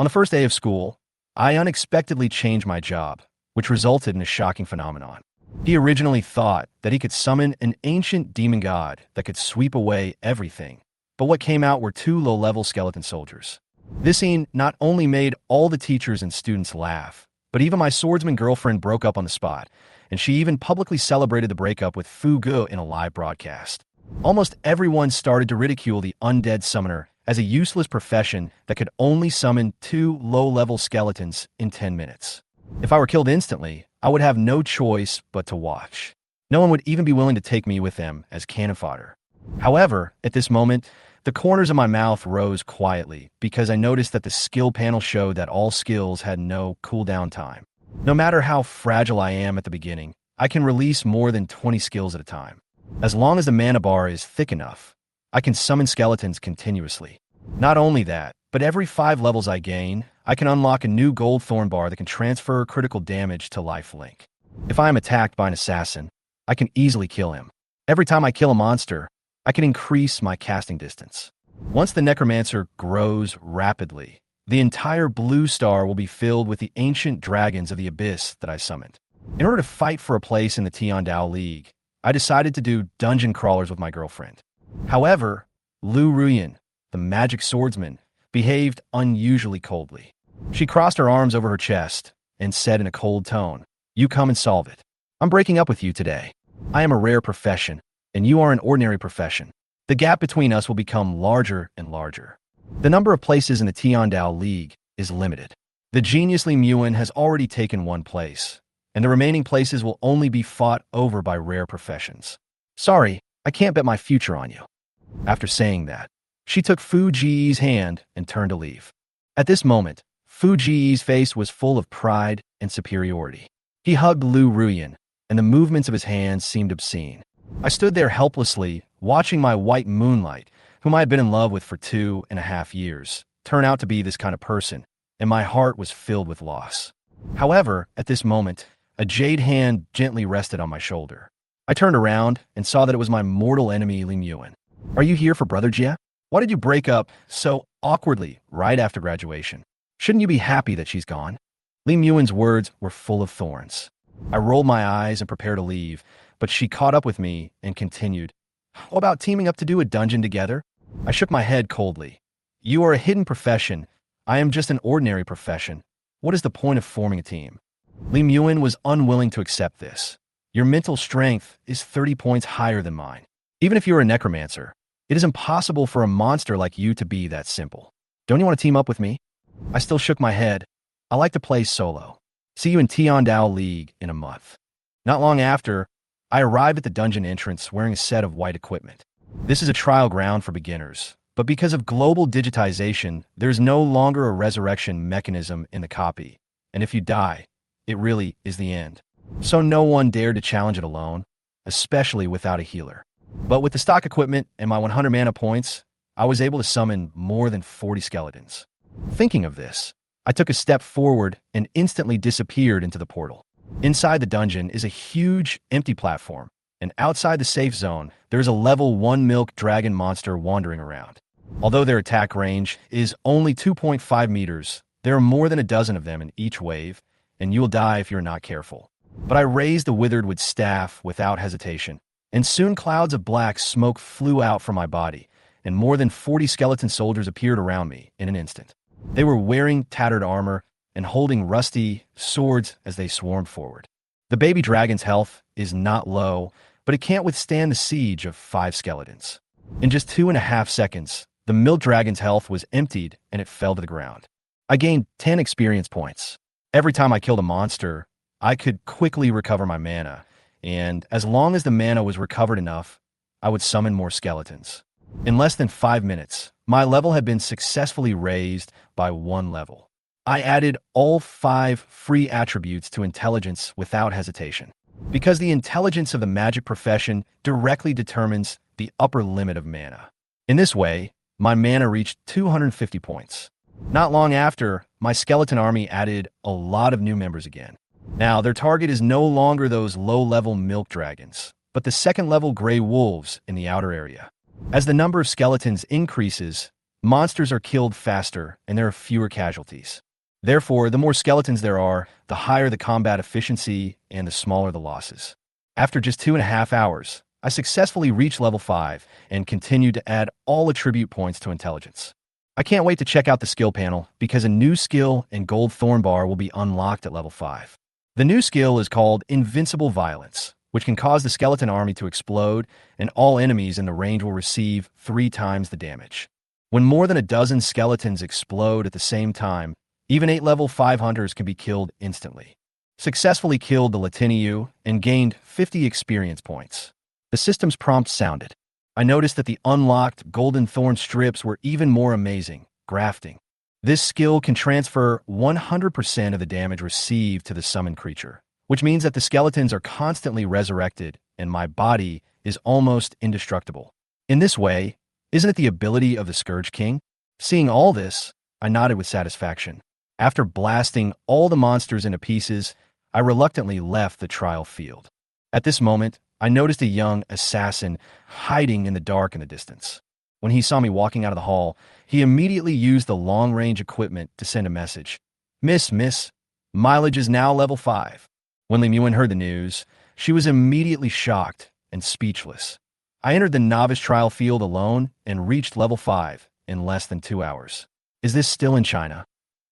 On the first day of school, I unexpectedly changed my job, which resulted in a shocking phenomenon. He originally thought that he could summon an ancient demon god that could sweep away everything, but what came out were two low-level skeleton soldiers. This scene not only made all the teachers and students laugh, but even my swordsman girlfriend broke up on the spot, and she even publicly celebrated the breakup with fugu in a live broadcast. Almost everyone started to ridicule the Undead Summoner as a useless profession that could only summon two low-level skeletons in 10 minutes. If I were killed instantly, I would have no choice but to watch. No one would even be willing to take me with them as cannon fodder. However, at this moment, the corners of my mouth rose quietly because I noticed that the skill panel showed that all skills had no cooldown time. No matter how fragile I am at the beginning, I can release more than 20 skills at a time. As long as the mana bar is thick enough, I can summon skeletons continuously. Not only that, but every 5 levels I gain, I can unlock a new gold thorn bar that can transfer critical damage to lifelink. If I am attacked by an assassin, I can easily kill him. Every time I kill a monster, I can increase my casting distance. Once the Necromancer grows rapidly, the entire blue star will be filled with the ancient dragons of the abyss that I summoned. In order to fight for a place in the Tiandao League, I decided to do dungeon crawlers with my girlfriend. However, Lu Ruyan, the magic swordsman, behaved unusually coldly. She crossed her arms over her chest and said in a cold tone, "You come and solve it. I'm breaking up with you today. I am a rare profession, and you are an ordinary profession. The gap between us will become larger and larger. The number of places in the Tiandao League is limited. The genius Li Muan has already taken 1 place, and the remaining places will only be fought over by rare professions. Sorry, I can't bet my future on you." After saying that, she took Fu Ji's hand and turned to leave. At this moment, Fu Ji's face was full of pride and superiority. He hugged Lu Ruyan, and the movements of his hands seemed obscene. I stood there helplessly, watching my white moonlight, whom I had been in love with for 2.5 years, turn out to be this kind of person, and my heart was filled with loss. However, at this moment, a jade hand gently rested on my shoulder. I turned around and saw that it was my mortal enemy, Li Muan. "Are you here for Brother Jia? Why did you break up so awkwardly right after graduation? Shouldn't you be happy that she's gone?" Li Muan's words were full of thorns. I rolled my eyes and prepared to leave, but she caught up with me and continued, "How about teaming up to do a dungeon together?" I shook my head coldly. "You are a hidden profession. I am just an ordinary profession. What is the point of forming a team?" Li Muan was unwilling to accept this. "Your mental strength is 30 points higher than mine. Even if you are a necromancer, it is impossible for a monster like you to be that simple. Don't you want to team up with me?" I still shook my head. "I like to play solo. See you in Tiandao League in a month." Not long after, I arrived at the dungeon entrance wearing a set of white equipment. This is a trial ground for beginners, but because of global digitization, there's no longer a resurrection mechanism in the copy, and if you die, it really is the end. So no one dared to challenge it alone, especially without a healer. But with the stock equipment and my 100 mana points, I was able to summon more than 40 skeletons. Thinking of this, I took a step forward and instantly disappeared into the portal. Inside the dungeon is a huge, empty platform, and outside the safe zone, there is a level 1 milk dragon monster wandering around. Although their attack range is only 2.5 meters, there are more than a dozen of them in each wave, and you will die if you're not careful. But I raised the withered wood staff without hesitation, and soon clouds of black smoke flew out from my body, and more than 40 skeleton soldiers appeared around me in an instant. They were wearing tattered armor and holding rusty swords as they swarmed forward. The baby dragon's health is not low, but it can't withstand the siege of 5 skeletons. In just 2.5 seconds, the milk dragon's health was emptied and it fell to the ground. I gained 10 experience points. Every time I killed a monster, I could quickly recover my mana, and as long as the mana was recovered enough, I would summon more skeletons. In less than 5 minutes, my level had been successfully raised by 1 level. I added all 5 free attributes to intelligence without hesitation, because the intelligence of the magic profession directly determines the upper limit of mana. In this way, my mana reached 250 points. Not long after, my skeleton army added a lot of new members again. Now, their target is no longer those low-level milk dragons, but the second-level gray wolves in the outer area. As the number of skeletons increases, Monsters are killed faster, and there are fewer casualties. Therefore, the more skeletons there are, the higher the combat efficiency and the smaller the losses. After just 2.5 hours, I successfully reached level 5 and continued to add all attribute points to intelligence. I can't wait to check out the skill panel because a new skill and gold thorn bar will be unlocked at level 5. The new skill is called Invincible Violence, which can cause the skeleton army to explode, and all enemies in the range will receive 3 times the damage. When more than a dozen skeletons explode at the same time, even 8 level 5 hunters can be killed instantly. Successfully killed the Latiniu and gained 50 experience points. The system's prompt sounded. I noticed that the unlocked golden thorn strips were even more amazing, grafting. This skill can transfer 100% of the damage received to the summoned creature, which means that the skeletons are constantly resurrected and my body is almost indestructible. In this way, isn't it the ability of the Scourge King? Seeing all this, I nodded with satisfaction. After blasting all the monsters into pieces, I reluctantly left the trial field. At this moment, I noticed a young assassin hiding in the dark in the distance. When he saw me walking out of the hall, he immediately used the long-range equipment to send a message. Miss, mileage is now level 5. When Lim Yuan heard the news, she was immediately shocked and speechless. I entered the novice trial field alone and reached level 5 in less than 2 hours. Is this still in China?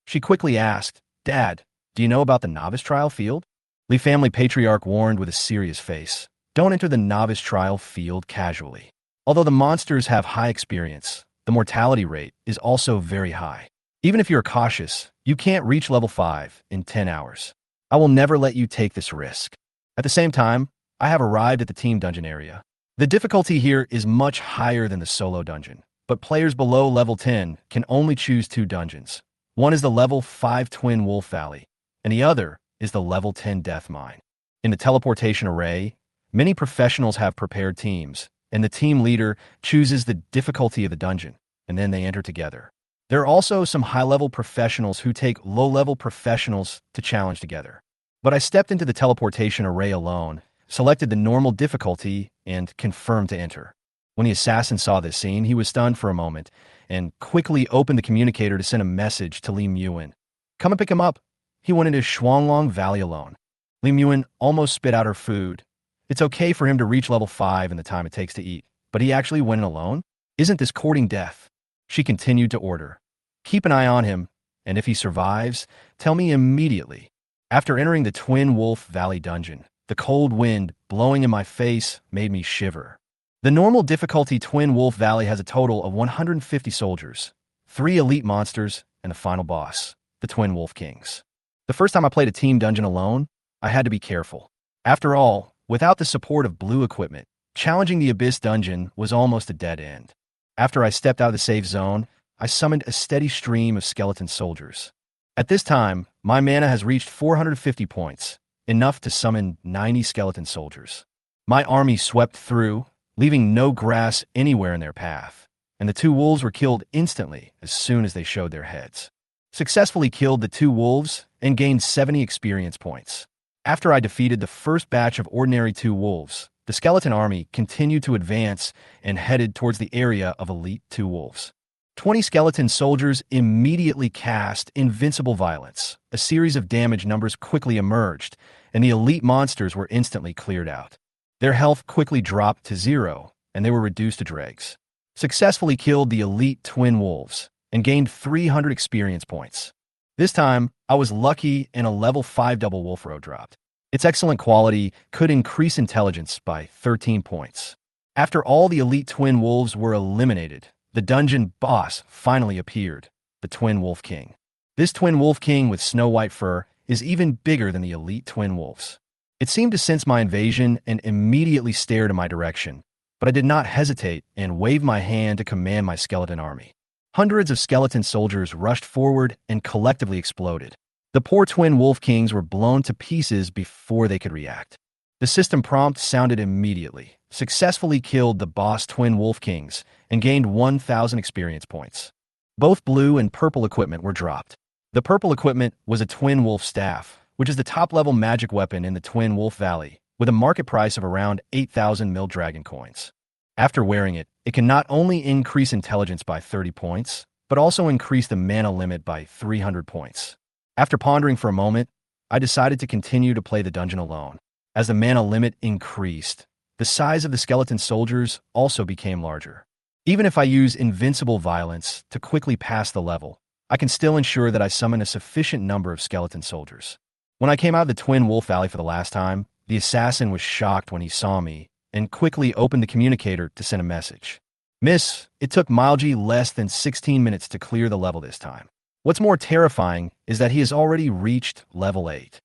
She quickly asked, Dad, do you know about the novice trial field? Li family patriarch warned with a serious face. Don't enter the novice trial field casually. Although the monsters have high experience, the mortality rate is also very high. Even if you're cautious, you can't reach level 5 in 10 hours. I will never let you take this risk. At the same time, I have arrived at the team dungeon area. The difficulty here is much higher than the solo dungeon, but players below level 10 can only choose 2 dungeons. One is the level 5 Twin Wolf Valley, and the other is the level 10 Death Mine. In the teleportation array, many professionals have prepared teams, and the team leader chooses the difficulty of the dungeon, and then they enter together. There are also some high-level professionals who take low-level professionals to challenge together. But I stepped into the teleportation array alone, selected the normal difficulty, and confirmed to enter. When the assassin saw this scene, he was stunned for a moment, and quickly opened the communicator to send a message to Li Yuan. Come and pick him up. He went into Shuanglong Valley alone. Li Yuan almost spit out her food. It's okay for him to reach level 5 in the time it takes to eat, but he actually went in alone? Isn't this courting death? She continued to order. Keep an eye on him, and if he survives, tell me immediately. After entering the Twin Wolf Valley dungeon, the cold wind blowing in my face made me shiver. The normal difficulty Twin Wolf Valley has a total of 150 soldiers, 3 elite monsters, and the final boss, the Twin Wolf Kings. The first time I played a team dungeon alone, I had to be careful. After all, without the support of blue equipment, challenging the Abyss dungeon was almost a dead end. After I stepped out of the safe zone, I summoned a steady stream of skeleton soldiers. At this time, my mana has reached 450 points, enough to summon 90 skeleton soldiers. My army swept through, leaving no grass anywhere in their path, and the 2 wolves were killed instantly as soon as they showed their heads. Successfully killed the 2 wolves and gained 70 experience points. After I defeated the first batch of ordinary 2 wolves, the skeleton army continued to advance and headed towards the area of elite 2 wolves. 20 skeleton soldiers immediately cast Invincible Violence. A series of damage numbers quickly emerged, and the elite monsters were instantly cleared out. Their health quickly dropped to 0, and they were reduced to dregs. Successfully killed the elite twin wolves, and gained 300 experience points. This time, I was lucky and a level 5 double wolf row dropped. Its excellent quality could increase intelligence by 13 points. After all the elite twin wolves were eliminated, the dungeon boss finally appeared, the Twin Wolf King. This Twin Wolf King with snow-white fur is even bigger than the elite twin wolves. It seemed to sense my invasion and immediately stared in my direction, but I did not hesitate and waved my hand to command my skeleton army. Hundreds of skeleton soldiers rushed forward and collectively exploded. The poor Twin Wolf Kings were blown to pieces before they could react. The system prompt sounded immediately, successfully killed the boss Twin Wolf Kings, and gained 1,000 experience points. Both blue and purple equipment were dropped. The purple equipment was a Twin Wolf Staff, which is the top-level magic weapon in the Twin Wolf Valley, with a market price of around 8,000 mil dragon coins. After wearing it, It can not only increase intelligence by 30 points, but also increase the mana limit by 300 points. After pondering for a moment, I decided to continue to play the dungeon alone. As the mana limit increased, the size of the skeleton soldiers also became larger. Even if I use invincible violence to quickly pass the level, I can still ensure that I summon a sufficient number of skeleton soldiers. When I came out of the Twin Wolf Valley for the last time, the assassin was shocked when he saw me and quickly opened the communicator to send a message. Miss, it took Milji less than 16 minutes to clear the level this time. What's more terrifying is that he has already reached level 8.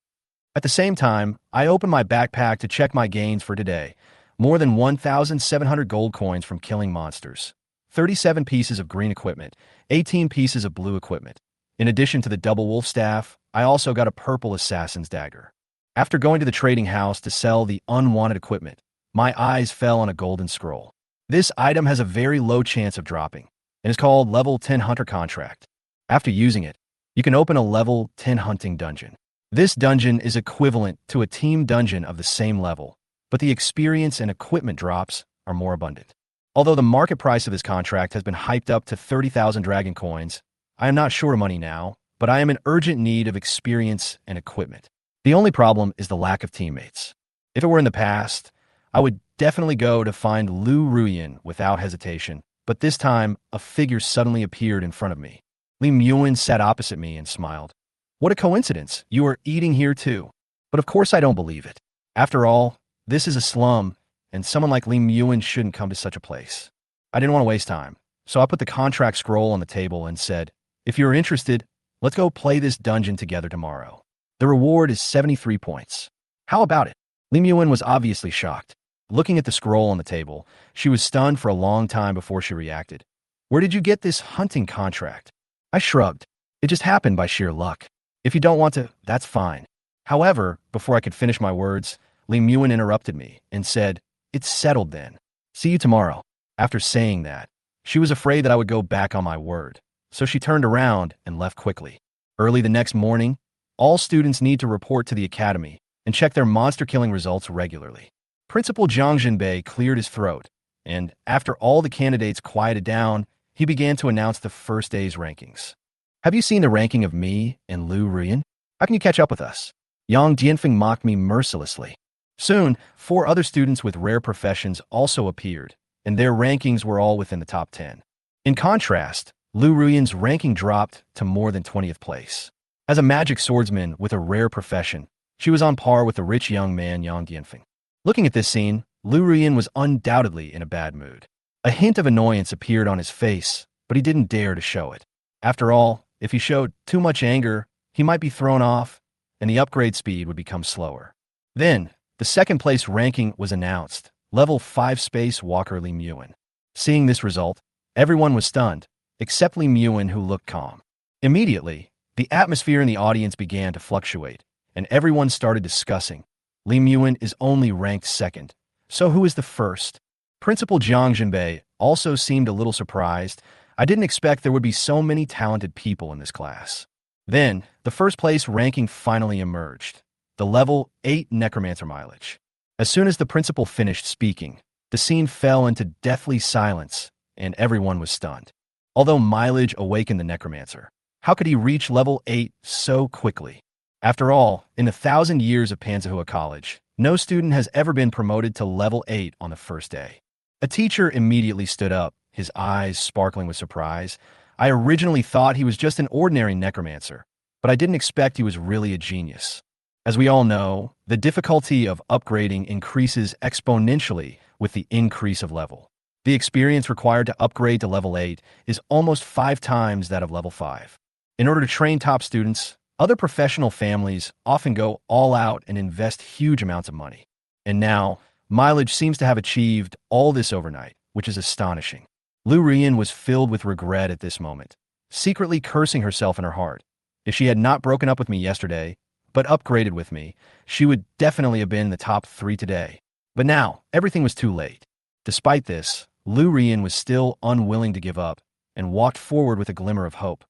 At the same time, I opened my backpack to check my gains for today. More than 1,700 gold coins from killing monsters, 37 pieces of green equipment, 18 pieces of blue equipment. In addition to the double wolf staff, I also got a purple assassin's dagger. After going to the trading house to sell the unwanted equipment, my eyes fell on a golden scroll. This item has a very low chance of dropping, and is called Level 10 Hunter Contract. After using it, you can open a Level 10 Hunting Dungeon. This dungeon is equivalent to a team dungeon of the same level, but the experience and equipment drops are more abundant. Although the market price of this contract has been hyped up to 30,000 dragon coins, I am not short of money now, but I am in urgent need of experience and equipment. The only problem is the lack of teammates. If it were in the past, I would definitely go to find Lu Ruyin without hesitation, but this time a figure suddenly appeared in front of me. Li Muin sat opposite me and smiled. What a coincidence, you are eating here too. But of course I don't believe it. After all, this is a slum, and someone like Li Muin shouldn't come to such a place. I didn't want to waste time, so I put the contract scroll on the table and said, if you're interested, let's go play this dungeon together tomorrow. The reward is 73 points. How about it? Li Muin was obviously shocked. Looking at the scroll on the table, she was stunned for a long time before she reacted. Where did you get this hunting contract? I shrugged. It just happened by sheer luck. If you don't want to, that's fine. However, before I could finish my words, Li Muin interrupted me and said, it's settled then. See you tomorrow. After saying that, she was afraid that I would go back on my word, so she turned around and left quickly. Early the next morning, all students need to report to the academy and check their monster-killing results regularly. Principal Jiang Jinbei cleared his throat, and after all the candidates quieted down, he began to announce the first day's rankings. Have you seen the ranking of me and Lu Ruyin? How can you catch up with us? Yang Jianfeng mocked me mercilessly. Soon, 4 other students with rare professions also appeared, and their rankings were all within the top 10. In contrast, Lu Ruyin's ranking dropped to more than 20th place. As a magic swordsman with a rare profession, she was on par with the rich young man Yang Jianfeng. Looking at this scene, Lu Ruyin was undoubtedly in a bad mood. A hint of annoyance appeared on his face, but he didn't dare to show it. After all, if he showed too much anger, he might be thrown off, and the upgrade speed would become slower. Then, the second place ranking was announced, level 5 Space Walker Li Muin. Seeing this result, everyone was stunned, except Li Muin, who looked calm. Immediately, the atmosphere in the audience began to fluctuate, and everyone started discussing. Li Muin is only ranked second, so who is the first? Principal Jiang Jinbei also seemed a little surprised. I didn't expect there would be so many talented people in this class. Then, the first place ranking finally emerged, the level 8 Necromancer mileage. As soon as the principal finished speaking, the scene fell into deathly silence, and everyone was stunned. Although mileage awakened the Necromancer, how could he reach level 8 so quickly? After all, in the 1,000 years of Panzerhua College, no student has ever been promoted to level 8 on the first day. A teacher immediately stood up, his eyes sparkling with surprise. I originally thought he was just an ordinary necromancer, but I didn't expect he was really a genius. As we all know, the difficulty of upgrading increases exponentially with the increase of level. The experience required to upgrade to level 8 is almost 5 times that of level 5. In order to train top students, other professional families often go all out and invest huge amounts of money. And now, mileage seems to have achieved all this overnight, which is astonishing. Lu Ruyin was filled with regret at this moment, secretly cursing herself in her heart. If she had not broken up with me yesterday, but upgraded with me, she would definitely have been in the top 3 today. But now, everything was too late. Despite this, Lu Ruyin was still unwilling to give up and walked forward with a glimmer of hope.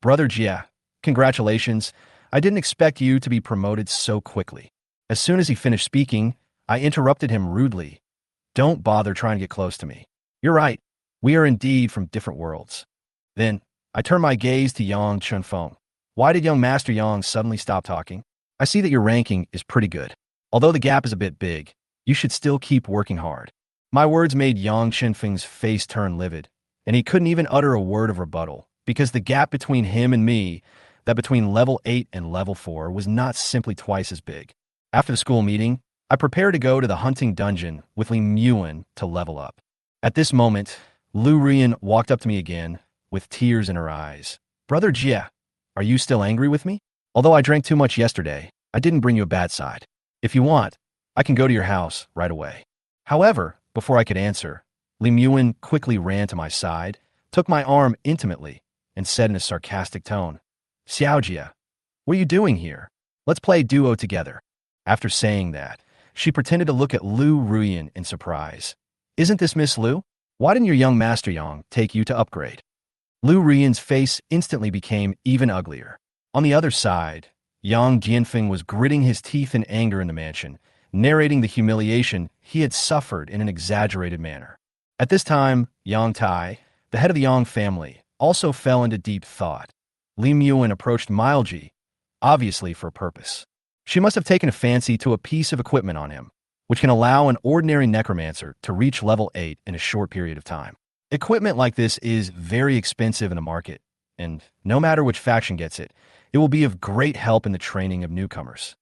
Brother Jia, congratulations. I didn't expect you to be promoted so quickly. As soon as he finished speaking, I interrupted him rudely. Don't bother trying to get close to me. You're right. We are indeed from different worlds. Then, I turned my gaze to Yang Chunfeng. Why did young Master Yang suddenly stop talking? I see that your ranking is pretty good. Although the gap is a bit big, you should still keep working hard. My words made Yang Chunfeng's face turn livid, and he couldn't even utter a word of rebuttal, because the gap between him and me, that between level 8 and level 4, was not simply twice as big. After the school meeting, I prepared to go to the hunting dungeon with Li Muan to level up. At this moment, Lu Rian walked up to me again, with tears in her eyes. Brother Jia, are you still angry with me? Although I drank too much yesterday, I didn't bring you a bad side. If you want, I can go to your house right away. However, before I could answer, Li Muan quickly ran to my side, took my arm intimately, and said in a sarcastic tone, Xiaojia, what are you doing here? Let's play duo together. After saying that, she pretended to look at Lu Ruyan in surprise. Isn't this Miss Lu? Why didn't your young Master Yang take you to upgrade? Lu Ruyan's face instantly became even uglier. On the other side, Yang Jianfeng was gritting his teeth in anger in the mansion, narrating the humiliation he had suffered in an exaggerated manner. At this time, Yang Tai, the head of the Yang family, also fell into deep thought. Li Muan approached Mileji, obviously for a purpose. She must have taken a fancy to a piece of equipment on him, which can allow an ordinary necromancer to reach level 8 in a short period of time. Equipment like this is very expensive in the market, and no matter which faction gets it, it will be of great help in the training of newcomers.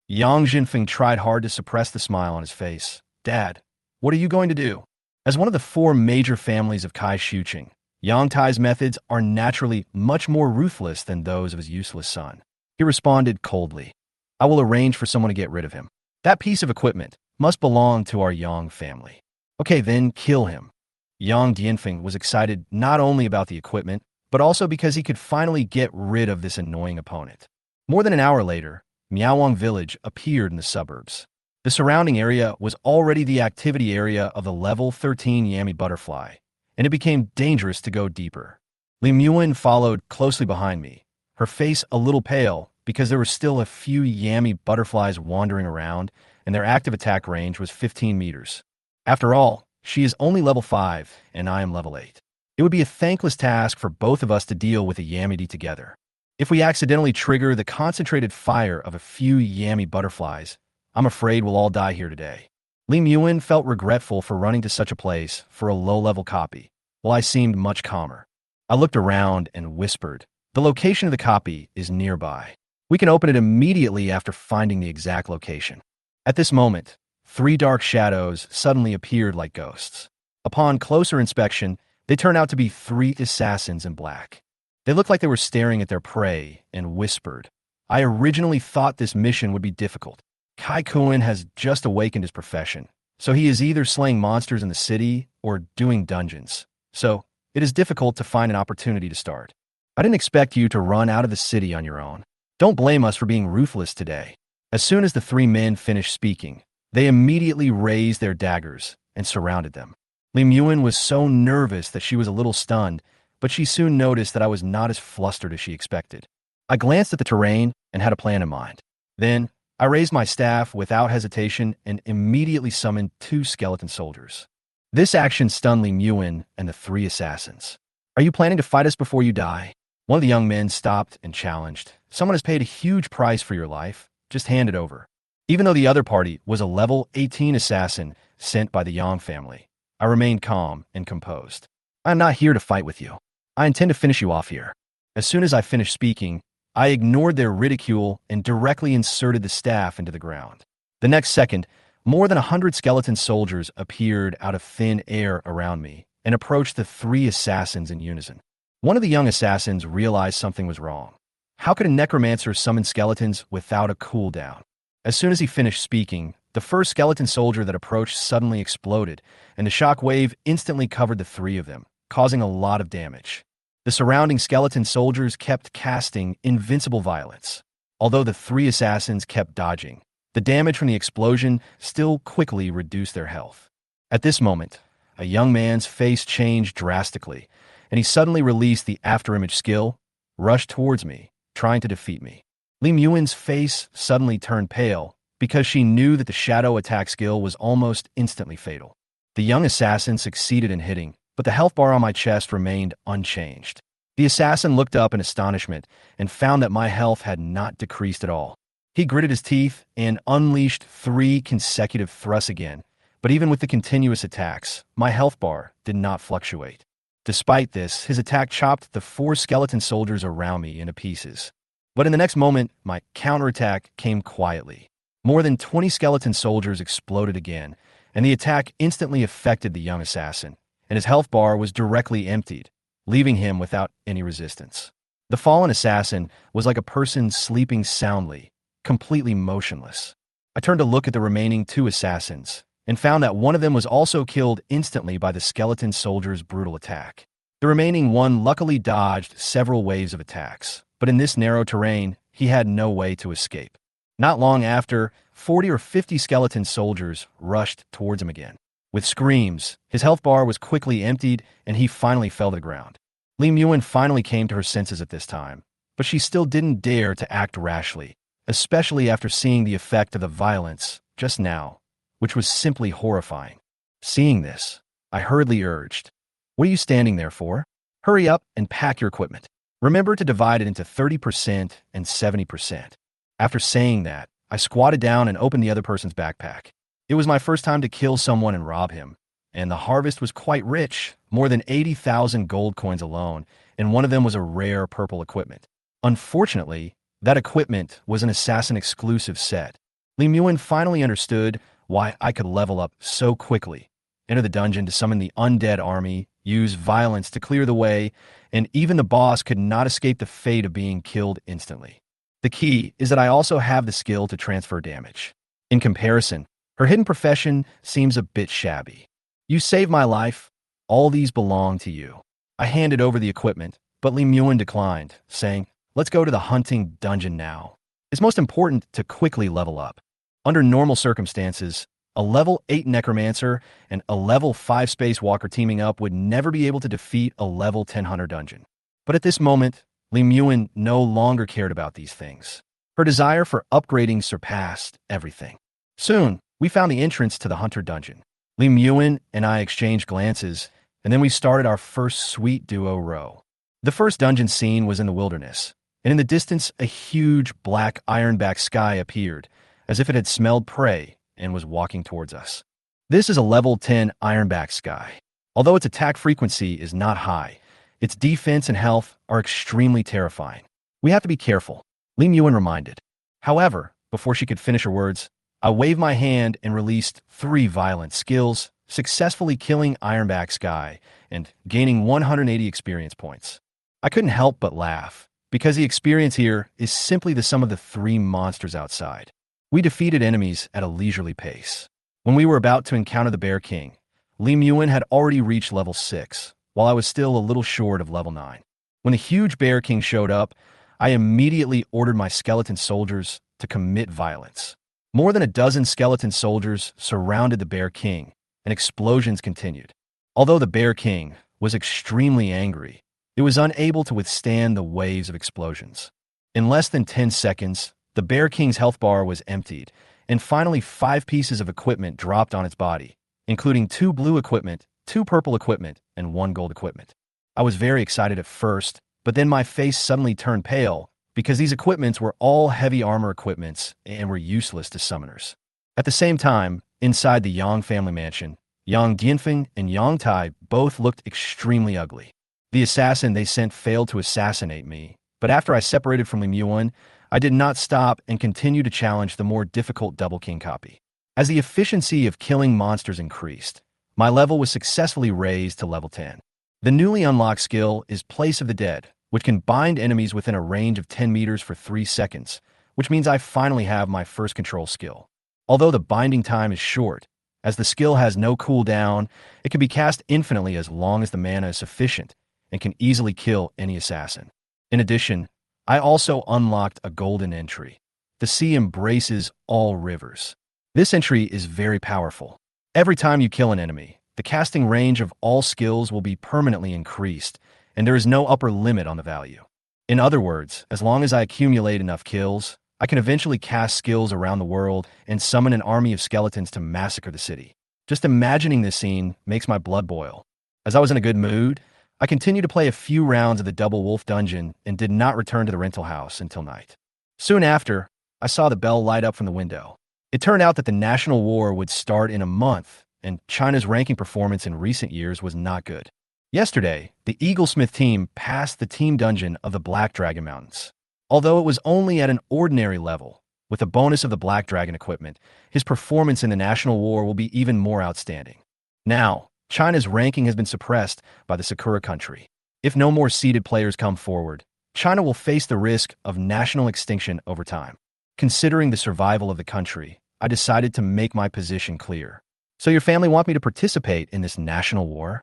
Yang Jinfeng tried hard to suppress the smile on his face. Dad, what are you going to do? As one of the 4 major families of Kai Shuqing, Yang Tai's methods are naturally much more ruthless than those of his useless son. He responded coldly. I will arrange for someone to get rid of him. That piece of equipment must belong to our Yang family. Okay, then kill him. Yang Dianfeng was excited not only about the equipment, but also because he could finally get rid of this annoying opponent. More than an hour later, Miaowang village appeared in the suburbs. The surrounding area was already the activity area of the level 13 Yami butterfly, and it became dangerous to go deeper. Li Muan followed closely behind me, her face a little pale because there were still a few Yami butterflies wandering around, and their active attack range was 15 meters. After all, she is only level 5, and I am level 8. It would be a thankless task for both of us to deal with a Yamidi together. If we accidentally trigger the concentrated fire of a few Yami butterflies, I'm afraid we'll all die here today. Li Muan felt regretful for running to such a place for a low-level copy, while I seemed much calmer. I looked around and whispered, the location of the copy is nearby. We can open it immediately after finding the exact location. At this moment, 3 dark shadows suddenly appeared like ghosts. Upon closer inspection, they turned out to be 3 assassins in black. They looked like they were staring at their prey and whispered. I originally thought this mission would be difficult. Kai Kuan has just awakened his profession, so he is either slaying monsters in the city or doing dungeons. So, it is difficult to find an opportunity to start. I didn't expect you to run out of the city on your own. Don't blame us for being ruthless today. As soon as the 3 men finished speaking, they immediately raised their daggers and surrounded them. Li Muan was so nervous that she was a little stunned, but she soon noticed that I was not as flustered as she expected. I glanced at the terrain and had a plan in mind. Then, I raised my staff without hesitation and immediately summoned 2 skeleton soldiers. This action stunned Li Muan and the 3 assassins. Are you planning to fight us before you die? One of the young men stopped and challenged. Someone has paid a huge price for your life. Just hand it over. Even though the other party was a level 18 assassin sent by the Yang family, I remained calm and composed. I am not here to fight with you. I intend to finish you off here. As soon as I finished speaking, I ignored their ridicule and directly inserted the staff into the ground. The next second, more than 100 skeleton soldiers appeared out of thin air around me and approached the 3 assassins in unison. One of the young assassins realized something was wrong. How could a necromancer summon skeletons without a cooldown? As soon as he finished speaking, the first skeleton soldier that approached suddenly exploded, and the shock wave instantly covered the 3 of them, causing a lot of damage. The surrounding skeleton soldiers kept casting invincible violence. Although the 3 assassins kept dodging, the damage from the explosion still quickly reduced their health. At this moment, a young man's face changed drastically, and he suddenly released the afterimage skill, rushed towards me, trying to defeat me. Li Muan's face suddenly turned pale because she knew that the shadow attack skill was almost instantly fatal. The young assassin succeeded in hitting, but the health bar on my chest remained unchanged. The assassin looked up in astonishment and found that my health had not decreased at all. He gritted his teeth and unleashed 3 consecutive thrusts again, but even with the continuous attacks, my health bar did not fluctuate. Despite this, his attack chopped the 4 skeleton soldiers around me into pieces. But in the next moment, my counterattack came quietly. More than 20 skeleton soldiers exploded again, and the attack instantly affected the young assassin, and his health bar was directly emptied, leaving him without any resistance. The fallen assassin was like a person sleeping soundly, completely motionless. I turned to look at the remaining 2 assassins, and found that one of them was also killed instantly by the skeleton soldier's brutal attack. The remaining one luckily dodged several waves of attacks, but in this narrow terrain, he had no way to escape. Not long after, 40 or 50 skeleton soldiers rushed towards him again. With screams, his health bar was quickly emptied, and he finally fell to the ground. Li Muan finally came to her senses at this time, but she still didn't dare to act rashly, especially after seeing the effect of the violence just now, which was simply horrifying. Seeing this, I hurriedly urged, "What are you standing there for? Hurry up and pack your equipment. Remember to divide it into 30% and 70%. After saying that, I squatted down and opened the other person's backpack. It was my first time to kill someone and rob him, and the harvest was quite rich, more than 80,000 gold coins alone, and one of them was a rare purple equipment. Unfortunately, that equipment was an assassin-exclusive set. Li Muan finally understood why I could level up so quickly, enter the dungeon to summon the undead army, use violence to clear the way, and even the boss could not escape the fate of being killed instantly. The key is that I also have the skill to transfer damage. In comparison, her hidden profession seems a bit shabby. You saved my life. All these belong to you." I handed over the equipment, but Li Muan declined, saying, "Let's go to the hunting dungeon now. It's most important to quickly level up." Under normal circumstances, a level 8 Necromancer and a level 5 Space Walker teaming up would never be able to defeat a level 10 Hunter dungeon. But at this moment, Li Muan no longer cared about these things. Her desire for upgrading surpassed everything. Soon, we found the entrance to the Hunter dungeon. Li Muan and I exchanged glances, and then we started our first sweet duo row. The first dungeon scene was in the wilderness, and in the distance a huge black ironback sky appeared, as if it had smelled prey and was walking towards us. This is a level 10 ironback sky. Although its attack frequency is not high, its defense and health are extremely terrifying. We have to be careful, Li Muan reminded. However, before she could finish her words, I waved my hand and released 3 violent skills, successfully killing Ironback Sky and gaining 180 experience points. I couldn't help but laugh, because the experience here is simply the sum of the 3 monsters outside. We defeated enemies at a leisurely pace. When we were about to encounter the Bear King, Li Muan had already reached level 6, while I was still a little short of level 9. When the huge Bear King showed up, I immediately ordered my skeleton soldiers to commit violence. More than a dozen skeleton soldiers surrounded the Bear King, and explosions continued. Although the Bear King was extremely angry, it was unable to withstand the waves of explosions. In less than 10 seconds, the Bear King's health bar was emptied, and finally 5 pieces of equipment dropped on its body, including 2 blue equipment, 2 purple equipment, and 1 gold equipment. I was very excited at first, but then my face suddenly turned pale, because these equipments were all heavy armor equipments and were useless to summoners. At the same time, inside the Yang family mansion, Yang Dianfeng and Yang Tai both looked extremely ugly. The assassin they sent failed to assassinate me, but after I separated from Li Muan, I did not stop and continued to challenge the more difficult Double King copy. As the efficiency of killing monsters increased, my level was successfully raised to level 10. The newly unlocked skill is Place of the Dead, which can bind enemies within a range of 10 meters for 3 seconds, which means I finally have my first control skill. Although the binding time is short, as the skill has no cooldown, it can be cast infinitely as long as the mana is sufficient and can easily kill any assassin. In addition, I also unlocked a golden entry. The sea embraces all rivers. This entry is very powerful. Every time you kill an enemy, the casting range of all skills will be permanently increased, and there is no upper limit on the value. In other words, as long as I accumulate enough kills, I can eventually cast skills around the world and summon an army of skeletons to massacre the city. Just imagining this scene makes my blood boil. As I was in a good mood, I continued to play a few rounds of the Double Wolf Dungeon and did not return to the rental house until night. Soon after, I saw the bell light up from the window. It turned out that the national war would start in a month, and China's ranking performance in recent years was not good. Yesterday, the Eaglesmith team passed the team dungeon of the Black Dragon Mountains. Although it was only at an ordinary level, with the bonus of the Black Dragon equipment, his performance in the national war will be even more outstanding. Now, China's ranking has been suppressed by the Sakura country. If no more seeded players come forward, China will face the risk of national extinction over time. Considering the survival of the country, I decided to make my position clear. So your family want me to participate in this national war?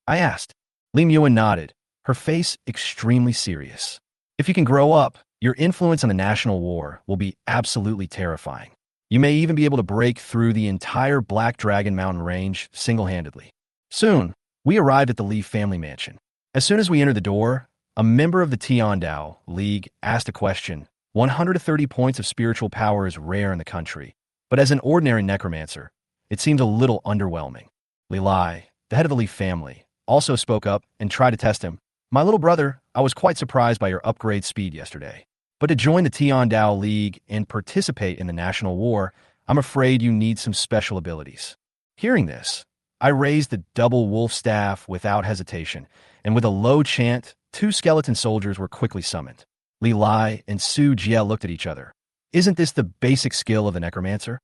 I asked. Li Muan nodded, her face extremely serious. If you can grow up, your influence on the national war will be absolutely terrifying. You may even be able to break through the entire Black Dragon Mountain range single-handedly. Soon, we arrived at the Li family mansion. As soon as we entered the door, a member of the Tiandao League asked a question. 130 points of spiritual power is rare in the country, but as an ordinary necromancer, it seems a little underwhelming. Li Lai, the head of the Li family, also spoke up and tried to test him. My little brother, I was quite surprised by your upgrade speed yesterday. But to join the Tiandao League and participate in the national war, I'm afraid you need some special abilities. Hearing this, I raised the double wolf staff without hesitation, and with a low chant, 2 skeleton soldiers were quickly summoned. Li Lai and Su Jie looked at each other. Isn't this the basic skill of the necromancer?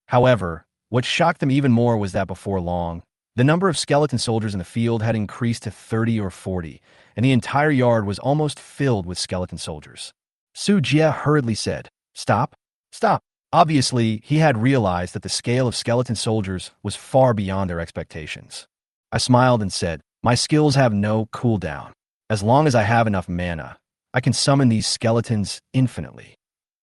However, what shocked them even more was that before long, the number of skeleton soldiers in the field had increased to 30 or 40, and the entire yard was almost filled with skeleton soldiers. Su Jie hurriedly said, "Stop, stop." Obviously, he had realized that the scale of skeleton soldiers was far beyond their expectations. I smiled and said, "My skills have no cooldown. As long as I have enough mana, I can summon these skeletons infinitely."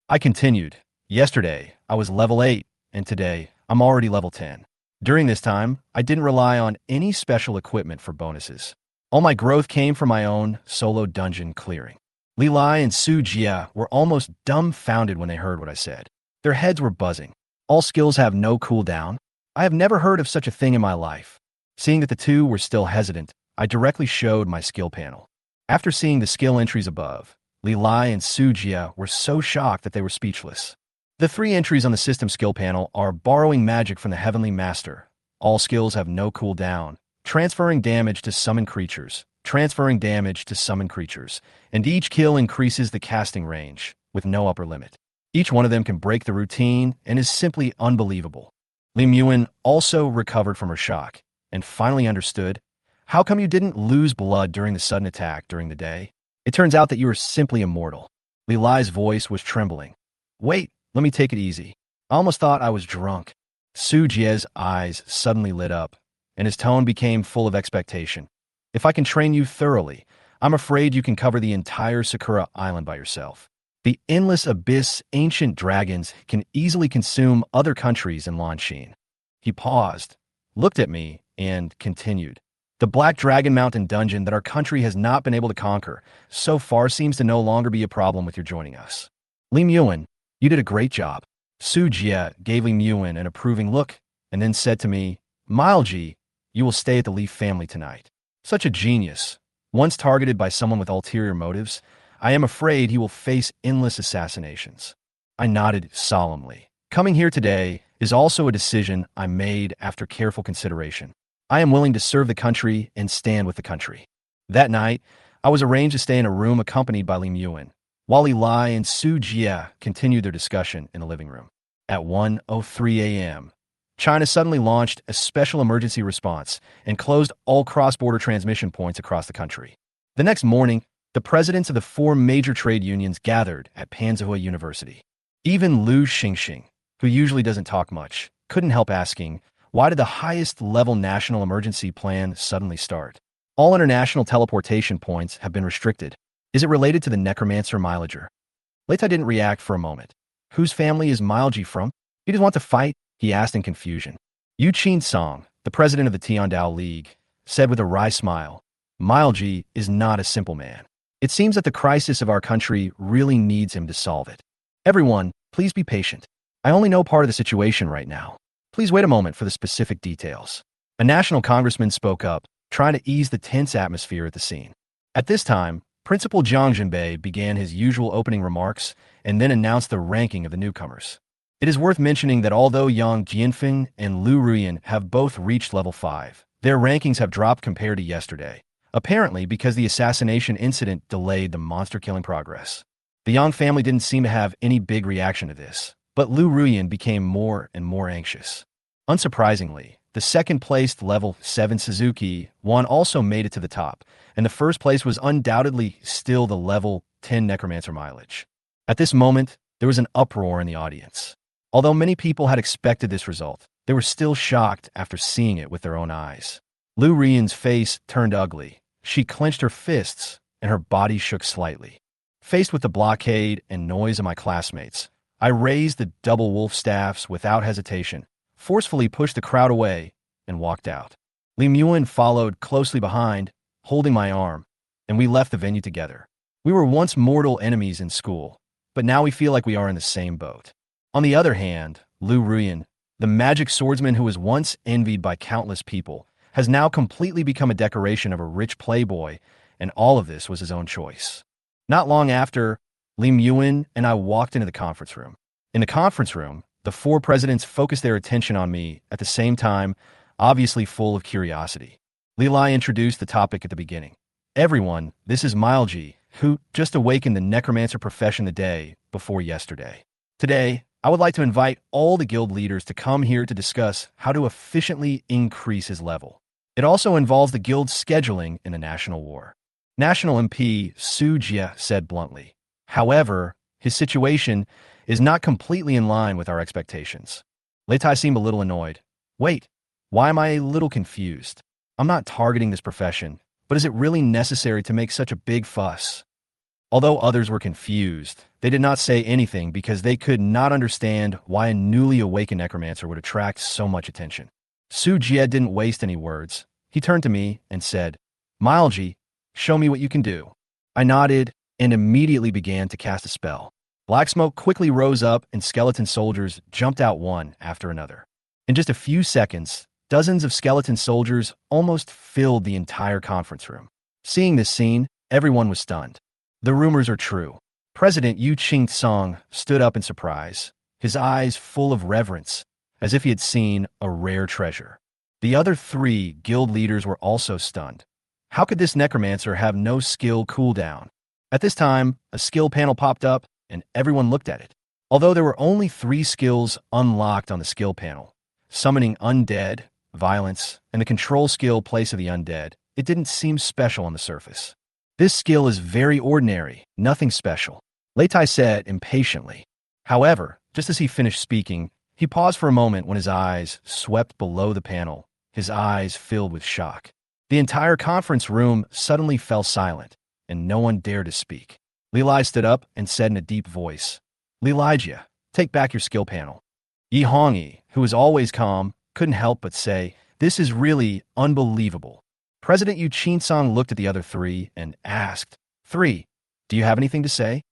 I continued, "Yesterday, I was level 8, and today, I'm already level 10. During this time, I didn't rely on any special equipment for bonuses. All my growth came from my own solo dungeon clearing." Li Lai and Su Jie were almost dumbfounded when they heard what I said. Their heads were buzzing. All skills have no cooldown? I have never heard of such a thing in my life. Seeing that the two were still hesitant, I directly showed my skill panel. After seeing the skill entries above, Li Lai and Su Jie were so shocked that they were speechless. The 3 entries on the system skill panel are borrowing magic from the Heavenly Master. All skills have no cooldown. Transferring damage to summon creatures. Transferring damage to summon creatures. And each kill increases the casting range, with no upper limit. Each one of them can break the routine and is simply unbelievable. Li Muan also recovered from her shock, and finally understood, how come you didn't lose blood during the sudden attack during the day? It turns out that you are simply immortal. Li Lai's voice was trembling. Wait, let me take it easy. I almost thought I was drunk. Su Jie's eyes suddenly lit up, and his tone became full of expectation. If I can train you thoroughly, I'm afraid you can cover the entire Sakura Island by yourself. The endless abyss ancient dragons can easily consume other countries in Lanshin. He paused, looked at me, and continued. The Black Dragon Mountain dungeon that our country has not been able to conquer so far seems to no longer be a problem with your joining us. Li Muan, you did a great job. Su Jie gave Li Muan an approving look and then said to me, Mileji, you will stay at the Li family tonight. Such a genius. Once targeted by someone with ulterior motives, I am afraid he will face endless assassinations. I nodded solemnly. Coming here today is also a decision I made after careful consideration. I am willing to serve the country and stand with the country. That night, I was arranged to stay in a room accompanied by Li Muan, while Li Lai and Su Jie continued their discussion in the living room. At 1:03 a.m., China suddenly launched a special emergency response and closed all cross-border transmission points across the country. The next morning, the presidents of the 4 major trade unions gathered at Panzhihua University. Even Lu Xingxing, who usually doesn't talk much, couldn't help asking, why did the highest-level national emergency plan suddenly start? All international teleportation points have been restricted. Is it related to the Necromancer mileager? Leitai didn't react for a moment. Whose family is Mileji from? You just want to fight? He asked in confusion. Yu Qin-song, the president of the Tiandao League, said with a wry smile, Mileji is not a simple man. It seems that the crisis of our country really needs him to solve it. Everyone, please be patient. I only know part of the situation right now. Please wait a moment for the specific details. A national congressman spoke up, trying to ease the tense atmosphere at the scene. At this time, Principal Zhang Jinbei began his usual opening remarks and then announced the ranking of the newcomers. It is worth mentioning that although Yang Jianfeng and Lu Ruyan have both reached level 5, their rankings have dropped compared to yesterday, apparently because the assassination incident delayed the monster-killing progress. The Yang family didn't seem to have any big reaction to this, but Lu Ruyan became more and more anxious. Unsurprisingly, the second-placed level 7 Suzuki Wan also made it to the top, and the first place was undoubtedly still the level 10 Necromancer mileage. At this moment, there was an uproar in the audience. Although many people had expected this result, they were still shocked after seeing it with their own eyes. Lu Ruyan's face turned ugly. She clenched her fists, and her body shook slightly. Faced with the blockade and noise of my classmates, I raised the double wolf staffs without hesitation, forcefully pushed the crowd away, and walked out. Li Muan followed closely behind, holding my arm, and we left the venue together. We were once mortal enemies in school, but now we feel like we are in the same boat. On the other hand, Lu Ruyan, the magic swordsman who was once envied by countless people, has now completely become a decoration of a rich playboy, and all of this was his own choice. Not long after, Li Muan and I walked into the conference room. In the conference room, the 4 presidents focused their attention on me at the same time, obviously full of curiosity. Li Lai introduced the topic at the beginning. Everyone, this is Mileji, who just awakened the necromancer profession the day before yesterday. Today, I would like to invite all the guild leaders to come here to discuss how to efficiently increase his level. It also involves the guild's scheduling in the national war. National MP Su Jie said bluntly. However, his situation is not completely in line with our expectations. Lei Tai seemed a little annoyed. Wait, why am I a little confused? I'm not targeting this profession, but is it really necessary to make such a big fuss? Although others were confused, they did not say anything because they could not understand why a newly awakened necromancer would attract so much attention. Su Jie didn't waste any words. He turned to me and said, Mileji, show me what you can do. I nodded and immediately began to cast a spell. Black smoke quickly rose up and skeleton soldiers jumped out one after another. In just a few seconds, dozens of skeleton soldiers almost filled the entire conference room. Seeing this scene, everyone was stunned. The rumors are true. President Yu Qing-song stood up in surprise, his eyes full of reverence, as if he had seen a rare treasure. The other 3 guild leaders were also stunned. How could this necromancer have no skill cooldown? At this time, a skill panel popped up, and everyone looked at it. Although there were only 3 skills unlocked on the skill panel, summoning undead, violence, and the control skill Place of the Undead, it didn't seem special on the surface. This skill is very ordinary, nothing special, Lei Tai said impatiently. However, just as he finished speaking, he paused for a moment when his eyes swept below the panel, his eyes filled with shock. The entire conference room suddenly fell silent, and no one dared to speak. Li Lai stood up and said in a deep voice, Li Laijia, take back your skill panel. Yi Hongyi, who was always calm, couldn't help but say, this is really unbelievable. President Yu Qing-song looked at the other 3 and asked, 3, do you have anything to say?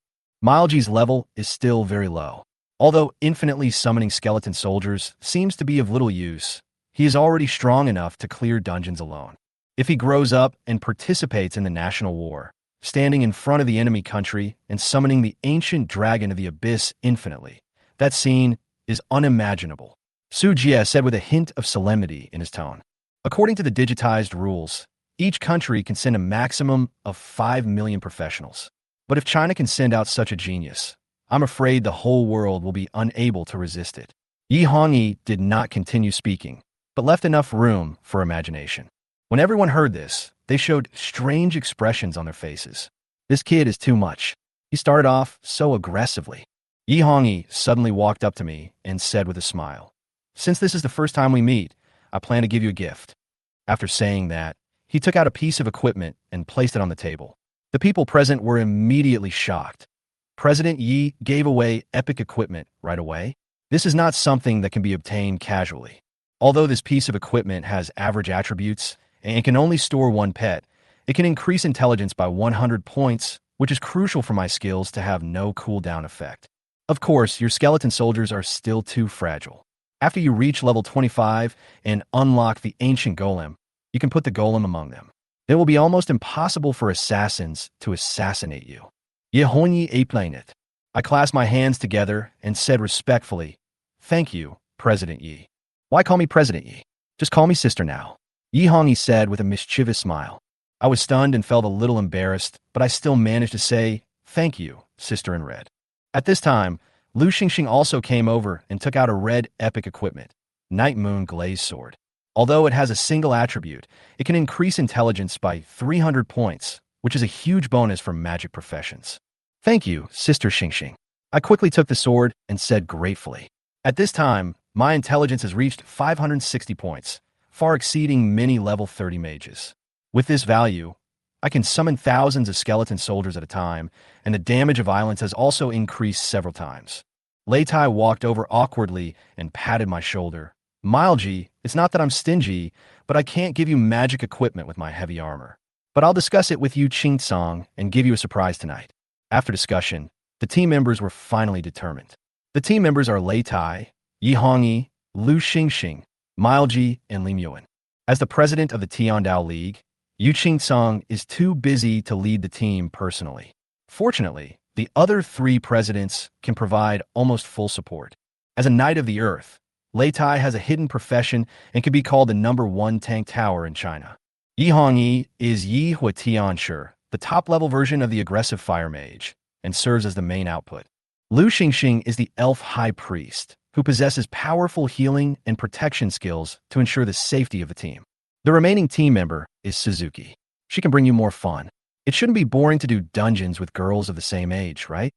Mileji's level is still very low. Although infinitely summoning skeleton soldiers seems to be of little use, he is already strong enough to clear dungeons alone. If he grows up and participates in the national war, standing in front of the enemy country and summoning the ancient dragon of the abyss infinitely, that scene is unimaginable, Su Jie said with a hint of solemnity in his tone. According to the digitized rules, each country can send a maximum of 5 million professionals. But if China can send out such a genius, I'm afraid the whole world will be unable to resist it. Yi Hongyi did not continue speaking, but left enough room for imagination. When everyone heard this, they showed strange expressions on their faces. This kid is too much. He started off so aggressively. Yi Hongyi suddenly walked up to me and said with a smile, since this is the first time we meet, I plan to give you a gift. After saying that, he took out a piece of equipment and placed it on the table. The people present were immediately shocked. President Yi gave away epic equipment right away. This is not something that can be obtained casually. Although this piece of equipment has average attributes and can only store 1 pet, it can increase intelligence by 100 points, which is crucial for my skills to have no cooldown effect. Of course, your skeleton soldiers are still too fragile. After you reach level 25 and unlock the ancient golem, you can put the golem among them. It will be almost impossible for assassins to assassinate you. Yehonyi Aplanet. I clasped my hands together and said respectfully, "Thank you, President Yi." "Why call me President Yi? Just call me sister now," Yehongi said with a mischievous smile. I was stunned and felt a little embarrassed, but I still managed to say, "Thank you, sister in red." At this time, Lu Xingxing also came over and took out a red epic equipment, Night Moon Glaze Sword. Although it has a single attribute, it can increase intelligence by 300 points, which is a huge bonus for magic professions. "Thank you, Sister Xingxing." I quickly took the sword and said gratefully. At this time, my intelligence has reached 560 points, far exceeding many level 30 mages. With this value, I can summon thousands of skeleton soldiers at a time, and the damage of violence has also increased several times. Lei Tai walked over awkwardly and patted my shoulder. "Milji, it's not that I'm stingy, but I can't give you magic equipment with my heavy armor. But I'll discuss it with you Qing Song and give you a surprise tonight." After discussion, the team members were finally determined. The team members are Lei Tai, Yi Hongyi, Lu Xingxing, Milji, and Lim Yuan. As the president of the Tiandao League, Yu Qing-song is too busy to lead the team personally. Fortunately, the other three presidents can provide almost full support. As a Knight of the Earth, Lei Tai has a hidden profession and can be called the #1 tank tower in China. Yi Hongyi is Yi Hua Tianshi, the top-level version of the aggressive fire mage, and serves as the main output. Lu Xingxing is the elf high priest, who possesses powerful healing and protection skills to ensure the safety of the team. The remaining team member is Suzuki. She can bring you more fun. It shouldn't be boring to do dungeons with girls of the same age, right?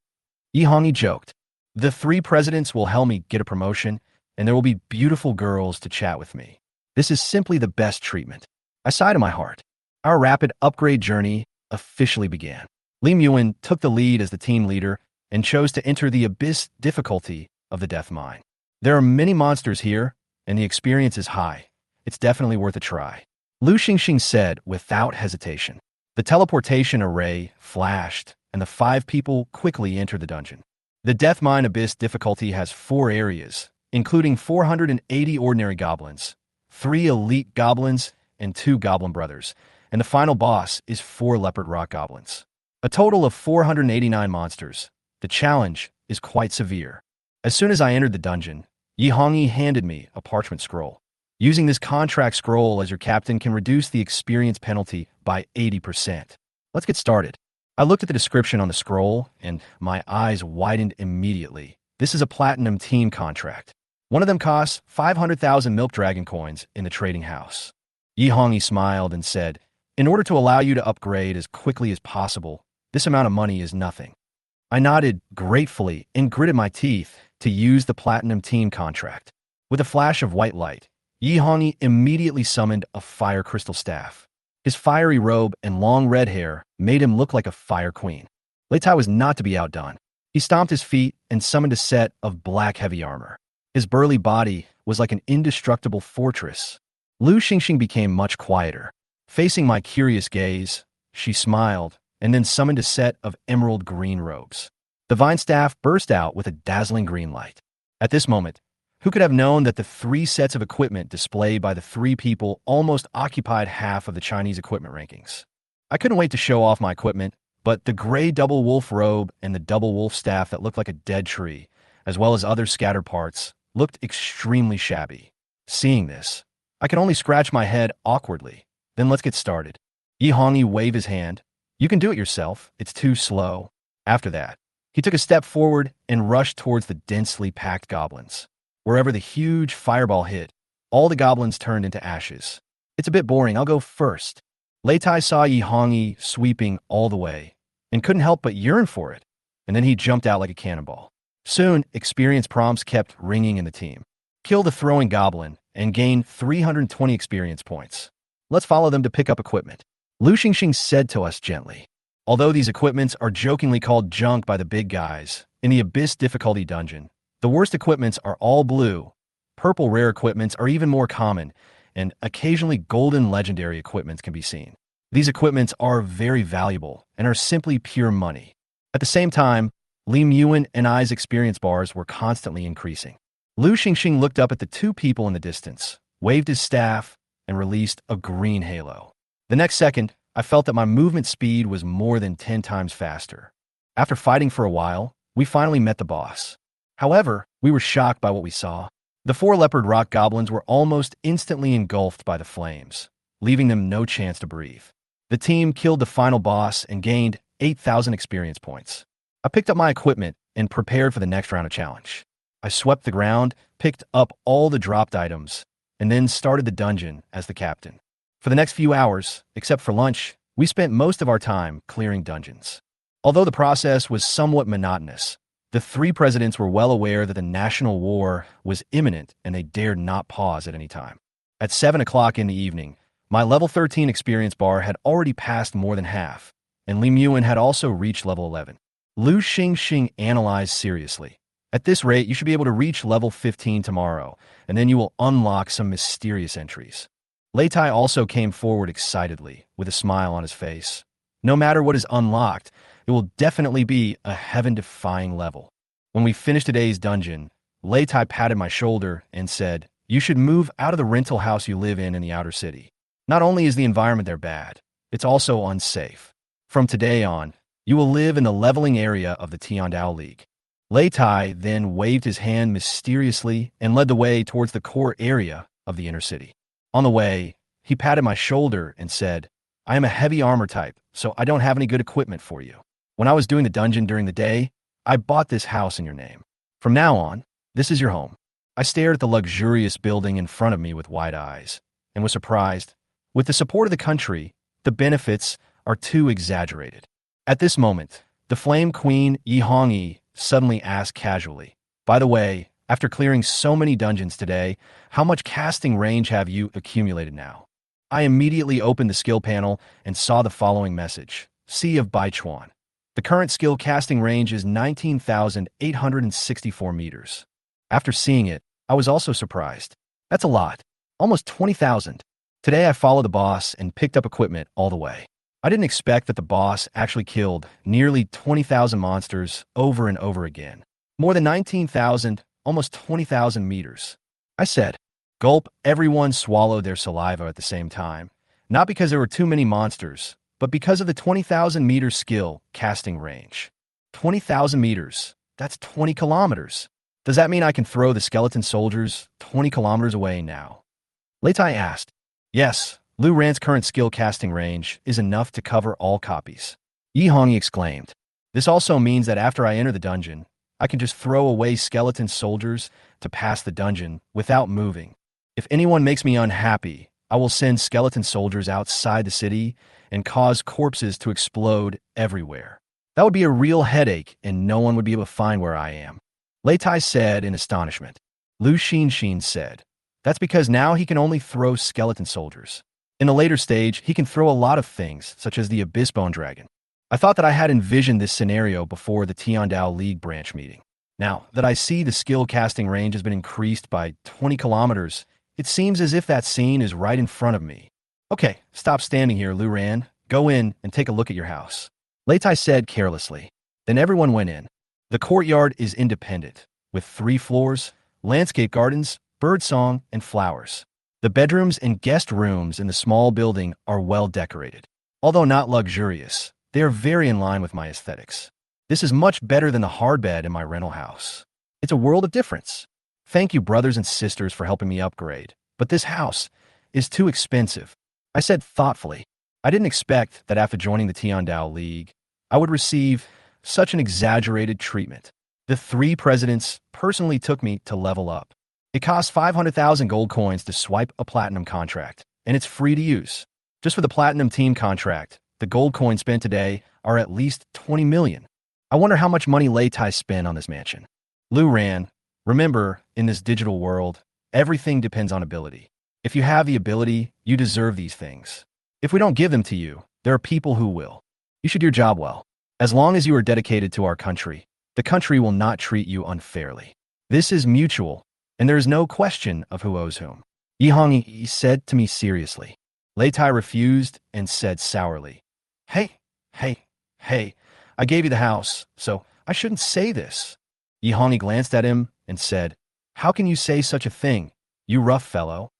Yi Hongyi joked. The three presidents will help me get a promotion, and there will be beautiful girls to chat with me. This is simply the best treatment. I sighed in my heart. Our rapid upgrade journey officially began. Lim Yuan took the lead as the team leader and chose to enter the abyss difficulty of the death mine. There are many monsters here, and the experience is high. It's definitely worth a try. Lu Xingxing said without hesitation. The teleportation array flashed, and the 5 people quickly entered the dungeon. The death mine abyss difficulty has 4 areas, including 480 ordinary goblins, 3 elite goblins, and 2 goblin brothers, and the final boss is 4 leopard rock goblins. A total of 489 monsters. The challenge is quite severe. As soon as I entered the dungeon, Yi Hongyi handed me a parchment scroll. Using this contract scroll as your captain can reduce the experience penalty by 80%. Let's get started. I looked at the description on the scroll, and my eyes widened immediately. This is a platinum team contract. One of them costs 500,000 milk dragon coins in the trading house. Yi Hongyi smiled and said, "In order to allow you to upgrade as quickly as possible, this amount of money is nothing." I nodded gratefully and gritted my teeth to use the platinum team contract. With a flash of white light, Yi Hongyi immediately summoned a fire crystal staff. His fiery robe and long red hair made him look like a fire queen. Lei Tai was not to be outdone. He stomped his feet and summoned a set of black heavy armor. His burly body was like an indestructible fortress. Lu Xingxing became much quieter. Facing my curious gaze, she smiled and then summoned a set of emerald green robes. The vine staff burst out with a dazzling green light. At this moment, who could have known that the 3 sets of equipment displayed by the 3 people almost occupied half of the Chinese equipment rankings? I couldn't wait to show off my equipment, but the gray double wolf robe and the double wolf staff that looked like a dead tree, as well as other scattered parts, looked extremely shabby. Seeing this, I could only scratch my head awkwardly. Then let's get started. Yi Hongyi waved his hand. "You can do it yourself. It's too slow." After that, he took a step forward and rushed towards the densely packed goblins. Wherever the huge fireball hit, all the goblins turned into ashes. "It's a bit boring. I'll go first." Lei Tai saw Yi Hongyi sweeping all the way and couldn't help but yearn for it, and then he jumped out like a cannonball. Soon, experience prompts kept ringing in the team. Kill the throwing goblin and gain 320 experience points. Let's follow them to pick up equipment. Lu Xingxing said to us gently. Although these equipments are jokingly called junk by the big guys, in the Abyss difficulty dungeon, the worst equipments are all blue. Purple rare equipments are even more common, and occasionally golden legendary equipments can be seen. These equipments are very valuable and are simply pure money. At the same time, Lim Yuan and I's experience bars were constantly increasing. Lu Xingxing looked up at the 2 people in the distance, waved his staff, and released a green halo. The next second, I felt that my movement speed was more than 10 times faster. After fighting for a while, we finally met the boss. However, we were shocked by what we saw. The 4 leopard rock goblins were almost instantly engulfed by the flames, leaving them no chance to breathe. The team killed the final boss and gained 8,000 experience points. I picked up my equipment and prepared for the next round of challenge. I swept the ground, picked up all the dropped items, and then started the dungeon as the captain. For the next few hours, except for lunch, we spent most of our time clearing dungeons. Although the process was somewhat monotonous, the 3 presidents were well aware that the national war was imminent and they dared not pause at any time. At 7 o'clock in the evening, my level 13 experience bar had already passed more than half, and Li Muan had also reached level 11. Lu Xingxing analyzed seriously. At this rate, you should be able to reach level 15 tomorrow, and then you will unlock some mysterious entries. Lei Tai also came forward excitedly, with a smile on his face. No matter what is unlocked, it will definitely be a heaven-defying level. When we finished today's dungeon, Lei Tai patted my shoulder and said, "You should move out of the rental house you live in the outer city. Not only is the environment there bad, it's also unsafe. From today on, you will live in the leveling area of the Tiandao League." Lei Tai then waved his hand mysteriously and led the way towards the core area of the inner city. On the way, he patted my shoulder and said, "I am a heavy armor type, so I don't have any good equipment for you. When I was doing the dungeon during the day, I bought this house in your name. From now on, this is your home." I stared at the luxurious building in front of me with wide eyes and was surprised. With the support of the country, the benefits are too exaggerated. At this moment, the Flame Queen Yi Hongyi suddenly asked casually, "By the way, after clearing so many dungeons today, how much casting range have you accumulated now?" I immediately opened the skill panel and saw the following message: Sea of Baichuan. The current skill casting range is 19,864 meters. After seeing it, I was also surprised. That's a lot. Almost 20,000. Today I followed the boss and picked up equipment all the way. I didn't expect that the boss actually killed nearly 20,000 monsters over and over again. More than 19,000, almost 20,000 meters. I said, gulp. Everyone swallowed their saliva at the same time. Not because there were too many monsters, but because of the 20,000 meter skill casting range. 20,000 meters. That's 20 kilometers. Does that mean I can throw the skeleton soldiers 20 kilometers away now? Lei Tai asked. Yes, Lu Ran's current skill casting range is enough to cover all copies. Yi Hongyi exclaimed. This also means that after I enter the dungeon, I can just throw away skeleton soldiers to pass the dungeon without moving. If anyone makes me unhappy, I will send skeleton soldiers outside the city and cause corpses to explode everywhere. That would be a real headache and no one would be able to find where I am. Lei Tai said in astonishment. Lu Xinxin said, that's because now he can only throw skeleton soldiers. In the later stage, he can throw a lot of things, such as the Abyss Bone Dragon. I thought that I had envisioned this scenario before the Tiandao League branch meeting. Now that I see the skill casting range has been increased by 20 kilometers, it seems as if that scene is right in front of me. Okay, stop standing here, Lu Ran. Go in and take a look at your house. Lei Tai said carelessly. Then everyone went in. The courtyard is independent, with 3 floors, landscape gardens, birdsong, and flowers. The bedrooms and guest rooms in the small building are well decorated. Although not luxurious, they are very in line with my aesthetics. This is much better than the hard bed in my rental house. It's a world of difference. Thank you, brothers and sisters, for helping me upgrade, but this house is too expensive. I said thoughtfully. I didn't expect that after joining the Tiandao League, I would receive such an exaggerated treatment. The 3 presidents personally took me to level up. It costs 500,000 gold coins to swipe a platinum contract, and it's free to use. Just for the platinum team contract, the gold coins spent today are at least 20 million. I wonder how much money Lei Tai spent on this mansion. Lu Ran, remember, in this digital world, everything depends on ability. If you have the ability, you deserve these things. If we don't give them to you, there are people who will. You should do your job well. As long as you are dedicated to our country, the country will not treat you unfairly. This is mutual, and there is no question of who owes whom. Yi Hongyi said to me seriously. Lei Tai refused and said sourly, Hey, I gave you the house, so I shouldn't say this. Yi Hongyi glanced at him and said, How can you say such a thing, you rough fellow?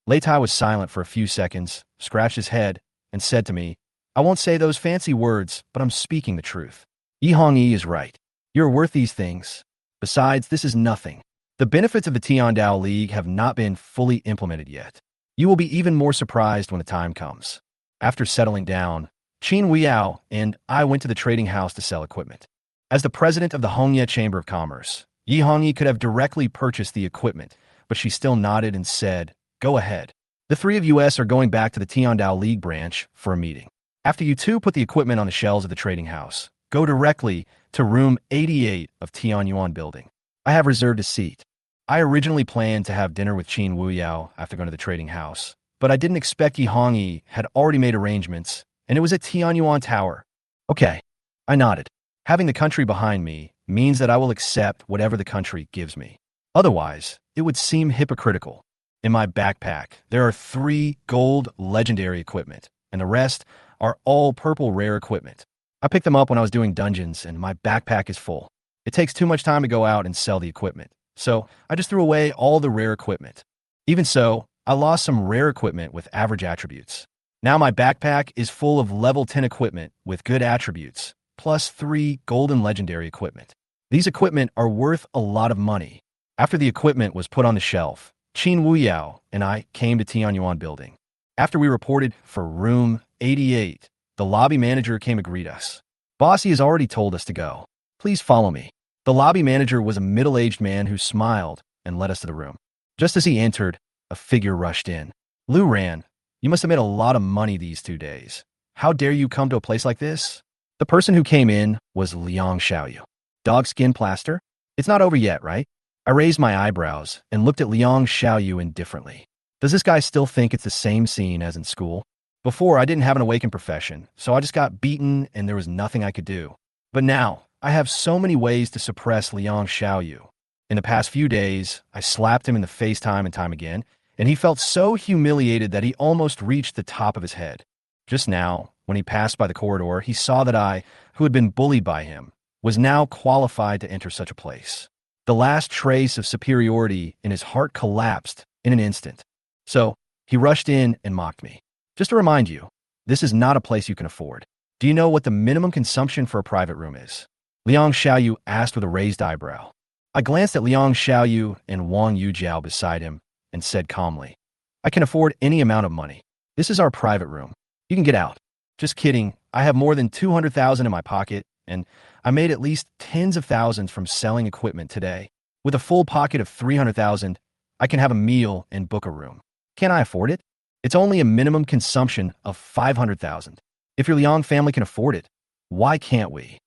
Lei Tai was silent for a few seconds, scratched his head, and said to me, I won't say those fancy words, but I'm speaking the truth. Yi Hongyi is right. You're worth these things. Besides, this is nothing. The benefits of the Tiandao League have not been fully implemented yet. You will be even more surprised when the time comes. After settling down, Qin Weiyao and I went to the trading house to sell equipment. As the president of the Hongye Chamber of Commerce, Yi Hongyi could have directly purchased the equipment, but she still nodded and said, Go ahead. The three of us are going back to the Tiandao League branch for a meeting. After you two put the equipment on the shelves of the trading house, go directly to room 88 of Tianyuan building. I have reserved a seat. I originally planned to have dinner with Qin Wuyao after going to the trading house, but I didn't expect Yi Hongyi had already made arrangements, and it was at Tianyuan Tower. Okay, I nodded. Having the country behind me means that I will accept whatever the country gives me. Otherwise, it would seem hypocritical. In my backpack, there are 3 gold legendary equipment, and the rest are all purple rare equipment. I picked them up when I was doing dungeons, and my backpack is full. It takes too much time to go out and sell the equipment, so I just threw away all the rare equipment. Even so, I lost some rare equipment with average attributes. Now my backpack is full of level 10 equipment with good attributes, plus 3 golden legendary equipment. These equipment are worth a lot of money. After the equipment was put on the shelf, Qin Wuyao and I came to Tianyuan building. After we reported for room 88, the lobby manager came to greet us. Bossy has already told us to go. Please follow me. The lobby manager was a middle-aged man who smiled and led us to the room. Just as he entered, a figure rushed in. Lu Ran, you must have made a lot of money these 2 days. How dare you come to a place like this? The person who came in was Liang Xiaoyu. Dog skin plaster? It's not over yet, right? I raised my eyebrows and looked at Liang Xiaoyu indifferently. Does this guy still think it's the same scene as in school? Before, I didn't have an awakened profession, so I just got beaten and there was nothing I could do. But now, I have so many ways to suppress Liang Xiaoyu. In the past few days, I slapped him in the face time and time again, and he felt so humiliated that he almost reached the top of his head. Just now, when he passed by the corridor, he saw that I, who had been bullied by him, was now qualified to enter such a place. The last trace of superiority in his heart collapsed in an instant. So, he rushed in and mocked me. Just to remind you, this is not a place you can afford. Do you know what the minimum consumption for a private room is? Liang Xiaoyu asked with a raised eyebrow. I glanced at Liang Xiaoyu and Wang Yujiao beside him and said calmly, I can afford any amount of money. This is our private room. You can get out. Just kidding. I have more than 200,000 in my pocket, and I made at least tens of thousands from selling equipment today. With a full pocket of 300,000, I can have a meal and book a room. Can I afford it? It's only a minimum consumption of 500,000. If your Liang family can afford it, why can't we?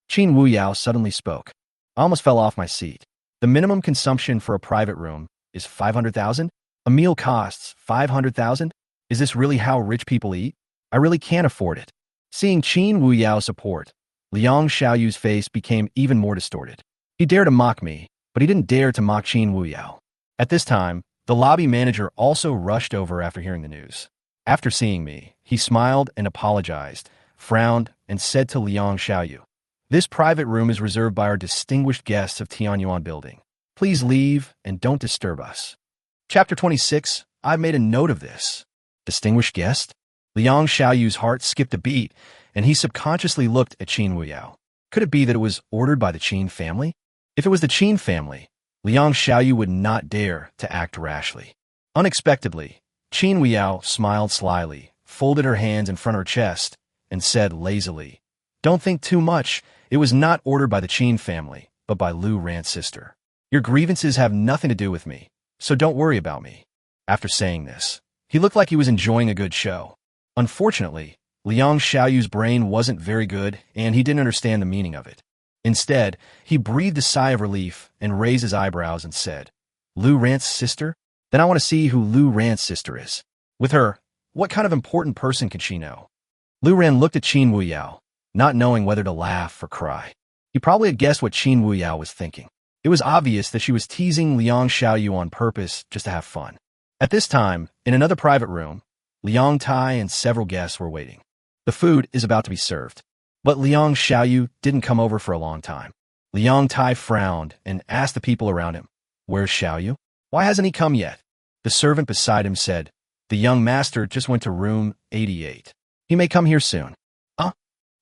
Qin Wuyao suddenly spoke. I almost fell off my seat. The minimum consumption for a private room is 500,000? A meal costs 500,000? Is this really how rich people eat? I really can't afford it. Seeing Qin Wuyao's support, Liang Xiaoyu's face became even more distorted. He dared to mock me, but he didn't dare to mock Qin Wuyao. At this time, the lobby manager also rushed over after hearing the news. After seeing me, he smiled and apologized, frowned, and said to Liang Xiaoyu, This private room is reserved by our distinguished guests of Tianyuan building. Please leave and don't disturb us. Chapter 26, I've made a note of this. Distinguished guest? Liang Xiaoyu's heart skipped a beat, and he subconsciously looked at Qin Wuyao. Could it be that it was ordered by the Qin family? If it was the Qin family, Liang Xiaoyu would not dare to act rashly. Unexpectedly, Qin Wuyao smiled slyly, folded her hands in front of her chest, and said lazily, Don't think too much. It was not ordered by the Qin family, but by Lu Ran's sister. Your grievances have nothing to do with me, so don't worry about me. After saying this, he looked like he was enjoying a good show. Unfortunately, Liang Xiaoyu's brain wasn't very good, and he didn't understand the meaning of it. Instead, he breathed a sigh of relief and raised his eyebrows and said, Lu Ran's sister? Then I want to see who Lu Ran's sister is. With her, what kind of important person can she know? Lu Ran looked at Qin Wuyao, not knowing whether to laugh or cry. He probably had guessed what Qin Wuyao was thinking. It was obvious that she was teasing Liang Xiaoyu on purpose just to have fun. At this time, in another private room, Liang Tai and several guests were waiting. The food is about to be served. But Liang Xiaoyu didn't come over for a long time. Liang Tai frowned and asked the people around him, Where's Xiaoyu? Why hasn't he come yet? The servant beside him said, "The young master just went to room 88. He may come here soon." Huh?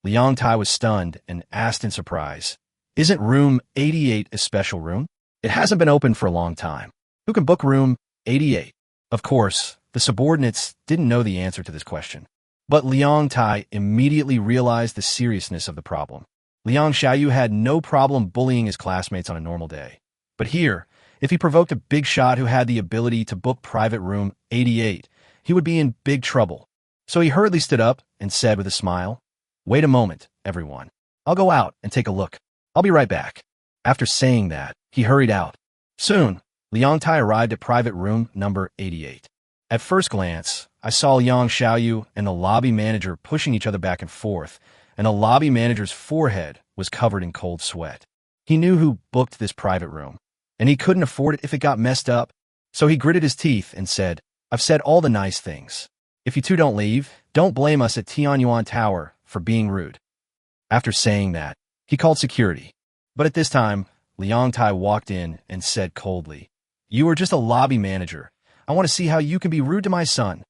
Liang Tai was stunned and asked in surprise, "Isn't room 88 a special room? It hasn't been open for a long time. Who can book room 88? Of course, the subordinates didn't know the answer to this question. But Liang Tai immediately realized the seriousness of the problem. Liang Xiaoyu had no problem bullying his classmates on a normal day. But here, if he provoked a big shot who had the ability to book private room 88, he would be in big trouble. So he hurriedly stood up and said with a smile, "Wait a moment, everyone. I'll go out and take a look. I'll be right back." After saying that, he hurried out. Soon, Liang Tai arrived at private room number 88. At first glance, I saw Liang Xiaoyu and the lobby manager pushing each other back and forth, and the lobby manager's forehead was covered in cold sweat. He knew who booked this private room, and he couldn't afford it if it got messed up. So he gritted his teeth and said, "I've said all the nice things. If you two don't leave, don't blame us at Tianyuan Tower for being rude." After saying that, he called security. But at this time, Liang Tai walked in and said coldly, "You are just a lobby manager. I want to see how you can be rude to my son."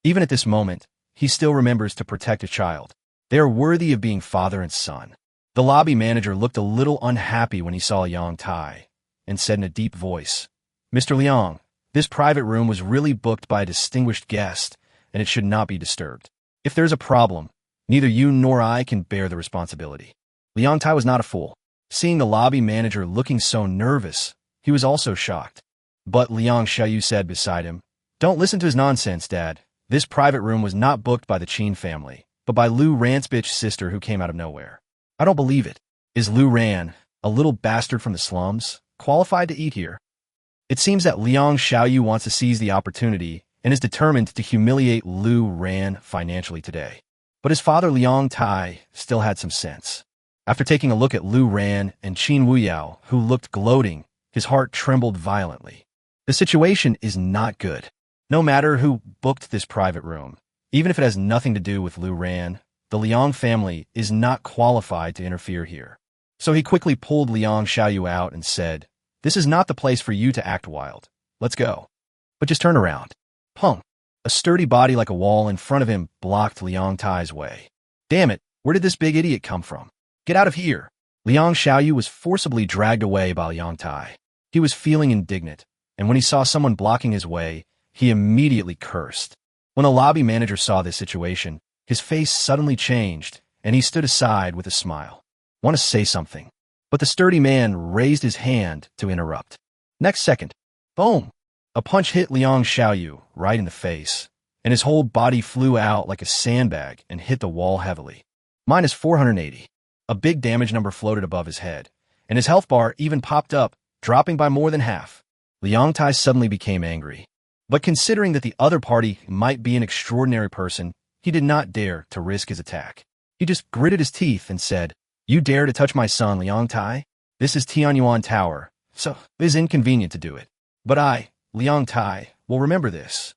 Even at this moment, he still remembers to protect a child. They are worthy of being father and son. The lobby manager looked a little unhappy when he saw Liang Tai and said in a deep voice, "Mr. Liang, this private room was really booked by a distinguished guest, and it should not be disturbed. If there's a problem, neither you nor I can bear the responsibility." Liang Tai was not a fool. Seeing the lobby manager looking so nervous, he was also shocked. But Liang Xiaoyu said beside him, "Don't listen to his nonsense, Dad. This private room was not booked by the Qin family, but by Lu Ran's bitch sister who came out of nowhere. I don't believe it. Is Lu Ran, a little bastard from the slums, qualified to eat here?" It seems that Liang Xiaoyu wants to seize the opportunity and is determined to humiliate Lu Ran financially today. But his father Liang Tai still had some sense. After taking a look at Lu Ran and Qin Wuyao, who looked gloating, his heart trembled violently. The situation is not good. No matter who booked this private room, even if it has nothing to do with Lu Ran, the Liang family is not qualified to interfere here. So he quickly pulled Liang Xiaoyu out and said, "This is not the place for you to act wild. Let's go. But just turn around." Punk. A sturdy body like a wall in front of him blocked Liang Tai's way. "Damn it, where did this big idiot come from? Get out of here." Liang Xiaoyu was forcibly dragged away by Liang Tai. He was feeling indignant, and when he saw someone blocking his way, he immediately cursed. When the lobby manager saw this situation, his face suddenly changed, and he stood aside with a smile. "Want to say something?" But the sturdy man raised his hand to interrupt. Next second, boom! A punch hit Liang Xiaoyu right in the face, and his whole body flew out like a sandbag and hit the wall heavily. Minus 480. A big damage number floated above his head, and his health bar even popped up, dropping by more than half. Liang Tai suddenly became angry. But considering that the other party might be an extraordinary person, he did not dare to risk his attack. He just gritted his teeth and said, "You dare to touch my son, Liang Tai? This is Tianyuan Tower, so it is inconvenient to do it. But I, Liang Tai, will remember this.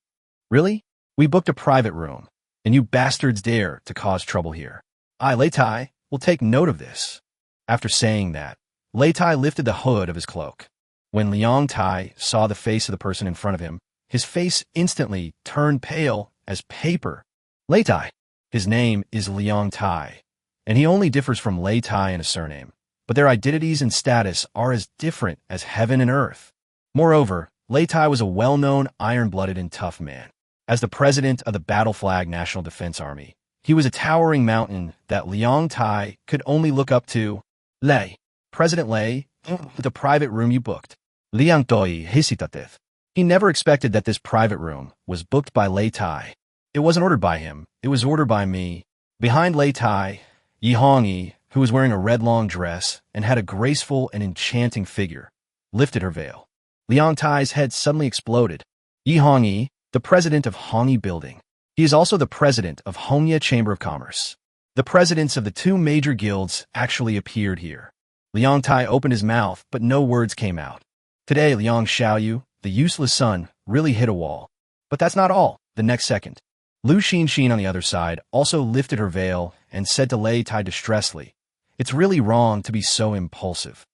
Really? We booked a private room, and you bastards dare to cause trouble here. I, Lei Tai, will take note of this." After saying that, Lei Tai lifted the hood of his cloak. When Liang Tai saw the face of the person in front of him, his face instantly turned pale as paper. Lei Tai. His name is Liang Tai, and he only differs from Lei Tai in a surname, but their identities and status are as different as heaven and earth. Moreover, Lei Tai was a well-known iron-blooded and tough man. As the president of the Battle Flag National Defense Army, he was a towering mountain that Liang Tai could only look up to. Lei, President Lei, the private room you booked. Liang Doi hesitated. He never expected that this private room was booked by Lei Tai. It wasn't ordered by him, it was ordered by me. Behind Lei Tai, Yi Hongyi, who was wearing a red long dress and had a graceful and enchanting figure, lifted her veil. Liang Tai's head suddenly exploded. Yi Hongyi, the president of Hongyi Building. He is also the president of Hongya Chamber of Commerce. The presidents of the two major guilds actually appeared here. Liang Tai opened his mouth, but no words came out. Today, Liang Xiaoyu, the useless son, really hit a wall. But that's not all. The next second, Lu Xinxin on the other side also lifted her veil and said to Lei Tai distressedly, "It's really wrong to be so impulsive.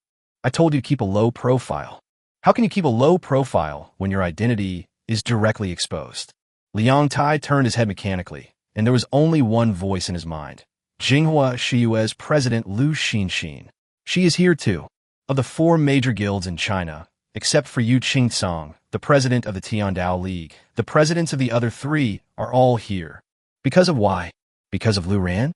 I told you to keep a low profile. How can you keep a low profile when your identity is directly exposed. Liang Tai turned his head mechanically, and there was only one voice in his mind. Jinghua Shiyue's president Lu Xinxin. She is here too. Of the 4 major guilds in China, except for Yu Qingcong, the president of the Tiandao League, the presidents of the other 3 are all here. Because of why? Because of Lu Ran?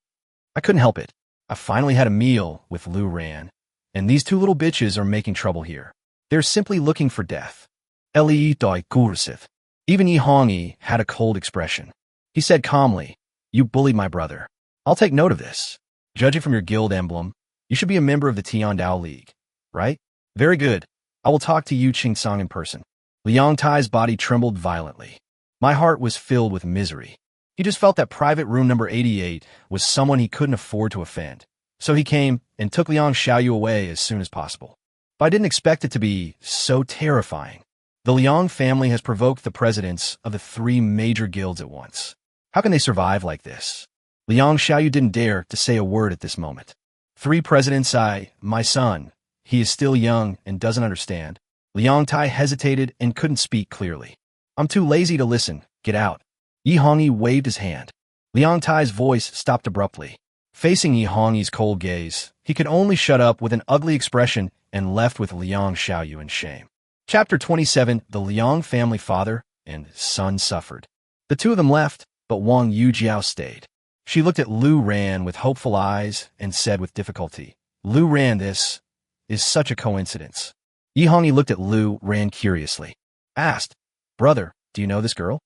I couldn't help it. I finally had a meal with Lu Ran, and these 2 little bitches are making trouble here. They're simply looking for death. Li Doi Gursith. Even Yi Hongyi had a cold expression. He said calmly, "You bullied my brother. I'll take note of this. Judging from your guild emblem, you should be a member of the Tiandao League, right? Very good. I will talk to Yu Qingcong in person." Liang Tai's body trembled violently. My heart was filled with misery. He just felt that private room number 88 was someone he couldn't afford to offend. So he came and took Liang Xiaoyu away as soon as possible. But I didn't expect it to be so terrifying. The Liang family has provoked the presidents of the 3 major guilds at once. How can they survive like this? Liang Xiaoyu didn't dare to say a word at this moment. 3 presidents, my son, he is still young and doesn't understand. Liang Tai hesitated and couldn't speak clearly. I'm too lazy to listen. Get out. Yi Hongyi waved his hand. Liang Tai's voice stopped abruptly. Facing Yi Hongyi's cold gaze, he could only shut up with an ugly expression and left with Liang Xiaoyu in shame. Chapter 27. The Liang family father and son suffered. The 2 of them left, but Wang Yujiao stayed. She looked at Lu Ran with hopeful eyes and said with difficulty, "Lu Ran, this is such a coincidence." Yi Hongyi looked at Lu Ran curiously. Asked, "Brother, do you know this girl?"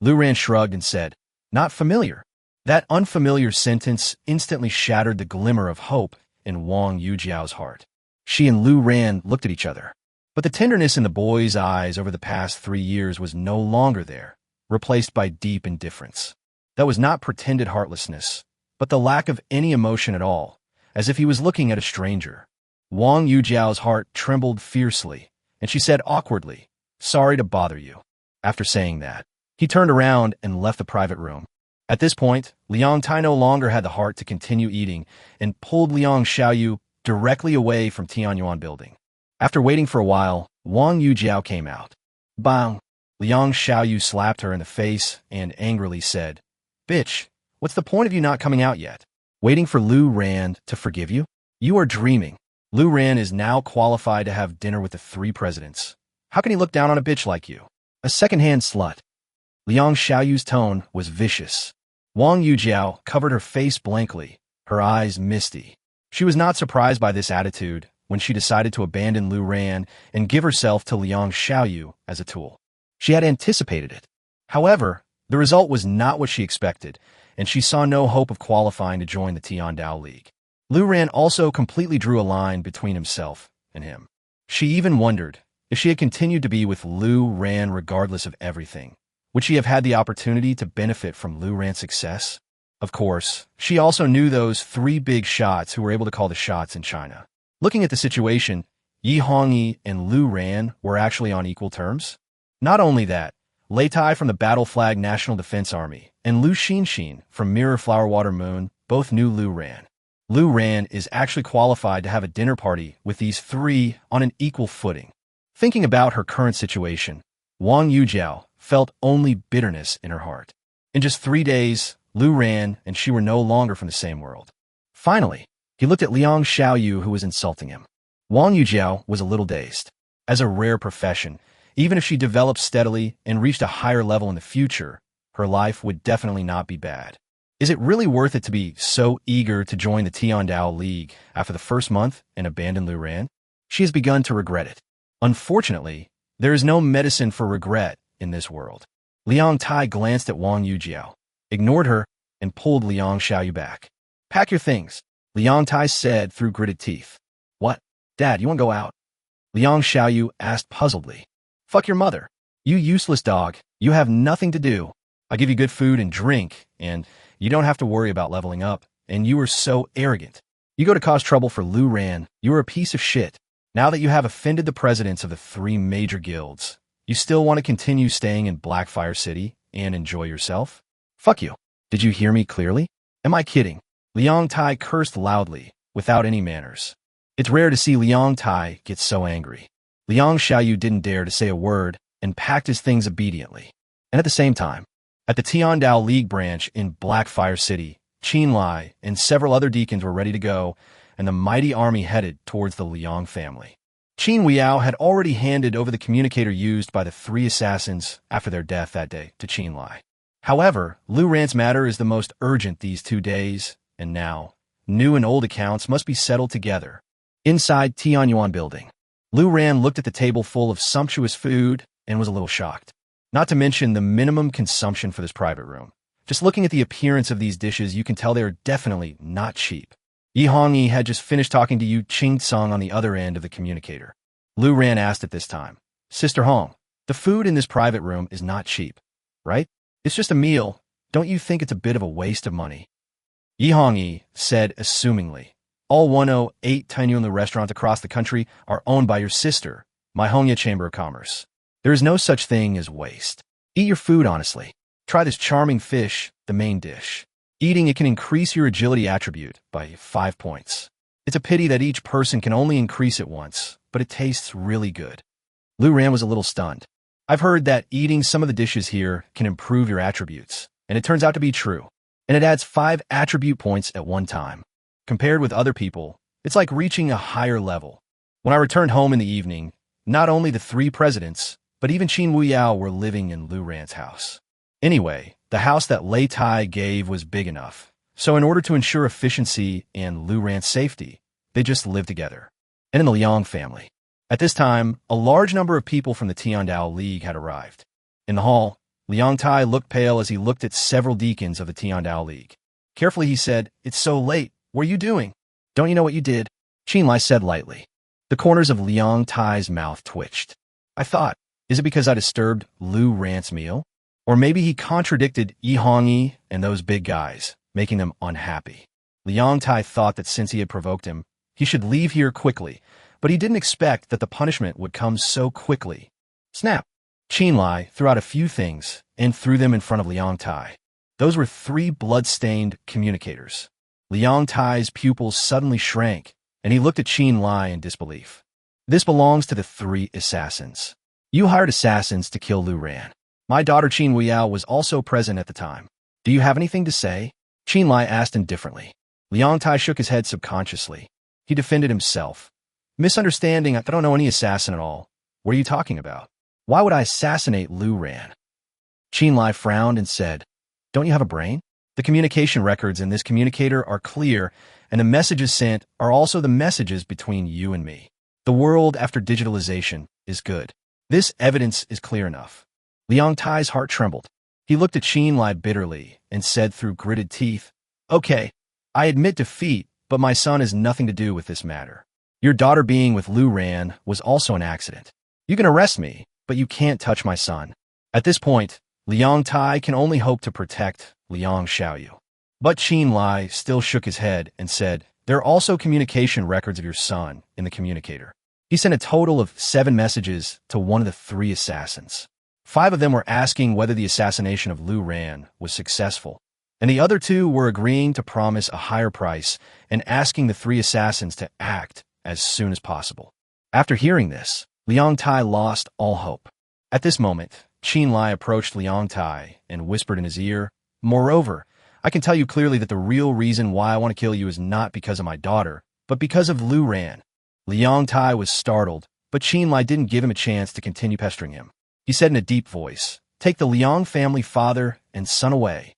Lu Ran shrugged and said, "Not familiar." That unfamiliar sentence instantly shattered the glimmer of hope in Wang Yujiao's heart. She and Lu Ran looked at each other. But the tenderness in the boy's eyes over the past 3 years was no longer there, replaced by deep indifference. That was not pretended heartlessness, but the lack of any emotion at all, as if he was looking at a stranger. Wang Yujiao's heart trembled fiercely, and she said awkwardly, "Sorry to bother you." After saying that, he turned around and left the private room. At this point, Liang Tai no longer had the heart to continue eating and pulled Liang Xiaoyu directly away from Tianyuan building. After waiting for a while, Wang Yujiao came out. Bang! Liang Xiaoyu slapped her in the face and angrily said, "Bitch, what's the point of you not coming out yet? Waiting for Lu Ran to forgive you? You are dreaming. Lu Ran is now qualified to have dinner with the 3 presidents. How can he look down on a bitch like you? A second-hand slut." Liang Xiaoyu's tone was vicious. Wang Yujiao covered her face blankly, her eyes misty. She was not surprised by this attitude when she decided to abandon Lu Ran and give herself to Liang Xiaoyu as a tool. She had anticipated it. However, the result was not what she expected, and she saw no hope of qualifying to join the Tiandao League. Lu Ran also completely drew a line between himself and him. She even wondered, if she had continued to be with Lu Ran regardless of everything, would she have had the opportunity to benefit from Lu Ran's success? Of course, she also knew those 3 big shots who were able to call the shots in China. Looking at the situation, Yi Hongyi and Lu Ran were actually on equal terms. Not only that, Lei Tai from the Battle Flag National Defense Army and Lu Xinxin from Mirror Flower Water Moon both knew Lu Ran. Lu Ran is actually qualified to have a dinner party with these 3 on an equal footing. Thinking about her current situation, Wang Yujiao felt only bitterness in her heart. In just 3 days, Lu Ran and she were no longer from the same world. Finally, he looked at Liang Xiaoyu, who was insulting him. Wang Yujiao was a little dazed. As a rare profession, even if she developed steadily and reached a higher level in the future, her life would definitely not be bad. Is it really worth it to be so eager to join the Tiandao League after the first month and abandon Lu Ran? She has begun to regret it. Unfortunately, there is no medicine for regret in this world. Liang Tai glanced at Wang Yujiao, ignored her, and pulled Liang Xiaoyu back. "Pack your things," Liang Tai said through gritted teeth. "What? Dad, you want to go out?" Liang Xiaoyu asked puzzledly. "Fuck your mother. You useless dog. You have nothing to do. I give you good food and drink, and you don't have to worry about leveling up, and you are so arrogant. You go to cause trouble for Lu Ran. You are a piece of shit. Now that you have offended the presidents of the 3 major guilds, you still want to continue staying in Blackfire City and enjoy yourself? Fuck you. Did you hear me clearly? Am I kidding?" Liang Tai cursed loudly, without any manners. It's rare to see Liang Tai get so angry. Liang Xiaoyu didn't dare to say a word and packed his things obediently. And at the same time, at the Tiandao League branch in Blackfire City, Qin Lai and several other deacons were ready to go, and the mighty army headed towards the Liang family. Qin Weiyao had already handed over the communicator used by the three assassins after their death that day to Qin Lai. However, Lu Ran's matter is the most urgent these 2 days, and now, new and old accounts must be settled together. Inside Tianyuan building, Lu Ran looked at the table full of sumptuous food and was a little shocked. Not to mention the minimum consumption for this private room. Just looking at the appearance of these dishes, you can tell they are definitely not cheap. Yi Hongyi had just finished talking to Yu Qingcong on the other end of the communicator. Lu Ran asked at this time, "Sister Hong, the food in this private room is not cheap, right? It's just a meal. Don't you think it's a bit of a waste of money?" Yi Hongyi said assumingly, "All 108 Tainyunlu restaurants across the country are owned by your sister, my Hongya Chamber of Commerce. There is no such thing as waste. Eat your food honestly. Try this charming fish, the main dish. Eating it can increase your agility attribute by 5 points. It's a pity that each person can only increase it once, but it tastes really good." Lu Ran was a little stunned. "I've heard that eating some of the dishes here can improve your attributes, and it turns out to be true. And it adds 5 attribute points at one time. Compared with other people, it's like reaching a higher level. When I returned home in the evening, not only the 3 presidents, but even Qin Weiyao were living in Lu Ran's house. Anyway, the house that Lei Tai gave was big enough, so in order to ensure efficiency and Lu Ran's safety, they just lived together. And in the Liang family. At this time, a large number of people from the Tiandao League had arrived. In the hall, Liang Tai looked pale as he looked at several deacons of the Tiandao League. Carefully he said, "It's so late. What are you doing? Don't you know what you did?" Qin Lai said lightly. The corners of Liang Tai's mouth twitched. "I thought, is it because I disturbed Lu Ran's meal? Or maybe he contradicted Yi Hongyi and those big guys, making them unhappy." Liang Tai thought that since he had provoked him, he should leave here quickly, but he didn't expect that the punishment would come so quickly. Snap! Qin Lai threw out a few things and threw them in front of Liang Tai. Those were 3 blood-stained communicators. Liang Tai's pupils suddenly shrank, and he looked at Qin Lai in disbelief. "This belongs to the 3 assassins. You hired assassins to kill Lu Ran. My daughter Qin Weiyao was also present at the time. Do you have anything to say?" Qin Lai asked indifferently. Liang Tai shook his head subconsciously. He defended himself. "Misunderstanding, I don't know any assassin at all. What are you talking about? Why would I assassinate Lu Ran?" Qin Lai frowned and said, "Don't you have a brain? The communication records in this communicator are clear, and the messages sent are also the messages between you and me. The world after digitalization is good. This evidence is clear enough." Liang Tai's heart trembled. He looked at Qin Lai bitterly and said through gritted teeth, "Okay, I admit defeat, but my son has nothing to do with this matter. Your daughter being with Lu Ran was also an accident. You can arrest me, but you can't touch my son." At this point, Liang Tai can only hope to protect Liang Xiaoyu. But Qin Lai still shook his head and said, "There are also communication records of your son in the communicator. He sent a total of 7 messages to one of the 3 assassins. 5 of them were asking whether the assassination of Lu Ran was successful, and the other 2 were agreeing to promise a higher price and asking the 3 assassins to act as soon as possible." After hearing this, Liang Tai lost all hope. At this moment, Qin Lai approached Liang Tai and whispered in his ear, "Moreover, I can tell you clearly that the real reason why I want to kill you is not because of my daughter, but because of Lu Ran." Liang Tai was startled, but Qin Lai didn't give him a chance to continue pestering him. He said in a deep voice, "Take the Liang family father and son away."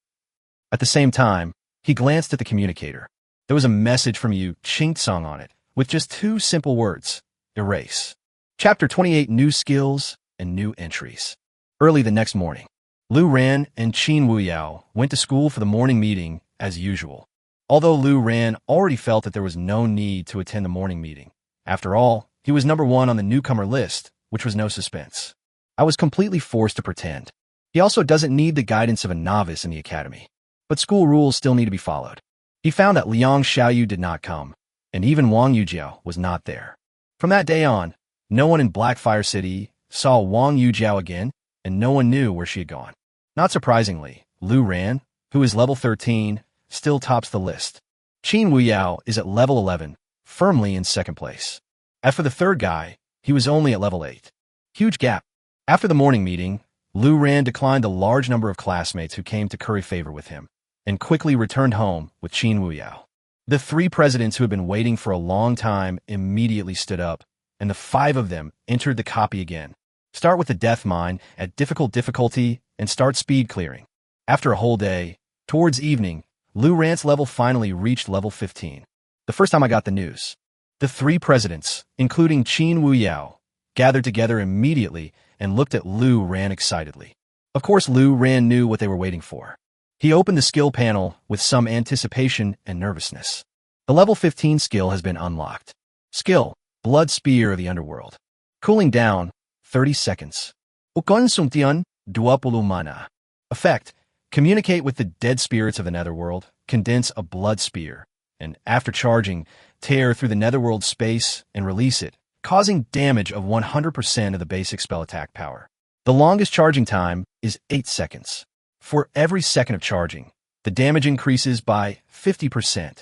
At the same time, he glanced at the communicator. There was a message from Yu Qingcong on it, with just 2 simple words, "Erase." Chapter 28, New Skills and New Entries. Early the next morning, Lu Ran and Qin Weiyao went to school for the morning meeting as usual. Although Lu Ran already felt that there was no need to attend the morning meeting. After all, he was number 1 on the newcomer list, which was no suspense. I was completely forced to pretend. He also doesn't need the guidance of a novice in the academy. But school rules still need to be followed. He found that Liang Xiaoyu did not come, and even Wang Yujiao was not there. From that day on, no one in Blackfire City saw Wang Yujiao again, and no one knew where she had gone. Not surprisingly, Lu Ran, who is level 13, still tops the list. Qin Weiyao is at level 11, firmly in 2nd place. As for the 3rd guy, he was only at level 8. Huge gap. After the morning meeting, Lu Ran declined a large number of classmates who came to curry favor with him, and quickly returned home with Qin Wuyao. The 3 presidents who had been waiting for a long time immediately stood up, and the 5 of them entered the copy again. Start with the death mine at difficult difficulty and start speed clearing. After a whole day, towards evening, Lu Ran's level finally reached level 15. The first time I got the news, the 3 presidents, including Qin Wuyao, gathered together immediately and looked at Lu Ran excitedly. Of course, Lu Ran knew what they were waiting for. He opened the skill panel with some anticipation and nervousness. The level 15 skill has been unlocked. Skill, Blood Spear of the Underworld. Cooling down, 30 seconds. Ukonsumtian, 20 mana. Effect, communicate with the dead spirits of the netherworld, condense a blood spear, and after charging, tear through the netherworld space and release it, causing damage of 100% of the basic spell attack power. The longest charging time is 8 seconds. For every second of charging, the damage increases by 50%.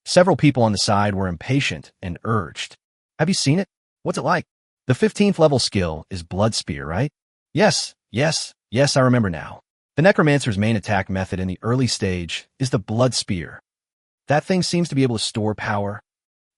Several people on the side were impatient and urged. Have you seen it? What's it like? The 15th level skill is Blood Spear, right? Yes, I remember now. The Necromancer's main attack method in the early stage is the Blood Spear. That thing seems to be able to store power.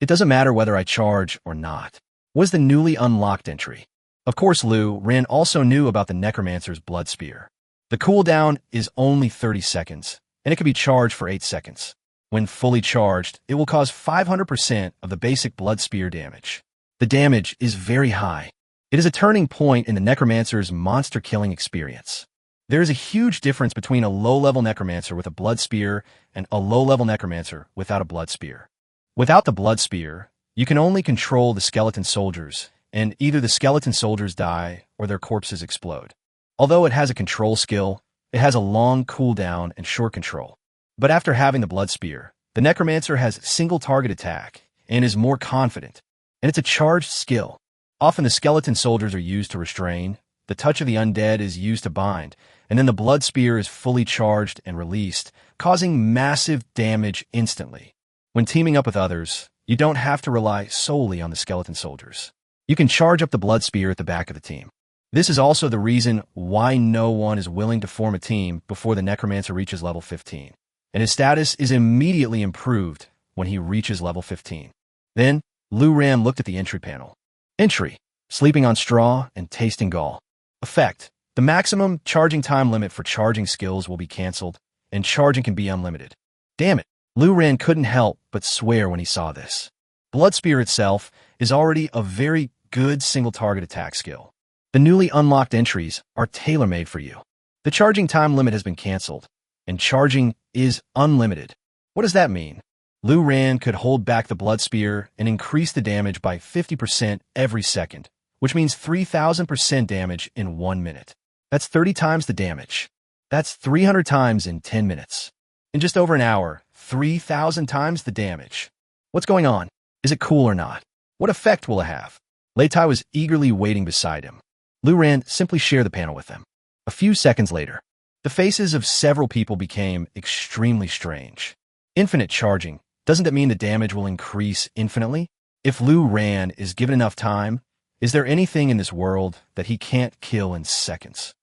It doesn't matter whether I charge or not. Was the newly unlocked entry. Of course, Lu Ran also knew about the Necromancer's Blood Spear. The cooldown is only 30 seconds, and it can be charged for 8 seconds. When fully charged, it will cause 500% of the basic Blood Spear damage. The damage is very high. It is a turning point in the Necromancer's monster-killing experience. There is a huge difference between a low-level Necromancer with a Blood Spear and a low-level Necromancer without a Blood Spear. Without the Blood Spear, you can only control the skeleton soldiers, and either the skeleton soldiers die or their corpses explode. Although it has a control skill, it has a long cooldown and short control. But after having the Blood Spear, the Necromancer has single target attack and is more confident, and it's a charged skill. Often the skeleton soldiers are used to restrain, the touch of the undead is used to bind, and then the Blood Spear is fully charged and released, causing massive damage instantly. When teaming up with others, you don't have to rely solely on the skeleton soldiers. You can charge up the Blood Spear at the back of the team. This is also the reason why no one is willing to form a team before the Necromancer reaches level 15, and his status is immediately improved when he reaches level 15. Then, Lu Ran looked at the entry panel. Entry, sleeping on straw and tasting gall. Effect, the maximum charging time limit for charging skills will be cancelled, and charging can be unlimited. Damn it, Lu Ran couldn't help but swear when he saw this. Blood Spear itself is already a very good single target attack skill. The newly unlocked entries are tailor-made for you. The charging time limit has been cancelled, and charging is unlimited. What does that mean? Lu Ran could hold back the Blood Spear and increase the damage by 50% every second, which means 3,000% damage in 1 minute. That's 30 times the damage. That's 300 times in 10 minutes. In just over an hour, 3,000 times the damage. What's going on? Is it cool or not? What effect will it have? Lei Tai was eagerly waiting beside him. Lu Ran simply shared the panel with them. A few seconds later, the faces of several people became extremely strange. Infinite charging. Doesn't that mean the damage will increase infinitely? If Lu Ran is given enough time, is there anything in this world that he can't kill in seconds?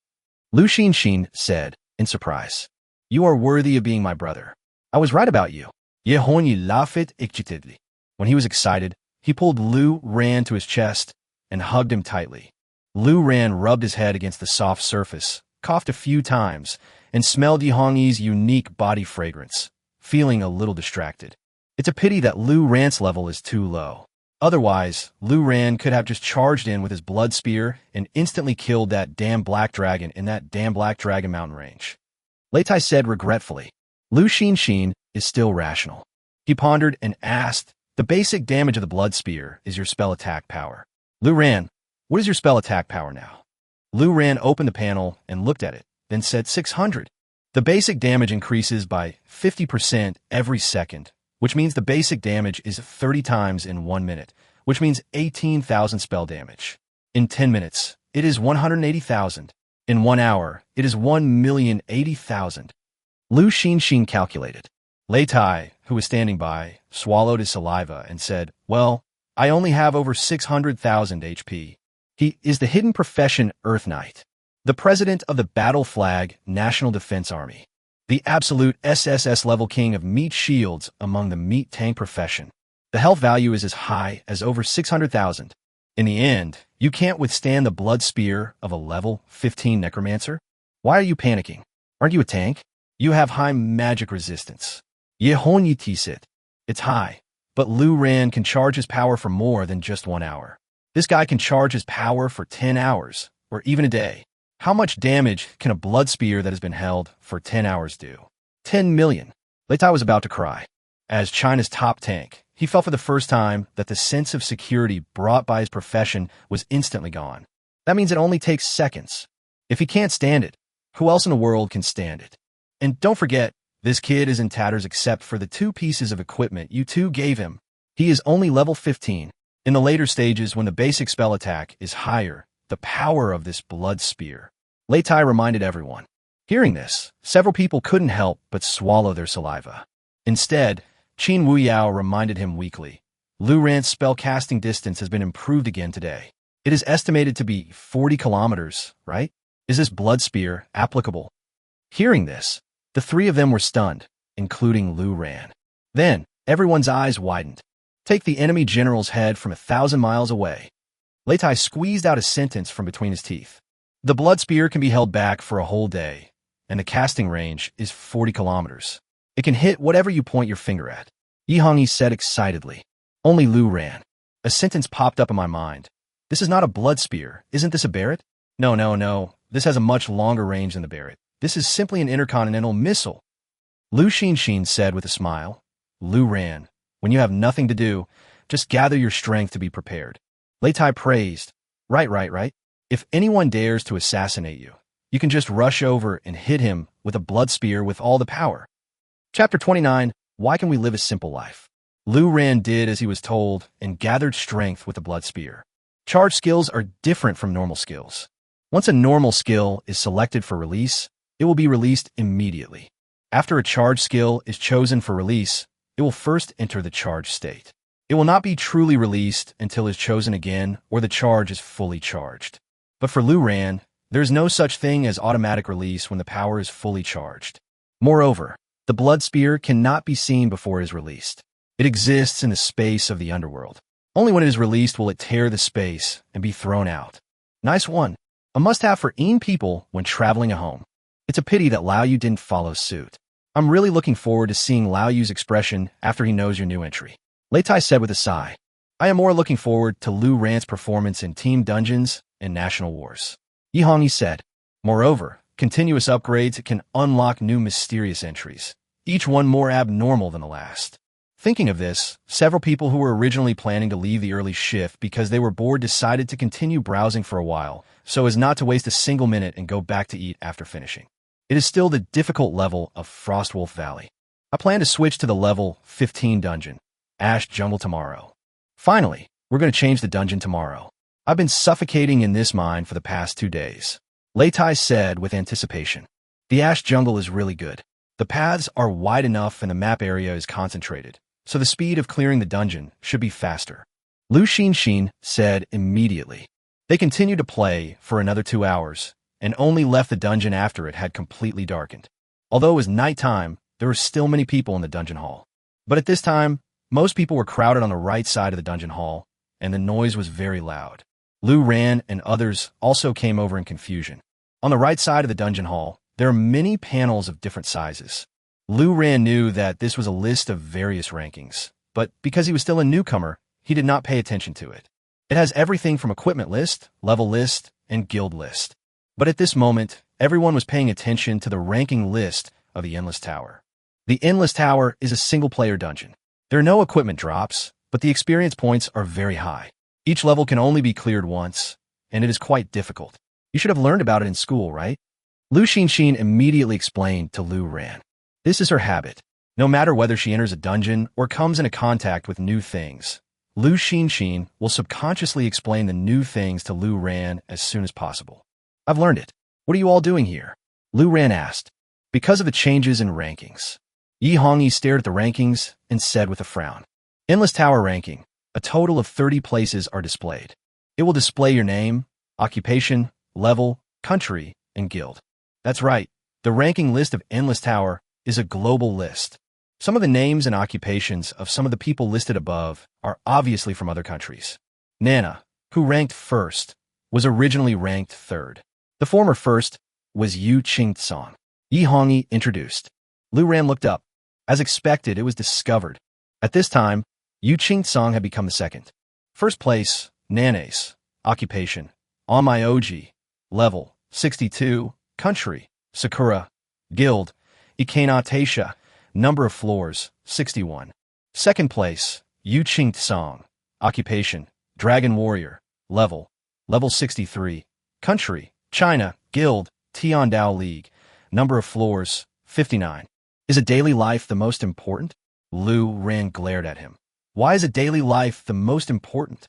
Lu Xinxin said, in surprise, "You are worthy of being my brother. I was right about you." Ye Honyi laughed excitedly. When he was excited, he pulled Lu Ran to his chest and hugged him tightly. Lu Ran rubbed his head against the soft surface, coughed a few times, and smelled Yihongyi's unique body fragrance, feeling a little distracted. It's a pity that Lu Ran's level is too low. Otherwise, Lu Ran could have just charged in with his Blood Spear and instantly killed that damn black dragon in that damn black dragon mountain range. Lei Tai said regretfully. Lu Xinxin is still rational. He pondered and asked, "The basic damage of the Blood Spear is your spell attack power. Lu Ran, what is your spell attack power now?" Lu Ran opened the panel and looked at it, then said 600. The basic damage increases by 50% every second, which means the basic damage is 30 times in 1 minute, which means 18,000 spell damage. In 10 minutes, it is 180,000. In 1 hour, it is 1,080,000. Lu Xinxin calculated. Lei Tai, who was standing by, swallowed his saliva and said, "Well, I only have over 600,000 HP. He is the hidden profession Earth Knight, the president of the Battle Flag National Defense Army, the absolute SSS level king of meat shields among the meat tank profession. The health value is as high as over 600,000. In the end, you can't withstand the blood spear of a level 15 Necromancer? Why are you panicking? Aren't you a tank? You have high magic resistance. Yehonyitit. It's high, but Lu Ran can charge his power for more than just 1 hour. This guy can charge his power for 10 hours, or even a day. How much damage can a blood spear that has been held for 10 hours do? 10 million. Leitai was about to cry. As China's top tank, he felt for the first time that the sense of security brought by his profession was instantly gone. That means it only takes seconds. If he can't stand it, who else in the world can stand it? And don't forget, this kid is in tatters except for the 2 pieces of equipment you two gave him. He is only level 15. In the later stages, when the basic spell attack is higher, the power of this blood spear. Leitai reminded everyone. Hearing this, several people couldn't help but swallow their saliva. Instead, Qin Wuyao reminded him weakly. Lu Ran's spell casting distance has been improved again today. It is estimated to be 40 kilometers, right? Is this blood spear applicable? Hearing this, the 3 of them were stunned, including Lu Ran. Then, everyone's eyes widened. Take the enemy general's head from 1,000 miles away. Leitai squeezed out a sentence from between his teeth. The blood spear can be held back for a whole day, and the casting range is 40 kilometers. It can hit whatever you point your finger at. Yihongi said excitedly. Only Lu Ran. A sentence popped up in my mind. This is not a blood spear. Isn't this a Barrett? No. This has a much longer range than the Barrett. This is simply an intercontinental missile. Lu Xinshin said with a smile. Lu Ran. When you have nothing to do, just gather your strength to be prepared. Leitai praised. Right. If anyone dares to assassinate you, you can just rush over and hit him with a blood spear with all the power. Chapter 29, Why Can We Live a Simple Life? Lu Ran did as he was told and gathered strength with the blood spear. Charge skills are different from normal skills. Once a normal skill is selected for release, it will be released immediately. After a charge skill is chosen for release, it will first enter the charge state. It will not be truly released until it is chosen again or the charge is fully charged. But for Lu Ran, there is no such thing as automatic release when the power is fully charged. Moreover, the blood spear cannot be seen before it is released. It exists in the space of the underworld. Only when it is released will it tear the space and be thrown out. Nice one. A must-have for people when traveling at home. It's a pity that Lao Yu didn't follow suit. I'm really looking forward to seeing Lao Yu's expression after he knows your new entry. Leitai said with a sigh. I am more looking forward to Lu Ran's performance in Team Dungeons and National Wars. Yihongi said. Moreover, continuous upgrades can unlock new mysterious entries, each one more abnormal than the last. Thinking of this, several people who were originally planning to leave the early shift because they were bored decided to continue browsing for a while, so as not to waste a single minute and go back to eat after finishing. It is still the difficult level of Frostwolf Valley. I plan to switch to the level 15 dungeon, Ash Jungle tomorrow. Finally, we're going to change the dungeon tomorrow. I've been suffocating in this mine for the past 2 days. Leitai said with anticipation. The Ash Jungle is really good. The paths are wide enough and the map area is concentrated, so the speed of clearing the dungeon should be faster. Lu Xinshin said immediately. They continued to play for another 2 hours, and only left the dungeon after it had completely darkened. Although it was nighttime, there were still many people in the dungeon hall. But at this time, most people were crowded on the right side of the dungeon hall, and the noise was very loud. Lu Ran and others also came over in confusion. On the right side of the dungeon hall, there are many panels of different sizes. Lu Ran knew that this was a list of various rankings, but because he was still a newcomer, he did not pay attention to it. It has everything from equipment list, level list, and guild list. But at this moment, everyone was paying attention to the ranking list of the Endless Tower. The Endless Tower is a single-player dungeon. There are no equipment drops, but the experience points are very high. Each level can only be cleared once, and it is quite difficult. You should have learned about it in school, right? Lu Xinshin immediately explained to Lu Ran. This is her habit. No matter whether she enters a dungeon or comes into contact with new things, Lu Xinshin will subconsciously explain the new things to Lu Ran as soon as possible. I've learned it. What are you all doing here? Lu Ran asked. Because of the changes in rankings. Yihongi stared at the rankings and said with a frown. Endless Tower ranking. A total of 30 places are displayed. It will display your name, occupation, level, country, and guild. That's right, the ranking list of Endless Tower is a global list. Some of the names and occupations of some of the people listed above are obviously from other countries. Nana, who ranked first, was originally ranked third. The former first was Yu Qing-song. Yi Hongyi introduced. Lu Ran looked up. As expected, it was discovered. At this time, Yu Qing-song had become the second. First place, Nanace. Occupation, Onmyoji. Level, 62. Country, Sakura. Guild, Ikena Taisha. Number of floors, 61. Second place, Yu Qing-song. Occupation, Dragon Warrior. Level, 63. Country, China. Guild, Tiandao League. Number of floors, 59. Is a daily life the most important? Lu Ran glared at him. Why is a daily life the most important?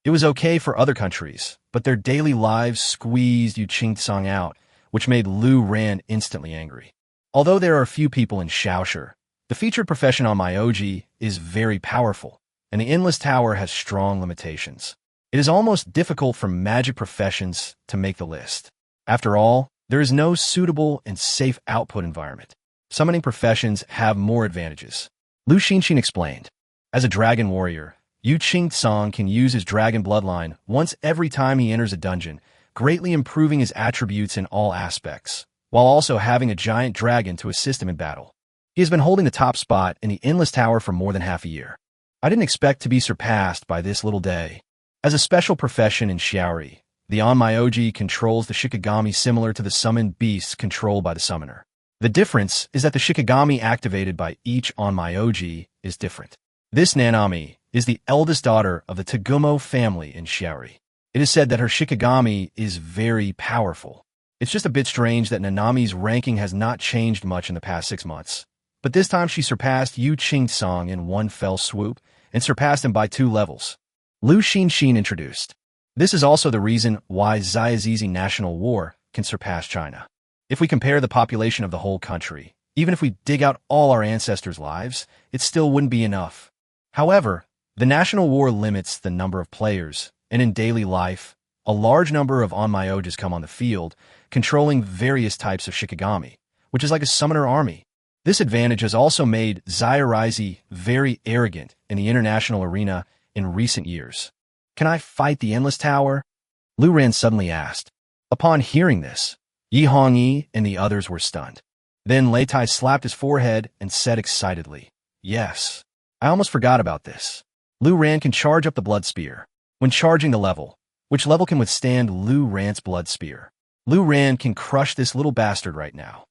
It was okay for other countries, but their daily lives squeezed Yu Qing-song out, which made Lu Ran instantly angry. Although there are few people in Shaoshi, the featured profession on Myoji is very powerful, and the Endless Tower has strong limitations. It is almost difficult for magic professions to make the list. After all, there is no suitable and safe output environment. Summoning professions have more advantages. Lu Xinxin explained. As a dragon warrior, Yu Qing-song can use his dragon bloodline once every time he enters a dungeon, greatly improving his attributes in all aspects, while also having a giant dragon to assist him in battle. He has been holding the top spot in the Endless Tower for more than half a year. I didn't expect to be surpassed by this little day. As a special profession in Xiaori, the Onmyoji controls the Shikigami similar to the summoned beasts controlled by the summoner. The difference is that the Shikigami activated by each Onmyoji is different. This Nanami is the eldest daughter of the Tagumo family in Xiaori. It is said that her Shikigami is very powerful. It's just a bit strange that Nanami's ranking has not changed much in the past 6 months. But this time she surpassed Yu Qing-song in one fell swoop and surpassed him by 2 levels. Lu Xinxin introduced. This is also the reason why Xiazizi National War can surpass China. If we compare the population of the whole country, even if we dig out all our ancestors' lives, it still wouldn't be enough. However, the National War limits the number of players, and in daily life, a large number of Onmyojas come on the field, controlling various types of Shikigami, which is like a summoner army. This advantage has also made Xiazizi very arrogant in the international arena in recent years. Can I fight the Endless Tower? Lu Ran suddenly asked. Upon hearing this, Yi Hongyi and the others were stunned. Then Lei Tai slapped his forehead and said excitedly, Yes, I almost forgot about this. Lu Ran can charge up the blood spear. When charging the level, which level can withstand Lu Ran's blood spear? Lu Ran can crush this little bastard right now.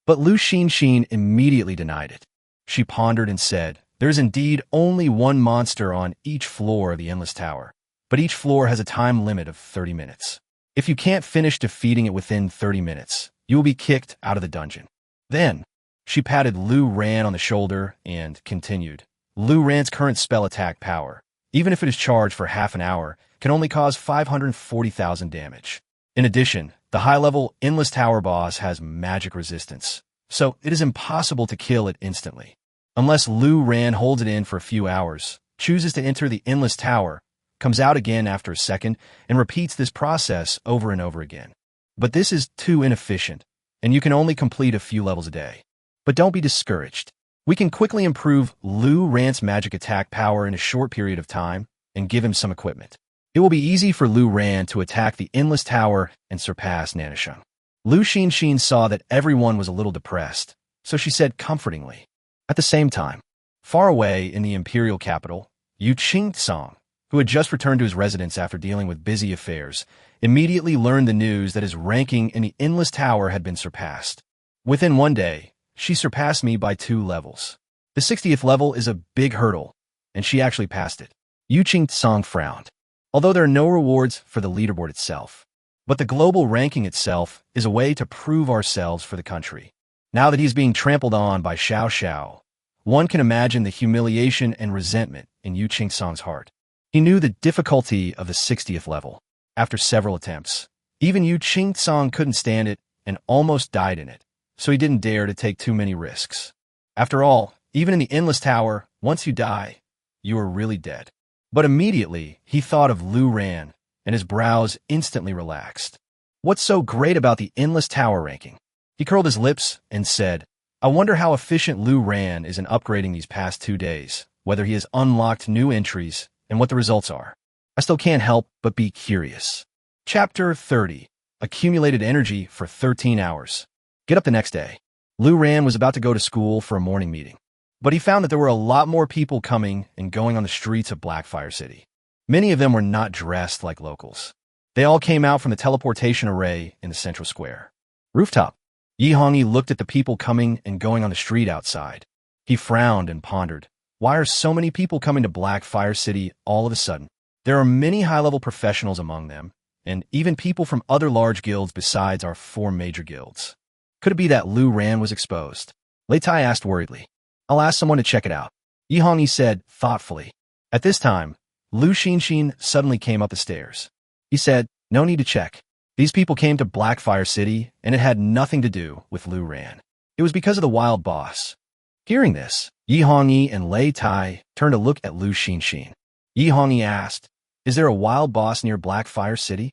But Lu Xinxin immediately denied it. She pondered and said, There's indeed only one monster on each floor of the Endless Tower, but each floor has a time limit of 30 minutes. If you can't finish defeating it within 30 minutes, you will be kicked out of the dungeon. Then, she patted Lu Ran on the shoulder and continued. Lu Ran's current spell attack power, even if it is charged for half an hour, can only cause 540,000 damage. In addition, the high-level Endless Tower boss has magic resistance, so it is impossible to kill it instantly. Unless Lu Ran holds it in for a few hours, chooses to enter the Endless Tower, comes out again after a second, and repeats this process over and over again. But this is too inefficient, and you can only complete a few levels a day. But don't be discouraged. We can quickly improve Lu Ran's magic attack power in a short period of time and give him some equipment. It will be easy for Lu Ran to attack the Endless Tower and surpass Nanasheng. Lu Xinxin saw that everyone was a little depressed, so she said comfortingly. At the same time, far away in the imperial capital, Yu Qing-song, who had just returned to his residence after dealing with busy affairs, immediately learned the news that his ranking in the Endless Tower had been surpassed. Within one day, she surpassed me by 2 levels. The 60th level is a big hurdle, and she actually passed it. Yu Qing-song frowned. Although there are no rewards for the leaderboard itself, but the global ranking itself is a way to prove ourselves for the country. Now that he's being trampled on by Xiao Xiao, one can imagine the humiliation and resentment in Yu Qing-song's heart. He knew the difficulty of the 60th level. After several attempts, even Yu Qing-song couldn't stand it and almost died in it, so he didn't dare to take too many risks. After all, even in the Endless Tower, once you die, you are really dead. But immediately, he thought of Lu Ran and his brows instantly relaxed. What's so great about the endless tower ranking? He curled his lips and said, I wonder how efficient Lu Ran is in upgrading these past 2 days, whether he has unlocked new entries, and what the results are. I still can't help but be curious. Chapter 30. Accumulated energy for 13 hours. Get up the next day. Lu Ran was about to go to school for a morning meeting, but he found that there were a lot more people coming and going on the streets of Blackfire City. Many of them were not dressed like locals. They all came out from the teleportation array in the central square. Rooftop. Yi Hongyi looked at the people coming and going on the street outside. He frowned and pondered. Why are so many people coming to Blackfire City all of a sudden? There are many high-level professionals among them, and even people from other large guilds besides our 4 major guilds. Could it be that Lu Ran was exposed? Lei Tai asked worriedly. I'll ask someone to check it out. Yi Hongyi said thoughtfully. At this time, Lu Xinxin suddenly came up the stairs. He said, no need to check. These people came to Blackfire City, and it had nothing to do with Lu Ran. It was because of the wild boss. Hearing this, Yi Hongyi and Lei Tai turned to look at Lu Xinxin. Yi Hongyi asked, is there a wild boss near Blackfire City?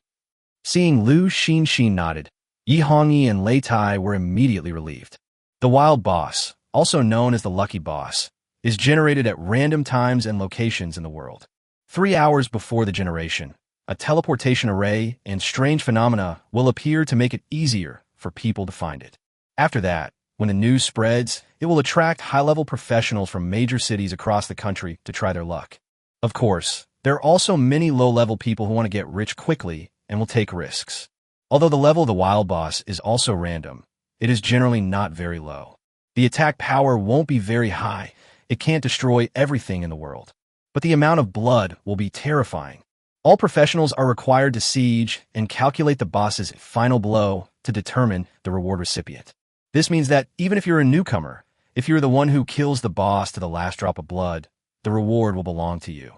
Seeing Lu Xinxin nodded, Yi Hongyi and Lei Tai were immediately relieved. The wild boss, also known as the lucky boss, is generated at random times and locations in the world. 3 hours before the generation, a teleportation array and strange phenomena will appear to make it easier for people to find it. After that, when the news spreads, it will attract high-level professionals from major cities across the country to try their luck. Of course, there are also many low-level people who want to get rich quickly and will take risks. Although the level of the wild boss is also random, it is generally not very low. The attack power won't be very high. It can't destroy everything in the world. But the amount of blood will be terrifying. All professionals are required to siege and calculate the boss's final blow to determine the reward recipient. This means that even if you're a newcomer, if you're the one who kills the boss to the last drop of blood, the reward will belong to you.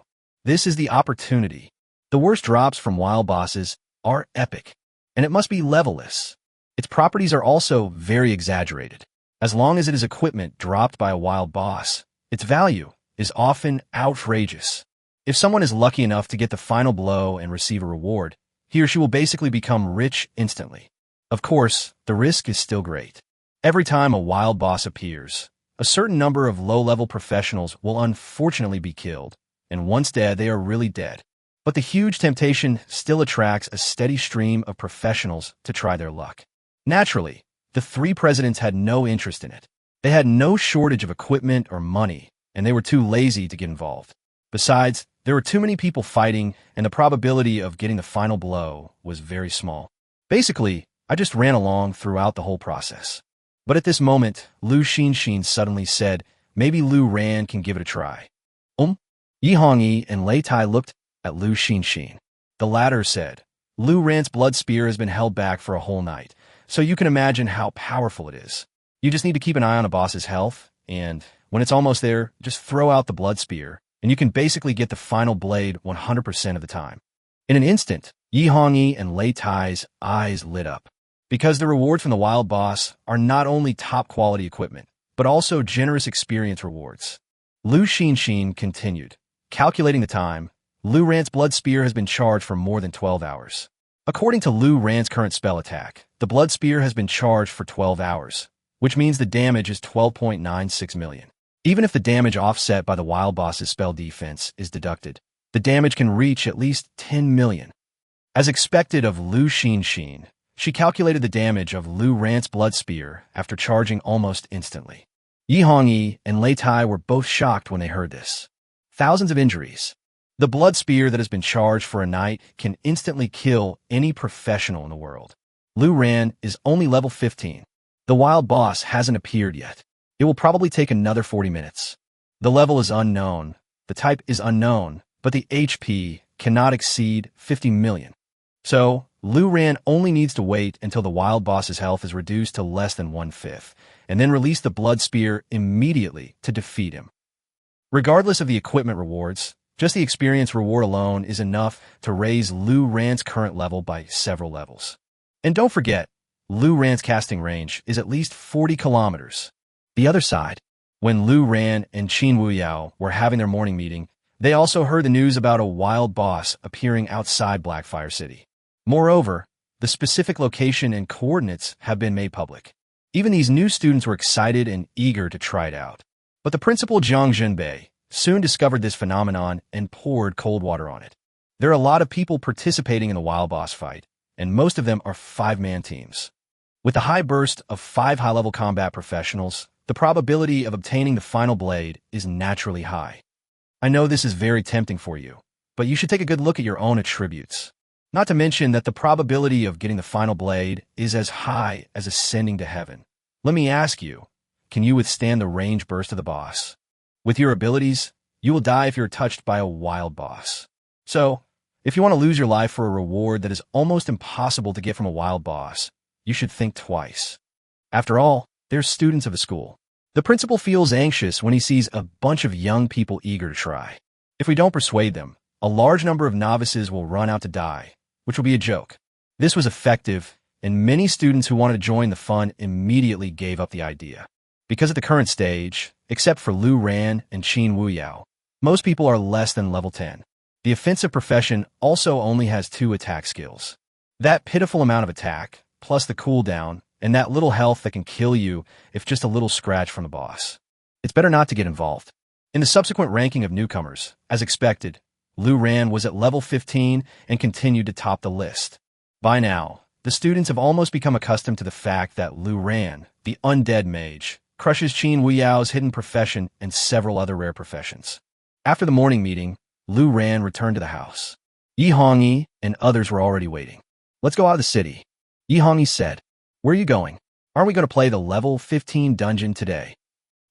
This is the opportunity. The worst drops from wild bosses are epic, and it must be levelless. Its properties are also very exaggerated. As long as it is equipment dropped by a wild boss, its value is often outrageous. If someone is lucky enough to get the final blow and receive a reward, he or she will basically become rich instantly. Of course, the risk is still great. Every time a wild boss appears, a certain number of low-level professionals will unfortunately be killed, and once dead, they are really dead. But the huge temptation still attracts a steady stream of professionals to try their luck. Naturally, the 3 presidents had no interest in it. They had no shortage of equipment or money, and they were too lazy to get involved. Besides, there were too many people fighting, and the probability of getting the final blow was very small. Basically, I just ran along throughout the whole process. But at this moment, Lu Xinxin suddenly said, maybe Lu Ran can give it a try. Yi Hongyi and Lei Tai looked at Lu Xinxin. The latter said, Lu Ran's blood spear has been held back for a whole night, so you can imagine how powerful it is. You just need to keep an eye on a boss's health, and when it's almost there, just throw out the blood spear, and you can basically get the final blade 100% of the time. In an instant, Yi Hongyi and Lei Tai's eyes lit up, because the rewards from the wild boss are not only top-quality equipment, but also generous experience rewards. Lu Xinxin continued. Calculating the time, Lu Ran's blood spear has been charged for more than 12 hours. According to Lu Ran's current spell attack, the blood spear has been charged for 12 hours, which means the damage is 12.96 million. Even if the damage offset by the wild boss's spell defense is deducted, the damage can reach at least 10 million. As expected of Lu Xinxin, she calculated the damage of Lu Ran's blood spear after charging almost instantly. Yi Hongyi and Lei Tai were both shocked when they heard this. Thousands of injuries. The blood spear that has been charged for a night can instantly kill any professional in the world. Lu Ran is only level 15. The wild boss hasn't appeared yet. It will probably take another 40 minutes. The level is unknown, the type is unknown, but the HP cannot exceed 50 million. So, Lu Ran only needs to wait until the wild boss's health is reduced to less than 1/5, and then release the blood spear immediately to defeat him. Regardless of the equipment rewards, just the experience reward alone is enough to raise Lu Ran's current level by several levels. And don't forget, Lu Ran's casting range is at least 40 kilometers. The other side, when Lu Ran and Qin Wuyao were having their morning meeting, They also heard the news about a wild boss appearing outside Blackfire City. Moreover, the specific location and coordinates have been made public. Even these new students were excited and eager to try it out. But the principal Jiang Junbei soon discovered this phenomenon and poured cold water on it. There are a lot of people participating in the wild boss fight, and most of them are 5-man teams. With the high burst of 5 high-level combat professionals, the probability of obtaining the final blade is naturally high. I know this is very tempting for you, but you should take a good look at your own attributes. Not to mention that the probability of getting the final blade is as high as ascending to heaven. Let me ask you, can you withstand the range burst of the boss? With your abilities, you will die if you're touched by a wild boss. So, if you want to lose your life for a reward that is almost impossible to get from a wild boss, you should think twice. After all, they're students of a school. The principal feels anxious when he sees a bunch of young people eager to try. If we don't persuade them, a large number of novices will run out to die, which will be a joke. This was effective, and many students who wanted to join the fun immediately gave up the idea. Because at the current stage, except for Lu Ran and Qin Wuyao, most people are less than level 10. The offensive profession also only has 2 attack skills. That pitiful amount of attack, plus the cooldown, and that little health that can kill you if just a little scratch from the boss. It's better not to get involved. In the subsequent ranking of newcomers, as expected, Lu Ran was at level 15 and continued to top the list. By now, the students have almost become accustomed to the fact that Lu Ran, the undead mage, crushes Qin Wuyao's hidden profession and several other rare professions. After the morning meeting, Lu Ran returned to the house. Yi Hongyi and others were already waiting. Let's go out of the city, Yi Hongyi said. Where are you going? Aren't we going to play the level 15 dungeon today?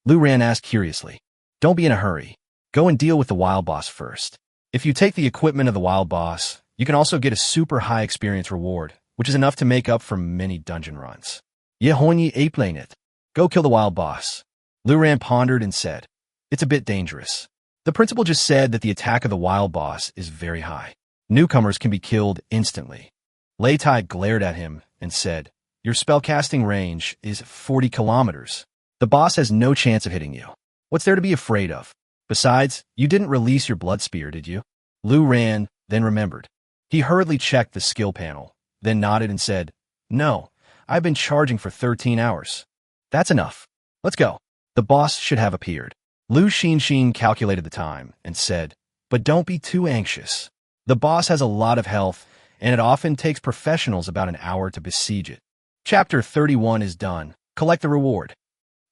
Lu Ran asked curiously. Don't be in a hurry. Go and deal with the wild boss first. If you take the equipment of the wild boss, you can also get a super high experience reward, which is enough to make up for many dungeon runs. Ye Hongyi ape-lane it. Go kill the wild boss. Lu Ran pondered and said, it's a bit dangerous. The principal just said that the attack of the wild boss is very high. Newcomers can be killed instantly. Lei Tai glared at him and said, your spellcasting range is 40 kilometers. The boss has no chance of hitting you. What's there to be afraid of? Besides, you didn't release your blood spear, did you? Lu Ran then remembered. He hurriedly checked the skill panel, then nodded and said, no, I've been charging for 13 hours. That's enough. Let's go. The boss should have appeared. Lu Xinxin calculated the time and said, but don't be too anxious. The boss has a lot of health, and it often takes professionals about an hour to besiege it. Chapter 31 is done. Collect the reward.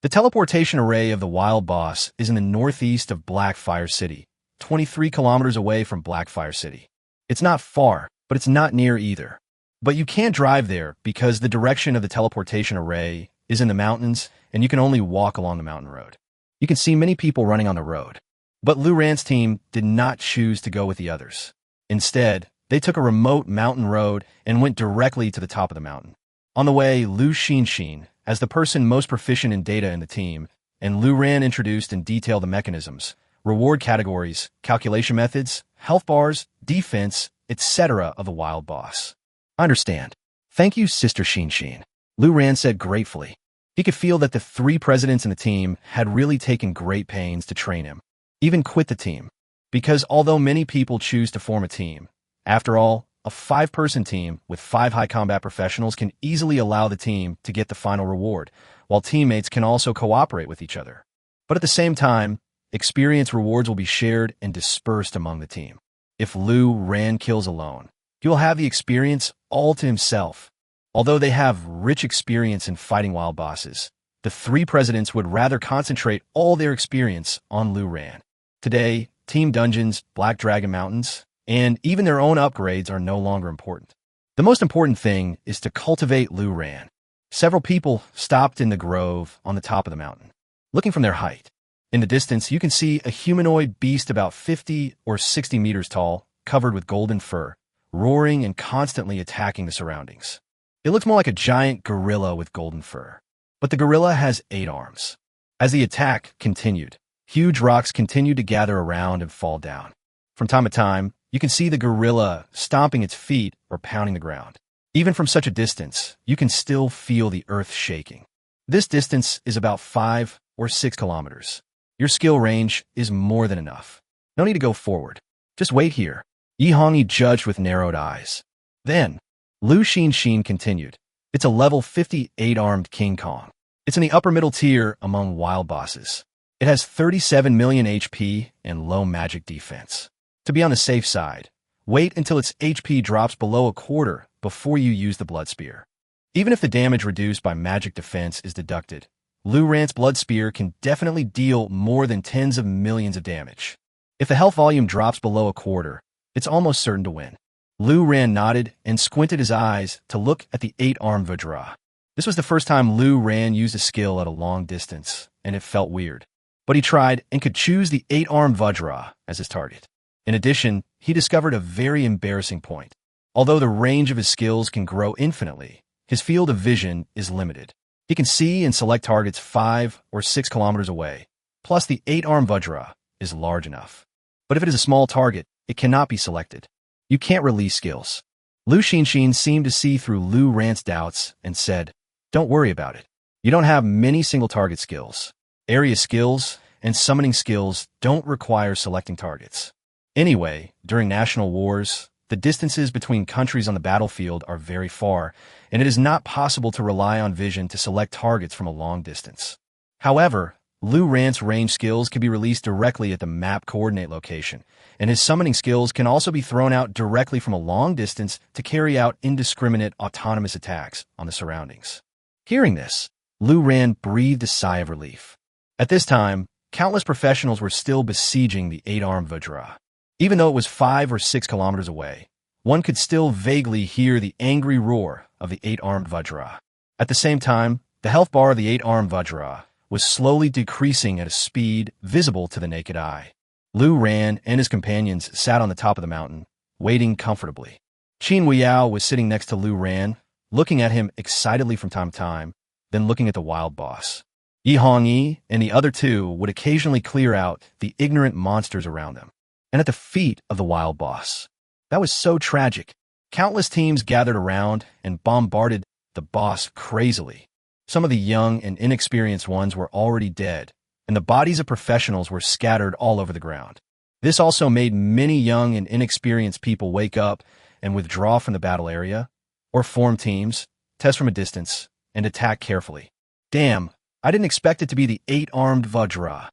The teleportation array of the wild boss is in the northeast of Blackfire City, 23 kilometers away from Blackfire City. It's not far, but it's not near either. But you can't drive there because the direction of the teleportation array is in the mountains, and you can only walk along the mountain road. You can see many people running on the road. But Lu Ran's team did not choose to go with the others. Instead, they took a remote mountain road and went directly to the top of the mountain. On the way, Lu Xinxin, as the person most proficient in data in the team, and Lu Ran introduced and detailed the mechanisms, reward categories, calculation methods, health bars, defense, etc. of the wild boss. I understand. Thank you, Sister Xinxin, Lu Ran said gratefully. He could feel that the 3 presidents in the team had really taken great pains to train him, even quit the team. Because although many people choose to form a team, after all, a 5-person team with 5 high combat professionals can easily allow the team to get the final reward, while teammates can also cooperate with each other. But at the same time, experience rewards will be shared and dispersed among the team. If Lu Ran kills alone, he will have the experience all to himself. Although they have rich experience in fighting wild bosses, the 3 presidents would rather concentrate all their experience on Lu Ran. Today, team dungeons, Black Dragon Mountains, and even their own upgrades are no longer important. The most important thing is to cultivate Lu Ran. Several people stopped in the grove on the top of the mountain, looking from their height. In the distance, you can see a humanoid beast about 50 or 60 meters tall, covered with golden fur, roaring and constantly attacking the surroundings. It looks more like a giant gorilla with golden fur. But the gorilla has 8 arms. As the attack continued, huge rocks continued to gather around and fall down. From time to time, you can see the gorilla stomping its feet or pounding the ground. Even from such a distance, you can still feel the earth shaking. This distance is about 5 or 6 kilometers. Your skill range is more than enough. No need to go forward. Just wait here. Yi Hongyi judged with narrowed eyes. Then, Lu Xinxin continued. It's a level 58 armed King Kong. It's in the upper middle tier among wild bosses. It has 37 million HP and low magic defense. To be on the safe side, wait until its HP drops below a quarter before you use the Blood Spear. Even if the damage reduced by magic defense is deducted, Lu Ran's Blood Spear can definitely deal more than tens of millions of damage. If the health volume drops below a quarter, it's almost certain to win. Lu Ran nodded and squinted his eyes to look at the 8-armed Vajra. This was the first time Lu Ran used a skill at a long distance, and it felt weird. But he tried and could choose the 8-armed Vajra as his target. In addition, he discovered a very embarrassing point. Although the range of his skills can grow infinitely, his field of vision is limited. He can see and select targets 5 or 6 kilometers away, plus the 8-armed Vajra is large enough. But if it is a small target, it cannot be selected. You can't release skills. Lu Xinxin seemed to see through Lu Ran's doubts and said, "Don't worry about it. You don't have many single-target skills. Area skills and summoning skills don't require selecting targets. Anyway, during national wars, the distances between countries on the battlefield are very far, and it is not possible to rely on vision to select targets from a long distance. However, Lu Ran's range skills can be released directly at the map coordinate location, and his summoning skills can also be thrown out directly from a long distance to carry out indiscriminate autonomous attacks on the surroundings." Hearing this, Lu Ran breathed a sigh of relief. At this time, countless professionals were still besieging the 8-armed Vajra. Even though it was 5 or 6 kilometers away, one could still vaguely hear the angry roar of the 8-armed Vajra. At the same time, the health bar of the 8-armed Vajra was slowly decreasing at a speed visible to the naked eye. Lu Ran and his companions sat on the top of the mountain, waiting comfortably. Qin Weiyao was sitting next to Lu Ran, looking at him excitedly from time to time, then looking at the wild boss. Yi Hongyi and the other two would occasionally clear out the ignorant monsters around them, and at the feet of the wild boss. That was so tragic. Countless teams gathered around and bombarded the boss crazily. Some of the young and inexperienced ones were already dead, and the bodies of professionals were scattered all over the ground. This also made many young and inexperienced people wake up and withdraw from the battle area, or form teams, test from a distance, and attack carefully. Damn, I didn't expect it to be the 8-armed Vajra.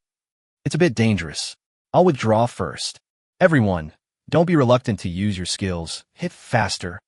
It's a bit dangerous. I'll withdraw first. Everyone, don't be reluctant to use your skills. Hit faster.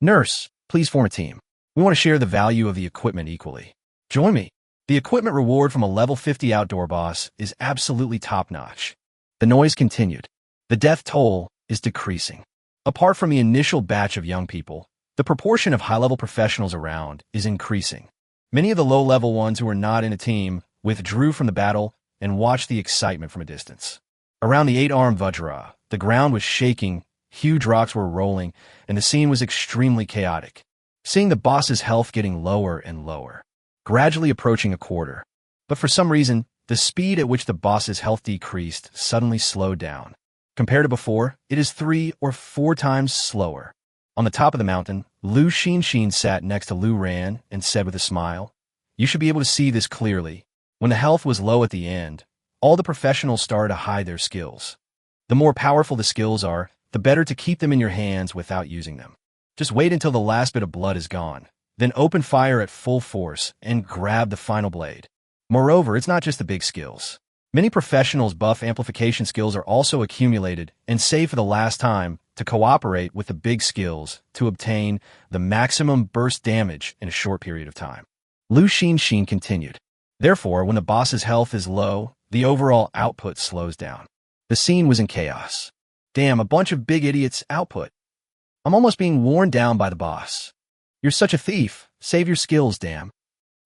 Nurse, please form a team. We want to share the value of the equipment equally. Join me. The equipment reward from a level 50 outdoor boss is absolutely top-notch. The noise continued. The death toll is decreasing. Apart from the initial batch of young people, the proportion of high-level professionals around is increasing. Many of the low-level ones who were not in a team withdrew from the battle and watched the excitement from a distance. Around the 8-armed Vajra, the ground was shaking, huge rocks were rolling, and the scene was extremely chaotic. Seeing the boss's health getting lower and lower, gradually approaching a quarter. But for some reason, the speed at which the boss's health decreased suddenly slowed down. Compared to before, it is 3 or 4 times slower. On the top of the mountain, Lu Xinxin sat next to Lu Ran and said with a smile, "You should be able to see this clearly. When the health was low at the end, all the professionals started to hide their skills. The more powerful the skills are, the better to keep them in your hands without using them. Just wait until the last bit of blood is gone, then open fire at full force and grab the final blade." Moreover, it's not just the big skills. Many professionals' buff amplification skills are also accumulated and saved for the last time to cooperate with the big skills to obtain the maximum burst damage in a short period of time. Lu Xinxin continued. Therefore, when the boss's health is low, the overall output slows down. The scene was in chaos. Damn, a bunch of big idiots output. I'm almost being worn down by the boss. You're such a thief. Save your skills, damn.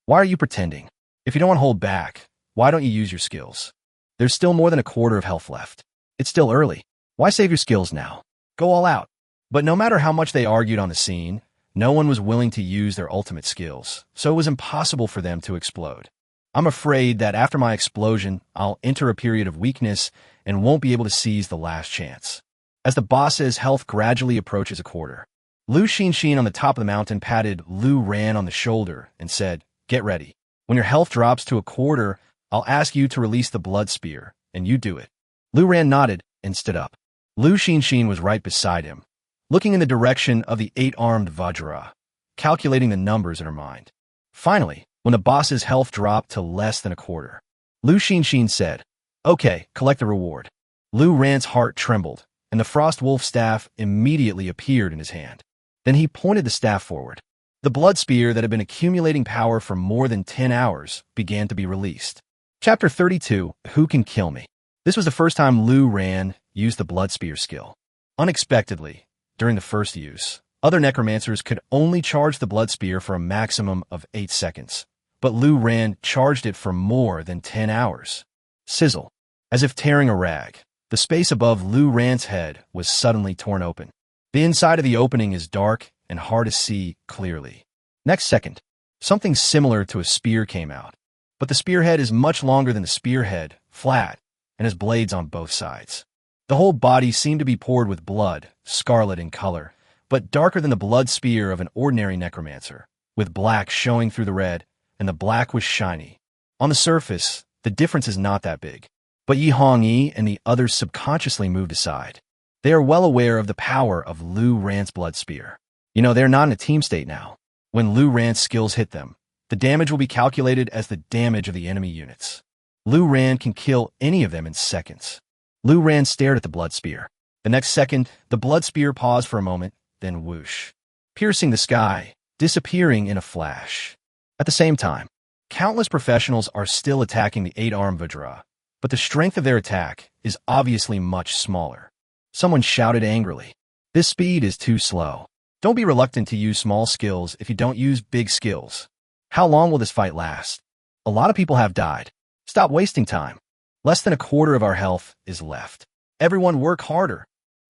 Why are you pretending? If you don't want to hold back, why don't you use your skills? There's still more than a quarter of health left. It's still early. Why save your skills now? Go all out. But no matter how much they argued on the scene, no one was willing to use their ultimate skills, so it was impossible for them to explode. I'm afraid that after my explosion, I'll enter a period of weakness and won't be able to seize the last chance. As the boss's health gradually approaches a quarter, Lu Xinxin on the top of the mountain patted Lu Ran on the shoulder and said, "Get ready. When your health drops to a quarter, I'll ask you to release the blood spear, and you do it." Lu Ran nodded and stood up. Lu Xinxin was right beside him, looking in the direction of the 8-armed Vajra, calculating the numbers in her mind. Finally, when the boss's health dropped to less than a quarter, Lu Xinxin said, "Okay, collect the reward." Lu Ran's heart trembled, and the Frost Wolf staff immediately appeared in his hand. Then he pointed the staff forward. The blood spear that had been accumulating power for more than 10 hours began to be released. Chapter 32, Who Can Kill Me? This was the first time Lu Ran used the blood spear skill. Unexpectedly, during the first use, other necromancers could only charge the blood spear for a maximum of 8 seconds, but Lu Ran charged it for more than 10 hours. Sizzle. As if tearing a rag, the space above Lu Ran's head was suddenly torn open. The inside of the opening is dark and hard to see clearly. Next second, something similar to a spear came out, but the spearhead is much longer than the spearhead, flat, and has blades on both sides. The whole body seemed to be poured with blood, scarlet in color, but darker than the blood spear of an ordinary necromancer, with black showing through the red, and the black was shiny. On the surface, the difference is not that big, but Yi Hongyi and the others subconsciously moved aside. They are well aware of the power of Lu Ran's blood spear. They're not in a team state now. When Lu Ran's skills hit them, the damage will be calculated as the damage of the enemy units. Lu Ran can kill any of them in seconds. Lu Ran stared at the blood spear. The next second, the blood spear paused for a moment, then whoosh, piercing the sky, disappearing in a flash. At the same time, countless professionals are still attacking the 8-armed Vajra, but the strength of their attack is obviously much smaller. Someone shouted angrily, "This speed is too slow. Don't be reluctant to use small skills if you don't use big skills. How long will this fight last? A lot of people have died. Stop wasting time. Less than a quarter of our health is left. Everyone work harder."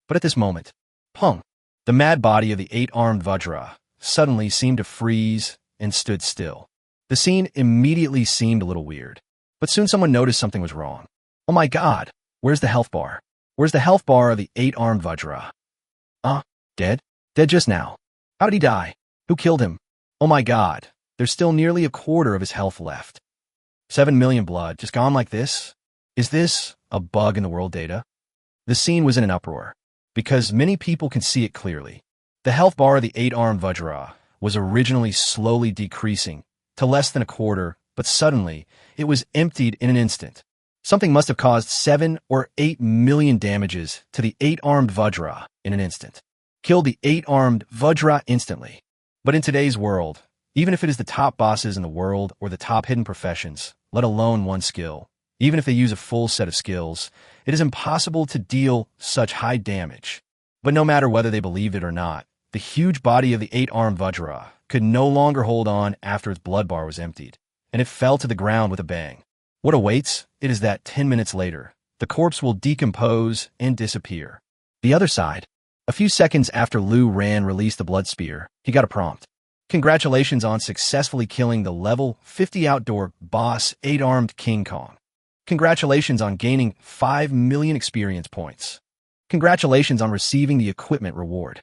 But at this moment, pung, the mad body of the 8-armed Vajra suddenly seemed to freeze and stood still. The scene immediately seemed a little weird, but soon someone noticed something was wrong. "Oh my god, where's the health bar? Where's the health bar of the 8-armed Vajra? Dead? Dead just now. How did he die? Who killed him? Oh my god, there's still nearly a quarter of his health left. 7 million blood, just gone like this? Is this a bug in the world data?" The scene was in an uproar, because many people can see it clearly. The health bar of the 8-armed Vajra was originally slowly decreasing to less than a quarter, but suddenly it was emptied in an instant. Something must have caused 7 or 8 million damages to the 8-armed Vajra in an instant. Killed the 8-armed Vajra instantly. But in today's world, even if it is the top bosses in the world or the top hidden professions, let alone one skill, even if they use a full set of skills, it is impossible to deal such high damage. But no matter whether they believed it or not, the huge body of the 8-armed Vajra could no longer hold on after its blood bar was emptied, and it fell to the ground with a bang. What awaits it is that 10 minutes later, the corpse will decompose and disappear. The other side, a few seconds after Lu Ran released the blood spear, he got a prompt. "Congratulations on successfully killing the level 50 outdoor boss 8-armed King Kong. Congratulations on gaining 5 million experience points. Congratulations on receiving the equipment reward.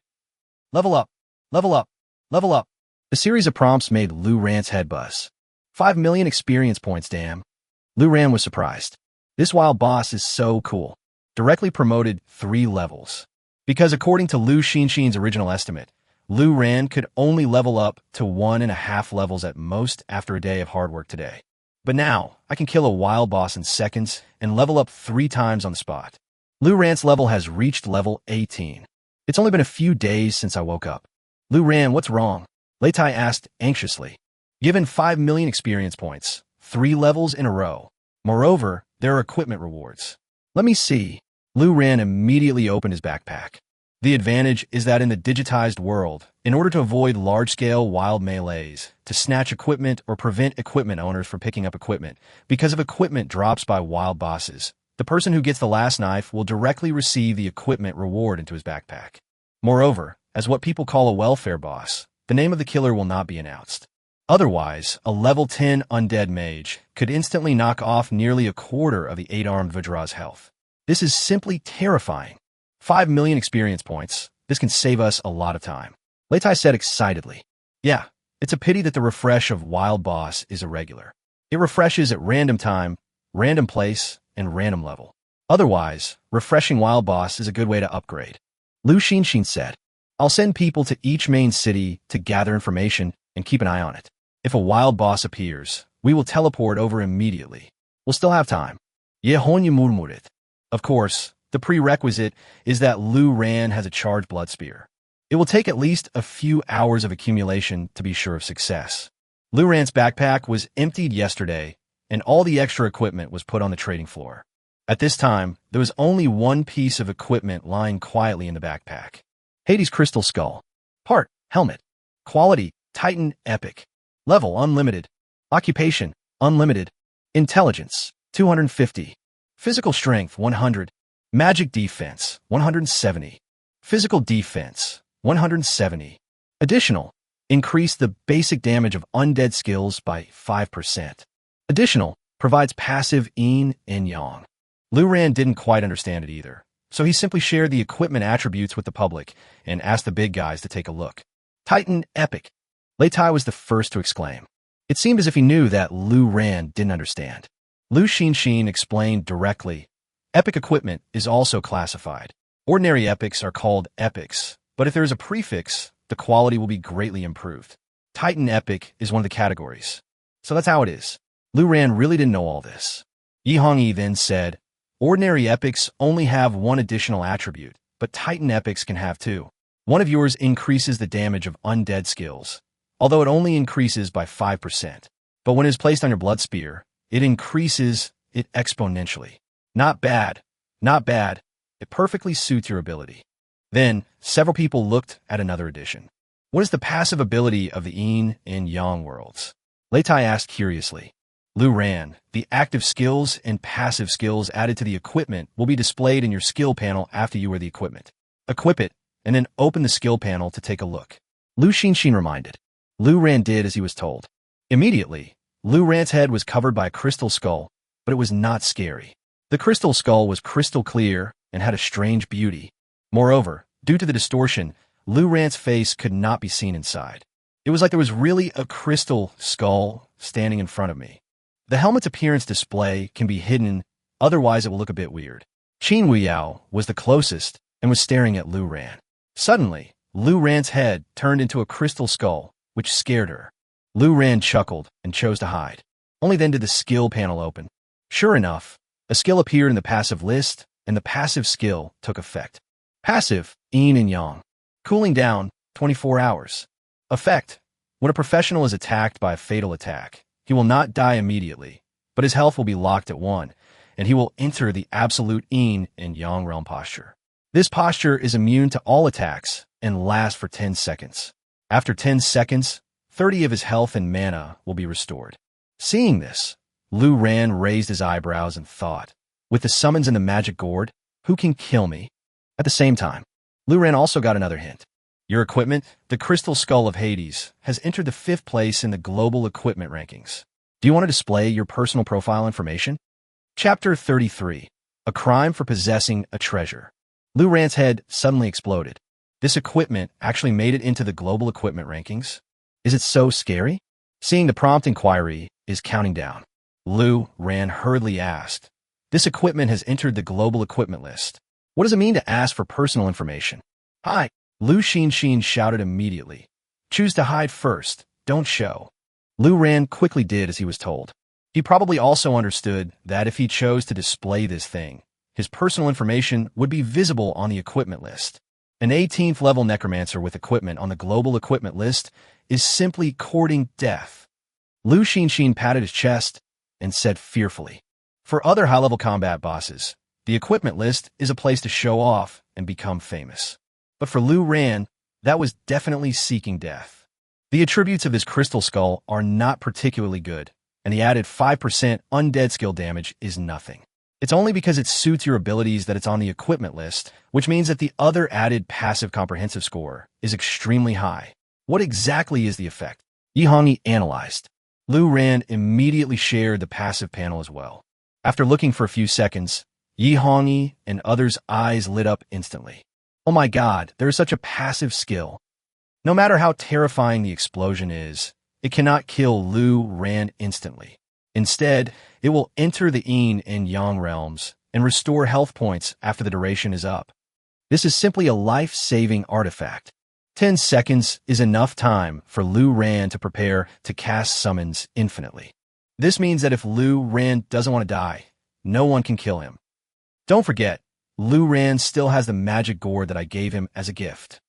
Level up, level up, level up." The series of prompts made Lu Ran's head buzz. 5 million experience points, damn. Lu Ran was surprised. This wild boss is so cool. Directly promoted 3 levels. Because according to Lu Xinxin's original estimate, Lu Ran could only level up to 1.5 levels at most after a day of hard work today. But now, I can kill a wild boss in seconds and level up 3 times on the spot. Lu Ran's level has reached level 18. It's only been a few days since I woke up. "Lu Ran, what's wrong?" Leitai asked anxiously. Given 5 million experience points, 3 levels in a row. Moreover, there are equipment rewards. "Let me see." Lu Ran immediately opened his backpack. The advantage is that in the digitized world, in order to avoid large-scale wild melees, to snatch equipment or prevent equipment owners from picking up equipment, because of equipment drops by wild bosses, the person who gets the last knife will directly receive the equipment reward into his backpack. Moreover, as what people call a welfare boss, the name of the killer will not be announced. Otherwise, a level 10 undead mage could instantly knock off nearly a quarter of the 8-armed Vajra's health. This is simply terrifying. 5 million experience points. This can save us a lot of time. Leitai said excitedly. "Yeah, it's a pity that the refresh of Wild Boss is irregular. It refreshes at random time, random place, and random level. Otherwise, refreshing wild boss is a good way to upgrade. Lu Xinxin said, I'll send people to each main city to gather information and keep an eye on it. If a wild boss appears, we will teleport over immediately. We'll still have time. Ye Honyu murmuret. Of course, the prerequisite is that Lu Ran has a charged blood spear. It will take at least a few hours of accumulation to be sure of success. Lu Ran's backpack was emptied yesterday, and all the extra equipment was put on the trading floor. At this time, there was only one piece of equipment lying quietly in the backpack. Hades' crystal skull. Part, helmet. Quality, Titan Epic. Level, unlimited. Occupation, unlimited. Intelligence, 250. Physical strength, 100. Magic defense, 170. Physical defense, 170. Additional, increase the basic damage of undead skills by 5%. Additional, provides passive yin and yang. Lu Ran didn't quite understand it either, so he simply shared the equipment attributes with the public and asked the big guys to take a look. Titan Epic. Lei Tai was the first to exclaim. It seemed as if he knew that Lu Ran didn't understand. Lu Xinxin explained directly, Epic equipment is also classified. Ordinary epics are called epics, but if there is a prefix, the quality will be greatly improved. Titan Epic is one of the categories. So that's how it is. Lu Ran really didn't know all this. Yi Hongyi then said, Ordinary epics only have one additional attribute, but Titan epics can have two. One of yours increases the damage of undead skills, although it only increases by 5%. But when it is placed on your blood spear, it increases it exponentially. Not bad. Not bad. It perfectly suits your ability. Then, several people looked at another addition. What is the passive ability of the yin and yang worlds? Lei Tai asked curiously. Lu Ran, the active skills and passive skills added to the equipment will be displayed in your skill panel after you wear the equipment. Equip it, and then open the skill panel to take a look. Lu Xinxin reminded. Lu Ran did as he was told. Immediately, Lu Ran's head was covered by a crystal skull, but it was not scary. The crystal skull was crystal clear and had a strange beauty. Moreover, due to the distortion, Lu Ran's face could not be seen inside. It was like there was really a crystal skull standing in front of me. The helmet's appearance display can be hidden, otherwise it will look a bit weird. Qin Wuyao was the closest and was staring at Lu Ran. Suddenly, Lu Ran's head turned into a crystal skull, which scared her. Lu Ran chuckled and chose to hide. Only then did the skill panel open. Sure enough, a skill appeared in the passive list, and the passive skill took effect. Passive, yin and yang. Cooling down, 24 hours. Effect, when a professional is attacked by a fatal attack, he will not die immediately, but his health will be locked at 1, and he will enter the absolute yin and yang realm posture. This posture is immune to all attacks and lasts for 10 seconds. After 10 seconds, 30 of his health and mana will be restored. Seeing this, Lu Ran raised his eyebrows and thought, with the summons in the magic gourd, who can kill me? At the same time, Lu Ran also got another hint. Your equipment, the Crystal Skull of Hades, has entered the 5th place in the global equipment rankings. Do you want to display your personal profile information? Chapter 33. A Crime for Possessing a Treasure. Lu Ran's head suddenly exploded. This equipment actually made it into the global equipment rankings? Is it so scary? Seeing the prompt inquiry is counting down. Lu Ran hurriedly asked, This equipment has entered the global equipment list. What does it mean to ask for personal information? Hi. Lu Xinxin shouted immediately. Choose to hide first, don't show. Lu Ran quickly did as he was told. He probably also understood that if he chose to display this thing, his personal information would be visible on the equipment list. An 18th level Necromancer with equipment on the global equipment list is simply courting death. Lu Xinxin patted his chest and said fearfully, For other high-level combat bosses, the equipment list is a place to show off and become famous. But for Lu Ran, that was definitely seeking death. The attributes of this crystal skull are not particularly good, and the added 5% undead skill damage is nothing. It's only because it suits your abilities that it's on the equipment list, which means that the other added passive comprehensive score is extremely high. What exactly is the effect? Yi Hongyi analyzed. Lu Ran immediately shared the passive panel as well. After looking for a few seconds, Yi Hongyi and others' eyes lit up instantly. Oh my god, there is such a passive skill. No matter how terrifying the explosion is, it cannot kill Lu Ran instantly. Instead, it will enter the yin and yang realms and restore health points after the duration is up. This is simply a life-saving artifact. 10 seconds is enough time for Lu Ran to prepare to cast summons infinitely. This means that if Lu Ran doesn't want to die, no one can kill him. Don't forget, Lu Ran still has the magic gourd that I gave him as a gift.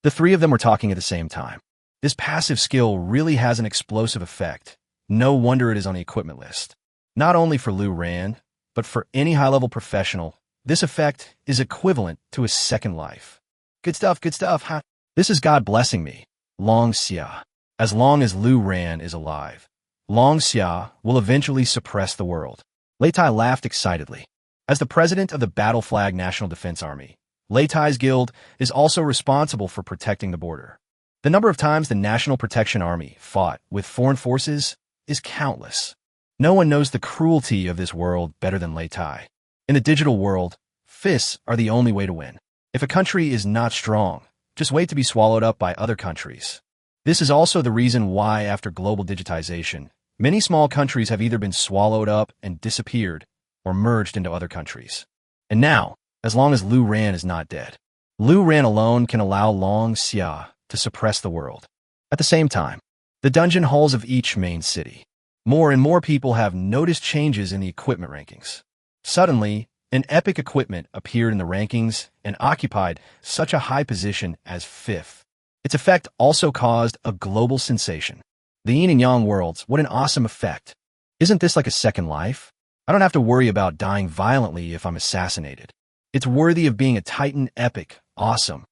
The three of them were talking at the same time. This passive skill really has an explosive effect. No wonder it is on the equipment list. Not only for Lu Ran, but for any high-level professional, this effect is equivalent to a second life. Good stuff, huh? This is God blessing me. Long Xia. As long as Lu Ran is alive, Long Xia will eventually suppress the world. Lei Tai laughed excitedly. As the president of the Battle Flag National Defense Army, Lei Tai's guild is also responsible for protecting the border. The number of times the National Protection Army fought with foreign forces is countless. No one knows the cruelty of this world better than Lei Tai. In the digital world, fists are the only way to win. If a country is not strong, just wait to be swallowed up by other countries. This is also the reason why, after global digitization, many small countries have either been swallowed up and disappeared or merged into other countries. And now, as long as Lu Ran is not dead, Lu Ran alone can allow Long Xia to suppress the world. At the same time, the dungeon halls of each main city. More and more people have noticed changes in the equipment rankings. Suddenly, an epic equipment appeared in the rankings and occupied such a high position as 5th. Its effect also caused a global sensation. The yin and yang worlds, what an awesome effect. Isn't this like a second life? I don't have to worry about dying violently if I'm assassinated. It's worthy of being a Titan epic, awesome.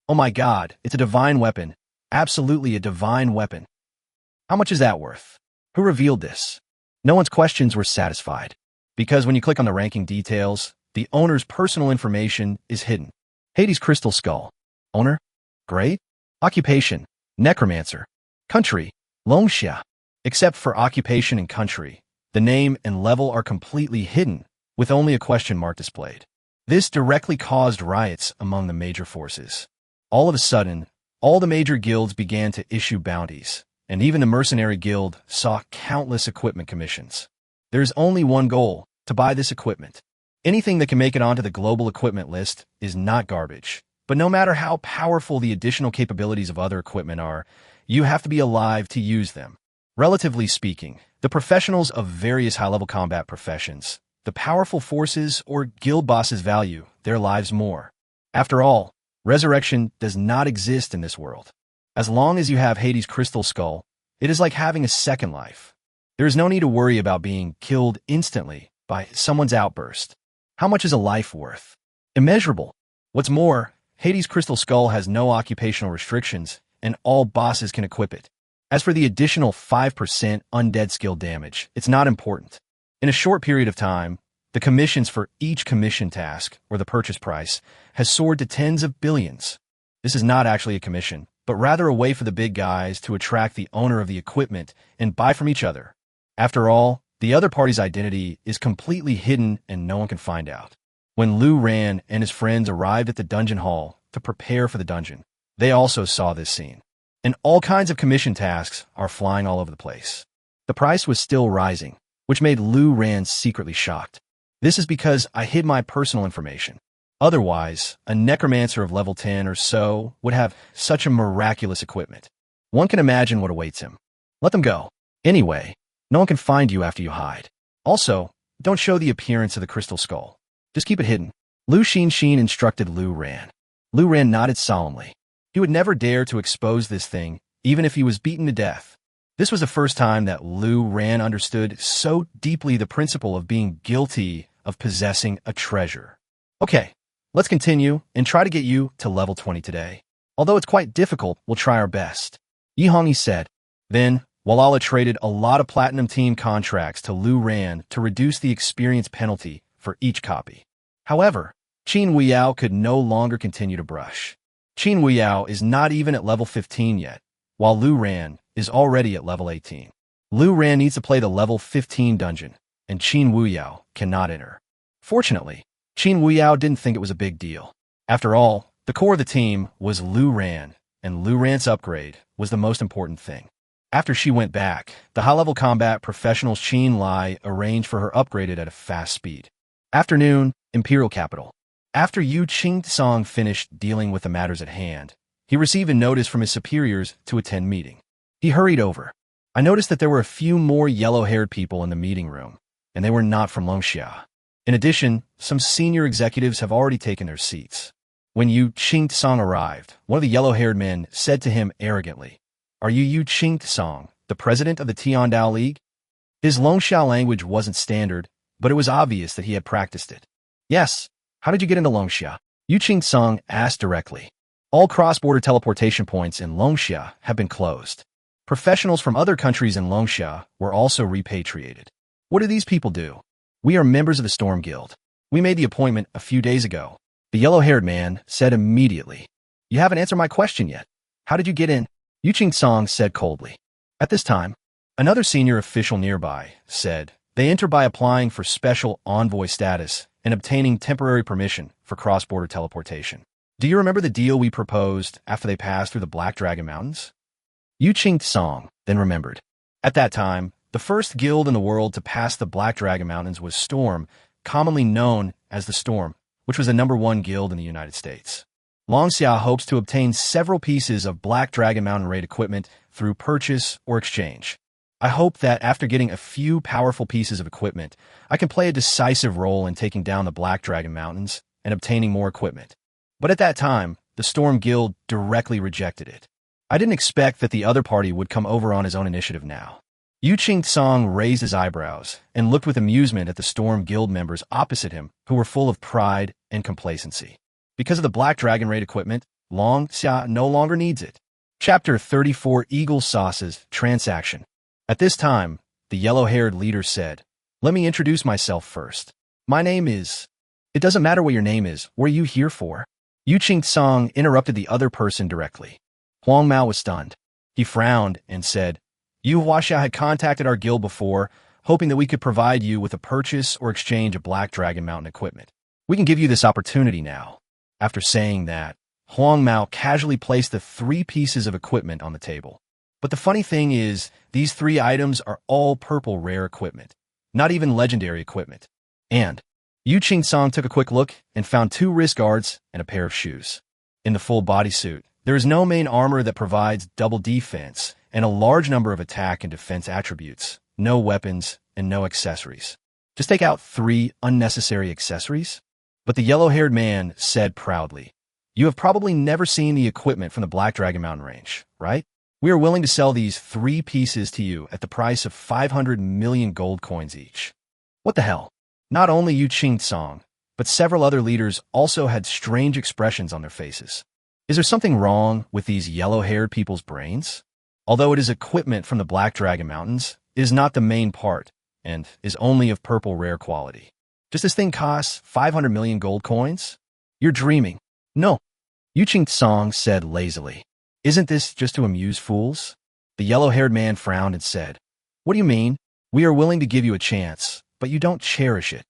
Oh my god, it's a divine weapon. Absolutely a divine weapon. How much is that worth? Who revealed this? No one's questions were satisfied, because when you click on the ranking details, the owner's personal information is hidden. Hades Crystal Skull. Owner? Great. Occupation. Necromancer. Country. Longxia. Except for occupation and country, the name and level are completely hidden, with only a question mark displayed. This directly caused riots among the major forces. All of a sudden, all the major guilds began to issue bounties, and even the mercenary guild saw countless equipment commissions. There's only one goal, to buy this equipment. Anything that can make it onto the global equipment list is not garbage. But no matter how powerful the additional capabilities of other equipment are, you have to be alive to use them. Relatively speaking, the professionals of various high-level combat professions, the powerful forces or guild bosses value their lives more. After all, resurrection does not exist in this world. As long as you have Hades' Crystal Skull, it is like having a second life. There is no need to worry about being killed instantly by someone's outburst. How much is a life worth? Immeasurable. What's more, Hades' Crystal Skull has no occupational restrictions, and all bosses can equip it. As for the additional 5% undead skill damage, it's not important. In a short period of time, the commissions for each commission task, or the purchase price, has soared to tens of billions. This is not actually a commission, but rather a way for the big guys to attract the owner of the equipment and buy from each other. After all, the other party's identity is completely hidden and no one can find out. When Lu Ran and his friends arrived at the dungeon hall to prepare for the dungeon, they also saw this scene. And all kinds of commission tasks are flying all over the place. The price was still rising, which made Lu Ran secretly shocked. This is because I hid my personal information. Otherwise, a necromancer of level 10 or so would have such a miraculous equipment. One can imagine what awaits him. Let them go. Anyway, no one can find you after you hide. Also, don't show the appearance of the crystal skull. Just keep it hidden. Lu Xin instructed Lu Ran. Lu Ran nodded solemnly. He would never dare to expose this thing, even if he was beaten to death. This was the first time that Lu Ran understood so deeply the principle of being guilty of possessing a treasure. Okay, let's continue and try to get you to level 20 today. Although it's quite difficult, we'll try our best. Yi Hongyi said. Then, Walala traded a lot of platinum team contracts to Lu Ran to reduce the experience penalty for each copy. However, Qin Weiyao could no longer continue to brush. Qin Weiyao is not even at level 15 yet, while Lu Ran is already at level 18. Lu Ran needs to play the level 15 dungeon, and Qin Weiyao cannot enter. Fortunately, Qin Weiyao didn't think it was a big deal. After all, the core of the team was Lu Ran, and Lu Ran's upgrade was the most important thing. After she went back, the high-level combat professionals Qin Lai arranged for her upgraded at a fast speed. Afternoon, Imperial Capital. After Yu Qing-song finished dealing with the matters at hand, he received a notice from his superiors to attend meeting. He hurried over. I noticed that there were a few more yellow-haired people in the meeting room, and they were not from Longxia. In addition, some senior executives have already taken their seats. When Yu Qing-song arrived, one of the yellow-haired men said to him arrogantly, "Are you Yu Qing-song, the president of the Tiandao League?" His Longxia language wasn't standard, but it was obvious that he had practiced it. "Yes. How did you get into Longxia?" Yu Qing-song asked directly. All cross-border teleportation points in Longxia have been closed. Professionals from other countries in Longxia were also repatriated. What do these people do? We are members of the Storm Guild. We made the appointment a few days ago. The yellow-haired man said immediately. You haven't answered my question yet. How did you get in? Yu Qing-song said coldly. At this time, another senior official nearby said, they enter by applying for special envoy status and obtaining temporary permission for cross-border teleportation. Do you remember the deal we proposed after they passed through the Black Dragon Mountains? Yu Qing-song then remembered. At that time, the first guild in the world to pass the Black Dragon Mountains was Storm, commonly known as the Storm, which was the #1 guild in the United States. Longxia hopes to obtain several pieces of Black Dragon Mountain raid equipment through purchase or exchange. I hope that after getting a few powerful pieces of equipment, I can play a decisive role in taking down the Black Dragon Mountains and obtaining more equipment. But at that time, the Storm Guild directly rejected it. I didn't expect that the other party would come over on his own initiative now. Yu Qing-song raised his eyebrows and looked with amusement at the Storm Guild members opposite him who were full of pride and complacency. Because of the Black Dragon raid equipment, Longxia no longer needs it. Chapter 34 Eagle Sauce's Transaction. At this time, the yellow-haired leader said, "Let me introduce myself first. My name is..." "It doesn't matter what your name is. What are you here for?" Yu Qing-song interrupted the other person directly. Huang Mao was stunned. He frowned and said, "Yu Huaxia had contacted our guild before, hoping that we could provide you with a purchase or exchange of Black Dragon Mountain equipment. We can give you this opportunity now." After saying that, Huang Mao casually placed the 3 pieces of equipment on the table. But the funny thing is, these 3 items are all purple rare equipment, not even legendary equipment. And Yu Qing-song took a quick look and found 2 wrist guards and a pair of shoes. In the full bodysuit, there is no main armor that provides double defense and a large number of attack and defense attributes, no weapons, and no accessories. Just take out 3 unnecessary accessories? But the yellow-haired man said proudly, "You have probably never seen the equipment from the Black Dragon Mountain range, right? We are willing to sell these 3 pieces to you at the price of 500 million gold coins each." What the hell? Not only Yu Qing-song, but several other leaders also had strange expressions on their faces. Is there something wrong with these yellow-haired people's brains? Although it is equipment from the Black Dragon Mountains, it is not the main part, and is only of purple rare quality. Just this thing costs 500 million gold coins? You're dreaming. No. Yu Qing-song said lazily. Isn't this just to amuse fools? The yellow-haired man frowned and said, "What do you mean? We are willing to give you a chance, but you don't cherish it.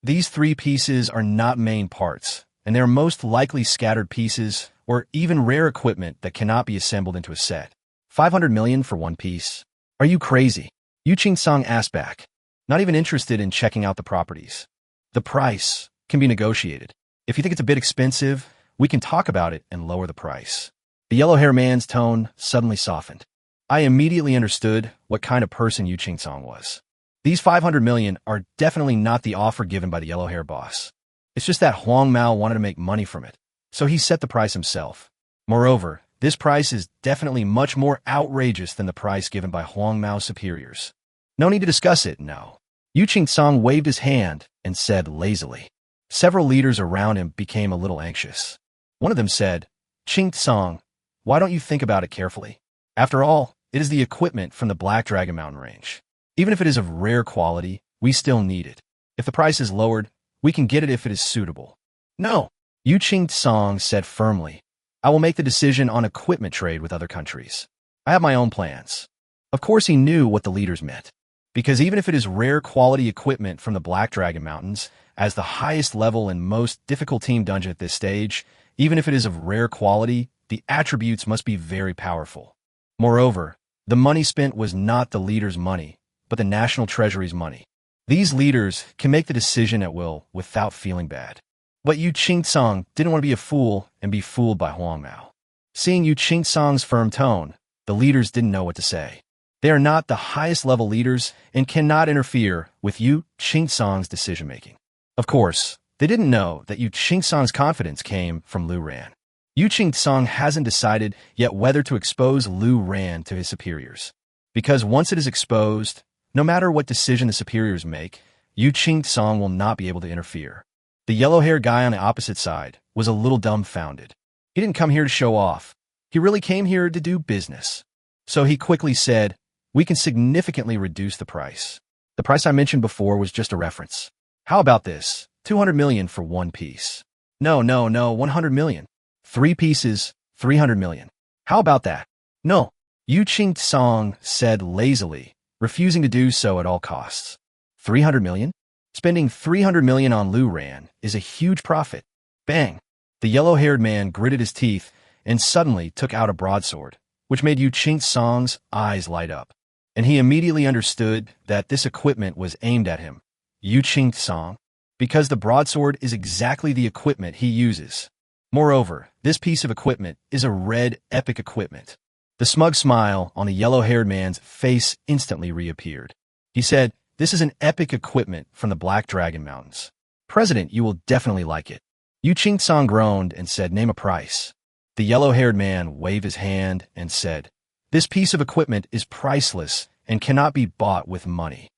These 3 pieces are not main parts, and they are most likely scattered pieces or even rare equipment that cannot be assembled into a set. 500 million for 1 piece? Are you crazy?" Yu Qing-song asked back, not even interested in checking out the properties. "The price can be negotiated. If you think it's a bit expensive, we can talk about it and lower the price." The yellow-haired man's tone suddenly softened. I immediately understood what kind of person Yu Qing-song was. These 500 million are definitely not the offer given by the yellow-hair boss. It's just that Huang Mao wanted to make money from it, so he set the price himself. Moreover, this price is definitely much more outrageous than the price given by Huang Mao's superiors. No need to discuss it, no. Yu Qing-song waved his hand and said lazily. Several leaders around him became a little anxious. One of them said, "Qing-song, why don't you think about it carefully? After all, it is the equipment from the Black Dragon Mountain range. Even if it is of rare quality, we still need it. If the price is lowered, we can get it if it is suitable." "No," Yu Qing-song said firmly. "I will make the decision on equipment trade with other countries. I have my own plans." Of course he knew what the leaders meant, because even if it is rare quality equipment from the Black Dragon Mountains, as the highest level and most difficult team dungeon at this stage, even if it is of rare quality, the attributes must be very powerful. Moreover, the money spent was not the leader's money, but the National Treasury's money. These leaders can make the decision at will without feeling bad. But Yu Qingcang didn't want to be a fool and be fooled by Huang Mao. Seeing Yu Qingcang's firm tone, the leaders didn't know what to say. They are not the highest level leaders and cannot interfere with Yu Qingcang's decision-making. Of course, they didn't know that Yu Qingcang's confidence came from Lu Ran. Yu Qingcang hasn't decided yet whether to expose Lu Ran to his superiors. Because once it is exposed, no matter what decision the superiors make, Yu Qingcang will not be able to interfere. The yellow-haired guy on the opposite side was a little dumbfounded. He didn't come here to show off. He really came here to do business. So he quickly said, "We can significantly reduce the price. The price I mentioned before was just a reference. How about this? 200 million for one piece. No, 100 million. 3 pieces, 300 million. How about that?" "No," Yu Qingcang said lazily, refusing to do so at all costs. 300 million? Spending 300 million on Lu Ran is a huge profit. Bang! The yellow-haired man gritted his teeth and suddenly took out a broadsword, which made Yu Qingcang's eyes light up. And he immediately understood that this equipment was aimed at him. Yu Qingcang, because the broadsword is exactly the equipment he uses. Moreover, this piece of equipment is a red epic equipment. The smug smile on the yellow-haired man's face instantly reappeared. He said, "This is an epic equipment from the Black Dragon Mountains. President, you will definitely like it." Yu Qingcang groaned and said, "Name a price." The yellow-haired man waved his hand and said, "This piece of equipment is priceless and cannot be bought with money."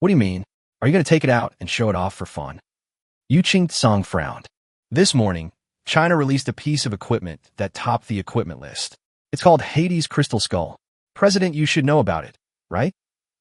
"What do you mean? Are you going to take it out and show it off for fun?" Yu Qingcang frowned. This morning, China released a piece of equipment that topped the equipment list. It's called Hades' Crystal Skull. President, you should know about it, right?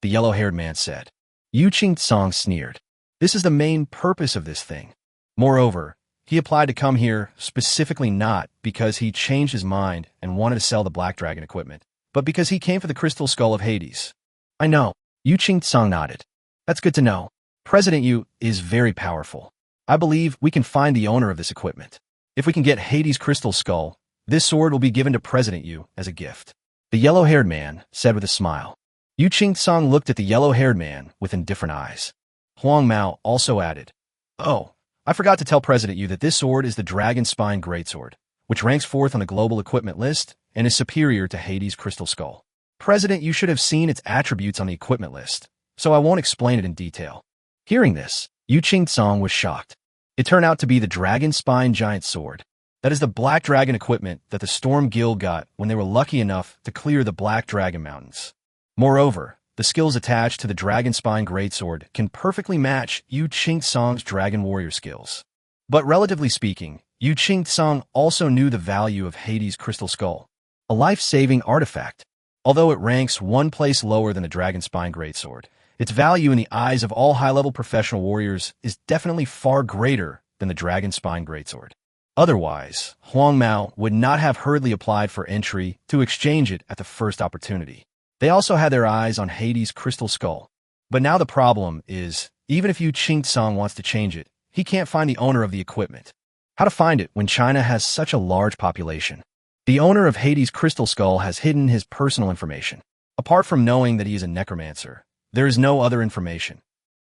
The yellow-haired man said. Yu Qingcang sneered. This is the main purpose of this thing. Moreover, he applied to come here specifically not because he changed his mind and wanted to sell the Black Dragon equipment, but because he came for the Crystal Skull of Hades. I know. Yu Qingcang nodded. That's good to know. President Yu is very powerful. I believe we can find the owner of this equipment. If we can get Hades' Crystal Skull, this sword will be given to President Yu as a gift. The yellow-haired man said with a smile. Yu Qingcang looked at the yellow-haired man with indifferent eyes. Huang Mao also added, "Oh, I forgot to tell President Yu that this sword is the Dragon Spine Greatsword, which ranks fourth on the global equipment list and is superior to Hades' Crystal Skull. President, you should have seen its attributes on the equipment list, so I won't explain it in detail." Hearing this, Yu Qingcang was shocked. It turned out to be the Dragon Spine Giant Sword. That is the Black Dragon equipment that the Storm Guild got when they were lucky enough to clear the Black Dragon Mountains. Moreover, the skills attached to the Dragon Spine Greatsword can perfectly match Yu Qingcang's Dragon Warrior skills. But relatively speaking, Yu Qingcang also knew the value of Hades' Crystal Skull, a life-saving artifact. Although it ranks one place lower than the Dragon Spine Greatsword, its value in the eyes of all high-level professional warriors is definitely far greater than the Dragon Spine Greatsword. Otherwise, Huang Mao would not have hurriedly applied for entry to exchange it at the first opportunity. They also had their eyes on Hades' Crystal Skull. But now the problem is, even if Yu Qingcang wants to change it, he can't find the owner of the equipment. How to find it when China has such a large population? The owner of Hades' Crystal Skull has hidden his personal information. Apart from knowing that he is a necromancer, there is no other information.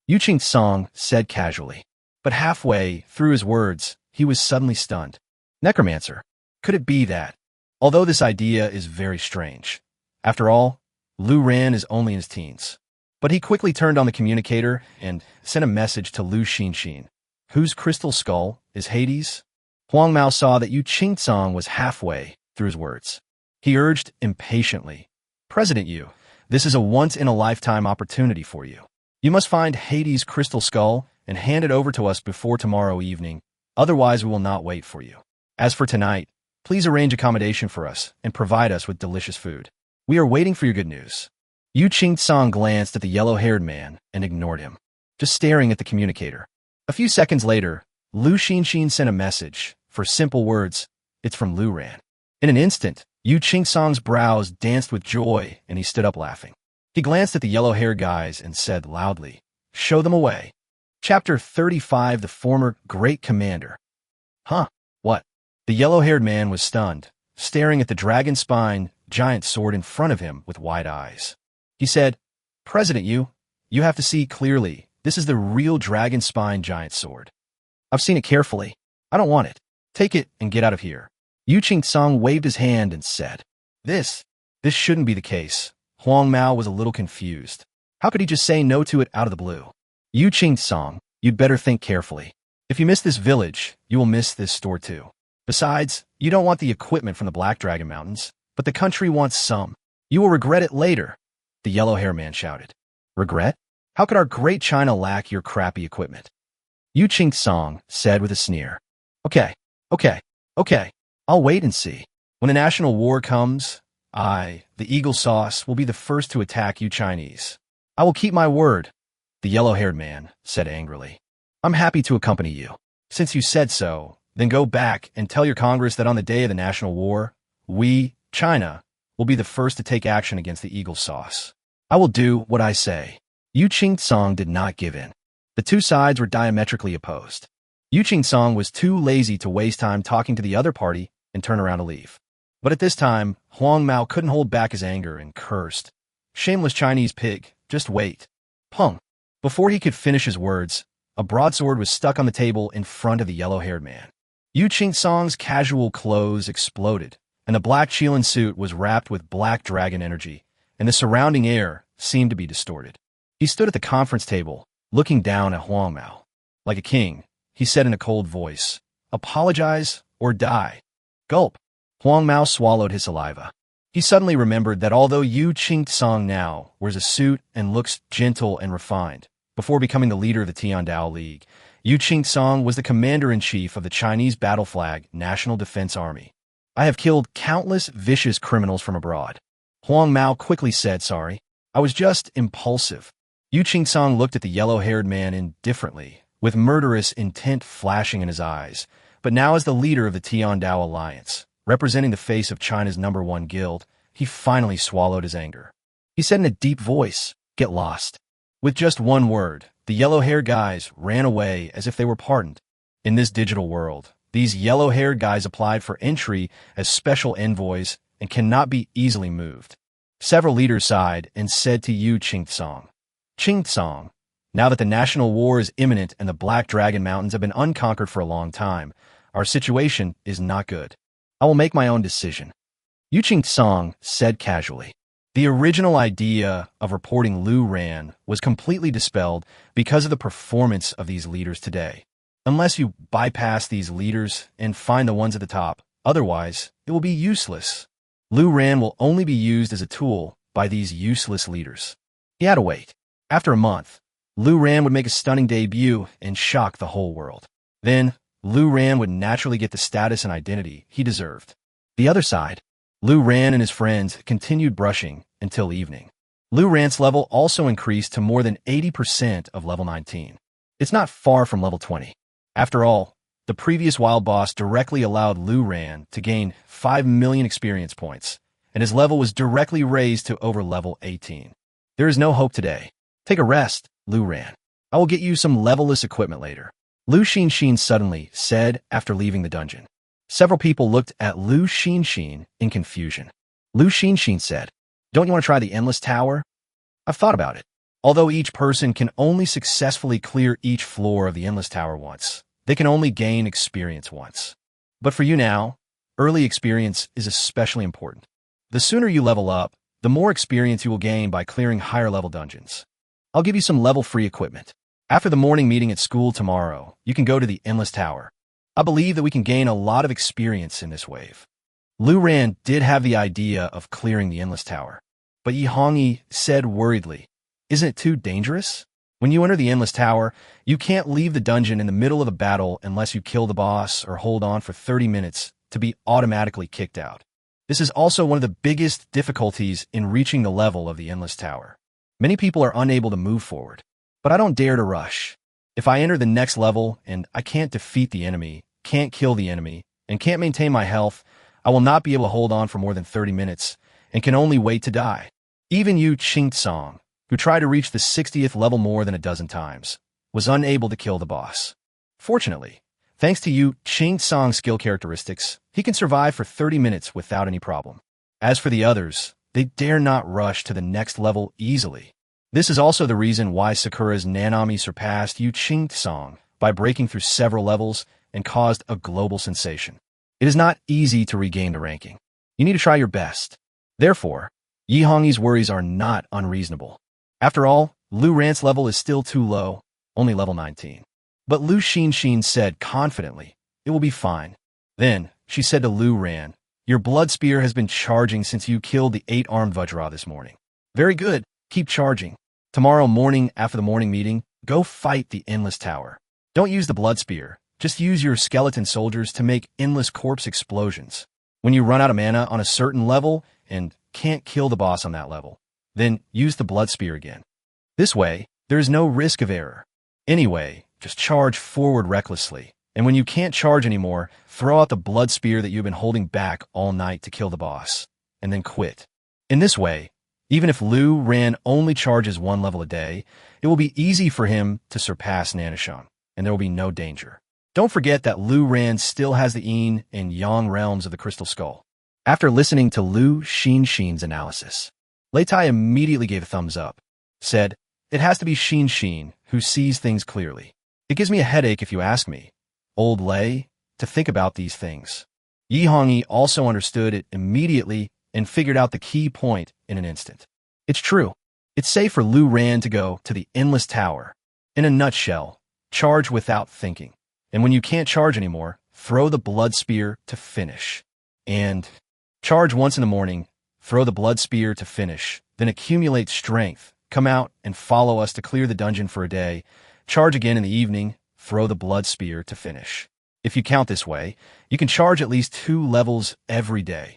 Yu Qingcang said casually. But halfway through his words, he was suddenly stunned. Necromancer? Could it be that? Although this idea is very strange. After all, Lu Ran is only in his teens. But he quickly turned on the communicator and sent a message to Lu Xinxin. Whose crystal skull is Hades? Huang Mao saw that Yu Qingcang was halfway through his words. He urged impatiently, President Yu, this is a once-in-a-lifetime opportunity for you. You must find Hades' crystal skull and hand it over to us before tomorrow evening, otherwise we will not wait for you. As for tonight, please arrange accommodation for us and provide us with delicious food. We are waiting for your good news. Yu Qingcang glanced at the yellow-haired man and ignored him, just staring at the communicator. A few seconds later, Lu Xinxin sent a message, for simple words, it's from Lu Ran. In an instant, Yu Qingcang's brows danced with joy and he stood up laughing. He glanced at the yellow-haired guys and said loudly, show them away. Chapter 35, The Former Great Commander. Huh? What? The yellow-haired man was stunned, staring at the dragon spine giant sword in front of him with wide eyes. He said, President Yu, you have to see clearly This is the real dragon spine giant sword. I've seen it carefully. I don't want it. Take it and get out of here. Yu Qingcang waved his hand and said, This shouldn't be the case. Huang Mao was a little confused. How could he just say no to it out of the blue? Yu Qingcang, you'd better think carefully. If you miss this village, you will miss this store too. Besides, you don't want the equipment from the Black Dragon Mountains, but the country wants some. You will regret it later, the yellow-haired man shouted. Regret? How could our great China lack your crappy equipment? Yu Qingcang said with a sneer. Okay. I'll wait and see. When the national war comes, I, the Eagle Sauce, will be the first to attack you Chinese. I will keep my word, the yellow-haired man said angrily. I'm happy to accompany you. Since you said so, then go back and tell your Congress that on the day of the national war, we, China, will be the first to take action against the Eagle Sauce. I will do what I say. Yu Qingcang did not give in. The two sides were diametrically opposed. Yu Qingcang was too lazy to waste time talking to the other party and turn around to leave. But at this time, Huang Mao couldn't hold back his anger and cursed. Shameless Chinese pig, just wait. Pung. Before he could finish his words, a broadsword was stuck on the table in front of the yellow-haired man. Yu Qingcang's casual clothes exploded, and the black Qilin suit was wrapped with black dragon energy, and the surrounding air seemed to be distorted. He stood at the conference table, looking down at Huang Mao. Like a king, he said in a cold voice, Apologize or die. Gulp. Huang Mao swallowed his saliva. He suddenly remembered that although Yu Qingcang now wears a suit and looks gentle and refined, before becoming the leader of the Tiandao League, Yu Qingcang was the commander-in-chief of the Chinese battle flag National Defense Army. I have killed countless vicious criminals from abroad. Huang Mao quickly said sorry. I was just impulsive. Yu Qingcang looked at the yellow-haired man indifferently, with murderous intent flashing in his eyes, but now as the leader of the Tiandao Alliance, representing the face of China's #1 guild, he finally swallowed his anger. He said in a deep voice, Get lost. With just one word, the yellow-haired guys ran away as if they were pardoned. In this digital world, these yellow-haired guys applied for entry as special envoys and cannot be easily moved. Several leaders sighed and said to Yu Qingcang, Qingcang, now that the national war is imminent and the Black Dragon Mountains have been unconquered for a long time, our situation is not good. I will make my own decision. Yu Qingcang said casually. The original idea of reporting Lu Ran was completely dispelled because of the performance of these leaders today. Unless you bypass these leaders and find the ones at the top, otherwise, it will be useless. Lu Ran will only be used as a tool by these useless leaders. He had to wait. After a month, Lu Ran would make a stunning debut and shock the whole world. Then, Lu Ran would naturally get the status and identity he deserved. The other side, Lu Ran and his friends continued brushing until evening. Lu Ran's level also increased to more than 80% of level 19. It's not far from level 20. After all, the previous wild boss directly allowed Lu Ran to gain 5 million experience points, and his level was directly raised to over level 18. There is no hope today. Take a rest, Lu Ran. I will get you some level-less equipment later. Lu Xinxin suddenly said after leaving the dungeon. Several people looked at Lu Xinxin in confusion. Lu Xinxin said, Don't you want to try the Endless Tower? I've thought about it. Although each person can only successfully clear each floor of the Endless Tower once, they can only gain experience once. But for you now, early experience is especially important. The sooner you level up, the more experience you will gain by clearing higher-level dungeons. I'll give you some level-free equipment. After the morning meeting at school tomorrow, you can go to the Endless Tower. I believe that we can gain a lot of experience in this wave. Lu Ran did have the idea of clearing the Endless Tower, but Yi Hongyi said worriedly, Isn't it too dangerous? When you enter the Endless Tower, you can't leave the dungeon in the middle of a battle unless you kill the boss or hold on for 30 minutes to be automatically kicked out. This is also one of the biggest difficulties in reaching the level of the Endless Tower. Many people are unable to move forward, but I don't dare to rush. If I enter the next level and I can't defeat the enemy, can't kill the enemy, and can't maintain my health, I will not be able to hold on for more than 30 minutes and can only wait to die. Even Yu Qingcang, who tried to reach the 60th level more than a dozen times, was unable to kill the boss. Fortunately, thanks to Yu Qingcang's skill characteristics, he can survive for 30 minutes without any problem. As for the others, they dare not rush to the next level easily. This is also the reason why Sakura's Nanami surpassed Yu Qingtong by breaking through several levels and caused a global sensation. It is not easy to regain the ranking. You need to try your best. Therefore, Yi Hongyi's worries are not unreasonable. After all, Lu Ran's level is still too low, only level 19. But Lu Xinxin said confidently, "It will be fine." Then, she said to Lu Ran, "Your blood spear has been charging since you killed the 8-armed Vajra this morning. Very good, keep charging. Tomorrow morning after the morning meeting, go fight the Endless Tower. Don't use the blood spear, just use your skeleton soldiers to make endless corpse explosions. When you run out of mana on a certain level and can't kill the boss on that level, then use the blood spear again. This way, there is no risk of error. Anyway, just charge forward recklessly, and when you can't charge anymore, throw out the blood spear that you've been holding back all night to kill the boss, and then quit. In this way, even if Lu Ran only charges 1 level a day, it will be easy for him to surpass Nanishan, and there will be no danger. Don't forget that Lu Ran still has the Yin and Yang realms of the Crystal Skull." After listening to Lu Xinxin's analysis, Lei Tai immediately gave a thumbs up, said, "It has to be Xinxin who sees things clearly. It gives me a headache if you ask me, old Lei, to think about these things." Yi Hongyi also understood it immediately and figured out the key point in an instant. It's true. It's safe for Lu Ran to go to the Endless Tower. In a nutshell, charge without thinking. And when you can't charge anymore, throw the blood spear to finish. And charge once in the morning, throw the blood spear to finish, then accumulate strength, come out and follow us to clear the dungeon for a day, charge again in the evening, throw the blood spear to finish. If you count this way, you can charge at least 2 levels every day.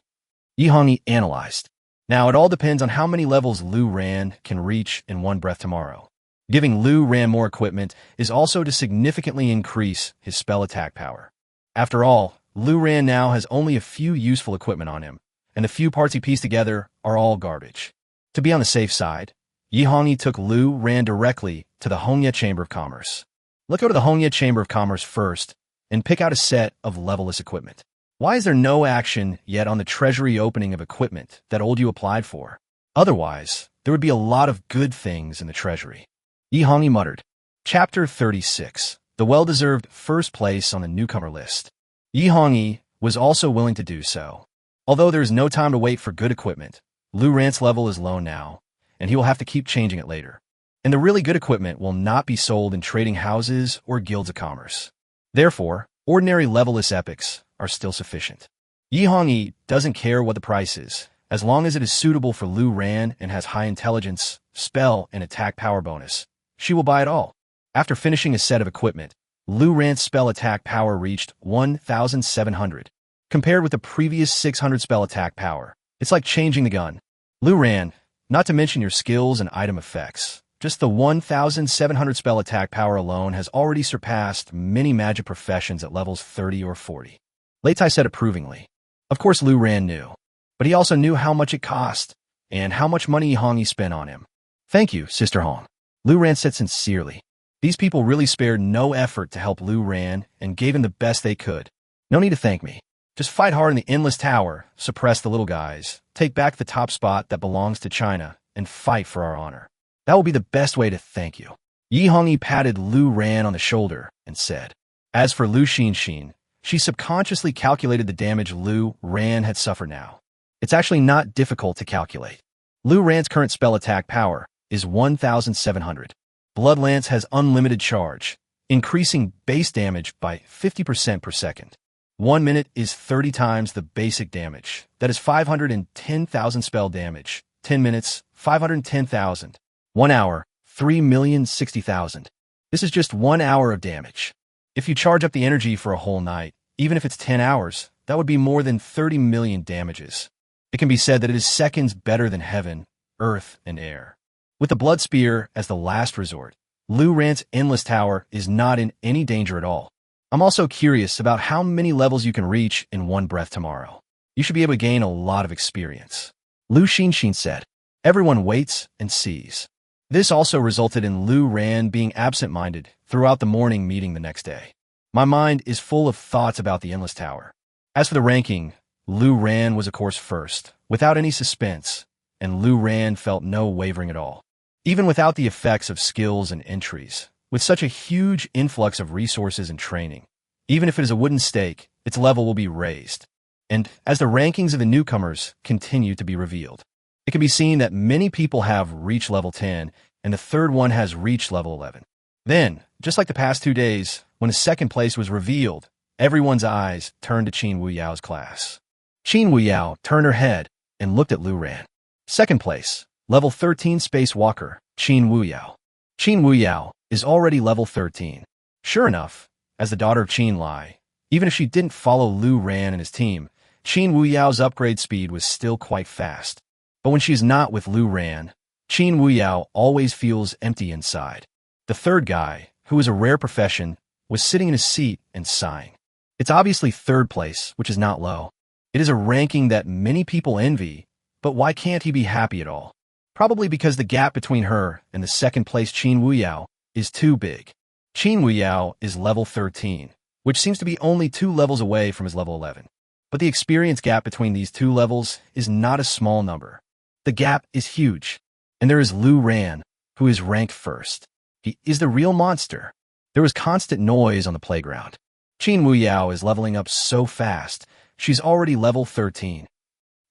Yi Hongyi analyzed. Now it all depends on how many levels Lu Ran can reach in one breath tomorrow. Giving Lu Ran more equipment is also to significantly increase his spell attack power. After all, Lu Ran now has only a few useful equipment on him, and the few parts he pieced together are all garbage. To be on the safe side, Yi Hongyi took Lu Ran directly to the Hongye Chamber of Commerce. Let's go to the Hongye Chamber of Commerce first and pick out a set of levelless equipment. Why is there no action yet on the treasury opening of equipment that old you applied for? Otherwise, there would be a lot of good things in the treasury. Yi Hongyi muttered. Chapter 36. The well-deserved first place on the newcomer list. Yi Hongyi was also willing to do so. Although there is no time to wait for good equipment, Lu Ran's level is low now, and he will have to keep changing it later. And the really good equipment will not be sold in trading houses or guilds of commerce. Therefore, ordinary levelless epics are still sufficient. Yi Hongyi doesn't care what the price is, as long as it is suitable for Lu Ran and has high intelligence, spell, and attack power bonus. She will buy it all. After finishing a set of equipment, Lu Ran's spell attack power reached 1,700. Compared with the previous 600 spell attack power, it's like changing the gun. Lu Ran, not to mention your skills and item effects, just the 1,700 spell attack power alone has already surpassed many magic professions at levels 30 or 40. Lei Tai said approvingly. Of course Lu Ran knew, but he also knew how much it cost and how much money Yi Hongyi spent on him. "Thank you, Sister Hong," Lu Ran said sincerely. These people really spared no effort to help Lu Ran and gave him the best they could. No need to thank me. Just fight hard in the Endless Tower, suppress the little guys, take back the top spot that belongs to China, and fight for our honor. That will be the best way to thank you. Yi Hongyi patted Lu Ran on the shoulder and said. As for Lu Xinxin, she subconsciously calculated the damage Lu Ran had suffered now. It's actually not difficult to calculate. Lu Ran's current spell attack power is 1,700. Blood Lance has unlimited charge, increasing base damage by 50% per second. 1 minute is 30 times the basic damage. That is 510,000 spell damage. 10 minutes, 510,000. 1 hour, 3,060,000. This is just 1 hour of damage. If you charge up the energy for a whole night, even if it's 10 hours, that would be more than 30 million damages. It can be said that it is seconds better than heaven, earth, and air. With the Blood Spear as the last resort, Lu Ran's Endless Tower is not in any danger at all. I'm also curious about how many levels you can reach in one breath tomorrow. You should be able to gain a lot of experience. Lu Xinxin said. Everyone waits and sees. This also resulted in Lu Ran being absent-minded throughout the morning meeting the next day. My mind is full of thoughts about the Endless Tower. As for the ranking, Lu Ran was of course first, without any suspense, and Lu Ran felt no wavering at all. Even without the effects of skills and entries, with such a huge influx of resources and training, even if it is a wooden stake, its level will be raised. And as the rankings of the newcomers continue to be revealed, it can be seen that many people have reached level 10, and the third one has reached level 11. Then, just like the past 2 days, when the second place was revealed, everyone's eyes turned to Qin Wuyao's class. Qin Wuyao turned her head and looked at Lu Ran. Second place, level 13 Space Walker, Qin Wuyao. Qin Wuyao is already level 13. Sure enough, as the daughter of Qin Lai, even if she didn't follow Lu Ran and his team, Qin Wuyao's upgrade speed was still quite fast. But when she's not with Lu Ran, Qin Wuyao always feels empty inside. The third guy, who is a rare profession, was sitting in his seat and sighing. It's obviously third place, which is not low. It is a ranking that many people envy, but why can't he be happy at all? Probably because the gap between her and the second place Qin Wuyao is too big. Qin Wuyao is level 13, which seems to be only 2 levels away from his level 11. But the experience gap between these 2 levels is not a small number. The gap is huge. And there is Lu Ran, who is ranked first. He is the real monster. There was constant noise on the playground. Qin Wuyao is leveling up so fast, she's already level 13.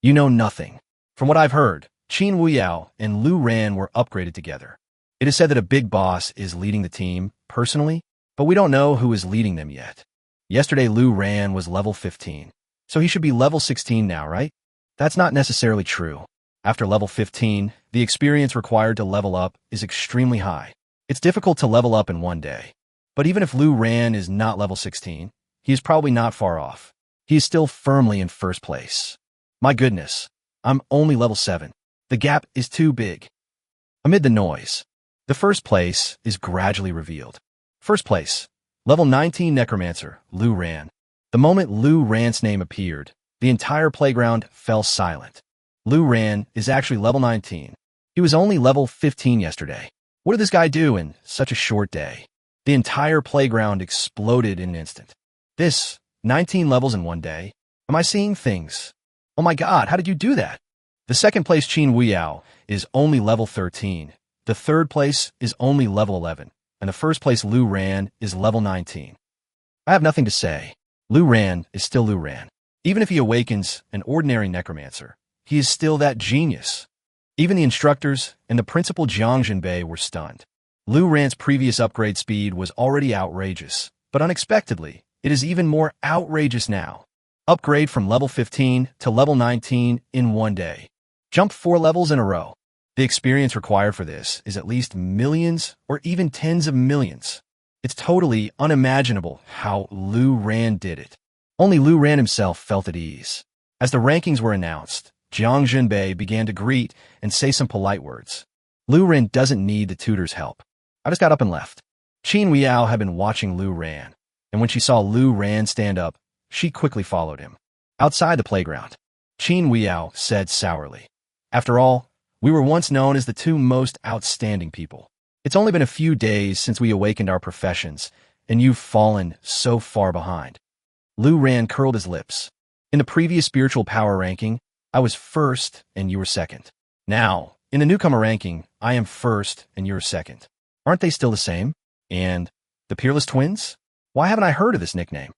You know nothing. From what I've heard, Qin Wuyao and Lu Ran were upgraded together. It is said that a big boss is leading the team, personally, but we don't know who is leading them yet. Yesterday Lu Ran was level 15, so he should be level 16 now, right? That's not necessarily true. After level 15, the experience required to level up is extremely high. It's difficult to level up in one day. But even if Lu Ran is not level 16, he is probably not far off. He is still firmly in first place. My goodness, I'm only level 7. The gap is too big. Amid the noise, the first place is gradually revealed. First place, level 19 Necromancer, Lu Ran. The moment Lu Ran's name appeared, the entire playground fell silent. Lu Ran is actually level 19. He was only level 15 yesterday. What did this guy do in such a short day? The entire playground exploded in an instant. This, 19 levels in one day. Am I seeing things? Oh my god, how did you do that? The second place Qin Wuyao is only level 13. The third place is only level 11. And the first place Lu Ran is level 19. I have nothing to say. Lu Ran is still Lu Ran. Even if he awakens an ordinary necromancer, he is still that genius. Even the instructors and the principal Jiang Jinbei were stunned. Lu Ran's previous upgrade speed was already outrageous, but unexpectedly, it is even more outrageous now. Upgrade from level 15 to level 19 in one day. Jump 4 levels in a row. The experience required for this is at least millions or even tens of millions. It's totally unimaginable how Lu Ran did it. Only Lu Ran himself felt at ease. As the rankings were announced, Jiang Jinbei began to greet and say some polite words. Lu Ran doesn't need the tutor's help. I just got up and left. Qin Wuyao had been watching Lu Ran, and when she saw Lu Ran stand up, she quickly followed him. Outside the playground, Qin Wuyao said sourly, "After all, we were once known as the 2 most outstanding people. It's only been a few days since we awakened our professions, and you've fallen so far behind." Lu Ran curled his lips. In the previous spiritual power ranking, I was first and you were second. Now, in the newcomer ranking, I am first and you're second. Aren't they still the same? And the Peerless Twins? Why haven't I heard of this nickname?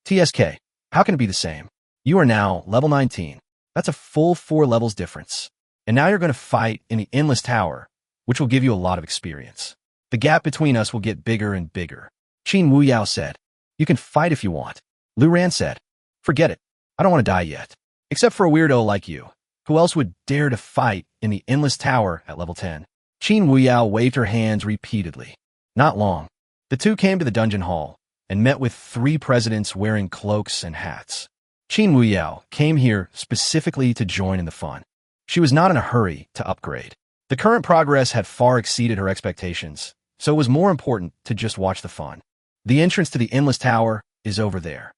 TSK, how can it be the same? You are now level 19. That's a full 4 levels difference. And now you're going to fight in the Endless Tower, which will give you a lot of experience. The gap between us will get bigger and bigger. Qin Wuyao said, "You can fight if you want." Lu Ran said, "Forget it. I don't want to die yet. Except for a weirdo like you. Who else would dare to fight in the Endless Tower at level 10? Qin Wuyao waved her hands repeatedly. Not long. The 2 came to the dungeon hall and met with 3 presidents wearing cloaks and hats. Qin Wuyao came here specifically to join in the fun. She was not in a hurry to upgrade. The current progress had far exceeded her expectations, so it was more important to just watch the fun. The entrance to the Endless Tower is over there.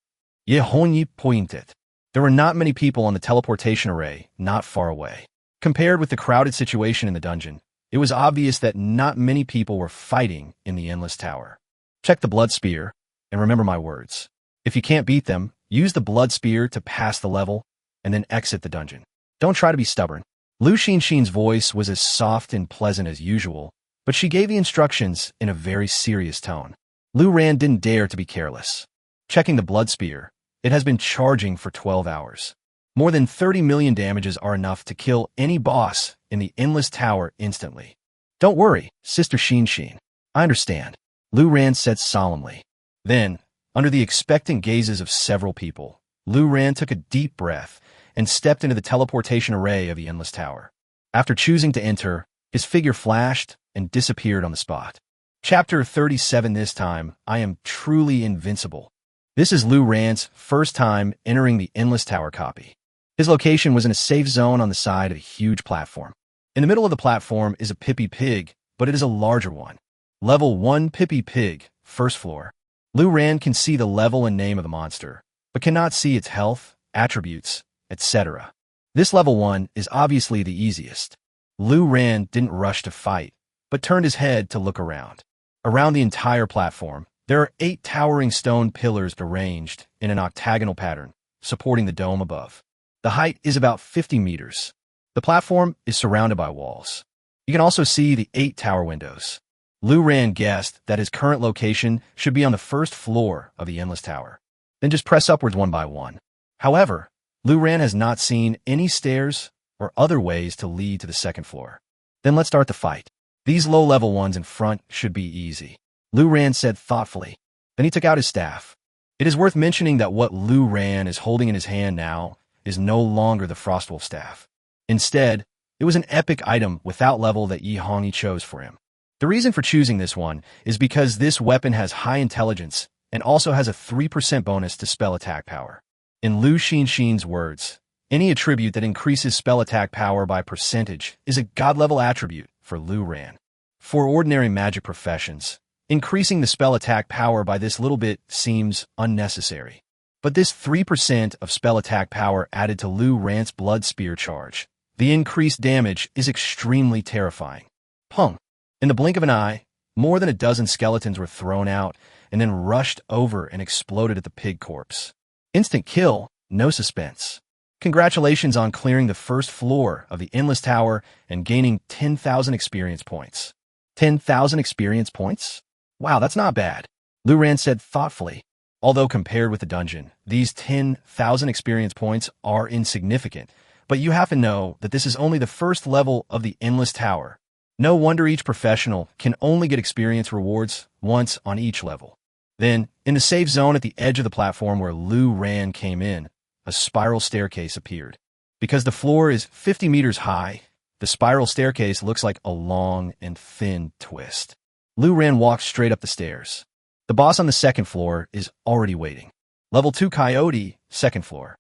Ye Honyi pointed. There were not many people on the teleportation array not far away. Compared with the crowded situation in the dungeon, it was obvious that not many people were fighting in the Endless Tower. Check the Blood Spear, and remember my words. If you can't beat them, use the Blood Spear to pass the level, and then exit the dungeon. Don't try to be stubborn. Lu Xinxin's voice was as soft and pleasant as usual, but she gave the instructions in a very serious tone. Lu Ran didn't dare to be careless. Checking the blood spear, it has been charging for 12 hours. More than 30 million damages are enough to kill any boss in the Endless Tower instantly. Don't worry, Sister Xinxin. I understand, Lu Ran said solemnly. Then, under the expectant gazes of several people, Lu Ran took a deep breath and stepped into the teleportation array of the Endless Tower. After choosing to enter, his figure flashed and disappeared on the spot. Chapter 37. This time, I am truly invincible. This is Lu Ran's first time entering the Endless Tower copy. His location was in a safe zone on the side of a huge platform. In the middle of the platform is a Pippi Pig, but it is a larger one. Level 1 Pippi Pig, first floor. Lu Ran can see the level and name of the monster, but cannot see its health, attributes, etc. This level 1 is obviously the easiest. Lu Ran didn't rush to fight, but turned his head to look around. Around the entire platform, there are 8 towering stone pillars arranged in an octagonal pattern, supporting the dome above. The height is about 50 meters. The platform is surrounded by walls. You can also see the 8 tower windows. Lu Ran guessed that his current location should be on the first floor of the Endless Tower. Then just press upwards one by one. However, Lu Ran has not seen any stairs or other ways to lead to the second floor. Then let's start the fight. These low-level ones in front should be easy, Lu Ran said thoughtfully. Then he took out his staff. It is worth mentioning that what Lu Ran is holding in his hand now is no longer the Frostwolf staff. Instead, it was an epic item without level that Yi Hongyi chose for him. The reason for choosing this one is because this weapon has high intelligence and also has a 3% bonus to spell attack power. In Lu Xinxin's words, any attribute that increases spell attack power by percentage is a god-level attribute for Lu Ran. For ordinary magic professions, increasing the spell attack power by this little bit seems unnecessary. But this 3% of spell attack power added to Lu Ran's blood spear charge, the increased damage is extremely terrifying. Pung! In the blink of an eye, more than a dozen skeletons were thrown out and then rushed over and exploded at the pig corpse. Instant kill, no suspense. Congratulations on clearing the first floor of the Endless Tower and gaining 10,000 experience points. 10,000 experience points? Wow, that's not bad, Lu Ran said thoughtfully. Although compared with the dungeon, these 10,000 experience points are insignificant, but you have to know that this is only the first level of the Endless Tower. No wonder each professional can only get experience rewards once on each level. Then, in the safe zone at the edge of the platform where Lu Ran came in, a spiral staircase appeared. Because the floor is 50 meters high, the spiral staircase looks like a long and thin twist. Lu Ran walked straight up the stairs. The boss on the second floor is already waiting. Level 2 Coyote, second floor.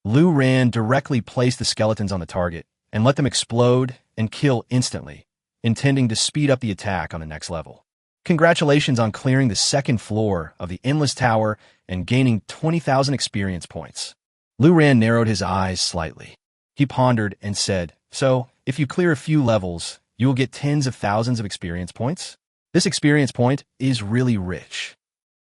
Lu Ran directly placed the skeletons on the target and let them explode and kill instantly, intending to speed up the attack on the next level. Congratulations on clearing the second floor of the Endless Tower and gaining 20,000 experience points. Lu Ran narrowed his eyes slightly. He pondered and said, so, if you clear a few levels, you will get tens of thousands of experience points? This experience point is really rich.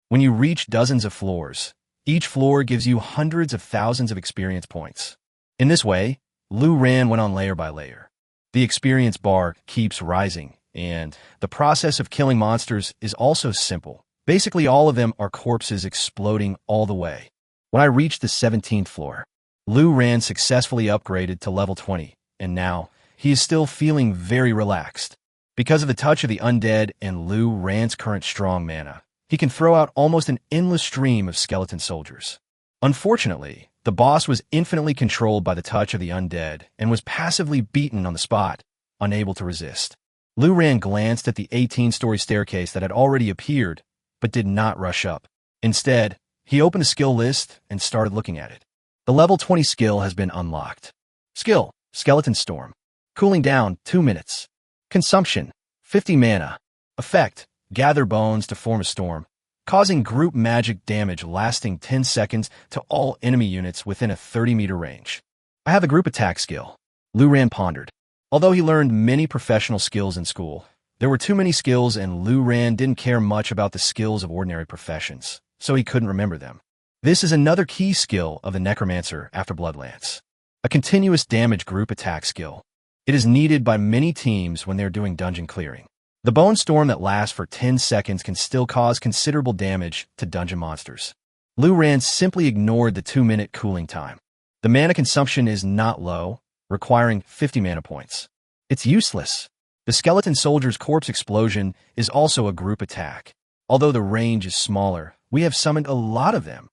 When you reach dozens of floors, each floor gives you hundreds of thousands of experience points. In this way, Lu Ran went on layer by layer. The experience bar keeps rising, and the process of killing monsters is also simple. Basically, all of them are corpses exploding all the way. When I reached the 17th floor, Lu Ran successfully upgraded to level 20, and now he is still feeling very relaxed. Because of the touch of the undead and Lu Ran's current strong mana, he can throw out almost an endless stream of skeleton soldiers. Unfortunately, the boss was infinitely controlled by the touch of the undead and was passively beaten on the spot, unable to resist. Lu Ran glanced at the 18-story staircase that had already appeared, but did not rush up. Instead, he opened a skill list and started looking at it. The level 20 skill has been unlocked. Skill, Skeleton Storm. Cooling down, 2 minutes. Consumption, 50 mana. Effect, gather bones to form a storm, causing group magic damage lasting 10 seconds to all enemy units within a 30-meter range. I have a group attack skill, Lu Ran pondered. Although he learned many professional skills in school, there were too many skills and Lu Ran didn't care much about the skills of ordinary professions, so he couldn't remember them. This is another key skill of the Necromancer after Bloodlance. A continuous damage group attack skill. It is needed by many teams when they're doing dungeon clearing. The bone storm that lasts for 10 seconds can still cause considerable damage to dungeon monsters. Lu Ran simply ignored the 2-minute cooling time. The mana consumption is not low, requiring 50 mana points. It's useless. The skeleton soldier's corpse explosion is also a group attack. Although the range is smaller, we have summoned a lot of them.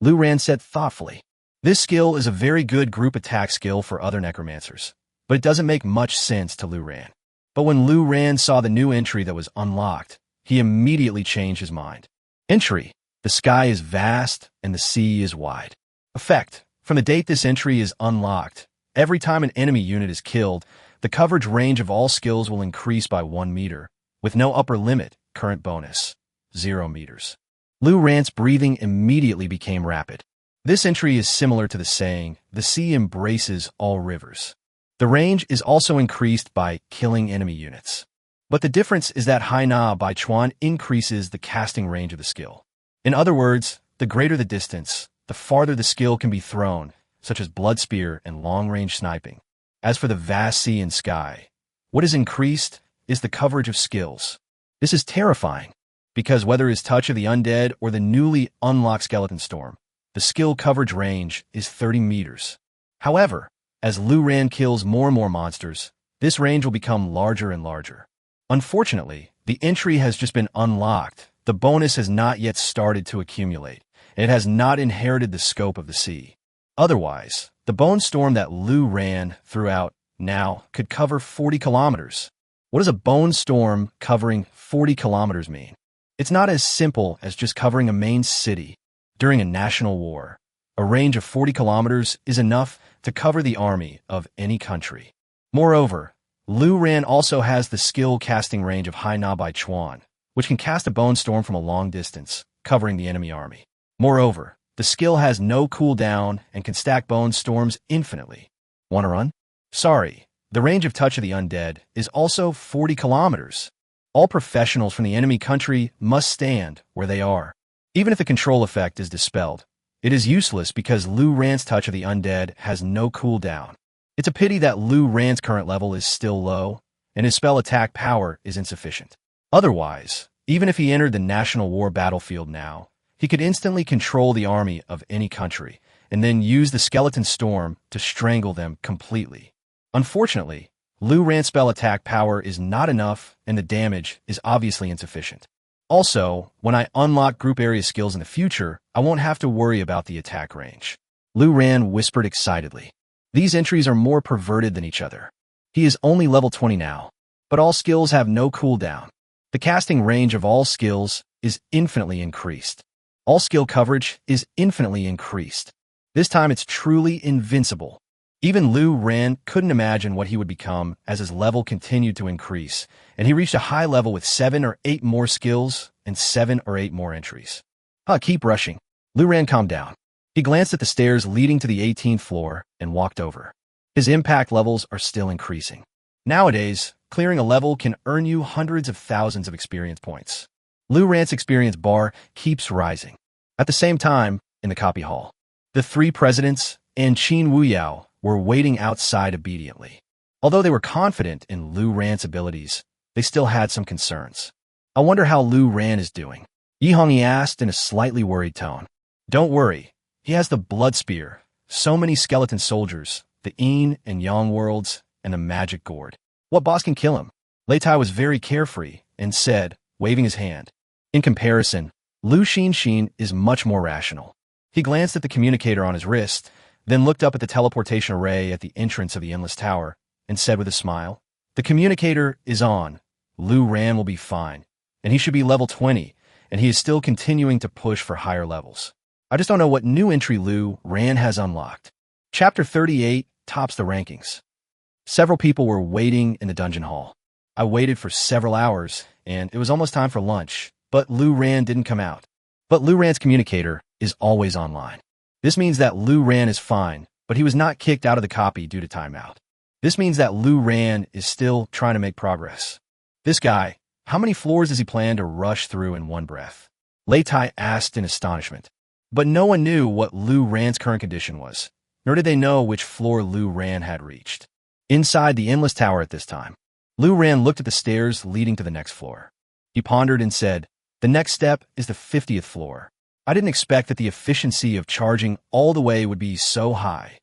Lu Ran said thoughtfully. This skill is a very good group attack skill for other necromancers, but it doesn't make much sense to Lu Ran. But when Lu Ran saw the new entry that was unlocked, he immediately changed his mind. Entry: the sky is vast and the sea is wide. Effect: from the date this entry is unlocked, every time an enemy unit is killed, the coverage range of all skills will increase by 1 meter, with no upper limit. Current bonus: 0 meters. Lu Ran's breathing immediately became rapid. This entry is similar to the saying, "The sea embraces all rivers." The range is also increased by killing enemy units. But the difference is that Haina by Chuan increases the casting range of the skill. In other words, the greater the distance, the farther the skill can be thrown, such as blood spear and long-range sniping. As for the vast sea and sky, what is increased is the coverage of skills. This is terrifying, because whether it's Touch of the Undead or the newly unlocked Skeleton Storm, the skill coverage range is 30 meters. However, as Lu Ran kills more and more monsters, this range will become larger and larger. Unfortunately, the entry has just been unlocked. The bonus has not yet started to accumulate, and it has not inherited the scope of the sea. Otherwise, the bone storm that Lu Ran threw out now could cover 40 kilometers. What does a bone storm covering 40 kilometers mean? It's not as simple as just covering a main city. During a national war, a range of 40 kilometers is enough to cover the army of any country. Moreover, Lu Ran also has the skill casting range of Haina by Chuan, which can cast a bone storm from a long distance, covering the enemy army. Moreover, the skill has no cooldown and can stack bone storms infinitely. Wanna run? Sorry, the range of Touch of the Undead is also 40 kilometers. All professionals from the enemy country must stand where they are. Even if the control effect is dispelled, it is useless because Lu Ran's Touch of the Undead has no cooldown. It's a pity that Lu Ran's current level is still low, and his spell attack power is insufficient. Otherwise, even if he entered the national war battlefield now, he could instantly control the army of any country, and then use the Skeleton Storm to strangle them completely. Unfortunately, Lu Ran's spell attack power is not enough, and the damage is obviously insufficient. Also, when I unlock group area skills in the future, I won't have to worry about the attack range. Lu Ran whispered excitedly. These entries are more perverted than each other. He is only level 20 now, but all skills have no cooldown. The casting range of all skills is infinitely increased. All skill coverage is infinitely increased. This time it's truly invincible. Even Lu Ran couldn't imagine what he would become as his level continued to increase, and he reached a high level with 7 or 8 more skills and 7 or 8 more entries. Keep rushing. Lu Ran calmed down. He glanced at the stairs leading to the 18th floor and walked over. His impact levels are still increasing. Nowadays, clearing a level can earn you hundreds of thousands of experience points. Lu Ran's experience bar keeps rising. At the same time, in the copy hall, the 3 presidents and Qin Wuyao were waiting outside obediently. Although they were confident in Lu Ran's abilities, they still had some concerns. I wonder how Lu Ran is doing. Yi Hongyi asked in a slightly worried tone. Don't worry, he has the blood spear, so many skeleton soldiers, the Yin and Yang worlds, and the magic gourd. What boss can kill him? Lei Tai was very carefree and said, waving his hand. In comparison, Lu Xinxin is much more rational. He glanced at the communicator on his wrist, then looked up at the teleportation array at the entrance of the Endless Tower, and said with a smile, the communicator is on. Lu Ran will be fine, and he should be level 20, and he is still continuing to push for higher levels. I just don't know what new entry Lu Ran has unlocked. Chapter 38 tops the rankings. Several people were waiting in the dungeon hall. I waited for several hours, and it was almost time for lunch, but Lu Ran didn't come out. But Lu Ran's communicator is always online. This means that Lu Ran is fine, but he was not kicked out of the copy due to timeout. This means that Lu Ran is still trying to make progress. This guy, how many floors does he plan to rush through in one breath? Lei Tai asked in astonishment. But no one knew what Lu Ran's current condition was, nor did they know which floor Lu Ran had reached. Inside the endless tower at this time, Lu Ran looked at the stairs leading to the next floor. He pondered and said, "The next step is the 50th floor. I didn't expect that the efficiency of charging all the way would be so high.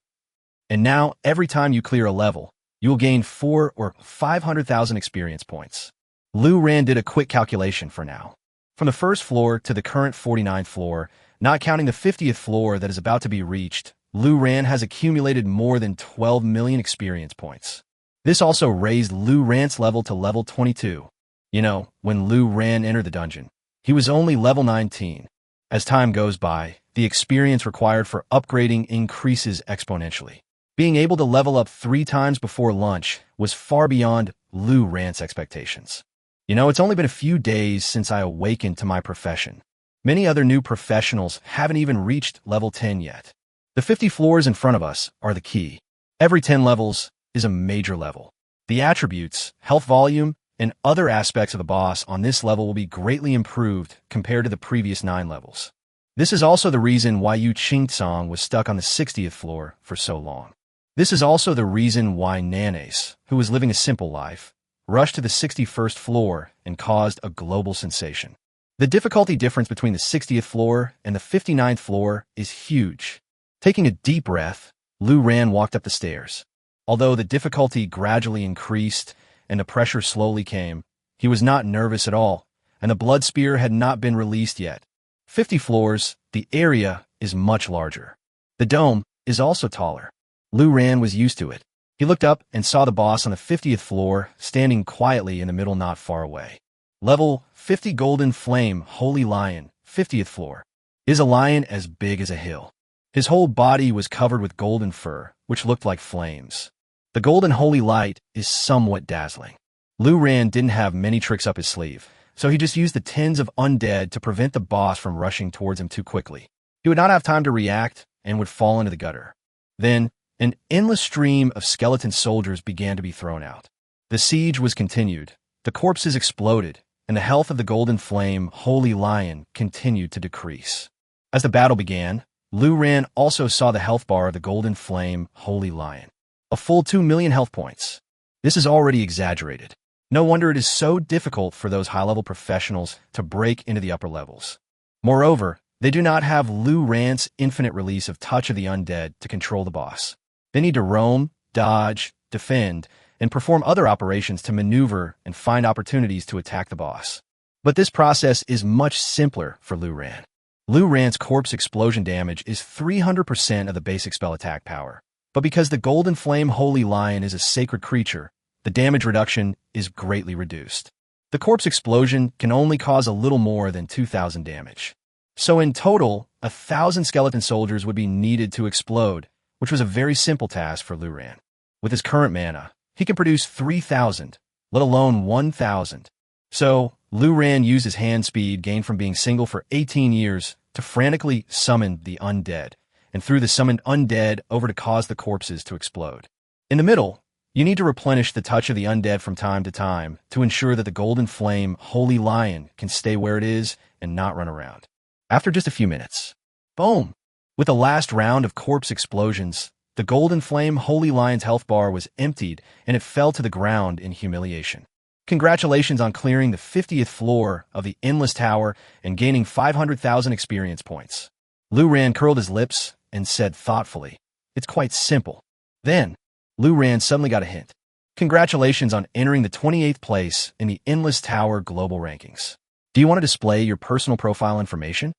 And now, every time you clear a level, you will gain 4 or 500,000 experience points." Lu Ran did a quick calculation for now. From the first floor to the current 49th floor, not counting the 50th floor that is about to be reached, Lu Ran has accumulated more than 12 million experience points. This also raised Lu Ran's level to level 22. You know, when Lu Ran entered the dungeon, he was only level 19. As time goes by, the experience required for upgrading increases exponentially. Being able to level up 3 times before lunch was far beyond Lu Ran's expectations. You know, it's only been a few days since I awakened to my profession. Many other new professionals haven't even reached level 10 yet. The 50 floors in front of us are the key. Every 10 levels is a major level. The attributes, health volume, and other aspects of the boss on this level will be greatly improved compared to the previous 9 levels. This is also the reason why Yu Qingtsong was stuck on the 60th floor for so long. This is also the reason why Nanes, who was living a simple life, rushed to the 61st floor and caused a global sensation. The difficulty difference between the 60th floor and the 59th floor is huge. Taking a deep breath, Lu Ran walked up the stairs. Although the difficulty gradually increased and the pressure slowly came, he was not nervous at all, and the blood spear had not been released yet. 50 floors, the area is much larger. The dome is also taller. Lu Ran was used to it. He looked up and saw the boss on the 50th floor, standing quietly in the middle not far away. Level 50 Golden Flame Holy Lion, 50th floor. Is a lion as big as a hill. His whole body was covered with golden fur, which looked like flames. The golden holy light is somewhat dazzling. Lu Ran didn't have many tricks up his sleeve, so he just used the tens of undead to prevent the boss from rushing towards him too quickly. He would not have time to react and would fall into the gutter. Then, an endless stream of skeleton soldiers began to be thrown out. The siege was continued, the corpses exploded, and the health of the golden flame holy lion continued to decrease. As the battle began, Lu Ran also saw the health bar of the golden flame holy lion. A full 2 million health points. This is already exaggerated. No wonder it is so difficult for those high-level professionals to break into the upper levels. Moreover, they do not have Lu Ran's infinite release of Touch of the Undead to control the boss. They need to roam, dodge, defend, and perform other operations to maneuver and find opportunities to attack the boss. But this process is much simpler for Lu Ran. Lu Ran's corpse explosion damage is 300% of the basic spell attack power. But because the Golden Flame Holy Lion is a sacred creature, the damage reduction is greatly reduced. The corpse explosion can only cause a little more than 2,000 damage. So in total, 1,000 skeleton soldiers would be needed to explode, which was a very simple task for Lu Ran. With his current mana, he can produce 3,000, let alone 1,000. So, Lu Ran used his hand speed gained from being single for 18 years to frantically summon the undead, and threw the summoned undead over to cause the corpses to explode. In the middle, you need to replenish the touch of the undead from time to time to ensure that the Golden Flame Holy Lion can stay where it is and not run around. After just a few minutes, boom! With the last round of corpse explosions, the Golden Flame Holy Lion's health bar was emptied and it fell to the ground in humiliation. Congratulations on clearing the 50th floor of the Endless Tower and gaining 500,000 experience points. Lu Ran curled his lips and said thoughtfully, "It's quite simple." Then, Lu Ran suddenly got a hint. Congratulations on entering the 28th place in the Endless Tower global rankings. Do you want to display your personal profile information?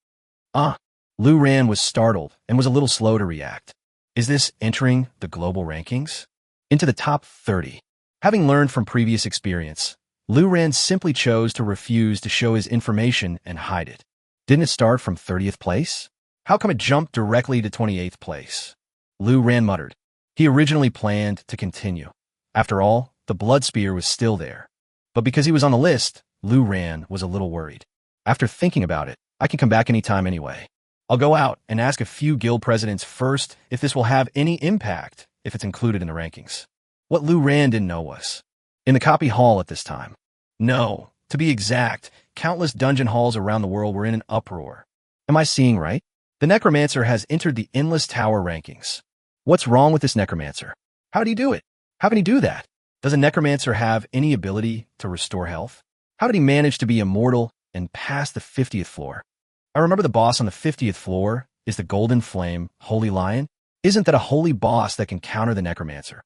Lu Ran was startled and was a little slow to react. Is this entering the global rankings? Into the top 30. Having learned from previous experience, Lu Ran simply chose to refuse to show his information and hide it. Didn't it start from 30th place? How come it jumped directly to 28th place? Lu Ran muttered. He originally planned to continue. After all, the blood spear was still there. But because he was on the list, Lu Ran was a little worried. After thinking about it, I can come back anytime anyway. I'll go out and ask a few guild presidents first if this will have any impact if it's included in the rankings. What Lu Ran didn't know was, in the copy hall at this time. No, to be exact, countless dungeon halls around the world were in an uproar. Am I seeing right? The Necromancer has entered the Endless Tower rankings. What's wrong with this Necromancer? How did he do it? How can he do that? Does a necromancer have any ability to restore health? How did he manage to be immortal and pass the 50th floor? I remember the boss on the 50th floor is the Golden Flame Holy Lion. Isn't that a holy boss that can counter the necromancer?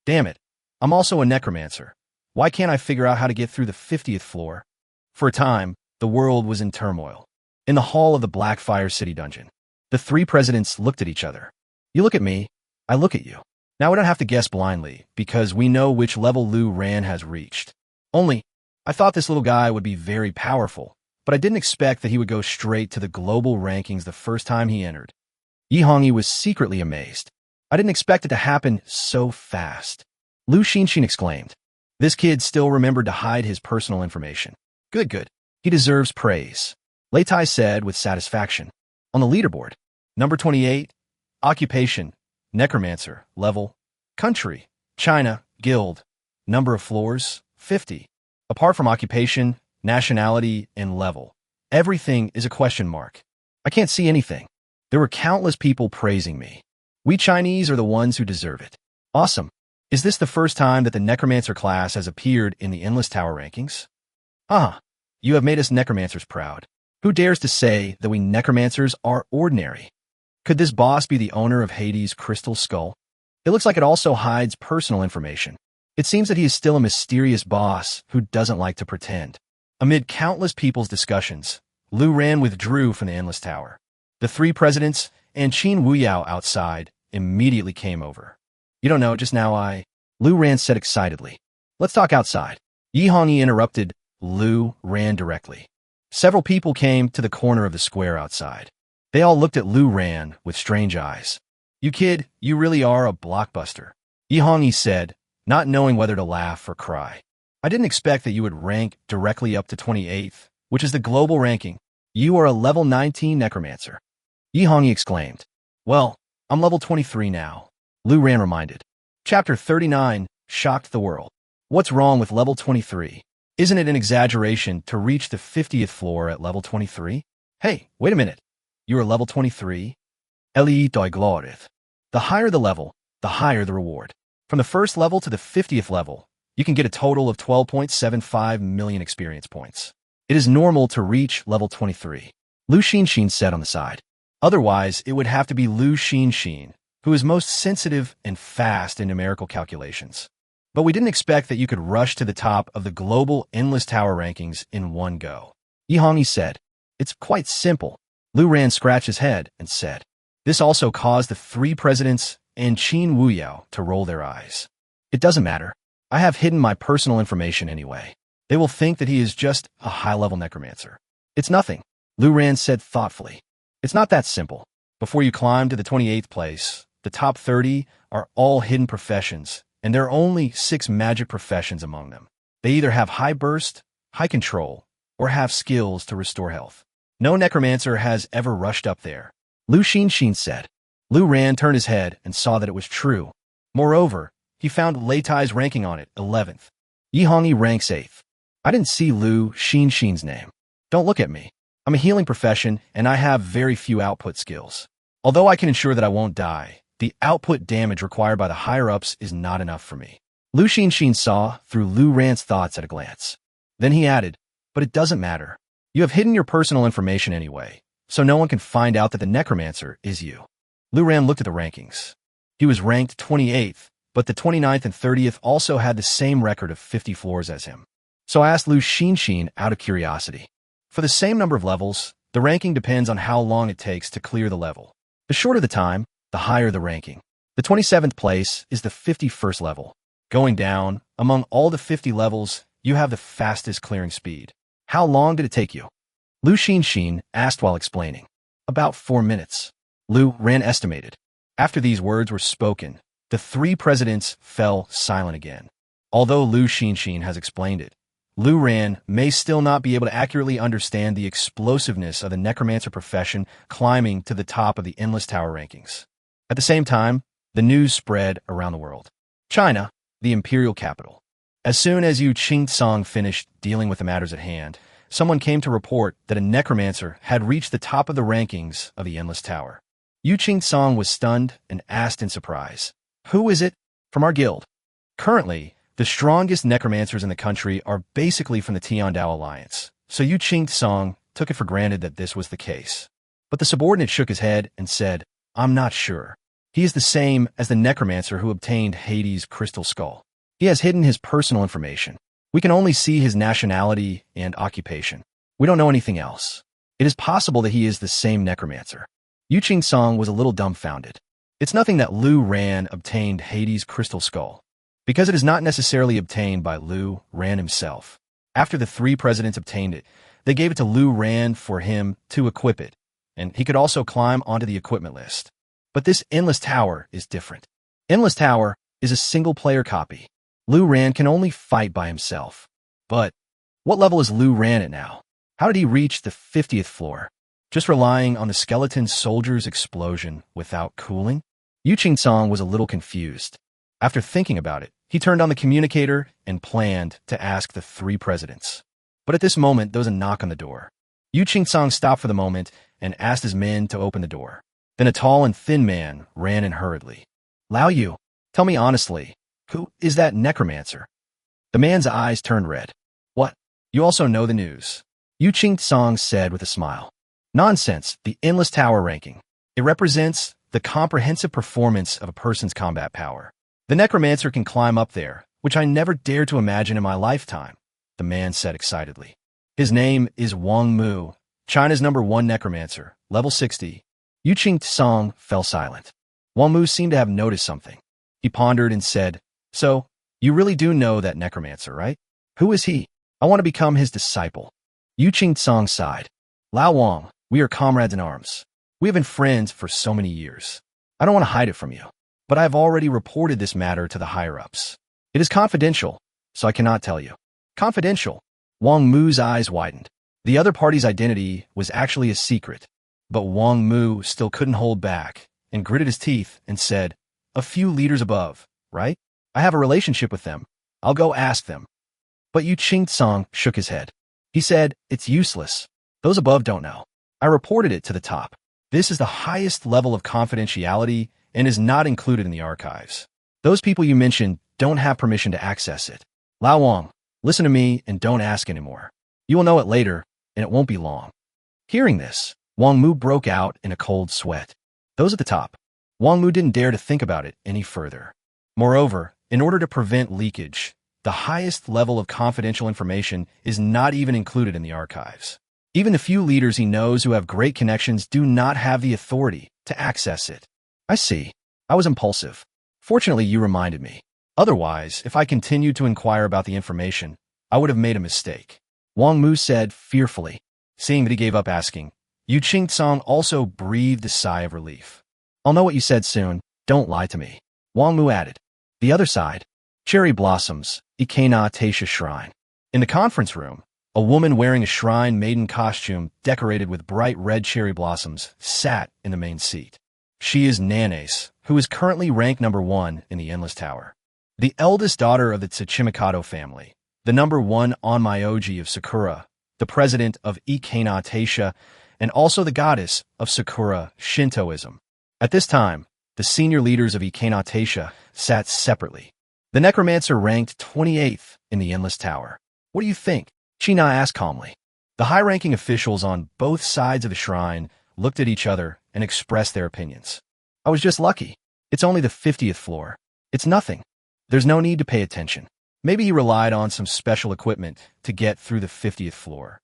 Damn it, I'm also a necromancer. Why can't I figure out how to get through the 50th floor? For a time, the world was in turmoil. In the hall of the Blackfire City dungeon, the three presidents looked at each other. You look at me, I look at you. Now we don't have to guess blindly, because we know which level Lu Ran has reached. Only, I thought this little guy would be very powerful, but I didn't expect that he would go straight to the global rankings the first time he entered. Yi Hongyi was secretly amazed. I didn't expect it to happen so fast. Lu Xinxin exclaimed. This kid still remembered to hide his personal information. Good, good. He deserves praise. Lei Tai said with satisfaction. On the leaderboard, number 28, occupation, necromancer, level, country, China, guild, number of floors, 50. Apart from occupation, nationality, and level, everything is a question mark. I can't see anything. There were countless people praising me. We Chinese are the ones who deserve it. Awesome. Is this the first time that the Necromancer class has appeared in the Endless Tower rankings? You have made us Necromancers proud. Who dares to say that we Necromancers are ordinary? Could this boss be the owner of Hades' crystal skull? It looks like it also hides personal information. It seems that he is still a mysterious boss who doesn't like to pretend. Amid countless people's discussions, Lu Ran withdrew from the Endless Tower. The three presidents and Qin Wuyao outside immediately came over. You don't know, just now Lu Ran said excitedly. Let's talk outside. Yi Hongyi interrupted Lu Ran directly. Several people came to the corner of the square outside. They all looked at Lu Ran with strange eyes. You kid, you really are a blockbuster, Yi Hongyi said, not knowing whether to laugh or cry. I didn't expect that you would rank directly up to 28th, which is the global ranking. You are a level 19 necromancer. Yi Hongyi exclaimed. Well, I'm level 23 now, Lu Ran reminded. Chapter 39 shocked the world. What's wrong with level 23? Isn't it an exaggeration to reach the 50th floor at level 23? Hey, wait a minute. You are level 23? Eli doi glorith. The higher the level, the higher the reward. From the first level to the 50th level, you can get a total of 12.75 million experience points. It is normal to reach level 23, Lu Xinxin said on the side. Otherwise, it would have to be Lu Xinxin, who is most sensitive and fast in numerical calculations. But we didn't expect that you could rush to the top of the global Endless Tower rankings in one go. Yi Hongyi said. It's quite simple. Lu Ran scratched his head and said. This also caused the three presidents and Qin Wuyao to roll their eyes. It doesn't matter. I have hidden my personal information anyway. They will think that he is just a high-level necromancer. It's nothing, Lu Ran said thoughtfully. It's not that simple. Before you climb to the 28th place, the top 30 are all hidden professions, and there are only 6 magic professions among them. They either have high burst, high control, or have skills to restore health. No necromancer has ever rushed up there, Lu Xinxin said. Lu Ran turned his head and saw that it was true. Moreover, he found Lei Tai's ranking on it, 11th. Yi Hongyi ranks 8th. I didn't see Lu Xinxin's name. Don't look at me. I'm a healing profession, and I have very few output skills. Although I can ensure that I won't die, the output damage required by the higher-ups is not enough for me. Lu Xinxin saw through Lu Ran's thoughts at a glance. Then he added, but it doesn't matter. You have hidden your personal information anyway, so no one can find out that the necromancer is you. Lu Ran looked at the rankings. He was ranked 28th, but the 29th and 30th also had the same record of 50 floors as him. So I asked Lu Xinxin out of curiosity. For the same number of levels, the ranking depends on how long it takes to clear the level. The shorter the time, the higher the ranking. The 27th place is the 51st level. Going down, among all the 50 levels, you have the fastest clearing speed. How long did it take you? Lu Xinxin asked while explaining. About 4 minutes. Lu Ran estimated. After these words were spoken, the three presidents fell silent again. Although Lu Xinxin has explained it, Lu Ran may still not be able to accurately understand the explosiveness of the necromancer profession climbing to the top of the Endless Tower rankings. At the same time, the news spread around the world. China, the imperial capital. As soon as Yu Qingtsong finished dealing with the matters at hand, someone came to report that a necromancer had reached the top of the rankings of the Endless Tower. Yu Qingtsong was stunned and asked in surprise, "Who is it?" "From our guild." Currently, the strongest necromancers in the country are basically from the Tiandao Alliance, so Yu Qing-song took it for granted that this was the case. But the subordinate shook his head and said, I'm not sure. He is the same as the necromancer who obtained Hades' crystal skull. He has hidden his personal information. We can only see his nationality and occupation. We don't know anything else. It is possible that he is the same necromancer. Yu Qing-song was a little dumbfounded. It's nothing that Lu Ran obtained Hades' crystal skull, because it is not necessarily obtained by Lu Ran himself. After the 3 presidents obtained it, they gave it to Lu Ran for him to equip it, and he could also climb onto the equipment list. But this Endless Tower is different. Endless Tower is a single-player copy. Lu Ran can only fight by himself. But what level is Lu Ran at now? How did he reach the 50th floor? Just relying on the skeleton soldier's explosion without cooling? Yu Qing-song was a little confused. After thinking about it, he turned on the communicator and planned to ask the 3 presidents. But at this moment, there was a knock on the door. Yu Qing-song stopped for the moment and asked his men to open the door. Then a tall and thin man ran in hurriedly. Lao Yu, tell me honestly, who is that necromancer? The man's eyes turned red. What? You also know the news. Yu Qing-song said with a smile. Nonsense, the Endless Tower ranking. It represents the comprehensive performance of a person's combat power. The necromancer can climb up there, which I never dared to imagine in my lifetime, the man said excitedly. His name is Wang Mu, China's #1 necromancer, level 60. Yu Qing-song fell silent. Wang Mu seemed to have noticed something. He pondered and said, So, you really do know that necromancer, right? Who is he? I want to become his disciple. Yu Qing-song sighed. Lao Wang, we are comrades in arms. We have been friends for so many years. I don't want to hide it from you, but I have already reported this matter to the higher-ups. It is confidential, so I cannot tell you. Confidential? Wang Mu's eyes widened. The other party's identity was actually a secret, but Wang Mu still couldn't hold back and gritted his teeth and said, A few leaders above, right? I have a relationship with them. I'll go ask them. But Yu Qing-song shook his head. He said, It's useless. Those above don't know. I reported it to the top. This is the highest level of confidentiality and is not included in the archives. Those people you mentioned don't have permission to access it. Lao Wang, listen to me and don't ask anymore. You will know it later, and it won't be long. Hearing this, Wang Mu broke out in a cold sweat. Those at the top. Wang Mu didn't dare to think about it any further. Moreover, in order to prevent leakage, the highest level of confidential information is not even included in the archives. Even the few leaders he knows who have great connections do not have the authority to access it. I see. I was impulsive. Fortunately, you reminded me. Otherwise, if I continued to inquire about the information, I would have made a mistake. Wang Mu said fearfully. Seeing that he gave up asking, Yu Qing-song also breathed a sigh of relief. I'll know what you said soon. Don't lie to me. Wang Mu added. The other side. Cherry blossoms, Ikena Taisha Shrine. In the conference room, a woman wearing a shrine maiden costume decorated with bright red cherry blossoms sat in the main seat. She is Nanes, who is currently ranked #1 in the Endless Tower. The eldest daughter of the Tsuchimikado family, the #1 Onmyoji of Sakura, the president of Ikena Taisha, and also the goddess of Sakura Shintoism. At this time, the senior leaders of Ikena Taisha sat separately. The necromancer ranked 28th in the Endless Tower. What do you think? China asked calmly. The high-ranking officials on both sides of the shrine looked at each other and expressed their opinions. I was just lucky. It's only the 50th floor. It's nothing. There's no need to pay attention. Maybe he relied on some special equipment to get through the 50th floor.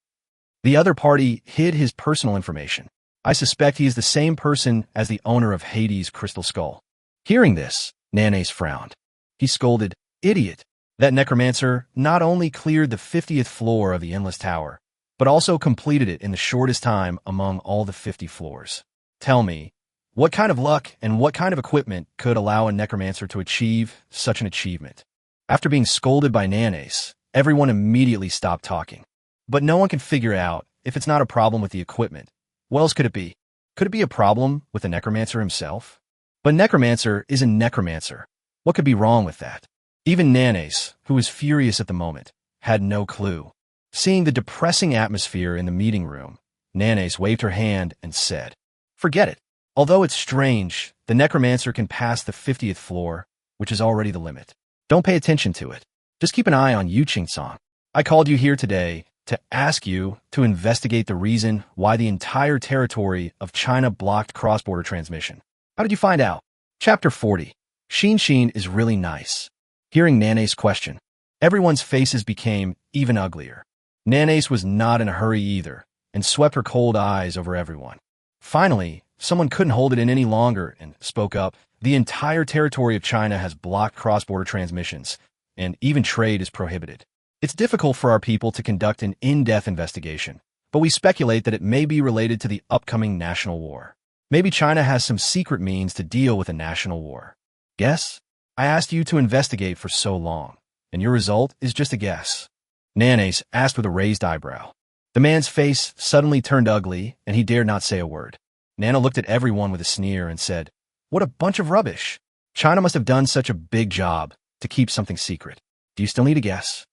The other party hid his personal information. I suspect he is the same person as the owner of Hades' crystal skull. Hearing this, Nanes frowned. He scolded, Idiot! That necromancer not only cleared the 50th floor of the Endless Tower, but also completed it in the shortest time among all the 50 floors. Tell me, what kind of luck and what kind of equipment could allow a necromancer to achieve such an achievement? After being scolded by Nanes, everyone immediately stopped talking. But no one can figure out if it's not a problem with the equipment. What else could it be? Could it be a problem with the necromancer himself? But necromancer is a necromancer. What could be wrong with that? Even Nanes, who was furious at the moment, had no clue. Seeing the depressing atmosphere in the meeting room, Nanes waved her hand and said, Forget it. Although it's strange, the necromancer can pass the 50th floor, which is already the limit. Don't pay attention to it. Just keep an eye on Yu Song. I called you here today to ask you to investigate the reason why the entire territory of China blocked cross-border transmission. How did you find out? Chapter 40. Xin is really nice. Hearing Nana's question, everyone's faces became even uglier. Nana's was not in a hurry either, and swept her cold eyes over everyone. Finally, someone couldn't hold it in any longer and spoke up. The entire territory of China has blocked cross-border transmissions, and even trade is prohibited. It's difficult for our people to conduct an in-depth investigation, but we speculate that it may be related to the upcoming national war. Maybe China has some secret means to deal with a national war. Guess? I asked you to investigate for so long, and your result is just a guess. Nana's asked with a raised eyebrow. The man's face suddenly turned ugly, and he dared not say a word. Nana looked at everyone with a sneer and said, "What a bunch of rubbish. China must have done such a big job to keep something secret. Do you still need a guess?"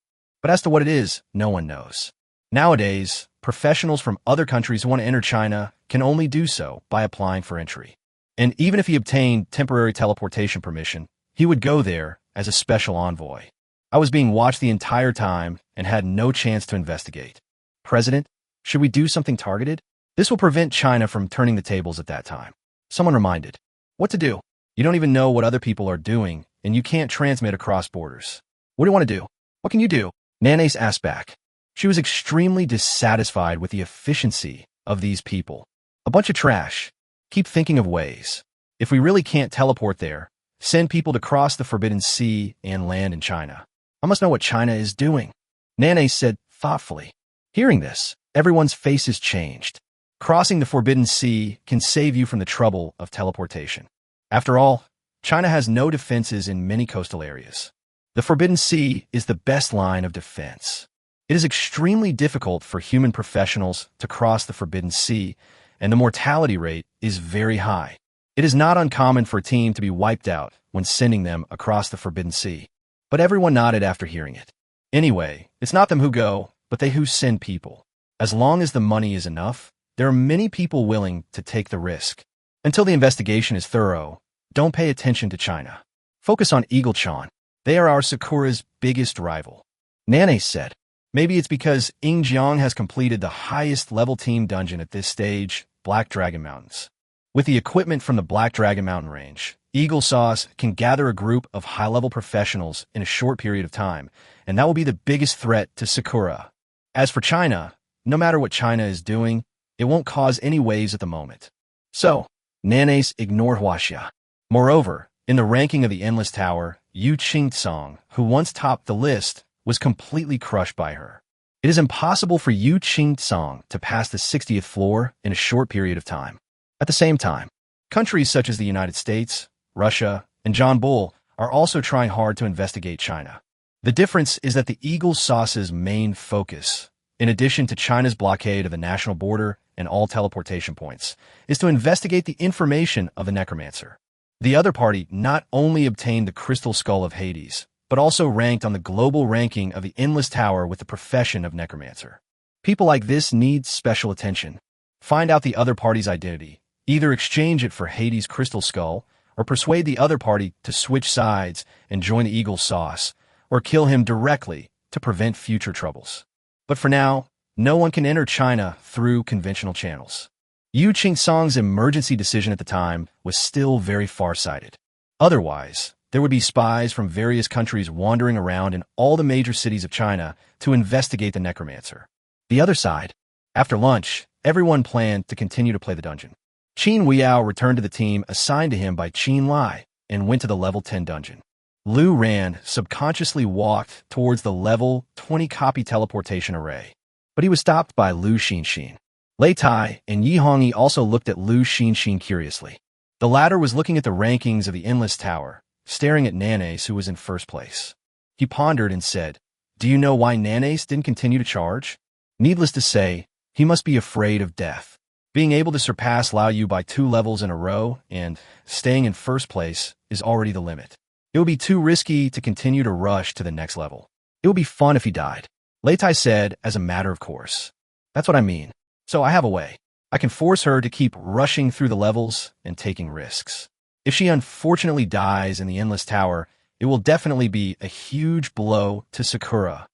But as to what it is, no one knows. Nowadays, professionals from other countries who want to enter China can only do so by applying for entry. And even if he obtained temporary teleportation permission, he would go there as a special envoy. I was being watched the entire time and had no chance to investigate. President, should we do something targeted? This will prevent China from turning the tables at that time. Someone reminded. What to do? You don't even know what other people are doing, and you can't transmit across borders. What do you want to do? What can you do? Nana's asked back. She was extremely dissatisfied with the efficiency of these people. A bunch of trash. Keep thinking of ways. If we really can't teleport there, send people to cross the Forbidden Sea and land in China. I must know what China is doing. Nana said thoughtfully. Hearing this, everyone's faces changed. Crossing the Forbidden Sea can save you from the trouble of teleportation. After all, China has no defenses in many coastal areas. The Forbidden Sea is the best line of defense. It is extremely difficult for human professionals to cross the Forbidden Sea, and the mortality rate is very high. It is not uncommon for a team to be wiped out when sending them across the Forbidden Sea. But everyone nodded after hearing it. Anyway, it's not them who go, but they who send people. As long as the money is enough, there are many people willing to take the risk. Until the investigation is thorough, don't pay attention to China. Focus on Eagle-chan. They are our Sakura's biggest rival. Nana said, maybe it's because Jiang has completed the highest level team dungeon at this stage, Black Dragon Mountains. With the equipment from the Black Dragon Mountain range, Eagle Sauce can gather a group of high-level professionals in a short period of time, and that will be the biggest threat to Sakura. As for China, no matter what China is doing, it won't cause any waves at the moment. So, Nana's ignored Huaxia. Moreover, in the ranking of the Endless Tower, Yu Song, who once topped the list, was completely crushed by her. It is impossible for Yu Song to pass the 60th floor in a short period of time. At the same time, countries such as the United States, Russia, and John Bull are also trying hard to investigate China. The difference is that the Eagle Sauce's main focus, in addition to China's blockade of the national border and all teleportation points, is to investigate the information of the Necromancer. The other party not only obtained the Crystal Skull of Hades, but also ranked on the global ranking of the Endless Tower with the profession of Necromancer. People like this need special attention. Find out the other party's identity, either exchange it for Hades' Crystal Skull, or persuade the other party to switch sides and join the Eagle Sauce, or kill him directly to prevent future troubles. But for now, no one can enter China through conventional channels. Yu Song's emergency decision at the time was still very far-sighted. Otherwise, there would be spies from various countries wandering around in all the major cities of China to investigate the Necromancer. The other side. After lunch, everyone planned to continue to play the dungeon. Qin Weiyao returned to the team assigned to him by Qin Lai and went to the level 10 dungeon. Liu Ran subconsciously walked towards the level 20 copy teleportation array, but he was stopped by Liu Xin. Lei Tai and Yi Hongyi also looked at Liu Xin curiously. The latter was looking at the rankings of the Endless Tower, staring at Nana's, who was in first place. He pondered and said, "Do you know why Nana's didn't continue to charge?" Needless to say, he must be afraid of death. Being able to surpass Lao Yu by 2 levels in a row and staying in first place is already the limit. It would be too risky to continue to rush to the next level. It would be fun if he died. Lei Tai said as a matter of course. That's what I mean. So I have a way. I can force her to keep rushing through the levels and taking risks. If she unfortunately dies in the Endless Tower, It will definitely be a huge blow to Sakura.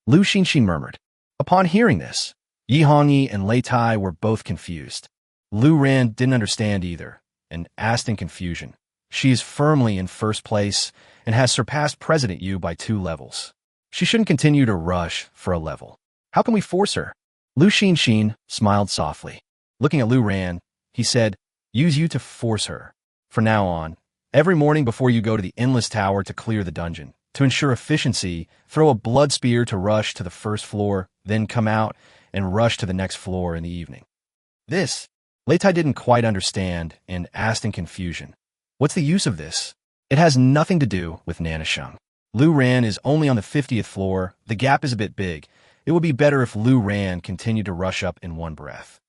Lu Xinxin murmured. Upon hearing this, Yi Hongyi and Lei Tai were both confused. Lu Ran didn't understand either, and asked in confusion. She is firmly in first place and has surpassed President Yu by 2 levels. She shouldn't continue to rush for a level. How can we force her? Lu Xinxin smiled softly. Looking at Lu Ran, he said, use you to force her. From now on, every morning before you go to the Endless Tower to clear the dungeon, to ensure efficiency, throw a blood spear to rush to the first floor, then come out and rush to the next floor in the evening. This, Lei Tai didn't quite understand and asked in confusion. What's the use of this? It has nothing to do with Nanasheng. Lu Ran is only on the 50th floor. The gap is a bit big. It would be better if Lu Ran continued to rush up in one breath.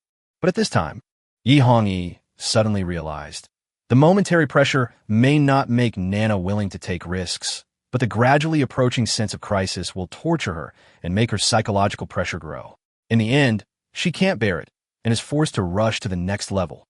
But at this time, Yi Hongyi suddenly realized the momentary pressure may not make Nana willing to take risks, but the gradually approaching sense of crisis will torture her and make her psychological pressure grow. In the end, she can't bear it and is forced to rush to the next level.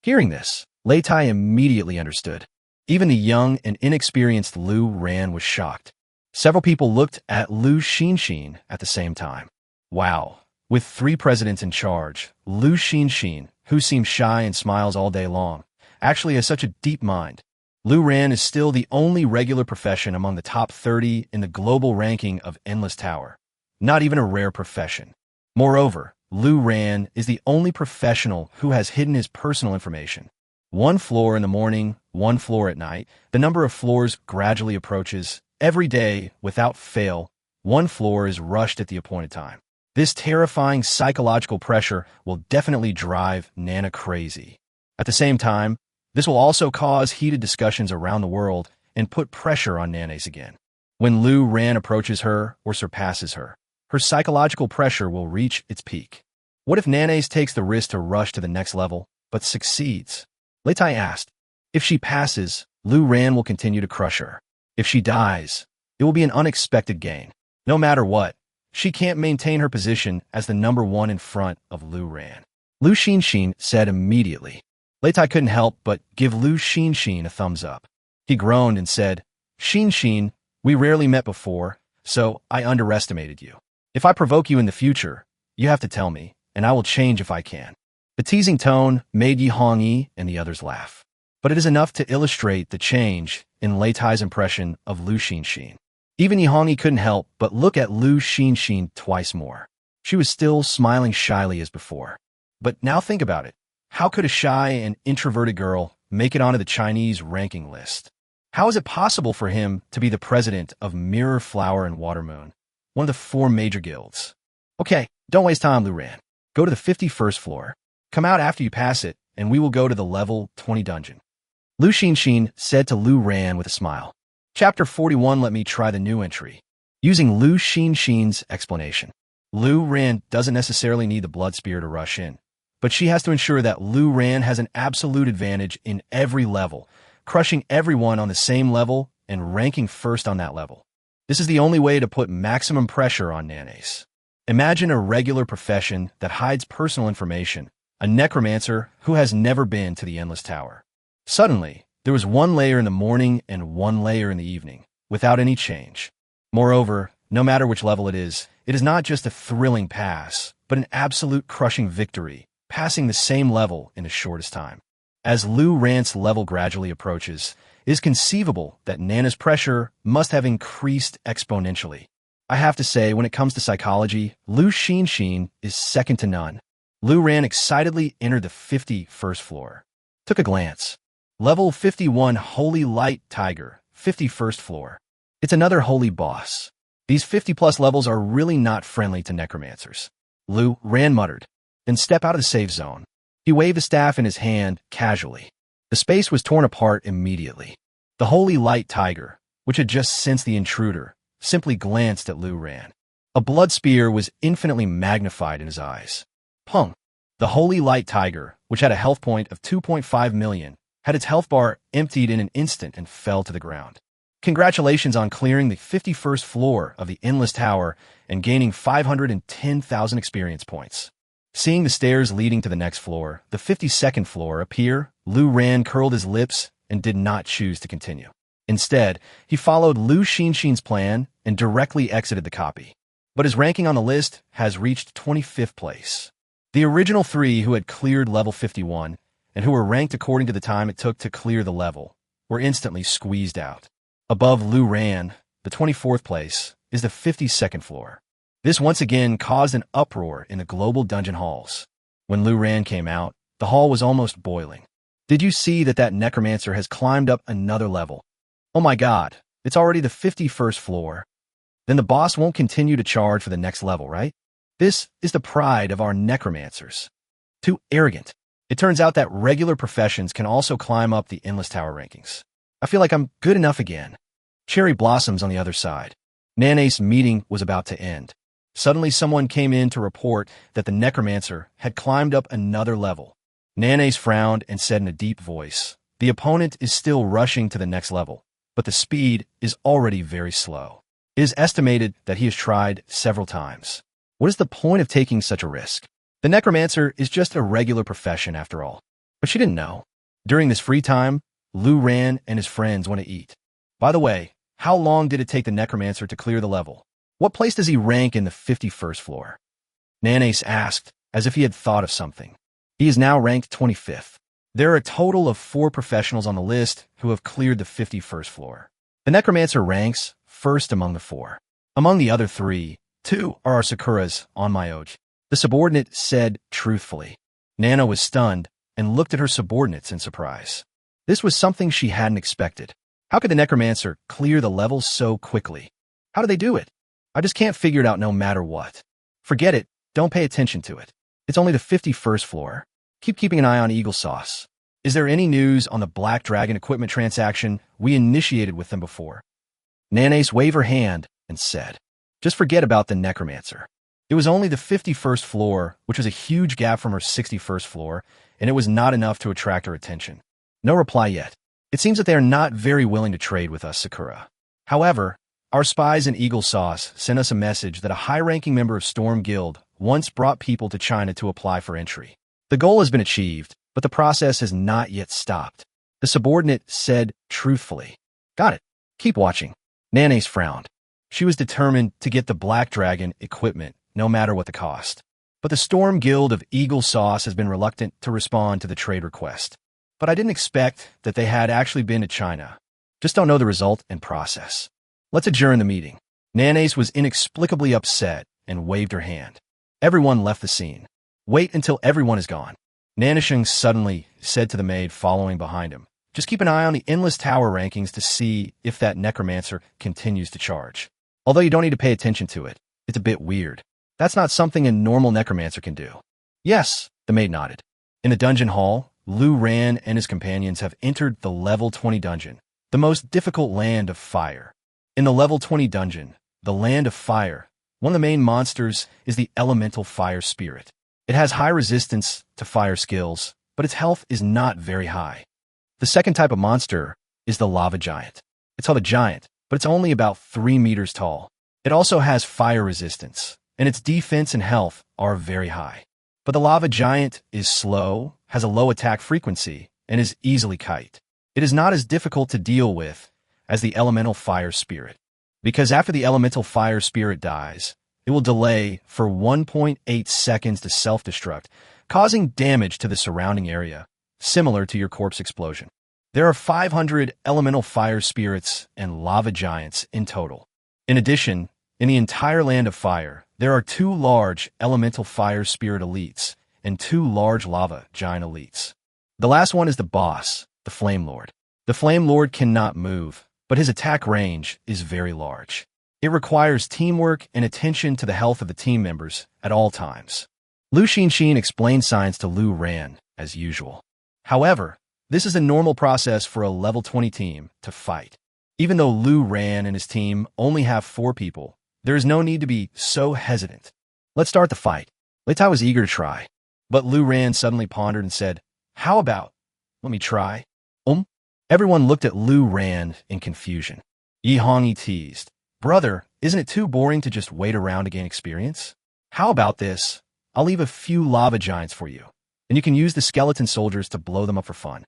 Hearing this, Lei Tai immediately understood. Even the young and inexperienced Lu Ran was shocked. Several people looked at Lu Xinxin at the same time. Wow. With 3 presidents in charge, Lu Xinxin, who seems shy and smiles all day long, actually has such a deep mind. Lu Ran is still the only regular profession among the top 30 in the global ranking of Endless Tower. Not even a rare profession. Moreover, Lu Ran is the only professional who has hidden his personal information. 1 floor in the morning, 1 floor at night. The number of floors gradually approaches. Every day, without fail, 1 floor is rushed at the appointed time. This terrifying psychological pressure will definitely drive Nana crazy. At the same time, this will also cause heated discussions around the world and put pressure on Nana's again. When Lu Ran approaches her or surpasses her, her psychological pressure will reach its peak. What if Nana's takes the risk to rush to the next level, but succeeds? Lei Tai asked. If she passes, Lu Ran will continue to crush her. If she dies, it will be an unexpected gain. No matter what, she can't maintain her position as the number 1 in front of Lu Ran. Lu Xinxin said immediately. Lei Tai couldn't help but give Lu Xinxin a thumbs up. He groaned and said, Xinxin, we rarely met before, so I underestimated you. If I provoke you in the future, you have to tell me, and I will change if I can. The teasing tone made Yi Hongyi and the others laugh. But it is enough to illustrate the change in Lei Tai's impression of Lu Xinxin. Even Yi Hongyi couldn't help but look at Lu Xinxin twice more. She was still smiling shyly as before. But now think about it. How could a shy and introverted girl make it onto the Chinese ranking list? How is it possible for him to be the president of Mirror, Flower, and Watermoon, one of the 4 major guilds? Okay, don't waste time, Lu Ran. Go to the 51st floor. Come out after you pass it, and we will go to the level 20 dungeon. Lu Xinxin said to Lu Ran with a smile. Chapter 41, let me try the new entry. Using Lu Xinxin's explanation. Lu Ran doesn't necessarily need the blood spear to rush in, but she has to ensure that Lu Ran has an absolute advantage in every level, crushing everyone on the same level and ranking first on that level. This is the only way to put maximum pressure on Nanes. Imagine a regular profession that hides personal information, a necromancer who has never been to the Endless Tower. Suddenly, there was 1 layer in the morning and 1 layer in the evening, without any change. Moreover, no matter which level it is not just a thrilling pass, but an absolute crushing victory, passing the same level in the shortest time. As Lu Ran's level gradually approaches, it is conceivable that Nana's pressure must have increased exponentially. I have to say, when it comes to psychology, Lu Xinxin is second to none. Lu Ran excitedly entered the 51st floor. Took a glance. Level 51 Holy Light Tiger, 51st floor. It's another holy boss. These 50-plus levels are really not friendly to necromancers. Lu Ran muttered, then stepped out of the safe zone. He waved the staff in his hand casually. The space was torn apart immediately. The Holy Light Tiger, which had just sensed the intruder, simply glanced at Lu Ran. A blood spear was infinitely magnified in his eyes. Pung! The Holy Light Tiger, which had a health point of 2.5 million, had its health bar emptied in an instant and fell to the ground. Congratulations on clearing the 51st floor of the Endless Tower and gaining 510,000 experience points. Seeing the stairs leading to the next floor, the 52nd floor, appear, Lu Ran curled his lips and did not choose to continue. Instead, he followed Lu Xinxin's plan and directly exited the copy. But his ranking on the list has reached 25th place. The original 3 who had cleared level 51 and who were ranked according to the time it took to clear the level were instantly squeezed out. Above Lu Ran, the 24th place, is the 52nd floor. This once again caused an uproar in the global dungeon halls. When Lu Ran came out, the hall was almost boiling. Did you see that Necromancer has climbed up another level? Oh my god, it's already the 51st floor. Then the boss won't continue to charge for the next level, right? This is the pride of our Necromancers. Too arrogant. It turns out that regular professions can also climb up the Endless Tower rankings. I feel like I'm good enough again. Cherry blossoms on the other side. Nana's meeting was about to end. Suddenly someone came in to report that the Necromancer had climbed up another level. Nana's frowned and said in a deep voice, "The opponent is still rushing to the next level, but the speed is already very slow. It is estimated that he has tried several times. What is the point of taking such a risk? The Necromancer is just a regular profession after all." But she didn't know. During this free time, Lu Ran and his friends went to eat. By the way, how long did it take the Necromancer to clear the level? What place does he rank in the 51st floor? Nanace asked, as if he had thought of something. He is now ranked 25th. There are a total of 4 professionals on the list who have cleared the 51st floor. The Necromancer ranks first among the 4. Among the other 3, 2 are our Sakuras on Myoj. The subordinate said truthfully. Nana was stunned and looked at her subordinates in surprise. This was something she hadn't expected. How could the Necromancer clear the levels so quickly? How do they do it? I just can't figure it out no matter what. Forget it, don't pay attention to it. It's only the 51st floor. Keep keeping an eye on Eagle Sauce. Is there any news on the Black Dragon equipment transaction we initiated with them before? Nanace waved her hand and said, "Just forget about the Necromancer. It was only the 51st floor, which was a huge gap from her 61st floor, and it was not enough to attract her attention." No reply yet. It seems that they are not very willing to trade with us, Sakura. However, our spies in Eagle Sauce sent us a message that a high-ranking member of Storm Guild once brought people to China to apply for entry. The goal has been achieved, but the process has not yet stopped. The subordinate said truthfully. Got it. Keep watching. Nanace frowned. She was determined to get the Black Dragon equipment, no matter what the cost. But the Storm Guild of Eagle Sauce has been reluctant to respond to the trade request. But I didn't expect that they had actually been to China. Just don't know the result and process. Let's adjourn the meeting. Nanace was inexplicably upset and waved her hand. Everyone left the scene. Wait until everyone is gone. Nanasheng suddenly said to the maid following behind him, "Just keep an eye on the Endless Tower rankings to see if that Necromancer continues to charge. Although you don't need to pay attention to it, it's a bit weird. That's not something a normal Necromancer can do." "Yes," the maid nodded. In the dungeon hall, Lu Ran and his companions have entered the level 20 dungeon, the most difficult land of fire. In the level 20 dungeon, the land of fire, one of the main monsters is the elemental fire spirit. It has high resistance to fire skills, but its health is not very high. The second type of monster is the lava giant. It's called a giant, but it's only about 3 meters tall. It also has fire resistance, and its defense and health are very high. But the lava giant is slow, has a low attack frequency, and is easily kite. It is not as difficult to deal with as the elemental fire spirit, because after the elemental fire spirit dies, it will delay for 1.8 seconds to self-destruct, causing damage to the surrounding area, similar to your corpse explosion. There are 500 elemental fire spirits and lava giants in total. In addition, in the entire land of fire, there are 2 large elemental fire spirit elites and 2 large lava giant elites. The last one is the boss, the Flame Lord. The Flame Lord cannot move, but his attack range is very large. It requires teamwork and attention to the health of the team members at all times. Lu Xinxin explained science to Lu Ran, as usual. However, this is a normal process for a level 20 team to fight. Even though Lu Ran and his team only have 4 people, there is no need to be so hesitant. Let's start the fight. Lei Tai was eager to try, but Lu Ran suddenly pondered and said, "How about, let me try?" Everyone looked at Lu Ran in confusion. Yi Hongyi teased, "Brother, isn't it too boring to just wait around to gain experience? How about this? I'll leave a few lava giants for you, and you can use the skeleton soldiers to blow them up for fun."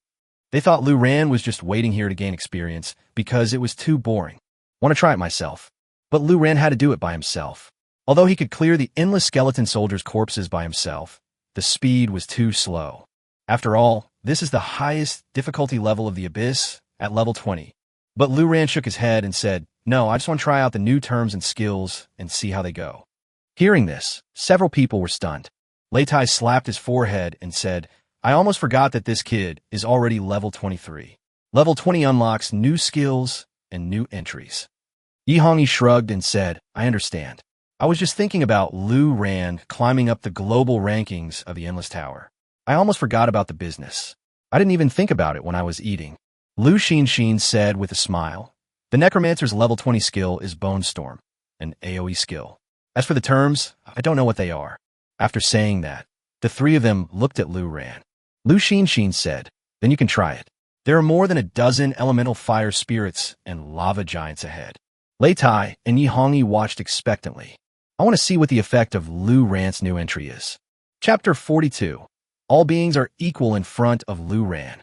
They thought Lu Ran was just waiting here to gain experience because it was too boring. Want to try it myself. But Lu Ran had to do it by himself. Although he could clear the endless skeleton soldiers' corpses by himself, the speed was too slow. After all, this is the highest difficulty level of the Abyss at level 20. But Lu Ran shook his head and said, "No, I just want to try out the new terms and skills and see how they go." Hearing this, several people were stunned. Lei Tai slapped his forehead and said, "I almost forgot that this kid is already level 23. Level 20 unlocks new skills and new entries." Yi Hongyi shrugged and said, "I understand. I was just thinking about Lu Ran climbing up the global rankings of the Endless Tower. I almost forgot about the business. I didn't even think about it when I was eating." Lu Xinxin said with a smile, "The Necromancer's level 20 skill is Bone Storm, an AoE skill. As for the terms, I don't know what they are." After saying that, the three of them looked at Lu Ran. Lu Xinxin said, "Then you can try it. There are more than a dozen elemental fire spirits and lava giants ahead." Lei Tai and Yi Hongyi watched expectantly. I want to see what the effect of Lu Ran's new entry is. Chapter 42. All beings are equal in front of Lu Ran.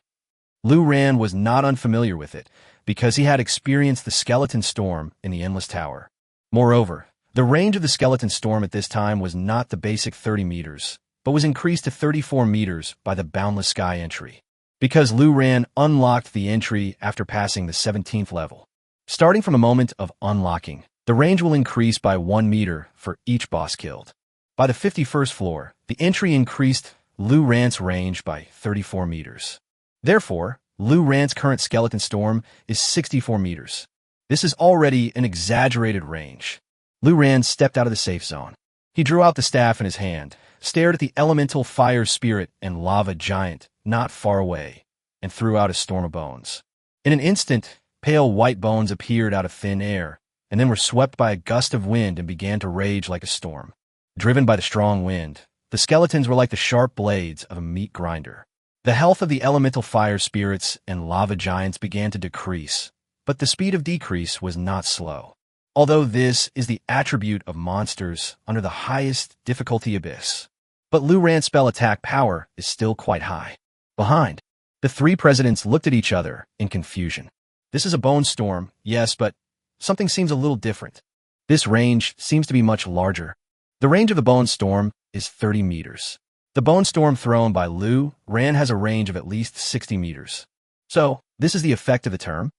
Lu Ran was not unfamiliar with it, because he had experienced the skeleton storm in the Endless Tower. Moreover, the range of the skeleton storm at this time was not the basic 30 meters, but was increased to 34 meters by the Boundless Sky entry, because Lu Ran unlocked the entry after passing the 17th level. Starting from a moment of unlocking, the range will increase by 1 meter for each boss killed. By the 51st floor, the entry increased Lu Ran's range by 34 meters. Therefore, Lu Ran's current skeleton storm is 64 meters. This is already an exaggerated range. Lu Ran stepped out of the safe zone. He drew out the staff in his hand, stared at the elemental fire spirit and lava giant not far away, and threw out a storm of bones. In an instant, pale white bones appeared out of thin air, and then were swept by a gust of wind and began to rage like a storm. Driven by the strong wind, the skeletons were like the sharp blades of a meat grinder. The health of the elemental fire spirits and lava giants began to decrease, but the speed of decrease was not slow. Although this is the attribute of monsters under the highest difficulty Abyss. But Lu Ran's spell attack power is still quite high. Behind, the three presidents looked at each other in confusion. This is a bone storm, yes, but something seems a little different. This range seems to be much larger. The range of the bone storm is 30 meters. The bone storm thrown by Lu Ran has a range of at least 60 meters. So, this is the effect of the term?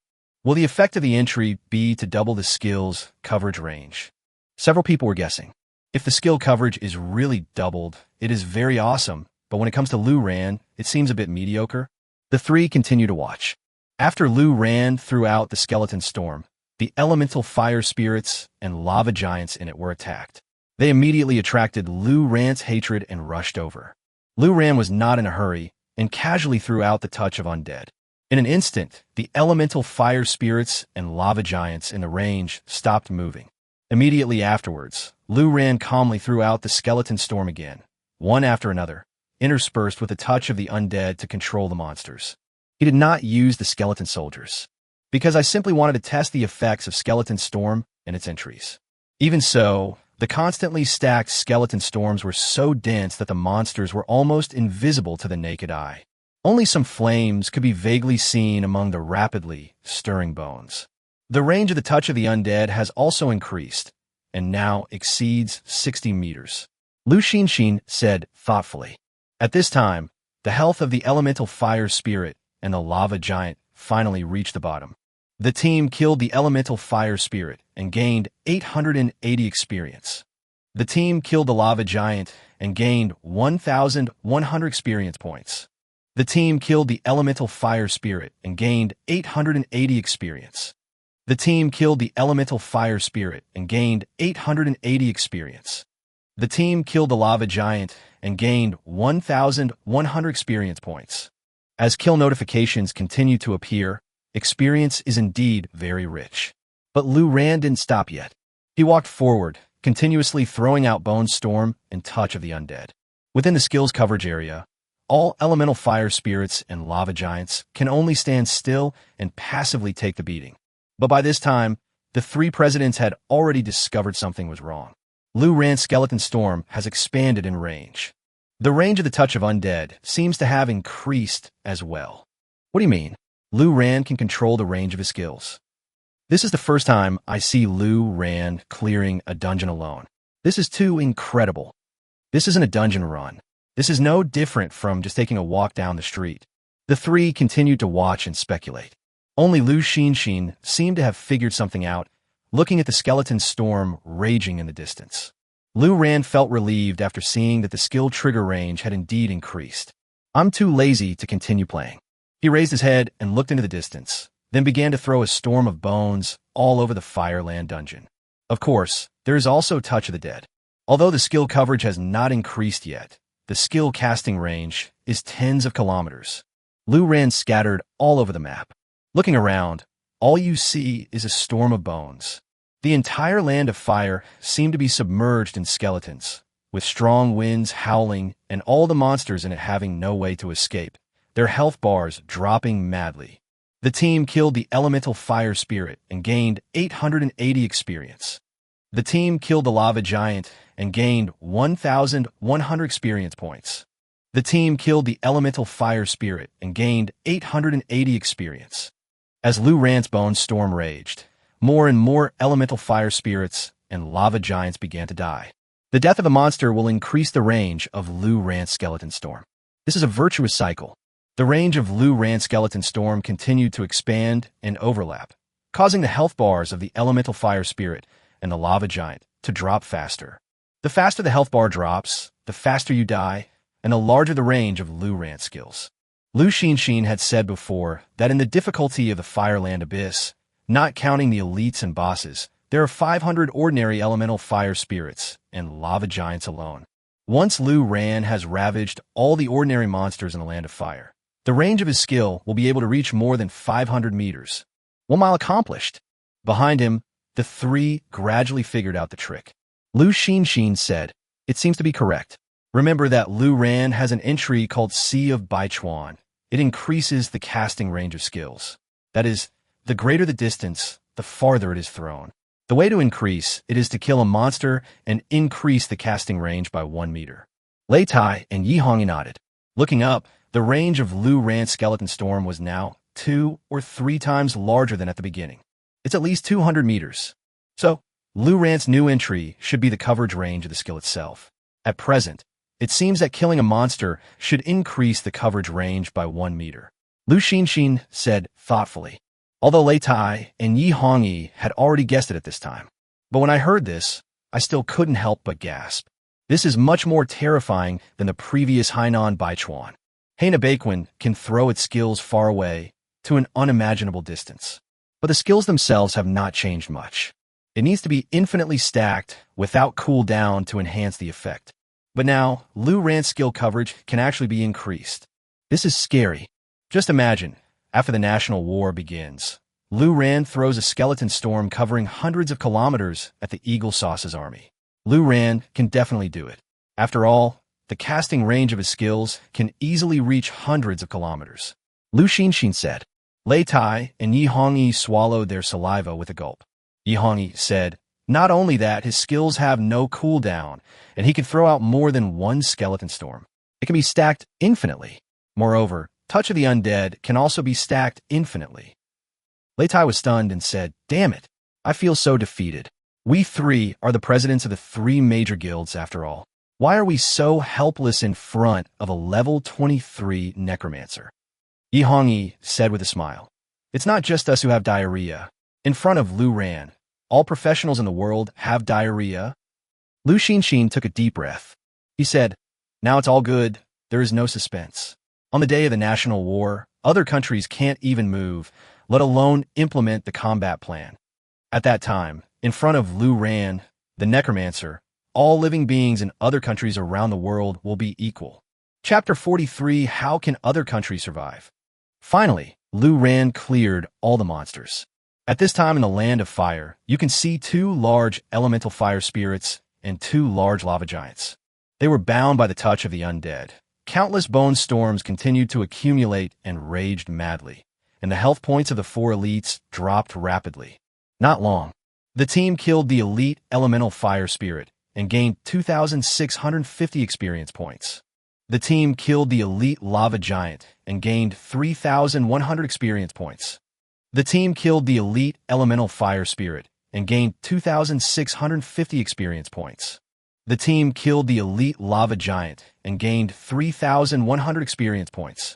Will the effect of the entry be to double the skill's coverage range? Several people were guessing. If the skill coverage is really doubled, it is very awesome, but when it comes to Lu Ran, it seems a bit mediocre. The three continue to watch. After Lu Ran threw out the skeleton storm, the elemental fire spirits and lava giants in it were attacked. They immediately attracted Lu Ran's hatred and rushed over. Lu Ran was not in a hurry and casually threw out the touch of undead. In an instant, the elemental fire spirits and lava giants in the range stopped moving. Immediately afterwards, Lu Ran calmly threw out the skeleton storm again, one after another, interspersed with a touch of the undead to control the monsters. He did not use the skeleton soldiers, because I simply wanted to test the effects of skeleton storm and its entries. Even so, the constantly stacked skeleton storms were so dense that the monsters were almost invisible to the naked eye. Only some flames could be vaguely seen among the rapidly stirring bones. The range of the touch of the undead has also increased, and now exceeds 60 meters. Lu Xinxin said thoughtfully. At this time, the health of the elemental fire spirit and the lava giant finally reached the bottom. The team killed the elemental fire spirit and gained 880 experience. The team killed the lava giant and gained 1,100 experience points. The team killed the elemental fire spirit and gained 880 experience. The team killed the elemental fire spirit and gained 880 experience. The team killed the lava giant and gained 1,100 experience points. As kill notifications continue to appear, experience is indeed very rich. But Lu Ran didn't stop yet. He walked forward, continuously throwing out Bone Storm and Touch of the Undead. Within the skills coverage area, all elemental fire spirits and lava giants can only stand still and passively take the beating. But by this time, the three presidents had already discovered something was wrong. Lu Ran's skeleton storm has expanded in range. The range of the touch of undead seems to have increased as well. What do you mean? Lu Ran can control the range of his skills. This is the first time I see Lu Ran clearing a dungeon alone. This is too incredible. This isn't a dungeon run. This is no different from just taking a walk down the street. The three continued to watch and speculate. Only Lu Xinxin seemed to have figured something out, looking at the skeleton storm raging in the distance. Lu Ran felt relieved after seeing that the skill trigger range had indeed increased. I'm too lazy to continue playing. He raised his head and looked into the distance, then began to throw a storm of bones all over the Fireland dungeon. Of course, there is also Touch of the Dead. Although the skill coverage has not increased yet, the skill casting range is tens of kilometers. Lu Ran scattered all over the map. Looking around, all you see is a storm of bones. The entire land of fire seemed to be submerged in skeletons, with strong winds howling and all the monsters in it having no way to escape, their health bars dropping madly. The team killed the elemental fire spirit and gained 880 experience. The team killed the lava giant and gained 1,100 experience points. The team killed the elemental fire spirit and gained 880 experience. As Lu Ran's bone storm raged, more and more elemental fire spirits and lava giants began to die. The death of the monster will increase the range of Lu Ran's skeleton storm. This is a virtuous cycle. The range of Lu Ran's skeleton storm continued to expand and overlap, causing the health bars of the elemental fire spirit and the lava giant to drop faster. The faster the health bar drops, the faster you die, and the larger the range of Lu Ran's skills. Lu Xinxin had said before that in the difficulty of the Fireland Abyss, not counting the elites and bosses, there are 500 ordinary elemental fire spirits and lava giants alone. Once Lu Ran has ravaged all the ordinary monsters in the Land of Fire, the range of his skill will be able to reach more than 500 meters. 1 mile accomplished. Behind him, the three gradually figured out the trick. Lu Xinxin said, "It seems to be correct. Remember that Lu Ran has an entry called Sea of Baichuan. It increases the casting range of skills. That is, the greater the distance, the farther it is thrown. The way to increase it is to kill a monster and increase the casting range by 1 meter." Lei Tai and Yi Hongi nodded. Looking up, the range of Lu Ran's skeleton storm was now 2 or 3 times larger than at the beginning. It's at least 200 meters. So, Lu Ran's new entry should be the coverage range of the skill itself. At present, it seems that killing a monster should increase the coverage range by 1 meter. Lu Xinxin said thoughtfully, although Lei Tai and Yi Hongi had already guessed it at this time. But when I heard this, I still couldn't help but gasp. This is much more terrifying than the previous Hainan Baichuan. Heina Baiquan can throw its skills far away to an unimaginable distance. But the skills themselves have not changed much. It needs to be infinitely stacked without cooldown to enhance the effect. But now, Lu Ran's skill coverage can actually be increased. This is scary. Just imagine, after the national war begins, Lu Ran throws a skeleton storm covering hundreds of kilometers at the Eagle Sauce's army. Lu Ran can definitely do it. After all, the casting range of his skills can easily reach hundreds of kilometers. Lu Xinxin said. Lei Tai and Yi Hongi swallowed their saliva with a gulp. Yi Hongi said, not only that, his skills have no cooldown, and he can throw out more than 1 skeleton storm. It can be stacked infinitely. Moreover, Touch of the Undead can also be stacked infinitely. Lei Tai was stunned and said, damn it, I feel so defeated. We 3 are the presidents of the 3 major guilds after all. Why are we so helpless in front of a level 23 Necromancer? Yi Hongi said with a smile. It's not just us who have diarrhea. In front of Lu Ran, all professionals in the world have diarrhea. Lu Xinxin took a deep breath. He said, now it's all good. There is no suspense. On the day of the national war, other countries can't even move, let alone implement the combat plan. At that time, in front of Lu Ran, the Necromancer, all living beings in other countries around the world will be equal. Chapter 43, How Can Other Countries Survive? Finally, Lu Ran cleared all the monsters. At this time in the Land of Fire, you can see 2 large elemental fire spirits and 2 large lava giants. They were bound by the touch of the undead. Countless bone storms continued to accumulate and raged madly, and the health points of the 4 elites dropped rapidly. Not long. The team killed the elite elemental fire spirit and gained 2,650 experience points. The team killed the elite lava giant and gained 3,100 experience points. The team killed the elite elemental fire spirit and gained 2,650 experience points. The team killed the elite lava giant and gained 3,100 experience points.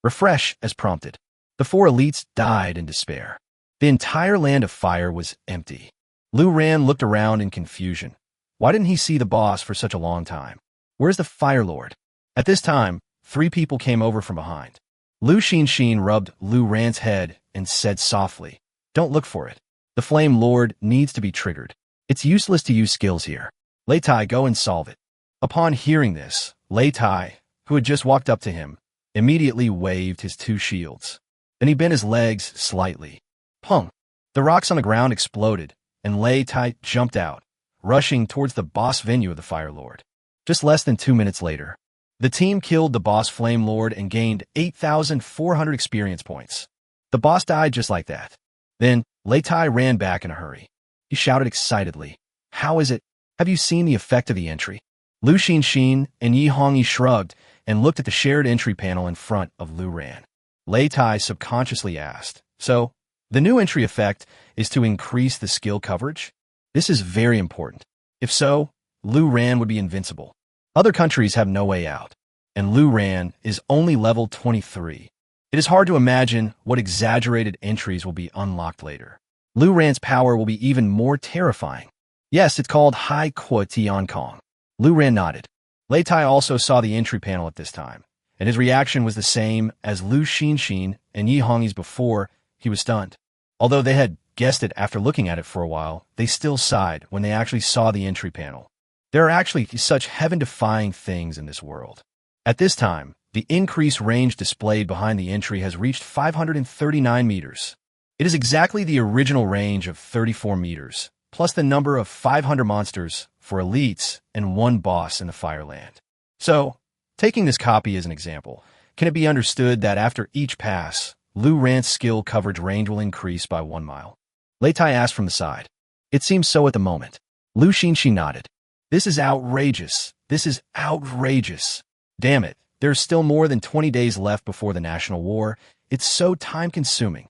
Refresh as prompted. The 4 elites died in despair. The entire land of fire was empty. Lu Ran looked around in confusion. Why didn't he see the boss for such a long time? Where's the Fire Lord? At this time, 3 people came over from behind. Lu Xinxin rubbed Lu Ran's head and said softly, "Don't look for it. The Flame Lord needs to be triggered. It's useless to use skills here. Lei Tai, go and solve it." Upon hearing this, Lei Tai, who had just walked up to him, immediately waved his 2 shields. Then he bent his legs slightly. Pung! The rocks on the ground exploded, and Lei Tai jumped out, rushing towards the boss venue of the Fire Lord. Just less than 2 minutes later, the team killed the boss Flame Lord and gained 8,400 experience points. The boss died just like that. Then, Lei Tai ran back in a hurry. He shouted excitedly, "How is it? Have you seen the effect of the entry?" Lu Xinxin and Yi Hongyi shrugged and looked at the shared entry panel in front of Lu Ran. Lei Tai subconsciously asked, "So, the new entry effect is to increase the skill coverage? This is very important. If so, Lu Ran would be invincible. Other countries have no way out, and Lu Ran is only level 23. It is hard to imagine what exaggerated entries will be unlocked later. Lu Ran's power will be even more terrifying. Yes, it's called Hai Kuo Tian Kong." Lu Ran nodded. Lei Tai also saw the entry panel at this time, and his reaction was the same as Lu Xinxin and Yi Hongyi's before. He was stunned. Although they had guessed it after looking at it for a while, they still sighed when they actually saw the entry panel. There are actually such heaven-defying things in this world. At this time, the increased range displayed behind the entry has reached 539 meters. It is exactly the original range of 34 meters, plus the number of 500 monsters for elites and 1 boss in the Fireland. So, taking this copy as an example, can it be understood that after each pass, Lu Ran's skill coverage range will increase by 1 mile? Lei Tai asked from the side. "It seems so at the moment." Lu Xinxin nodded. "This is outrageous. This is outrageous. Damn it, there's still more than 20 days left before the national war. It's so time-consuming."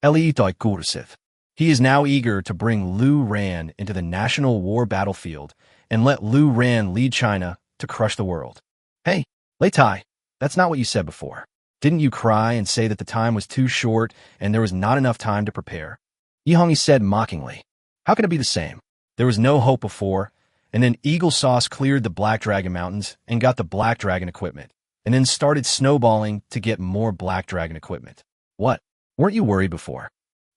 Eliitoi Kursith. He is now eager to bring Lu Ran into the national war battlefield and let Lu Ran lead China to crush the world. "Hey, Lei Tai, that's not what you said before. Didn't you cry and say that the time was too short and there was not enough time to prepare?" Yi Hongyi said mockingly. "How can it be the same? There was no hope before, and then Eagle Sauce cleared the Black Dragon Mountains and got the Black Dragon equipment, and then started snowballing to get more Black Dragon equipment. What? Weren't you worried before?"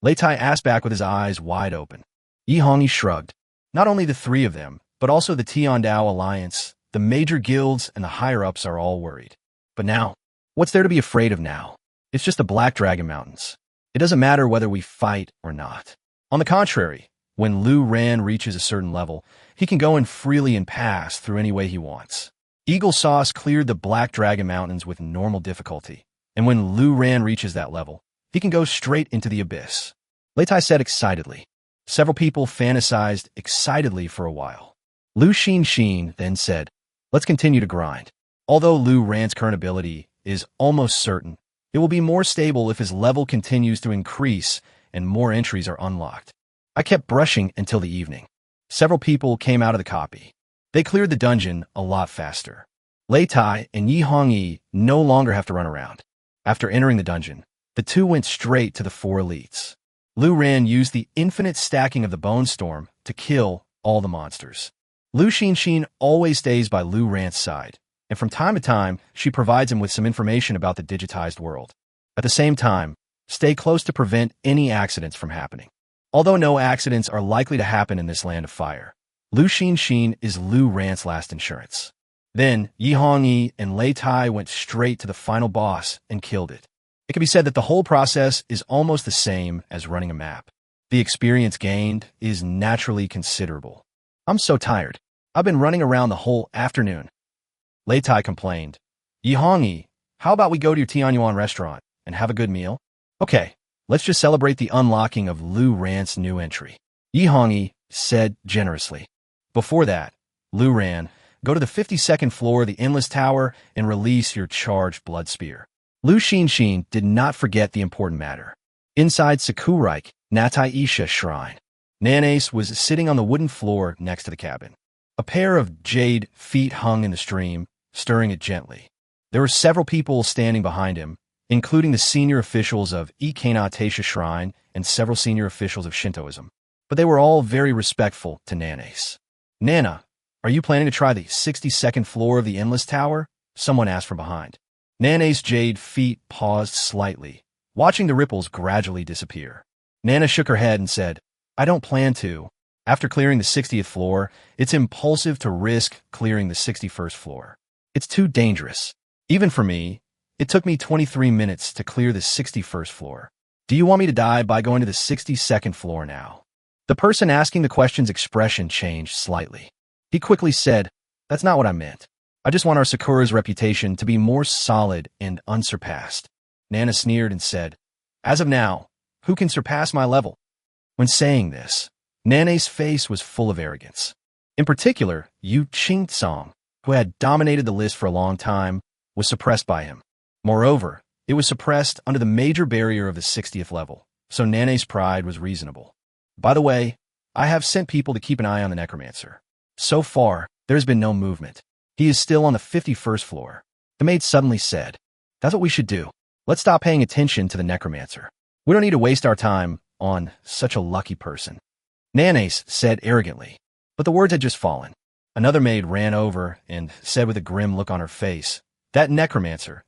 Lei Tai asked back with his eyes wide open. Yi Hongyi shrugged. Not only the 3 of them, but also the Tiandao Alliance, the major guilds, and the higher-ups are all worried. But now, what's there to be afraid of now? It's just the Black Dragon Mountains. It doesn't matter whether we fight or not. On the contrary, when Lu Ran reaches a certain level, he can go in freely and pass through any way he wants. Eagle Sauce cleared the Black Dragon Mountains with normal difficulty, and when Lu Ran reaches that level, he can go straight into the abyss. Lei Tai said excitedly. Several people fantasized excitedly for a while. Lu Xinxin then said, "Let's continue to grind." Although Lu Ran's current ability is almost certain, it will be more stable if his level continues to increase and more entries are unlocked. I kept brushing until the evening. Several people came out of the copy. They cleared the dungeon a lot faster. Lei Tai and Yi Hongyi no longer have to run around. After entering the dungeon, the 2 went straight to the 4 elites. Lu Ran used the infinite stacking of the Bone Storm to kill all the monsters. Lu Xinxin always stays by Lu Ran's side, and from time to time, she provides him with some information about the digitized world. At the same time, stay close to prevent any accidents from happening. Although no accidents are likely to happen in this land of fire, Lu Xinxin is Lu Ran's last insurance. Then, Yi Hongyi and Lei Tai went straight to the final boss and killed it. It can be said that the whole process is almost the same as running a map. The experience gained is naturally considerable. "I'm so tired. I've been running around the whole afternoon." Lei Tai complained. "Yi Hongyi, how about we go to your Tianyuan restaurant and have a good meal?" "Okay, let's just celebrate the unlocking of Lu Ran's new entry," Yi Hongyi said generously. Before that, Lu Ran, go to the 52nd floor of the Endless Tower and release your charged blood spear. Lu Xinshin did not forget the important matter. Inside Sakurai Natai-isha Shrine, Nanace was sitting on the wooden floor next to the cabin. A pair of jade feet hung in the stream, stirring it gently. There were several people standing behind him, including the senior officials of Ikenateisha Shrine and several senior officials of Shintoism. But they were all very respectful to Nanace. "Nana, are you planning to try the 62nd floor of the Endless Tower?" someone asked from behind. Nanace's jade feet paused slightly, watching the ripples gradually disappear. Nana shook her head and said, "I don't plan to. After clearing the 60th floor, it's impulsive to risk clearing the 61st floor. It's too dangerous. Even for me, it took me 23 minutes to clear the 61st floor. Do you want me to die by going to the 62nd floor now?" The person asking the question's expression changed slightly. He quickly said, "That's not what I meant. I just want our Sakura's reputation to be more solid and unsurpassed." Nana sneered and said, "As of now, who can surpass my level?" When saying this, Nana's face was full of arrogance. In particular, Yu Qingtsong, who had dominated the list for a long time, was suppressed by him. Moreover, it was suppressed under the major barrier of the 60th level, so Nana's pride was reasonable. "By the way, I have sent people to keep an eye on the Necromancer. So far, there has been no movement. He is still on the 51st floor." The maid suddenly said, "That's what we should do. Let's stop paying attention to the Necromancer. We don't need to waste our time on such a lucky person." Nanace said arrogantly, but the words had just fallen. Another maid ran over and said with a grim look on her face, "That Necromancer,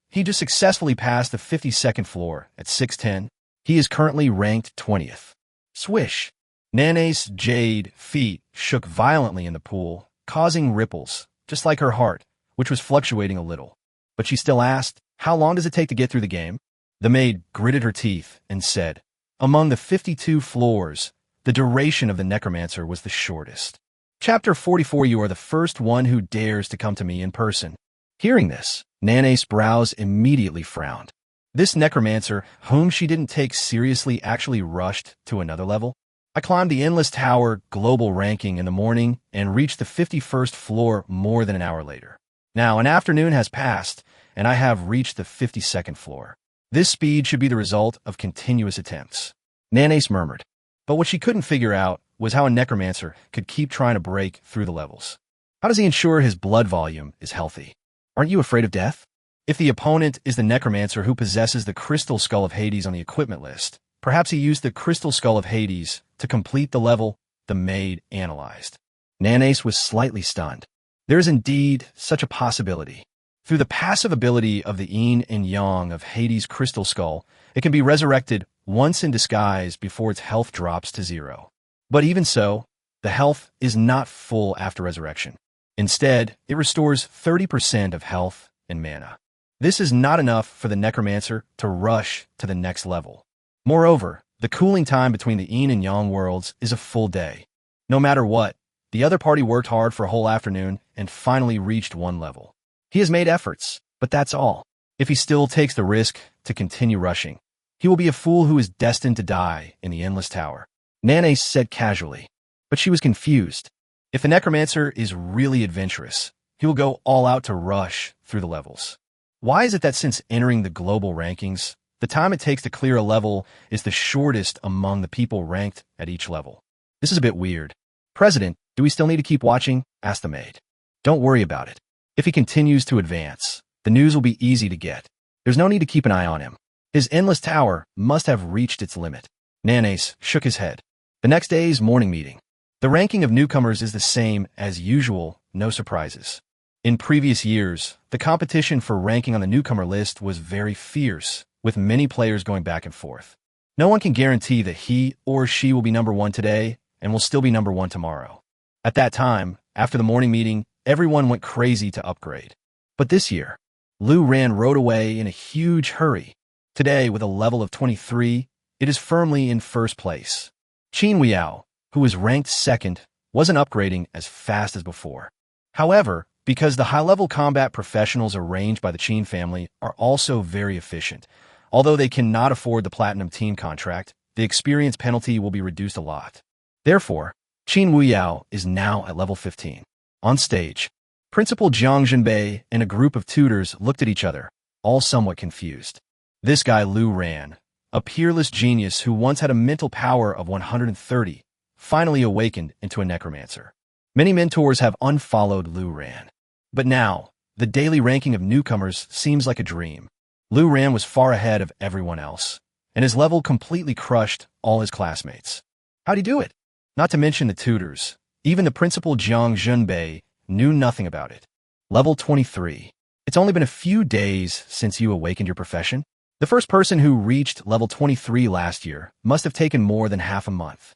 he just successfully passed the 52nd floor at 610. He is currently ranked 20th. Swish. Nanace's jade feet shook violently in the pool, causing ripples, just like her heart, which was fluctuating a little. But she still asked, "How long does it take to get through the game?" The maid gritted her teeth and said, "Among the 52 floors, the duration of the Necromancer was the shortest." Chapter 44. You are the first one who dares to come to me in person. Hearing this, Nanace's brows immediately frowned. This Necromancer, whom she didn't take seriously, actually rushed to another level. "I climbed the Endless Tower global ranking in the morning and reached the 51st floor more than an hour later. Now an afternoon has passed, and I have reached the 52nd floor. This speed should be the result of continuous attempts," Nanace murmured. But what she couldn't figure out was how a Necromancer could keep trying to break through the levels. How does he ensure his blood volume is healthy? Aren't you afraid of death? If the opponent is the Necromancer who possesses the Crystal Skull of Hades on the equipment list, perhaps he used the Crystal Skull of Hades to complete the level, the maid analyzed. Nanace was slightly stunned. There is indeed such a possibility. Through the passive ability of the Yin and Yang of Hades' Crystal Skull, it can be resurrected once in disguise before its health drops to 0. But even so, the health is not full after resurrection. Instead, it restores 30% of health and mana. This is not enough for the Necromancer to rush to the next level. Moreover, the cooling time between the Yin and Yang worlds is a full day. No matter what, the other party worked hard for a whole afternoon and finally reached one level. He has made efforts, but that's all. If he still takes the risk to continue rushing, he will be a fool who is destined to die in the Endless Tower. Nanace said casually, but she was confused. If the Necromancer is really adventurous, he will go all out to rush through the levels. Why is it that since entering the global rankings, the time it takes to clear a level is the shortest among the people ranked at each level? This is a bit weird. "President, do we still need to keep watching?" asked the maid. "Don't worry about it. If he continues to advance, the news will be easy to get. There's no need to keep an eye on him. His Endless Tower must have reached its limit." Nanace shook his head. The next day's morning meeting. The ranking of newcomers is the same as usual, no surprises. In previous years, the competition for ranking on the newcomer list was very fierce, with many players going back and forth. No one can guarantee that he or she will be number 1 today and will still be number 1 tomorrow. At that time, after the morning meeting, everyone went crazy to upgrade. But this year, Lu Ran rode away in a huge hurry. Today, with a level of 23, it is firmly in first place. Qin Weiyao, who was ranked 2nd, wasn't upgrading as fast as before. However, because the high-level combat professionals arranged by the Qin family are also very efficient, although they cannot afford the Platinum Team contract, the experience penalty will be reduced a lot. Therefore, Qin Weiyao is now at level 15. On stage, Principal Jiang Jinbei and a group of tutors looked at each other, all somewhat confused. This guy Lu Ran, a peerless genius who once had a mental power of 130, finally awakened into a necromancer. Many mentors have unfollowed Lu Ran. But now, the daily ranking of newcomers seems like a dream. Lu Ran was far ahead of everyone else, and his level completely crushed all his classmates. How'd he do it? Not to mention the tutors. Even the principal Jiang Junbei knew nothing about it. Level 23. It's only been a few days since you awakened your profession. The first person who reached level 23 last year must have taken more than half a month.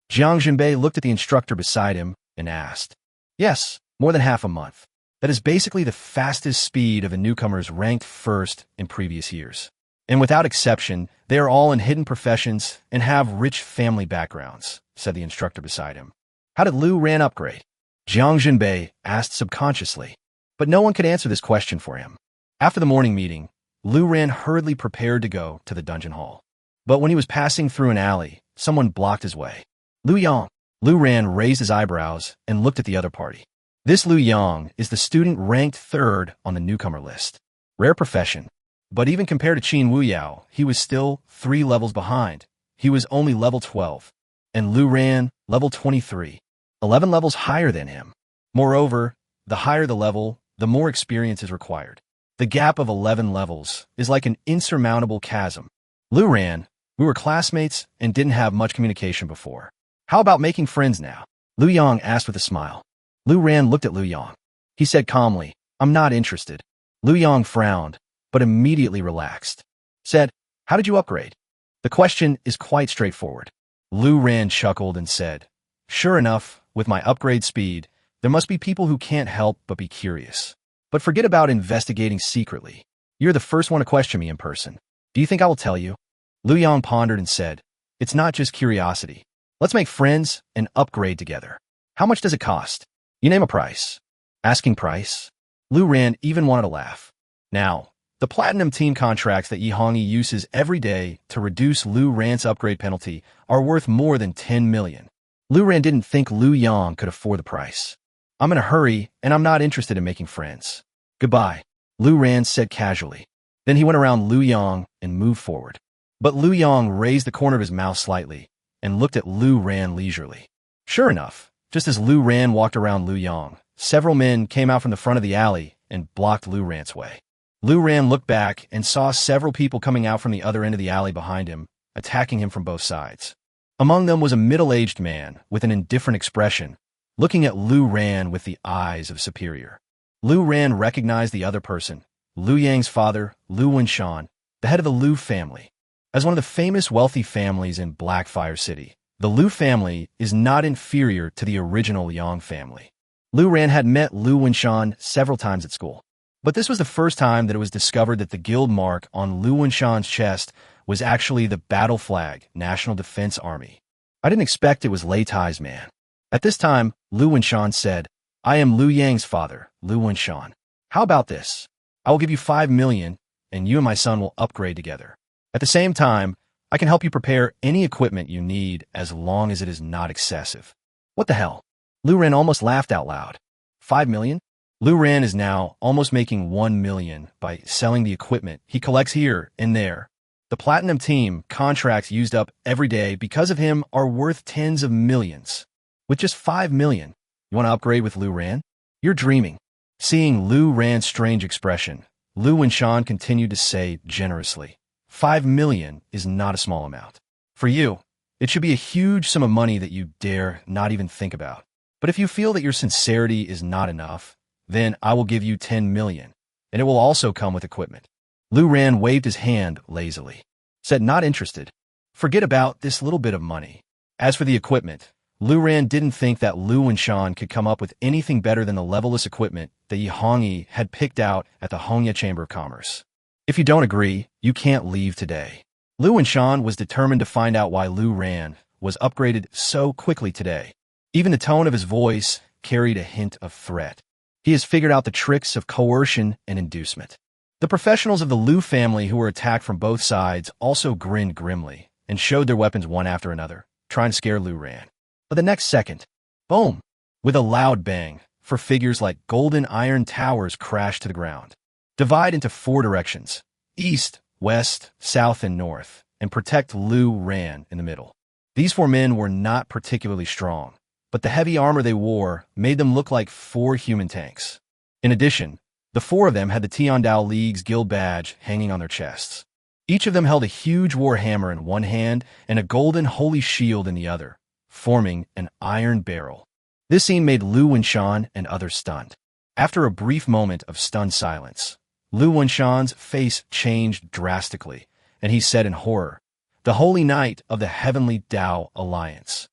Jiang Junbei looked at the instructor beside him and asked, "Yes, more than half a month. That is basically the fastest speed of the newcomers ranked first in previous years. And without exception, they are all in hidden professions and have rich family backgrounds," said the instructor beside him. "How did Lu Ran upgrade?" Jiang Junbei asked subconsciously, but no one could answer this question for him. After the morning meeting, Lu Ran hurriedly prepared to go to the dungeon hall. But when he was passing through an alley, someone blocked his way. Lu Yang. Lu Ran raised his eyebrows and looked at the other party. This Lu Yang is the student ranked third on the newcomer list. Rare profession. But even compared to Qin Wuyao, he was still 3 levels behind. He was only level 12. And Lu Ran, level 23. 11 levels higher than him. Moreover, the higher the level, the more experience is required. The gap of 11 levels is like an insurmountable chasm. Lu Ran, we were classmates and didn't have much communication before. How about making friends now? Lu Yang asked with a smile. Lu Ran looked at Lu Yang. He said calmly, "I'm not interested." Lu Yang frowned, but immediately relaxed. Said, "How did you upgrade?" The question is quite straightforward. Lu Ran chuckled and said, "Sure enough, with my upgrade speed, there must be people who can't help but be curious. But forget about investigating secretly. You're the first one to question me in person. Do you think I will tell you?" Lu Yang pondered and said, "It's not just curiosity. Let's make friends and upgrade together. How much does it cost? You name a price." Asking price? Lu Ran even wanted to laugh. Now, the Platinum Team contracts that Yi Hongyi uses every day to reduce Lu Ran's upgrade penalty are worth more than 10 million. Lu Ran didn't think Lu Yang could afford the price. "I'm in a hurry, and I'm not interested in making friends. Goodbye," Lu Ran said casually. Then he went around Lu Yang and moved forward. But Lu Yang raised the corner of his mouth slightly and looked at Lu Ran leisurely. Sure enough, just as Lu Ran walked around Lu Yang, several men came out from the front of the alley and blocked Lu Ran's way. Lu Ran looked back and saw several people coming out from the other end of the alley behind him, attacking him from both sides. Among them was a middle-aged man with an indifferent expression, looking at Lu Ran with the eyes of superior. Lu Ran recognized the other person, Lu Yang's father, Lu Wenshan, the head of the Lu family. As one of the famous wealthy families in Blackfire City, the Lu family is not inferior to the original Yang family. Lu Ran had met Lu Wenshan several times at school, but this was the first time that it was discovered that the guild mark on Lu Wenshan's chest was actually the battle flag, National Defense Army. "I didn't expect it was Lei Tai's man." At this time, Lu Wenshan said, "I am Lu Yang's father, Lu Wenshan. How about this? I will give you 5 million, and you and my son will upgrade together. At the same time, I can help you prepare any equipment you need as long as it is not excessive." What the hell? Lu Ran almost laughed out loud. 5 million? Lu Ran is now almost making 1 million by selling the equipment he collects here and there. The Platinum Team contracts used up every day because of him are worth tens of millions. With just 5 million, you want to upgrade with Lu Ran? You're dreaming. Seeing Lu Ran's strange expression, Lu Wenshan continued to say generously, 5 million is not a small amount. For you, it should be a huge sum of money that you dare not even think about. But if you feel that your sincerity is not enough, then I will give you 10 million, and it will also come with equipment. Lu Ran waved his hand lazily, said not interested. Forget about this little bit of money. As for the equipment, Lu Ran didn't think that Lu Wenshan could come up with anything better than the level-less equipment that Yi Hongyi had picked out at the Hongya Chamber of Commerce. If you don't agree, you can't leave today. Lu Wenshan was determined to find out why Lu Ran was upgraded so quickly today. Even the tone of his voice carried a hint of threat. He has figured out the tricks of coercion and inducement. The professionals of the Lu family who were attacked from both sides also grinned grimly and showed their weapons one after another, trying to scare Lu Ran. But the next second, boom! With a loud bang, for figures like golden iron towers crash to the ground. Divide into 4 directions: east, west, south, and north, and protect Lu Ran in the middle. These 4 men were not particularly strong, but the heavy armor they wore made them look like 4 human tanks. In addition, the 4 of them had the Tiandao League's guild badge hanging on their chests. Each of them held a huge war hammer in one hand and a golden holy shield in the other, forming an iron barrel. This scene made Lu Wenshan and others stunned. After a brief moment of stunned silence, Lu Wenshan's face changed drastically, and he said in horror, "The Holy Knight of the Heavenly Dao Alliance."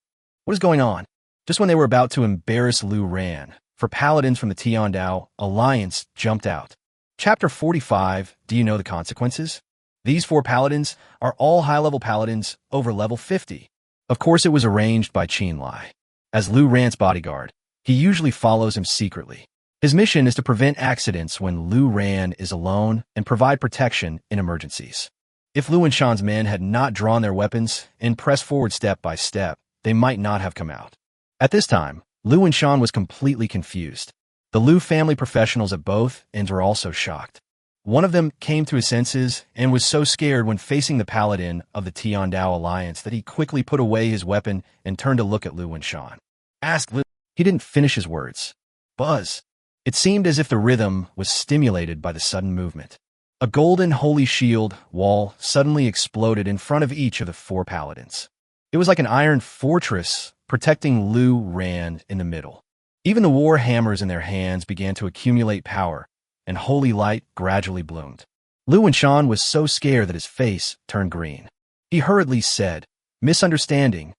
What is going on? Just when they were about to embarrass Lu Ran, 4 paladins from the Tiandao Alliance jumped out. Chapter 45, Do You Know the Consequences? These 4 paladins are all high-level paladins over level 50. Of course, it was arranged by Qin Lai. As Lu Ran's bodyguard, he usually follows him secretly. His mission is to prevent accidents when Lu Ran is alone and provide protection in emergencies. If Lu Wenshan's men had not drawn their weapons and pressed forward step by step, they might not have come out. At this time, Lu Wenshan was completely confused. The Lu family professionals at both ends were also shocked. One of them came to his senses and was so scared when facing the paladin of the Tiandao Alliance that he quickly put away his weapon and turned to look at Lu Wenshan. Ask Lu. He didn't finish his words. Buzz. It seemed as if the rhythm was stimulated by the sudden movement. A golden holy shield wall suddenly exploded in front of each of the 4 paladins. It was like an iron fortress protecting Lu Ran in the middle. Even the war hammers in their hands began to accumulate power, and holy light gradually bloomed. Lu Wenshan was so scared that his face turned green. He hurriedly said, Misunderstanding,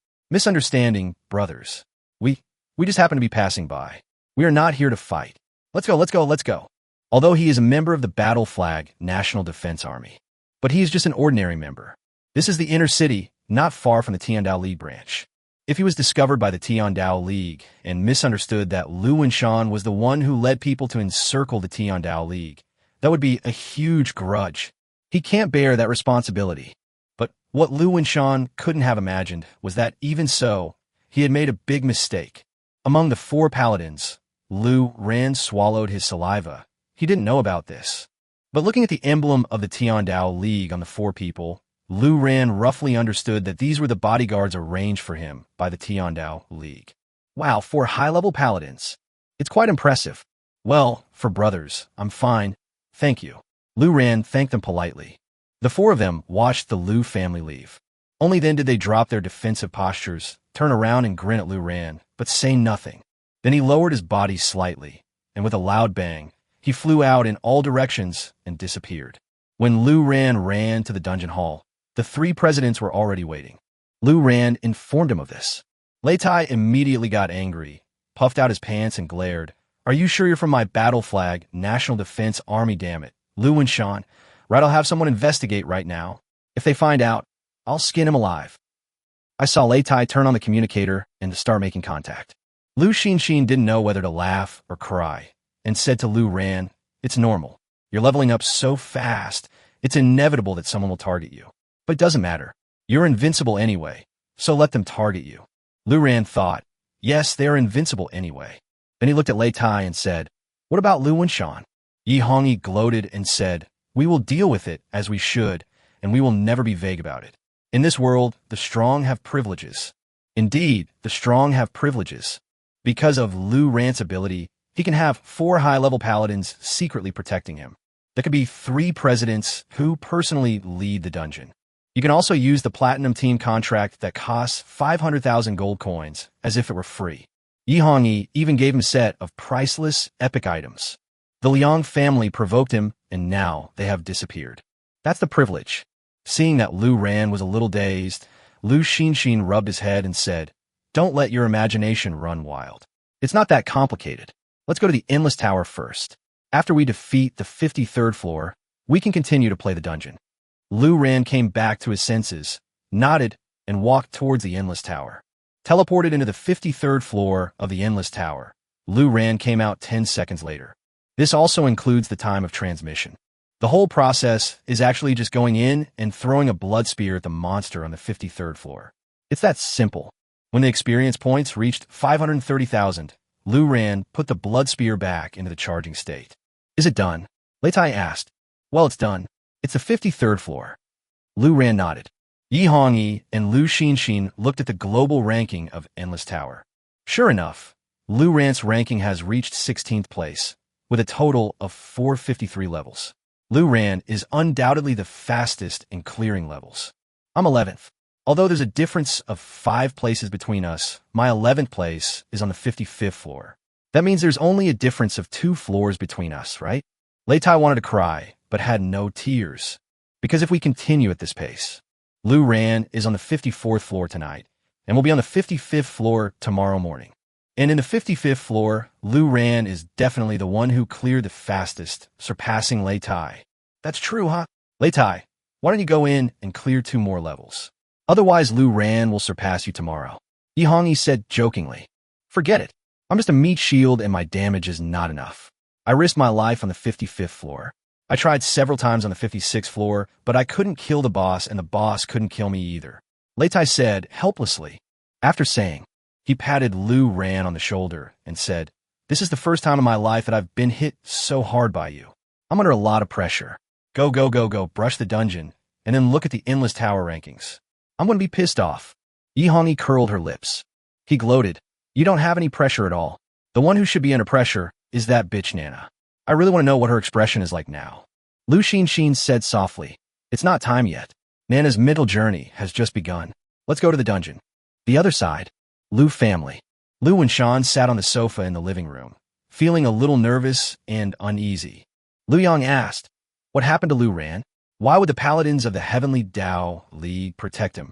brothers. We just happen to be passing by. We are not here to fight. Let's go. Although he is a member of the Battle Flag National Defense Army. But he is just an ordinary member. This is the inner city, not far from the Tiandao League branch. If he was discovered by the Tiandao League and misunderstood that Lu Wenshan was the one who led people to encircle the Tiandao League, that would be a huge grudge. He can't bear that responsibility. But what Lu Wenshan couldn't have imagined was that even so, he had made a big mistake. Among the 4 paladins, Lu Ran swallowed his saliva. He didn't know about this. But looking at the emblem of the Tiandao League on the 4 people, Lu Ran roughly understood that these were the bodyguards arranged for him by the Tiandao League. Wow, 4 high-level paladins. It's quite impressive. Well, for brothers, I'm fine. Thank you. Lu Ran thanked them politely. The 4 of them watched the Lu family leave. Only then did they drop their defensive postures, turn around and grin at Lu Ran, but say nothing. Then he lowered his body slightly, and with a loud bang, he flew out in all directions and disappeared. When Lu Ran ran to the dungeon hall, the 3 presidents were already waiting. Lu Ran informed him of this. Lei Tai immediately got angry, puffed out his pants and glared. Are you sure you're from my Battle Flag National Defense Army, damn it? Lu Wenshan, right, I'll have someone investigate right now. If they find out, I'll skin him alive. I saw Lei Tai turn on the communicator and to start making contact. Lu Xinshin didn't know whether to laugh or cry, and said to Lu Ran, it's normal. You're leveling up so fast, it's inevitable that someone will target you. But it doesn't matter. You're invincible anyway, so let them target you. Lu Ran thought, yes, they're invincible anyway. Then he looked at Lei Tai and said, what about Lu Wenshan? Yi Hongyi gloated and said, we will deal with it as we should, and we will never be vague about it. In this world, the strong have privileges. Indeed, the strong have privileges. Because of Lu Ran's ability, he can have 4 high-level paladins secretly protecting him. There could be 3 presidents who personally lead the dungeon. You can also use the Platinum Team contract that costs 500,000 gold coins as if it were free. Yi Hongyi even gave him a set of priceless, epic items. The Liang family provoked him, and now they have disappeared. That's the privilege. Seeing that Lu Ran was a little dazed, Lu Xinshin rubbed his head and said, don't let your imagination run wild. It's not that complicated. Let's go to the Endless Tower first. After we defeat the 53rd floor, we can continue to play the dungeon. Lu Ran came back to his senses, nodded, and walked towards the Endless Tower. Teleported into the 53rd floor of the Endless Tower, Lu Ran came out 10 seconds later. This also includes the time of transmission. The whole process is actually just going in and throwing a blood spear at the monster on the 53rd floor. It's that simple. When the experience points reached 530,000, Lu Ran put the blood spear back into the charging state. Is it done? Lei Tai asked. Well, it's done. It's the 53rd floor. Lu Ran nodded. Yi Hongyi and Lu Xinxin looked at the global ranking of Endless Tower. Sure enough, Lu Ran's ranking has reached 16th place, with a total of 453 levels. Lu Ran is undoubtedly the fastest in clearing levels. I'm 11th. Although there's a difference of 5 places between us, my 11th place is on the 55th floor. That means there's only a difference of 2 floors between us, right? Lei Tai wanted to cry, but had no tears. Because if we continue at this pace, Lu Ran is on the 54th floor tonight, and will be on the 55th floor tomorrow morning. And in the 55th floor, Lu Ran is definitely the one who cleared the fastest, surpassing Lei Tai. That's true, huh? Lei Tai, why don't you go in and clear 2 more levels? Otherwise, Lu Ran will surpass you tomorrow. Yi Hongyi said jokingly. Forget it. I'm just a meat shield and my damage is not enough. I risked my life on the 55th floor. I tried several times on the 56th floor, but I couldn't kill the boss and the boss couldn't kill me either. Lei Tai said helplessly. After saying, he patted Lu Ran on the shoulder and said, This is the first time in my life that I've been hit so hard by you. I'm under a lot of pressure. Go, brush the dungeon, and then look at the Endless Tower rankings. I'm going to be pissed off. Yi Hongyi curled her lips. He gloated. You don't have any pressure at all. The one who should be under pressure is that bitch Nana. I really want to know what her expression is like now. Lu Xinxin said softly. It's not time yet. Nana's mental journey has just begun. Let's go to the dungeon. The other side. Lu family. Lu and Shan sat on the sofa in the living room, feeling a little nervous and uneasy. Lu Yang asked, What happened to Lu Ran? Why would the paladins of the Heavenly Dao League protect him?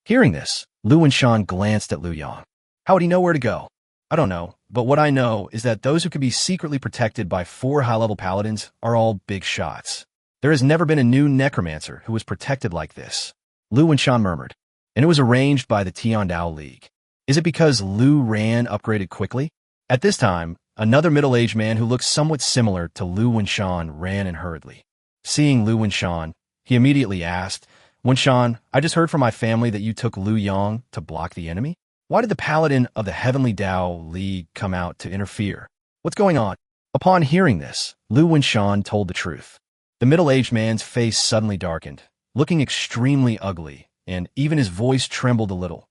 Hearing this, Lu and Shan glanced at Lu Yang. How would he know where to go? I don't know, but what I know is that those who can be secretly protected by 4 high-level paladins are all big shots. There has never been a new Necromancer who was protected like this. Lu and Shan murmured, and it was arranged by the Tiandao League. Is it because Lu Ran upgraded quickly? At this time, another middle-aged man who looked somewhat similar to Lu Wenshan ran in hurriedly. Seeing Lu Wenshan, he immediately asked, Wenshan, I just heard from my family that you took Lu Yang to block the enemy? Why did the paladin of the Heavenly Dao League come out to interfere? What's going on? Upon hearing this, Lu Wenshan told the truth. The middle-aged man's face suddenly darkened, looking extremely ugly, and even his voice trembled a little.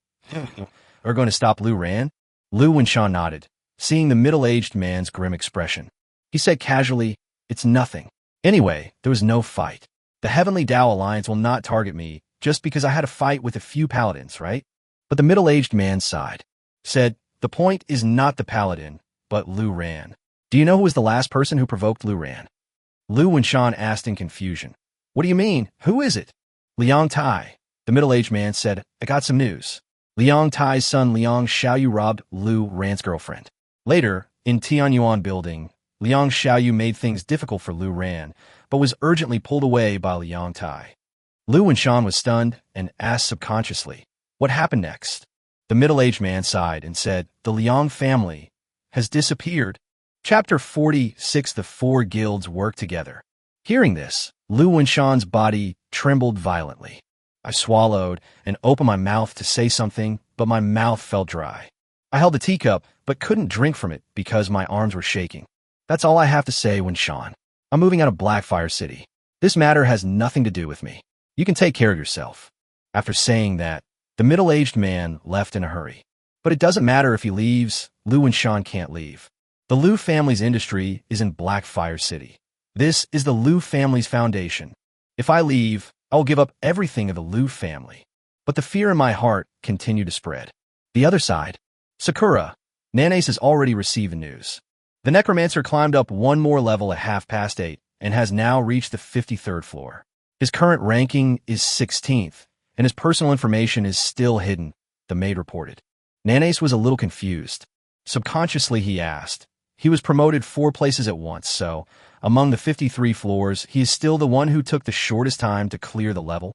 Are going to stop Lu Ran? Lu Wenshan nodded, seeing the middle-aged man's grim expression. He said casually, It's nothing. Anyway, there was no fight. The Heavenly Dao Alliance will not target me just because I had a fight with a few paladins, right? But the middle-aged man sighed, said, The point is not the paladin, but Lu Ran. Do you know who was the last person who provoked Lu Ran? Lu Wenshan asked in confusion. What do you mean? Who is it? Liang Tai. The middle-aged man said, I got some news. Liang Tai's son Liang Xiaoyu robbed Lu Ran's girlfriend. Later, in Tianyuan building, Liang Xiaoyu made things difficult for Lu Ran, but was urgently pulled away by Liang Tai. Lu Wenshan was stunned and asked subconsciously, What happened next? The middle-aged man sighed and said, The Liang family has disappeared. Chapter 46. The 4 guilds work together. Hearing this, Lu Wenshan's body trembled violently. I swallowed and opened my mouth to say something, but my mouth felt dry. I held the teacup, but couldn't drink from it because my arms were shaking. That's all I have to say, Wenshan. I'm moving out of Blackfire City. This matter has nothing to do with me. You can take care of yourself. After saying that, the middle-aged man left in a hurry. But it doesn't matter if he leaves, Lu Wenshan can't leave. The Lu family's industry is in Blackfire City. This is the Lu family's foundation. If I leave, I will give up everything of the Lu family. But the fear in my heart continued to spread. The other side. Sakura. Nanace has already received the news. The Necromancer climbed up 1 more level at 8:30 and has now reached the 53rd floor. His current ranking is 16th, and his personal information is still hidden, the maid reported. Nanace was a little confused. Subconsciously, he asked. He was promoted 4 places at once, so, among the 53 floors, he is still the one who took the shortest time to clear the level?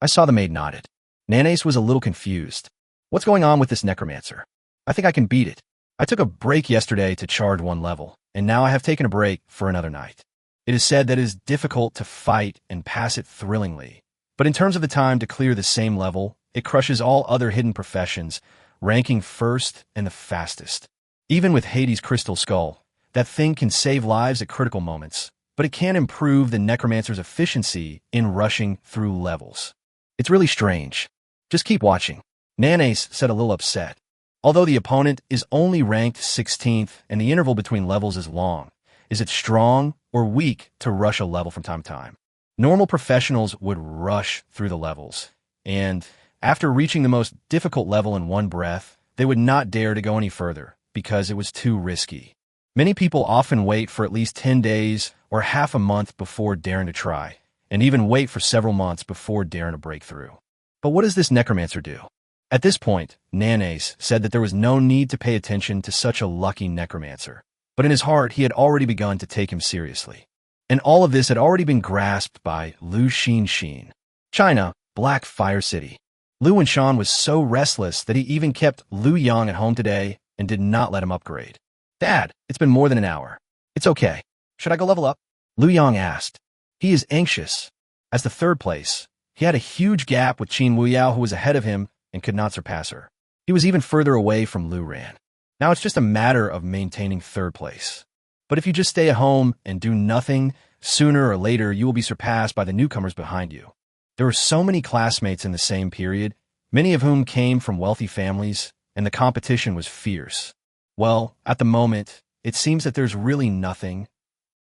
I saw the maid nodded. Nanace was a little confused. What's going on with this Necromancer? I think I can beat it. I took a break yesterday to charge 1 level, and now I have taken a break for another night. It is said that it is difficult to fight and pass it thrillingly, but in terms of the time to clear the same level, it crushes all other hidden professions, ranking first and the fastest. Even with Hades' crystal skull, that thing can save lives at critical moments, but it can't improve the Necromancer's efficiency in rushing through levels. It's really strange. Just keep watching. Nanace said, a little upset. Although the opponent is only ranked 16th and the interval between levels is long, is it strong or weak to rush a level from time to time? Normal professionals would rush through the levels, and after reaching the most difficult level in one breath, they would not dare to go any further because it was too risky. Many people often wait for at least 10 days or half a month before daring to try, and even wait for several months before daring to break through. But what does this Necromancer do? At this point, Nanace said that there was no need to pay attention to such a lucky Necromancer, but in his heart he had already begun to take him seriously. And all of this had already been grasped by Lu Xin. China, Black Fire City. Lu Wenshan was so restless that he even kept Lu Yang at home today and did not let him upgrade. Dad, it's been more than an hour. It's okay. Should I go level up? Lu Yang asked. He is anxious. As the third place, he had a huge gap with Qin Wuyao, who was ahead of him and could not surpass her. He was even further away from Lu Ran. Now it's just a matter of maintaining third place. But if you just stay at home and do nothing, sooner or later you will be surpassed by the newcomers behind you. There were so many classmates in the same period, many of whom came from wealthy families, and the competition was fierce. Well, at the moment, it seems that there's really nothing.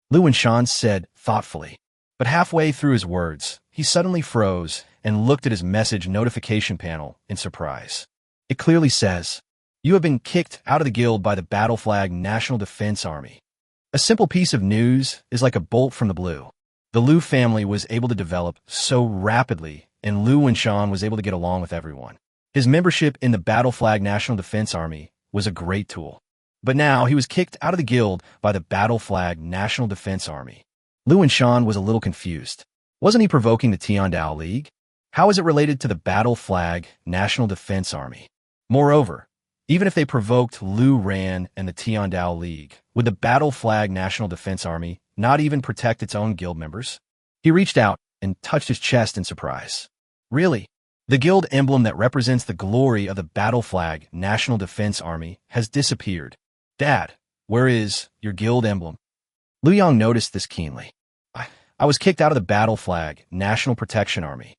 Lu Wenshan said thoughtfully. But halfway through his words, he suddenly froze and looked at his message notification panel in surprise. It clearly says, "You have been kicked out of the guild by the Battle Flag National Defense Army." A simple piece of news is like a bolt from the blue. The Lu family was able to develop so rapidly, and Lu Wenshan was able to get along with everyone. His membership in the Battle Flag National Defense Army was a great tool. But now he was kicked out of the guild by the Battle Flag National Defense Army. Lu Wenshan was a little confused. Wasn't he provoking the Tiandao League? How is it related to the Battle Flag National Defense Army? Moreover, even if they provoked Lu Ran and the Tiandao League, would the Battle Flag National Defense Army not even protect its own guild members? He reached out and touched his chest in surprise. Really? The guild emblem that represents the glory of the Battle Flag National Defense Army has disappeared. Dad, where is your guild emblem? Lu Yang noticed this keenly. I was kicked out of the Battle Flag National Protection Army.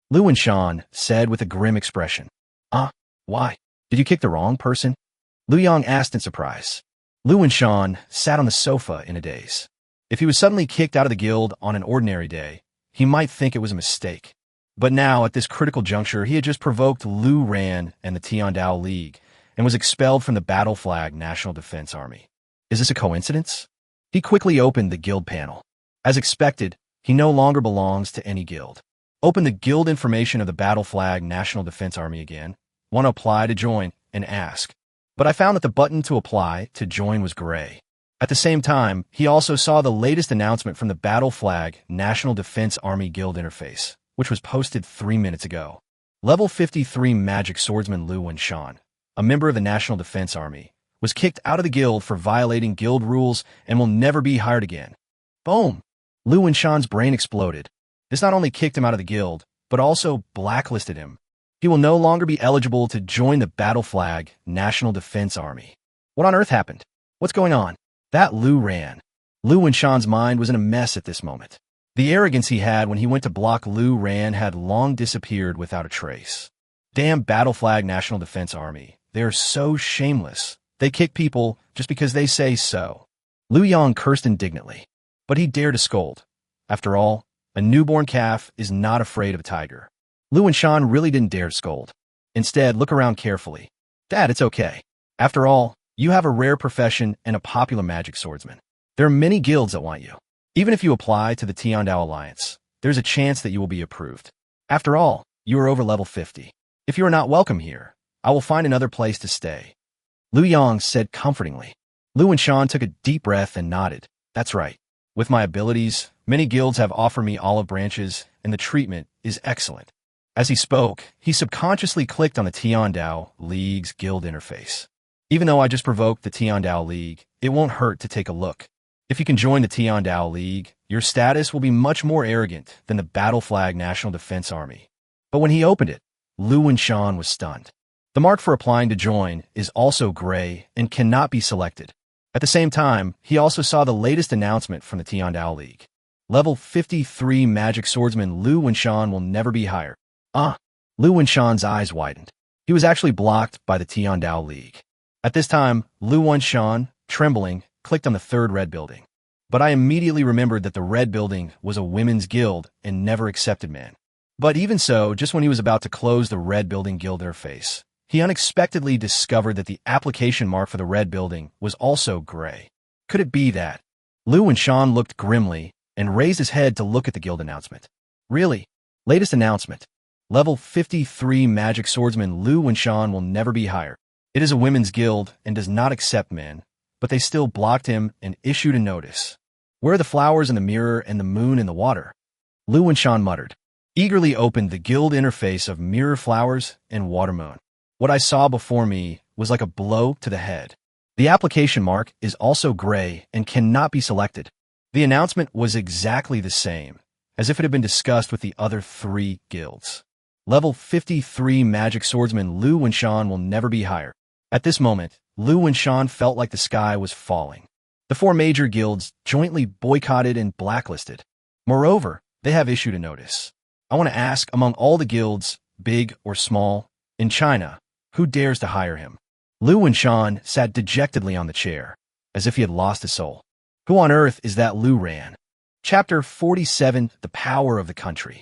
Lu Wenshan said with a grim expression. Why? Did you kick the wrong person? Lu Yang asked in surprise. Lu Wenshan sat on the sofa in a daze. If he was suddenly kicked out of the guild on an ordinary day, he might think it was a mistake. But now, at this critical juncture, he had just provoked Lu Ran and the Tiandao League and was expelled from the Battle Flag National Defense Army. Is this a coincidence? He quickly opened the guild panel. As expected, he no longer belongs to any guild. Open the guild information of the Battle Flag National Defense Army again. Want to apply to join and ask. But I found that the button to apply to join was gray. At the same time, he also saw the latest announcement from the Battle Flag National Defense Army Guild interface, which was posted 3 minutes ago. Level 53 Magic Swordsman Lu Wenshan, a member of the National Defense Army, was kicked out of the guild for violating guild rules and will never be hired again. Boom! Lu Wenshan's brain exploded. This not only kicked him out of the guild, but also blacklisted him. He will no longer be eligible to join the Battle Flag National Defense Army. What on earth happened? What's going on? That Lu Ran. Lu Wenshan's mind was in a mess at this moment. The arrogance he had when he went to block Lu Ran had long disappeared without a trace. Damn Battle Flag National Defense Army. They are so shameless. They kick people just because they say so. Lu Yang cursed indignantly, but he dared to scold. After all, a newborn calf is not afraid of a tiger. Lu Wenshan really didn't dare scold. Instead, look around carefully. Dad, it's okay. After all, you have a rare profession and a popular magic swordsman. There are many guilds that want you. Even if you apply to the Tiandao Alliance, there's a chance that you will be approved. After all, you are over level 50. If you are not welcome here, I will find another place to stay. Lu Yang said comfortingly. Lu Wenshan took a deep breath and nodded. That's right. With my abilities, many guilds have offered me olive branches, and the treatment is excellent. As he spoke, he subconsciously clicked on the Tiandao League's guild interface. Even though I just provoked the Tiandao League, it won't hurt to take a look. If you can join the Tiandao League, your status will be much more arrogant than the Battle Flag National Defense Army. But when he opened it, Lu Wenshan was stunned. The mark for applying to join is also gray and cannot be selected. At the same time, he also saw the latest announcement from the Tiandao League. Level 53 magic swordsman Lu Wenshan will never be higher. Lu Wenshan's eyes widened. He was actually blocked by the Tiandao League. At this time, Lu Wenshan, trembling, clicked on the third red building. But I immediately remembered that the red building was a women's guild and never accepted men. But even so, just when he was about to close the red building guild interface, he unexpectedly discovered that the application mark for the red building was also gray. Could it be that? Lu Wenshan looked grimly and raised his head to look at the guild announcement. Really? Latest announcement. Level 53 magic swordsman Lu Wenshan will never be higher. It is a women's guild and does not accept men, but they still blocked him and issued a notice. Where are the flowers in the mirror and the moon in the water? Lu Wenshan muttered. Eagerly opened the guild interface of mirror flowers and water moon. What I saw before me was like a blow to the head. The application mark is also gray and cannot be selected. The announcement was exactly the same, as if it had been discussed with the other 3 guilds. Level 53 magic swordsman Lu Wenshan will never be higher. At this moment, Lu Wenshan felt like the sky was falling. The 4 major guilds jointly boycotted and blacklisted. Moreover, they have issued a notice. I want to ask, among all the guilds, big or small, in China, who dares to hire him? Lu Wenshan sat dejectedly on the chair, as if he had lost his soul. Who on earth is that Lu Ran? Chapter 47, The Power of the Country.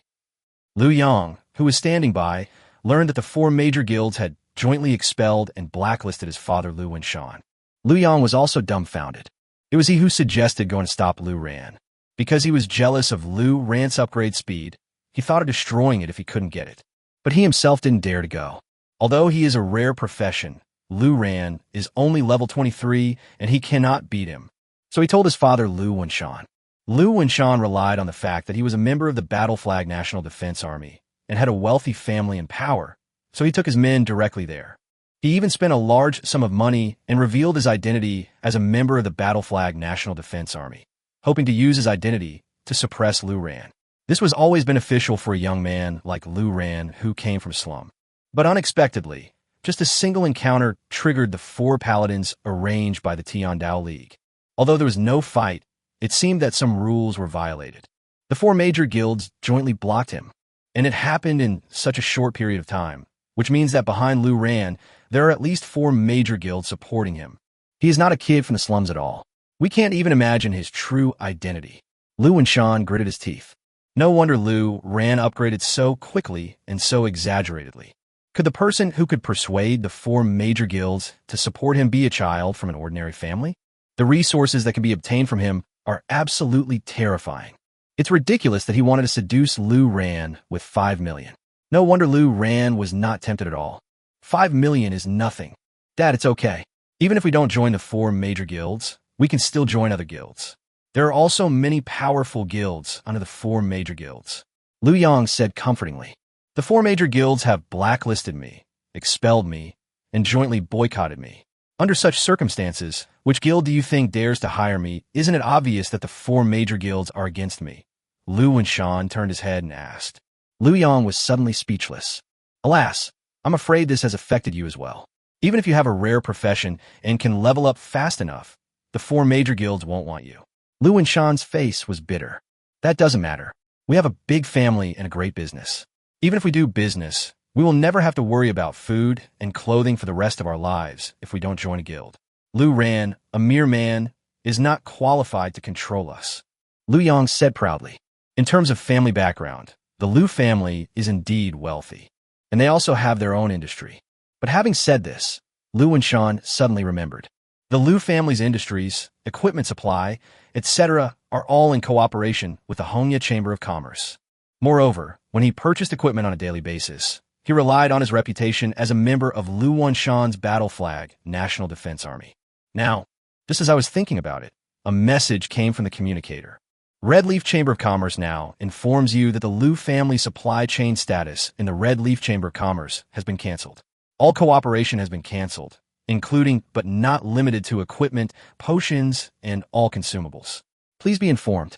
Liu Yang, who was standing by, learned that the 4 major guilds had jointly expelled and blacklisted his father Lu Wenshan. Liu Yang was also dumbfounded. It was he who suggested going to stop Lu Ran. Because he was jealous of Lu Ran's upgrade speed, he thought of destroying it if he couldn't get it. But he himself didn't dare to go. Although he is a rare profession, Lu Ran is only level 23 and he cannot beat him. So he told his father Lu Wenshan. Lu Wenshan relied on the fact that he was a member of the Battle Flag National Defense Army and had a wealthy family and power, so he took his men directly there. He even spent a large sum of money and revealed his identity as a member of the Battle Flag National Defense Army, hoping to use his identity to suppress Lu Ran. This was always beneficial for a young man like Lu Ran who came from slum. But unexpectedly, just a single encounter triggered the 4 paladins arranged by the Tiandao League. Although there was no fight, it seemed that some rules were violated. The 4 major guilds jointly blocked him, and it happened in such a short period of time, which means that behind Lu Ran, there are at least 4 major guilds supporting him. He is not a kid from the slums at all. We can't even imagine his true identity. Lu Wenshan gritted his teeth. No wonder Lu Ran upgraded so quickly and so exaggeratedly. Could the person who could persuade the 4 major guilds to support him be a child from an ordinary family? The resources that can be obtained from him are absolutely terrifying. It's ridiculous that he wanted to seduce Lu Ran with 5 million. No wonder Lu Ran was not tempted at all. 5 million is nothing. Dad, it's okay. Even if we don't join the 4 major guilds, we can still join other guilds. There are also many powerful guilds under the 4 major guilds. Liu Yang said comfortingly. The 4 major guilds have blacklisted me, expelled me, and jointly boycotted me. Under such circumstances, which guild do you think dares to hire me? Isn't it obvious that the 4 major guilds are against me? Lu Wenshan turned his head and asked. Liu Yang was suddenly speechless. Alas, I'm afraid this has affected you as well. Even if you have a rare profession and can level up fast enough, the 4 major guilds won't want you. Lu Wenshan's face was bitter. That doesn't matter. We have a big family and a great business. Even if we do business, we will never have to worry about food and clothing for the rest of our lives if we don't join a guild. Lu Ran, a mere man, is not qualified to control us. Liu Yang said proudly. In terms of family background, the Lu family is indeed wealthy, and they also have their own industry. But having said this, Lu Wenshan suddenly remembered. The Lu family's industries, equipment supply, etc. are all in cooperation with the Hongya Chamber of Commerce. Moreover, when he purchased equipment on a daily basis, he relied on his reputation as a member of Lu Wenshan's Battle Flag National Defense Army. Now, just as I was thinking about it, a message came from the communicator. Red Leaf Chamber of Commerce now informs you that the Lu family supply chain status in the Red Leaf Chamber of Commerce has been canceled. All cooperation has been canceled, including but not limited to equipment, potions, and all consumables. Please be informed.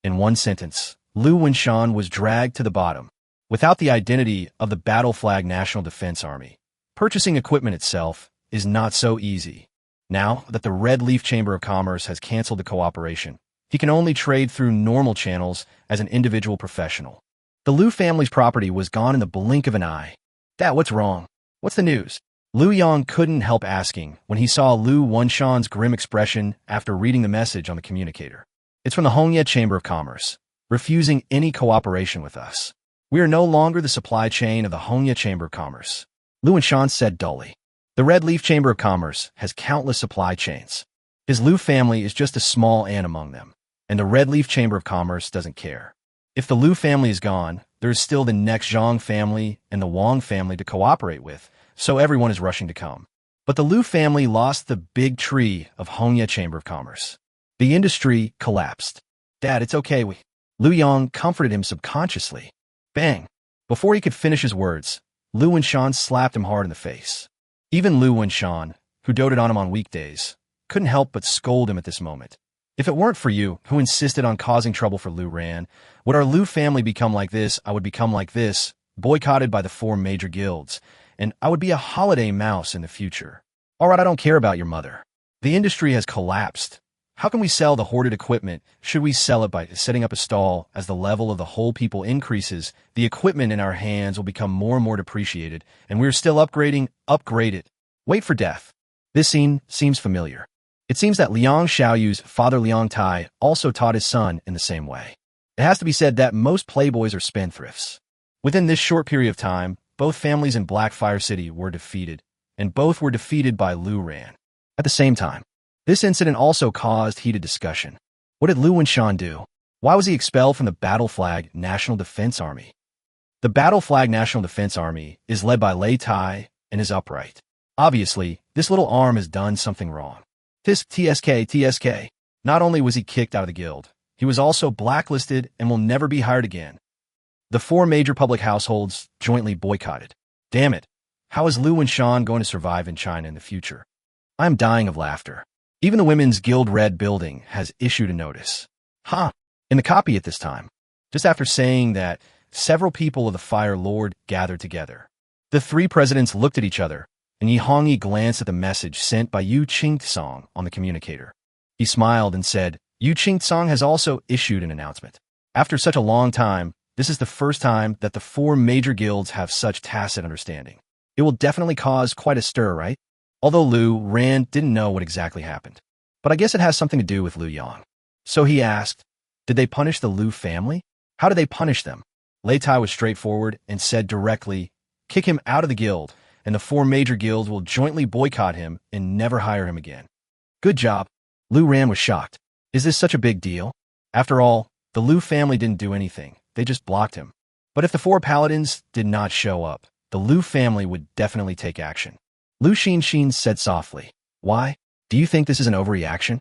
In one sentence, Lu Wenshan was dragged to the bottom. Without the identity of the Battle Flag National Defense Army, Purchasing equipment itself is not so easy. Now that the Red Leaf Chamber of Commerce has canceled the cooperation, he can only trade through normal channels as an individual professional. The Liu family's property was gone in the blink of an eye. Dad, what's wrong? What's the news? Liu Yang couldn't help asking when he saw Liu Wenshan's grim expression after reading the message on the communicator. It's from the Hongye Chamber of Commerce, refusing any cooperation with us. We are no longer the supply chain of the Hongye Chamber of Commerce. Liu Wenshan said dully. The Red Leaf Chamber of Commerce has countless supply chains. His Liu family is just a small ant among them, and the Red Leaf Chamber of Commerce doesn't care. If the Liu family is gone, there is still the next Zhang family and the Wang family to cooperate with, so everyone is rushing to come. But the Liu family lost the big tree of Hongye Chamber of Commerce. The industry collapsed. Dad, it's okay. Liu Yang comforted him subconsciously. Bang! Before he could finish his words, Liu Wenshan slapped him hard in the face. Even Liu Wenshan, who doted on him on weekdays, couldn't help but scold him at this moment. If it weren't for you, who insisted on causing trouble for Liu Ran, would our Liu family become like this, I would become like this, boycotted by the 4 major guilds, and I would be a holiday mouse in the future. All right, I don't care about your mother. The industry has collapsed. How can we sell the hoarded equipment? Should we sell it by setting up a stall? As the level of the whole people increases, the equipment in our hands will become more and more depreciated, and we're still upgrading, upgrade it. Wait for death. This scene seems familiar. It seems that Liang Xiaoyu's father Liang Tai also taught his son in the same way. It has to be said that most playboys are spendthrifts. Within this short period of time, both families in Blackfire City were defeated, and both were defeated by Liu Ran. At the same time, this incident also caused heated discussion. What did Liu Wenshan do? Why was he expelled from the Battle Flag National Defense Army? The Battle Flag National Defense Army is led by Lei Tai and is upright. Obviously, this little arm has done something wrong. TSK. Not only was he kicked out of the guild, he was also blacklisted and will never be hired again. The 4 major public households jointly boycotted. Damn it. How is Liu Wenshan going to survive in China in the future? I'm dying of laughter. Even the Women's Guild Red Building has issued a notice. In the copy at this time, just after saying that, several people of the Fire Lord gathered together. The 3 presidents looked at each other, and Yi Hongyi glanced at the message sent by Yu Qingtsong on the communicator. He smiled and said, Yu Qingtsong has also issued an announcement. After such a long time, this is the first time that the 4 major guilds have such tacit understanding. It will definitely cause quite a stir, right? Although Liu Ran didn't know what exactly happened. But I guess it has something to do with Liu Yang. So he asked, did they punish the Liu family? How did they punish them? Lei Tai was straightforward and said directly, kick him out of the guild, and the 4 major guilds will jointly boycott him and never hire him again. Good job. Liu Ran was shocked. Is this such a big deal? After all, the Liu family didn't do anything. They just blocked him. But if the 4 paladins did not show up, the Liu family would definitely take action. Liu Xinxin said softly, why? Do you think this is an overreaction?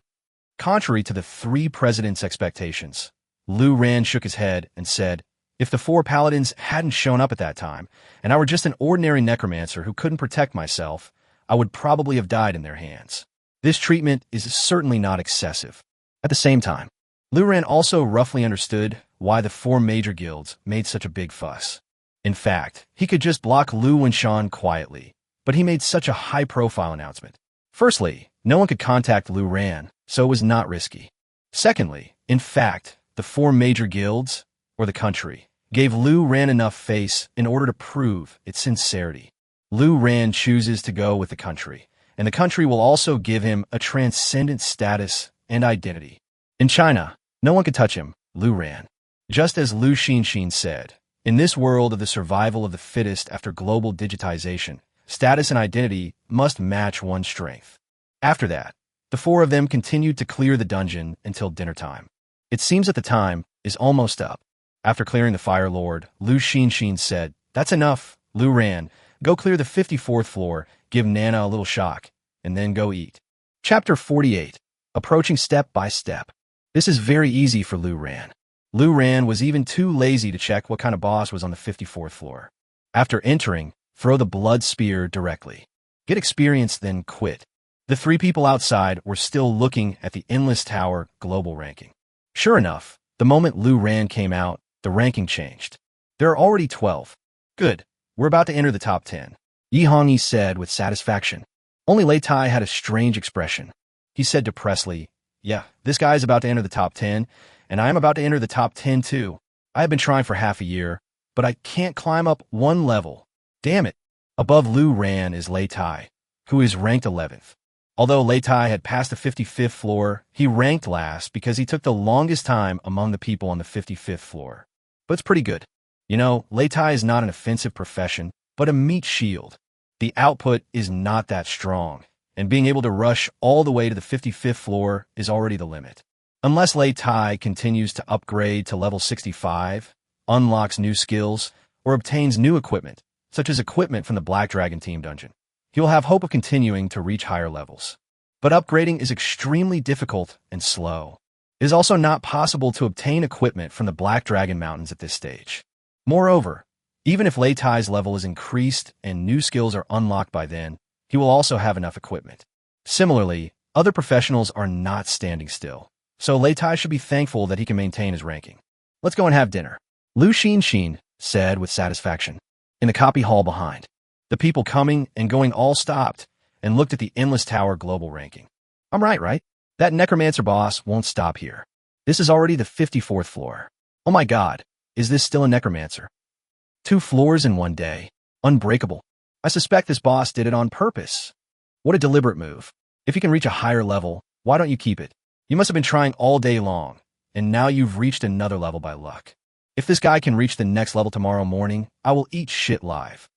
Contrary to the 3 presidents' expectations, Liu Ran shook his head and said, if the 4 paladins hadn't shown up at that time, and I were just an ordinary necromancer who couldn't protect myself, I would probably have died in their hands. This treatment is certainly not excessive. At the same time, Liu Ran also roughly understood why the 4 major guilds made such a big fuss. In fact, he could just block Liu Wenshan quietly, but he made such a high-profile announcement. Firstly, no one could contact Liu Ran, so it was not risky. Secondly, in fact, the 4 major guilds, or the country, gave Liu Ran enough face in order to prove its sincerity. Liu Ran chooses to go with the country, and the country will also give him a transcendent status and identity. In China, no one could touch him, Liu Ran. Just as Liu Xinxin said, in this world of the survival of the fittest after global digitization, status and identity must match one's strength. After that, the 4 of them continued to clear the dungeon until dinner time. It seems that the time is almost up. After clearing the Fire Lord, Liu Xinxin said, that's enough, Liu Ran. Go clear the 54th floor, give Nana a little shock, and then go eat. Chapter 48. Approaching step by step. This is very easy for Liu Ran. Liu Ran was even too lazy to check what kind of boss was on the 54th floor. After entering, throw the blood spear directly. Get experience, then quit. The 3 people outside were still looking at the Endless Tower global ranking. Sure enough, the moment Liu Ran came out, the ranking changed. There are already 12. Good. We're about to enter the top 10. Yi Hongyi said with satisfaction. Only Lei Tai had a strange expression. He said depressedly, "Yeah, this guy is about to enter the top 10, and I am about to enter the top 10 too. I have been trying for half a year, but I can't climb up one level. Damn it." Above Lu Ran is Lei Tai, who is ranked 11th. Although Lei Tai had passed the 55th floor, he ranked last because he took the longest time among the people on the 55th floor. But it's pretty good. You know, Lei Tai is not an offensive profession, but a meat shield. The output is not that strong, and being able to rush all the way to the 55th floor is already the limit. Unless Lei Tai continues to upgrade to level 65, unlocks new skills, or obtains new equipment, such as equipment from the Black Dragon Team dungeon, he will have hope of continuing to reach higher levels. But upgrading is extremely difficult and slow. It is also not possible to obtain equipment from the Black Dragon Mountains at this stage. Moreover, even if Lei Tai's level is increased and new skills are unlocked by then, he will also have enough equipment. Similarly, other professionals are not standing still, so Lei Tai should be thankful that he can maintain his ranking. "Let's go and have dinner," Lu Xinxin said with satisfaction. In the copy hall behind, the people coming and going all stopped and looked at the Endless Tower global ranking. "I'm right? That Necromancer boss won't stop here. This is already the 54th floor. Oh my god, is this still a Necromancer? 2 floors in one day. Unbreakable. I suspect this boss did it on purpose. What a deliberate move. If you can reach a higher level, why don't you keep it? You must have been trying all day long, and now you've reached another level by luck. If this guy can reach the next level tomorrow morning, I will eat shit live."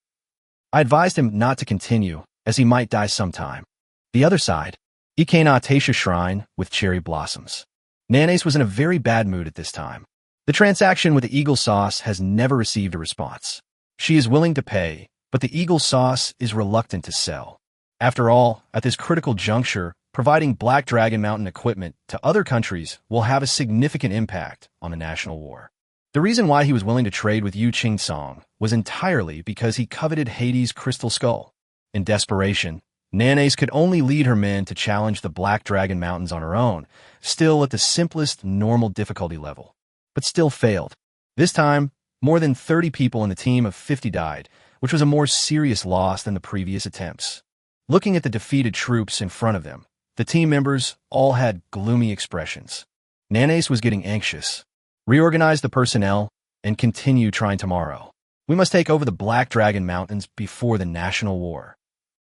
I advised him not to continue, as he might die sometime. The other side, Ikena Taisha Shrine with cherry blossoms. Nanace was in a very bad mood at this time. The transaction with the Eagle Sauce has never received a response. She is willing to pay, but the Eagle Sauce is reluctant to sell. After all, at this critical juncture, providing Black Dragon Mountain equipment to other countries will have a significant impact on the national war. The reason why he was willing to trade with Yu Qingsong was entirely because he coveted Hades' crystal skull. In desperation, Nanace could only lead her men to challenge the Black Dragon Mountains on her own, still at the simplest normal difficulty level, but still failed. This time, more than 30 people in the team of 50 died, which was a more serious loss than the previous attempts. Looking at the defeated troops in front of them, the team members all had gloomy expressions. Nanace was getting anxious. "Reorganize the personnel and continue trying tomorrow. We must take over the Black Dragon Mountains before the national war,"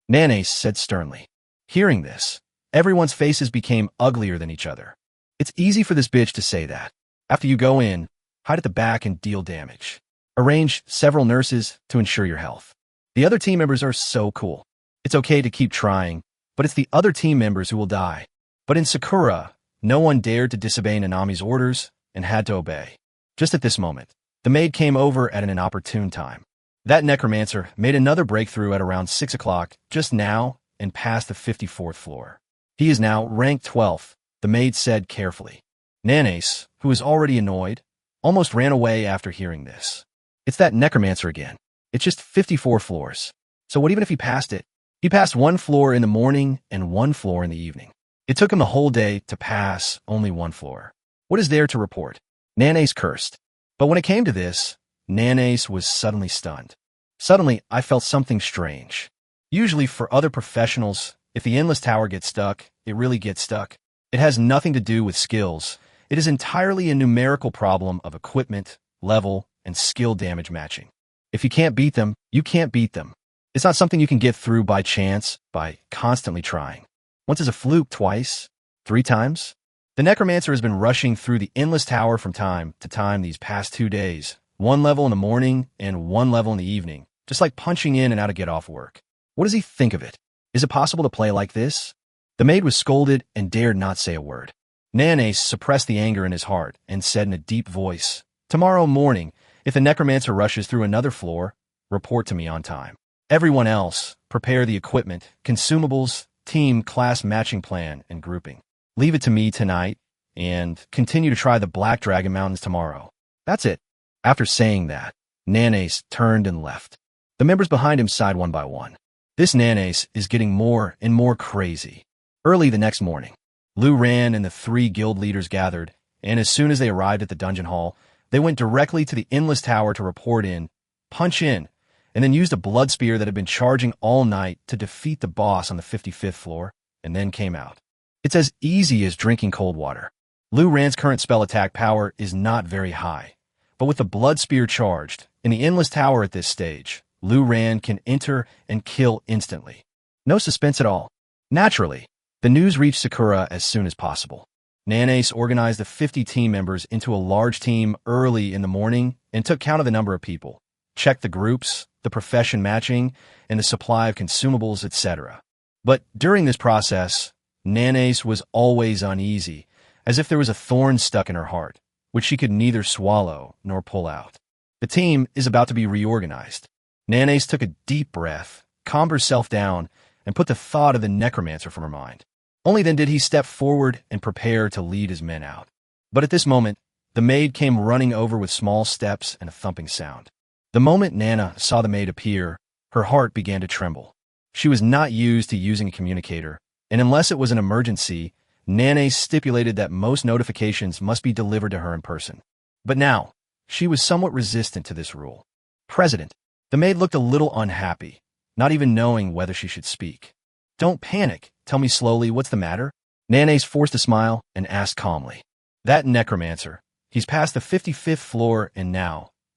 Nanace said sternly. Hearing this, everyone's faces became uglier than each other. It's easy for this bitch to say that. After you go in, hide at the back and deal damage. Arrange several nurses to ensure your health. The other team members are so cool. It's okay to keep trying, but it's the other team members who will die. But in Sakura, no one dared to disobey Nanami's orders and had to obey. Just at this moment, the maid came over at an inopportune time. That Necromancer made another breakthrough at around 6 o'clock just now and passed the 54th floor. He is now ranked 12th, the maid said carefully. Nanace, who was already annoyed, almost ran away after hearing this. It's that Necromancer again. It's just 54 floors. So what even if he passed it? He passed 1 floor in the morning and 1 floor in the evening. It took him the whole day to pass only 1 floor. What is there to report? Nanace cursed. But when it came to this, Nanace was suddenly stunned. Suddenly, I felt something strange. Usually for other professionals, if the Endless Tower gets stuck, it really gets stuck. It has nothing to do with skills. It is entirely a numerical problem of equipment, level, and skill damage matching. If you can't beat them, you can't beat them. It's not something you can get through by chance, by constantly trying. Once is a fluke, twice, 3 times. The Necromancer has been rushing through the Endless Tower from time to time these past 2 days, 1 level in the morning and 1 level in the evening, just like punching in and out of get off work. What does he think of it? Is it possible to play like this? The maid was scolded and dared not say a word. Nanace suppressed the anger in his heart and said in a deep voice, "Tomorrow morning, if the Necromancer rushes through another floor, report to me on time. Everyone else, prepare the equipment, consumables, team, class matching plan, and grouping. Leave it to me tonight, and continue to try the Black Dragon Mountains tomorrow. That's it." After saying that, Nanace turned and left. The members behind him sighed one by one. This Nanace is getting more and more crazy. Early the next morning, Lu Ran and the 3 guild leaders gathered, and as soon as they arrived at the dungeon hall, they went directly to the Endless Tower to report in, punch in, and then used a blood spear that had been charging all night to defeat the boss on the 55th floor, and then came out. It's as easy as drinking cold water. Lu Ran's current spell attack power is not very high, but with the blood spear charged, in the Endless Tower at this stage, Lu Ran can enter and kill instantly. No suspense at all. Naturally, the news reached Sakura as soon as possible. Nanace organized the 50 team members into a large team early in the morning and took count of the number of people, checked the groups, the profession matching, and the supply of consumables, etc. But during this process, Nanace was always uneasy, as if there was a thorn stuck in her heart, which she could neither swallow nor pull out. The team is about to be reorganized. Nanace took a deep breath, calmed herself down, and put the thought of the Necromancer from her mind. Only then did he step forward and prepare to lead his men out. But at this moment, the maid came running over with small steps and a thumping sound. The moment Nana saw the maid appear, her heart began to tremble. She was not used to using a communicator, and unless it was an emergency, Nanace stipulated that most notifications must be delivered to her in person. But now, she was somewhat resistant to this rule. President, the maid looked a little unhappy, not even knowing whether she should speak. Don't panic. Tell me slowly, what's the matter? Nanace forced a smile and asked calmly. That Necromancer. He's past the 55th floor and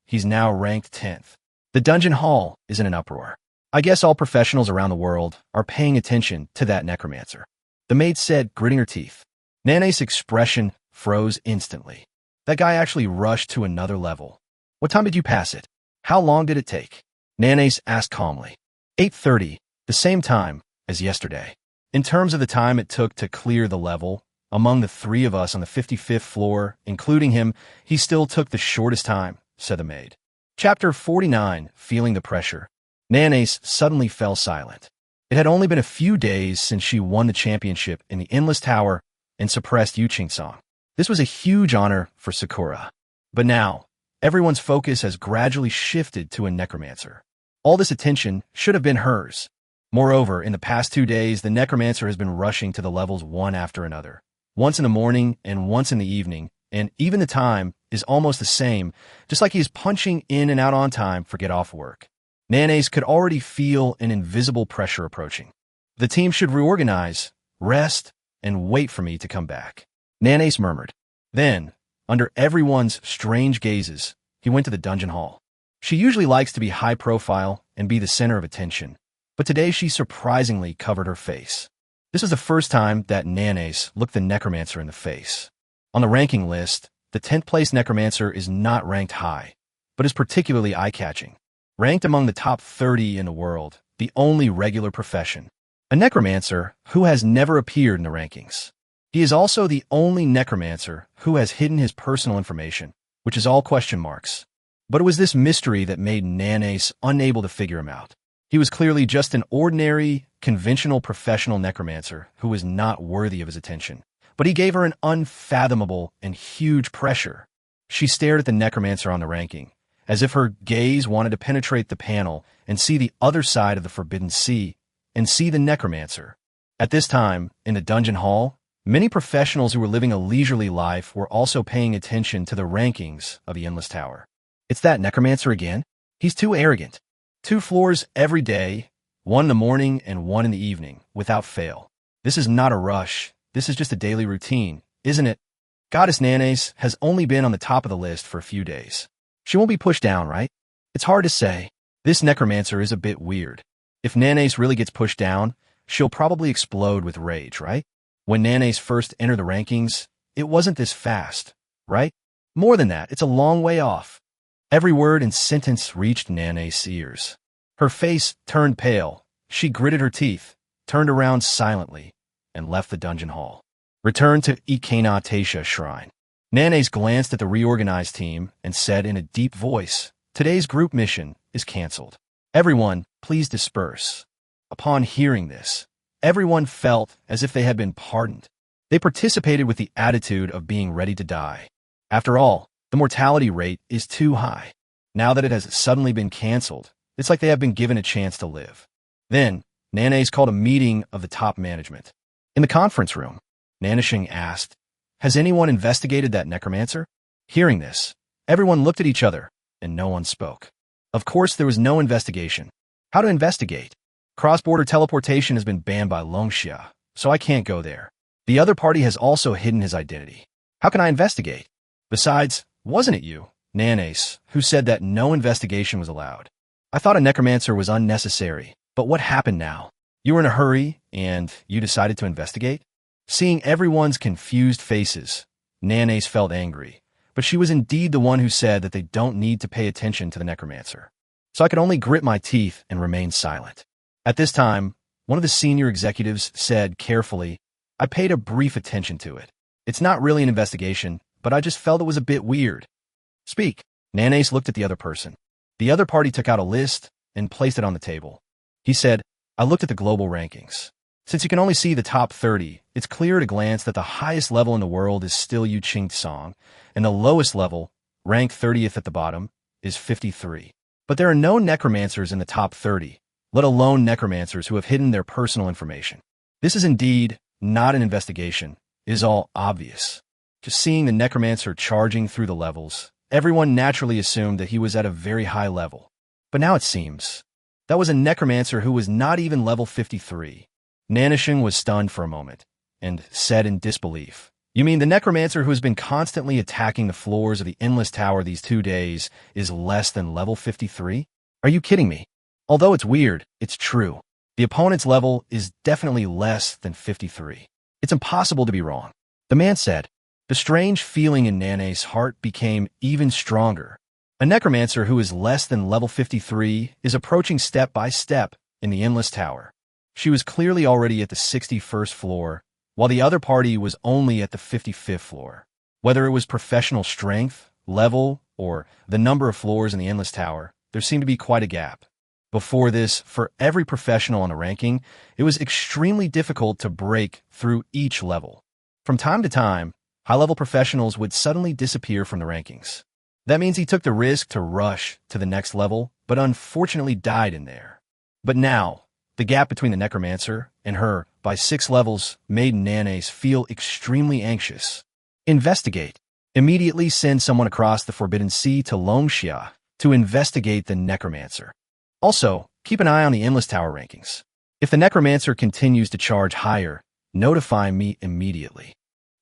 he's now ranked 10th. The dungeon hall is in an uproar. I guess all professionals around the world are paying attention to that Necromancer. The maid said, gritting her teeth. Nanace's expression froze instantly. That guy actually rushed to another level. What time did you pass it? How long did it take? Nanace asked calmly. 8:30, the same time as yesterday. In terms of the time it took to clear the level, among the three of us on the 55th floor, including him, he still took the shortest time, said the maid. Chapter 49, Feeling the Pressure. Nanace suddenly fell silent. It had only been a few days since she won the championship in the Endless Tower and suppressed Yu Qing-song. This was a huge honor for Sakura. But now, everyone's focus has gradually shifted to a Necromancer. All this attention should have been hers. Moreover, in the past 2 days, the Necromancer has been rushing to the levels one after another. Once in the morning and once in the evening, and even the time is almost the same, just like he is punching in and out on time for get off work. Nanace could already feel an invisible pressure approaching. The team should reorganize, rest, and wait for me to come back. Nanace murmured. Then, under everyone's strange gazes, he went to the dungeon hall. She usually likes to be high profile and be the center of attention, but today she surprisingly covered her face. This was the first time that Nanace looked the Necromancer in the face. On the ranking list, the 10th place Necromancer is not ranked high, but is particularly eye-catching. Ranked among the top 30 in the world, the only regular profession. A Necromancer who has never appeared in the rankings. He is also the only Necromancer who has hidden his personal information, which is all question marks. But it was this mystery that made Nanace unable to figure him out. He was clearly just an ordinary, conventional professional Necromancer who was not worthy of his attention. But he gave her an unfathomable and huge pressure. She stared at the Necromancer on the ranking, as if her gaze wanted to penetrate the panel and see the other side of the Forbidden Sea, and see the Necromancer. At this time, in the dungeon hall, many professionals who were living a leisurely life were also paying attention to the rankings of the Endless Tower. It's that Necromancer again? He's too arrogant. 2 floors every day, 1 in the morning and 1 in the evening, without fail. This is not a rush. This is just a daily routine, isn't it? Goddess Nanace has only been on the top of the list for a few days. She won't be pushed down, right? It's hard to say. This Necromancer is a bit weird. If Nanace really gets pushed down, she'll probably explode with rage, right? When Nanace first entered the rankings, it wasn't this fast, right? More than that, it's a long way off. Every word and sentence reached Nanace's ears. Her face turned pale. She gritted her teeth, turned around silently, and left the dungeon hall. Returned to Ikena Taisha Shrine. Nanace glanced at the reorganized team and said in a deep voice, "Today's group mission is canceled. Everyone, please disperse." Upon hearing this, everyone felt as if they had been pardoned. They participated with the attitude of being ready to die. After all, the mortality rate is too high. Now that it has suddenly been canceled, it's like they have been given a chance to live. Then, Nanace called a meeting of the top management. In the conference room, Nanashing asked, "Has anyone investigated that Necromancer?" Hearing this, everyone looked at each other, and no one spoke. Of course, there was no investigation. How to investigate? Cross-border teleportation has been banned by Longxia, so I can't go there. The other party has also hidden his identity. How can I investigate? Besides, wasn't it you, Nanace, who said that no investigation was allowed? I thought a necromancer was unnecessary, but what happened now? You were in a hurry, and you decided to investigate? Seeing everyone's confused faces, Nanace felt angry, but she was indeed the one who said that they don't need to pay attention to the necromancer. So I could only grit my teeth and remain silent. At this time, one of the senior executives said carefully, I paid a brief attention to it. It's not really an investigation, but I just felt it was a bit weird. Speak. Nanace looked at the other person. The other party took out a list and placed it on the table. He said, I looked at the global rankings. Since you can only see the top 30, it's clear at a glance that the highest level in the world is still Yu Qing Song, and the lowest level, ranked 30th at the bottom, is 53. But there are no necromancers in the top 30, let alone necromancers who have hidden their personal information. This is indeed not an investigation. It is all obvious. Just seeing the necromancer charging through the levels, everyone naturally assumed that he was at a very high level. But now it seems that was a necromancer who was not even level 53. Nanisheng was stunned for a moment and said in disbelief, You mean the necromancer who has been constantly attacking the floors of the Endless Tower these 2 days is less than level 53? Are you kidding me? Although it's weird, it's true. The opponent's level is definitely less than 53. It's impossible to be wrong. The man said. The strange feeling in Nanace's heart became even stronger. A necromancer who is less than level 53 is approaching step by step in the Endless Tower. She was clearly already at the 61st floor, while the other party was only at the 55th floor. Whether it was professional strength, level, or the number of floors in the Endless Tower, there seemed to be quite a gap. Before this, for every professional on a ranking, it was extremely difficult to break through each level. From time to time, high-level professionals would suddenly disappear from the rankings. That means he took the risk to rush to the next level, but unfortunately died in there. But now, the gap between the necromancer and her by 6 levels made Nanace feel extremely anxious. Investigate. Immediately send someone across the Forbidden Sea to Longxia to investigate the necromancer. Also, keep an eye on the Endless Tower rankings. If the necromancer continues to charge higher, notify me immediately.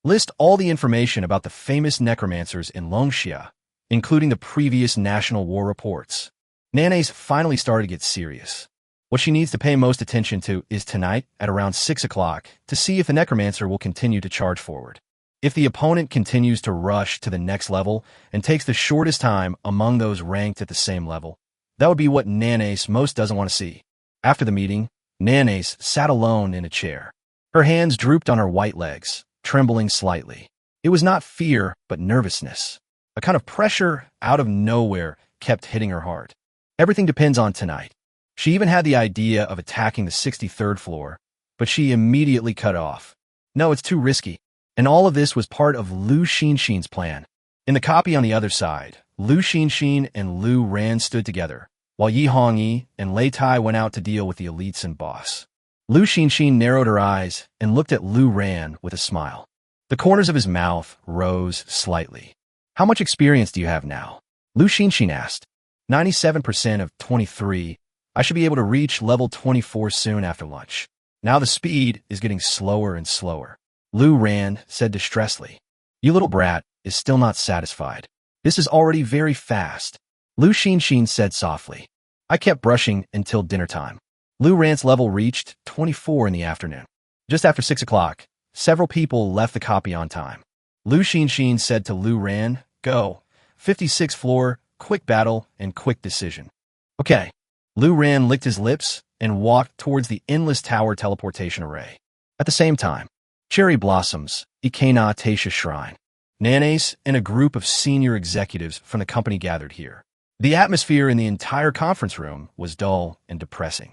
List all the information about the famous necromancers in Longxia, including the previous national war reports. Nanace finally started to get serious. What she needs to pay most attention to is tonight at around 6 o'clock to see if the necromancer will continue to charge forward. If the opponent continues to rush to the next level and takes the shortest time among those ranked at the same level, that would be what Nanace most doesn't want to see. After the meeting, Nanace sat alone in a chair. Her hands drooped on her white legs, trembling slightly. It was not fear, but nervousness. A kind of pressure out of nowhere kept hitting her heart. Everything depends on tonight. She even had the idea of attacking the 63rd floor, but she immediately cut off. No, it's too risky. And all of this was part of Lu Xinxin's plan. In the copy on the other side, Lu Xinxin and Lu Ran stood together, while Yi Hongyi and Lei Tai went out to deal with the elites and boss. Lu Xinxin narrowed her eyes and looked at Lu Ran with a smile. The corners of his mouth rose slightly. How much experience do you have now? Lu Xinxin asked. 97% of 23. I should be able to reach level 24 soon after lunch. Now the speed is getting slower and slower. Lu Ran said distressedly. You little brat is still not satisfied. This is already very fast. Lu Xinxin said softly. I kept brushing until dinner time. Lu Ran's level reached 24 in the afternoon. Just after 6 o'clock, several people left the copy on time. Lu Xinxin said to Lu Ran, Go. 56th floor, quick battle, and quick decision. Okay. Lu Ran licked his lips and walked towards the Endless Tower teleportation array. At the same time, Cherry Blossoms, Ikena Taisha Shrine. Nanace and a group of senior executives from the company gathered here. The atmosphere in the entire conference room was dull and depressing.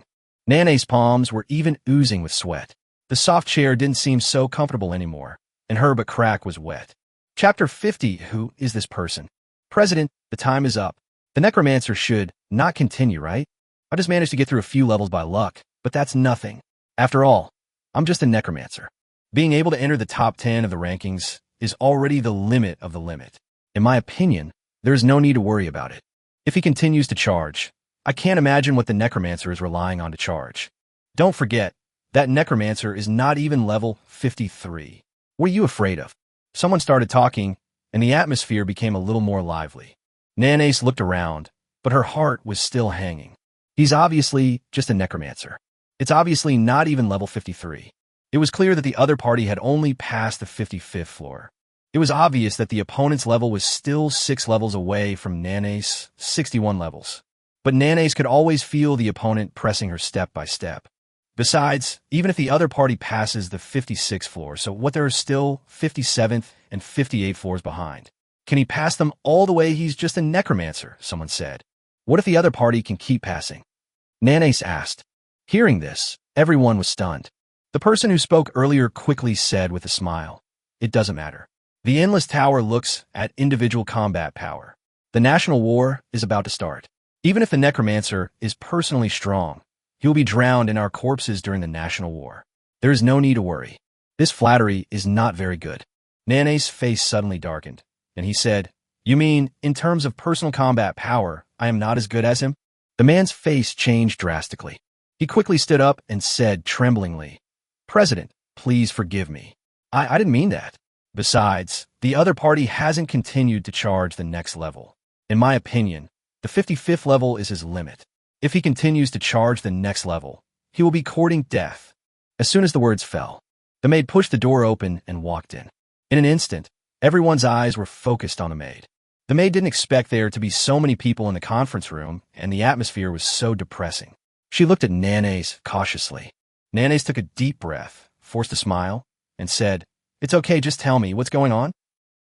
Nanace's palms were even oozing with sweat. The soft chair didn't seem so comfortable anymore, and her crack was wet. Chapter 50. Who is this person? President, the time is up. The necromancer should not continue, right? I just managed to get through a few levels by luck, but that's nothing. After all, I'm just a necromancer. Being able to enter the top 10 of the rankings is already the limit of the limit. In my opinion, there is no need to worry about it. If he continues to charge, I can't imagine what the Necromancer is relying on to charge. Don't forget, that Necromancer is not even level 53. What are you afraid of? Someone started talking, and the atmosphere became a little more lively. Nanace looked around, but her heart was still hanging. He's obviously just a Necromancer. It's obviously not even level 53. It was clear that the other party had only passed the 55th floor. It was obvious that the opponent's level was still 6 levels away from Nanace, 61 levels. But Nanace could always feel the opponent pressing her step by step. Besides, even if the other party passes the 56th floor, so what, there are still 57th and 58th floors behind. Can he pass them all the way? He's just a Necromancer, someone said. What if the other party can keep passing? Nanace asked. Hearing this, everyone was stunned. The person who spoke earlier quickly said with a smile, it doesn't matter. The Endless Tower looks at individual combat power. The national war is about to start. Even if the Necromancer is personally strong, he will be drowned in our corpses during the national war. There is no need to worry. This flattery is not very good. Nanace's face suddenly darkened, and he said, You mean, in terms of personal combat power, I am not as good as him? The man's face changed drastically. He quickly stood up and said tremblingly, President, please forgive me. I didn't mean that. Besides, the other party hasn't continued to charge the next level. In my opinion, the 55th level is his limit. If he continues to charge the next level, he will be courting death. As soon as the words fell, the maid pushed the door open and walked in. In an instant, everyone's eyes were focused on the maid. The maid didn't expect there to be so many people in the conference room, and the atmosphere was so depressing. She looked at Nanace cautiously. Nanace took a deep breath, forced a smile, and said, It's okay, just tell me, what's going on?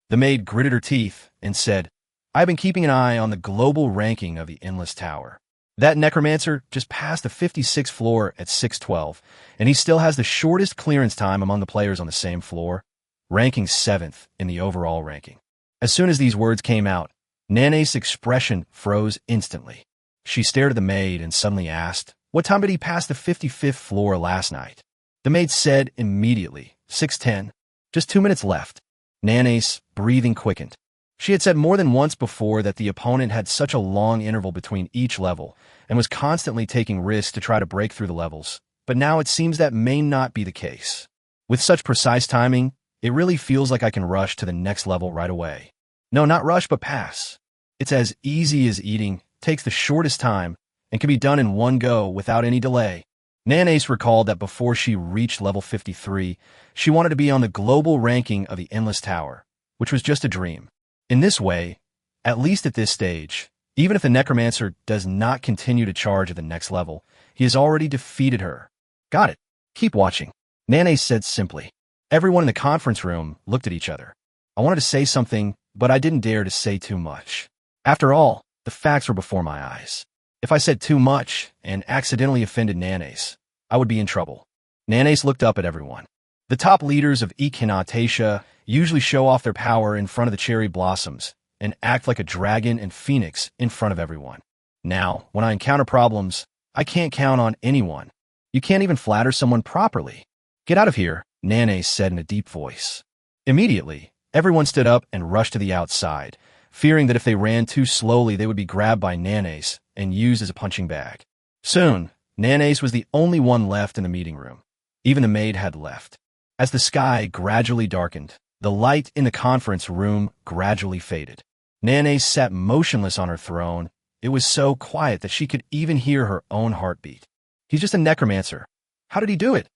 The maid gritted her teeth and said, I've been keeping an eye on the global ranking of the Endless Tower. That Necromancer just passed the 56th floor at 612, and he still has the shortest clearance time among the players on the same floor, ranking 7th in the overall ranking. As soon as these words came out, Nanace's expression froze instantly. She stared at the maid and suddenly asked, What time did he pass the 55th floor last night? The maid said immediately, 6:10. Just 2 minutes left. Nanace's breathing quickened. She had said more than once before that the opponent had such a long interval between each level and was constantly taking risks to try to break through the levels, but now it seems that may not be the case. With such precise timing, it really feels like I can rush to the next level right away. No, not rush, but pass. It's as easy as eating, takes the shortest time, and can be done in one go without any delay. Nanace recalled that before she reached level 53, she wanted to be on the global ranking of the Endless Tower, which was just a dream. In this way, at least at this stage, even if the Necromancer does not continue to charge at the next level, he has already defeated her. Got it. Keep watching. Nanace said simply. Everyone in the conference room looked at each other. I wanted to say something, but I didn't dare to say too much. After all, the facts were before my eyes. If I said too much and accidentally offended Nanace, I would be in trouble. Nanace looked up at everyone. The top leaders of Confrontation usually show off their power in front of the cherry blossoms and act like a dragon and phoenix in front of everyone. Now, when I encounter problems, I can't count on anyone. You can't even flatter someone properly. Get out of here, Nanace said in a deep voice. Immediately, everyone stood up and rushed to the outside, fearing that if they ran too slowly they would be grabbed by Nanace and used as a punching bag. Soon, Nanace was the only one left in the meeting room. Even the maid had left. As the sky gradually darkened, the light in the conference room gradually faded. Nanace sat motionless on her throne. It was so quiet that she could even hear her own heartbeat. He's just a Necromancer. How did he do it?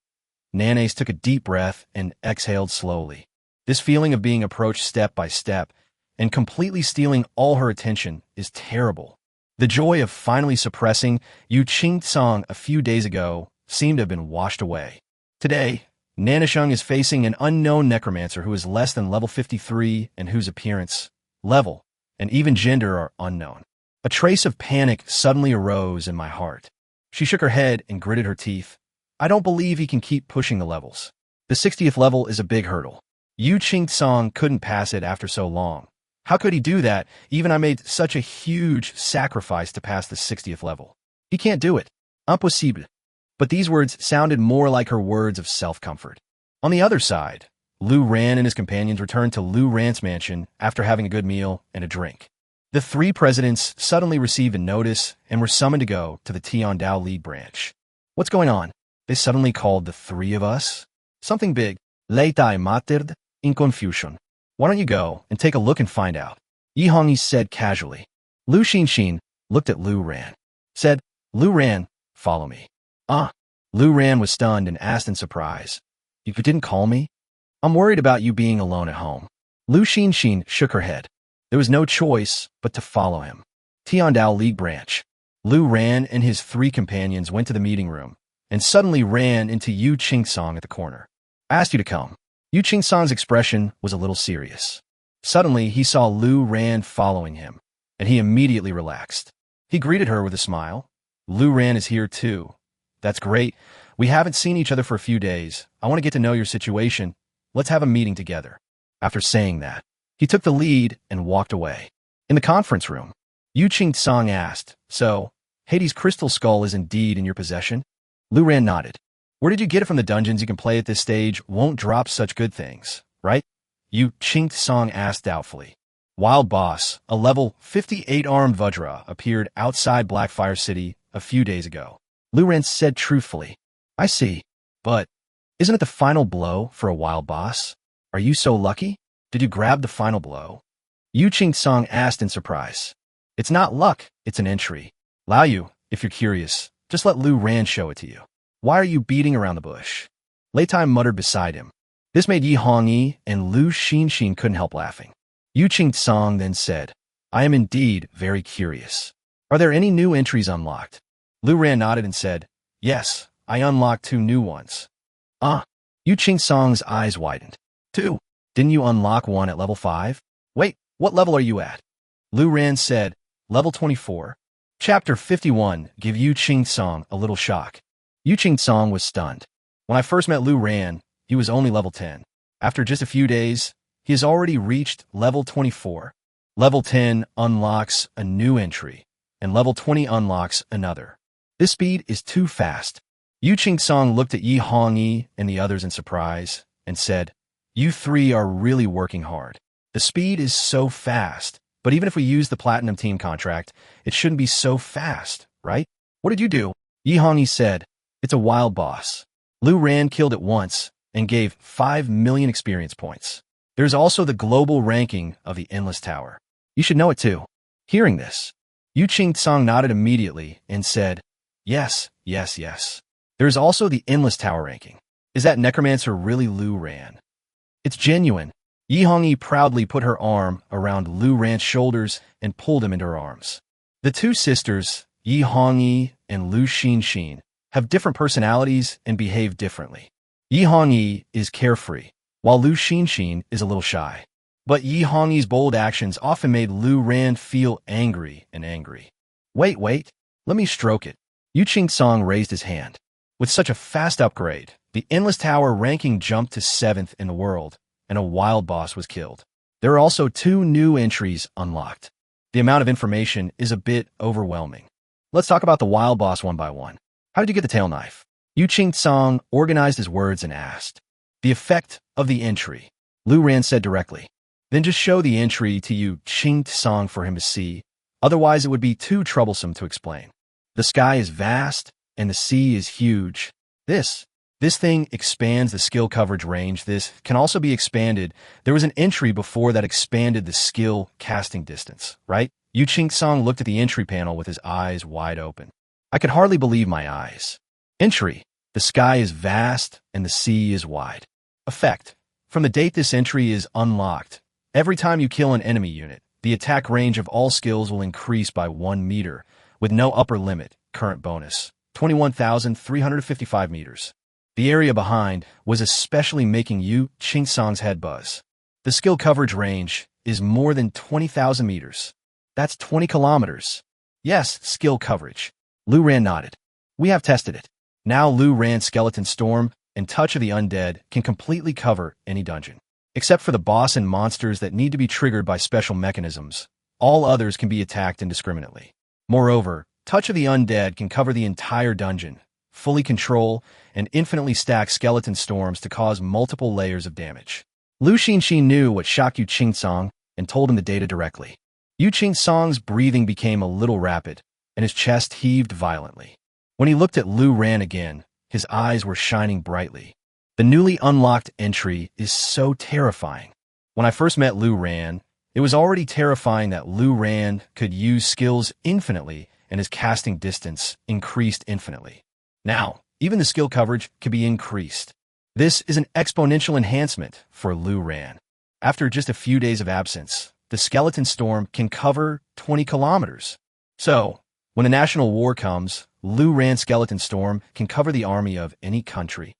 Nanace took a deep breath and exhaled slowly. This feeling of being approached step by step and completely stealing all her attention is terrible. The joy of finally suppressing Yu Qing-song a few days ago seemed to have been washed away. Today, Nanasheng is facing an unknown Necromancer who is less than level 53 and whose appearance, level, and even gender are unknown. A trace of panic suddenly arose in my heart. She shook her head and gritted her teeth. I don't believe he can keep pushing the levels. The 60th level is a big hurdle. Yu Qing-song couldn't pass it after so long. How could he do that? Even I made such a huge sacrifice to pass the 60th level. He can't do it. Impossible. But these words sounded more like her words of self-comfort. On the other side, Lu Ran and his companions returned to Lu Ran's mansion after having a good meal and a drink. The three presidents suddenly received a notice and were summoned to go to the Tiandao League branch. What's going on? They suddenly called the three of us? Something big. Leitai mattered in confusion. Why don't you go and take a look and find out? Yi Hongyi said casually. Lu Xinxin looked at Lu Ran. Said, Lu Ran, follow me. Lu Ran was stunned and asked in surprise. You didn't call me? I'm worried about you being alone at home. Lu Xinxin shook her head. There was no choice but to follow him. Tiandao League branch. Lu Ran and his three companions went to the meeting room and suddenly ran into Yu Qingsong at the corner. I asked you to come. Yu Qingsong's expression was a little serious. Suddenly, he saw Lu Ran following him, and he immediately relaxed. He greeted her with a smile. Lu Ran is here too. That's great. We haven't seen each other for a few days. I want to get to know your situation. Let's have a meeting together. After saying that, he took the lead and walked away. In the conference room, Yu Qingsong asked, So, Hades' crystal skull is indeed in your possession? Lu Ran nodded. Where did you get it from? The dungeons you can play at this stage won't drop such good things, right? Yu Qingsong asked doubtfully. Wild Boss, a level 58 armed Vajra, appeared outside Blackfire City a few days ago. Lu Ran said truthfully. I see. But isn't it the final blow for a Wild Boss? Are you so lucky? Did you grab the final blow? Yu Qingsong asked in surprise. It's not luck, it's an entry. Lao Yu, if you're curious, just let Lu Ran show it to you. Why are you beating around the bush? Lei Tai muttered beside him. This made Yi Hongyi and Lu Xinxin couldn't help laughing. Yu Qingsong then said, I am indeed very curious. Are there any new entries unlocked? Lu Ran nodded and said, Yes, I unlocked 2 new ones. Yu Qingsong's eyes widened. 2? Didn't you unlock one at level 5? Wait, what level are you at? Lu Ran said, level 24. Chapter 51 gave Yu Qingsong a little shock. Yu Qingsong was stunned. When I first met Lu Ran, he was only level 10. After just a few days, he has already reached level 24. Level 10 unlocks a new entry, and level 20 unlocks another. This speed is too fast. Yu Qingsong looked at Yi Hongyi and the others in surprise and said, You three are really working hard. The speed is so fast, but even if we use the Platinum Team contract, it shouldn't be so fast, right? What did you do? Yi Hongyi said, It's a wild boss. Lu Ran killed it once and gave 5 million experience points. There's also the global ranking of the Endless Tower. You should know it too. Hearing this, Yu Qingsong nodded immediately and said, Yes. There's also the Endless Tower ranking. Is that Necromancer really Lu Ran? It's genuine. Yi Hongyi proudly put her arm around Lu Ran's shoulders and pulled him into her arms. The two sisters, Yi Hongyi and Lu Xinxin, have different personalities and behave differently. Yi Hongyi is carefree, while Lu Xinxin is a little shy. But Yi Hongyi's bold actions often made Lu Ran feel angry. Wait, let me stroke it. Yu Qingsong raised his hand. With such a fast upgrade, the Endless Tower ranking jumped to 7th in the world, and a wild boss was killed. There are also 2 new entries unlocked. The amount of information is a bit overwhelming. Let's talk about the wild boss one by one. How did you get the tail knife? Yu Qingsong organized his words and asked. The effect of the entry, Lu Ran said directly. Then just show the entry to Yu Qingsong for him to see, otherwise it would be too troublesome to explain. The sky is vast, and the sea is huge. This thing expands the skill coverage range. This can also be expanded. There was an entry before that expanded the skill casting distance, right? Yu Qingsong looked at the entry panel with his eyes wide open. I could hardly believe my eyes. Entry. The sky is vast, and the sea is wide. Effect. From the date this entry is unlocked, every time you kill an enemy unit, the attack range of all skills will increase by 1 meter, with no upper limit. Current bonus, 21,355 meters. The area behind was especially making Yu Qingsong's head buzz. The skill coverage range is more than 20,000 meters. That's 20 kilometers. Yes, skill coverage. Lu Ran nodded. We have tested it. Now Lu Ran's Skeleton Storm and Touch of the Undead can completely cover any dungeon. Except for the boss and monsters that need to be triggered by special mechanisms, all others can be attacked indiscriminately. Moreover, Touch of the Undead can cover the entire dungeon, fully control, and infinitely stack skeleton storms to cause multiple layers of damage. Lu Xinxin knew what shocked Yu Qingsong and told him the data directly. Yu Qing-sang's breathing became a little rapid, and his chest heaved violently. When he looked at Lu Ran again, his eyes were shining brightly. The newly unlocked entry is so terrifying. When I first met Lu Ran, it was already terrifying that Lu Ran could use skills infinitely and his casting distance increased infinitely. Now, even the skill coverage could be increased. This is an exponential enhancement for Lu Ran. After just a few days of absence, the skeleton storm can cover 20 kilometers. So, when the national war comes, Lu Ran's skeleton storm can cover the army of any country.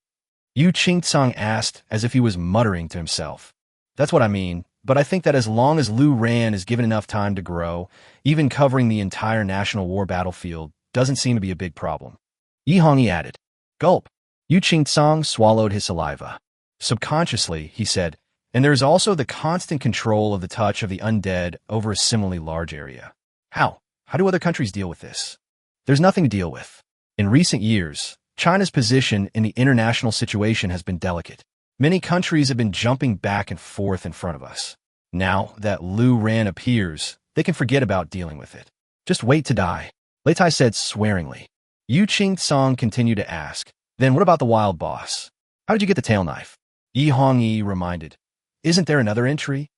Yu Qing-sang asked as if he was muttering to himself. That's what I mean, but I think that as long as Lu Ran is given enough time to grow, even covering the entire national war battlefield doesn't seem to be a big problem. Yi Hongyi added. Gulp. Yu Qing-sang swallowed his saliva. Subconsciously, he said, and there is also the constant control of the touch of the undead over a similarly large area. How? How do other countries deal with this? There's nothing to deal with. In recent years, China's position in the international situation has been delicate. Many countries have been jumping back and forth in front of us. Now that Lu Ran appears, they can forget about dealing with it. Just wait to die, Lei Tai said swearingly. Yu Qing-sang continued to ask, then what about the wild boss? How did you get the tail knife? Yi Hongyi reminded. Isn't there another entry?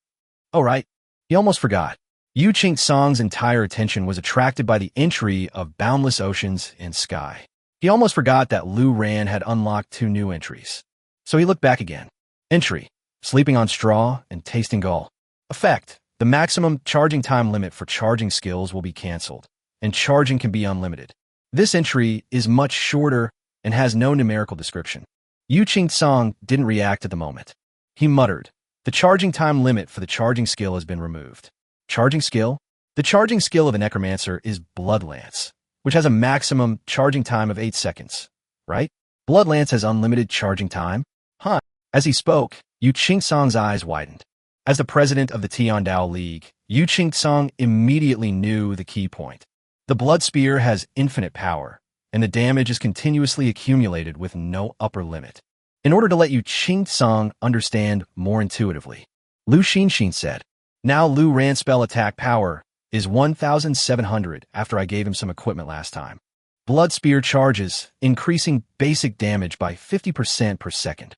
Oh right, he almost forgot. Yu Qing-sang's entire attention was attracted by the entry of Boundless Oceans and Sky. He almost forgot that Lu Ran had unlocked 2 new entries. So he looked back again. Entry: Sleeping on Straw and Tasting Gall. Effect: The maximum charging time limit for charging skills will be cancelled, and charging can be unlimited. This entry is much shorter and has no numerical description. Yu Qing-sang didn't react at the moment. He muttered, the charging time limit for the charging skill has been removed. Charging skill? The charging skill of a Necromancer is Bloodlance, which has a maximum charging time of 8 seconds, right? Bloodlance has unlimited charging time? Huh. As he spoke, Yu Qing-sang's eyes widened. As the president of the Tiandao League, Yu Qing-sang immediately knew the key point. The Blood Spear has infinite power, and the damage is continuously accumulated with no upper limit. In order to let Yu Qing-sang understand more intuitively, Lu Xinxin said, now Lu Ran's spell attack power is 1,700 after I gave him some equipment last time. Blood Spear charges, increasing basic damage by 50% per second.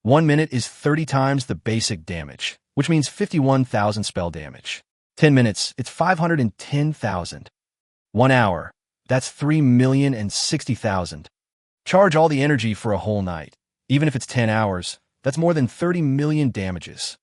1 minute is 30 times the basic damage, which means 51,000 spell damage. 10 minutes, it's 510,000. 1 hour, that's 3,060,000. Charge all the energy for a whole night. Even if it's 10 hours, that's more than 30 million damages.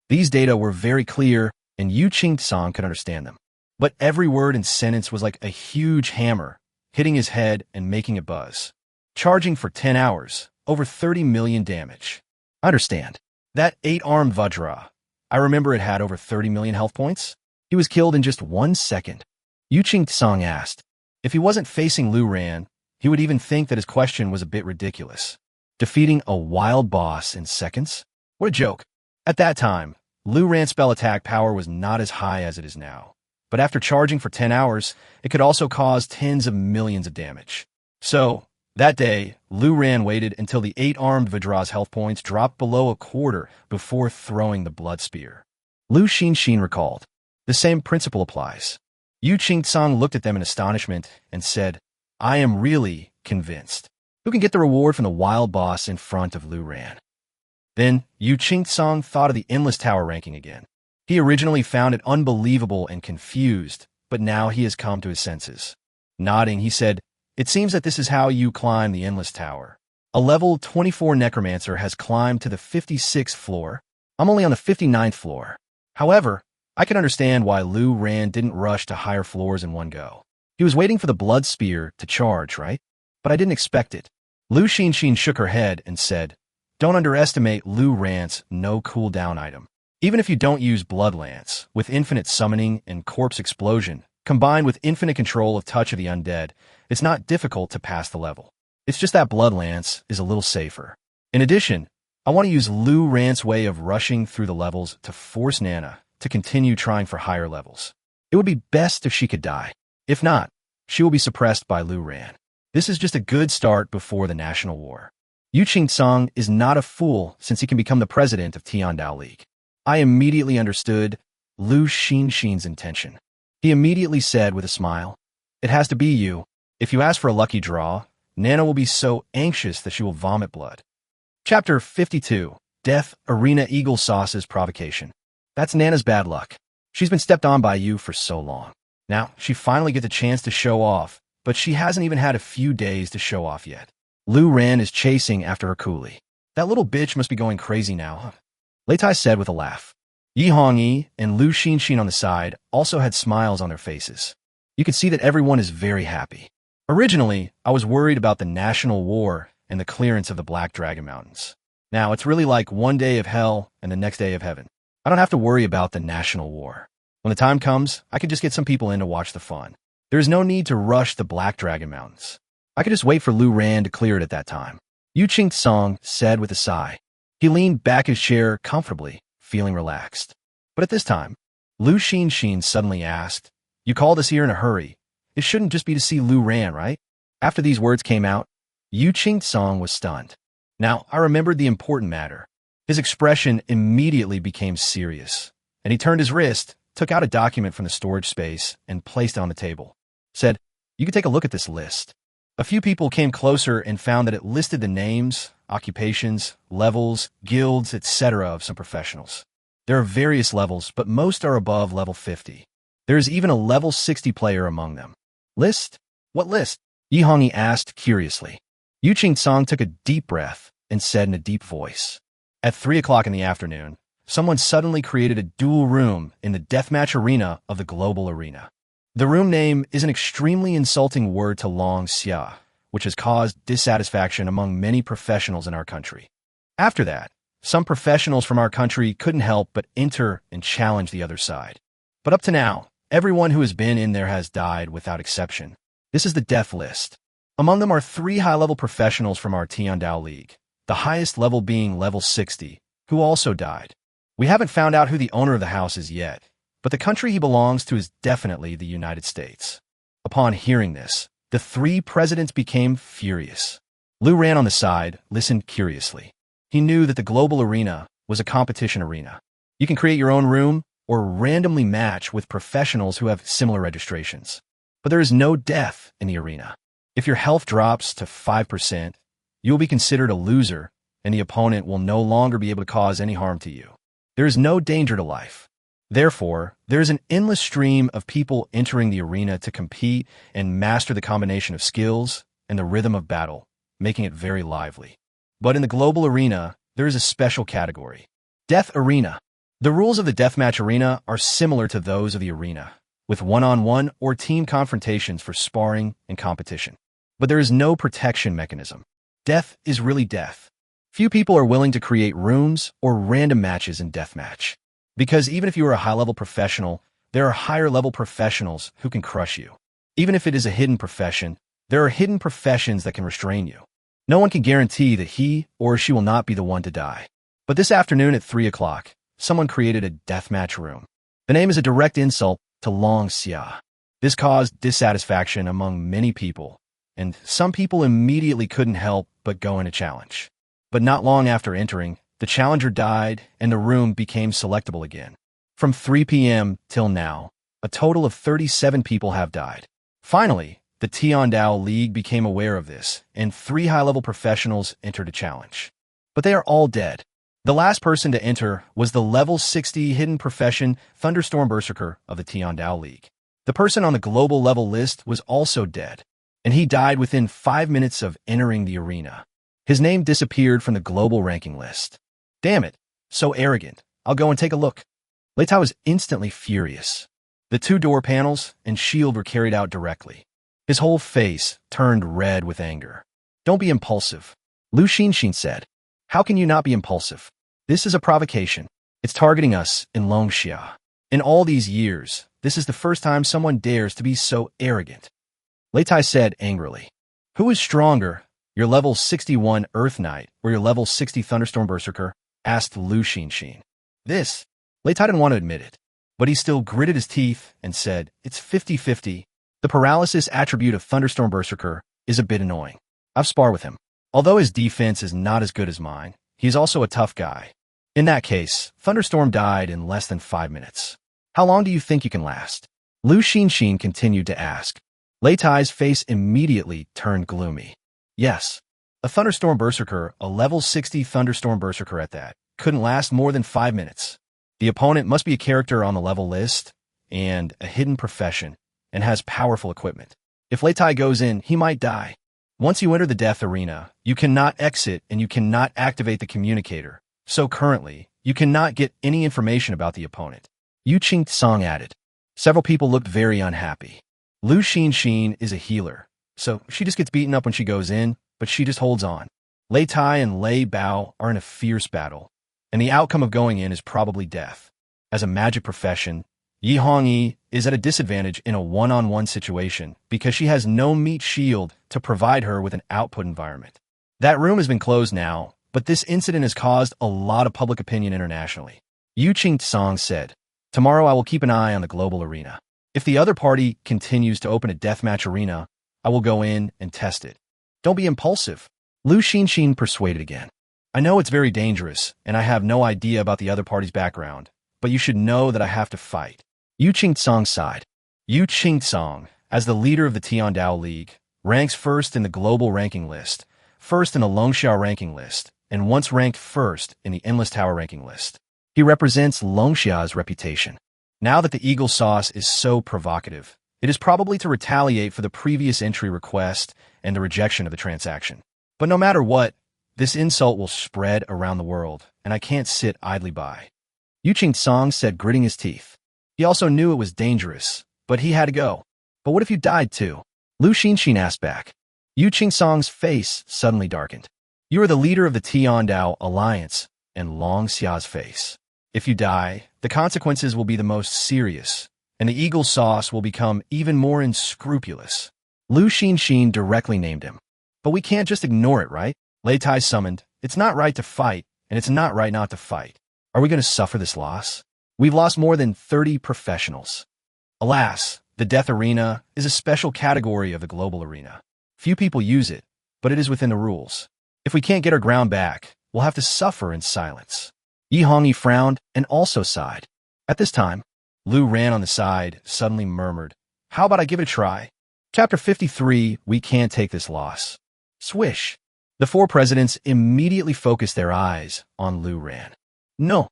These data were very clear, and Yu Qing-sang could understand them. But every word and sentence was like a huge hammer, hitting his head and making it buzz. Charging for 10 hours, over 30 million damage. I understand. That 8-armed Vajra, I remember it had over 30 million health points. He was killed in just 1 second. Yu Qing-sang asked. If he wasn't facing Lu Ran, he would even think that his question was a bit ridiculous. Defeating a wild boss in seconds? What a joke. At that time, Lu Ran's spell attack power was not as high as it is now. But after charging for 10 hours, it could also cause tens of millions of damage. So, that day, Lu Ran waited until the 8-armed Vajra's health points dropped below a quarter before throwing the Blood Spear. Lu Xinxin recalled. The same principle applies. Yu Qing-sang looked at them in astonishment and said, I am really convinced. Who can get the reward from the wild boss in front of Lu Ran? Then, Yu Qing-sang thought of the Endless Tower ranking again. He originally found it unbelievable and confused, but now he has come to his senses. Nodding, he said, it seems that this is how you climb the Endless Tower. A level 24 Necromancer has climbed to the 56th floor. I'm only on the 59th floor. However, I can understand why Lu Ran didn't rush to higher floors in one go. He was waiting for the Blood Spear to charge, right? But I didn't expect it. Lu Xinxin shook her head and said, don't underestimate Lu Ran's no cooldown item. Even if you don't use Bloodlance, with infinite summoning and corpse explosion, combined with infinite control of touch of the undead, it's not difficult to pass the level. It's just that Bloodlance is a little safer. In addition, I want to use Lu Ran's way of rushing through the levels to force Nana to continue trying for higher levels. It would be best if she could die. If not, she will be suppressed by Lu Ran. This is just a good start before the national war. Yu Qing-sang is not a fool since he can become the president of Tiandao League. I immediately understood Lu Xinxin's intention. He immediately said with a smile, "It has to be you. If you ask for a lucky draw, Nana will be so anxious that she will vomit blood." Chapter 52. Death Arena Eagle Sauce's Provocation. That's Nana's bad luck. She's been stepped on by you for so long. Now, she finally gets a chance to show off, but she hasn't even had a few days to show off yet. Lu Ran is chasing after her coolie. That little bitch must be going crazy now, huh? Lei Tai said with a laugh. Yi Hongyi and Lu Xinxin on the side also had smiles on their faces. You could see that everyone is very happy. Originally, I was worried about the national war and the clearance of the Black Dragon Mountains. Now, it's really like one day of hell and the next day of heaven. I don't have to worry about the national war. When the time comes, I can just get some people in to watch the fun. There is no need to rush the Black Dragon Mountains. I could just wait for Lu Ran to clear it at that time. Yu Qing-song said with a sigh. He leaned back his chair comfortably, feeling relaxed. But at this time, Lu Xinxin suddenly asked, "You called us here in a hurry. It shouldn't just be to see Lu Ran, right?" After these words came out, Yu Qing-song was stunned. Now, I remembered the important matter. His expression immediately became serious, and he turned his wrist, took out a document from the storage space, and placed it on the table. Said, "You can take a look at this list." A few people came closer and found that it listed the names, occupations, levels, guilds, etc. of some professionals. There are various levels, but most are above level 50. There is even a level 60 player among them. List? What list? Yi Hongyi asked curiously. Yu Qing-song took a deep breath and said in a deep voice. At 3 o'clock in the afternoon, someone suddenly created a dual room in the deathmatch arena of the global arena. The room name is an extremely insulting word to Long Xia, which has caused dissatisfaction among many professionals in our country. After that, some professionals from our country couldn't help but enter and challenge the other side. But up to now, everyone who has been in there has died without exception. This is the death list. Among them are 3 high-level professionals from our Tiandao League, the highest level being level 60, who also died. We haven't found out who the owner of the house is yet, but the country he belongs to is definitely the United States. Upon hearing this, the 3 presidents became furious. Lu Ran on the side listened curiously. He knew that the global arena was a competition arena. You can create your own room or randomly match with professionals who have similar registrations. But there is no death in the arena. If your health drops to 5%, you will be considered a loser, and the opponent will no longer be able to cause any harm to you. There is no danger to life. Therefore, there is an endless stream of people entering the arena to compete and master the combination of skills and the rhythm of battle, making it very lively. But in the global arena, there is a special category. Death Arena. The rules of the deathmatch arena are similar to those of the arena, with one-on-one or team confrontations for sparring and competition. But there is no protection mechanism. Death is really death. Few people are willing to create rooms or random matches in deathmatch. Because even if you are a high-level professional, there are higher-level professionals who can crush you. Even if it is a hidden profession, there are hidden professions that can restrain you. No one can guarantee that he or she will not be the one to die. But this afternoon at 3 o'clock, someone created a deathmatch room. The name is a direct insult to Long Xia. This caused dissatisfaction among many people, and some people immediately couldn't help but go in a challenge. But not long after entering, the challenger died and the room became selectable again. From 3 p.m. till now, a total of 37 people have died. Finally, the Tiandao League became aware of this, and 3 high-level professionals entered a challenge. But they are all dead. The last person to enter was the level 60 hidden profession Thunderstorm Berserker of the Tiandao League. The person on the global level list was also dead, and he died within 5 minutes of entering the arena. His name disappeared from the global ranking list. Damn it, so arrogant. I'll go and take a look. Lei Tai was instantly furious. The 2 door panels and shield were carried out directly. His whole face turned red with anger. Don't be impulsive, Lu Xinxin said. How can you not be impulsive? This is a provocation. It's targeting us in Longxia. In all these years, this is the first time someone dares to be so arrogant. Lei Tai said angrily. Who is stronger, your level 61 Earth Knight or your level 60 Thunderstorm Berserker? Asked Lu Xinxin. This, Lei Tai didn't want to admit it, but he still gritted his teeth and said, it's 50-50. The paralysis attribute of Thunderstorm Berserker is a bit annoying. I've sparred with him. Although his defense is not as good as mine, he's also a tough guy. In that case, Thunderstorm died in less than 5 minutes. How long do you think you can last? Lu Xinxin continued to ask. Lei Tai's face immediately turned gloomy. Yes. A Thunderstorm Berserker, a level 60 Thunderstorm Berserker at that, couldn't last more than 5 minutes. The opponent must be a character on the level list and a hidden profession and has powerful equipment. If Lei Tai goes in, he might die. Once you enter the death arena, you cannot exit and you cannot activate the communicator. So currently, you cannot get any information about the opponent. Yu Qing-Song added. Several people looked very unhappy. Lu Xinxin is a healer, so she just gets beaten up when she goes in, but she just holds on. Lei Tai and Lei Bao are in a fierce battle, and the outcome of going in is probably death. As a magic profession, Yi Hongyi is at a disadvantage in a one-on-one situation because she has no meat shield to provide her with an output environment. That room has been closed now, but this incident has caused a lot of public opinion internationally. Yu Qing-Song said, "Tomorrow I will keep an eye on the global arena. If the other party continues to open a deathmatch arena, I will go in and test it. Don't be impulsive." Lu Xinxin persuaded again. "I know it's very dangerous, and I have no idea about the other party's background, but you should know that I have to fight." Yu Qing-Song sighed. Yu Qing-Song, as the leader of the Tiandao League, ranks first in the global ranking list, first in the Longxiao ranking list, and once ranked first in the Endless Tower ranking list. He represents Longxia's reputation. Now that the Eagle Sauce is so provocative, it is probably to retaliate for the previous entry request and the rejection of the transaction. But no matter what, this insult will spread around the world, and I can't sit idly by. Yu Qing-Song said, gritting his teeth. He also knew it was dangerous, but he had to go. But what if you died too? Lu Xinxin asked back. Yu Qing-Song's face suddenly darkened. You are the leader of the Tiandao Alliance, and Long Xia's face. If you die, the consequences will be the most serious, and the Eagle Sauce will become even more unscrupulous. Lu Xinxin directly named him. But we can't just ignore it, right? Lei Tai summoned. It's not right to fight, and it's not right not to fight. Are we going to suffer this loss? We've lost more than 30 professionals. Alas, the death arena is a special category of the global arena. Few people use it, but it is within the rules. If we can't get our ground back, we'll have to suffer in silence. Yi Hongyi frowned and also sighed. At this time, Lu Ran on the side suddenly murmured, "How about I give it a try?" Chapter 53, We Can't Take This Loss. Swish. The four presidents immediately focused their eyes on Lu Ran. No.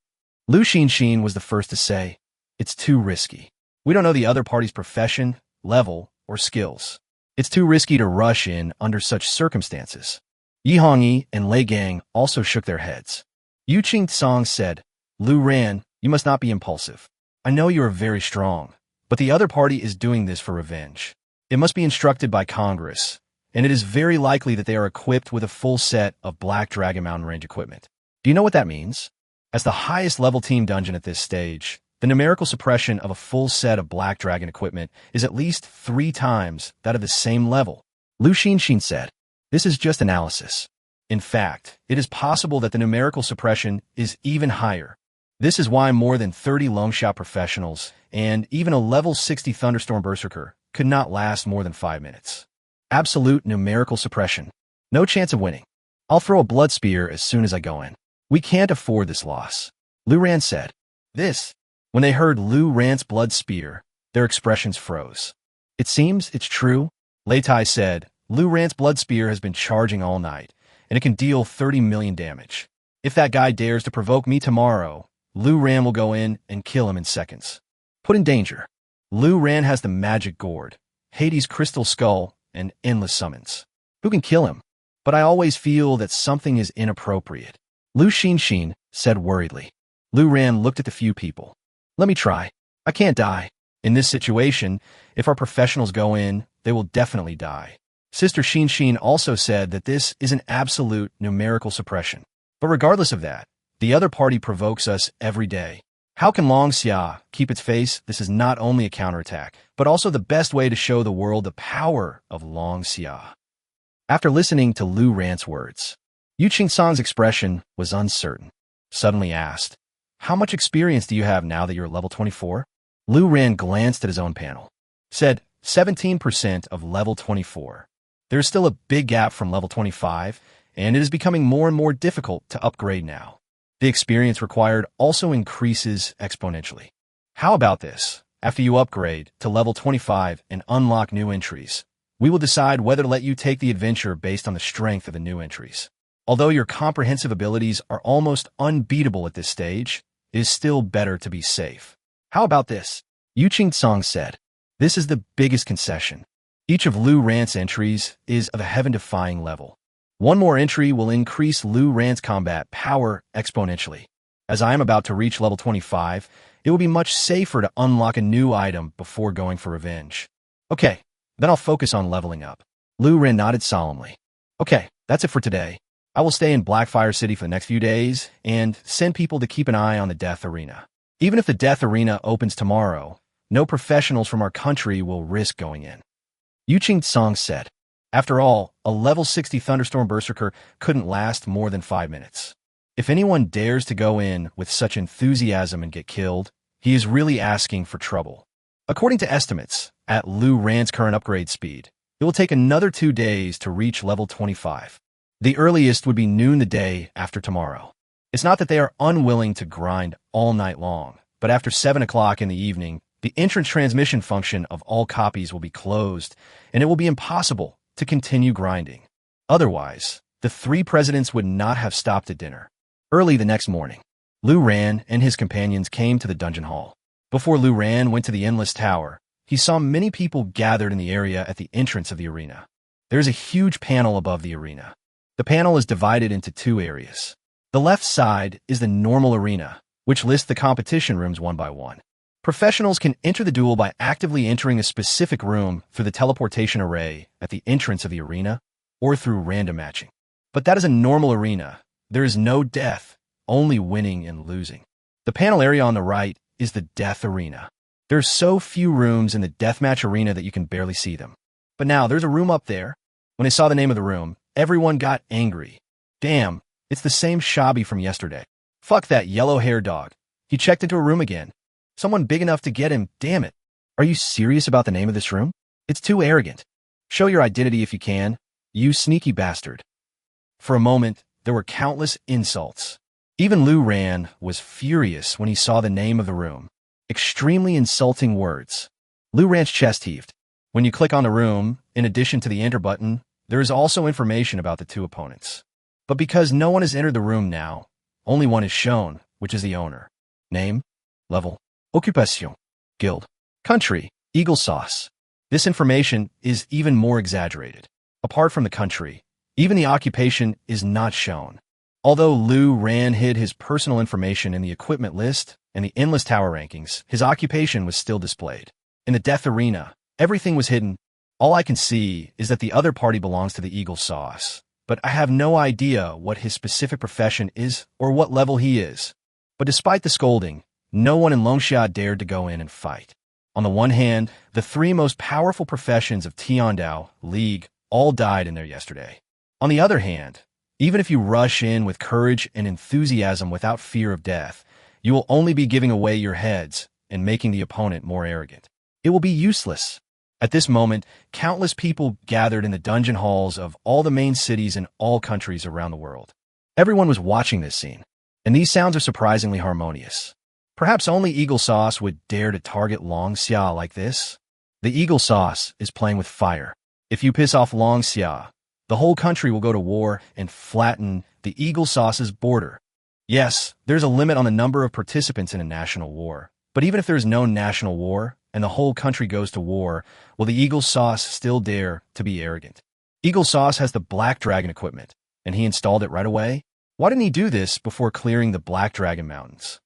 Lu Xinxin was the first to say, "It's too risky. We don't know the other party's profession, level, or skills. It's too risky to rush in under such circumstances." Yi Hongyi and Lei Gang also shook their heads. Yu Qing-Song said, "Lu Ran, you must not be impulsive. I know you are very strong, but the other party is doing this for revenge. It must be instructed by Congress, and it is very likely that they are equipped with a full set of Black Dragon Mountain Range equipment. Do you know what that means? As the highest level team dungeon at this stage, the numerical suppression of a full set of Black Dragon equipment is at least 3 times that of the same level." Lu Xinxin said, "This is just analysis. In fact, it is possible that the numerical suppression is even higher. This is why more than 30 Longxiao professionals and even a level 60 Thunderstorm Berserker could not last more than 5 minutes. Absolute numerical suppression. No chance of winning. I'll throw a blood spear as soon as I go in. We can't afford this loss." Lu Ran said. When they heard Lu Ran's blood spear, their expressions froze. "It seems it's true," Lei Tai said. "Lu Ran's blood spear has been charging all night, and it can deal 30 million damage. If that guy dares to provoke me tomorrow, Lu Ran will go in and kill him in seconds. Put in danger. Lu Ran has the magic gourd, Hades' crystal skull, and endless summons. Who can kill him? But I always feel that something is inappropriate." Lu Xinxin said worriedly. Lu Ran looked at the few people. "Let me try. I can't die. In this situation, if our professionals go in, they will definitely die." Sister Xinxin also said that this is an absolute numerical suppression. But regardless of that, the other party provokes us every day. How can Long Xia keep its face? This is not only a counterattack, but also the best way to show the world the power of Long Xia. After listening to Lu Ran's words, Yu Qing-Song's expression was uncertain. Suddenly asked, "How much experience do you have now that you're level 24? Lu Ran glanced at his own panel. Said, 17% of level 24. There is still a big gap from level 25, and it is becoming more and more difficult to upgrade now. The experience required also increases exponentially. How about this? After you upgrade to level 25 and unlock new entries, we will decide whether to let you take the adventure based on the strength of the new entries. Although your comprehensive abilities are almost unbeatable at this stage, it is still better to be safe. How about this? Yu Song said, "This is the biggest concession. Each of Lu Rant's entries is of a heaven-defying level. One more entry will increase Lu Rant's combat power exponentially. As I am about to reach level 25, it will be much safer to unlock a new item before going for revenge. Okay, then I'll focus on leveling up." Lu Ran nodded solemnly. "Okay, that's it for today. I will stay in Blackfire City for the next few days and send people to keep an eye on the Death Arena. Even if the Death Arena opens tomorrow, no professionals from our country will risk going in." Yu Song said. After all, a level 60 Thunderstorm Berserker couldn't last more than 5 minutes. If anyone dares to go in with such enthusiasm and get killed, he is really asking for trouble. According to estimates, at Lu Ran's current upgrade speed, it will take another 2 days to reach level 25. The earliest would be noon the day after tomorrow. It's not that they are unwilling to grind all night long, but after 7 o'clock in the evening, the entrance transmission function of all copies will be closed, and it will be impossible to continue grinding. Otherwise, the 3 presidents would not have stopped at dinner. Early the next morning, Lu Ran and his companions came to the dungeon hall. Before Lu Ran went to the Endless Tower, he saw many people gathered in the area at the entrance of the arena. There is a huge panel above the arena. The panel is divided into 2 areas. The left side is the normal arena, which lists the competition rooms one by one. Professionals can enter the duel by actively entering a specific room through the teleportation array at the entrance of the arena or through random matching. But that is a normal arena. There is no death, only winning and losing. The panel area on the right is the Death Arena. There are so few rooms in the Deathmatch Arena that you can barely see them. But now, there's a room up there. When they saw the name of the room, everyone got angry. Damn, it's the same Shabby from yesterday. Fuck that yellow hair dog. He checked into a room again. Someone big enough to get him, damn it. Are you serious about the name of this room? It's too arrogant. Show your identity if you can, you sneaky bastard. For a moment, there were countless insults. Even Lu Ran was furious when he saw the name of the room. Extremely insulting words. Lu Ran's chest heaved. When you click on the room, in addition to the enter button, there is also information about the 2 opponents. But because no one has entered the room now, only one is shown, which is the owner. Name, level, occupation, guild, country, Eagle Sauce. This information is even more exaggerated. Apart from the country, even the occupation is not shown. Although Lu Ran hid his personal information in the equipment list and the Endless Tower rankings, his occupation was still displayed. In the Death Arena, everything was hidden. All I can see is that the other party belongs to the Eagle Sauce, but I have no idea what his specific profession is or what level he is. But despite the scolding, no one in Longxia dared to go in and fight. On the one hand, the 3 most powerful professions of Tiandao League all died in there yesterday. On the other hand, even if you rush in with courage and enthusiasm without fear of death, you will only be giving away your heads and making the opponent more arrogant. It will be useless. At this moment, countless people gathered in the dungeon halls of all the main cities in all countries around the world. Everyone was watching this scene, and these sounds are surprisingly harmonious. Perhaps only Eagle Sauce would dare to target Longxia like this. The Eagle Sauce is playing with fire. If you piss off Longxia, the whole country will go to war and flatten the Eagle Sauce's border. Yes, there's a limit on the number of participants in a national war. But even if there's no national war and the whole country goes to war, will the Eagle Sauce still dare to be arrogant? Eagle Sauce has the Black Dragon equipment, and he installed it right away. Why didn't he do this before clearing the Black Dragon Mountains?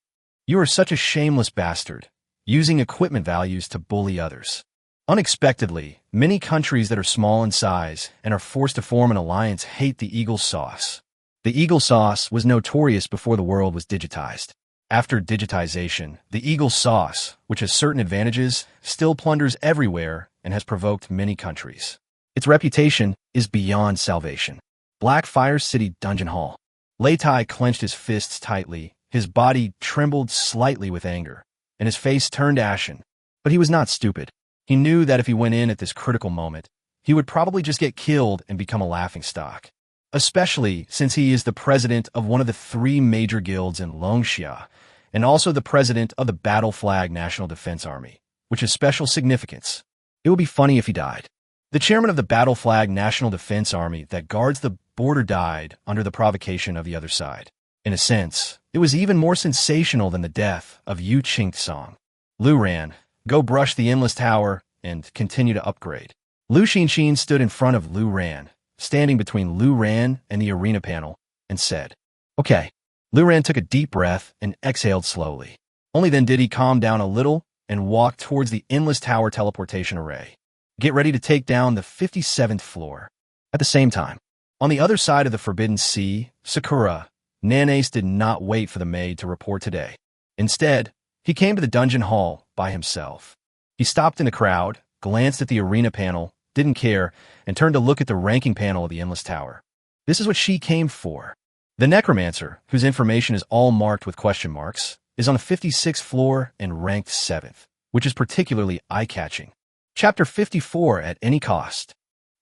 You are such a shameless bastard, using equipment values to bully others. Unexpectedly, many countries that are small in size and are forced to form an alliance hate the Eagle Sauce. The Eagle Sauce was notorious before the world was digitized. After digitization, the Eagle Sauce, which has certain advantages, still plunders everywhere and has provoked many countries. Its reputation is beyond salvation. Blackfire City Dungeon Hall. Lei Tai clenched his fists tightly, his body trembled slightly with anger, and his face turned ashen. But he was not stupid. He knew that if he went in at this critical moment, he would probably just get killed and become a laughingstock. Especially since he is the president of one of the 3 major guilds in Longxia, and also the president of the Battle Flag National Defense Army, which is special significance. It would be funny if he died. The chairman of the Battle Flag National Defense Army that guards the border died under the provocation of the other side. In a sense, it was even more sensational than the death of Yu Qing-song. Lu ran, go brush the endless tower, and continue to upgrade. Lu Xinxin stood in front of Lu Ran, standing between Lu Ran and the arena panel, and said, "Okay." Lu Ran took a deep breath and exhaled slowly. Only then did he calm down a little and walk towards the endless tower teleportation array. Get ready to take down the 57th floor. At the same time, on the other side of the Forbidden Sea, Sakura, Nanace did not wait for the maid to report today. Instead, he came to the dungeon hall by himself. He stopped in the crowd, glanced at the arena panel, didn't care, and turned to look at the ranking panel of the Endless Tower. This is what she came for. The Necromancer, whose information is all marked with question marks, is on the 56th floor and ranked 7th, which is particularly eye-catching. Chapter 54 at any cost.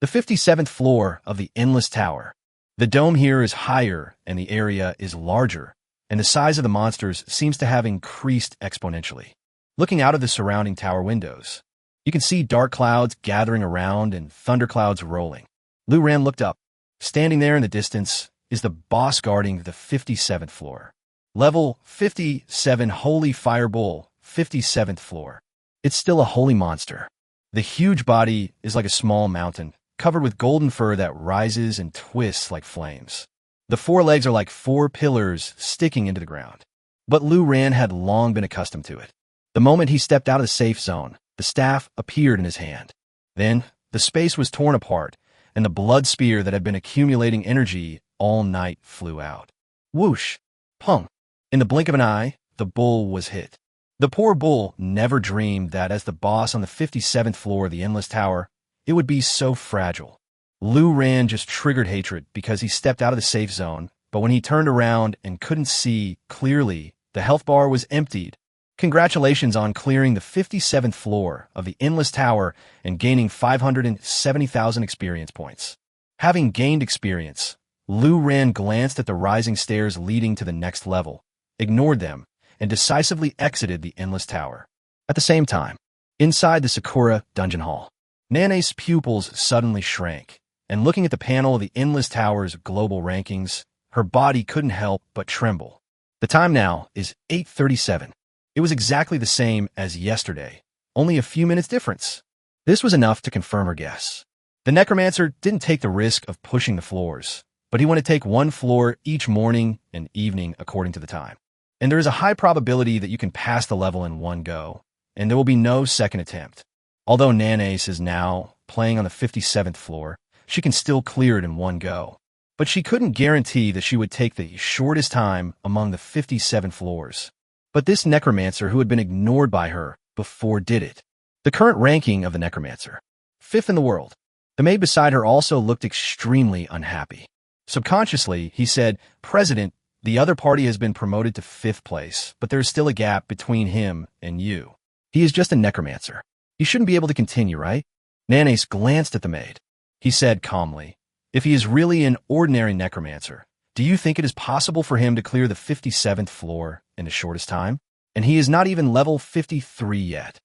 The 57th floor of the Endless Tower. The dome here is higher and the area is larger, and the size of the monsters seems to have increased exponentially. Looking out of the surrounding tower windows, you can see dark clouds gathering around and thunderclouds rolling. Lu Ran looked up. Standing there in the distance is the boss guarding the 57th floor. Level 57 Holy Firebull, 57th floor. It's still a holy monster. The huge body is like a small mountain, covered with golden fur that rises and twists like flames. The forelegs are like 4 pillars sticking into the ground. But Lu Ran had long been accustomed to it. The moment he stepped out of the safe zone, the staff appeared in his hand. Then, the space was torn apart, and the blood spear that had been accumulating energy all night flew out. Whoosh! Pung! In the blink of an eye, the bull was hit. The poor bull never dreamed that as the boss on the 57th floor of the Endless Tower, it would be so fragile. Lu Ran just triggered hatred because he stepped out of the safe zone, but when he turned around and couldn't see clearly, the health bar was emptied. Congratulations on clearing the 57th floor of the Endless Tower and gaining 570,000 experience points. Having gained experience, Lu Ran glanced at the rising stairs leading to the next level, ignored them, and decisively exited the Endless Tower. At the same time, inside the Sakura dungeon hall, Nanace's pupils suddenly shrank, and looking at the panel of the Endless Tower's global rankings, her body couldn't help but tremble. The time now is 8:37. It was exactly the same as yesterday, only a few minutes difference. This was enough to confirm her guess. The Necromancer didn't take the risk of pushing the floors, but he wanted to take 1 floor each morning and evening according to the time. And there is a high probability that you can pass the level in one go, and there will be no second attempt. Although Nanace is now playing on the 57th floor, she can still clear it in one go. But she couldn't guarantee that she would take the shortest time among the 57 floors. But this Necromancer who had been ignored by her before did it. The current ranking of the Necromancer, 5th in the world. The maid beside her also looked extremely unhappy. Subconsciously, he said, "President, the other party has been promoted to 5th place, but there is still a gap between him and you. He is just a Necromancer. He shouldn't be able to continue, right?" Nanace glanced at the maid. He said calmly, "If he is really an ordinary Necromancer, do you think it is possible for him to clear the 57th floor in the shortest time? And he is not even level 53 yet."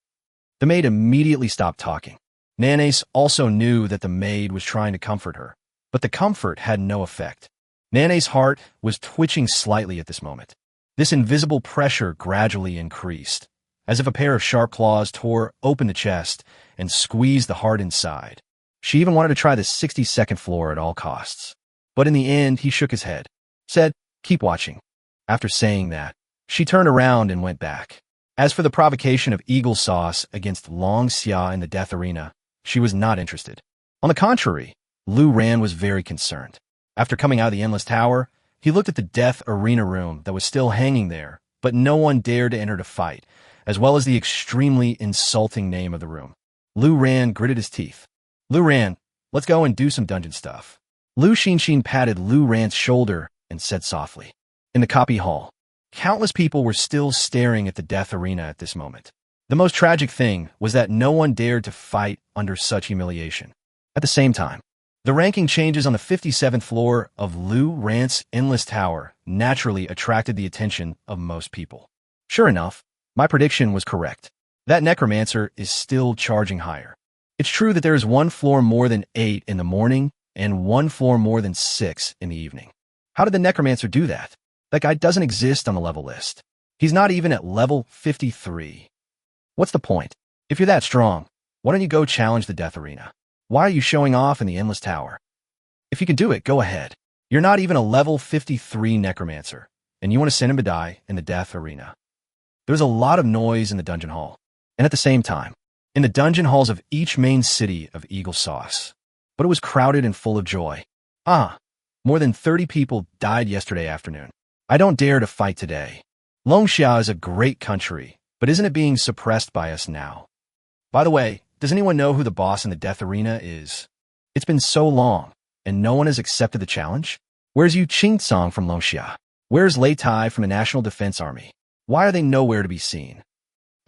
The maid immediately stopped talking. Nanace also knew that the maid was trying to comfort her, but the comfort had no effect. Nanace's heart was twitching slightly at this moment. This invisible pressure gradually increased, as if a pair of sharp claws tore open the chest and squeezed the heart inside. She even wanted to try the 62nd floor at all costs. But in the end, he shook his head, said, "Keep watching." After saying that, she turned around and went back. As for the provocation of Eagle Sauce against Long Xia in the Death Arena, she was not interested. On the contrary, Lu Ran was very concerned. After coming out of the Endless Tower, he looked at the Death Arena room that was still hanging there, but no one dared to enter to fight, as well as the extremely insulting name of the room. Lu Ran gritted his teeth. "Lu Ran, let's go and do some dungeon stuff." Lu Xinxin patted Lu Ran's shoulder and said softly. In the copy hall, countless people were still staring at the Death Arena at this moment. The most tragic thing was that no one dared to fight under such humiliation. At the same time, the ranking changes on the 57th floor of Lu Ran's Endless Tower naturally attracted the attention of most people. Sure enough, my prediction was correct. That Necromancer is still charging higher. It's true that there is one floor more than 8 in the morning and one floor more than 6 in the evening. How did the Necromancer do that? That guy doesn't exist on the level list. He's not even at level 53. What's the point? If you're that strong, why don't you go challenge the Death Arena? Why are you showing off in the Endless Tower? If you can do it, go ahead. You're not even a level 53 Necromancer, and you want to send him to die in the Death Arena. There was a lot of noise in the dungeon hall, and at the same time, in the dungeon halls of each main city of Eagle Sauce. But it was crowded and full of joy. More than 30 people died yesterday afternoon. I don't dare to fight today. Longxia is a great country, but isn't it being suppressed by us now? By the way, does anyone know who the boss in the Death Arena is? It's been so long, and no one has accepted the challenge? Where's Yu Qingtsong from Longxia? Where's Lei Tai from the National Defense Army? Why are they nowhere to be seen?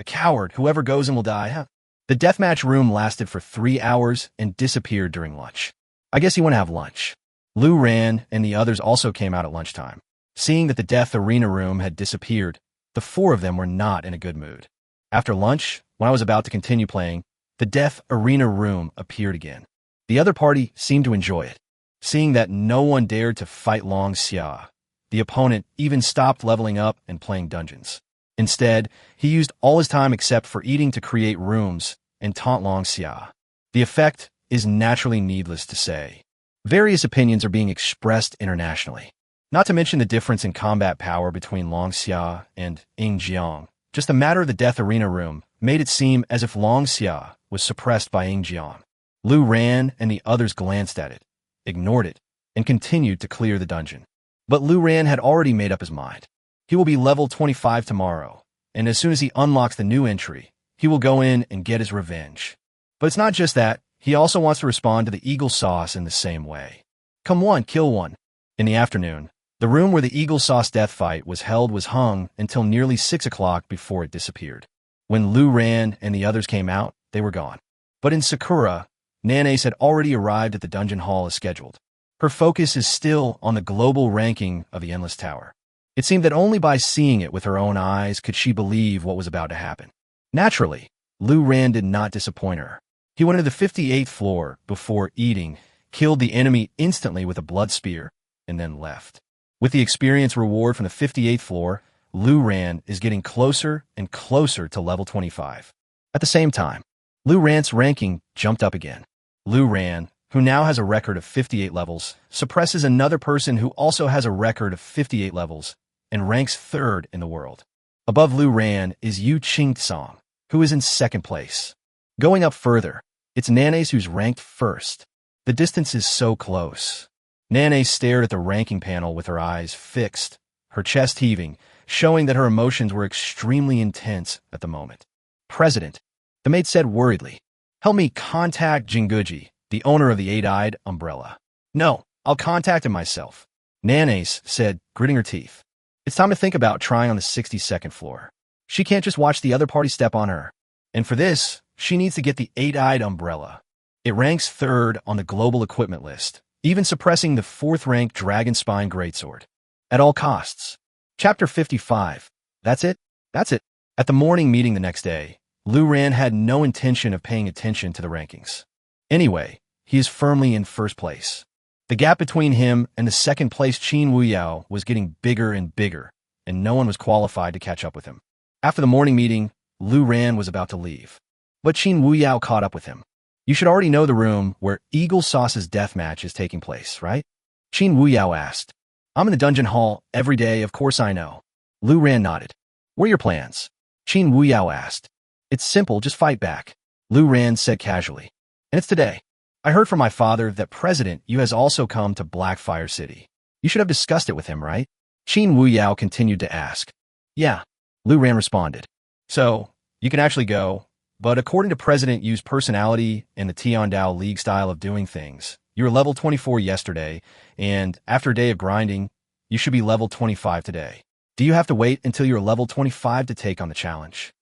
A coward, whoever goes in will die, huh? The deathmatch room lasted for 3 hours and disappeared during lunch. I guess you want to have lunch. Lu Ran and the others also came out at lunchtime. Seeing that the Death Arena room had disappeared, the 4 of them were not in a good mood. After lunch, when I was about to continue playing, the Death Arena room appeared again. The other party seemed to enjoy it. Seeing that no one dared to fight Long Xia, the opponent even stopped leveling up and playing dungeons. Instead, he used all his time except for eating to create rooms and taunt Long Xia. The effect is naturally needless to say. Various opinions are being expressed internationally. Not to mention the difference in combat power between Long Xia and Ying Jiang. Just the matter of the Death Arena room made it seem as if Long Xia was suppressed by Ying Jiang. Lu Ran and the others glanced at it, ignored it, and continued to clear the dungeon. But Lu Ran had already made up his mind. He will be level 25 tomorrow, and as soon as he unlocks the new entry, he will go in and get his revenge. But it's not just that, he also wants to respond to the Eagle Sauce in the same way. Come one, kill one. In the afternoon, the room where the Eagle Sauce death fight was held was hung until nearly 6 o'clock before it disappeared. When Lu Ran and the others came out, they were gone. But in Sakura, Nanace had already arrived at the dungeon hall as scheduled. Her focus is still on the global ranking of the Endless Tower. It seemed that only by seeing it with her own eyes could she believe what was about to happen. Naturally, Lu Ran did not disappoint her. He went to the 58th floor before eating, killed the enemy instantly with a blood spear, and then left. With the experience reward from the 58th floor, Lu Ran is getting closer and closer to level 25. At the same time, Lu Ran's ranking jumped up again. Lu Ran, who now has a record of 58 levels, suppresses another person who also has a record of 58 levels and ranks 3rd in the world. Above Lu Ran is Yu Qingtsong, who is in 2nd place. Going up further, it's Nanace who's ranked 1st. The distance is so close. Nanace stared at the ranking panel with her eyes fixed, her chest heaving, showing that her emotions were extremely intense at the moment. President, the maid said worriedly, help me contact Jinguji, the owner of the 8-eyed umbrella. No, I'll contact him myself. Nanace said, gritting her teeth. It's time to think about trying on the 62nd floor. She can't just watch the other party step on her. And for this, she needs to get the 8-eyed umbrella. It ranks 3rd on the global equipment list, even suppressing the 4th-ranked Dragon Spine Greatsword. At all costs. Chapter 55. That's it? That's it. At the morning meeting the next day, Lu Ran had no intention of paying attention to the rankings. Anyway, he is firmly in 1st place. The gap between him and the 2nd-place Qin Wuyao was getting bigger and bigger, and no one was qualified to catch up with him. After the morning meeting, Lu Ran was about to leave. But Qin Wuyao caught up with him. You should already know the room where Eagle Sauce's deathmatch is taking place, right? Qin Wuyao asked. I'm in the dungeon hall every day, of course I know. Lu Ran nodded. What are your plans? Qin Wuyao asked. It's simple, just fight back. Lu Ran said casually. And it's today. I heard from my father that President Yu has also come to Blackfire City. You should have discussed it with him, right? Qin Wuyao continued to ask. Yeah, Lu Ran responded. So, you can actually go, but according to President Yu's personality and the Tiandao League style of doing things, you were level 24 yesterday, and after a day of grinding, you should be level 25 today. Do you have to wait until you're level 25 to take on the challenge?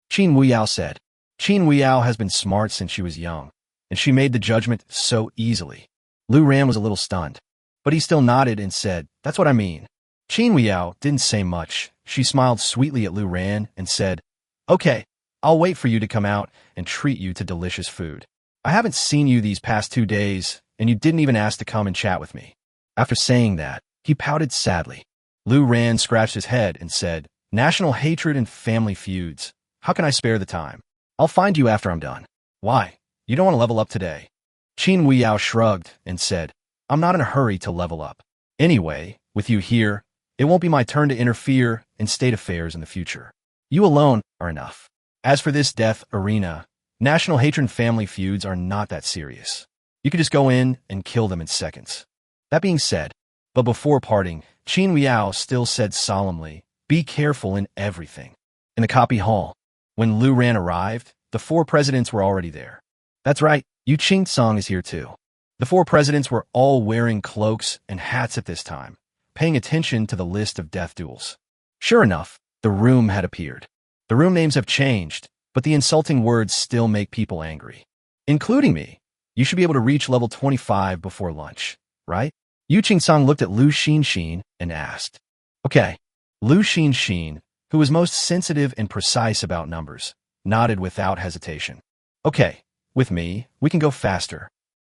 Qin Wuyao said. Qin Wuyao has been smart since she was young, and she made the judgment so easily. Lu Ran was a little stunned, but he still nodded and said, that's what I mean. Qin Weiyao didn't say much. She smiled sweetly at Lu Ran and said, "Okay, I'll wait for you to come out and treat you to delicious food. I haven't seen you these past 2 days, and you didn't even ask to come and chat with me." After saying that, he pouted sadly. Lu Ran scratched his head and said, "National hatred and family feuds. How can I spare the time? I'll find you after I'm done." "Why? You don't want to level up today?" Qin Weiyao shrugged and said, "I'm not in a hurry to level up. Anyway, with you here, it won't be my turn to interfere in state affairs in the future. You alone are enough. As for this death arena, national hatred and family feuds are not that serious. You could just go in and kill them in seconds." That being said, but before parting, Qin Weiyao still said solemnly, "Be careful in everything." In the copy hall, when Lu Ran arrived, the 4 presidents were already there. That's right, Yu Qingcong is here too. The 4 presidents were all wearing cloaks and hats at this time, paying attention to the list of death duels. Sure enough, the room had appeared. The room names have changed, but the insulting words still make people angry. Including me. You should be able to reach level 25 before lunch, right? Yu Qingcong looked at Lu Xinxin and asked. Okay. Lu Xinxin, who was most sensitive and precise about numbers, nodded without hesitation. Okay, with me, we can go faster.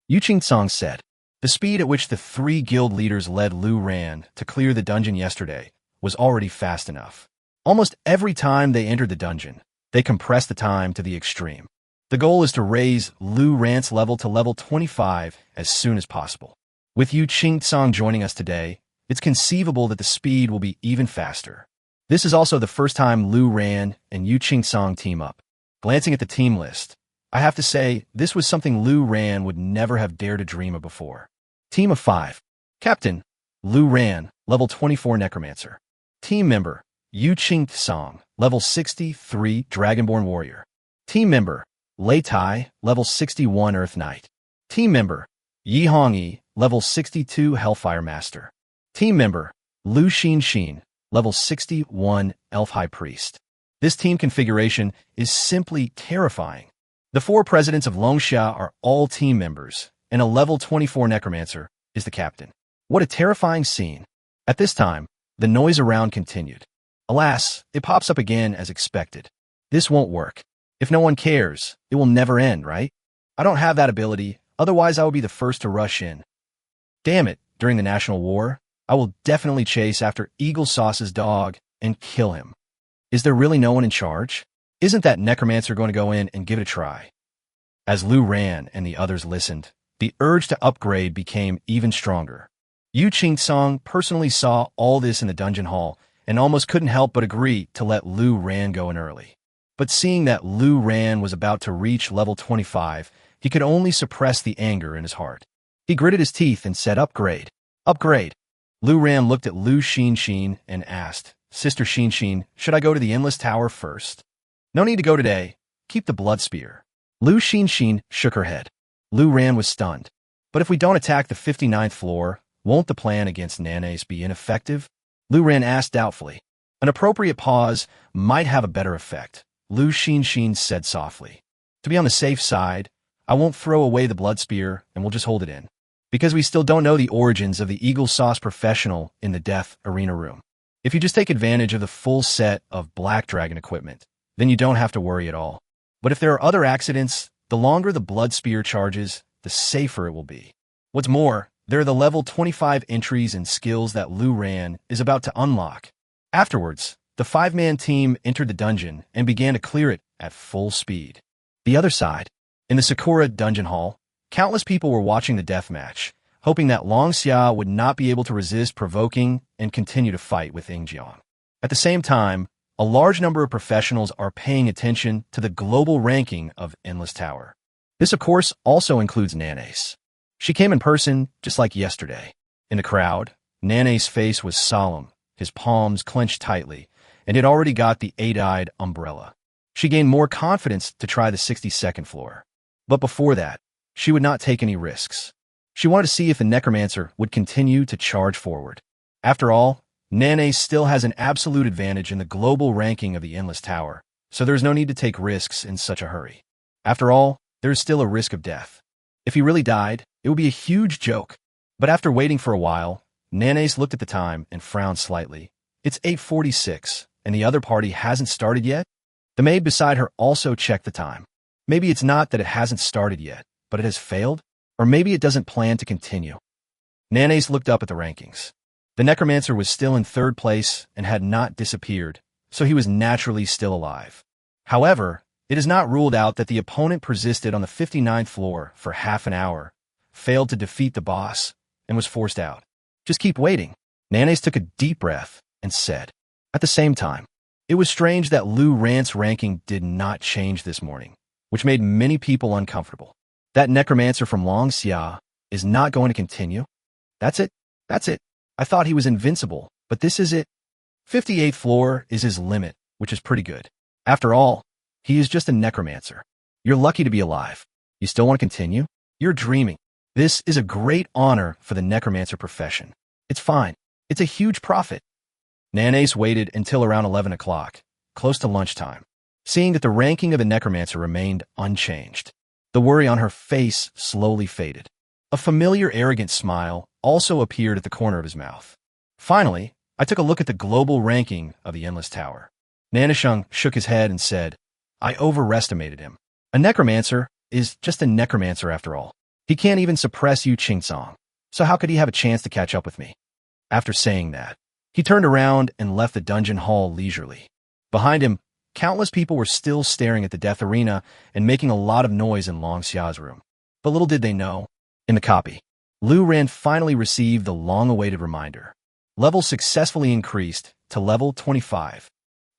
Yu Qingcong said. The speed at which the 3 guild leaders led Lu Ran to clear the dungeon yesterday was already fast enough. Almost every time they entered the dungeon, they compressed the time to the extreme. The goal is to raise Lu Ran's level to level 25 as soon as possible. With Yu Qingcong joining us today, it's conceivable that the speed will be even faster. This is also the first time Lu Ran and Yu Qingcong team up. Glancing at the team list, I have to say this was something Lu Ran would never have dared to dream of before. Team of 5. Captain, Lu Ran, level 24 Necromancer. Team member, Yu Qingcong, level 63 Dragonborn Warrior. Team member, Lei Tai, level 61 Earth Knight. Team member, Yi Hongyi, level 62 Hellfire Master. Team member, Lu Xinxin, level 61 Elf High Priest. This team configuration is simply terrifying. The 4 presidents of Longxia are all team members, and a level 24 Necromancer is the captain. What a terrifying scene. At this time, the noise around continued. Alas, it pops up again as expected. This won't work. If no one cares, it will never end, right? I don't have that ability, otherwise I will be the first to rush in. Damn it, during the National War, I will definitely chase after Eagle Sauce's dog and kill him. Is there really no one in charge? Isn't that Necromancer going to go in and give it a try? As Lu Ran and the others listened, the urge to upgrade became even stronger. Yu Qingcong personally saw all this in the dungeon hall and almost couldn't help but agree to let Lu Ran go in early. But seeing that Lu Ran was about to reach level 25, he could only suppress the anger in his heart. He gritted his teeth and said, "Upgrade. Upgrade." Lu Ran looked at Lu Xinxin and asked, "Sister Xinxin, should I go to the Endless Tower first?" "No need to go today. Keep the blood spear." Lu Xinxin shook her head. Lu Ran was stunned. "But if we don't attack the 59th floor, won't the plan against Nanes be ineffective?" Lu Ran asked doubtfully. "An appropriate pause might have a better effect," Lu Xinxin said softly. "To be on the safe side, I won't throw away the blood spear and we'll just hold it in. Because we still don't know the origins of the Eagle Sauce professional in the death arena room. If you just take advantage of the full set of Black Dragon equipment, then you don't have to worry at all. But if there are other accidents, the longer the blood spear charges, the safer it will be. What's more, there are the level 25 entries and skills that Lu Ran is about to unlock. Afterwards, the 5-man team entered the dungeon and began to clear it at full speed. The other side, in the Sakura dungeon hall, countless people were watching the deathmatch, hoping that Longxia would not be able to resist provoking and continue to fight with Yingjiang. At the same time, a large number of professionals are paying attention to the global ranking of Endless Tower. This, of course, also includes Nanes. She came in person just like yesterday. In the crowd, Nanes' face was solemn, his palms clenched tightly, and had already got the 8-eyed umbrella. She gained more confidence to try the 62nd floor. But before that, she would not take any risks. She wanted to see if the Necromancer would continue to charge forward. After all, Nanes still has an absolute advantage in the global ranking of the Endless Tower, so there is no need to take risks in such a hurry. After all, there is still a risk of death. If he really died, it would be a huge joke. But after waiting for a while, Nanace looked at the time and frowned slightly. It's 8:46, and the other party hasn't started yet? The maid beside her also checked the time. Maybe it's not that it hasn't started yet, but it has failed? Or maybe it doesn't plan to continue. Nanace looked up at the rankings. The Necromancer was still in third place and had not disappeared, so he was naturally still alive. However, it is not ruled out that the opponent persisted on the 59th floor for half an hour, failed to defeat the boss, and was forced out. Just keep waiting. Nanace took a deep breath and said. At the same time, it was strange that Lu Rant's ranking did not change this morning, which made many people uncomfortable. That Necromancer from Longxia is not going to continue? That's it? That's it. I thought he was invincible, but this is it. 58th floor is his limit, which is pretty good. After all, he is just a Necromancer. You're lucky to be alive. You still want to continue? You're dreaming. This is a great honor for the Necromancer profession. It's fine. It's a huge profit. Nanace waited until around 11 o'clock, close to lunchtime, seeing that the ranking of the Necromancer remained unchanged. The worry on her face slowly faded. A familiar arrogant smile also appeared at the corner of his mouth. Finally, I took a look at the global ranking of the Endless Tower. Nanashung shook his head and said, I overestimated him. A Necromancer is just a Necromancer after all. He can't even suppress Yu Qingsong, so how could he have a chance to catch up with me? After saying that, he turned around and left the dungeon hall leisurely. Behind him, countless people were still staring at the death arena and making a lot of noise in Longxia's room. But little did they know, in the copy, Lu Ran finally received the long-awaited reminder. Level successfully increased to level 25.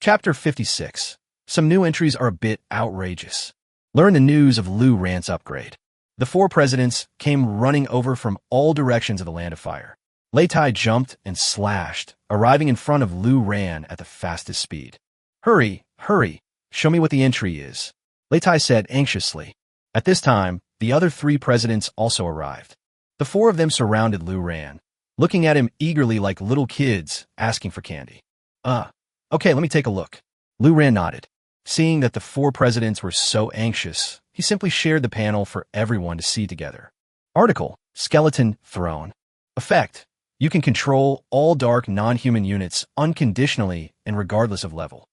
Chapter 56. Some new entries are a bit outrageous. Learn the news of Lu Rant's upgrade. The four presidents came running over from all directions of the Land of Fire. Lei Tai jumped and slashed, arriving in front of Lu Ran at the fastest speed. Hurry, hurry, show me what the entry is, Lei Tai said anxiously. At this time, the other three presidents also arrived. The four of them surrounded Lu Ran, looking at him eagerly like little kids asking for candy. Okay, let me take a look. Lu Ran nodded. Seeing that the four presidents were so anxious, he simply shared the panel for everyone to see together. Article, Skeleton Throne. Effect, you can control all dark non-human units unconditionally and regardless of level.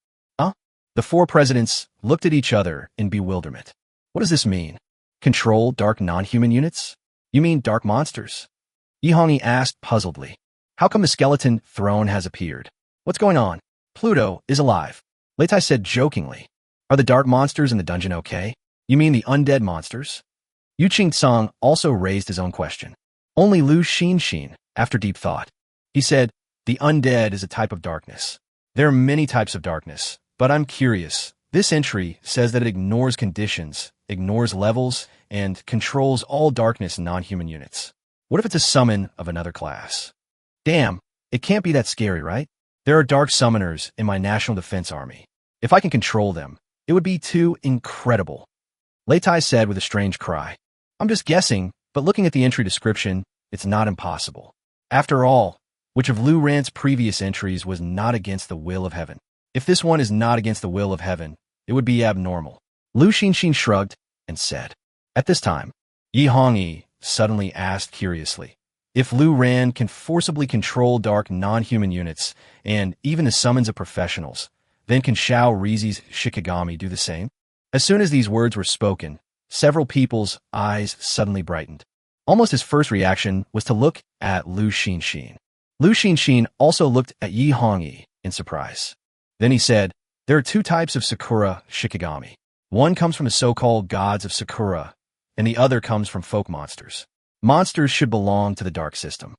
The four presidents looked at each other in bewilderment. What does this mean? Control dark non-human units? You mean dark monsters? Yihongi asked puzzledly. How come a skeleton throne has appeared? What's going on? Pluto is alive. Lei Tai said jokingly. Are the dark monsters in the dungeon okay? You mean the undead monsters? Yu Qingsong also raised his own question. Only Lu Xinxin, after deep thought. He said, the undead is a type of darkness. There are many types of darkness, but I'm curious. This entry says that it ignores conditions, ignores levels, and controls all darkness non-human units. What if it's a summon of another class? Damn, it can't be that scary, right? There are dark summoners in my National Defense Army. If I can control them, it would be too incredible. Lei Tai said with a strange cry. I'm just guessing, but looking at the entry description, it's not impossible. After all, which of Lu Rant's previous entries was not against the will of heaven? If this one is not against the will of heaven, it would be abnormal. Lu Xinxin shrugged and said. At this time, Yihongi suddenly asked curiously, if Lu Ran can forcibly control dark non-human units and even the summons of professionals, then can Shao Rizi's Shikigami do the same? As soon as these words were spoken, several people's eyes suddenly brightened. Almost his first reaction was to look at Lu Xinxin. Lu Xinxin also looked at Yihongi in surprise. Then he said, there are two types of Sakura Shikigami. One comes from the so-called gods of Sakura, and the other comes from folk monsters. Monsters should belong to the dark system.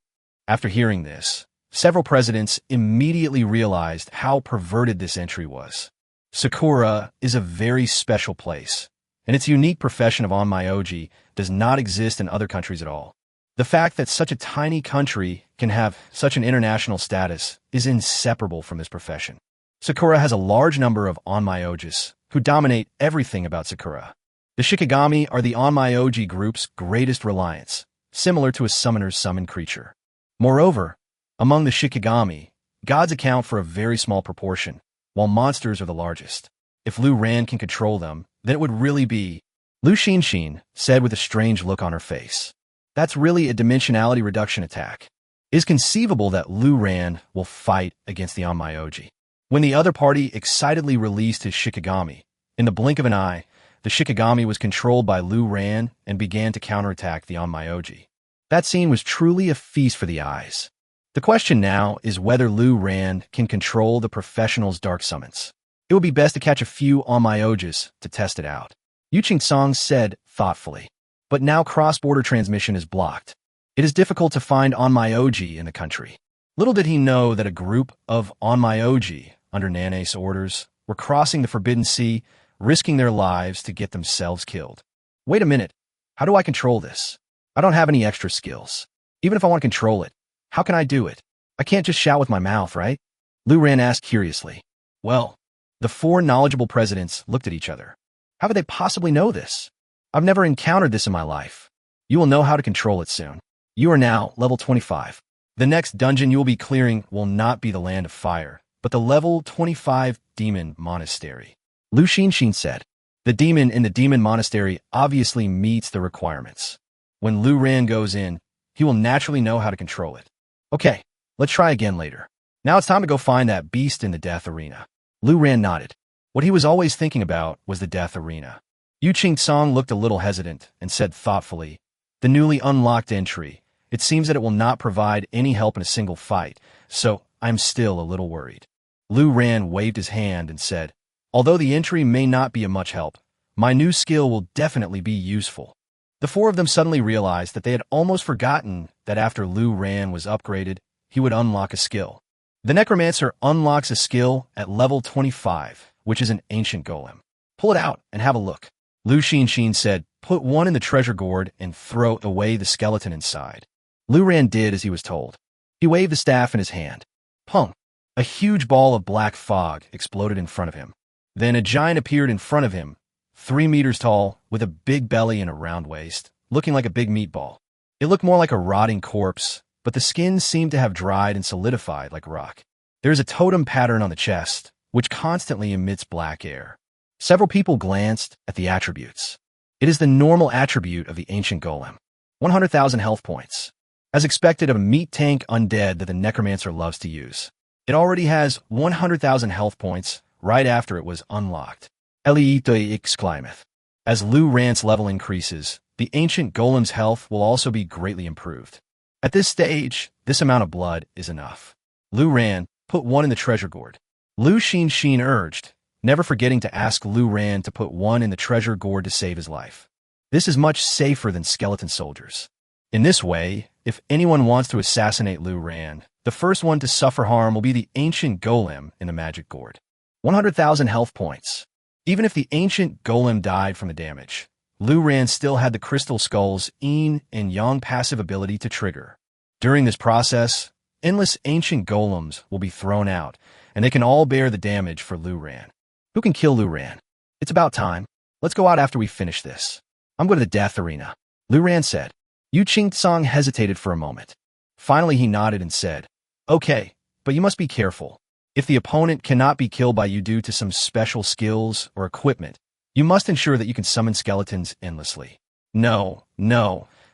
After hearing this, several presidents immediately realized how perverted this entry was. Sakura is a very special place, and its unique profession of onmyoji does not exist in other countries at all. The fact that such a tiny country can have such an international status is inseparable from this profession. Sakura has a large number of onmyojis who dominate everything about Sakura. The Shikigami are the onmyoji group's greatest reliance, similar to a summoner's summoned creature. Moreover, among the Shikigami, gods account for a very small proportion, while monsters are the largest. If Lu Ran can control them, then it would really be... Lu Xinxin said with a strange look on her face. That's really a dimensionality reduction attack. It is conceivable that Lu Ran will fight against the Onmyoji. When the other party excitedly released his Shikigami, in the blink of an eye, the Shikigami was controlled by Lu Ran and began to counterattack the Onmyoji. That scene was truly a feast for the eyes. The question now is whether Lu Ran can control the professional's dark summons. It would be best to catch a few Onmyojis to test it out. Yu Qing-song said thoughtfully. But now cross-border transmission is blocked. It is difficult to find Onmyoji in the country. Little did he know that a group of Onmyoji, under Nane's orders, were crossing the Forbidden Sea, risking their lives to get themselves killed. Wait a minute. How do I control this? I don't have any extra skills. Even if I want to control it, how can I do it? I can't just shout with my mouth, right? Lu Ran asked curiously. Well, the four knowledgeable presidents looked at each other. How could they possibly know this? I've never encountered this in my life. You will know how to control it soon. You are now level 25. The next dungeon you will be clearing will not be the Land of Fire, but the level 25 Demon Monastery. Lu Xinxin said. The demon in the Demon Monastery obviously meets the requirements. When Lu Ran goes in, he will naturally know how to control it. Okay, let's try again later. Now it's time to go find that beast in the Death Arena. Lu Ran nodded. What he was always thinking about was the Death Arena. Yu Qing-song looked a little hesitant and said thoughtfully, the newly unlocked entry. It seems that it will not provide any help in a single fight, so I'm still a little worried. Lu Ran waved his hand and said, although the entry may not be of much help, my new skill will definitely be useful. The four of them suddenly realized that they had almost forgotten that after Lu Ran was upgraded, he would unlock a skill. The Necromancer unlocks a skill at level 25, which is an ancient golem. Pull it out and have a look. Lu Xinxin said, put one in the treasure gourd and throw away the skeleton inside. Lu Ran did as he was told. He waved the staff in his hand. Pung! A huge ball of black fog exploded in front of him. Then a giant appeared in front of him, 3 meters tall, with a big belly and a round waist, looking like a big meatball. It looked more like a rotting corpse, but the skin seemed to have dried and solidified like rock. There is a totem pattern on the chest, which constantly emits black air. Several people glanced at the attributes. It is the normal attribute of the ancient golem. 100,000 health points. As expected of a meat tank undead that the Necromancer loves to use. It already has 100,000 health points right after it was unlocked. Eleito exclaimeth. As Lu Ran's level increases, the ancient golem's health will also be greatly improved. At this stage, this amount of blood is enough. Lu Ran, put one in the treasure gourd. Lu Xinxin urged, never forgetting to ask Lu Ran to put one in the treasure gourd to save his life. This is much safer than skeleton soldiers. In this way, if anyone wants to assassinate Lu Ran, the first one to suffer harm will be the ancient golem in the magic gourd. 100,000 health points. Even if the ancient golem died from the damage, Lu Ran still had the crystal skull's yin and yang passive ability to trigger. During this process, endless ancient golems will be thrown out, and they can all bear the damage for Lu Ran. Who can kill Lu Ran? It's about time. Let's go out after we finish this. I'm going to the Death Arena. Lu Ran said. Yu Qing-song hesitated for a moment. Finally, he nodded and said, okay, but you must be careful. If the opponent cannot be killed by you due to some special skills or equipment, you must ensure that you can summon skeletons endlessly. No.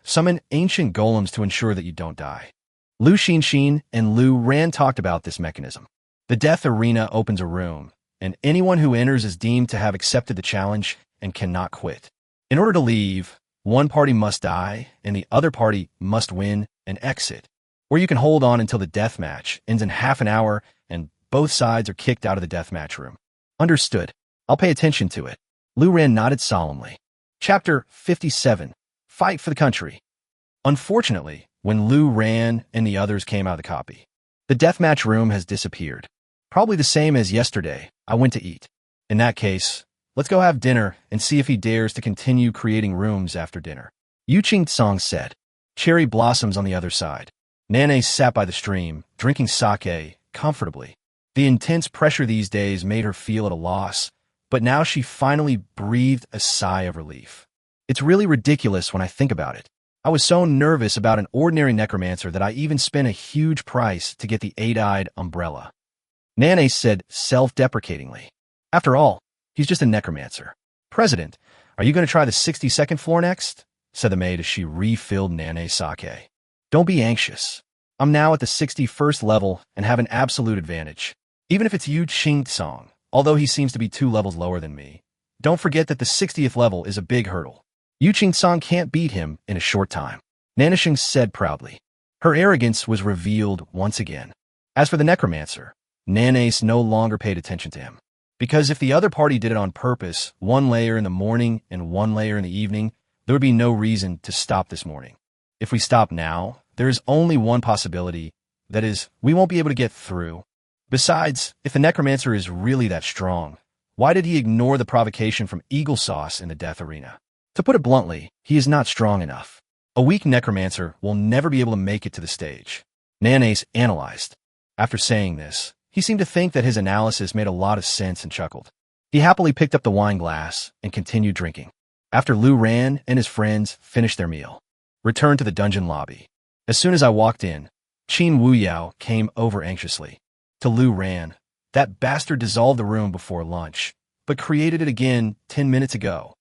Summon ancient golems to ensure that you don't die. Lu Xinxin and Lu Ran talked about this mechanism. The Death Arena opens a room, and anyone who enters is deemed to have accepted the challenge and cannot quit. In order to leave, one party must die, and the other party must win and exit. Or you can hold on until the deathmatch ends in half an hour and both sides are kicked out of the deathmatch room. Understood. I'll pay attention to it. Lu Ran nodded solemnly. Chapter 57. Fight for the country. Unfortunately, when Lu Ran and the others came out of the copy, the deathmatch room has disappeared. Probably the same as yesterday. I went to eat. In that case, let's go have dinner and see if he dares to continue creating rooms after dinner. Yu Qing-song said. Cherry blossoms on the other side. Nane sat by the stream, drinking sake, comfortably. The intense pressure these days made her feel at a loss, but now she finally breathed a sigh of relief. It's really ridiculous when I think about it. I was so nervous about an ordinary necromancer that I even spent a huge price to get the 8-eyed umbrella. Nane said self-deprecatingly. After all, he's just a necromancer. President, are you going to try the 62nd floor next? Said the maid as she refilled Nane's sake. Don't be anxious. I'm now at the 61st level and have an absolute advantage. Even if it's Yu Qing-song, although he seems to be 2 levels lower than me. Don't forget that the 60th level is a big hurdle. Yu Qing-song can't beat him in a short time, Nanashing said proudly. Her arrogance was revealed once again. As for the Necromancer, Nanace no longer paid attention to him. Because if the other party did it on purpose, 1 layer in the morning and 1 layer in the evening, there would be no reason to stop this morning. If we stop now, there is only one possibility. That is, we won't be able to get through. Besides, if the Necromancer is really that strong, why did he ignore the provocation from Eagle Sauce in the Death Arena? To put it bluntly, he is not strong enough. A weak Necromancer will never be able to make it to the stage. Nanace analyzed. After saying this, he seemed to think that his analysis made a lot of sense and chuckled. He happily picked up the wine glass and continued drinking. After Lu Ran and his friends finished their meal, returned to the dungeon lobby. As soon as I walked in, Qin Wuyao came over anxiously. To Lu Ran, that bastard dissolved the room before lunch, but created it again 10 minutes ago.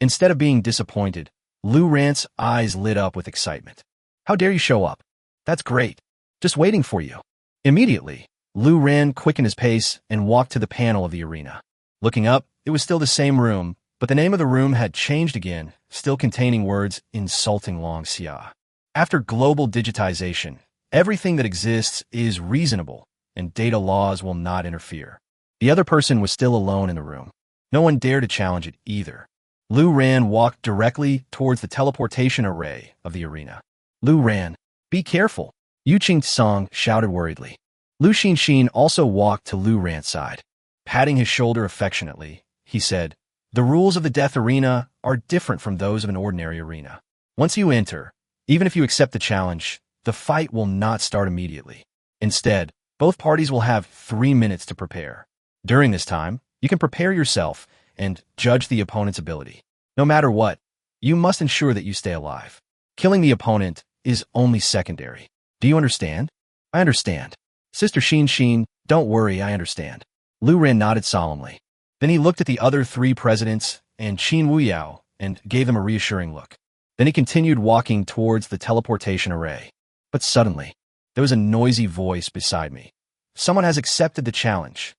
Instead of being disappointed, Lu Ran's eyes lit up with excitement. How dare you show up? That's great. Just waiting for you. Immediately, Lu Ran quickened his pace and walked to the panel of the arena. Looking up, it was still the same room, but the name of the room had changed again, still containing words insulting Long Xia. After global digitization, everything that exists is reasonable, and data laws will not interfere. The other person was still alone in the room. No one dared to challenge it either. Lu Ran walked directly towards the teleportation array of the arena. Lu Ran, be careful, Yu Qing-song shouted worriedly. Lu Xinxin also walked to Lu Ran's side. Patting his shoulder affectionately, he said, the rules of the Death Arena are different from those of an ordinary arena. Once you enter, even if you accept the challenge, the fight will not start immediately. Instead, both parties will have 3 minutes to prepare. During this time, you can prepare yourself and judge the opponent's ability. No matter what, you must ensure that you stay alive. Killing the opponent is only secondary. Do you understand? I understand. Sister Xin, don't worry, I understand. Lu Ran nodded solemnly. Then he looked at the other 3 presidents and Qin Wuyao and gave them a reassuring look. Then he continued walking towards the teleportation array. But suddenly, there was a noisy voice beside me. Someone has accepted the challenge.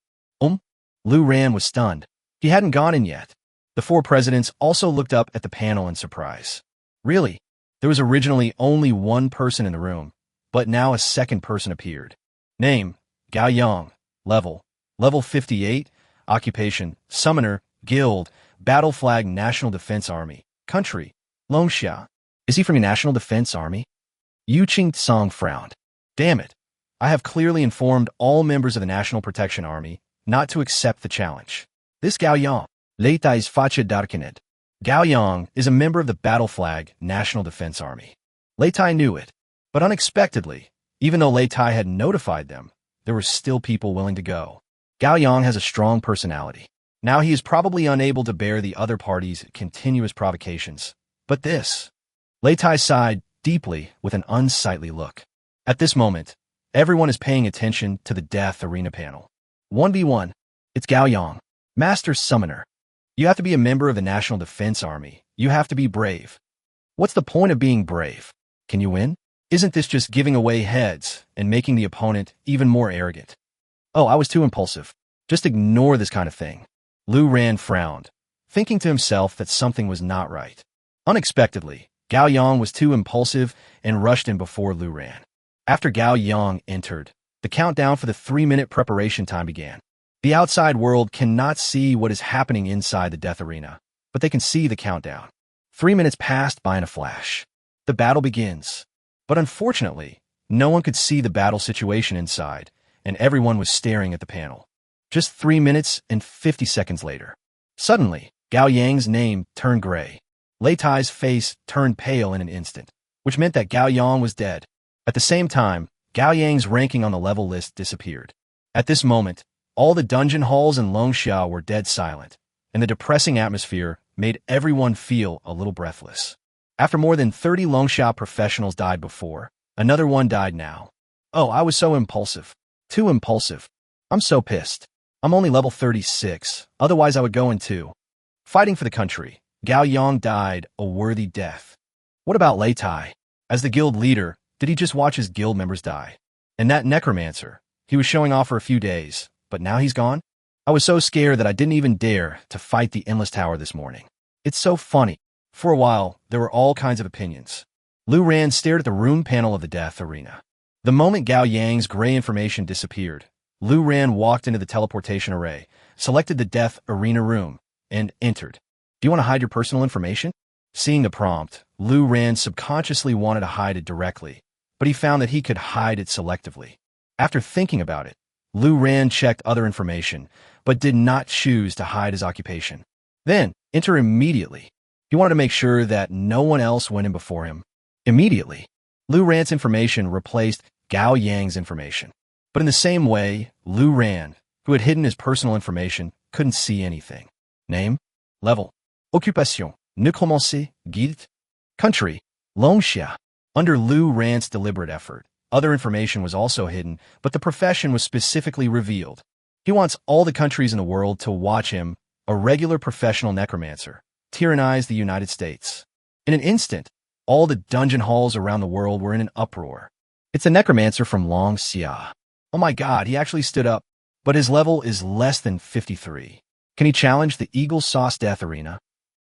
Lu Ran was stunned. He hadn't gone in yet. The 4 presidents also looked up at the panel in surprise. Really? There was originally only 1 person in the room, but now a second person appeared. Name, Gao Yang. Level 58. Occupation, Summoner. Guild, Battle Flag National Defense Army. Country, Longxia. Is he from your National Defense Army? Yu Qing-song frowned. Damn it. I have clearly informed all members of the National Protection Army not to accept the challenge. This Gao Yang, Leitai's Facha Darkinet. Gao Yang is a member of the Battle Flag National Defense Army. Leitai knew it, but unexpectedly, even though Leitai had notified them, there were still people willing to go. Gao Yang has a strong personality. Now he is probably unable to bear the other party's continuous provocations. But this... Leitai sighed deeply with an unsightly look. At this moment, everyone is paying attention to the Death Arena panel. 1v1. It's Gao Yang, Master Summoner. You have to be a member of the National Defense Army. You have to be brave. What's the point of being brave? Can you win? Isn't this just giving away heads and making the opponent even more arrogant? Oh, I was too impulsive. Just ignore this kind of thing. Lu Ran frowned, thinking to himself that something was not right. Unexpectedly, Gao Yang was too impulsive and rushed in before Lu Ran. After Gao Yang entered, the countdown for the 3-minute preparation time began. The outside world cannot see what is happening inside the Death Arena, but they can see the countdown. 3 minutes passed by in a flash. The battle begins. But unfortunately, no one could see the battle situation inside, and everyone was staring at the panel. Just 3 minutes and 50 seconds later, suddenly, Gao Yang's name turned gray. Leitai's face turned pale in an instant, which meant that Gao Yang was dead. At the same time, Gao Yang's ranking on the level list disappeared. At this moment, all the dungeon halls in Longxia were dead silent, and the depressing atmosphere made everyone feel a little breathless. After more than 30 Longxia professionals died before, another one died now. Oh, I was so impulsive. Too impulsive. I'm so pissed. I'm only level 36, otherwise I would go in too. Fighting for the country, Gao Yang died a worthy death. What about Leitai? As the guild leader, Did he just watch his guild members die? And that Necromancer, he was showing off for a few days, but now he's gone? I was so scared that I didn't even dare to fight the Endless Tower this morning. It's so funny. For a while, there were all kinds of opinions. Lu Ran stared at the room panel of the death arena. The moment Gao Yang's gray information disappeared, Lu Ran walked into the teleportation array, selected the death arena room, and entered. Do you want to hide your personal information? Seeing the prompt, Lu Ran subconsciously wanted to hide it directly, but he found that he could hide it selectively. After thinking about it, Lu Ran checked other information, but did not choose to hide his occupation. Then, enter immediately. He wanted to make sure that no one else went in before him. Immediately, Lu Ran's information replaced Gao Yang's information. But in the same way, Lu Ran, who had hidden his personal information, couldn't see anything. Name, level, occupation, Necromancer, guild, country, Longxia. Under Lu Ran's deliberate effort, other information was also hidden, but the profession was specifically revealed. He wants all the countries in the world to watch him, a regular professional necromancer, tyrannize the United States. In an instant, all the dungeon halls around the world were in an uproar. It's a necromancer from Longxia. Oh my god, he actually stood up, but his level is less than 53. Can he challenge the Eagle Sauce Death Arena?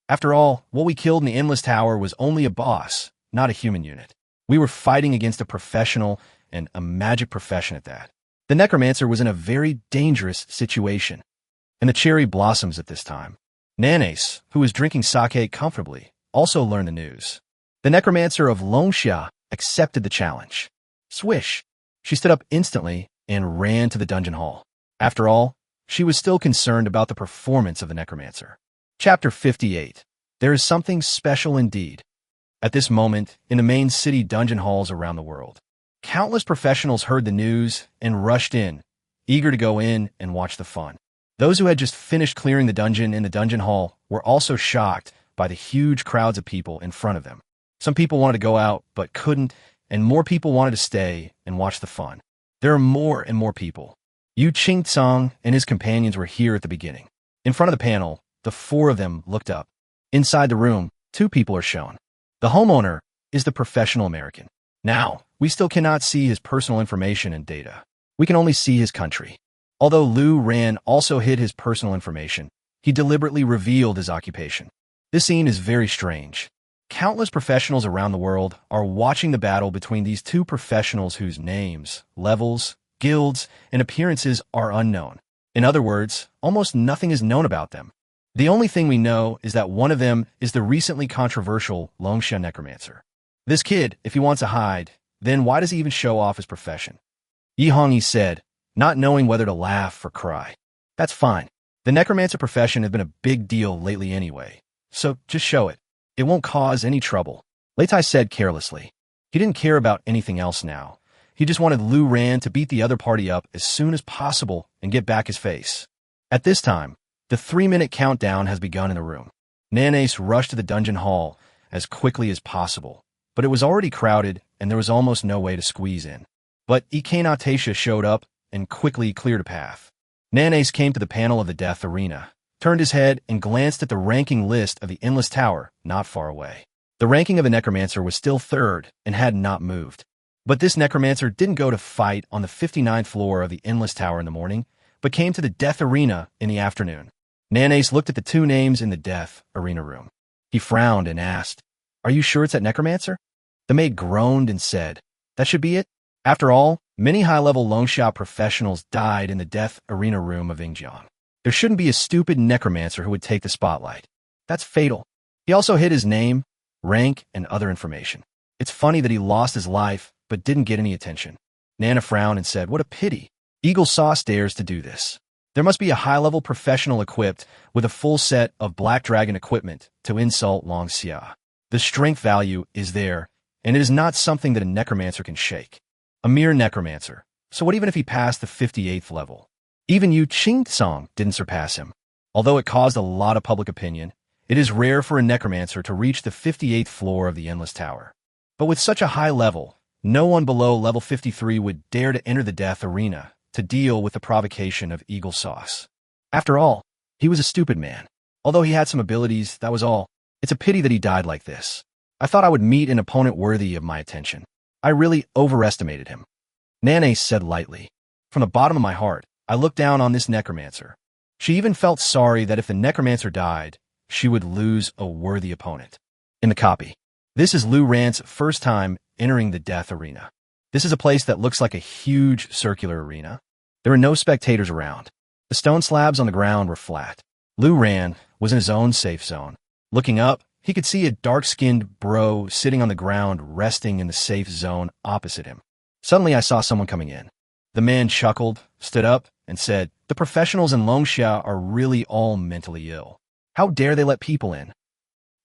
After all, what we killed in the Endless Tower was only a boss, not a human unit. We were fighting against a professional, and a magic profession at that. The necromancer was in a very dangerous situation. And the cherry blossoms at this time. Nanace, who was drinking sake comfortably, also learned the news. The necromancer of Longxia accepted the challenge. Swish! She stood up instantly and ran to the dungeon hall. After all, she was still concerned about the performance of the necromancer. Chapter 58. There is something special indeed. At this moment, in the main city dungeon halls around the world, countless professionals heard the news and rushed in, eager to go in and watch the fun. Those who had just finished clearing the dungeon in the dungeon hall were also shocked by the huge crowds of people in front of them. Some people wanted to go out but couldn't, and more people wanted to stay and watch the fun. There are more and more people. Yu Qingcang and his companions were here at the beginning. In front of the panel, the four of them looked up. Inside the room, two people are shown. The homeowner is the professional American. Now, we still cannot see his personal information and data. We can only see his country. Although Lu Ran also hid his personal information, he deliberately revealed his occupation. This scene is very strange. Countless professionals around the world are watching the battle between these two professionals whose names, levels, guilds, and appearances are unknown. In other words, almost nothing is known about them. The only thing we know is that one of them is the recently controversial Longxia Necromancer. This kid, if he wants to hide, then why does he even show off his profession? Yi Hongyi said, not knowing whether to laugh or cry. That's fine. The necromancer profession has been a big deal lately anyway, so just show it. It won't cause any trouble. Leitai said carelessly. He didn't care about anything else now. He just wanted Lu Ran to beat the other party up as soon as possible and get back his face. At this time, the 3-minute countdown has begun in the room. Nanace rushed to the dungeon hall as quickly as possible, but it was already crowded and there was almost no way to squeeze in. But Ike Natasha showed up and quickly cleared a path. Nanace came to the panel of the death arena, turned his head and glanced at the ranking list of the Endless Tower not far away. The ranking of the Necromancer was still 3rd and had not moved. But this Necromancer didn't go to fight on the 59th floor of the Endless Tower in the morning, but came to the death arena in the afternoon. Nanace looked at the two names in the death arena room. He frowned and asked, "Are you sure it's that Necromancer?" The maid groaned and said, "That should be it." After all, many high-level Longxia professionals died in the death arena room of Yingjiang. There shouldn't be a stupid necromancer who would take the spotlight. That's fatal. He also hid his name, rank, and other information. It's funny that he lost his life, but didn't get any attention. Nana frowned and said, "What a pity. Eagle Sauce dares to do this. There must be a high-level professional equipped with a full set of Black Dragon equipment to insult Longxia. The strength value is there, and it is not something that a necromancer can shake. A mere necromancer. So what even if he passed the 58th level? Even Yu Qingcang didn't surpass him. Although it caused a lot of public opinion, it is rare for a necromancer to reach the 58th floor of the Endless Tower. But with such a high level, no one below level 53 would dare to enter the death arena to deal with the provocation of Eagle Sauce. After all, he was a stupid man. Although he had some abilities, that was all. It's a pity that he died like this. I thought I would meet an opponent worthy of my attention. I really overestimated him. Nane said lightly. From the bottom of my heart, I looked down on this necromancer. She even felt sorry that if the necromancer died, she would lose a worthy opponent. In the copy, this is Lu Ran's first time entering the death arena. This is a place that looks like a huge circular arena. There were no spectators around. The stone slabs on the ground were flat. Lu Ran was in his own safe zone. Looking up, he could see a dark-skinned bro sitting on the ground resting in the safe zone opposite him. Suddenly I saw someone coming in. The man chuckled, stood up, and said, "The professionals in Longxia are really all mentally ill. How dare they let people in?"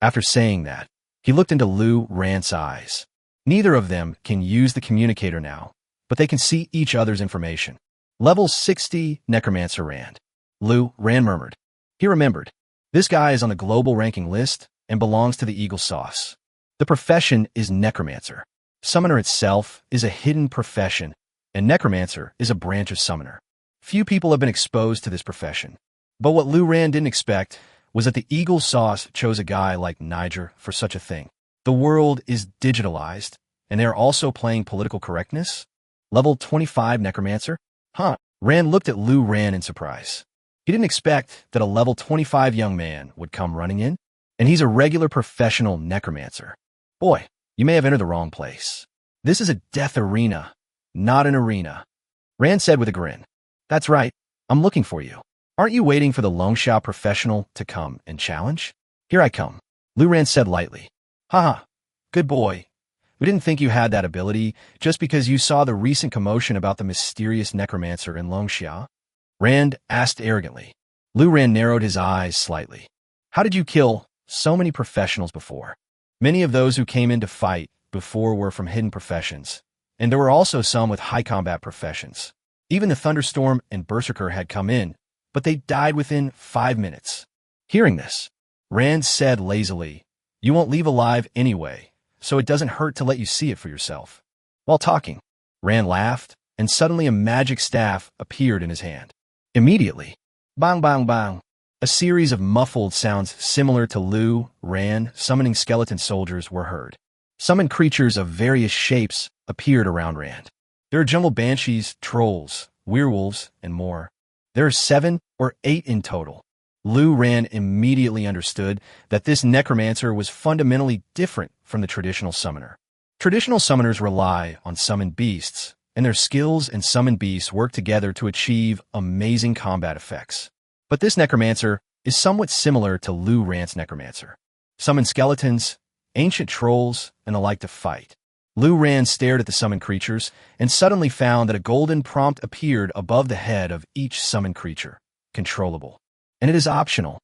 After saying that, he looked into Lu Ran's eyes. Neither of them can use the communicator now, but they can see each other's information. Level 60 Necromancer Rand. Lu Ran murmured. He remembered. This guy is on the global ranking list and belongs to the Eagle Sauce. The profession is Necromancer. Summoner itself is a hidden profession, and Necromancer is a branch of Summoner. Few people have been exposed to this profession. But what Lu Ran didn't expect was that the Eagle Sauce chose a guy like Niger for such a thing. The world is digitalized, and they are also playing political correctness? Level 25 Necromancer? Huh. Ran looked at Lu Ran in surprise. He didn't expect that a level 25 young man would come running in, and he's a regular professional necromancer. Boy, you may have entered the wrong place. This is a death arena, not an arena. Ran said with a grin. That's right, I'm looking for you. Aren't you waiting for the Longxia professional to come and challenge? Here I come, Lu Ran said lightly. Haha, good boy. We didn't think you had that ability just because you saw the recent commotion about the mysterious necromancer in Longxia. Rand asked arrogantly. Lu Ran narrowed his eyes slightly. How did you kill so many professionals before? Many of those who came in to fight before were from hidden professions, and there were also some with high combat professions. Even the Thunderstorm and Berserker had come in, but they died within 5 minutes. Hearing this, Rand said lazily, You won't leave alive anyway, so it doesn't hurt to let you see it for yourself. While talking, Rand laughed, and suddenly a magic staff appeared in his hand. Immediately, bang bang bang, a series of muffled sounds similar to Lu Ran summoning skeleton soldiers were heard. Summoned creatures of various shapes appeared around Rand. There are jungle banshees, trolls, werewolves, and more. There are 7 or 8 in total. Lu Ran immediately understood that this necromancer was fundamentally different from the traditional summoner. Traditional summoners rely on summoned beasts, and their skills and summoned beasts work together to achieve amazing combat effects. But this necromancer is somewhat similar to Lu Ran's necromancer. Summoned skeletons, ancient trolls, and the like to fight. Lu Ran stared at the summoned creatures and suddenly found that a golden prompt appeared above the head of each summoned creature. Controllable. And it is optional.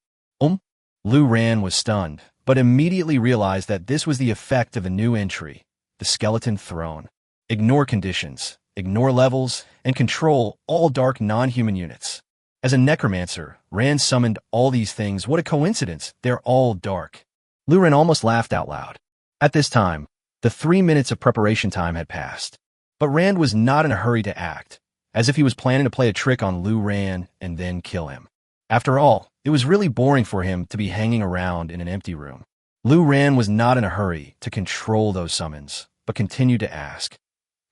Lu Ran was stunned, but immediately realized that this was the effect of a new entry, the Skeleton Throne. Ignore conditions, ignore levels, and control all dark non-human units. As a necromancer, Ran summoned all these things. What a coincidence, they're all dark. Lu Ran almost laughed out loud. At this time, the 3 minutes of preparation time had passed. But Rand was not in a hurry to act, as if he was planning to play a trick on Lu Ran and then kill him. After all, it was really boring for him to be hanging around in an empty room. Lu Ran was not in a hurry to control those summons, but continued to ask,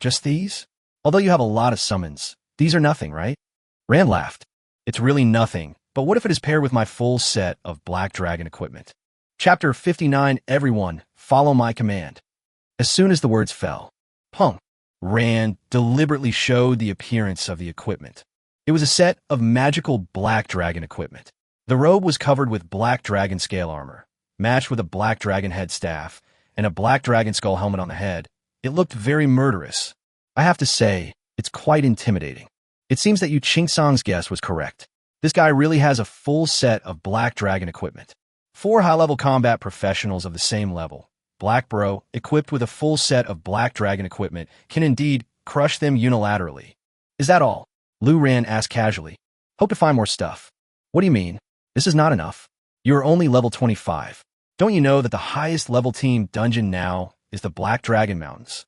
Just these? Although you have a lot of summons, these are nothing, right? Rand laughed. It's really nothing, but what if it is paired with my full set of Black Dragon equipment? Chapter 59. Everyone, follow my command. As soon as the words fell, Rand deliberately showed the appearance of the equipment. It was a set of magical Black Dragon equipment. The robe was covered with Black Dragon scale armor, matched with a Black Dragon head staff, and a Black Dragon skull helmet on the head. It looked very murderous. I have to say, it's quite intimidating. It seems that Yu Qingsong's guess was correct. This guy really has a full set of Black Dragon equipment. 4 high-level combat professionals of the same level, Black Bro, equipped with a full set of Black Dragon equipment, can indeed crush them unilaterally. Is that all? Lu Ran asked casually. Hope to find more stuff. What do you mean? This is not enough. You are only level 25. Don't you know that the highest level team dungeon now is the Black Dragon Mountains?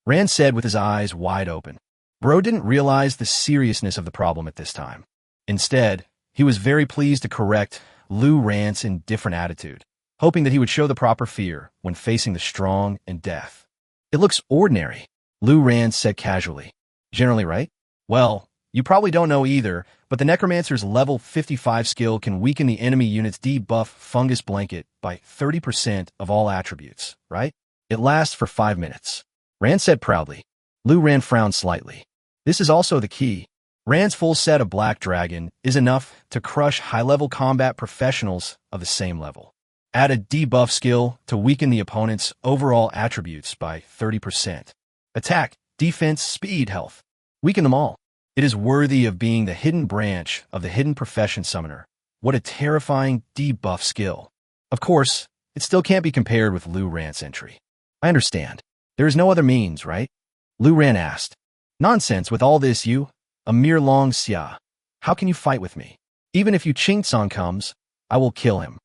Rand said with his eyes wide open. Bro didn't realize the seriousness of the problem at this time. Instead, he was very pleased to correct Lu Ran's indifferent attitude, hoping that he would show the proper fear when facing the strong and death. It looks ordinary, Lu Rand said casually. Generally, right? Well, you probably don't know either, but the Necromancer's level 55 skill can weaken the enemy unit's debuff fungus blanket by 30% of all attributes, right? It lasts for 5 minutes. Rand said proudly. Lu Rand frowned slightly. This is also the key. Rand's full set of Black Dragon is enough to crush high-level combat professionals of the same level. Add a debuff skill to weaken the opponent's overall attributes by 30%. Attack, defense, speed, health. Weaken them all. It is worthy of being the hidden branch of the hidden profession summoner. What a terrifying debuff skill. Of course, it still can't be compared with Lu Rand's entry. I understand. There is no other means, right? Lu Rand asked. Nonsense with all this, you. A mere long xia. How can you fight with me? Even if Yu Qingcang comes, I will kill him.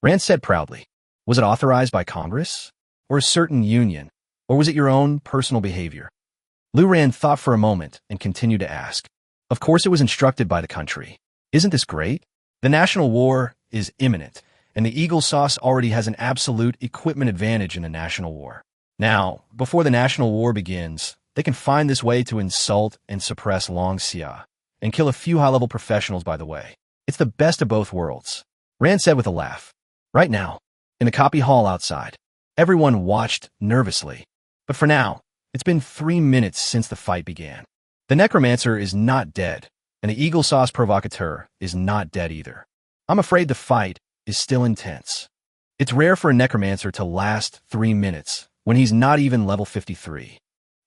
Rand said proudly. Was it authorized by Congress? Or a certain union? Or was it your own personal behavior? Lu Rand thought for a moment and continued to ask. Of course it was instructed by the country. Isn't this great? The national war is imminent, and the Eagle Sauce already has an absolute equipment advantage in the national war. Now, before the national war begins, they can find this way to insult and suppress Long Xia, and kill a few high-level professionals by the way. It's the best of both worlds, Rand said with a laugh. Right now, in the copy hall outside, everyone watched nervously. But for now, it's been 3 minutes since the fight began. The Necromancer is not dead, and the Eagle Sauce Provocateur is not dead either. I'm afraid the fight is still intense. It's rare for a Necromancer to last 3 minutes when he's not even level 53.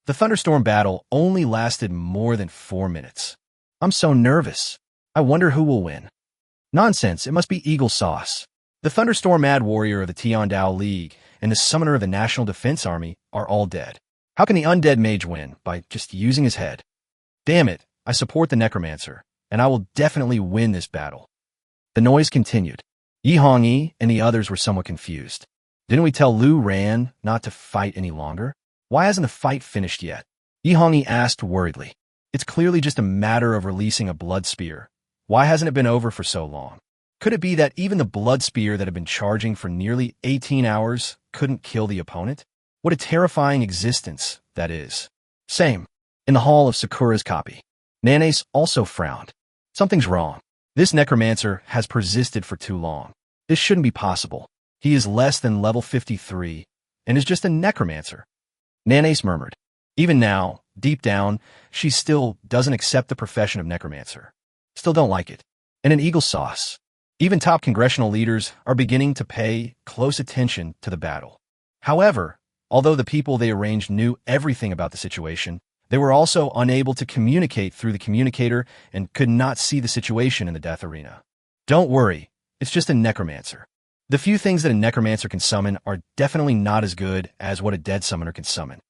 The Thunderstorm battle only lasted more than 4 minutes. I'm so nervous. I wonder who will win. Nonsense, it must be Eagle Sauce. The Thunderstorm Mad Warrior of the Tiandao League and the Summoner of the National Defense Army are all dead. How can the Undead Mage win? By just using his head. Damn it, I support the Necromancer, and I will definitely win this battle. The noise continued. Yi Hongyi and the others were somewhat confused. Didn't we tell Lu Rand not to fight any longer? Why hasn't the fight finished yet? Yi Hongyi asked worriedly. It's clearly just a matter of releasing a blood spear. Why hasn't it been over for so long? Could it be that even the blood spear that had been charging for nearly 18 hours couldn't kill the opponent? What a terrifying existence that is. Same. In the hall of Sakura's copy. Nanace also frowned. Something's wrong. This Necromancer has persisted for too long. This shouldn't be possible. He is less than level 53 and is just a Necromancer. Nanace murmured. Even now, deep down, she still doesn't accept the profession of Necromancer. Still don't like it. And in Eagle Sauce, even top congressional leaders are beginning to pay close attention to the battle. However, although the people they arranged knew everything about the situation, they were also unable to communicate through the communicator and could not see the situation in the death arena. Don't worry, it's just a Necromancer. The few things that a Necromancer can summon are definitely not as good as what a dead summoner can summon.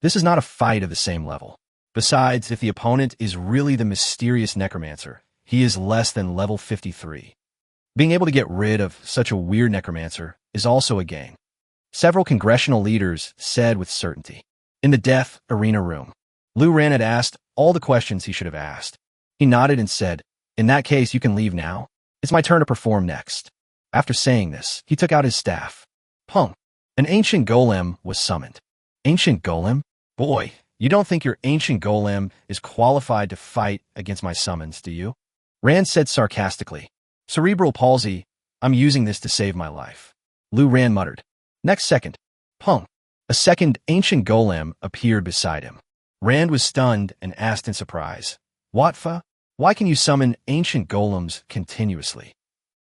This is not a fight of the same level. Besides, if the opponent is really the mysterious Necromancer, he is less than level 53. Being able to get rid of such a weird Necromancer is also a gain. Several congressional leaders said with certainty. In the death arena room, Lu Rand had asked all the questions he should have asked. He nodded and said, "In that case, you can leave now. It's my turn to perform next." After saying this, he took out his staff. Pung. An ancient golem was summoned. Ancient golem? Boy, you don't think your ancient golem is qualified to fight against my summons, do you? Rand said sarcastically. Cerebral palsy, I'm using this to save my life. Lu Rand muttered. Next second, pung. A second ancient golem appeared beside him. Rand was stunned and asked in surprise, Watfa, why can you summon ancient golems continuously?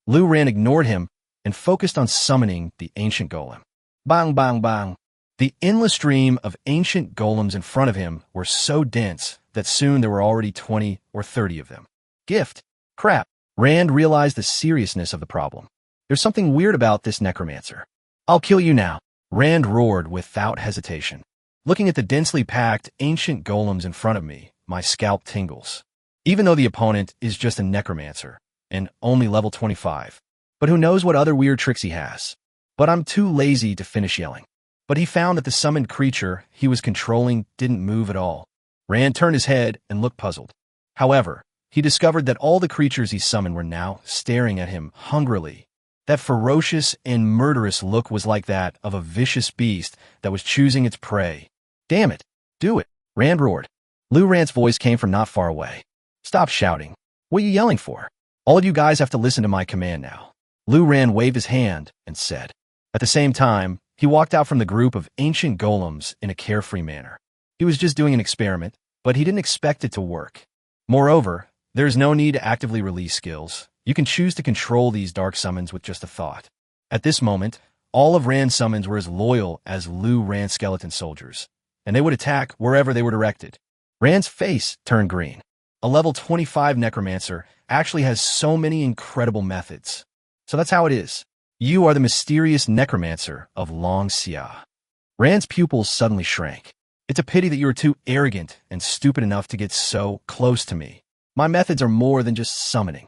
Lu Rand ignored him and focused on summoning the ancient golem. Bang, bang, bang. The endless stream of ancient golems in front of him were so dense that soon there were already 20 or 30 of them. Gift. Crap. Rand realized the seriousness of the problem. There's something weird about this Necromancer. I'll kill you now. Rand roared without hesitation. Looking at the densely packed ancient golems in front of me, my scalp tingles. Even though the opponent is just a Necromancer and only level 25. But who knows what other weird tricks he has. But I'm too lazy to finish yelling. But he found that the summoned creature he was controlling didn't move at all. Rand turned his head and looked puzzled. However, he discovered that all the creatures he summoned were now staring at him hungrily. That ferocious and murderous look was like that of a vicious beast that was choosing its prey. Damn it. Do it. Rand roared. Lu Ran's voice came from not far away. Stop shouting. What are you yelling for? All of you guys have to listen to my command now. Lu Ran waved his hand and said. At the same time, he walked out from the group of ancient golems in a carefree manner. He was just doing an experiment, but he didn't expect it to work. Moreover, there is no need to actively release skills. You can choose to control these dark summons with just a thought. At this moment, all of Rand's summons were as loyal as Lu Ran's skeleton soldiers, and they would attack wherever they were directed. Rand's face turned green. A level 25 Necromancer actually has so many incredible methods. So that's how it is. You are the mysterious Necromancer of Long Xia. Rand's pupils suddenly shrank. It's a pity that you are too arrogant and stupid enough to get so close to me. My methods are more than just summoning.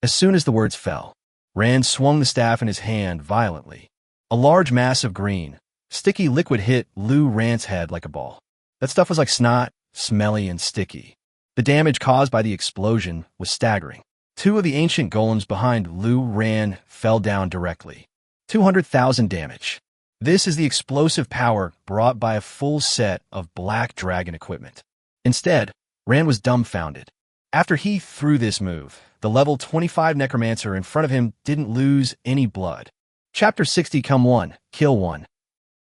As soon as the words fell, Rand swung the staff in his hand violently. A large mass of green, sticky liquid hit Lu Ran's head like a ball. That stuff was like snot, smelly and sticky. The damage caused by the explosion was staggering. Two of the ancient golems behind Lu Ran fell down directly. 200,000 damage. This is the explosive power brought by a full set of Black Dragon equipment. Instead, Rand was dumbfounded. After he threw this move, the level 25 Necromancer in front of him didn't lose any blood. Chapter 60 Come 1, Kill 1.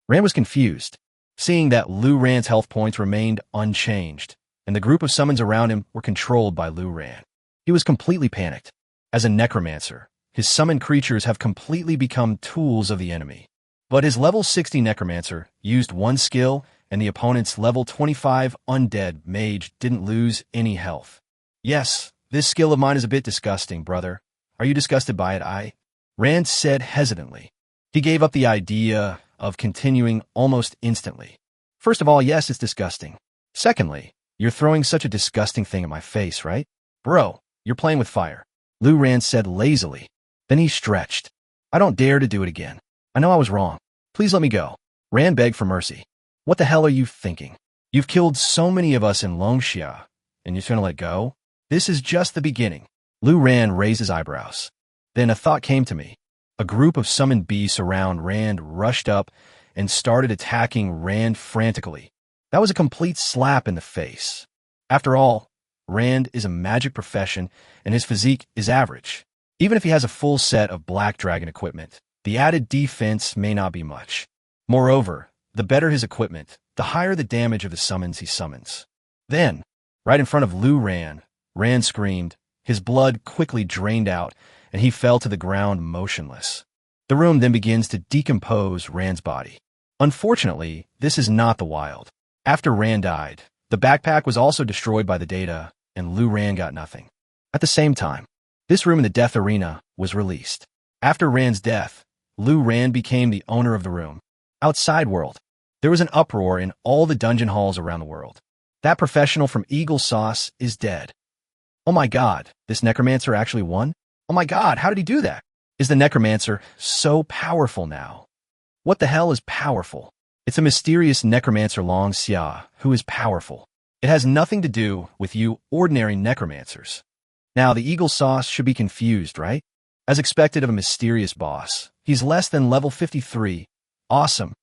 Rand was confused, seeing that Lu Ran's health points remained unchanged, and the group of summons around him were controlled by Lu Ran. He was completely panicked. As a Necromancer, his summoned creatures have completely become tools of the enemy. But his level 60 Necromancer used one skill, and the opponent's level 25 Undead Mage didn't lose any health. Yes, this skill of mine is a bit disgusting, brother. Are you disgusted by it, Rand said hesitantly. He gave up the idea of continuing almost instantly. First of all, yes, it's disgusting. Secondly, you're throwing such a disgusting thing at my face, right? Bro, you're playing with fire. Lu Ran said lazily. Then he stretched. I don't dare to do it again. I know I was wrong. Please let me go. Rand begged for mercy. What the hell are you thinking? You've killed so many of us in Longxia, and you're gonna let go? This is just the beginning. Lu Ran raised his eyebrows. Then a thought came to me. A group of summoned beasts around Rand rushed up and started attacking Rand frantically. That was a complete slap in the face. After all, Rand is a magic profession, and his physique is average. Even if he has a full set of Black Dragon equipment, the added defense may not be much. Moreover, the better his equipment, the higher the damage of the summons he summons. Then, right in front of Lu Ran, Rand screamed. His blood quickly drained out, and he fell to the ground motionless. The room then begins to decompose Rand's body. Unfortunately, this is not the wild. After Rand died, the backpack was also destroyed by the data, and Lu Ran got nothing. At the same time, this room in the Death Arena was released. After Rand's death, Lu Ran became the owner of the room. Outside world, there was an uproar in all the dungeon halls around the world. That professional from Eagle Sauce is dead. Oh my god, this Necromancer actually won? Oh my god, how did he do that? Is the Necromancer so powerful now? What the hell is powerful? It's a mysterious Necromancer Long Xia who is powerful. It has nothing to do with you ordinary Necromancers. Now, the Eagle Sauce should be confused, right? As expected of a mysterious boss, he's less than level 53. Awesome.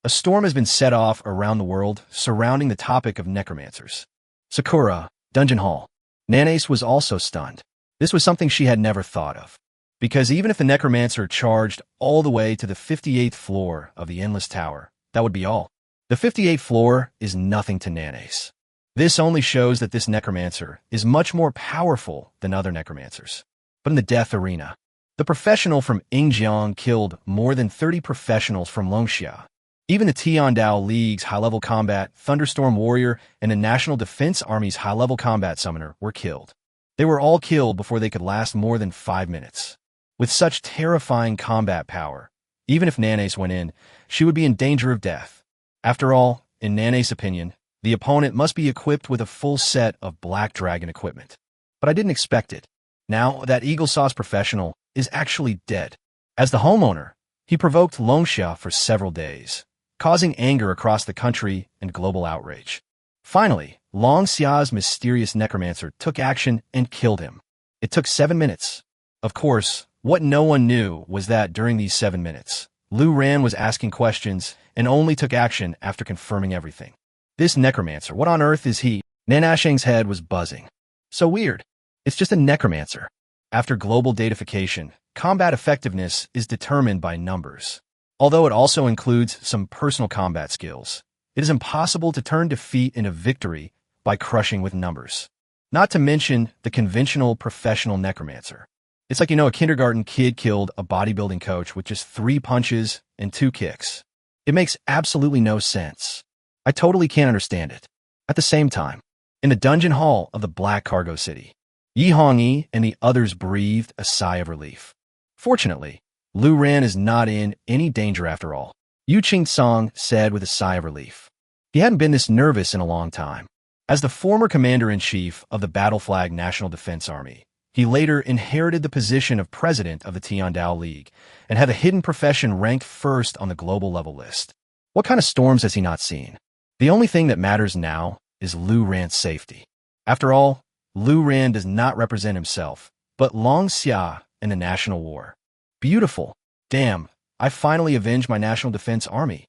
A storm has been set off around the world surrounding the topic of Necromancers. Sakura, Dungeon Hall. Nanace was also stunned. This was something she had never thought of. Because even if the Necromancer charged all the way to the 58th floor of the Endless Tower, that would be all. The 58th floor is nothing to Nanace. This only shows that this Necromancer is much more powerful than other Necromancers. But in the Death Arena, the professional from Yingjiang killed more than 30 professionals from Longxia. Even the Tiandao League's high-level combat, Thunderstorm Warrior, and the National Defense Army's high-level combat summoner were killed. They were all killed before they could last more than 5 minutes. With such terrifying combat power, even if Nanace went in, she would be in danger of death. After all, in Nanace's opinion, the opponent must be equipped with a full set of Black Dragon equipment. But I didn't expect it. Now, that Eagle Sauce professional is actually dead. As the homeowner, he provoked Longxia for several days, causing anger across the country and global outrage. Finally, Long Xia's mysterious Necromancer took action and killed him. It took 7 minutes. Of course, what no one knew was that during these 7 minutes, Lu Ran was asking questions and only took action after confirming everything. This necromancer, what on earth is he? Nanashang's head was buzzing. So weird. It's just a necromancer. After global datafication, combat effectiveness is determined by numbers. Although it also includes some personal combat skills, it is impossible to turn defeat into victory by crushing with numbers. Not to mention the conventional professional necromancer. It's like a kindergarten kid killed a bodybuilding coach with just 3 punches and 2 kicks. It makes absolutely no sense. I totally can't understand it. At the same time, in the dungeon hall of the Black Cargo City, Yi Hongyi and the others breathed a sigh of relief. Fortunately, Lu Ran is not in any danger after all, Yu Qing-song said with a sigh of relief. He hadn't been this nervous in a long time. As the former commander-in-chief of the Battle Flag National Defense Army, he later inherited the position of president of the Tiandao League and had a hidden profession ranked first on the global level list. What kind of storms has he not seen? The only thing that matters now is Lu Ran's safety. After all, Lu Ran does not represent himself, but Long Xia in the national war. Beautiful. Damn, I finally avenged my National Defense Army,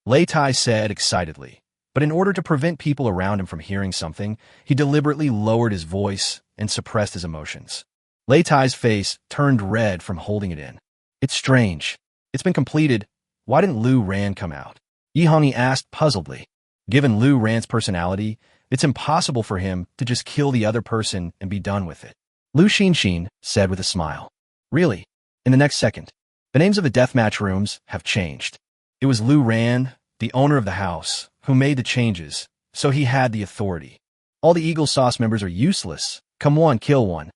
Lei Tai said excitedly. But in order to prevent people around him from hearing something, he deliberately lowered his voice and suppressed his emotions. Lei Tai's face turned red from holding it in. It's strange. It's been completed. Why didn't Lu Ran come out? Yi Hongyi asked puzzledly. Given Lu Ran's personality, it's impossible for him to just kill the other person and be done with it. Lu Xinxin said with a smile. Really? In the next second, the names of the deathmatch rooms have changed. It was Lu Ran, the owner of the house, who made the changes, so he had the authority. All the Eagle Sauce members are useless. Come one, kill one.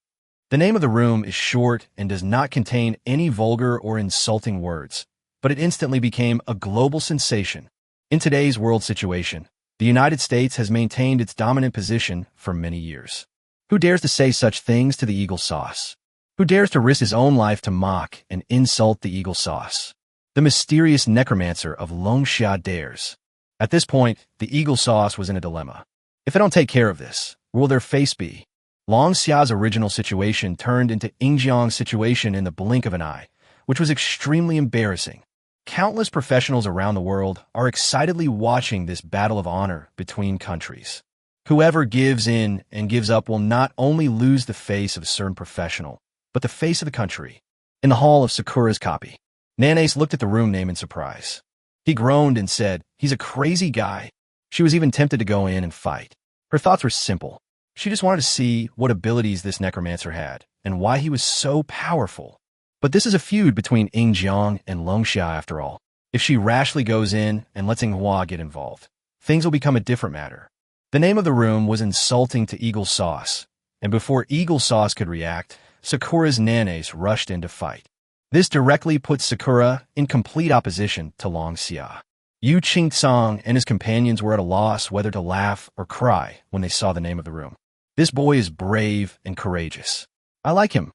The name of the room is short and does not contain any vulgar or insulting words, but it instantly became a global sensation. In today's world situation, the United States has maintained its dominant position for many years. Who dares to say such things to the Eagle Sauce? Who dares to risk his own life to mock and insult the Eagle Sauce? The mysterious necromancer of Longxia dares. At this point, the Eagle Sauce was in a dilemma. If I don't take care of this, where will their face be? Longxia's original situation turned into Yingjiang's situation in the blink of an eye, which was extremely embarrassing. Countless professionals around the world are excitedly watching this battle of honor between countries. Whoever gives in and gives up will not only lose the face of a certain professional, but the face of the country. In the hall of Sakura's copy, Nanace looked at the room name in surprise. He groaned and said, "He's a crazy guy." She was even tempted to go in and fight. Her thoughts were simple. She just wanted to see what abilities this necromancer had and why he was so powerful. But this is a feud between Yingjiang and Longxia after all. If she rashly goes in and lets Manhwa get involved, things will become a different matter. The name of the room was insulting to Eagle Sauce, and before Eagle Sauce could react, Sakura's Nanace rushed in to fight. This directly put Sakura in complete opposition to Longxia. Yu Qing-song and his companions were at a loss whether to laugh or cry when they saw the name of the room. This boy is brave and courageous. I like him,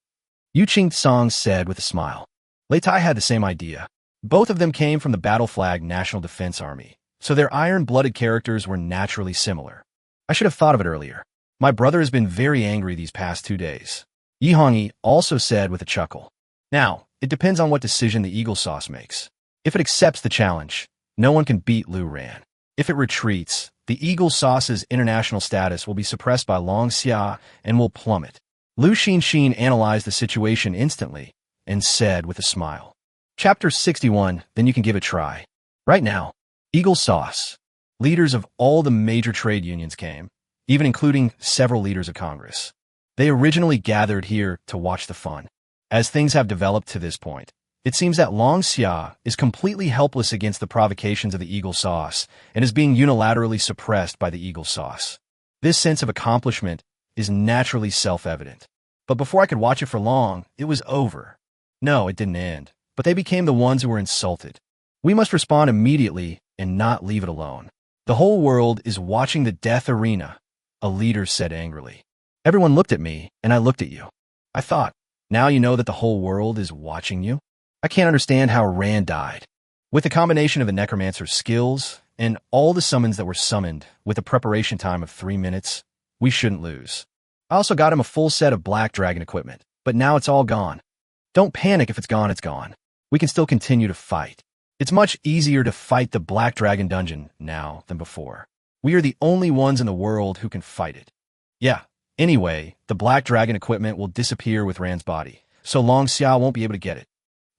Yu Qing-song said with a smile. Lei Tai had the same idea. Both of them came from the Battle Flag National Defense Army, so their iron-blooded characters were naturally similar. I should have thought of it earlier. My brother has been very angry these past 2 days, Yi Hongyi also said with a chuckle. Now, it depends on what decision the Eagle Sauce makes. If it accepts the challenge, no one can beat Lu Ran. If it retreats, the Eagle Sauce's international status will be suppressed by Longxia and will plummet. Lu Xinxin analyzed the situation instantly and said with a smile. Chapter 61, then you can give it a try. Right now, Eagle Sauce. Leaders of all the major trade unions came, even including several leaders of Congress. They originally gathered here to watch the fun. As things have developed to this point, it seems that Longxia is completely helpless against the provocations of the Eagle Sauce and is being unilaterally suppressed by the Eagle Sauce. This sense of accomplishment is naturally self-evident. But before I could watch it for long, it was over. No, it didn't end, but they became the ones who were insulted. We must respond immediately and not leave it alone. The whole world is watching the death arena, a leader said angrily. Everyone looked at me, and I looked at you. I thought, now you know that the whole world is watching you? I can't understand how Rand died. With the combination of the Necromancer's skills and all the summons that were summoned with a preparation time of 3 minutes, we shouldn't lose. I also got him a full set of Black Dragon equipment, but now it's all gone. Don't panic if it's gone, it's gone. We can still continue to fight. It's much easier to fight the Black Dragon dungeon now than before. We are the only ones in the world who can fight it. Yeah. Anyway, the Black Dragon equipment will disappear with Rand's body, so Long Xiao won't be able to get it.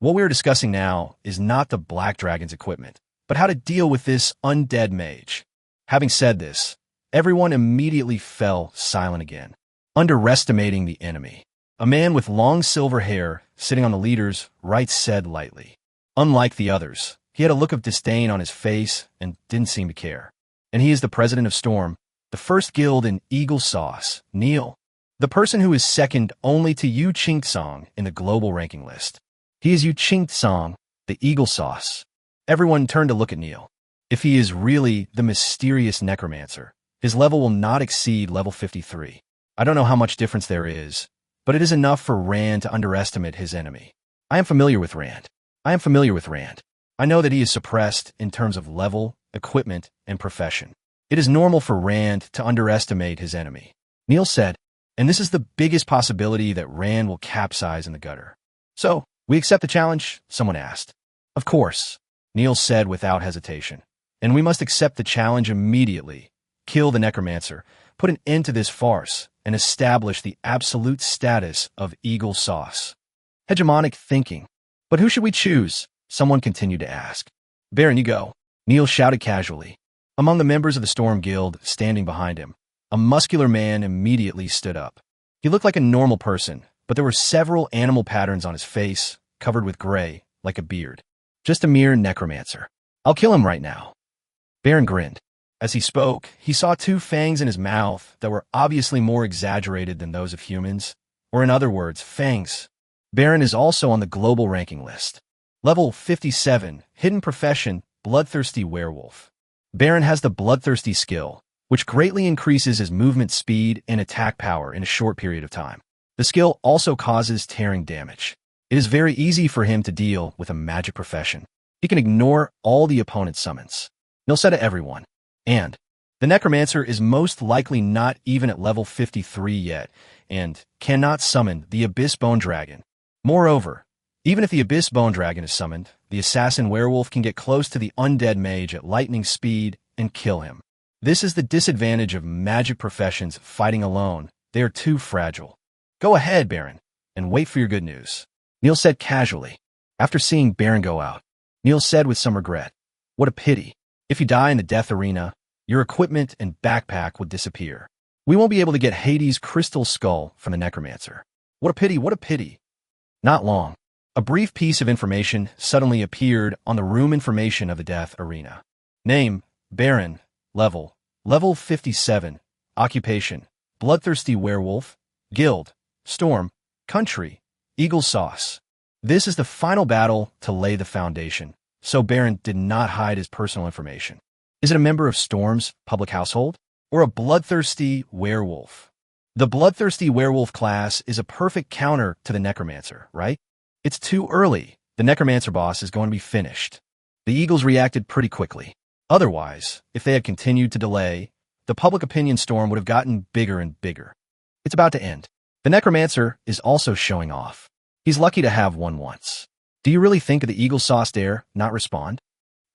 What we are discussing now is not the Black Dragon's equipment, but how to deal with this undead mage. Having said this, everyone immediately fell silent again, underestimating the enemy. A man with long silver hair, sitting on the leader's right, said lightly. Unlike the others, he had a look of disdain on his face and didn't seem to care. And he is the president of Storm, the first guild in Eagle Sauce, Neil. The person who is second only to Yu Qingtsong in the global ranking list. He is Yu Qingtsong, the Eagle Sauce. Everyone turned to look at Neil. If he is really the mysterious necromancer, his level will not exceed level 53. I don't know how much difference there is, but it is enough for Rand to underestimate his enemy. I am familiar with Rand. I know that he is suppressed in terms of level, equipment, and profession. It is normal for Rand to underestimate his enemy. Neil said, and this is the biggest possibility that Rand will capsize in the gutter. So, we accept the challenge? Someone asked. Of course, Neil said without hesitation. And we must accept the challenge immediately. Kill the necromancer, put an end to this farce, and establish the absolute status of Eagle Sauce. Hegemonic thinking. But who should we choose? Someone continued to ask. Baron, you go. Neil shouted casually. Among the members of the Storm Guild standing behind him, a muscular man immediately stood up. He looked like a normal person, but there were several animal patterns on his face, covered with gray, like a beard. Just a mere necromancer. I'll kill him right now. Baron grinned. As he spoke, he saw two fangs in his mouth that were obviously more exaggerated than those of humans, or in other words, fangs. Baron is also on the global ranking list. Level 57, hidden profession, bloodthirsty werewolf. Baron has the bloodthirsty skill, which greatly increases his movement speed and attack power in a short period of time. The skill also causes tearing damage. It is very easy for him to deal with a magic profession. He can ignore all the opponent's summons. He'll say to everyone. And the necromancer is most likely not even at level 53 yet, and cannot summon the Abyss Bone Dragon. Moreover, even if the Abyss Bone Dragon is summoned, the assassin werewolf can get close to the undead mage at lightning speed and kill him. This is the disadvantage of magic professions fighting alone. They are too fragile. Go ahead, Baron, and wait for your good news. Neil said casually. After seeing Baron go out, Neil said with some regret, what a pity. If you die in the death arena, your equipment and backpack will disappear. We won't be able to get Hades' crystal skull from the necromancer. What a pity, what a pity. Not long. A brief piece of information suddenly appeared on the room information of the death arena. Name, Baron. Level 57. Occupation, bloodthirsty werewolf. Guild, Storm. Country, Eagle Sauce. This is the final battle to lay the foundation, so Baron did not hide his personal information. Is it a member of Storm's public household? Or a bloodthirsty werewolf? The bloodthirsty werewolf class is a perfect counter to the necromancer, right? It's too early. The necromancer boss is going to be finished. The Eagles reacted pretty quickly. Otherwise, if they had continued to delay, the public opinion storm would have gotten bigger and bigger. It's about to end. The necromancer is also showing off. He's lucky to have one once. Do you really think of the Eagle Sauce dare not respond?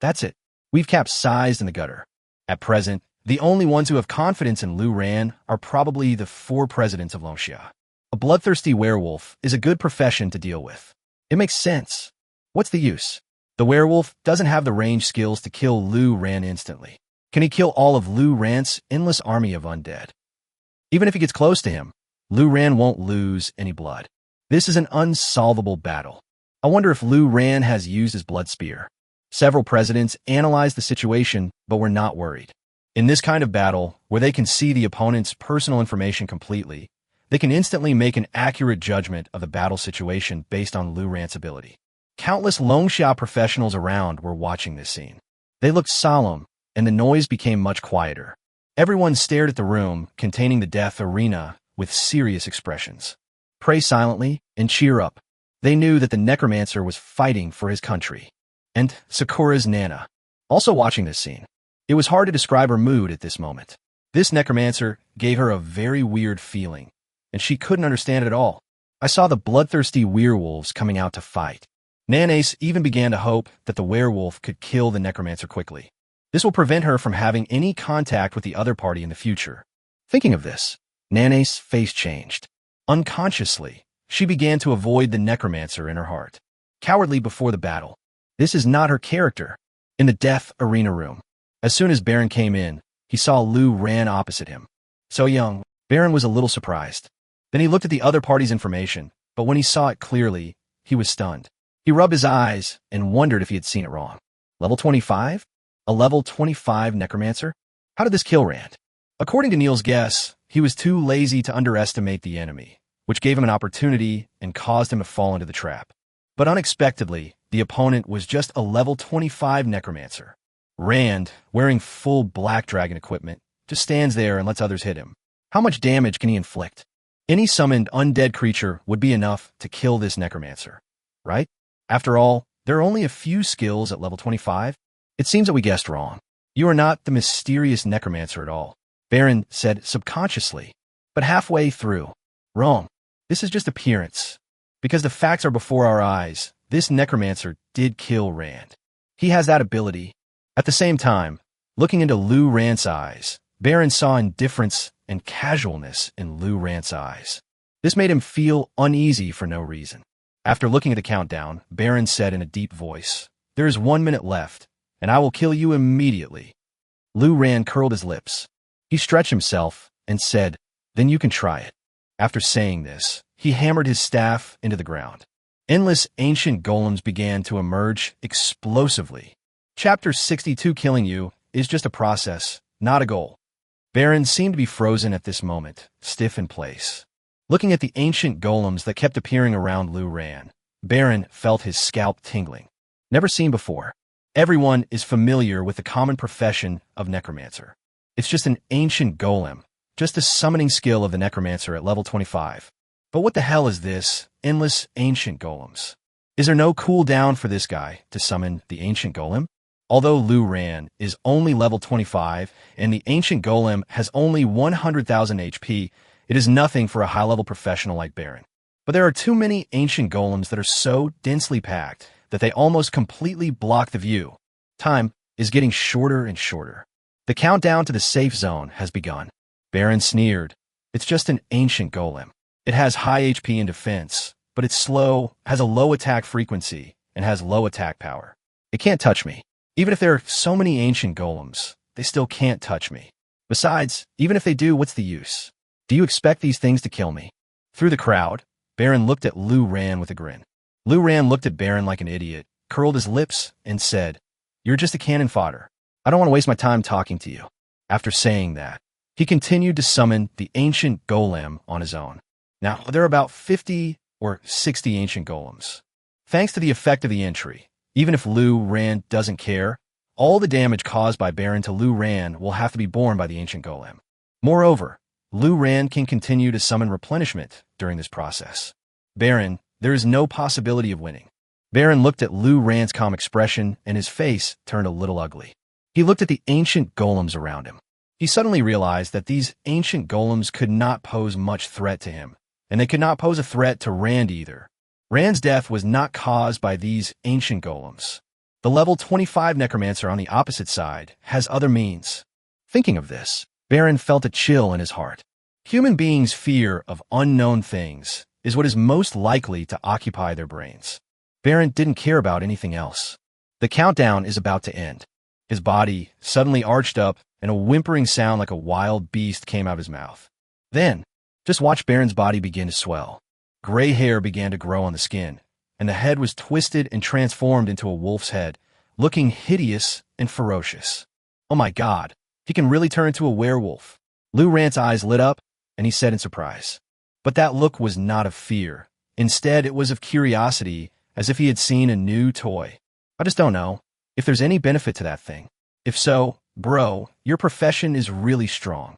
That's it. We've capsized in the gutter. At present, the only ones who have confidence in Lu Ran are probably the 4 presidents of Longxia. A bloodthirsty werewolf is a good profession to deal with. It makes sense. What's the use? The werewolf doesn't have the range skills to kill Lu Ran instantly. Can he kill all of Lu Ran's endless army of undead? Even if he gets close to him, Lu Ran won't lose any blood. This is an unsolvable battle. I wonder if Lu Ran has used his blood spear. Several presidents analyzed the situation, but were not worried. In this kind of battle, where they can see the opponent's personal information completely, they can instantly make an accurate judgment of the battle situation based on Lu Ran's ability. Countless Longxia professionals around were watching this scene. They looked solemn, and the noise became much quieter. Everyone stared at the room containing the death arena with serious expressions. Pray silently and cheer up. They knew that the necromancer was fighting for his country. And Sakura's Nana, also watching this scene. It was hard to describe her mood at this moment. This necromancer gave her a very weird feeling, and she couldn't understand it at all. I saw the bloodthirsty werewolves coming out to fight. Nanace even began to hope that the werewolf could kill the necromancer quickly. This will prevent her from having any contact with the other party in the future. Thinking of this, Nana's face changed. Unconsciously, she began to avoid the Necromancer in her heart. Cowardly before the battle. This is not her character. In the death arena room, as soon as Baron came in, he saw Lu Ran opposite him. So young, Baron was a little surprised. Then he looked at the other party's information, but when he saw it clearly, he was stunned. He rubbed his eyes and wondered if he had seen it wrong. Level 25? A level 25 Necromancer? How did this kill Rand? According to Neil's guess, he was too lazy to underestimate the enemy, which gave him an opportunity and caused him to fall into the trap. But unexpectedly, the opponent was just a level 25 Necromancer. Rand, wearing full Black Dragon equipment, just stands there and lets others hit him. How much damage can he inflict? Any summoned undead creature would be enough to kill this Necromancer, right? After all, there are only a few skills at level 25. It seems that we guessed wrong. You are not the mysterious Necromancer at all, Baron said subconsciously. But halfway through, wrong. This is just appearance. Because the facts are before our eyes, this Necromancer did kill Rand. He has that ability. At the same time, looking into Lu Rand's eyes, Baron saw indifference and casualness in Lu Rand's eyes. This made him feel uneasy for no reason. After looking at the countdown, Baron said in a deep voice, "There is 1 minute left, and I will kill you immediately." Lu Rand curled his lips. He stretched himself and said, "Then you can try it." After saying this, he hammered his staff into the ground. Endless ancient golems began to emerge explosively. Chapter 62 Killing you is just a process, not a goal. Baron seemed to be frozen at this moment, stiff in place. Looking at the ancient golems that kept appearing around Lu Ran, Baron felt his scalp tingling. Never seen before. Everyone is familiar with the common profession of Necromancer. It's just an ancient golem, just a summoning skill of the Necromancer at level 25. But what the hell is this, endless ancient golems? Is there no cooldown for this guy to summon the ancient golem? Although Lu Ran is only level 25 and the ancient golem has only 100,000 HP, it is nothing for a high-level professional like Baron. But there are too many ancient golems that are so densely packed that they almost completely block the view. Time is getting shorter and shorter. The countdown to the safe zone has begun. Baron sneered. It's just an ancient golem. It has high HP and defense, but it's slow, has a low attack frequency, and has low attack power. It can't touch me. Even if there are so many ancient golems, they still can't touch me. Besides, even if they do, what's the use? Do you expect these things to kill me? Through the crowd, Baron looked at Lu Ran with a grin. Lu Ran looked at Baron like an idiot, curled his lips, and said, "You're just a cannon fodder. I don't want to waste my time talking to you." After saying that, he continued to summon the ancient golem on his own. Now, there are about 50 or 60 ancient golems. Thanks to the effect of the entry, even if Lu Ran doesn't care, all the damage caused by Baron to Lu Ran will have to be borne by the ancient golem. Moreover, Lu Ran can continue to summon replenishment during this process. Baron, there is no possibility of winning. Baron looked at Lu Ran's calm expression and his face turned a little ugly. He looked at the ancient golems around him. He suddenly realized that these ancient golems could not pose much threat to him, and they could not pose a threat to Rand either. Rand's death was not caused by these ancient golems. The level 25 Necromancer on the opposite side has other means. Thinking of this, Baron felt a chill in his heart. Human beings' fear of unknown things is what is most likely to occupy their brains. Baron didn't care about anything else. The countdown is about to end. His body suddenly arched up and a whimpering sound like a wild beast came out of his mouth. Then, just watch Baron's body begin to swell. Gray hair began to grow on the skin, and the head was twisted and transformed into a wolf's head, looking hideous and ferocious. Oh my God, he can really turn into a werewolf. Lu Ran's eyes lit up, and he said in surprise. But that look was not of fear. Instead, it was of curiosity, as if he had seen a new toy. I just don't know if there's any benefit to that thing. If so, bro, your profession is really strong.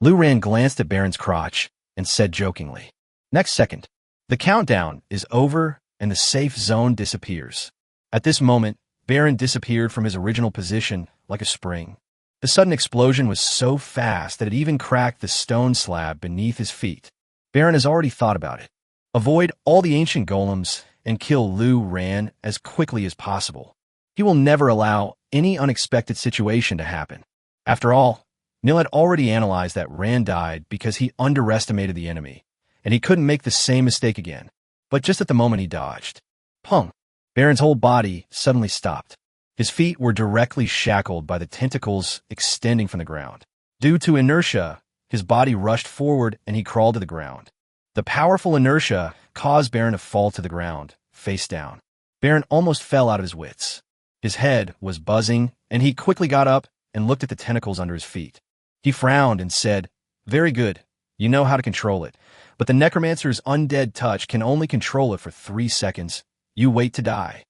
Lu Ran glanced at Baron's crotch and said jokingly. Next second, the countdown is over and the safe zone disappears. At this moment, Baron disappeared from his original position like a spring. The sudden explosion was so fast that it even cracked the stone slab beneath his feet. Baron has already thought about it. Avoid all the ancient golems and kill Lu Ran as quickly as possible. He will never allow any unexpected situation to happen. After all, Neil had already analyzed that Rand died because he underestimated the enemy, and he couldn't make the same mistake again. But just at the moment he dodged, pung, Baron's whole body suddenly stopped. His feet were directly shackled by the tentacles extending from the ground. Due to inertia, his body rushed forward and he crawled to the ground. The powerful inertia caused Baron to fall to the ground, face down. Baron almost fell out of his wits. His head was buzzing, and he quickly got up and looked at the tentacles under his feet. He frowned and said, "Very good. You know how to control it. But the Necromancer's undead touch can only control it for 3 seconds. You wait to die."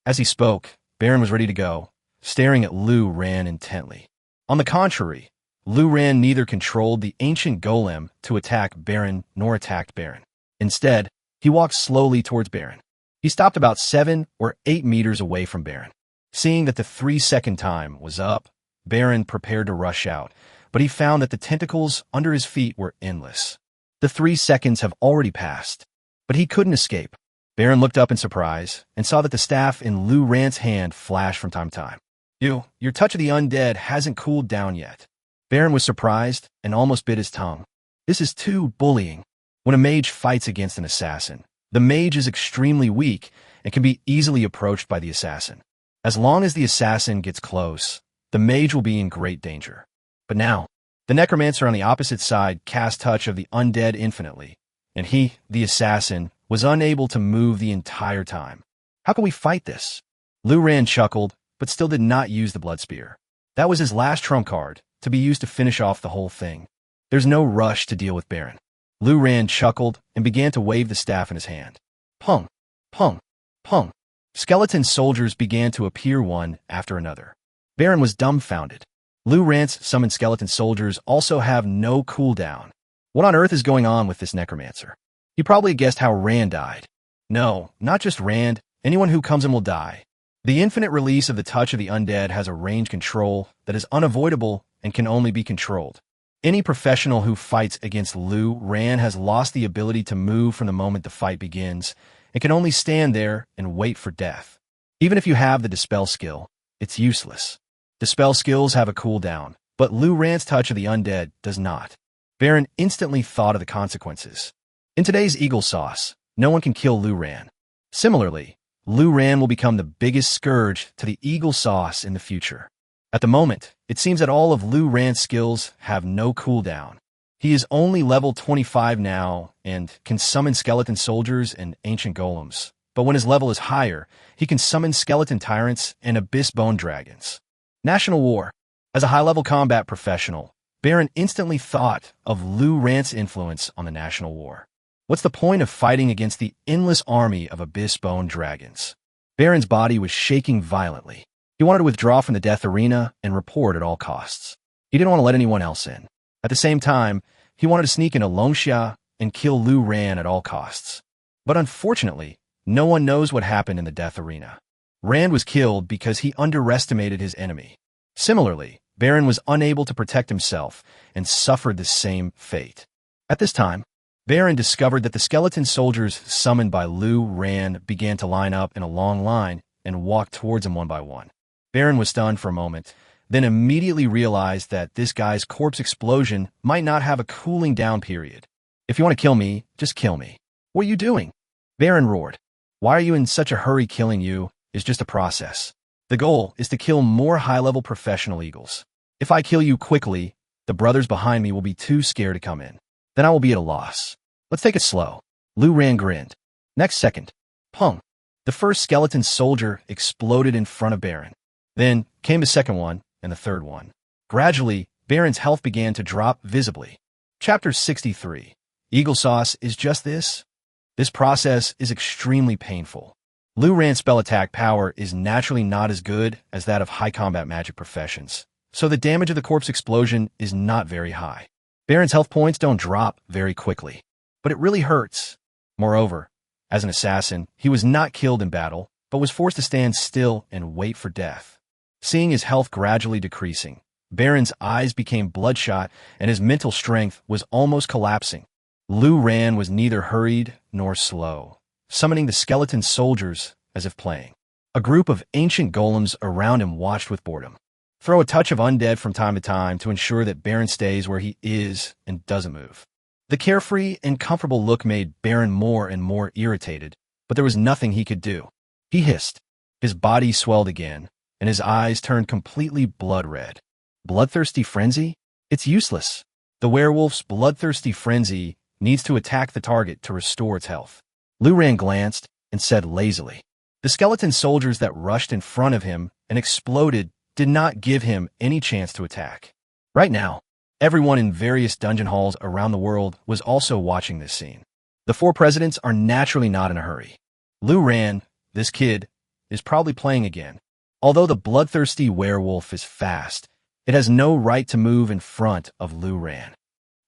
As he spoke, Baron was ready to go, staring at Lu Ran intently. On the contrary, Lu Ran neither controlled the ancient golem to attack Baron nor attacked Baron. Instead, he walked slowly towards Baron. He stopped about 7 or 8 meters away from Baron. Seeing that the 3-second time was up, Baron prepared to rush out, but he found that the tentacles under his feet were endless. The 3 seconds have already passed, but he couldn't escape. Baron looked up in surprise and saw that the staff in Lu Ran's hand flashed from time to time. Your touch of the undead hasn't cooled down yet." Baron was surprised and almost bit his tongue. This is too bullying. When a mage fights against an assassin, the mage is extremely weak and can be easily approached by the assassin. As long as the assassin gets close, the mage will be in great danger. But now, the Necromancer on the opposite side cast touch of the undead infinitely, and he, the assassin, was unable to move the entire time. How can we fight this? Lu Ran chuckled, but still did not use the blood spear. That was his last trump card, to be used to finish off the whole thing. There's no rush to deal with Baron. Lu Ran chuckled and began to wave the staff in his hand. Pung, pung, pung. Skeleton soldiers began to appear one after another. Baron was dumbfounded. Lu Ran's summoned skeleton soldiers also have no cooldown. What on earth is going on with this Necromancer? You probably guessed how Rand died. No, not just Rand. Anyone who comes in will die. The infinite release of the touch of the undead has a range control that is unavoidable and can only be controlled. Any professional who fights against Lu Ran has lost the ability to move from the moment the fight begins and can only stand there and wait for death. Even if you have the Dispel skill, it's useless. Dispel skills have a cooldown, but Lu Ran's touch of the undead does not. Baron instantly thought of the consequences. In today's Eagle Sauce, no one can kill Lu Ran. Similarly, Lu Ran will become the biggest scourge to the Eagle Sauce in the future. At the moment, it seems that all of Lu Ran's skills have no cooldown. He is only level 25 now and can summon skeleton soldiers and ancient golems. But when his level is higher, he can summon skeleton tyrants and abyss bone dragons. National War. As a high-level combat professional, Baron instantly thought of Lu Ran's influence on the National War. What's the point of fighting against the endless army of abyss bone dragons? Baron's body was shaking violently. He wanted to withdraw from the death arena and report at all costs. He didn't want to let anyone else in. At the same time, he wanted to sneak into Longxia and kill Lu Ran at all costs. But unfortunately, no one knows what happened in the death arena. Rand was killed because he underestimated his enemy. Similarly, Baron was unable to protect himself and suffered the same fate. At this time, Baron discovered that the skeleton soldiers summoned by Lu Ran began to line up in a long line and walk towards him one by one. Baron was stunned for a moment, then immediately realized that this guy's corpse explosion might not have a cooling down period. "If you want to kill me, just kill me." "What are you doing?" Baron roared. "Why are you in such a hurry? Killing you is just a process. The goal is to kill more high-level professional eagles. If I kill you quickly, the brothers behind me will be too scared to come in. Then I will be at a loss. Let's take it slow." Lu Ran grinned. Next second, pung. The first skeleton soldier exploded in front of Baron. Then came the second one and the third one. Gradually, Baron's health began to drop visibly. Chapter 63. Eagle Sauce is just this? This process is extremely painful. Lu Ran's spell attack power is naturally not as good as that of high combat magic professions, so the damage of the corpse explosion is not very high. Baron's health points don't drop very quickly, but it really hurts. Moreover, as an assassin, he was not killed in battle, but was forced to stand still and wait for death. Seeing his health gradually decreasing, Baron's eyes became bloodshot and his mental strength was almost collapsing. Lu Ran was neither hurried nor slow, summoning the skeleton soldiers as if playing. A group of ancient golems around him watched with boredom. Throw a touch of undead from time to time to ensure that Baron stays where he is and doesn't move. The carefree and comfortable look made Baron more and more irritated, but there was nothing he could do. He hissed. His body swelled again, and his eyes turned completely blood red. Bloodthirsty frenzy? It's useless. The werewolf's bloodthirsty frenzy needs to attack the target to restore its health. Luran glanced and said lazily. The skeleton soldiers that rushed in front of him and exploded did not give him any chance to attack. Right now, everyone in various dungeon halls around the world was also watching this scene. The four presidents are naturally not in a hurry. Luran, this kid, is probably playing again. Although the bloodthirsty werewolf is fast, it has no right to move in front of Luran.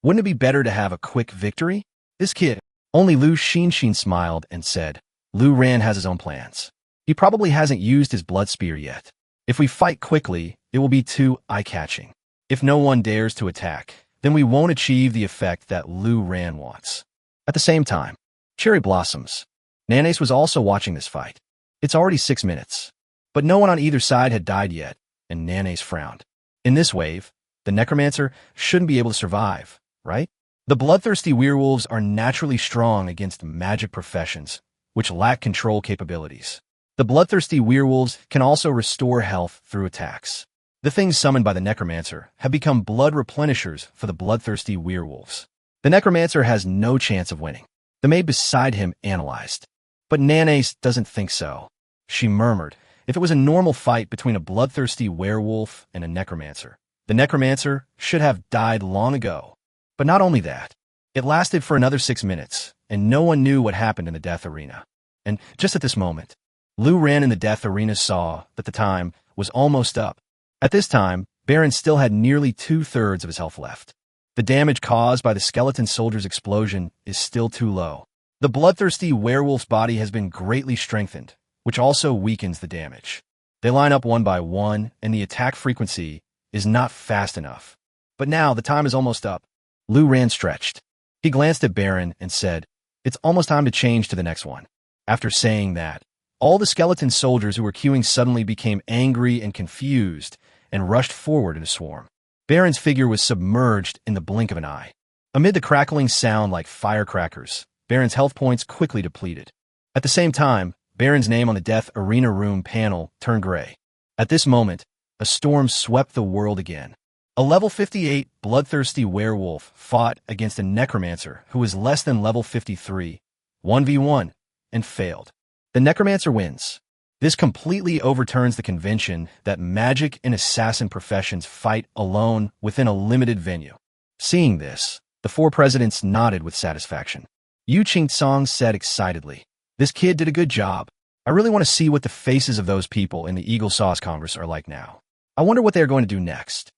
Wouldn't it be better to have a quick victory? This kid. Only Lu Xinshin smiled and said, Luran has his own plans. He probably hasn't used his blood spear yet. If we fight quickly, it will be too eye-catching. If no one dares to attack, then we won't achieve the effect that Luran wants. At the same time, cherry blossoms. Nanes was also watching this fight. It's already 6 minutes. But no one on either side had died yet, and Nanes frowned. In this wave, the Necromancer shouldn't be able to survive, right? The bloodthirsty werewolves are naturally strong against magic professions, which lack control capabilities. The bloodthirsty werewolves can also restore health through attacks. The things summoned by the Necromancer have become blood replenishers for the bloodthirsty werewolves. The Necromancer has no chance of winning. The maid beside him analyzed. But Nanes doesn't think so. She murmured, if it was a normal fight between a bloodthirsty werewolf and a Necromancer, the Necromancer should have died long ago. But not only that, it lasted for another 6 minutes, and no one knew what happened in the death arena. And just at this moment, Luran in the death arena saw that the time was almost up. At this time, Baron still had nearly 2/3 of his health left. The damage caused by the skeleton soldier's explosion is still too low. The bloodthirsty werewolf's body has been greatly strengthened, which also weakens the damage. They line up one by one, and the attack frequency is not fast enough. But now the time is almost up. Luran stretched. He glanced at Baron and said, it's almost time to change to the next one. After saying that, all the skeleton soldiers who were queuing suddenly became angry and confused and rushed forward in a swarm. Baron's figure was submerged in the blink of an eye. Amid the crackling sound like firecrackers, Baron's health points quickly depleted. At the same time, Baron's name on the Death Arena Room panel turned gray. At this moment, a storm swept the world again. A level 58 bloodthirsty werewolf fought against a necromancer who was less than level 53, 1v1, and failed. The necromancer wins. This completely overturns the convention that magic and assassin professions fight alone within a limited venue. Seeing this, the four presidents nodded with satisfaction. Yu Qingtsong said excitedly, this kid did a good job. I really want to see what the faces of those people in the Eagle Sauce Congress are like now. I wonder what they are going to do next.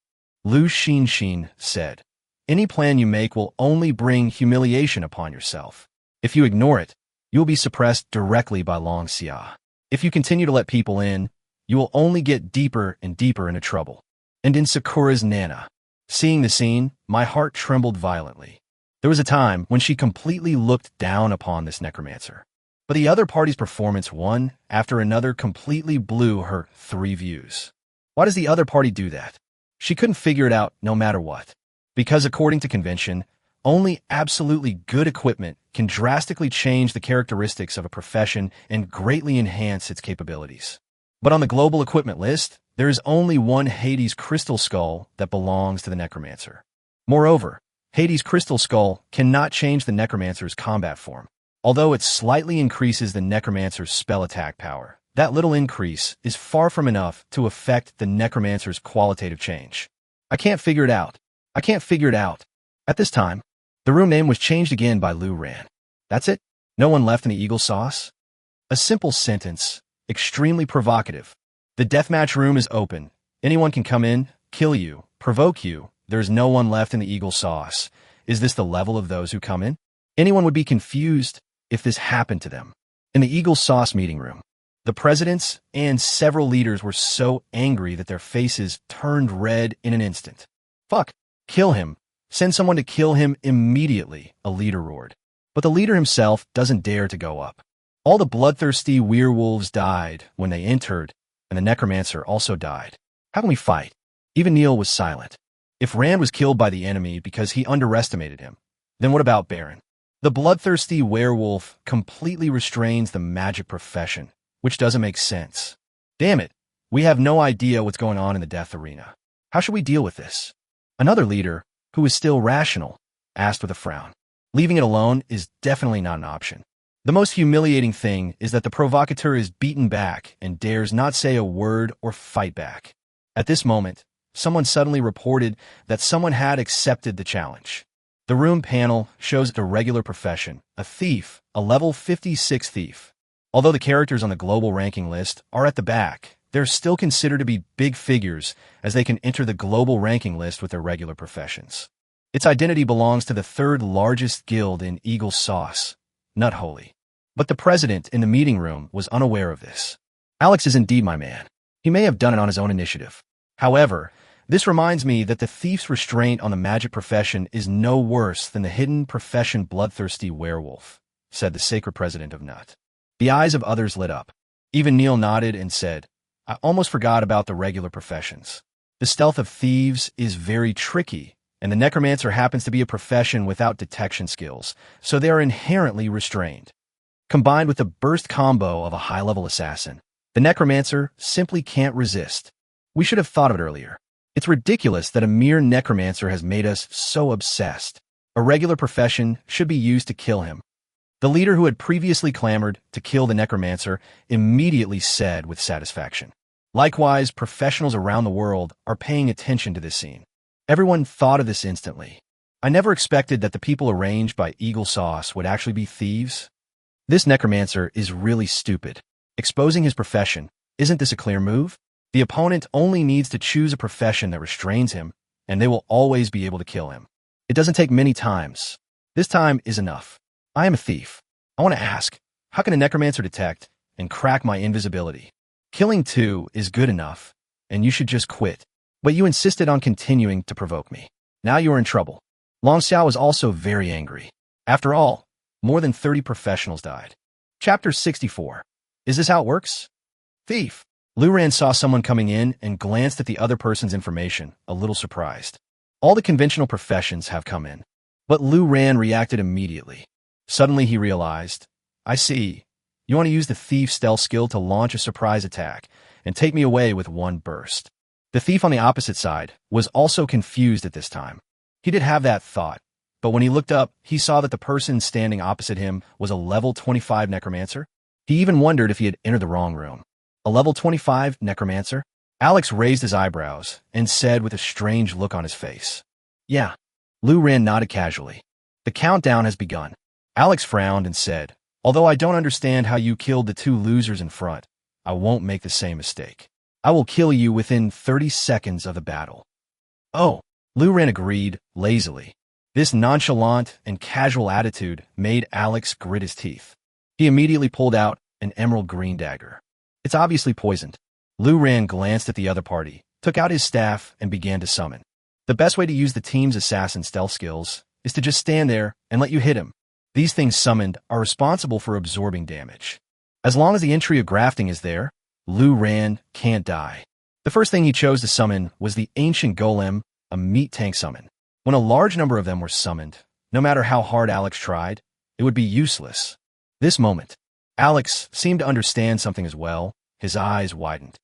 Lu Xinshin said, any plan you make will only bring humiliation upon yourself. If you ignore it, you will be suppressed directly by Long Xia. If you continue to let people in, you will only get deeper and deeper into trouble. And in Sakura's Nana, seeing the scene, my heart trembled violently. There was a time when she completely looked down upon this necromancer. But the other party's performance one after another completely blew her 3 views. Why does the other party do that? She couldn't figure it out no matter what. Because according to convention, only absolutely good equipment can drastically change the characteristics of a profession and greatly enhance its capabilities. But on the global equipment list, there is only one Hades crystal skull that belongs to the necromancer. Moreover, Hades crystal skull cannot change the necromancer's combat form. Although it slightly increases the necromancer's spell attack power, that little increase is far from enough to affect the necromancer's qualitative change. I can't figure it out. I can't figure it out. At this time, the room name was changed again by Luran. That's it? No one left in the Eagle Sauce? A simple sentence, extremely provocative. The deathmatch room is open. Anyone can come in, kill you, provoke you. There's no one left in the Eagle Sauce. Is this the level of those who come in? Anyone would be confused if this happened to them. In the Eagle Sauce meeting room, the presidents and several leaders were so angry that their faces turned red in an instant. Fuck, kill him. Send someone to kill him immediately, a leader roared. But the leader himself doesn't dare to go up. All the bloodthirsty werewolves died when they entered, and the Necromancer also died. How can we fight? Even Neil was silent. If Rand was killed by the enemy because he underestimated him, then what about Baron? The bloodthirsty werewolf completely restrains the magic profession, which doesn't make sense. Damn it, we have no idea what's going on in the death arena. How should we deal with this? Another leader, who is still rational, asked with a frown. Leaving it alone is definitely not an option. The most humiliating thing is that the provocateur is beaten back and dares not say a word or fight back. At this moment, someone suddenly reported that someone had accepted the challenge. The room panel shows a regular profession, a thief, a level 56 thief. Although the characters on the global ranking list are at the back, they're still considered to be big figures as they can enter the global ranking list with their regular professions. Its identity belongs to the third largest guild in Eagle Sauce, Nut Holy. But the president in the meeting room was unaware of this. Alex is indeed my man. He may have done it on his own initiative. However, this reminds me that the thief's restraint on the magic profession is no worse than the hidden profession bloodthirsty werewolf, said the sacred president of Nut. The eyes of others lit up. Even Neil nodded and said, I almost forgot about the regular professions. The stealth of thieves is very tricky, and the Necromancer happens to be a profession without detection skills, so they are inherently restrained. Combined with the burst combo of a high-level assassin, the Necromancer simply can't resist. We should have thought of it earlier. It's ridiculous that a mere Necromancer has made us so obsessed. A regular profession should be used to kill him. The leader who had previously clamored to kill the Necromancer immediately said with satisfaction. Likewise, professionals around the world are paying attention to this scene. Everyone thought of this instantly. I never expected that the people arranged by Eagle Sauce would actually be thieves. This Necromancer is really stupid. Exposing his profession, isn't this a clear move? The opponent only needs to choose a profession that restrains him, and they will always be able to kill him. It doesn't take many times. This time is enough. I am a thief. I want to ask, how can a Necromancer detect and crack my invisibility? Killing two is good enough, and you should just quit. But you insisted on continuing to provoke me. Now you are in trouble. Long Xiao was also very angry. After all, more than 30 professionals died. Chapter 64. Is this how it works? Thief. Lu Ran saw someone coming in and glanced at the other person's information, a little surprised. All the conventional professions have come in. But Lu Ran reacted immediately. Suddenly he realized, I see. You want to use the thief stealth skill to launch a surprise attack and take me away with one burst. The thief on the opposite side was also confused at this time. He did have that thought, but when he looked up, he saw that the person standing opposite him was a level 25 Necromancer. He even wondered if he had entered the wrong room. A level 25 Necromancer? Alex raised his eyebrows and said with a strange look on his face. Yeah. Lu Ran nodded casually. The countdown has begun. Alex frowned and said, although I don't understand how you killed the two losers in front, I won't make the same mistake. I will kill you within 30 seconds of the battle. Oh, Lu Ran agreed, lazily. This nonchalant and casual attitude made Alex grit his teeth. He immediately pulled out an emerald green dagger. It's obviously poisoned. Lu Ran glanced at the other party, took out his staff, and began to summon. The best way to use the team's assassin stealth skills is to just stand there and let you hit him. These things summoned are responsible for absorbing damage. As long as the entry of grafting is there, Lu Ran can't die. The first thing he chose to summon was the Ancient Golem, a meat tank summon. When a large number of them were summoned, no matter how hard Alex tried, it would be useless. This moment, Alex seemed to understand something as well. His eyes widened.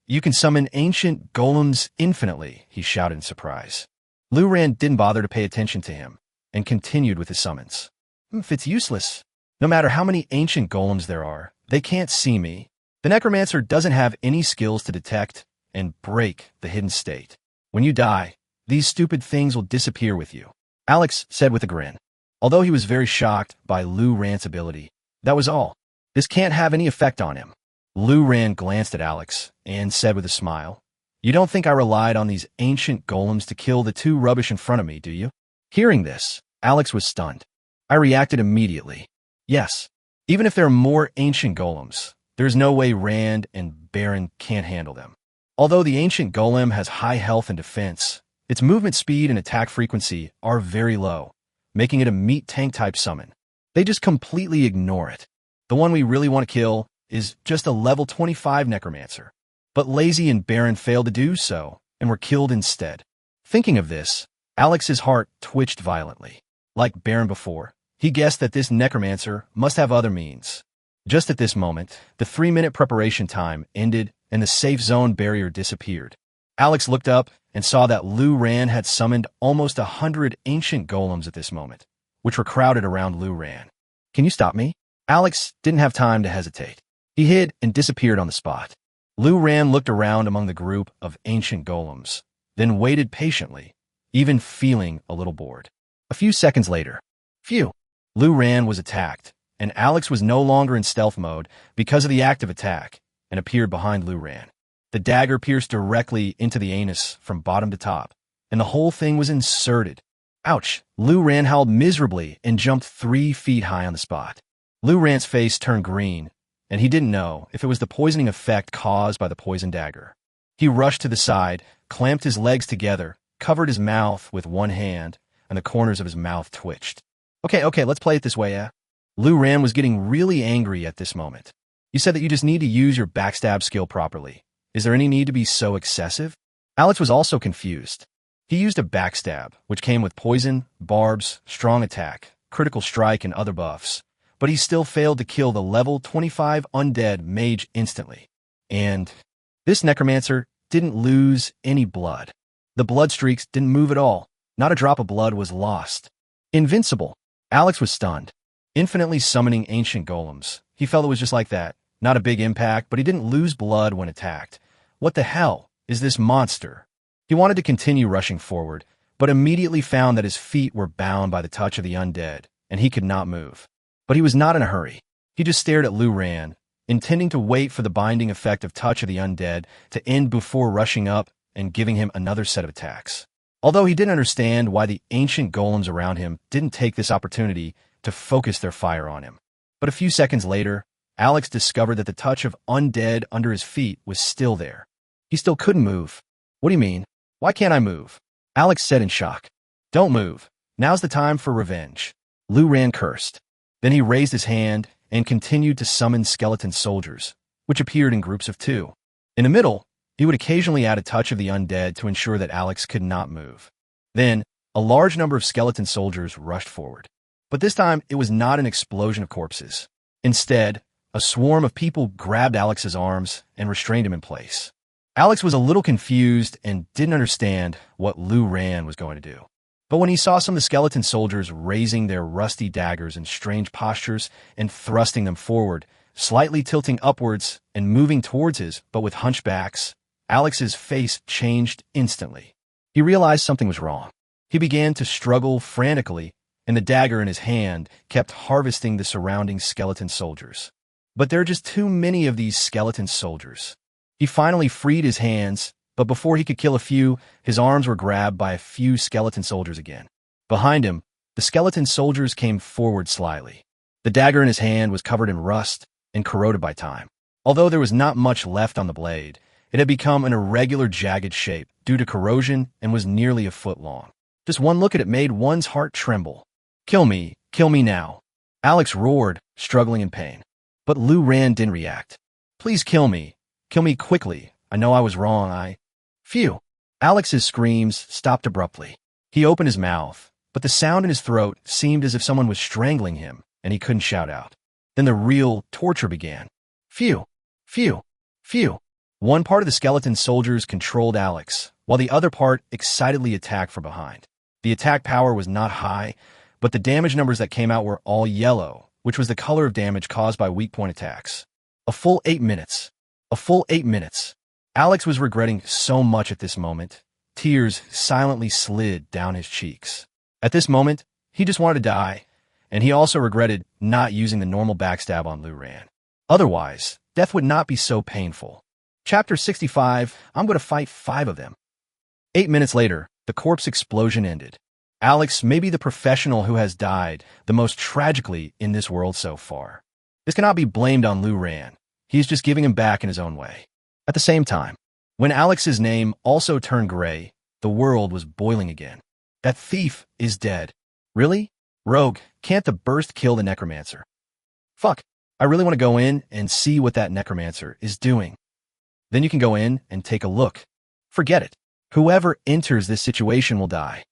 You can summon ancient golems infinitely, he shouted in surprise. Lu Ran didn't bother to pay attention to him and continued with his summons. If it's useless, no matter how many ancient golems there are, they can't see me. The Necromancer doesn't have any skills to detect and break the hidden state. When you die, these stupid things will disappear with you, Alex said with a grin. Although he was very shocked by Lu Ran's ability, that was all. This can't have any effect on him. Lu Ran glanced at Alex and said with a smile, You don't think I relied on these ancient golems to kill the two rubbish in front of me, do you? Hearing this, Alex was stunned. I reacted immediately. Yes, even if there are more ancient golems, there's no way Rand and Baron can't handle them. Although the ancient golem has high health and defense, its movement speed and attack frequency are very low, making it a meat tank type summon. They just completely ignore it. The one we really want to kill is just a level 25 Necromancer. But Lazy and Baron failed to do so, and were killed instead. Thinking of this, Alex's heart twitched violently. Like Baron before, he guessed that this Necromancer must have other means. Just at this moment, the 3-minute preparation time ended and the safe zone barrier disappeared. Alex looked up and saw that Lu Ran had summoned almost 100 ancient golems at this moment, which were crowded around Lu Ran. Can you stop me? Alex didn't have time to hesitate. He hid and disappeared on the spot. Lu Ran looked around among the group of ancient golems, then waited patiently, even feeling a little bored. A few seconds later, Lu Ran was attacked, and Alex was no longer in stealth mode because of the active attack, and appeared behind Lu Ran. The dagger pierced directly into the anus from bottom to top, and the whole thing was inserted. Ouch! Lu Ran howled miserably and jumped 3 feet high on the spot. Lu Ran's face turned green, and he didn't know if it was the poisoning effect caused by the poison dagger. He rushed to the side, clamped his legs together, covered his mouth with one hand, and the corners of his mouth twitched. Okay, let's play it this way, Lu Ran was getting really angry at this moment. You said that you just need to use your backstab skill properly. Is there any need to be so excessive? Alex was also confused. He used a backstab, which came with poison, barbs, strong attack, critical strike, and other buffs, but he still failed to kill the level 25 undead mage instantly. And this Necromancer didn't lose any blood. The blood streaks didn't move at all. Not a drop of blood was lost. Invincible. Alex was stunned. Infinitely summoning ancient golems. He felt it was just like that. Not a big impact, but he didn't lose blood when attacked. What the hell is this monster? He wanted to continue rushing forward, but immediately found that his feet were bound by the touch of the undead, and he could not move. But he was not in a hurry. He just stared at Lu Ran, intending to wait for the binding effect of touch of the undead to end before rushing up and giving him another set of attacks. Although he didn't understand why the ancient golems around him didn't take this opportunity to focus their fire on him. But a few seconds later, Alex discovered that the touch of undead under his feet was still there. He still couldn't move. What do you mean? Why can't I move? Alex said in shock. Don't move. Now's the time for revenge. Lu Ran cursed. Then he raised his hand and continued to summon skeleton soldiers, which appeared in groups of 2. In the middle, he would occasionally add a touch of the undead to ensure that Alex could not move. Then, a large number of skeleton soldiers rushed forward. But this time, it was not an explosion of corpses. Instead, a swarm of people grabbed Alex's arms and restrained him in place. Alex was a little confused and didn't understand what Lu Ran was going to do. But when he saw some of the skeleton soldiers raising their rusty daggers in strange postures and thrusting them forward, slightly tilting upwards and moving towards his, but with hunchbacks, Alex's face changed instantly. He realized something was wrong. He began to struggle frantically, and the dagger in his hand kept harvesting the surrounding skeleton soldiers. But there are just too many of these skeleton soldiers. He finally freed his hands, but before he could kill a few, his arms were grabbed by a few skeleton soldiers again. Behind him, the skeleton soldiers came forward slyly. The dagger in his hand was covered in rust and corroded by time. Although there was not much left on the blade, it had become an irregular, jagged shape due to corrosion and was nearly a foot long. Just one look at it made one's heart tremble. Kill me now. Alex roared, struggling in pain. But Lu Ran didn't react. Please kill me quickly. I know I was wrong, Phew. Alex's screams stopped abruptly. He opened his mouth, but the sound in his throat seemed as if someone was strangling him, and he couldn't shout out. Then the real torture began. Phew. One part of the skeleton soldiers controlled Alex, while the other part excitedly attacked from behind. The attack power was not high, but the damage numbers that came out were all yellow, which was the color of damage caused by weak point attacks. A full 8 minutes. Alex was regretting so much at this moment. Tears silently slid down his cheeks. At this moment, he just wanted to die, and he also regretted not using the normal backstab on Lu Ran. Otherwise, death would not be so painful. Chapter 65, I'm going to fight 5 of them. 8 minutes later, the corpse explosion ended. Alex may be the professional who has died the most tragically in this world so far. This cannot be blamed on Lu Ran. He is just giving him back in his own way. At the same time, when Alex's name also turned gray, the world was boiling again. That thief is dead. Really? Rogue, can't the burst kill the Necromancer? Fuck. I really want to go in and see what that necromancer is doing. Then you can go in and take a look. Forget it. Whoever enters this situation will die.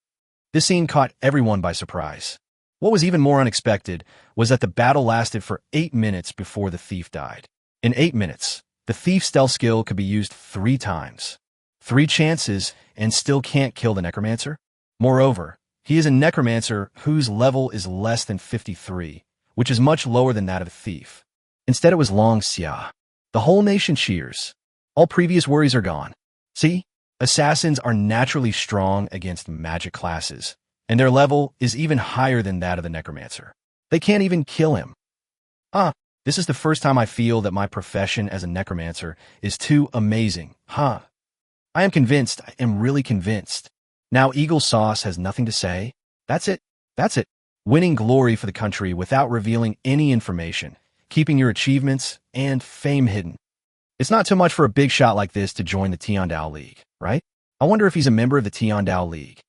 This scene caught everyone by surprise. What was even more unexpected was that the battle lasted for 8 minutes before the thief died. In 8 minutes, the thief's stealth skill could be used 3 times. 3 chances and still can't kill the necromancer? Moreover, he is a necromancer whose level is less than 53, which is much lower than that of a thief. Instead, it was Long Xia. The whole nation cheers. All previous worries are gone. See? Assassins are naturally strong against magic classes, and their level is even higher than that of the necromancer. They can't even kill him. This is the first time I feel that my profession as a necromancer is too amazing. I am convinced. I am really convinced. Now Eagle Sauce has nothing to say. That's it. That's it. Winning glory for the country without revealing any information, keeping your achievements and fame hidden. It's not too much for a big shot like this to join the Tiandao League, right? I wonder if he's a member of the Tiandao League.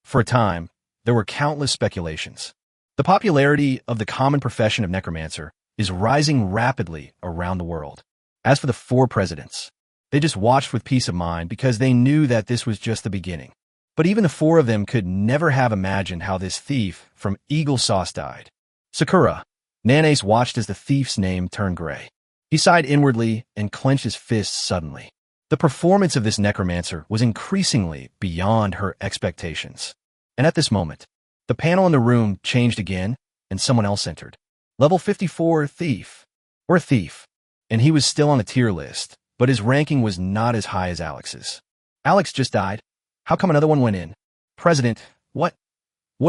For a time, there were countless speculations. The popularity of the common profession of necromancer is rising rapidly around the world. As for the 4 presidents, they just watched with peace of mind because they knew that this was just the beginning. But even the 4 of them could never have imagined how this thief from Eagle Sauce died. Sakura, Nanace watched as the thief's name turned gray. He sighed inwardly and clenched his fists suddenly. The performance of this necromancer was increasingly beyond her expectations. And at this moment, the panel in the room changed again, and someone else entered. Level 54 thief. Or thief. And he was still on the tier list, but his ranking was not as high as Alex's. Alex just died. How come another one went in? President, what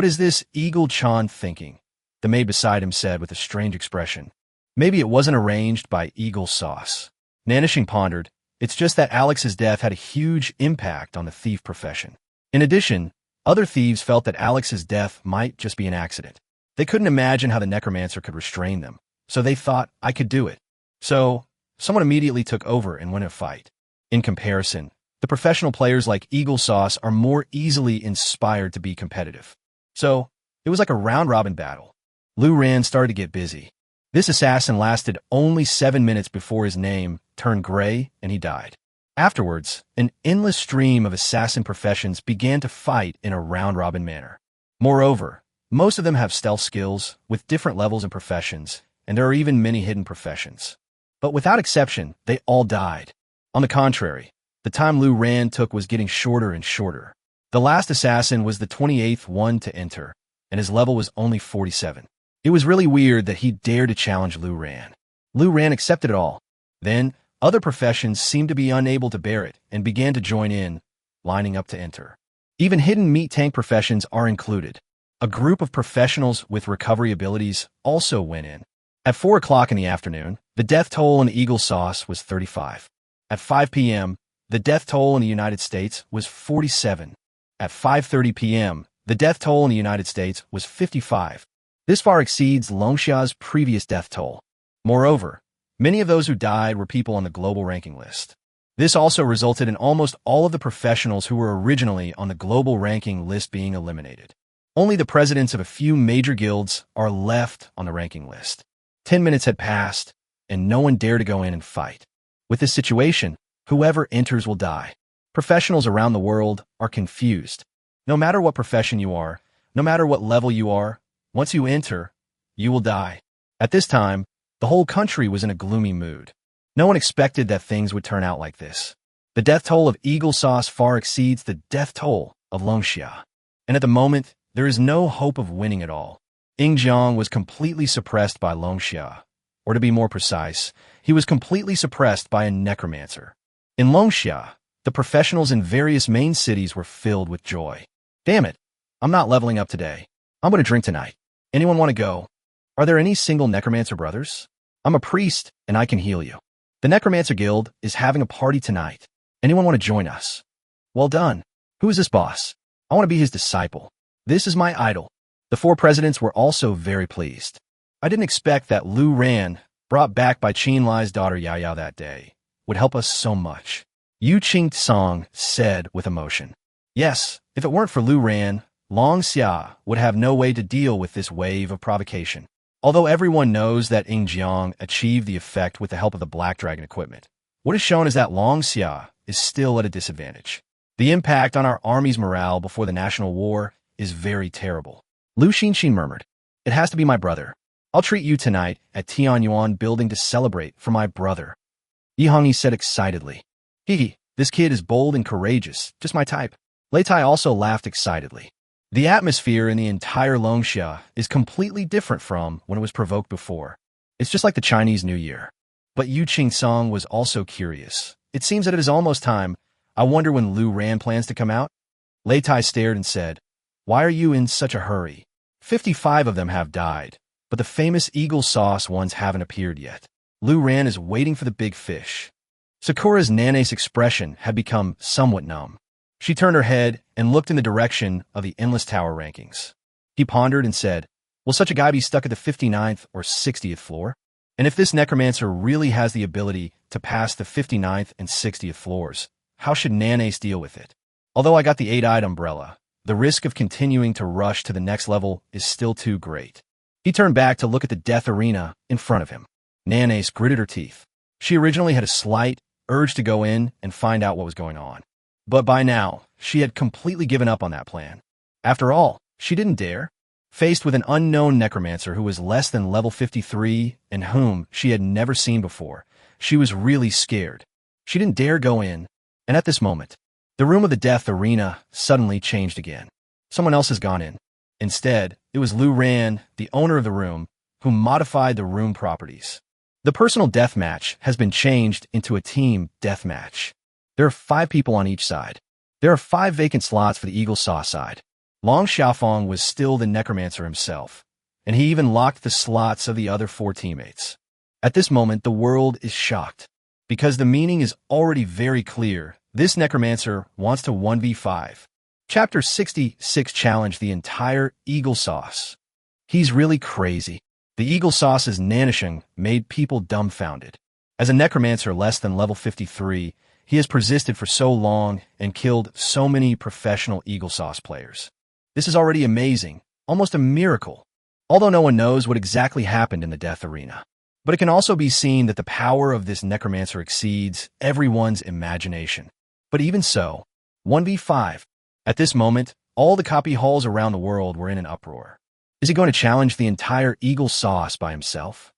is this Eagle-chan thinking? The maid beside him said with a strange expression. Maybe it wasn't arranged by Eagle Sauce. Nanishing pondered. It's just that Alex's death had a huge impact on the thief profession. In addition, other thieves felt that Alex's death might just be an accident. They couldn't imagine how the necromancer could restrain them, so they thought, I could do it. So, someone immediately took over and won a fight. In comparison, the professional players like Eagle Sauce are more easily inspired to be competitive. So, it was like a round-robin battle. Lu Ran started to get busy. This assassin lasted only 7 minutes before his name turned gray and he died. Afterwards, an endless stream of assassin professions began to fight in a round-robin manner. Moreover, most of them have stealth skills with different levels and professions, and there are even many hidden professions. But without exception, they all died. On the contrary, the time Lu Ran took was getting shorter and shorter. The last assassin was the 28th one to enter, and his level was only 47. It was really weird that he dared to challenge Lu Ran. Lu Ran accepted it all. Then, other professions seemed to be unable to bear it and began to join in, lining up to enter. Even hidden meat tank professions are included. A group of professionals with recovery abilities also went in. At 4 o'clock in the afternoon, the death toll in Eagle Sauce was 35. At 5 p.m., the death toll in the United States was 47. At 5:30 p.m., the death toll in the United States was 55. This far exceeds Longxia's previous death toll. Moreover, many of those who died were people on the global ranking list. This also resulted in almost all of the professionals who were originally on the global ranking list being eliminated. Only the presidents of a few major guilds are left on the ranking list. 10 minutes had passed, and no one dared to go in and fight. With this situation, whoever enters will die. Professionals around the world are confused. No matter what profession you are, no matter what level you are, once you enter, you will die. At this time, the whole country was in a gloomy mood. No one expected that things would turn out like this. The death toll of Eagle Sauce far exceeds the death toll of Longxia. And at the moment, there is no hope of winning at all. Yingjiang was completely suppressed by Longxia. Or to be more precise, he was completely suppressed by a necromancer. In Longxia, the professionals in various main cities were filled with joy. Damn it, I'm not leveling up today. I'm going to drink tonight. Anyone want to go? Are there any single necromancer brothers? I'm a priest, and I can heal you. The Necromancer Guild is having a party tonight. Anyone want to join us? Well done. Who is this boss? I want to be his disciple. This is my idol. The 4 presidents were also very pleased. I didn't expect that Lu Ran, brought back by Qin Lai's daughter Yaya that day, would help us so much. Yu Qing-song said with emotion. Yes, if it weren't for Lu Ran, Long Xia would have no way to deal with this wave of provocation. Although everyone knows that Jiang achieved the effect with the help of the Black Dragon equipment, what is shown is that Long Xia is still at a disadvantage. The impact on our army's morale before the national war is very terrible. Lu Xinxin murmured, "It has to be my brother. I'll treat you tonight at Tianyuan building to celebrate for my brother." Yi Hongyi said excitedly, "Hee, this kid is bold and courageous, just my type." Lei Tai also laughed excitedly. The atmosphere in the entire Longxia is completely different from when it was provoked before. It's just like the Chinese New Year. But Yu Qingsong was also curious. It seems that it is almost time. I wonder when Lu Ran plans to come out? Lei Tai stared and said, "Why are you in such a hurry? 55 of them have died, but the famous eagle sauce ones haven't appeared yet. Lu Ran is waiting for the big fish." Sakura's Nane's expression had become somewhat numb. She turned her head and looked in the direction of the Endless Tower rankings. He pondered and said, "Will such a guy be stuck at the 59th or 60th floor? And if this necromancer really has the ability to pass the 59th and 60th floors, how should Nanes deal with it? Although I got the 8-eyed umbrella, the risk of continuing to rush to the next level is still too great." He turned back to look at the death arena in front of him. Nanes gritted her teeth. She originally had a slight urge to go in and find out what was going on. But by now, she had completely given up on that plan. After all, she didn't dare. Faced with an unknown necromancer who was less than level 53 and whom she had never seen before, she was really scared. She didn't dare go in, and at this moment, the room of the death arena suddenly changed again. Someone else has gone in. Instead, it was Lu Ran, the owner of the room, who modified the room properties. The personal deathmatch has been changed into a team deathmatch. There are 5 people on each side. There are 5 vacant slots for the Eagle Saw side. Long Xiaofeng was still the necromancer himself, and he even locked the slots of the other 4 teammates. At this moment, the world is shocked. Because the meaning is already very clear, this necromancer wants to 1v5. Chapter 66 challenged the entire Eagle Sauce. He's really crazy. The Eagle Sauce's nanishing made people dumbfounded. As a necromancer less than level 53, he has persisted for so long and killed so many professional Eagle Sauce players. This is already amazing, almost a miracle, although no one knows what exactly happened in the death arena. But it can also be seen that the power of this necromancer exceeds everyone's imagination. But even so, 1v5. At this moment, all the copy halls around the world were in an uproar. Is he going to challenge the entire Eagle Sauce by himself?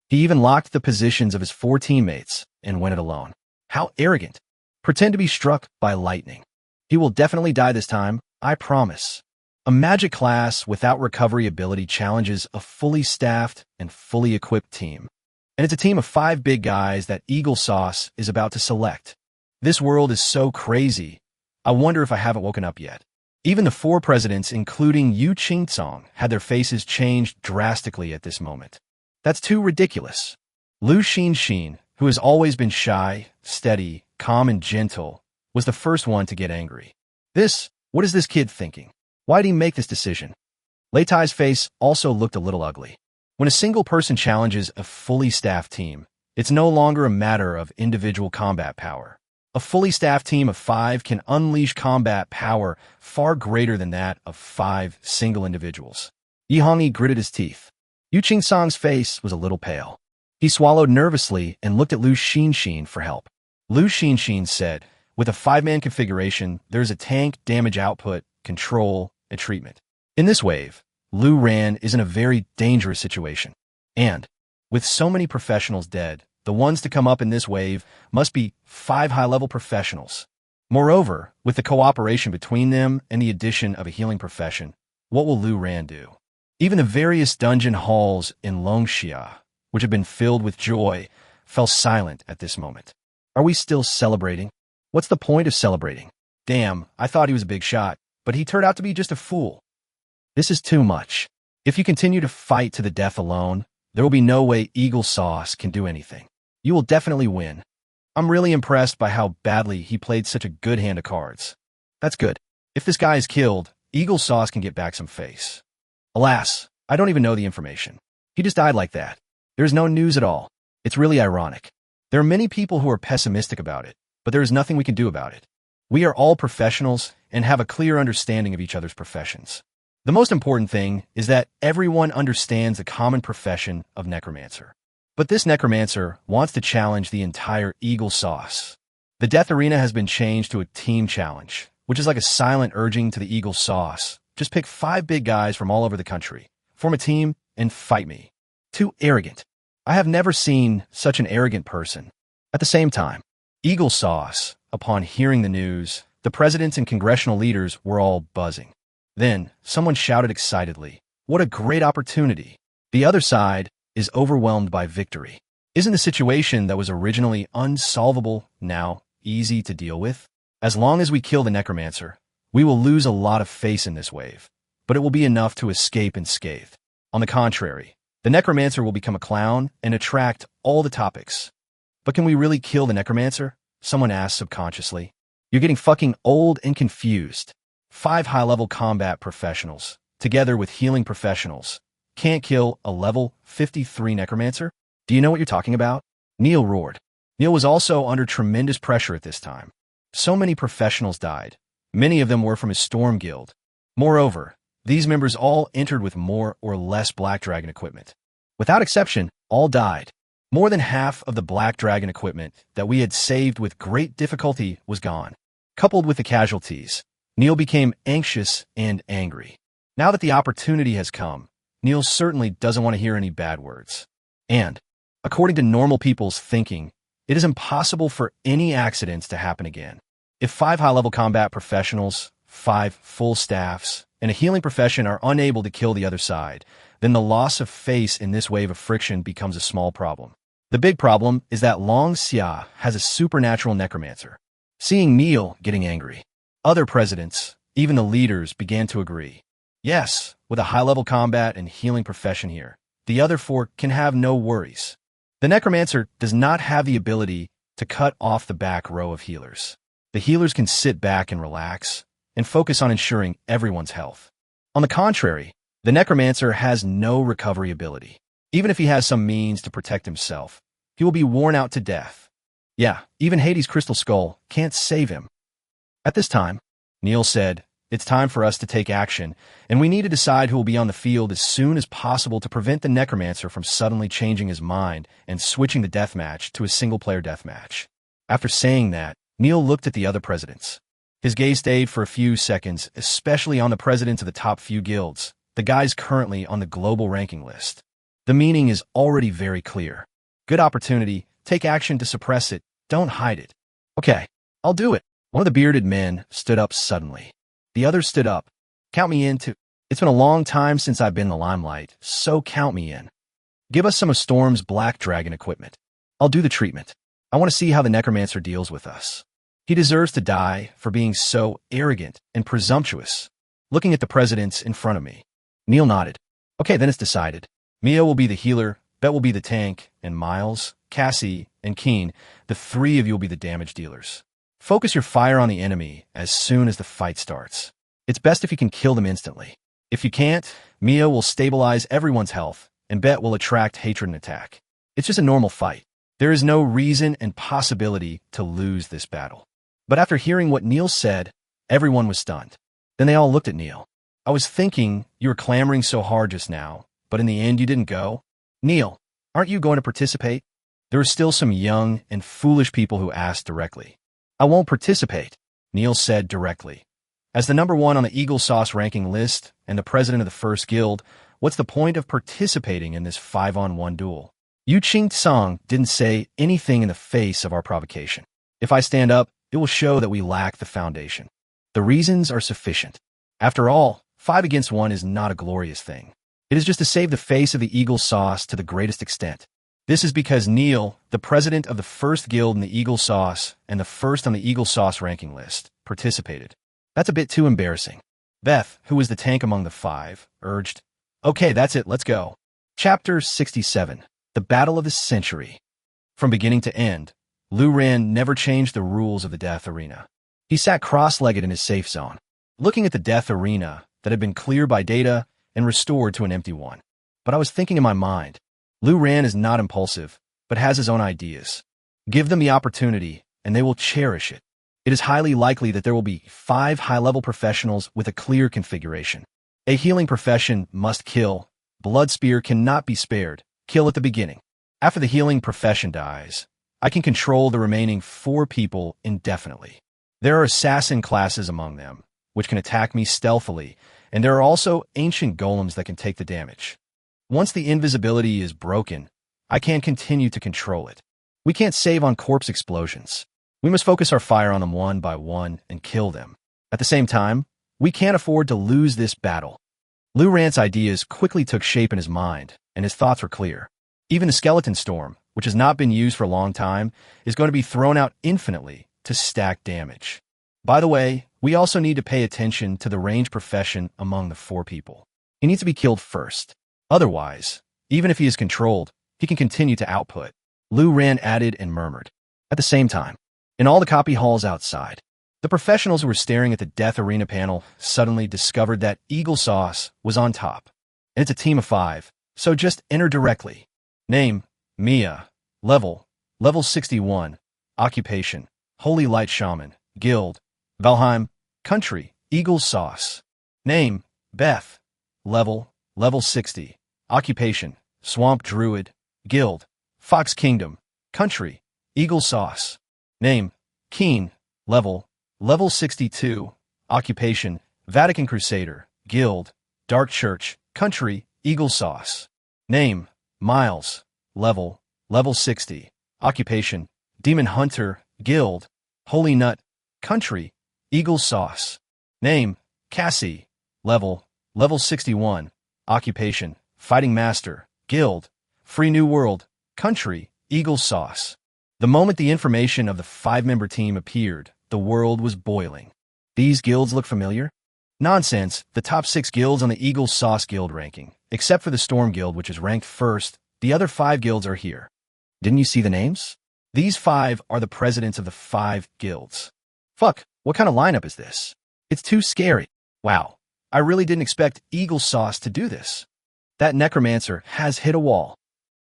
He even locked the positions of his 4 teammates and went it alone. How arrogant. Pretend to be struck by lightning. He will definitely die this time, I promise. A magic class without recovery ability challenges a fully staffed and fully equipped team. And it's a team of 5 big guys that Eagle Sauce is about to select. This world is so crazy. I wonder if I haven't woken up yet. Even the 4 presidents, including Yu Qingsong, had their faces changed drastically at this moment. That's too ridiculous. Lu Xinxin, who has always been shy, steady, calm, and gentle, was the first one to get angry. What is this kid thinking? Why did he make this decision? Lei Tai's face also looked a little ugly. When a single person challenges a fully staffed team, it's no longer a matter of individual combat power. A fully staffed team of 5 can unleash combat power far greater than that of 5 single individuals. Yi Hongyi gritted his teeth. Yu Qingsong's face was a little pale. He swallowed nervously and looked at Lu Xinxin for help. Lu Xinxin said, "With a 5-man configuration, there's a tank, damage output, control, and treatment. In this wave, Lu Ran is in a very dangerous situation. And, with so many professionals dead, the ones to come up in this wave must be 5 high-level professionals. Moreover, with the cooperation between them and the addition of a healing profession, what will Lu Ran do?" Even the various dungeon halls in Longxia, which had been filled with joy, fell silent at this moment. Are we still celebrating? What's the point of celebrating? Damn, I thought he was a big shot, but he turned out to be just a fool. This is too much. If you continue to fight to the death alone, there will be no way Eagle Sauce can do anything. You will definitely win. I'm really impressed by how badly he played such a good hand of cards. That's good. If this guy is killed, Eagle Sauce can get back some face. Alas, I don't even know the information. He just died like that. There's no news at all. It's really ironic. There are many people who are pessimistic about it, but there is nothing we can do about it. We are all professionals and have a clear understanding of each other's professions. The most important thing is that everyone understands the common profession of necromancer. But this necromancer wants to challenge the entire Eagle Sauce. The Death Arena has been changed to a team challenge, which is like a silent urging to the Eagle Sauce. Just pick 5 big guys from all over the country, form a team, and fight me. Too arrogant. I have never seen such an arrogant person. At the same time, Eagle Sauce, upon hearing the news, the presidents and congressional leaders were all buzzing. Then, someone shouted excitedly, "What a great opportunity!" The other side is overwhelmed by victory. Isn't the situation that was originally unsolvable now easy to deal with? As long as we kill the Necromancer, we will lose a lot of face in this wave, but it will be enough to escape unscathed. On the contrary, the Necromancer will become a clown and attract all the topics. But can we really kill the Necromancer? Someone asked subconsciously. You're getting fucking old and confused. 5 high-level combat professionals, together with healing professionals, can't kill a level 53 Necromancer? Do you know what you're talking about? Neil roared. Neil was also under tremendous pressure at this time. So many professionals died. Many of them were from his Storm Guild. Moreover, these members all entered with more or less Black Dragon equipment. Without exception, all died. More than half of the Black Dragon equipment that we had saved with great difficulty was gone. Coupled with the casualties, Neil became anxious and angry. Now that the opportunity has come, Neil certainly doesn't want to hear any bad words. And, according to normal people's thinking, it is impossible for any accidents to happen again. If 5 high-level combat professionals, 5 full staffs, and a healing profession are unable to kill the other side, then the loss of face in this wave of friction becomes a small problem. The big problem is that Long Xia has a supernatural necromancer. Seeing Neil getting angry, other presidents, even the leaders, began to agree. Yes, with a high-level combat and healing profession here, the other 4 can have no worries. The necromancer does not have the ability to cut off the back row of healers. The healers can sit back and relax, and focus on ensuring everyone's health. On the contrary, the necromancer has no recovery ability. Even if he has some means to protect himself, he will be worn out to death. Yeah, even Hades' crystal skull can't save him. At this time, Neil said, "It's time for us to take action, and we need to decide who will be on the field as soon as possible to prevent the necromancer from suddenly changing his mind and switching the deathmatch to a single-player deathmatch." After saying that, Neil looked at the other presidents. His gaze stayed for a few seconds, especially on the presidents of the top few guilds, the guys currently on the global ranking list. The meaning is already very clear. Good opportunity, take action to suppress it, don't hide it. Okay, I'll do it. One of the bearded men stood up suddenly. The others stood up. Count me in too. It's been a long time since I've been in the limelight, so count me in. Give us some of Storm's Black Dragon equipment. I'll do the treatment. I want to see how the Necromancer deals with us. He deserves to die for being so arrogant and presumptuous. Looking at the presidents in front of me, Neil nodded. Okay, then it's decided. Mia will be the healer, Bet will be the tank, and Miles, Cassie, and Keen, the 3 of you will be the damage dealers. Focus your fire on the enemy as soon as the fight starts. It's best if you can kill them instantly. If you can't, Mia will stabilize everyone's health, and Bet will attract hatred and attack. It's just a normal fight. There is no reason and possibility to lose this battle. But after hearing what Neil said, everyone was stunned. Then they all looked at Neil. I was thinking you were clamoring so hard just now, but in the end you didn't go. Neil, aren't you going to participate? There were still some young and foolish people who asked directly. I won't participate, Neil said directly. As the #1 on the Eagle Sauce ranking list and the president of the first guild, what's the point of participating in this 5-on-1 duel? Yu Qing-tsang didn't say anything in the face of our provocation. If I stand up, it will show that we lack the foundation. The reasons are sufficient. After all, 5 against 1 is not a glorious thing. It is just to save the face of the Eagle Sauce to the greatest extent. This is because Neil, the president of the first guild in the Eagle Sauce and the first on the Eagle Sauce ranking list, participated. That's a bit too embarrassing. Beth, who was the tank among the 5, urged, "Okay, that's it, let's go." Chapter 67, The Battle of the Century. From beginning to end, Lu Ran never changed the rules of the Death Arena. He sat cross-legged in his safe zone, looking at the Death Arena that had been cleared by data and restored to an empty one. But I was thinking in my mind, Lu Ran is not impulsive, but has his own ideas. Give them the opportunity, and they will cherish it. It is highly likely that there will be 5 high-level professionals with a clear configuration. A healing profession must kill. Blood spear cannot be spared. Kill at the beginning. After the healing profession dies, I can control the remaining 4 people indefinitely. There are assassin classes among them, which can attack me stealthily, and there are also ancient golems that can take the damage. Once the invisibility is broken, I can continue to control it. We can't save on corpse explosions. We must focus our fire on them one by one and kill them. At the same time, we can't afford to lose this battle. Lu Rant's ideas quickly took shape in his mind, and his thoughts were clear. Even the skeleton storm, which has not been used for a long time, is going to be thrown out infinitely to stack damage. By the way, we also need to pay attention to the range profession among the 4 people. He needs to be killed first. Otherwise, even if he is controlled, he can continue to output. Lu Ran added and murmured. At the same time, in all the copy halls outside, the professionals who were staring at the Death Arena panel suddenly discovered that Eagle Sauce was on top. And it's a team of 5, so just enter directly. Name, Mia. Level 61. Occupation, Holy Light Shaman. Guild, Valheim. Country, Eagle Sauce. Name, Beth. Level 60. Occupation, Swamp Druid. Guild, Fox Kingdom. Country, Eagle Sauce. Name, Keen. Level 62. Occupation, Vatican Crusader. Guild, Dark Church. Country, Eagle Sauce. Name, Miles. Level 60. Occupation, Demon Hunter. Guild, Holy Nut. Country, Eagle Sauce. Name, Cassie. Level 61. Occupation, Fighting Master. Guild, Free New World. Country, Eagle Sauce. The moment the information of the 5-member team appeared, the world was boiling. These guilds look familiar? Nonsense, the top 6 guilds on the Eagle Sauce guild ranking, except for the Storm Guild, which is ranked first, the other 5 guilds are here. Didn't you see the names? These 5 are the presidents of the 5 guilds. Fuck, what kind of lineup is this? It's too scary. Wow, I really didn't expect Eagle Sauce to do this. That Necromancer has hit a wall.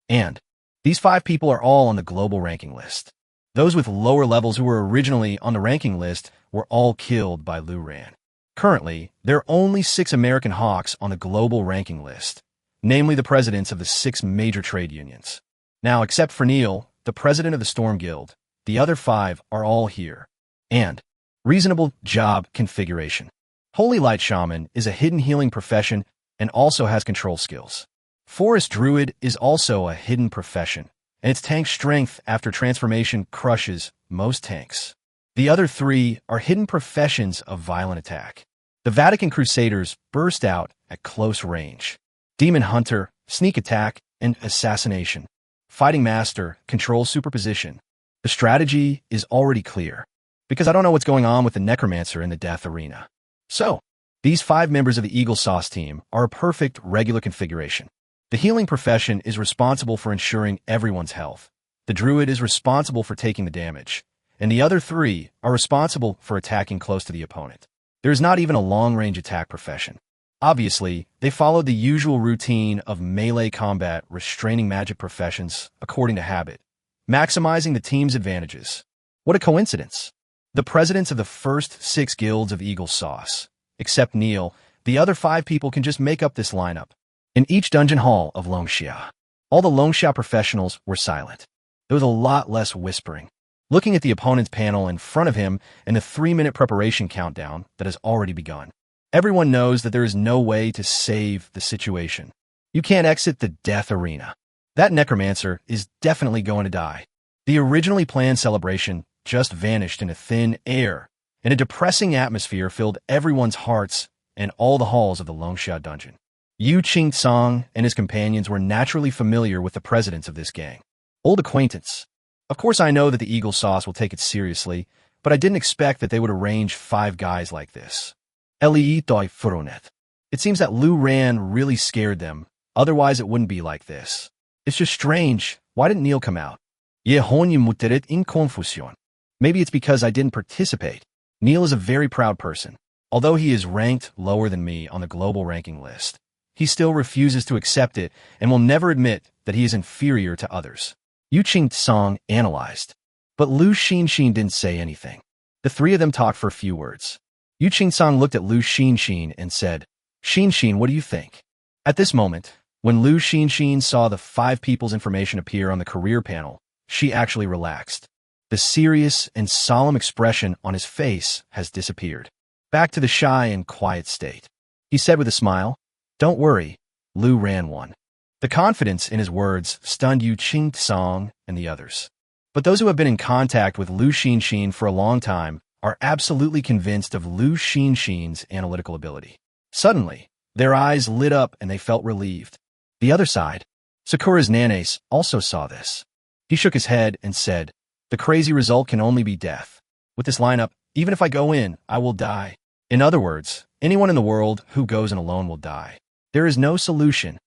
And these 5 people are all on the global ranking list. Those with lower levels who were originally on the ranking list were all killed by Lu Ran. Currently, there are only 6 American hawks on the global ranking list, namely the presidents of the 6 major trade unions. Now, except for Neil, the president of the Storm Guild, the other 5 are all here. And reasonable job configuration. Holy Light Shaman is a hidden healing profession and also has control skills. Forest Druid is also a hidden profession, and its tank strength after transformation crushes most tanks. The other 3 are hidden professions of violent attack. The Vatican Crusaders burst out at close range. Demon Hunter, sneak attack, and assassination. Fighting Master, control superposition. The strategy is already clear, because I don't know what's going on with the Necromancer in the Death Arena. So, these 5 members of the Eagle Sauce team are a perfect regular configuration. The healing profession is responsible for ensuring everyone's health. The Druid is responsible for taking the damage, and the other 3 are responsible for attacking close to the opponent. There is not even a long-range attack profession. Obviously, they followed the usual routine of melee combat restraining magic professions according to habit, maximizing the team's advantages. What a coincidence. The presidents of the first 6 guilds of Eagle Sauce, except Neil, the other 5 people can just make up this lineup. In each dungeon hall of Longxia, all the Longxia professionals were silent. There was a lot less whispering. Looking at the opponent's panel in front of him and the 3-minute preparation countdown that has already begun, everyone knows that there is no way to save the situation. You can't exit the Death Arena. That Necromancer is definitely going to die. The originally planned celebration just vanished into thin air, and a depressing atmosphere filled everyone's hearts and all the halls of the Longxia dungeon. Yu Qing-Song and his companions were naturally familiar with the presidents of this gang. Old acquaintance. Of course I know that the Eagle Sauce will take it seriously, but I didn't expect that they would arrange 5 guys like this. It seems that Lu Ran really scared them, otherwise it wouldn't be like this. It's just strange, why didn't Neil come out? Maybe it's because I didn't participate. Neil is a very proud person. Although he is ranked lower than me on the global ranking list, he still refuses to accept it and will never admit that he is inferior to others. Yu Qing-Song analyzed. But Lu Xinxin didn't say anything. The 3 of them talked for a few words. Yu Qing-Song looked at Lu Xinxin and said, Xin, what do you think? At this moment, when Lu Xin saw the 5 people's information appear on the career panel, she actually relaxed. The serious and solemn expression on his face has disappeared. Back to the shy and quiet state. He said with a smile, "Don't worry, Lu ran one." The confidence in his words stunned Yu Qing-song and the others. But those who have been in contact with Lu Xin for a long time are absolutely convinced of Lu Xin's analytical ability. Suddenly, their eyes lit up and they felt relieved. The other side, Sakura's Nanace, also saw this. He shook his head and said, "The crazy result can only be death. With this lineup, even if I go in, I will die." In other words, anyone in the world who goes in alone will die. There is no solution.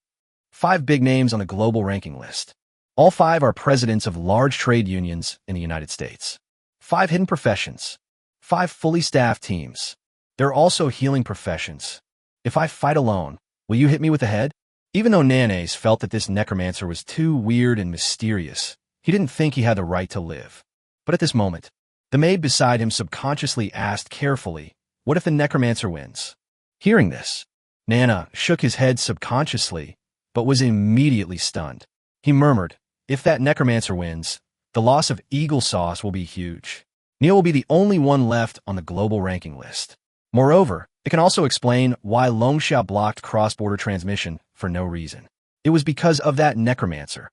5 big names on the global ranking list. All 5 are presidents of large trade unions in the United States. 5 hidden professions. 5 fully staffed teams. There are also healing professions. If I fight alone, will you hit me with the head? Even though Nanace felt that this necromancer was too weird and mysterious, he didn't think he had the right to live. But at this moment, the maid beside him subconsciously asked carefully, "What if the necromancer wins?" Hearing this, Nana shook his head subconsciously, but was immediately stunned. He murmured, "If that necromancer wins, the loss of Eagle Sauce will be huge. Neil will be the only one left on the global ranking list." Moreover, it can also explain why Longxia blocked cross-border transmission for no reason. It was because of that necromancer.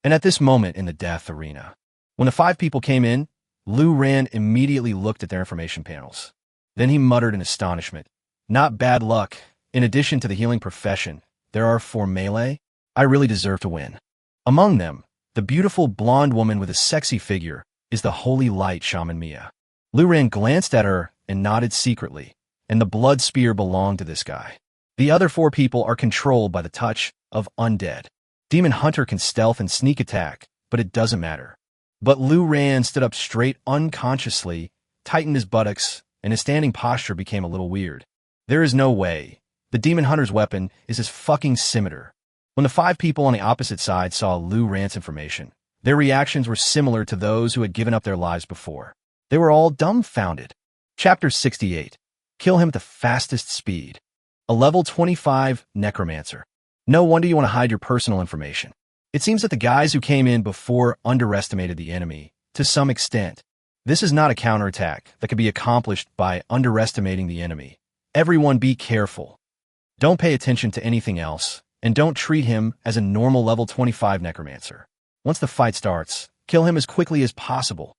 And at this moment in the death arena, when the 5 people came in, Lu Ran immediately looked at their information panels. Then he muttered in astonishment, "Not bad luck. In addition to the healing profession, there are 4 melee. I really deserve to win." Among them, the beautiful blonde woman with a sexy figure is the Holy Light Shaman Mia. Lu Ran glanced at her and nodded secretly, and the blood spear belonged to this guy. The other 4 people are controlled by the touch of Undead. Demon Hunter can stealth and sneak attack, but it doesn't matter. But Lu Ran stood up straight unconsciously, tightened his buttocks, and his standing posture became a little weird. There is no way. The Demon Hunter's weapon is his fucking scimitar. When the 5 people on the opposite side saw Lu Ran's information, their reactions were similar to those who had given up their lives before. They were all dumbfounded. Chapter 68. Kill him at the fastest speed. A level 25 Necromancer. No wonder you want to hide your personal information. It seems that the guys who came in before underestimated the enemy, to some extent. This is not a counterattack that can be accomplished by underestimating the enemy. Everyone be careful. Don't pay attention to anything else, and don't treat him as a normal level 25 Necromancer. Once the fight starts, kill him as quickly as possible.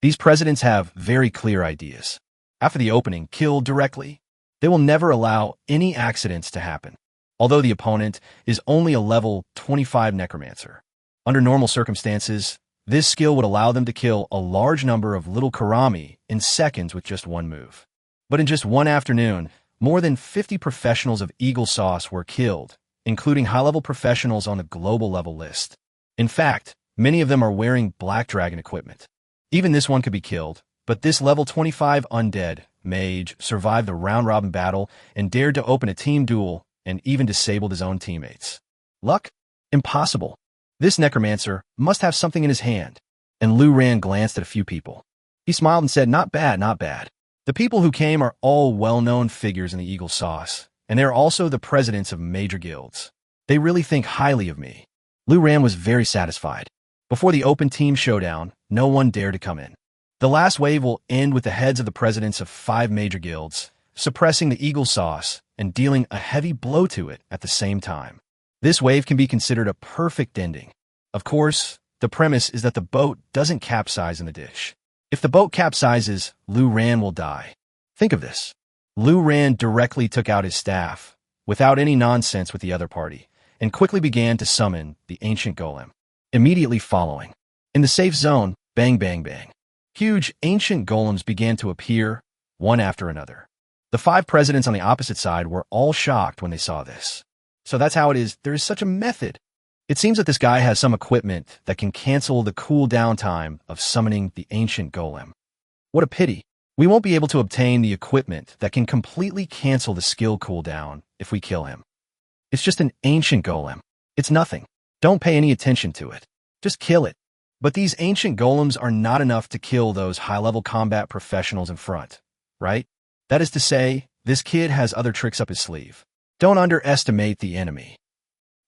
These presidents have very clear ideas. After the opening, kill directly. They will never allow any accidents to happen. Although the opponent is only a level 25 Necromancer. Under normal circumstances, this skill would allow them to kill a large number of little Karami in seconds with just one move. But in just one afternoon, more than 50 professionals of Eagle Sauce were killed, including high-level professionals on the global level list. In fact, many of them are wearing Black Dragon equipment. Even this one could be killed, but this level 25 Undead Mage survived the round-robin battle and dared to open a team duel and even disabled his own teammates. Luck? Impossible. This Necromancer must have something in his hand. And Lu Ran glanced at a few people. He smiled and said, "Not bad, not bad." The people who came are all well-known figures in the Eagle Sauce, and they are also the presidents of major guilds. They really think highly of me. Lu Ran was very satisfied. Before the open team showdown, no one dared to come in. The last wave will end with the heads of the presidents of 5 major guilds, suppressing the Eagle Sauce and dealing a heavy blow to it at the same time. This wave can be considered a perfect ending. Of course, the premise is that the boat doesn't capsize in the dish. If the boat capsizes, Lu Ran will die. Think of this. Lu Ran directly took out his staff, without any nonsense with the other party, and quickly began to summon the ancient golem. Immediately following, in the safe zone, bang bang bang. Huge ancient golems began to appear, one after another. The 5 presidents on the opposite side were all shocked when they saw this. So that's how it is. There is such a method. It seems that this guy has some equipment that can cancel the cooldown time of summoning the ancient golem. What a pity. We won't be able to obtain the equipment that can completely cancel the skill cooldown if we kill him. It's just an ancient golem. It's nothing. Don't pay any attention to it. Just kill it. But these ancient golems are not enough to kill those high-level combat professionals in front, right? That is to say, This kid has other tricks up his sleeve. Don't underestimate the enemy.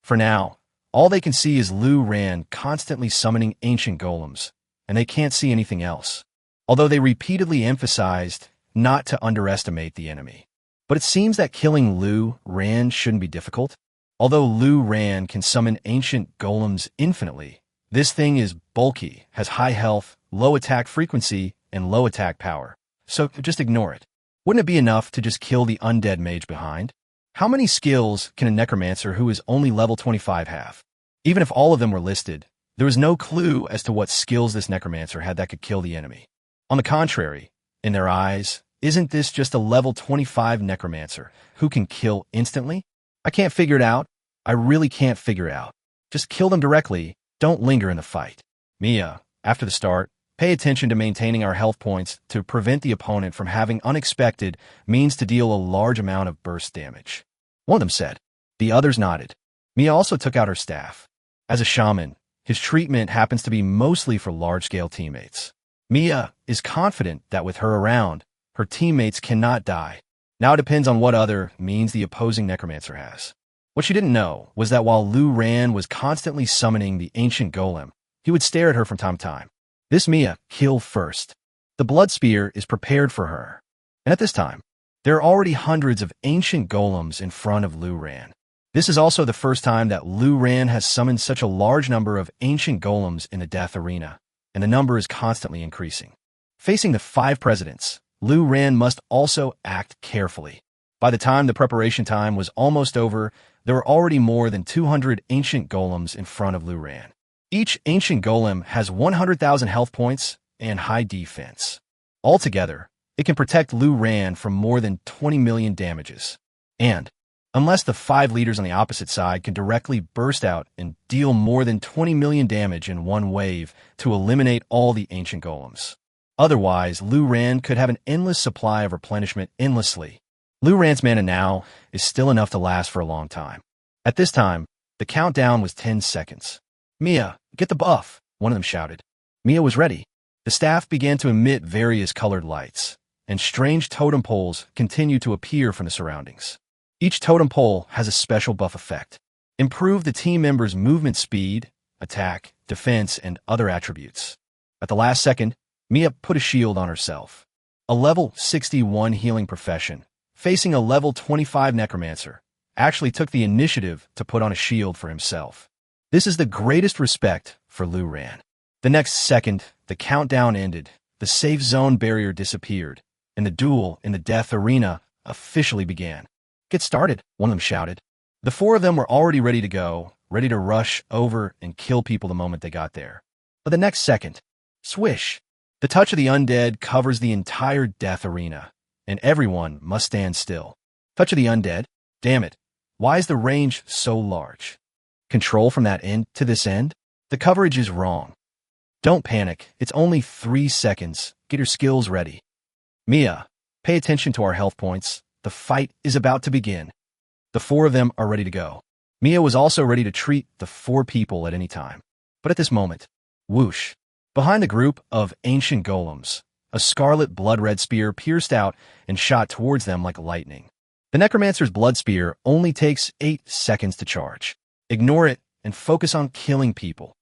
For now, all they can see is Lu Ran constantly summoning ancient golems, and they can't see anything else. Although they repeatedly emphasized not to underestimate the enemy. But it seems that killing Lu Ran shouldn't be difficult. Although Lu Ran can summon ancient golems infinitely, this thing is bulky, has high health, low attack frequency, and low attack power. So just ignore it. Wouldn't it be enough to just kill the undead mage behind? How many skills can a necromancer who is only level 25 have? Even if all of them were listed, there was no clue as to what skills this necromancer had that could kill the enemy. On the contrary, in their eyes, isn't this just a level 25 necromancer who can kill instantly? I can't figure it out. I really can't figure it out. Just kill them directly. Don't linger in the fight. Mia, after the start, pay attention to maintaining our health points to prevent the opponent from having unexpected means to deal a large amount of burst damage. One of them said. The others nodded. Mia also took out her staff. As a shaman, his treatment happens to be mostly for large-scale teammates. Mia is confident that with her around, her teammates cannot die. Now it depends on what other means the opposing necromancer has. What she didn't know was that while Lu Ran was constantly summoning the ancient golem, he would stare at her from time to time. This Mia, kill first. The blood spear is prepared for her. And at this time, there are already hundreds of ancient golems in front of Lu Ran. This is also the first time that Lu Ran has summoned such a large number of ancient golems in the death arena, and the number is constantly increasing. Facing the 5 presidents, Lu Ran must also act carefully. By the time the preparation time was almost over, there were already more than 200 ancient golems in front of Lu Ran. Each ancient golem has 100,000 health points and high defense. Altogether, it can protect Lu Ran from more than 20 million damages. And, unless the 5 leaders on the opposite side can directly burst out and deal more than 20 million damage in one wave to eliminate all the ancient golems. Otherwise, Lu Ran could have an endless supply of replenishment endlessly. Lu Ran's mana now is still enough to last for a long time. At this time, the countdown was 10 seconds. Mia, get the buff, one of them shouted. Mia was ready. The staff began to emit various colored lights, and strange totem poles continued to appear from the surroundings. Each totem pole has a special buff effect. Improve the team members' movement speed, attack, defense, and other attributes. At the last second, Mia put a shield on herself. A level 61 healing profession, facing a level 25 necromancer, actually took the initiative to put on a shield for himself. This is the greatest respect for Lu Ran. The next second, the countdown ended, the safe zone barrier disappeared, and the duel in the death arena officially began. Get started, one of them shouted. The 4 of them were already ready to go, ready to rush over and kill people the moment they got there. But the next second, swish. The touch of the undead covers the entire death arena, and everyone must stand still. Touch of the undead? Damn it. Why is the range so large? Control from that end to this end? The coverage is wrong. Don't panic. It's only 3 seconds. Get your skills ready. Mia, pay attention to our health points. The fight is about to begin. The 4 of them are ready to go. Mia was also ready to treat the 4 people at any time. But at this moment, whoosh. Behind the group of ancient golems, a scarlet blood-red spear pierced out and shot towards them like lightning. The necromancer's blood spear only takes 8 seconds to charge. Ignore it and focus on killing people.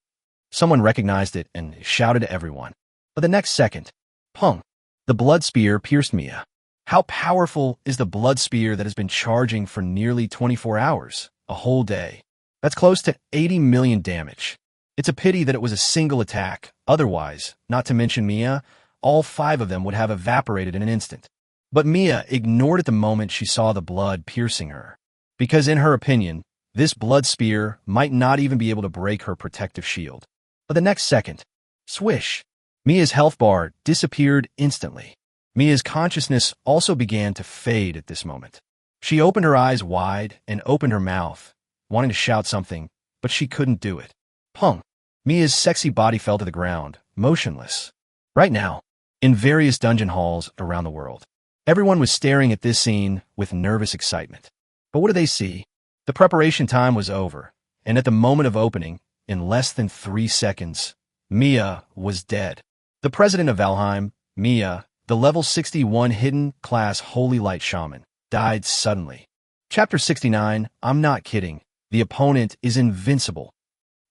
Someone recognized it and shouted to everyone. But the next second, pung, the blood spear pierced Mia. How powerful is the blood spear that has been charging for nearly 24 hours, a whole day? That's close to 80 million damage. It's a pity that it was a single attack. Otherwise, not to mention Mia, all 5 of them would have evaporated in an instant. But Mia ignored it the moment she saw the blood piercing her. Because in her opinion, this blood spear might not even be able to break her protective shield. But the next second, swish, Mia's health bar disappeared instantly. Mia's consciousness also began to fade at this moment. She opened her eyes wide and opened her mouth, wanting to shout something, but she couldn't do it. Pung. Mia's sexy body fell to the ground, motionless. Right now, in various dungeon halls around the world, everyone was staring at this scene with nervous excitement. But what did they see? The preparation time was over, and at the moment of opening, in less than 3 seconds, Mia was dead. The president of Valheim, Mia, the level 61 hidden class Holy Light Shaman, died suddenly. Chapter 69, I'm not kidding. The opponent is invincible.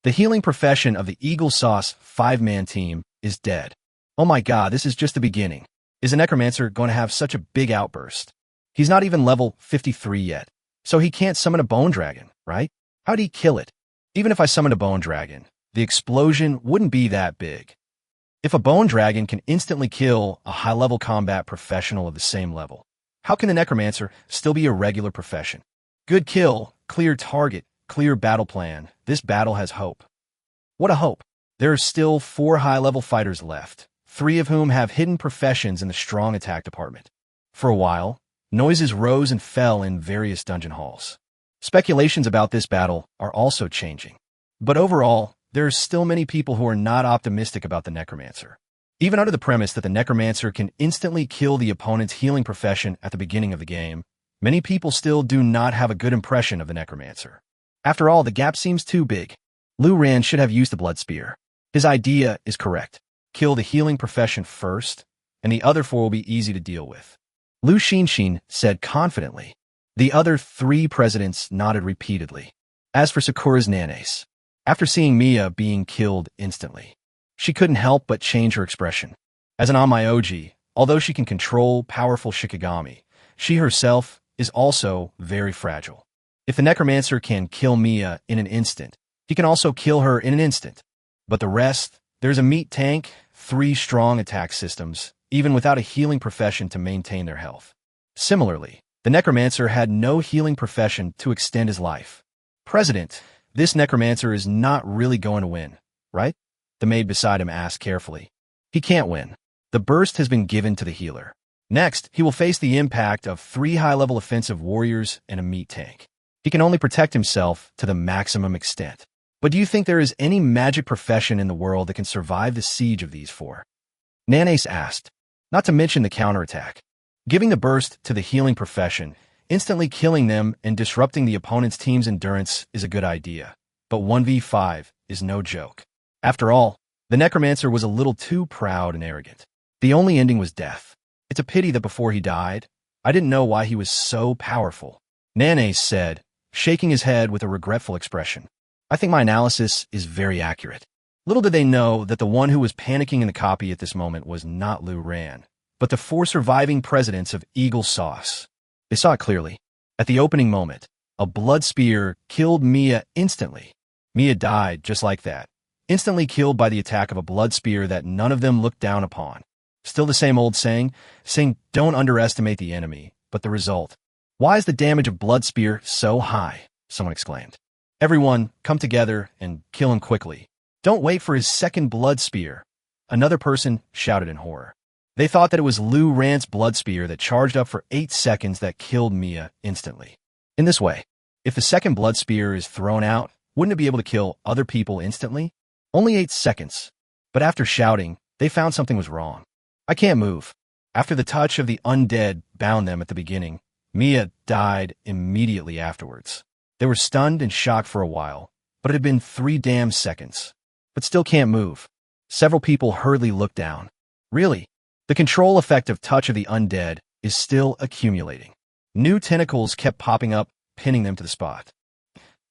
The healing profession of the Eagle Sauce 5-man team is dead. Oh my god, this is just the beginning. Is a Necromancer going to have such a big outburst? He's not even level 53 yet, so he can't summon a bone dragon, right? How'd he kill it? Even if I summoned a bone dragon, the explosion wouldn't be that big. If a bone dragon can instantly kill a high-level combat professional of the same level, how can the Necromancer still be a regular profession? Good kill, clear target, clear battle plan. This battle has hope. What a hope. There are still 4 high-level fighters left, 3 of whom have hidden professions in the strong attack department. For a while, noises rose and fell in various dungeon halls. Speculations about this battle are also changing. But overall, there are still many people who are not optimistic about the Necromancer. Even under the premise that the Necromancer can instantly kill the opponent's healing profession at the beginning of the game, many people still do not have a good impression of the Necromancer. After all, the gap seems too big. Lu Ran should have used the Blood Spear. His idea is correct. Kill the healing profession first, and the other 4 will be easy to deal with. Lu Xinshin said confidently. The other 3 presidents nodded repeatedly. As for Sakura's Nanace, after seeing Mia being killed instantly, she couldn't help but change her expression. As an Onmyoji, although she can control powerful Shikigami, she herself is also very fragile. If the Necromancer can kill Mia in an instant, he can also kill her in an instant. But the rest, there's a meat tank, 3 strong attack systems, even without a healing profession to maintain their health. Similarly, the Necromancer had no healing profession to extend his life. President, this Necromancer is not really going to win, right? The maid beside him asked carefully. He can't win. The burst has been given to the healer. Next, he will face the impact of 3 high-level offensive warriors and a meat tank. He can only protect himself to the maximum extent. But do you think there is any magic profession in the world that can survive the siege of these 4? Nanace asked, not to mention the counterattack. Giving the burst to the healing profession, instantly killing them and disrupting the opponent's team's endurance is a good idea. But 1v5 is no joke. After all, the Necromancer was a little too proud and arrogant. The only ending was death. It's a pity that before he died, I didn't know why he was so powerful. Nanace said, shaking his head with a regretful expression. I think my analysis is very accurate. Little did they know that the one who was panicking in the copy at this moment was not Lu Ran, but the 4 surviving presidents of Eagle Sauce. They saw it clearly. At the opening moment, a blood spear killed Mia instantly. Mia died just like that, instantly killed by the attack of a blood spear that none of them looked down upon. Still the same old saying don't underestimate the enemy, but the result. Why is the damage of blood spear so high? Someone exclaimed. Everyone, come together and kill him quickly. Don't wait for his second blood spear. Another person shouted in horror. They thought that it was Lu Ran's blood spear that charged up for 8 seconds that killed Mia instantly. In this way, if the second blood spear is thrown out, wouldn't it be able to kill other people instantly? Only 8 seconds. But after shouting, they found something was wrong. I can't move. After the touch of the undead bound them at the beginning, Mia died immediately afterwards. They were stunned and shocked for a while, but it had been 3 damn seconds. But still can't move. Several people hurriedly looked down. Really? The control effect of touch of the undead is still accumulating. New tentacles kept popping up, pinning them to the spot.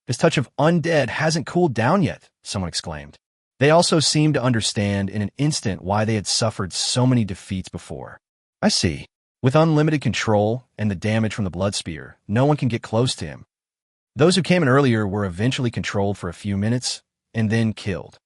This touch of undead hasn't cooled down yet, someone exclaimed. They also seemed to understand in an instant why they had suffered so many defeats before. I see. With unlimited control and the damage from the blood spear, no one can get close to him. Those who came in earlier were eventually controlled for a few minutes and then killed.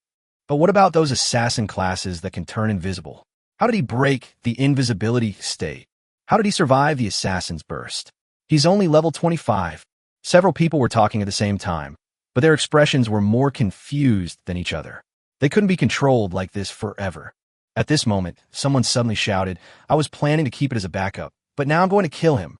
But what about those assassin classes that can turn invisible? How did he break the invisibility state? How did he survive the assassin's burst? He's only level 25. Several people were talking at the same time, but their expressions were more confused than each other. They couldn't be controlled like this forever. At this moment, someone suddenly shouted, I was planning to keep it as a backup, but now I'm going to kill him.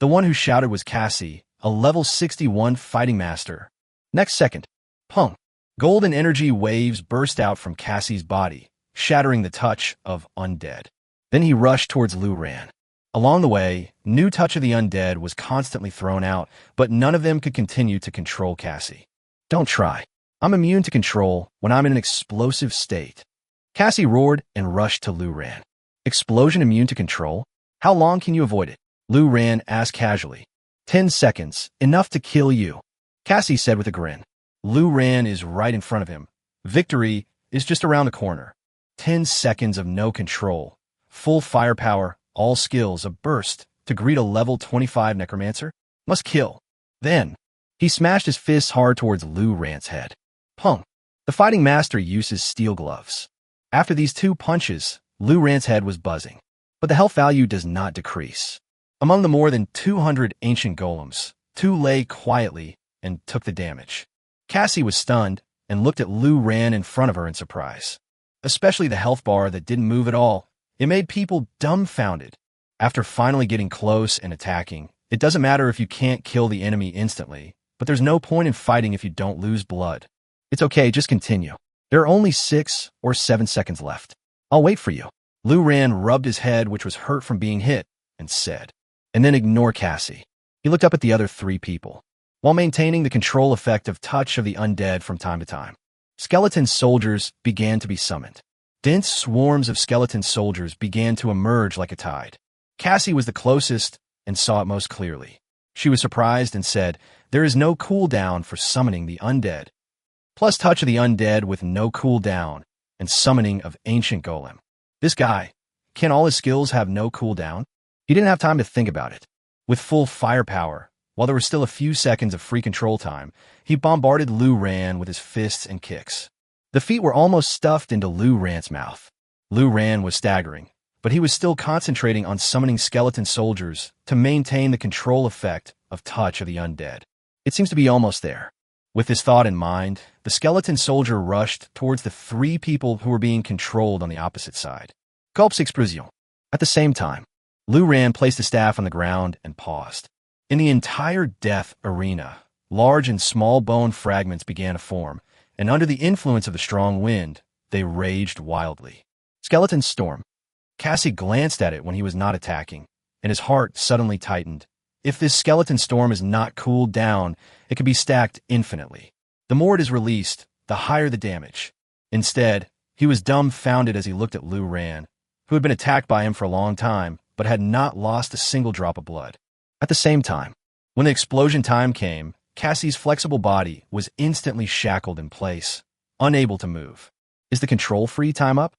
The one who shouted was Cassie, a level 61 fighting master. Next second, pong. Golden energy waves burst out from Cassie's body, shattering the touch of undead. Then he rushed towards Lu Ran. Along the way, new touch of the undead was constantly thrown out, but none of them could continue to control Cassie. Don't try. I'm immune to control when I'm in an explosive state. Cassie roared and rushed to Lu Ran. Explosion immune to control? How long can you avoid it? Lu Ran asked casually. 10 seconds, enough to kill you, Cassie said with a grin. Lu Ran is right in front of him. Victory is just around the corner. 10 seconds of no control. Full firepower, all skills, a burst to greet a level 25 Necromancer? Must kill. Then, he smashed his fists hard towards Lu Ran's head. Punk. The fighting master uses steel gloves. After these 2 punches, Lu Ran's head was buzzing. But the health value does not decrease. Among the more than 200 ancient golems, 2 lay quietly and took the damage. Cassie was stunned and looked at Lu Ran in front of her in surprise. Especially the health bar that didn't move at all. It made people dumbfounded. After finally getting close and attacking, it doesn't matter if you can't kill the enemy instantly, but there's no point in fighting if you don't lose blood. It's okay, just continue. There are only 6 or 7 seconds left. I'll wait for you. Lu Ran rubbed his head, which was hurt from being hit, and said, and then ignore Cassie. He looked up at the other 3 people, while maintaining the control effect of touch of the undead from time to time. Skeleton soldiers began to be summoned. Dense swarms of skeleton soldiers began to emerge like a tide. Cassie was the closest and saw it most clearly. She was surprised and said, there is no cooldown for summoning the undead. Plus touch of the undead with no cooldown and summoning of ancient golem. This guy, can all his skills have no cooldown? He didn't have time to think about it. With full firepower, while there were still a few seconds of free control time, he bombarded Lu Ran with his fists and kicks. The feet were almost stuffed into Lu Ran's mouth. Lu Ran was staggering, but he was still concentrating on summoning skeleton soldiers to maintain the control effect of touch of the undead. It seems to be almost there. With this thought in mind, the skeleton soldier rushed towards the 3 people who were being controlled on the opposite side. Gulps explosion. At the same time, Lu Ran placed the staff on the ground and paused. In the entire death arena, large and small bone fragments began to form, and under the influence of the strong wind, they raged wildly. Skeleton storm. Cassie glanced at it when he was not attacking, and his heart suddenly tightened. If this skeleton storm is not cooled down, it can be stacked infinitely. The more it is released, the higher the damage. Instead, he was dumbfounded as he looked at Lu Ran, who had been attacked by him for a long time, but had not lost a single drop of blood. At the same time, when the explosion time came, Cassie's flexible body was instantly shackled in place, unable to move. Is the control-free time up?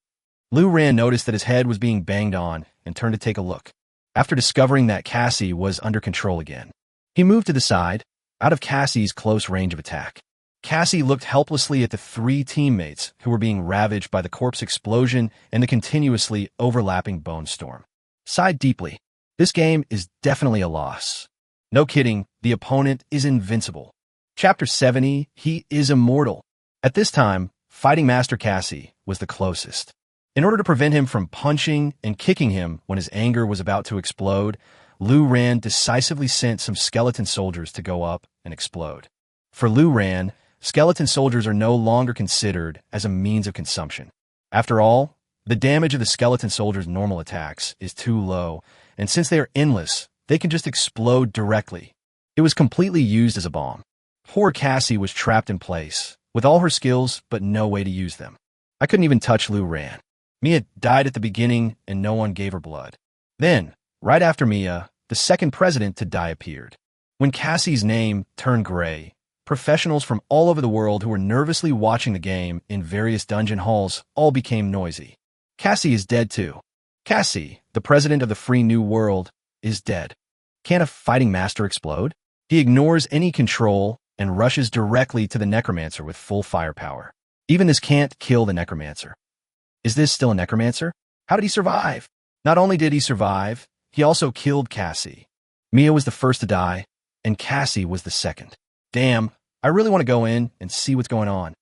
Lu Ran noticed that his head was being banged on and turned to take a look. After discovering that Cassie was under control again, he moved to the side, out of Cassie's close range of attack. Cassie looked helplessly at the 3 teammates who were being ravaged by the corpse explosion and the continuously overlapping bone storm. Sighed deeply. This game is definitely a loss. No kidding, the opponent is invincible. Chapter 70, he is immortal. At this time, Fighting Master Cassie was the closest. In order to prevent him from punching and kicking him when his anger was about to explode, Lu Ran decisively sent some skeleton soldiers to go up and explode. For Lu Ran, skeleton soldiers are no longer considered as a means of consumption. After all, the damage of the skeleton soldiers' normal attacks is too low, and since they are endless, they can just explode directly. It was completely used as a bomb. Poor Cassie was trapped in place, with all her skills but no way to use them. I couldn't even touch Lu Ran. Mia died at the beginning and no one gave her blood. Then, right after Mia, the second president to die appeared. When Cassie's name turned gray, professionals from all over the world who were nervously watching the game in various dungeon halls all became noisy. Cassie is dead too. Cassie, the president of the free new world, is dead. Can a fighting master explode? He ignores any control and rushes directly to the Necromancer with full firepower. Even this can't kill the Necromancer. Is this still a Necromancer? How did he survive? Not only did he survive, he also killed Cassie. Mia was the first to die, and Cassie was the second. Damn, I really want to go in and see what's going on.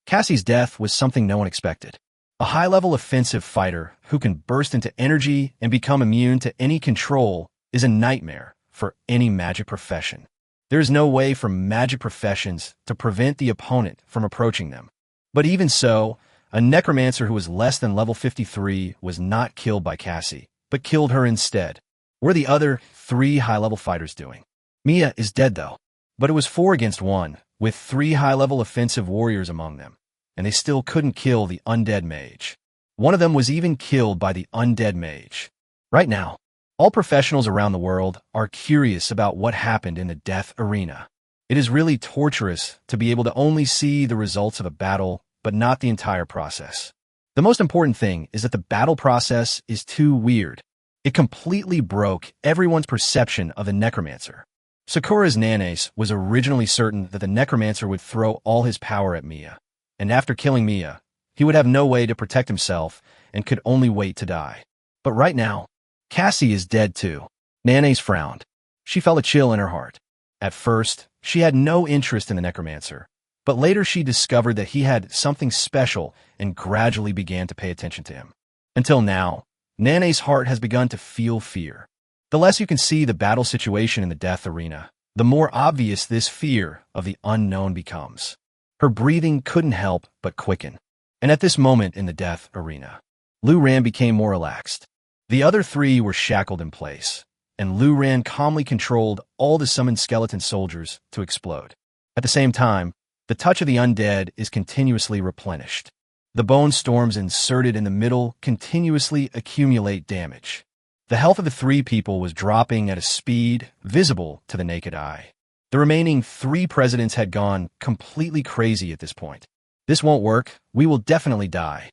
Cassie's death was something no one expected. A high-level offensive fighter who can burst into energy and become immune to any control is a nightmare for any magic profession. There is no way for magic professions to prevent the opponent from approaching them. But even so, a Necromancer who was less than level 53 was not killed by Cassie, but killed her instead. What are the other 3 high-level fighters doing? Mia is dead though, but it was 4 against 1, with 3 high-level offensive warriors among them, and they still couldn't kill the undead mage. One of them was even killed by the undead mage. Right now, All professionals around the world are curious about what happened in the death arena. It is really torturous to be able to only see the results of a battle, but not the entire process. The most important thing is that the battle process is too weird. It completely broke everyone's perception of the Necromancer. Sakura's Nanes was originally certain that the Necromancer would throw all his power at Mia, and after killing Mia, he would have no way to protect himself and could only wait to die. But right now, Cassie is dead too. Nanes frowned. She felt a chill in her heart. At first, she had no interest in the Necromancer, but later she discovered that he had something special and gradually began to pay attention to him. Until now, Nane's heart has begun to feel fear. The less you can see the battle situation in the death arena, the more obvious this fear of the unknown becomes. Her breathing couldn't help but quicken. And at this moment in the death arena, Lu Ran became more relaxed. The other three were shackled in place, and Lu Ran calmly controlled all the summoned skeleton soldiers to explode. At the same time, the touch of the undead is continuously replenished. The bone storms inserted in the middle continuously accumulate damage. The health of the three people was dropping at a speed visible to the naked eye. The remaining three presidents had gone completely crazy at this point. This won't work. We will definitely die.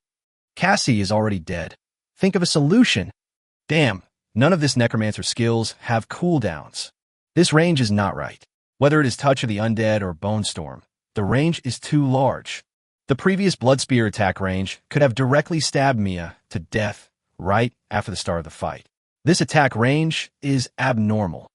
Cassie is already dead. Think of a solution. Damn, none of this Necromancer skills have cooldowns. This range is not right. Whether it is Touch of the Undead or Bone Storm, the range is too large. The previous Blood Spear attack range could have directly stabbed Mia to death right after the start of the fight. This attack range is abnormal.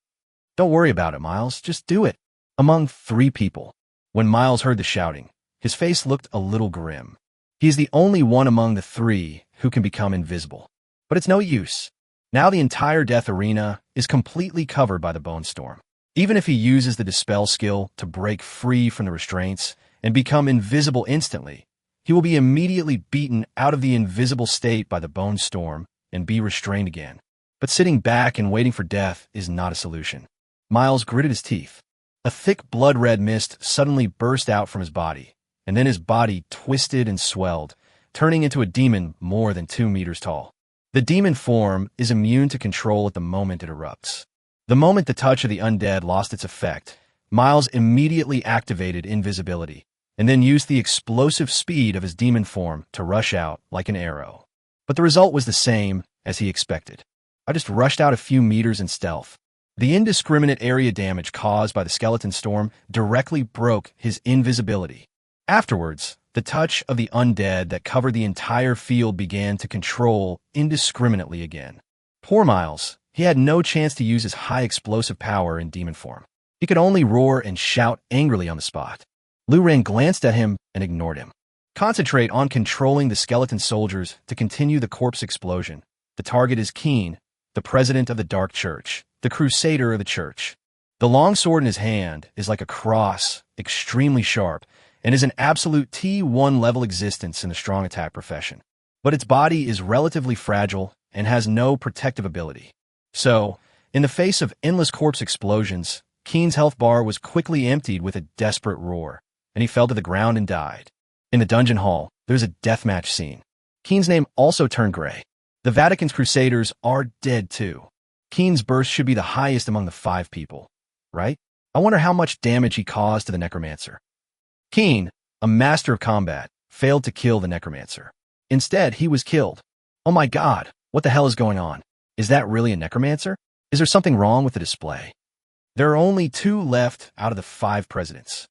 Don't worry about it, Miles. Just do it. Among three people. When Miles heard the shouting, his face looked a little grim. He is the only one among the three who can become invisible. But it's no use. Now the entire death arena is completely covered by the Bone Storm. Even if he uses the Dispel skill to break free from the restraints and become invisible instantly, he will be immediately beaten out of the invisible state by the Bone Storm and be restrained again. But sitting back and waiting for death is not a solution. Miles gritted his teeth. A thick blood-red mist suddenly burst out from his body, and then his body twisted and swelled, turning into a demon more than 2 meters tall. The demon form is immune to control at the moment it erupts. The moment the touch of the undead lost its effect, Miles immediately activated invisibility, and then used the explosive speed of his demon form to rush out like an arrow. But the result was the same as he expected. I just rushed out a few meters in stealth. The indiscriminate area damage caused by the skeleton storm directly broke his invisibility. Afterwards, the touch of the undead that covered the entire field began to control indiscriminately again. Poor Miles, he had no chance to use his high explosive power in demon form. He could only roar and shout angrily on the spot. Lu Ran glanced at him and ignored him. Concentrate on controlling the skeleton soldiers to continue the corpse explosion. The target is Keen, the president of the Dark Church, the crusader of the church. The long sword in his hand is like a cross, extremely sharp, and is an absolute T1 level existence in the strong attack profession. But its body is relatively fragile and has no protective ability. So, in the face of endless corpse explosions, Keen's health bar was quickly emptied with a desperate roar, and he fell to the ground and died. In the dungeon hall, there's a deathmatch scene. Keen's name also turned gray. The Vatican's crusaders are dead too. Keen's burst should be the highest among the 5 people, right? I wonder how much damage he caused to the Necromancer. Keen, a master of combat, failed to kill the Necromancer. Instead, he was killed. Oh my god, what the hell is going on? Is that really a Necromancer? Is there something wrong with the display? There are only 2 left out of the 5 presidents.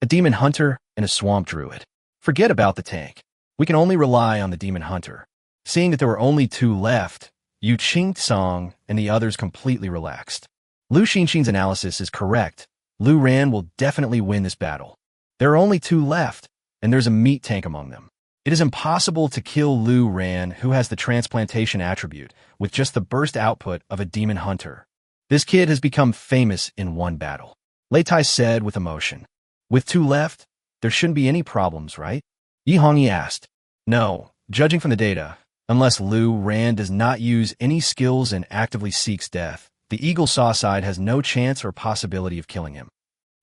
A demon hunter and a swamp druid. Forget about the tank. We can only rely on the demon hunter. Seeing that there were only 2 left, Yu Qing-song and the others completely relaxed. Lu Xinxin's analysis is correct. Lu Ran will definitely win this battle. There are only 2 left, and there's a meat tank among them. It is impossible to kill Lu Ran, who has the transplantation attribute, with just the burst output of a demon hunter. This kid has become famous in one battle. Lei Tai said with emotion. With 2 left, there shouldn't be any problems, right? Yi Hongyi asked. No, judging from the data, unless Lu Ran does not use any skills and actively seeks death, the Eagle Saw side has no chance or possibility of killing him.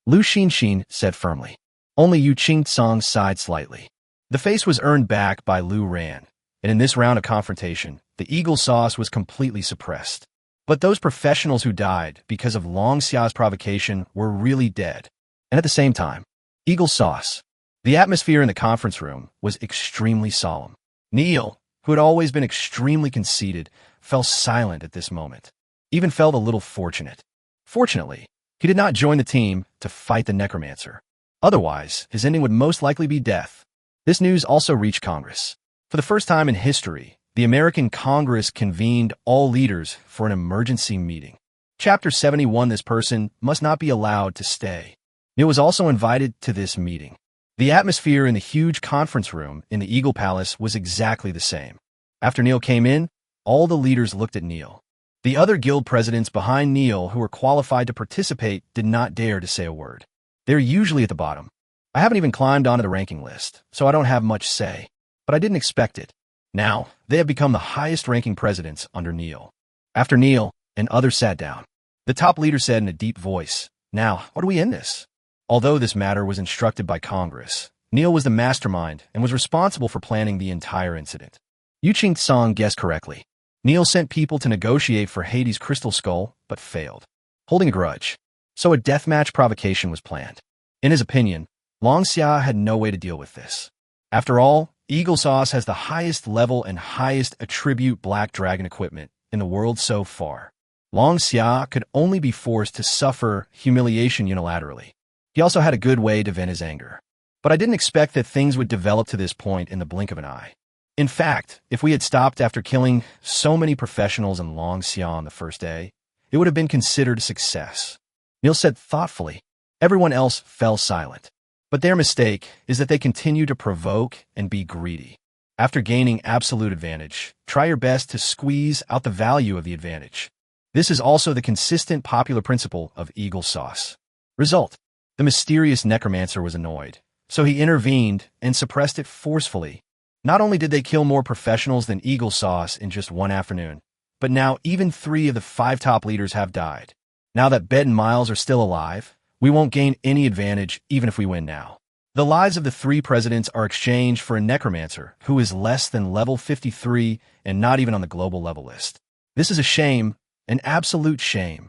Lu Xinxin said firmly. Only Yu Qing-song sighed slightly. The face was earned back by Lu Ran, and in this round of confrontation, the Eagle Sauce was completely suppressed. But those professionals who died because of Long Xia's provocation were really dead. And at the same time, Eagle Sauce. The atmosphere in the conference room was extremely solemn. Neil, who had always been extremely conceited, fell silent at this moment. Even felt a little fortunate. Fortunately, he did not join the team to fight the Necromancer. Otherwise, his ending would most likely be death. This news also reached Congress. For the first time in history, the American Congress convened all leaders for an emergency meeting. Chapter 71. This person must not be allowed to stay. Neil was also invited to this meeting. The atmosphere in the huge conference room in the Eagle Palace was exactly the same. After Neil came in, all the leaders looked at Neil. The other guild presidents behind Neil who were qualified to participate did not dare to say a word. They're usually at the bottom. I haven't even climbed onto the ranking list, so I don't have much say. But I didn't expect it. Now, they have become the highest-ranking presidents under Neil. After Neil and others sat down, the top leader said in a deep voice, "Now, what do we end this?" Although this matter was instructed by Congress, Neil was the mastermind and was responsible for planning the entire incident. Yu Qing-song guessed correctly. Neil sent people to negotiate for Hades' crystal skull, but failed, holding a grudge. So a deathmatch provocation was planned. In his opinion, Long Xia had no way to deal with this. After all, Eagle Sauce has the highest level and highest attribute Black Dragon equipment in the world so far. Long Xia could only be forced to suffer humiliation unilaterally. He also had a good way to vent his anger. But I didn't expect that things would develop to this point in the blink of an eye. In fact, if we had stopped after killing so many professionals in Long Xia on the first day, it would have been considered a success. Neil said thoughtfully. Everyone else fell silent. But their mistake is that they continue to provoke and be greedy. After gaining absolute advantage, try your best to squeeze out the value of the advantage. This is also the consistent popular principle of Eagle Sauce. Result: the mysterious Necromancer was annoyed, so he intervened and suppressed it forcefully. Not only did they kill more professionals than Eagle Sauce in just one afternoon, but now even 3 of the 5 top leaders have died. Now that Bet and Miles are still alive, we won't gain any advantage even if we win now. The lives of the 3 presidents are exchanged for a Necromancer who is less than level 53 and not even on the global level list. This is a shame, an absolute shame.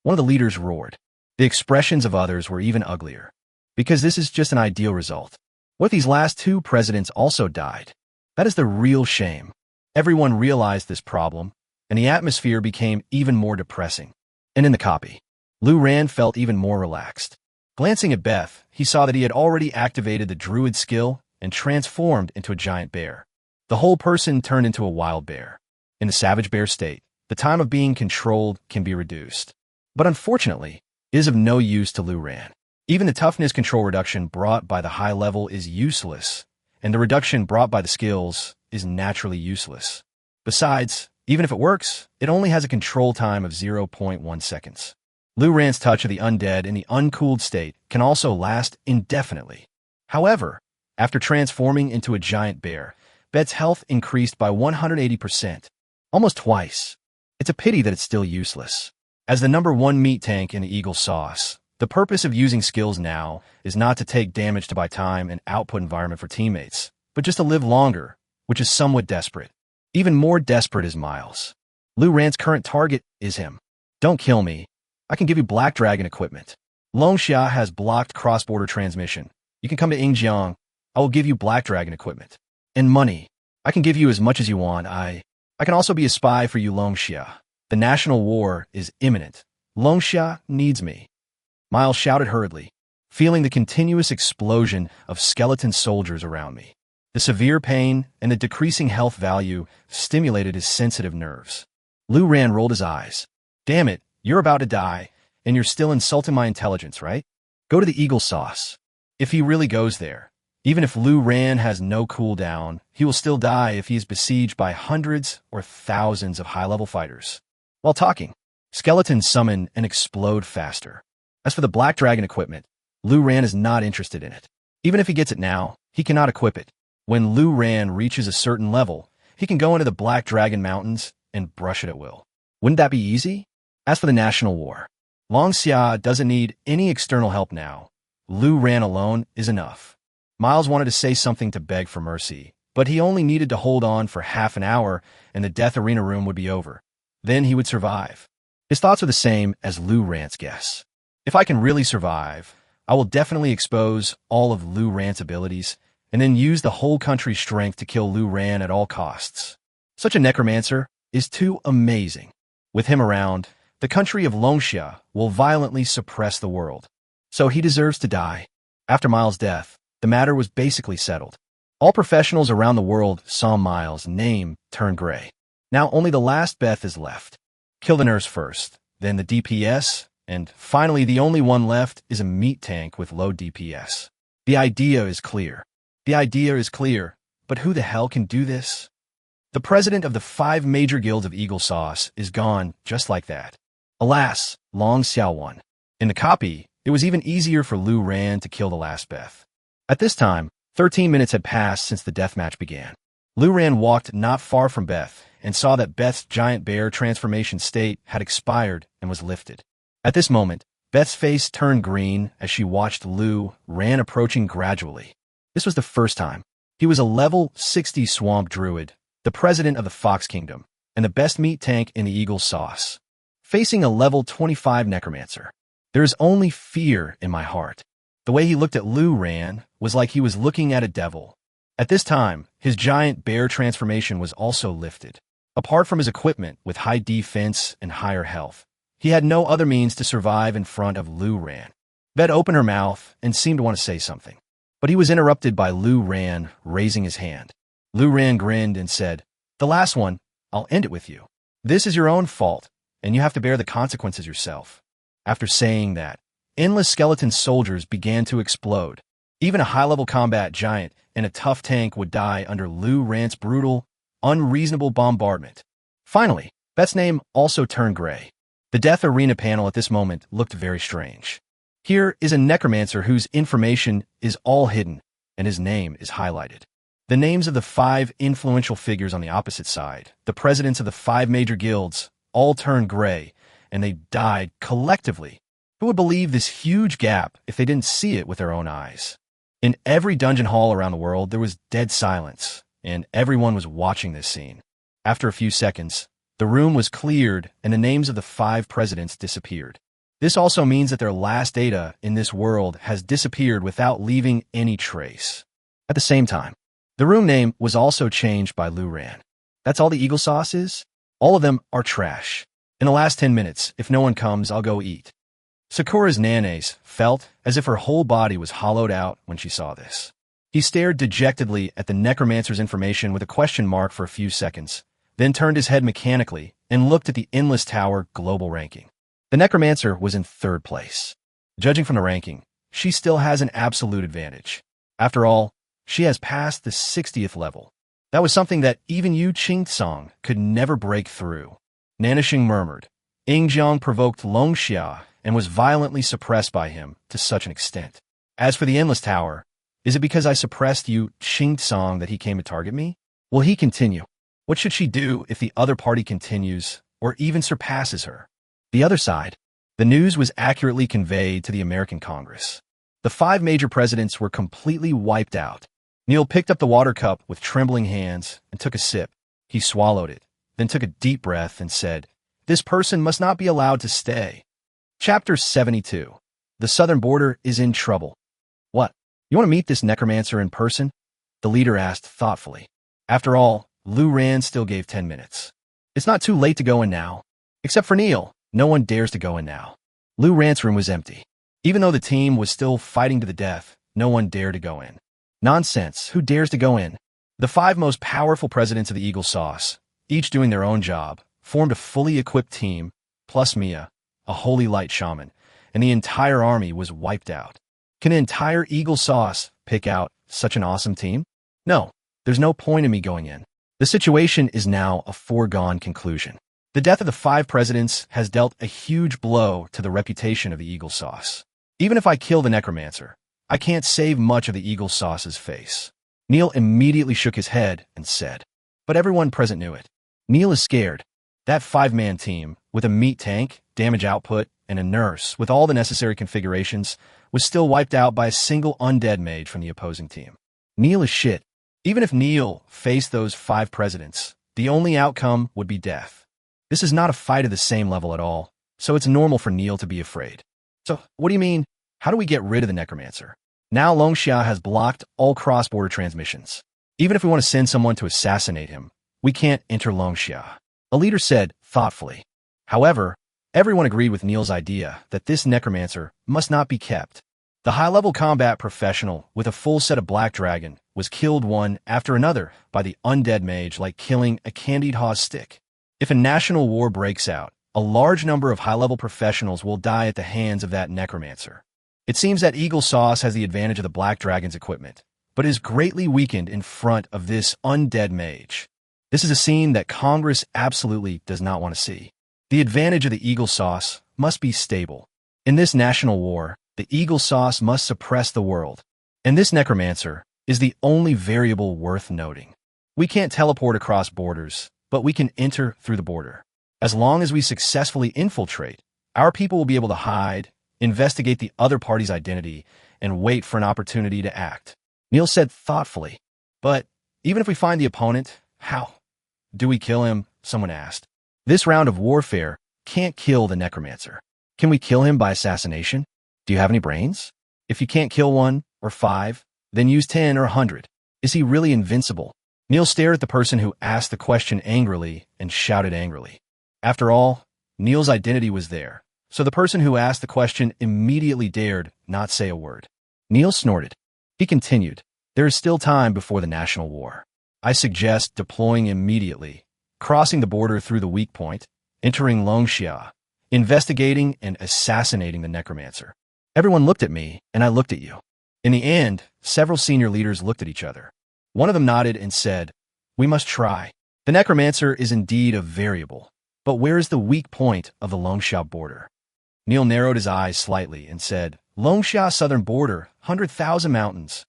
One of the leaders roared. The expressions of others were even uglier. Because this is just an ideal result. What if these last 2 presidents also died? That is the real shame. Everyone realized this problem, and the atmosphere became even more depressing. And in the copy, Lu Ran felt even more relaxed. Glancing at Beth, he saw that he had already activated the druid skill and transformed into a giant bear. The whole person turned into a wild bear. In the savage bear state, the time of being controlled can be reduced. But unfortunately, it is of no use to Lu Ran. Even the toughness control reduction brought by the high level is useless, and the reduction brought by the skills is naturally useless. Besides, even if it works, it only has a control time of 0.1 seconds. Lu Ran's touch of the undead in the uncooled state can also last indefinitely. However, after transforming into a giant bear, Bet's health increased by 180%, almost twice. It's a pity that it's still useless. As the #1 meat tank in the Eagle Sauce, the purpose of using skills now is not to take damage to buy time and output environment for teammates, but just to live longer, which is somewhat desperate. Even more desperate is Miles. Lu Ran's current target is him. Don't kill me. I can give you Black Dragon equipment. Long Xia has blocked cross-border transmission. You can come to Yingjiang. I will give you Black Dragon equipment. And money. I can give you as much as you want. I can also be a spy for you, Long Xia. The national war is imminent. Long Xia needs me. Miles shouted hurriedly, feeling the continuous explosion of skeleton soldiers around me. The severe pain and the decreasing health value stimulated his sensitive nerves. Lu Ran rolled his eyes. Damn it, you're about to die, and you're still insulting my intelligence, right? Go to the Eagle Sauce. If he really goes there, even if Lu Ran has no cooldown, he will still die if he is besieged by hundreds or thousands of high-level fighters. While talking, skeletons summon and explode faster. As for the Black Dragon equipment, Lu Ran is not interested in it. Even if he gets it now, he cannot equip it. When Lu Ran reaches a certain level, he can go into the Black Dragon Mountains and brush it at will. Wouldn't that be easy? As for the national war, Long Xia doesn't need any external help now. Lu Ran alone is enough. Miles wanted to say something to beg for mercy, but he only needed to hold on for half an hour and the death arena room would be over. Then he would survive. His thoughts are the same as Lu Rant's guess. If I can really survive, I will definitely expose all of Lu Rant's abilities and then use the whole country's strength to kill Lu Rant at all costs. Such a necromancer is too amazing. With him around, the country of Longxia will violently suppress the world. So he deserves to die. After Miles' death, the matter was basically settled. All professionals around the world saw Miles' name turn gray. Now only the last Beth is left. Kill the nurse first, then the DPS, and finally the only one left is a meat tank with low DPS. The idea is clear. But who the hell can do this? The president of the 5 major guilds of Eagle Sauce is gone just like that. Alas, Long Xiao won. In the copy, it was even easier for Lu Rant to kill the last Beth. At this time, 13 minutes had passed since the deathmatch began. Lu Rant walked not far from Beth and saw that Beth's giant bear transformation state had expired and was lifted. At this moment, Beth's face turned green as she watched Lu Rant approaching gradually. This was the first time. He was a level 60 swamp druid, the president of the Fox Kingdom, and the best meat tank in the Eagle Sauce, facing a level 25 necromancer. There is only fear in my heart. The way he looked at Lu Rant was like he was looking at a devil. At this time, his giant bear transformation was also lifted. Apart from his equipment with high defense and higher health, he had no other means to survive in front of Lu Rant. Beth opened her mouth and seemed to want to say something, but he was interrupted by Lu Rant raising his hand. Lu Rant grinned and said, "The last one, I'll end it with you. This is your own fault, and you have to bear the consequences yourself." After saying that, endless skeleton soldiers began to explode. Even a high-level combat giant and a tough tank would die under Lu Rant's brutal, unreasonable bombardment. Finally, Beth's name also turned gray. The Death Arena panel at this moment looked very strange. Here is a necromancer whose information is all hidden, and his name is highlighted. The names of the 5 influential figures on the opposite side, the presidents of the 5 major guilds, all turned gray, and they died collectively. Who would believe this huge gap if they didn't see it with their own eyes? In every dungeon hall around the world, there was dead silence, and everyone was watching this scene. After a few seconds, the room was cleared and the names of the 5 presidents disappeared. This also means that their last data in this world has disappeared without leaving any trace. At the same time, the room name was also changed by Lu Rant. That's all the Eagle Sauce is? All of them are trash. In the last 10 minutes, if no one comes, I'll go eat. Sakura's Nana's felt as if her whole body was hollowed out when she saw this. He stared dejectedly at the necromancer's information with a question mark for a few seconds, then turned his head mechanically and looked at the Endless Tower global ranking. The necromancer was in 3rd place. Judging from the ranking, she still has an absolute advantage. After all, she has passed the 60th level. That was something that even Yu Qingtsong could never break through. Nanashing murmured. Yingjiang provoked Longxia and was violently suppressed by him to such an extent. As for the Endless Tower, is it because I suppressed Yu Qingtsong that he came to target me? Will he continue? What should she do if the other party continues or even surpasses her? The other side. The news was accurately conveyed to the American Congress. The 5 major presidents were completely wiped out. Neil picked up the water cup with trembling hands and took a sip. He swallowed it, then took a deep breath and said, "This person must not be allowed to stay." Chapter 72. The southern border is in trouble. What? You want to meet this necromancer in person? The leader asked thoughtfully. After all, Lu Rant still gave 10 minutes. It's not too late to go in now. Except for Neil, no one dares to go in now. Lu Rant's room was empty. Even though the team was still fighting to the death, no one dared to go in. Nonsense, who dares to go in? The 5 most powerful presidents of the Eagle Sauce, each doing their own job, formed a fully equipped team, plus Mia, a holy light shaman, and the entire army was wiped out. Can an entire Eagle Sauce pick out such an awesome team? No, there's no point in me going in. The situation is now a foregone conclusion. The death of the 5 presidents has dealt a huge blow to the reputation of the Eagle Sauce. Even if I kill the necromancer, I can't save much of the Eagle Sauce's face. Neil immediately shook his head and said, but everyone present knew it. Neil is scared. That 5-man team, with a meat tank, damage output, and a nurse with all the necessary configurations, was still wiped out by a single undead mage from the opposing team. Neil is shit. Even if Neil faced those 5 presidents, the only outcome would be death. This is not a fight of the same level at all. so it's normal for Neil to be afraid. So, what do you mean? How do we get rid of the Necromancer? Now Longxia has blocked all cross-border transmissions. Even if we want to send someone to assassinate him, we can't enter Longxia, a leader said thoughtfully. However, everyone agreed with Neil's idea that this Necromancer must not be kept. The high-level combat professional with a full set of Black Dragon was killed one after another by the undead mage like killing a candied haw's stick. If a national war breaks out, a large number of high-level professionals will die at the hands of that Necromancer. It seems that Eagle Sauce has the advantage of the Black Dragon's equipment, but is greatly weakened in front of this undead mage. This is a scene that Congress absolutely does not want to see. The advantage of the Eagle Sauce must be stable. In this national war, the Eagle Sauce must suppress the world, and this Necromancer is the only variable worth noting. We can't teleport across borders, but we can enter through the border. As long as we successfully infiltrate, our people will be able to hide, investigate the other party's identity, and wait for an opportunity to act. Neil said thoughtfully. But even if we find the opponent, how do we kill him? Someone asked. This round of warfare can't kill the Necromancer. Can we kill him by assassination? Do you have any brains? If you can't kill 1 or 5, then use 10 or 100. Is he really invincible? Neil stared at the person who asked the question angrily and shouted angrily. After all, Neil's identity was there, so the person who asked the question immediately dared not say a word. Neil snorted. He continued, there is still time before the national war. I suggest deploying immediately, crossing the border through the weak point, entering Longxia, investigating and assassinating the Necromancer. Everyone looked at me, and I looked at you. In the end, several senior leaders looked at each other. One of them nodded and said, we must try. The Necromancer is indeed a variable, but where is the weak point of the Longxia border? Neil narrowed his eyes slightly and said, Longxia southern border, 100,000 mountains.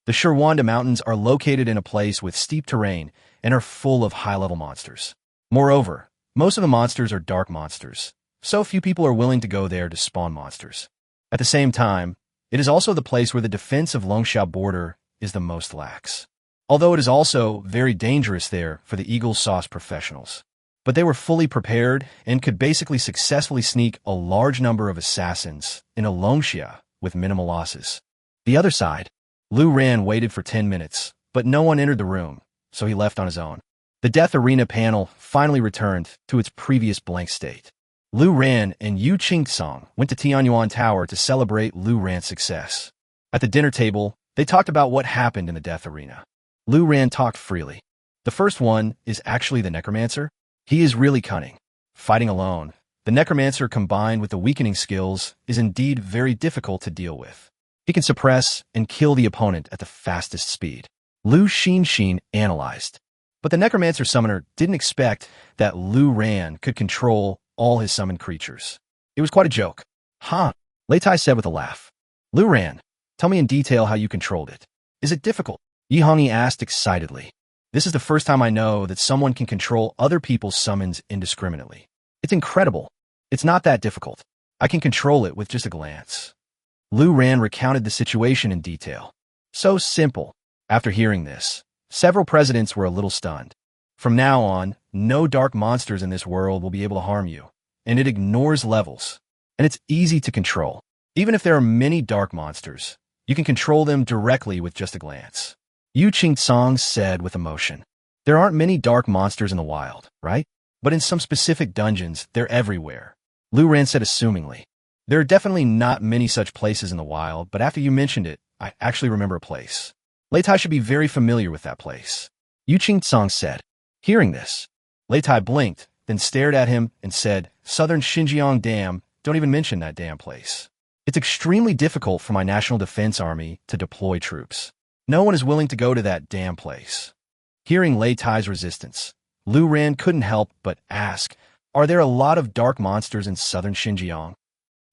The Shirwanda Mountains are located in a place with steep terrain and are full of high-level monsters. Moreover, most of the monsters are dark monsters, so few people are willing to go there to spawn monsters. At the same time, it is also the place where the defense of Longxia border is the most lax. Although it is also very dangerous there for the Eagle Sauce professionals. But they were fully prepared and could basically successfully sneak a large number of assassins in a Longxia with minimal losses. The other side, Lu Ran waited for 10 minutes, but no one entered the room, so he left on his own. The Death Arena panel finally returned to its previous blank state. Lu Ran and Yu Qingtsong went to Tianyuan Tower to celebrate Lu Ran's success. At the dinner table, they talked about what happened in the Death Arena. Lu Ran talked freely. The first one is actually the Necromancer. He is really cunning. Fighting alone, the Necromancer combined with the weakening skills is indeed very difficult to deal with. He can suppress and kill the opponent at the fastest speed. Lu Xinxin analyzed. But the Necromancer Summoner didn't expect that Lu Ran could control all his summoned creatures. It was quite a joke. Huh, Lei Tai said with a laugh. Lu Ran, tell me in detail how you controlled it. Is it difficult? Yi Hongyi asked excitedly. This is the first time I know that someone can control other people's summons indiscriminately. It's incredible. It's not that difficult. I can control it with just a glance. Lu Ran recounted the situation in detail. So simple. After hearing this, several presidents were a little stunned. From now on, no dark monsters in this world will be able to harm you, and it ignores levels. And it's easy to control. Even if there are many dark monsters, you can control them directly with just a glance. Yu Qingtsong said with emotion. There aren't many dark monsters in the wild, right? But in some specific dungeons, they're everywhere. Lu Ran said assumingly. There are definitely not many such places in the wild, but after you mentioned it, I actually remember a place. Lei Tai should be very familiar with that place. Yu Qingtsong said. Hearing this, Lei Tai blinked, then stared at him and said, Southern Xinjiang Dam, don't even mention that damn place. It's extremely difficult for my National Defense Army to deploy troops. No one is willing to go to that damn place. Hearing Lei Tai's resistance, Lu Ran couldn't help but ask, are there a lot of dark monsters in southern Xinjiang?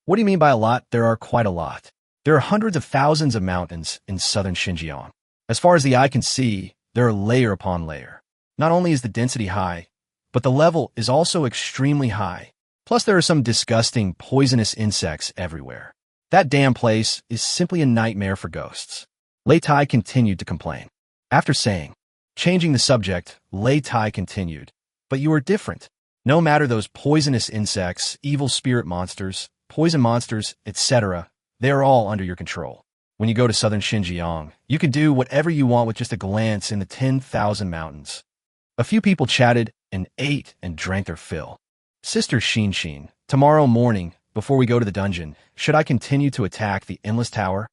What do you mean by a lot? There are quite a lot. There are hundreds of thousands of mountains in southern Xinjiang. As far as the eye can see, there are layer upon layer. Not only is the density high, but the level is also extremely high. Plus there are some disgusting, poisonous insects everywhere. That damn place is simply a nightmare for ghosts. Lei Tai continued to complain. After saying, changing the subject, Lei Tai continued, but you are different. No matter those poisonous insects, evil spirit monsters, poison monsters, etc., they are all under your control. When you go to southern Xinjiang, you can do whatever you want with just a glance in the 10,000 mountains. A few people chatted and ate and drank their fill. Sister Xin, tomorrow morning, before we go to the dungeon, should I continue to attack the Endless Tower?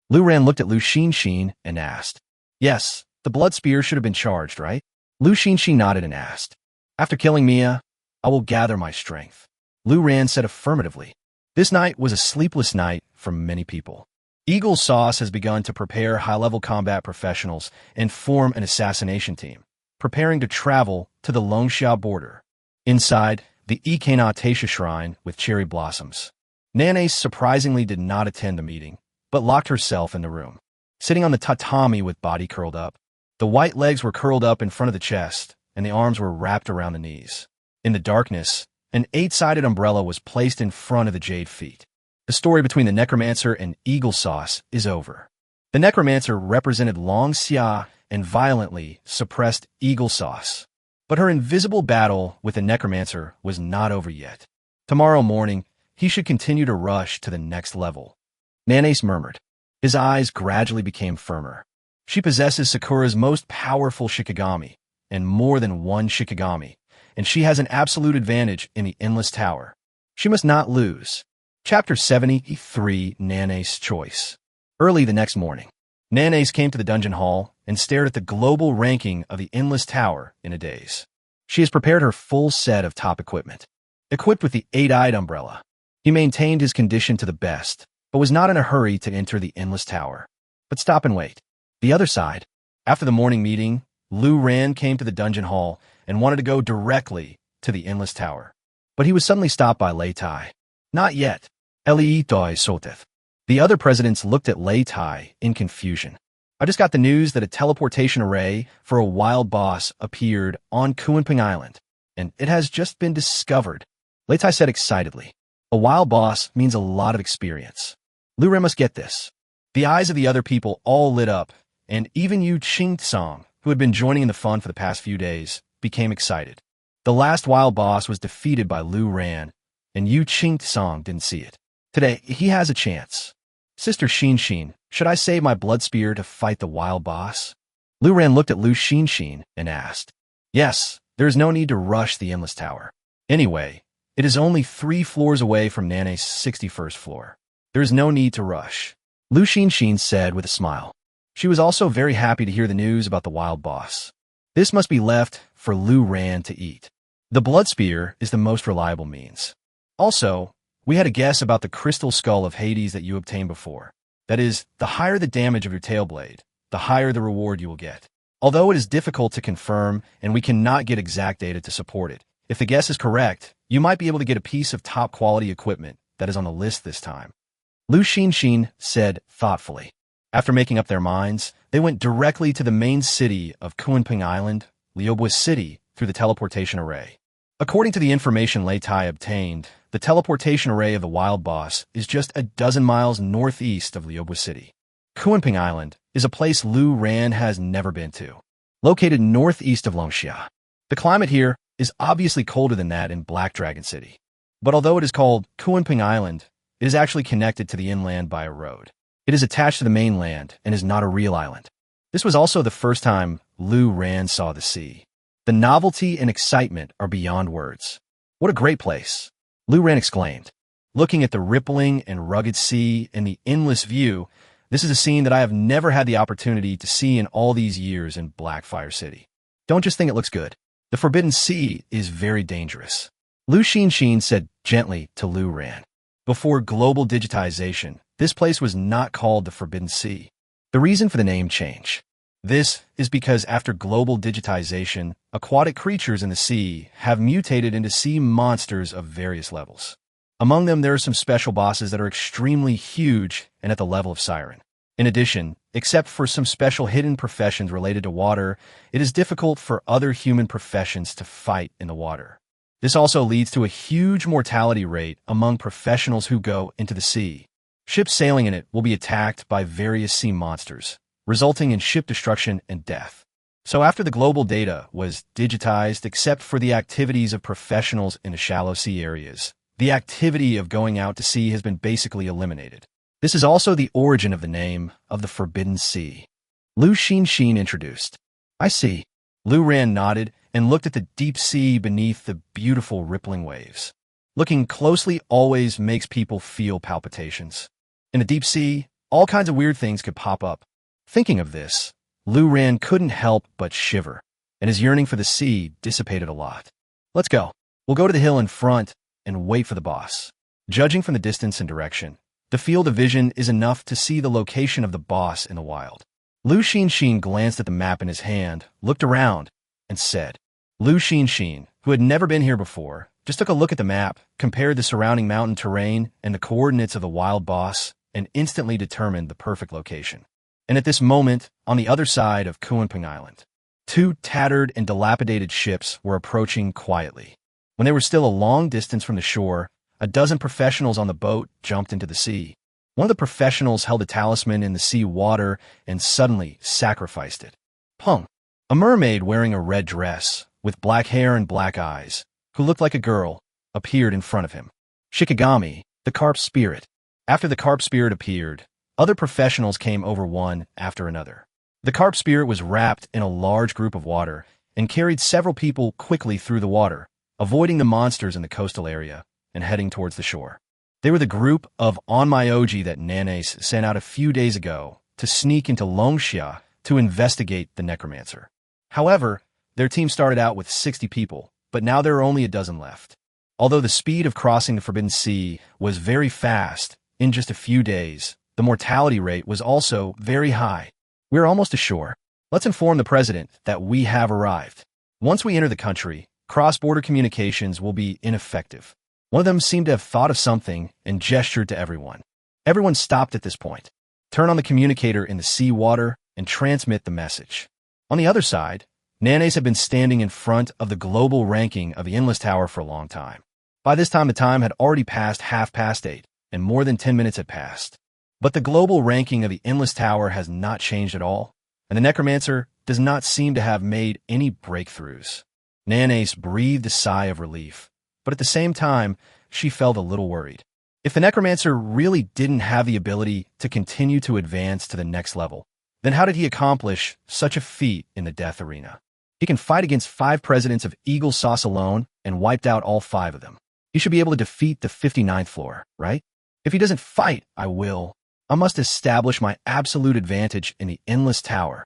Lu Ran looked at Lu Xin and asked. Yes, the blood spear should have been charged, right? Lu Xin nodded and asked. After killing Mia, I will gather my strength. Lu Ran said affirmatively. This night was a sleepless night for many people. Eagle Sauce has begun to prepare high-level combat professionals and form an assassination team, preparing to travel to the Longxia border. Inside, the Ikena Taisha Shrine with cherry blossoms. Nanae surprisingly did not attend the meeting, but locked herself in the room. Sitting on the tatami with body curled up, the white legs were curled up in front of the chest, and the arms were wrapped around the knees. In the darkness, an 8-sided umbrella was placed in front of the jade feet. The story between the Necromancer and Eagle Sauce is over. The Necromancer represented Long Xia and violently suppressed Eagle Sauce. But her invisible battle with the Necromancer was not over yet. Tomorrow morning, he should continue to rush to the next level. Nanace murmured. His eyes gradually became firmer. She possesses Sakura's most powerful Shikigami, and more than one Shikigami, and she has an absolute advantage in the Endless Tower. She must not lose. Chapter 73, Nanace's Choice. Early the next morning, Nanace came to the dungeon hall and stared at the global ranking of the Endless Tower in a daze. She has prepared her full set of top equipment. Equipped with the 8-eyed umbrella, he maintained his condition to the best, but was not in a hurry to enter the Endless Tower. But stop and wait. The other side. After the morning meeting, Lu Ran came to the dungeon hall and wanted to go directly to the Endless Tower. But he was suddenly stopped by Lei Tai. Not yet. Elii Doi Soteth. The other presidents looked at Lei Tai in confusion. I just got the news that a teleportation array for a wild boss appeared on Kuanping Island, and it has just been discovered. Lei Tai said excitedly. A wild boss means a lot of experience. Lu Ren must get this. The eyes of the other people all lit up, and even Yu Qingtsong, who had been joining in the fun for the past few days, became excited. The last wild boss was defeated by Lu Ran, and Yu Qingtsong didn't see it. Today, he has a chance. Sister Xin, should I save my blood spear to fight the wild boss? Lu Ran looked at Lu Xin and asked. Yes, there is no need to rush the Endless Tower. Anyway, it is only 3 floors away from Nana's 61st floor. There is no need to rush. Lu Xin said with a smile. She was also very happy to hear the news about the wild boss. This must be left for Lu Ran to eat. The blood spear is the most reliable means. Also, we had a guess about the crystal skull of Hades that you obtained before. That is, the higher the damage of your tail blade, the higher the reward you will get. Although it is difficult to confirm and we cannot get exact data to support it, if the guess is correct, you might be able to get a piece of top quality equipment that is on the list this time. Lu Xin said thoughtfully. After making up their minds, they went directly to the main city of Kuanping Island, Liubo City, through the teleportation array. According to the information Lei Tai obtained, the teleportation array of the wild boss is just a dozen miles northeast of Liubo City. Kuanping Island is a place Lu Ran has never been to, located northeast of Longxia. The climate here is obviously colder than that in Black Dragon City. But although it is called Kuanping Island, it is actually connected to the inland by a road. It is attached to the mainland and is not a real island. This was also the first time Lu Ran saw the sea. The novelty and excitement are beyond words. What a great place, Lu Ran exclaimed. Looking at the rippling and rugged sea and the endless view, this is a scene that I have never had the opportunity to see in all these years in Blackfire City. Don't just think it looks good. The Forbidden Sea is very dangerous. Lu Xin said gently to Lu Ran. Before global digitization, this place was not called the Forbidden Sea. The reason for the name change. This is because after global digitization, aquatic creatures in the sea have mutated into sea monsters of various levels. Among them, there are some special bosses that are extremely huge and at the level of Siren. In addition, except for some special hidden professions related to water, it is difficult for other human professions to fight in the water. This also leads to a huge mortality rate among professionals who go into the sea. Ships sailing in it will be attacked by various sea monsters, resulting in ship destruction and death. So after the global data was digitized except for the activities of professionals in the shallow sea areas, the activity of going out to sea has been basically eliminated. This is also the origin of the name of the Forbidden Sea. Lu Xin introduced. I see. Lu Ran nodded and looked at the deep sea beneath the beautiful rippling waves. Looking closely always makes people feel palpitations. In the deep sea, all kinds of weird things could pop up. Thinking of this, Lu Ran couldn't help but shiver, and his yearning for the sea dissipated a lot. Let's go. We'll go to the hill in front and wait for the boss. Judging from the distance and direction, the field of vision is enough to see the location of the boss in the wild. Lu Xin glanced at the map in his hand, looked around, and said. Lu Xin, who had never been here before, just took a look at the map, compared the surrounding mountain terrain and the coordinates of the wild boss, and instantly determined the perfect location. And at this moment, on the other side of Kuanping Island, two tattered and dilapidated ships were approaching quietly. When they were still a long distance from the shore, a dozen professionals on the boat jumped into the sea. One of the professionals held a talisman in the sea water and suddenly sacrificed it. Pung! A mermaid wearing a red dress, with black hair and black eyes, who looked like a girl, appeared in front of him. Shikigami, the carp spirit. After the carp spirit appeared, other professionals came over one after another. The carp spirit was wrapped in a large group of water and carried several people quickly through the water, avoiding the monsters in the coastal area and heading towards the shore. They were the group of Onmyoji that Nanes sent out a few days ago to sneak into Longxia to investigate the Necromancer. However, their team started out with 60 people, but now there are only a dozen left. Although the speed of crossing the Forbidden Sea was very fast, in just a few days, the mortality rate was also very high. We're almost ashore. Let's inform the president that we have arrived. Once we enter the country, cross-border communications will be ineffective. One of them seemed to have thought of something and gestured to everyone. Everyone stopped at this point. Turn on the communicator in the sea water and transmit the message. On the other side, Nanes had been standing in front of the global ranking of the Endless Tower for a long time. By this time, the time had already passed 8:30, and more than 10 minutes had passed. But the global ranking of the Endless Tower has not changed at all, and the Necromancer does not seem to have made any breakthroughs. Nanes breathed a sigh of relief, but at the same time, she felt a little worried. If the Necromancer really didn't have the ability to continue to advance to the next level, then how did he accomplish such a feat in the death arena? He can fight against 5 presidents of Eagle Sauce alone and wiped out all 5 of them. He should be able to defeat the 59th floor, right? If he doesn't fight, I will. I must establish my absolute advantage in the Endless Tower.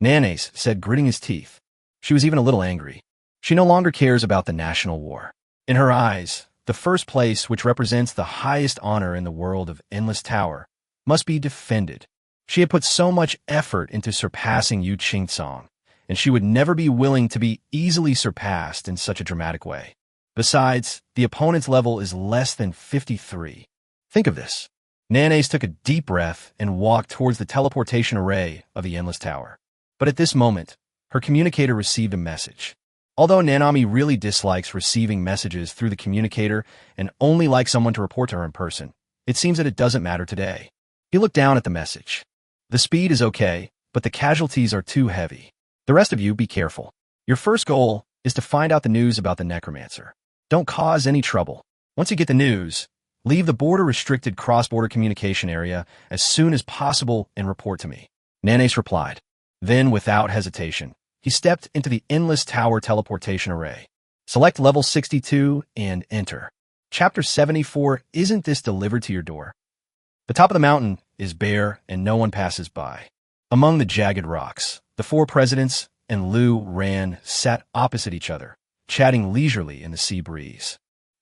Nanes said, gritting his teeth. She was even a little angry. She no longer cares about the national war. In her eyes, the first place, which represents the highest honor in the world of Endless Tower, must be defended. She had put so much effort into surpassing Yu Qingcong, and she would never be willing to be easily surpassed in such a dramatic way. Besides, the opponent's level is less than 53. Think of this. Nanes took a deep breath and walked towards the teleportation array of the Endless Tower. But at this moment, her communicator received a message. Although Nanami really dislikes receiving messages through the communicator and only likes someone to report to her in person, it seems that it doesn't matter today. He looked down at the message. The speed is okay, but the casualties are too heavy. The rest of you, be careful. Your first goal is to find out the news about the Necromancer. Don't cause any trouble. Once you get the news, leave the border-restricted cross-border communication area as soon as possible and report to me. Nanes replied. Then, without hesitation, he stepped into the Endless Tower teleportation array. Select level 62 and enter. Chapter 74, Isn't This Delivered to Your Door? The top of the mountain is bare and no one passes by. Among the jagged rocks, the 4 presidents and Lu Ran sat opposite each other, chatting leisurely in the sea breeze.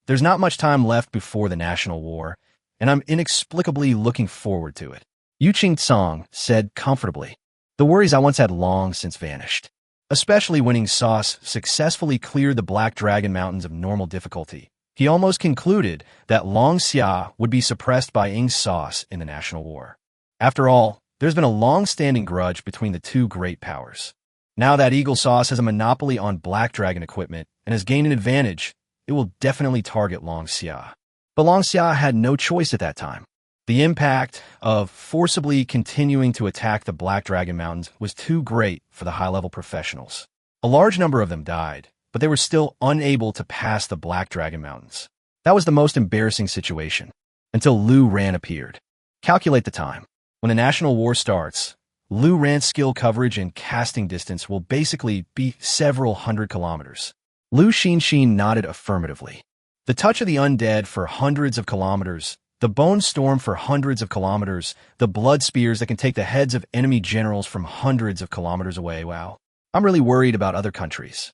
There's not much time left before the national war, and I'm inexplicably looking forward to it. Yu Qingcong said comfortably. The worries I once had long since vanished. Especially when Ing Sauce successfully cleared the Black Dragon Mountains of normal difficulty. He almost concluded that Longxia would be suppressed by Ing Sauce in the national war. After all, there's been a long-standing grudge between the 2 great powers. Now that Eagle Sauce has a monopoly on Black Dragon equipment and has gained an advantage, it will definitely target Longxia. But Longxia had no choice at that time. The impact of forcibly continuing to attack the Black Dragon Mountains was too great for the high-level professionals. A large number of them died, but they were still unable to pass the Black Dragon Mountains. That was the most embarrassing situation, until Lu Ran appeared. Calculate the time. When the national war starts, Lu Ran's skill coverage and casting distance will basically be several hundred kilometers. Lu Xinxin nodded affirmatively. The touch of the undead for hundreds of kilometers, the bone storm for hundreds of kilometers, the blood spears that can take the heads of enemy generals from hundreds of kilometers away. Wow. I'm really worried about other countries.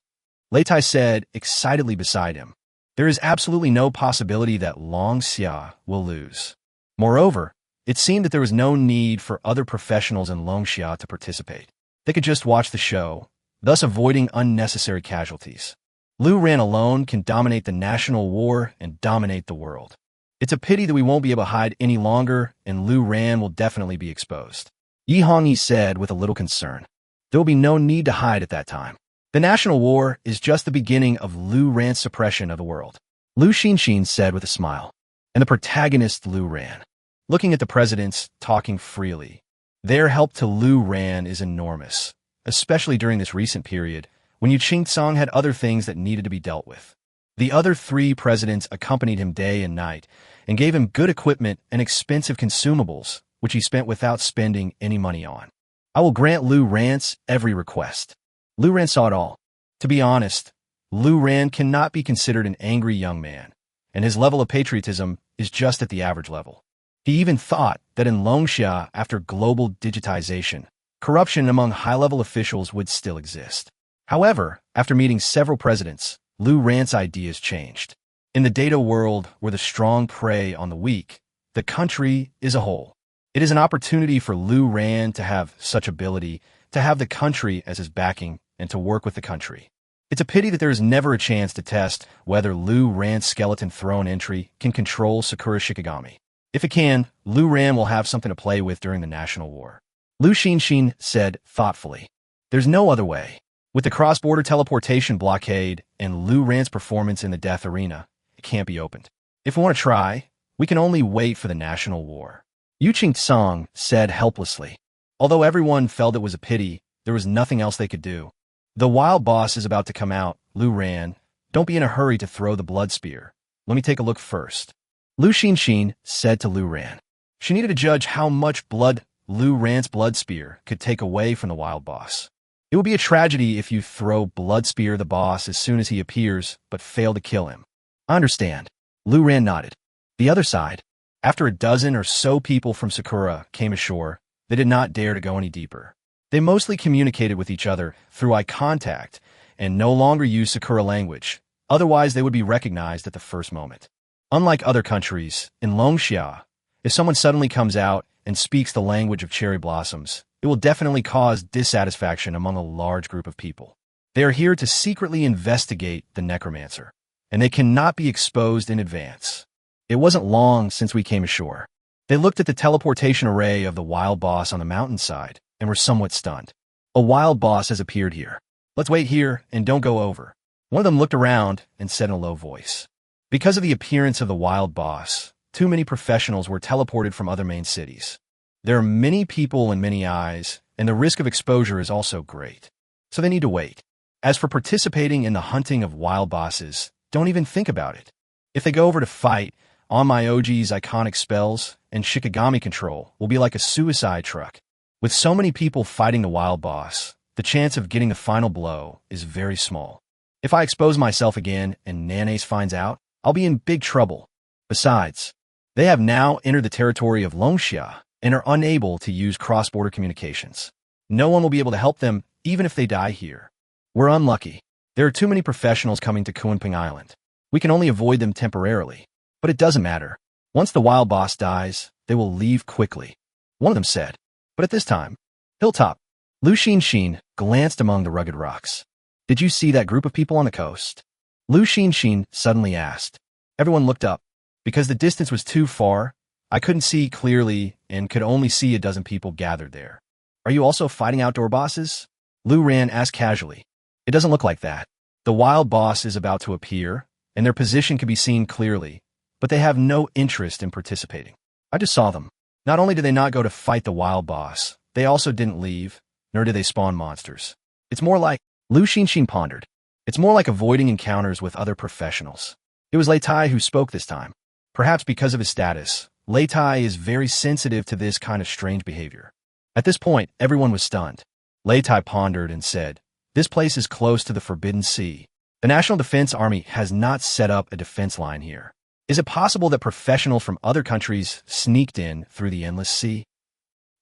Leitai said, excitedly beside him. There is absolutely no possibility that Longxia will lose. Moreover, it seemed that there was no need for other professionals in Longxia to participate. They could just watch the show, thus avoiding unnecessary casualties. Lu Ran alone can dominate the national war and dominate the world. It's a pity that we won't be able to hide any longer, and Lu Ran will definitely be exposed. Yi Hongyi said with a little concern. There will be no need to hide at that time. The national war is just the beginning of Lu Ran's suppression of the world. Lu Xinxin said with a smile. And the protagonist Lu Ran. Looking at the presidents talking freely. Their help to Lu Ran is enormous, especially during this recent period, when Yu Qingcang had other things that needed to be dealt with. The other 3 presidents accompanied him day and night, and gave him good equipment and expensive consumables, which he spent without spending any money on. I will grant Lu Ran's every request. Lu Ran saw it all. To be honest, Lu Ran cannot be considered an angry young man, and his level of patriotism is just at the average level. He even thought that in Longxia, after global digitization, corruption among high-level officials would still exist. However, after meeting several presidents, Lu Ran's ideas changed. In the data world where the strong prey on the weak, the country is a whole. It is an opportunity for Lu Ran to have such ability, to have the country as his backing, and to work with the country. It's a pity that there is never a chance to test whether Lu Ran's skeleton throne entry can control Sakura Shikigami. If it can, Lu Ran will have something to play with during the national war. Lu Xinxin said thoughtfully. There's no other way. With the cross-border teleportation blockade and Lu Ran's performance in the death arena, it can't be opened. If we want to try, we can only wait for the national war. Yu Qingcang said helplessly. Although everyone felt it was a pity, there was nothing else they could do. The wild boss is about to come out, Lu Ran. Don't be in a hurry to throw the blood spear. Let me take a look first. Lu Xinxin said to Lu Ran. She needed to judge how much blood Lu Ran's blood spear could take away from the wild boss. It would be a tragedy if you throw blood spear the boss as soon as he appears, but fail to kill him. I understand. Lu Ran nodded. The other side. After a dozen or so people from Sakura came ashore, they did not dare to go any deeper. They mostly communicated with each other through eye contact and no longer used Sakura language, otherwise they would be recognized at the first moment. Unlike other countries, in Longxia, if someone suddenly comes out and speaks the language of cherry blossoms, it will definitely cause dissatisfaction among a large group of people. They are here to secretly investigate the Necromancer, and they cannot be exposed in advance. It wasn't long since we came ashore. They looked at the teleportation array of the wild boss on the mountainside and were somewhat stunned. A wild boss has appeared here. Let's wait here and don't go over. One of them looked around and said in a low voice. Because of the appearance of the wild boss, too many professionals were teleported from other main cities. There are many people and many eyes, and the risk of exposure is also great. So they need to wait. As for participating in the hunting of wild bosses, don't even think about it. If they go over to fight, Onmyoji's iconic spells and Shikigami control will be like a suicide truck. With so many people fighting the wild boss, the chance of getting the final blow is very small. If I expose myself again and Nanace finds out, I'll be in big trouble. Besides, they have now entered the territory of Longxia and are unable to use cross-border communications. No one will be able to help them, even if they die here. We're unlucky. There are too many professionals coming to Kunping Island. We can only avoid them temporarily. But it doesn't matter. Once the wild boss dies, they will leave quickly. One of them said. But at this time, Hilltop. Lu Xinxin glanced among the rugged rocks. Did you see that group of people on the coast? Lu Xinxin suddenly asked. Everyone looked up. Because the distance was too far, I couldn't see clearly and could only see a dozen people gathered there. Are you also fighting outdoor bosses? Lu Ran asked casually. It doesn't look like that. The wild boss is about to appear, and their position can be seen clearly, but they have no interest in participating. I just saw them. Not only did they not go to fight the wild boss, they also didn't leave, nor did they spawn monsters. It's more like, Lu Xinxin pondered. It's more like avoiding encounters with other professionals. It was Lei Tai who spoke this time. Perhaps because of his status, Lei Tai is very sensitive to this kind of strange behavior. At this point, everyone was stunned. Lei Tai pondered and said, "This place is close to the Forbidden Sea. The National Defense Army has not set up a defense line here. Is it possible that professionals from other countries sneaked in through the Endless Sea?"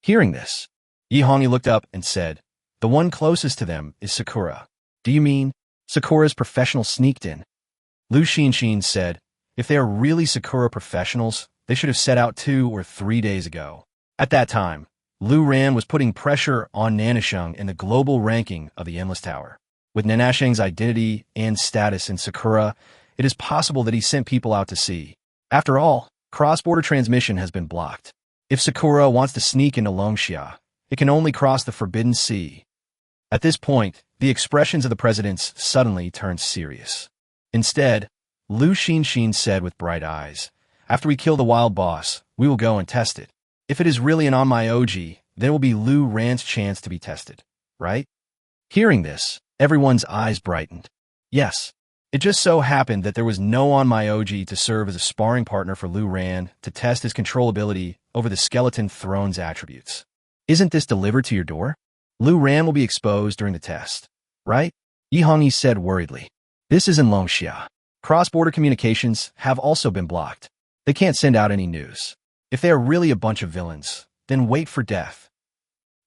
Hearing this, Yi Hongyi looked up and said, "The one closest to them is Sakura. Do you mean Sakura's professionals sneaked in?" Lu Xinxin said, "If they are really Sakura professionals, they should have set out 2 or 3 days ago." At that time, Lu Ran was putting pressure on Nanasheng in the global ranking of the Endless Tower. With Nanasheng's identity and status in Sakura, it is possible that he sent people out to sea. After all, cross-border transmission has been blocked. If Sakura wants to sneak into Longxia, it can only cross the Forbidden Sea. At this point, the expressions of the presidents suddenly turned serious. Instead, Lu Xinxin said with bright eyes, "After we kill the wild boss, we will go and test it. If it is really an Onmyoji, then it will be Lu Ran's chance to be tested, right?" Hearing this, everyone's eyes brightened. Yes, it just so happened that there was no Onmyoji to serve as a sparring partner for Lu Ran to test his controllability over the Skeleton Throne's attributes. Isn't this delivered to your door? Lu Ran will be exposed during the test, right? Yi Hongyi said worriedly. This is in Longxia. Cross-border communications have also been blocked. They can't send out any news. If they are really a bunch of villains, then wait for death.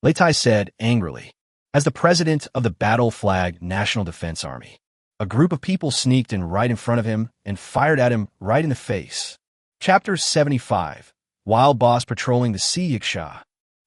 Lei Tai said angrily. As the president of the battle-flagged National Defense Army, a group of people sneaked in right in front of him and fired at him right in the face. Chapter 75. Wild Boss Patrolling the Sea Yiksha.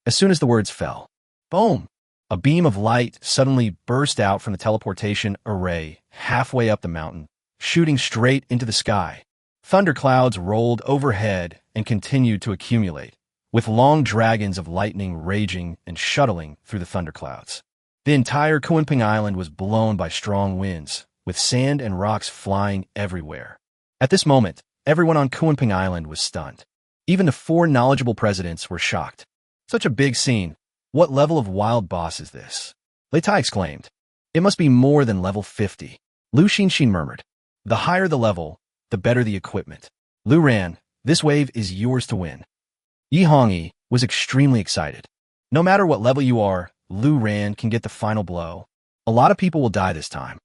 As soon as the words fell, boom! A beam of light suddenly burst out from the teleportation array halfway up the mountain, shooting straight into the sky. Thunderclouds rolled overhead and continued to accumulate, with long dragons of lightning raging and shuttling through the thunderclouds. The entire Kunping Island was blown by strong winds, with sand and rocks flying everywhere. At this moment, everyone on Kunping Island was stunned. Even the 4 knowledgeable presidents were shocked. Such a big scene. What level of wild boss is this? Lei Tai exclaimed. It must be more than level 50. Lu Xinxin murmured. The higher the level, the better the equipment. Lu Ran, this wave is yours to win. Yi Hongyi was extremely excited. No matter what level you are, Lu Ran can get the final blow. A lot of people will die this time.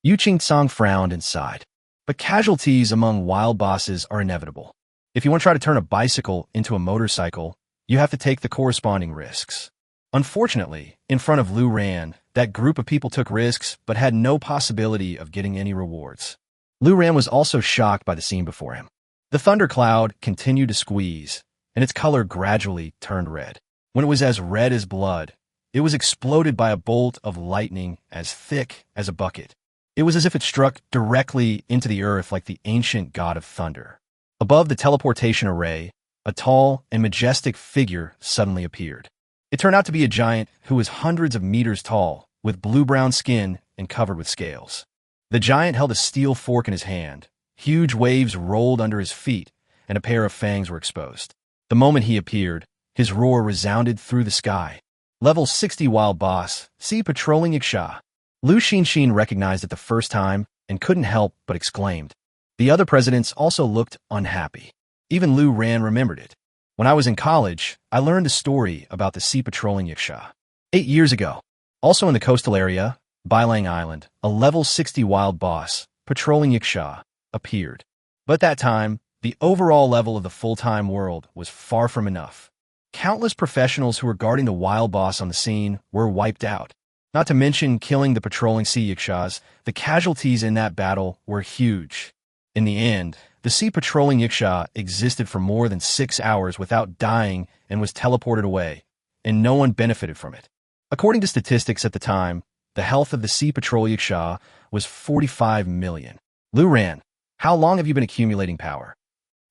Yu Qingcang frowned and sighed. But casualties among wild bosses are inevitable. If you want to try to turn a bicycle into a motorcycle, you have to take the corresponding risks. Unfortunately, in front of Lu Ran, that group of people took risks but had no possibility of getting any rewards. Lu Ran was also shocked by the scene before him. The thundercloud continued to squeeze, and its color gradually turned red. When it was as red as blood, it was exploded by a bolt of lightning as thick as a bucket. It was as if it struck directly into the earth like the ancient god of thunder. Above the teleportation array, a tall and majestic figure suddenly appeared. It turned out to be a giant who was hundreds of meters tall, with blue-brown skin and covered with scales. The giant held a steel fork in his hand. Huge waves rolled under his feet, and a pair of fangs were exposed. The moment he appeared, his roar resounded through the sky. Level 60 wild boss, see patrolling Yiksha. Lu Xinxin recognized it the first time and couldn't help but exclaimed. The other presidents also looked unhappy. Even Lu Ran remembered it. When I was in college, I learned a story about the sea patrolling Yiksha. 8 years ago, also in the coastal area, Bailang Island, a level 60 wild boss, patrolling Yiksha, appeared. But that time, the overall level of the full-time world was far from enough. Countless professionals who were guarding the wild boss on the scene were wiped out. Not to mention killing the patrolling sea Yikshas, the casualties in that battle were huge. In the end, the sea patrolling Yiksha existed for more than 6 hours without dying and was teleported away, and no one benefited from it. According to statistics at the time, the health of the sea patrol Yiksha was 45 million. Lu Ran, how long have you been accumulating power?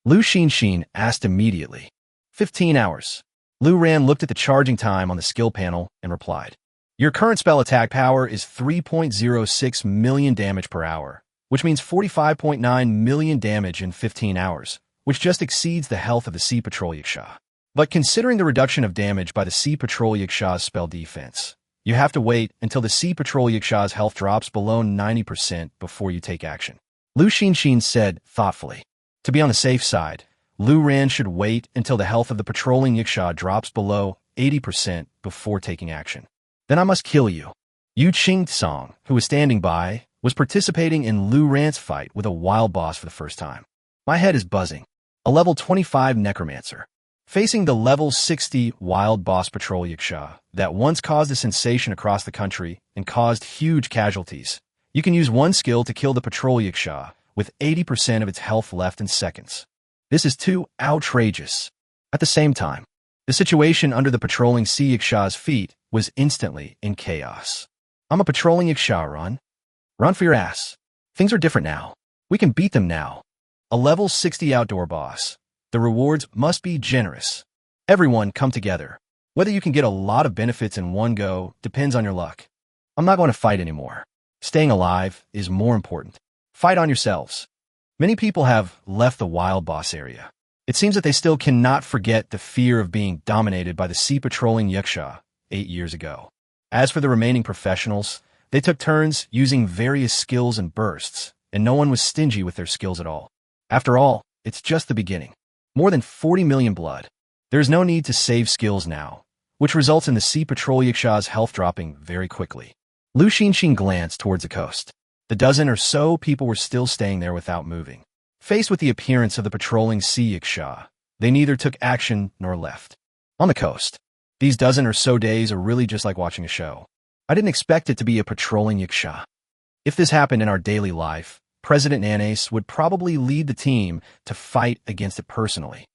Lu Xinxin asked immediately. 15 hours. Lu Ran looked at the charging time on the skill panel and replied. Your current spell attack power is 3.06 million damage per hour, which means 45.9 million damage in 15 hours, which just exceeds the health of the Sea Patrol Yiksha. But considering the reduction of damage by the Sea Patrol Yiksha's spell defense, you have to wait until the Sea Patrol Yiksha's health drops below 90% before you take action. Lu Xinxin said thoughtfully. To be on the safe side, Lu Ran should wait until the health of the patrolling Yiksha drops below 80% before taking action. Then I must kill you. Yu Qingtsong, who was standing by, was participating in Lu Ran's fight with a wild boss for the first time. My head is buzzing. A level 25 Necromancer. Facing the level 60 wild boss patrol Yiksha that once caused a sensation across the country and caused huge casualties. You can use one skill to kill the patrol Yiksha with 80% of its health left in seconds. This is too outrageous. At the same time, the situation under the patrolling Sea Yiksha's feet was instantly in chaos. I'm a patrolling Yiksha, run. Run for your ass. Things are different now. We can beat them now. A level 60 outdoor boss. The rewards must be generous. Everyone come together. Whether you can get a lot of benefits in one go depends on your luck. I'm not going to fight anymore. Staying alive is more important. Fight on yourselves. Many people have left the wild boss area. It seems that they still cannot forget the fear of being dominated by the sea patrolling Yiksha 8 years ago. As for the remaining professionals, they took turns using various skills and bursts, and no one was stingy with their skills at all. After all, it's just the beginning. More than 40 million blood. There's no need to save skills now, which results in the Sea Patrol Yiksha's health dropping very quickly. Lu Xinxin glanced towards the coast. The dozen or so people were still staying there without moving. Faced with the appearance of the patrolling Sea Yiksha, they neither took action nor left. On the coast, these dozen or so days are really just like watching a show. I didn't expect it to be a patrolling Yiksha. If this happened in our daily life, President Nanes would probably lead the team to fight against it personally.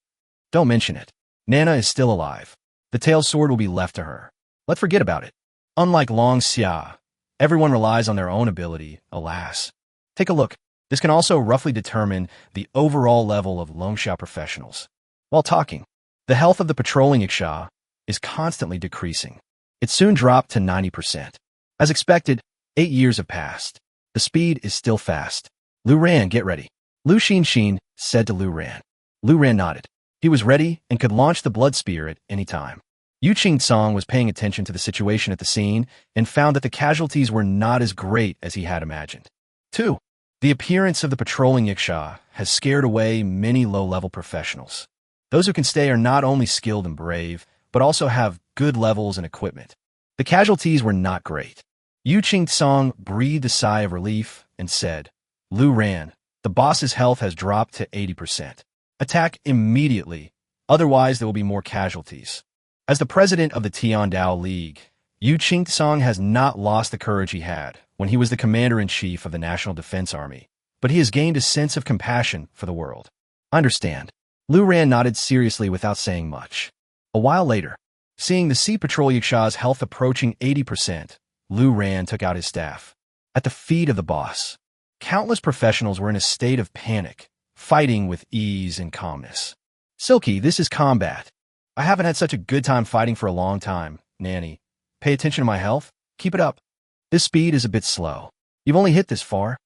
Don't mention it. Nana is still alive. The tail sword will be left to her. Let's forget about it. Unlike Long Xia, everyone relies on their own ability, alas. Take a look. This can also roughly determine the overall level of Longxia professionals. While talking, the health of the patrolling Yiksha is constantly decreasing. It soon dropped to 90%. As expected, 8 years have passed. The speed is still fast. Lu Ran, get ready. Lu Xinxin said to Lu Ran. Lu Ran nodded. He was ready and could launch the blood spear at any time. Yu Qingtsong was paying attention to the situation at the scene and found that the casualties were not as great as he had imagined. 2. The appearance of the patrolling Yiksha has scared away many low-level professionals. Those who can stay are not only skilled and brave, but also have good levels and equipment. The casualties were not great. Yu Qingtsong breathed a sigh of relief and said, Lu Ran, the boss's health has dropped to 80%. Attack immediately, otherwise there will be more casualties. As the president of the Tiandao League, Yu Qingtsong has not lost the courage he had when he was the commander-in-chief of the National Defense Army, but he has gained a sense of compassion for the world. I understand. Lu Ran nodded seriously without saying much. A while later, seeing the Sea Patrol Yiksha's health approaching 80%, Lu Ran took out his staff. At the feet of the boss, countless professionals were in a state of panic, fighting with ease and calmness. Silky, this is combat. I haven't had such a good time fighting for a long time, Nanny. Pay attention to my health. Keep it up. This speed is a bit slow. You've only hit this far.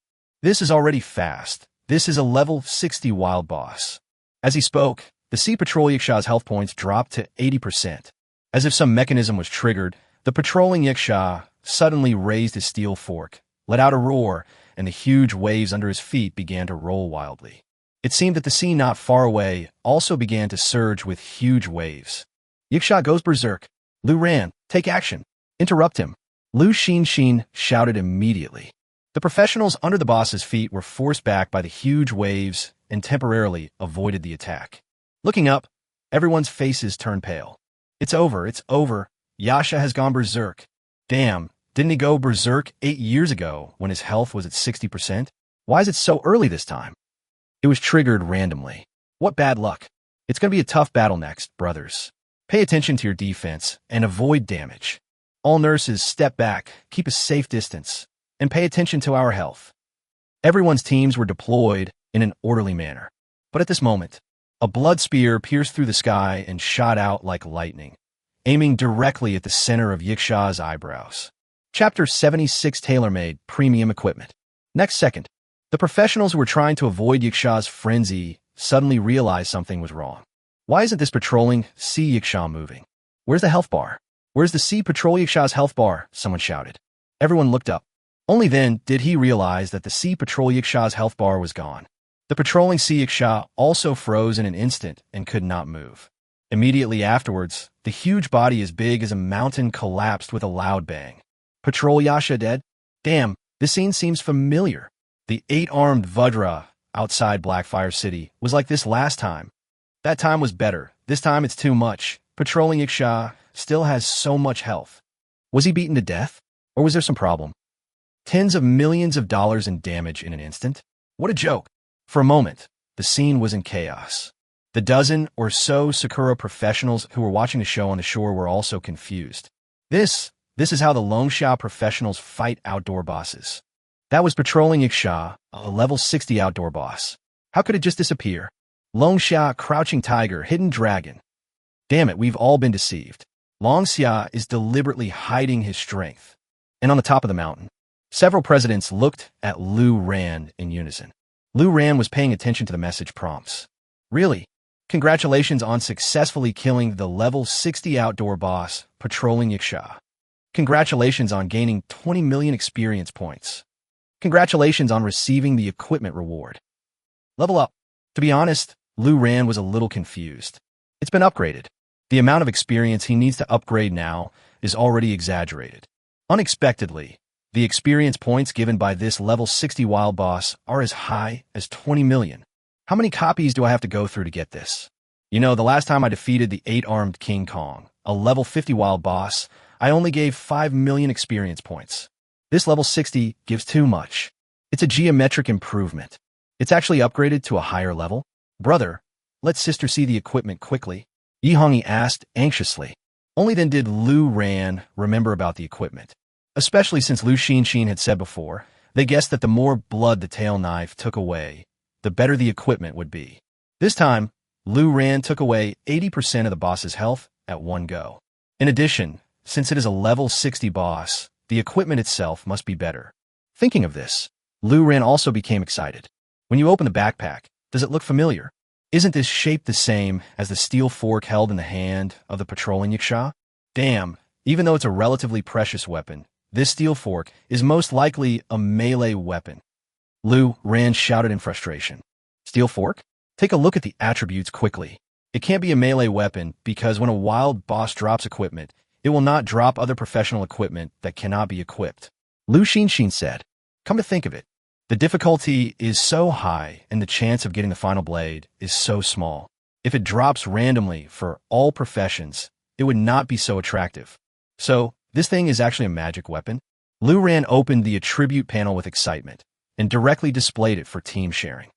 This is already fast. This is a level 60 wild boss. As he spoke, the Sea Patrol Yiksha's health points dropped to 80%. As if some mechanism was triggered, the patrolling Yiksha suddenly raised his steel fork, let out a roar, and the huge waves under his feet began to roll wildly. It seemed that the sea not far away also began to surge with huge waves. Yiksha goes berserk. Lu Ran, take action. Interrupt him. Lu Xinxin shouted immediately. The professionals under the boss's feet were forced back by the huge waves and temporarily avoided the attack. Looking up, everyone's faces turned pale. It's over, it's over. Yasha has gone berserk. Damn, didn't he go berserk 8 years ago when his health was at 60%? Why is it so early this time? It was triggered randomly. What bad luck. It's going to be a tough battle next, brothers. Pay attention to your defense and avoid damage. All nurses step back, keep a safe distance, and pay attention to our health. Everyone's teams were deployed in an orderly manner. But at this moment, a blood spear pierced through the sky and shot out like lightning, aiming directly at the center of Yiksha's eyebrows. Chapter 76 Tailor-Made Premium Equipment. Next second, the professionals who were trying to avoid Yiksha's frenzy suddenly realized something was wrong. Why isn't this patrolling Sea Yiksha moving? Where's the health bar? Where's the Sea Patrol Yiksha's health bar? Someone shouted. Everyone looked up. Only then did he realize that the Sea Patrol Yiksha's health bar was gone. The patrolling Sea Yiksha also froze in an instant and could not move. Immediately afterwards, the huge body as big as a mountain collapsed with a loud bang. Patrol Yasha dead? Damn, this scene seems familiar. The 8-armed Vajra outside Blackfire City was like this last time. That time was better. This time it's too much. Patrolling Yiksha still has so much health. Was he beaten to death? Or was there some problem? Tens of millions of dollars in damage in an instant? What a joke. For a moment, the scene was in chaos. The dozen or so Sakura professionals who were watching the show on the shore were also confused. This is how the Longsha professionals fight outdoor bosses. That was patrolling Yiksha, a level 60 outdoor boss. How could it just disappear? Longsha, crouching tiger, hidden dragon. Damn it, we've all been deceived. Longxia is deliberately hiding his strength. And on the top of the mountain, several presidents looked at Lu Ran in unison. Lu Ran was paying attention to the message prompts. Really? Congratulations on successfully killing the level 60 outdoor boss, patrolling Yiksha. Congratulations on gaining 20 million experience points. Congratulations on receiving the equipment reward. Level up. To be honest, Lu Ran was a little confused. It's been upgraded. The amount of experience he needs to upgrade now is already exaggerated. Unexpectedly, the experience points given by this level 60 wild boss are as high as 20 million. How many copies do I have to go through to get this? You know, the last time I defeated the 8-armed King Kong, a level 50 wild boss, I only gave 5 million experience points. This level 60 gives too much. It's a geometric improvement. It's actually upgraded to a higher level. Brother, let sister see the equipment quickly. Yihongi asked anxiously. Only then did Lu Ran remember about the equipment. Especially since Lu Xinshin had said before, they guessed that the more blood the tail knife took away, the better the equipment would be. This time, Lu Ran took away 80% of the boss's health at one go. In addition, since it is a level 60 boss, the equipment itself must be better. Thinking of this, Lu Ran also became excited. When you open the backpack, does it look familiar? Isn't this shape the same as the steel fork held in the hand of the patrolling Yiksha? Damn, even though it's a relatively precious weapon, this steel fork is most likely a melee weapon. Lu Ran shouted in frustration. Steel fork? Take a look at the attributes quickly. It can't be a melee weapon because when a wild boss drops equipment, it will not drop other professional equipment that cannot be equipped. Lu Xinshin said. Come to think of it, the difficulty is so high and the chance of getting the final blade is so small. If it drops randomly for all professions, it would not be so attractive. So, this thing is actually a magic weapon? Lu Ran opened the attribute panel with excitement and directly displayed it for team sharing.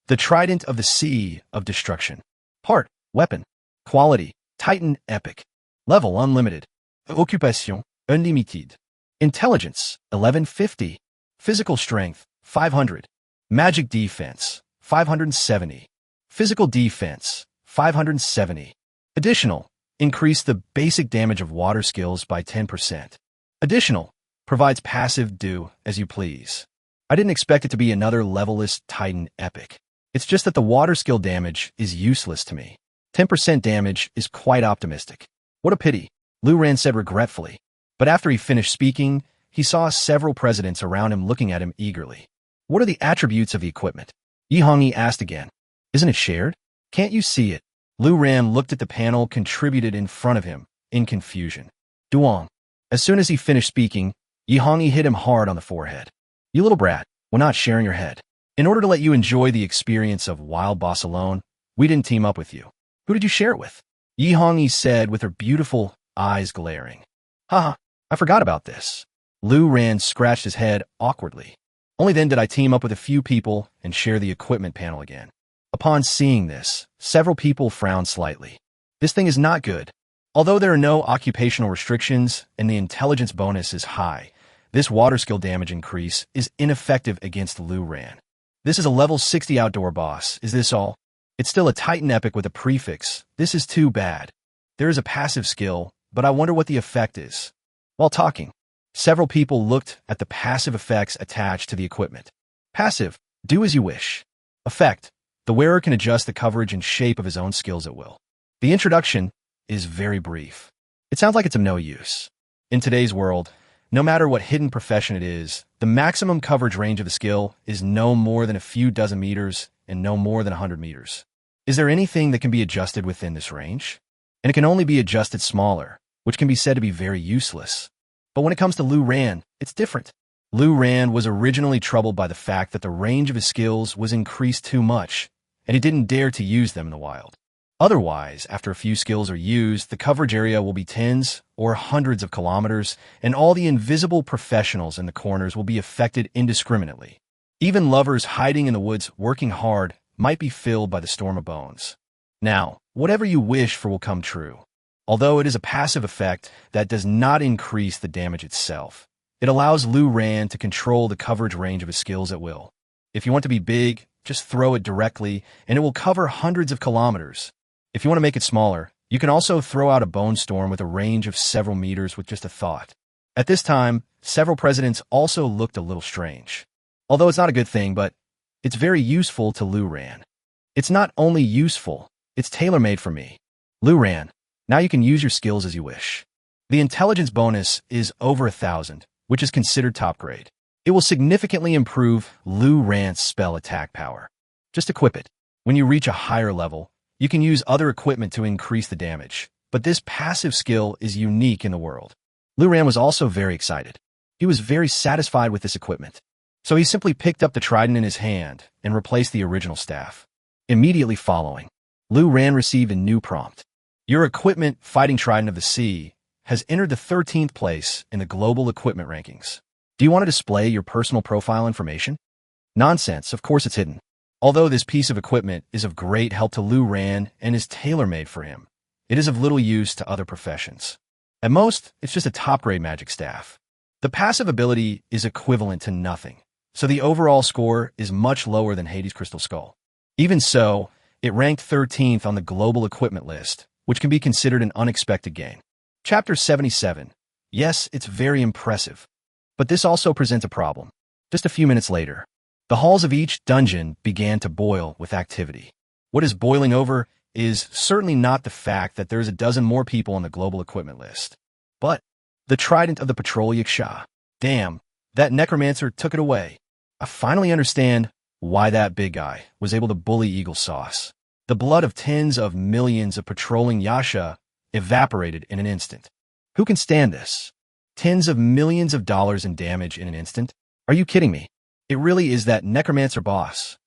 The Trident of the Sea of Destruction. Part, weapon. Quality, Titan Epic. Level, unlimited. Occupation, unlimited. Intelligence, 1150. Physical strength, 500. Magic defense, 570. Physical defense, 570. Additional, increase the basic damage of water skills by 10%. Additional, provides passive do as you please. I didn't expect it to be another levelless Titan epic. It's just that the water skill damage is useless to me. 10% damage is quite optimistic. What a pity, Lu Ran said regretfully. But after he finished speaking, he saw several presidents around him looking at him eagerly. What are the attributes of the equipment? Yihongi asked again. Isn't it shared? Can't you see it? Lu Ran looked at the panel contributed in front of him, in confusion. Duong. As soon as he finished speaking, Yihongi hit him hard on the forehead. You little brat, we're not sharing your head. In order to let you enjoy the experience of Wild Boss alone, we didn't team up with you. Who did you share it with? Yihongi said with her beautiful eyes glaring. Haha, I forgot about this. Lu Ran scratched his head awkwardly. Only then did I team up with a few people and share the equipment panel again. Upon seeing this, several people frowned slightly. This thing is not good. Although there are no occupational restrictions and the intelligence bonus is high, this water skill damage increase is ineffective against Lu Ran. This is a level 60 outdoor boss. Is this all? It's still a Titan epic with a prefix. This is too bad. There is a passive skill, but I wonder what the effect is. While talking, several people looked at the passive effects attached to the equipment. Passive, do as you wish. Effect, The wearer can adjust the coverage and shape of his own skills at will. The introduction is very brief. It sounds like it's of no use. In today's world, no matter what hidden profession it is, the maximum coverage range of the skill is no more than a few dozen meters and no more than 100 meters. Is there anything that can be adjusted within this range? And it can only be adjusted smaller, which can be said to be very useless. But when it comes to Lu Ran, it's different. Lu Ran was originally troubled by the fact that the range of his skills was increased too much, and he didn't dare to use them in the wild. Otherwise, after a few skills are used, the coverage area will be tens or hundreds of kilometers, and all the invisible professionals in the corners will be affected indiscriminately. Even lovers hiding in the woods working hard might be filled by the storm of bones. Now, whatever you wish for will come true. Although it is a passive effect that does not increase the damage itself, it allows Lu Ran to control the coverage range of his skills at will. If you want to be big, just throw it directly, and it will cover hundreds of kilometers. If you want to make it smaller, you can also throw out a bone storm with a range of several meters with just a thought. At this time, several presidents also looked a little strange. Although it's not a good thing, but it's very useful to Lu Ran. It's not only useful, it's tailor-made for me. Lu Ran, now you can use your skills as you wish. The intelligence bonus is over 1,000, which is considered top grade. It will significantly improve Lu Ran's spell attack power. Just equip it. When you reach a higher level, you can use other equipment to increase the damage, but this passive skill is unique in the world. Lu Ran was also very excited. He was very satisfied with this equipment. So he simply picked up the trident in his hand and replaced the original staff. Immediately following, Lu Ran received a new prompt. Your equipment, Fighting Trident of the Sea, has entered the 13th place in the global equipment rankings. Do you want to display your personal profile information? Nonsense, of course it's hidden. Although this piece of equipment is of great help to Lu Ran and is tailor-made for him, it is of little use to other professions. At most, it's just a top-grade magic staff. The passive ability is equivalent to nothing, so the overall score is much lower than Hades' Crystal Skull. Even so, it ranked 13th on the global equipment list, which can be considered an unexpected gain. Chapter 77. Yes, it's very impressive. But this also presents a problem. Just a few minutes later, the halls of each dungeon began to boil with activity. What is boiling over is certainly not the fact that there's a dozen more people on the global equipment list, but the trident of the patrol Yaksha. Damn, that Necromancer took it away. I finally understand why that big guy was able to bully Eagle Sauce. The blood of tens of millions of patrolling Yasha evaporated in an instant. Who can stand this? Tens of millions of dollars in damage in an instant? Are you kidding me? It really is that Necromancer boss.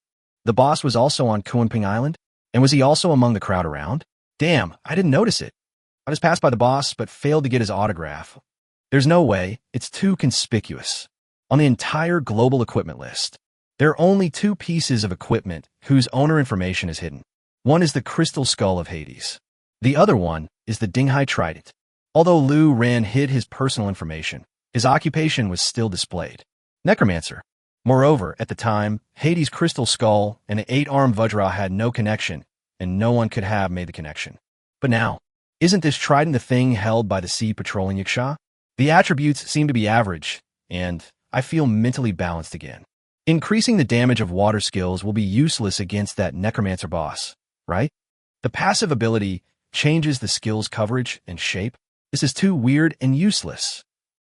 The boss was also on Kuanping Island? And was he also among the crowd around? Damn, I didn't notice it. I just passed by the boss, but failed to get his autograph. There's no way. It's too conspicuous. On the entire global equipment list, there are only two pieces of equipment whose owner information is hidden. One is the Crystal Skull of Hades. The other one is the Dinghai Trident. Although Lu Ran hid his personal information, his occupation was still displayed. Necromancer. Moreover, at the time, Hades' Crystal Skull and the 8-armed Vajra had no connection, and no one could have made the connection. But now, isn't this trident the thing held by the sea patrolling Yaksha? The attributes seem to be average, and I feel mentally balanced again. Increasing the damage of water skills will be useless against that Necromancer boss, right? The passive ability changes the skill's coverage and shape. This is too weird and useless.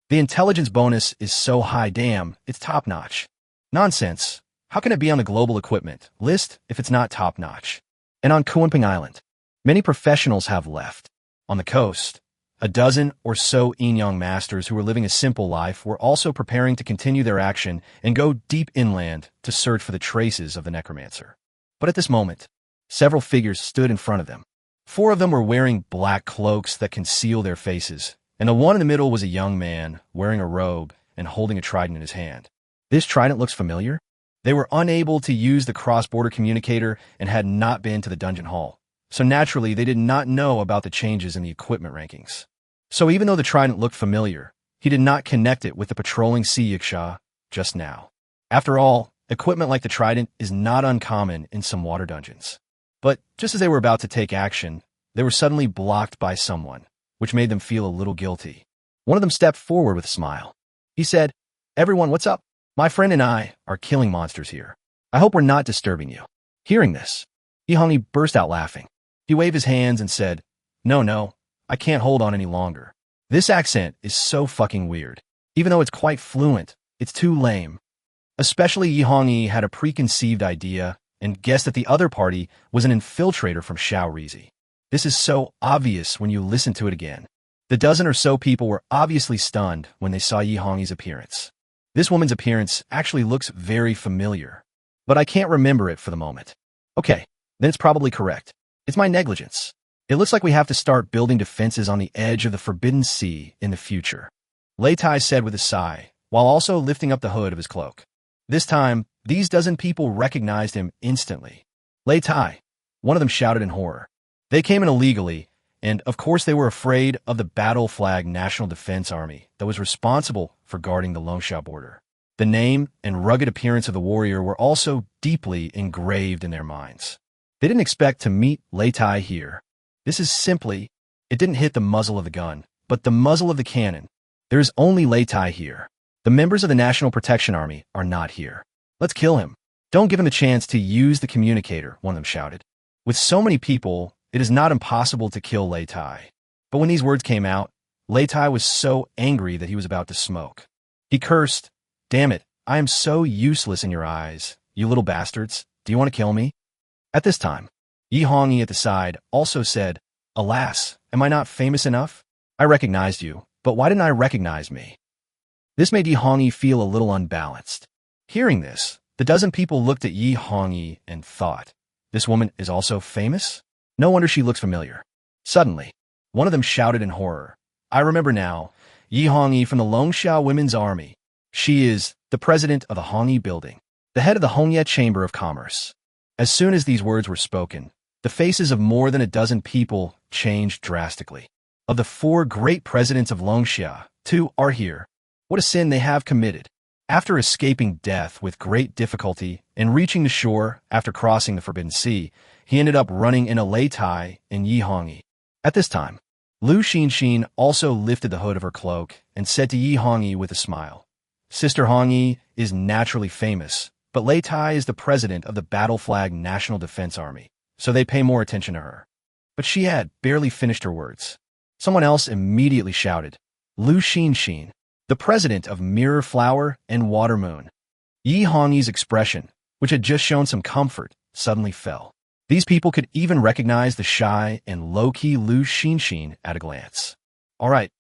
The intelligence bonus is so high, damn, it's top-notch. Nonsense. How can it be on the global equipment list if it's not top-notch? And on Kuanping Island, many professionals have left. On the coast, a dozen or so Inyang masters who were living a simple life were also preparing to continue their action and go deep inland to search for the traces of the Necromancer. But at this moment, several figures stood in front of them. 4 of them were wearing black cloaks that conceal their faces, and the one in the middle was a young man wearing a robe and holding a trident in his hand. This trident looks familiar. They were unable to use the cross-border communicator and had not been to the dungeon hall, so naturally they did not know about the changes in the equipment rankings. So even though the trident looked familiar, he did not connect it with the patrolling sea Yaksha just now. After all, equipment like the trident is not uncommon in some water dungeons. But just as they were about to take action, they were suddenly blocked by someone, which made them feel a little guilty. One of them stepped forward with a smile. He said, "Everyone, what's up? My friend and I are killing monsters here. I hope we're not disturbing you." Hearing this, Yihongi burst out laughing. He waved his hands and said, No, I can't hold on any longer. This accent is so fucking weird. Even though it's quite fluent, it's too lame. Especially Yihongi had a preconceived idea and guessed that the other party was an infiltrator from Shaorizi. This is so obvious when you listen to it again. The dozen or so people were obviously stunned when they saw Yihongi's appearance. This woman's appearance actually looks very familiar, but I can't remember it for the moment. Okay, then it's probably correct. It's my negligence. It looks like we have to start building defenses on the edge of the Forbidden Sea in the future, Lei Tai said with a sigh, while also lifting up the hood of his cloak. This time, these dozen people recognized him instantly. Lei Tai, one of them shouted in horror. They came in illegally, and of course they were afraid of the Battle Flag National Defense Army that was responsible for guarding the Longsha border. The name and rugged appearance of the warrior were also deeply engraved in their minds. They didn't expect to meet Lei Tai here. This is simply, it didn't hit the muzzle of the gun, but the muzzle of the cannon. There is only Lei Tai here. The members of the National Protection Army are not here. Let's kill him. Don't give him a chance to use the communicator, one of them shouted. With so many people, it is not impossible to kill Lei Tai. But when these words came out, Lei Tai was so angry that he was about to smoke. He cursed, Damn it, I am so useless in your eyes, you little bastards. Do you want to kill me? At this time, Yihongi at the side also said, Alas, am I not famous enough? I recognized you, but why didn't I recognize me? This made Yihongi feel a little unbalanced. Hearing this, the dozen people looked at Yihongi and thought, This woman is also famous? No wonder she looks familiar. Suddenly, one of them shouted in horror, I remember now, Yihongi from the Longsha Women's Army. She is the president of the Hongi Building, the head of the Hongye Chamber of Commerce. As soon as these words were spoken, the faces of more than a dozen people changed drastically. Of the 4 great presidents of Longsha, 2 are here. What a sin they have committed. After escaping death with great difficulty and reaching the shore after crossing the Forbidden Sea, he ended up running into Lei Tai and Yihongi. At this time, Lu Xinshin also lifted the hood of her cloak and said to Yihongi with a smile, Sister Hongi is naturally famous, but Lei Tai is the president of the Battle Flag National Defense Army, so they pay more attention to her. But she had barely finished her words. Someone else immediately shouted, Lu Xinshin, the president of Mirror Flower and Water Moon. Yihongi's expression, which had just shown some comfort, suddenly fell. These people could even recognize the shy and low-key Lu Xinshin at a glance. All right,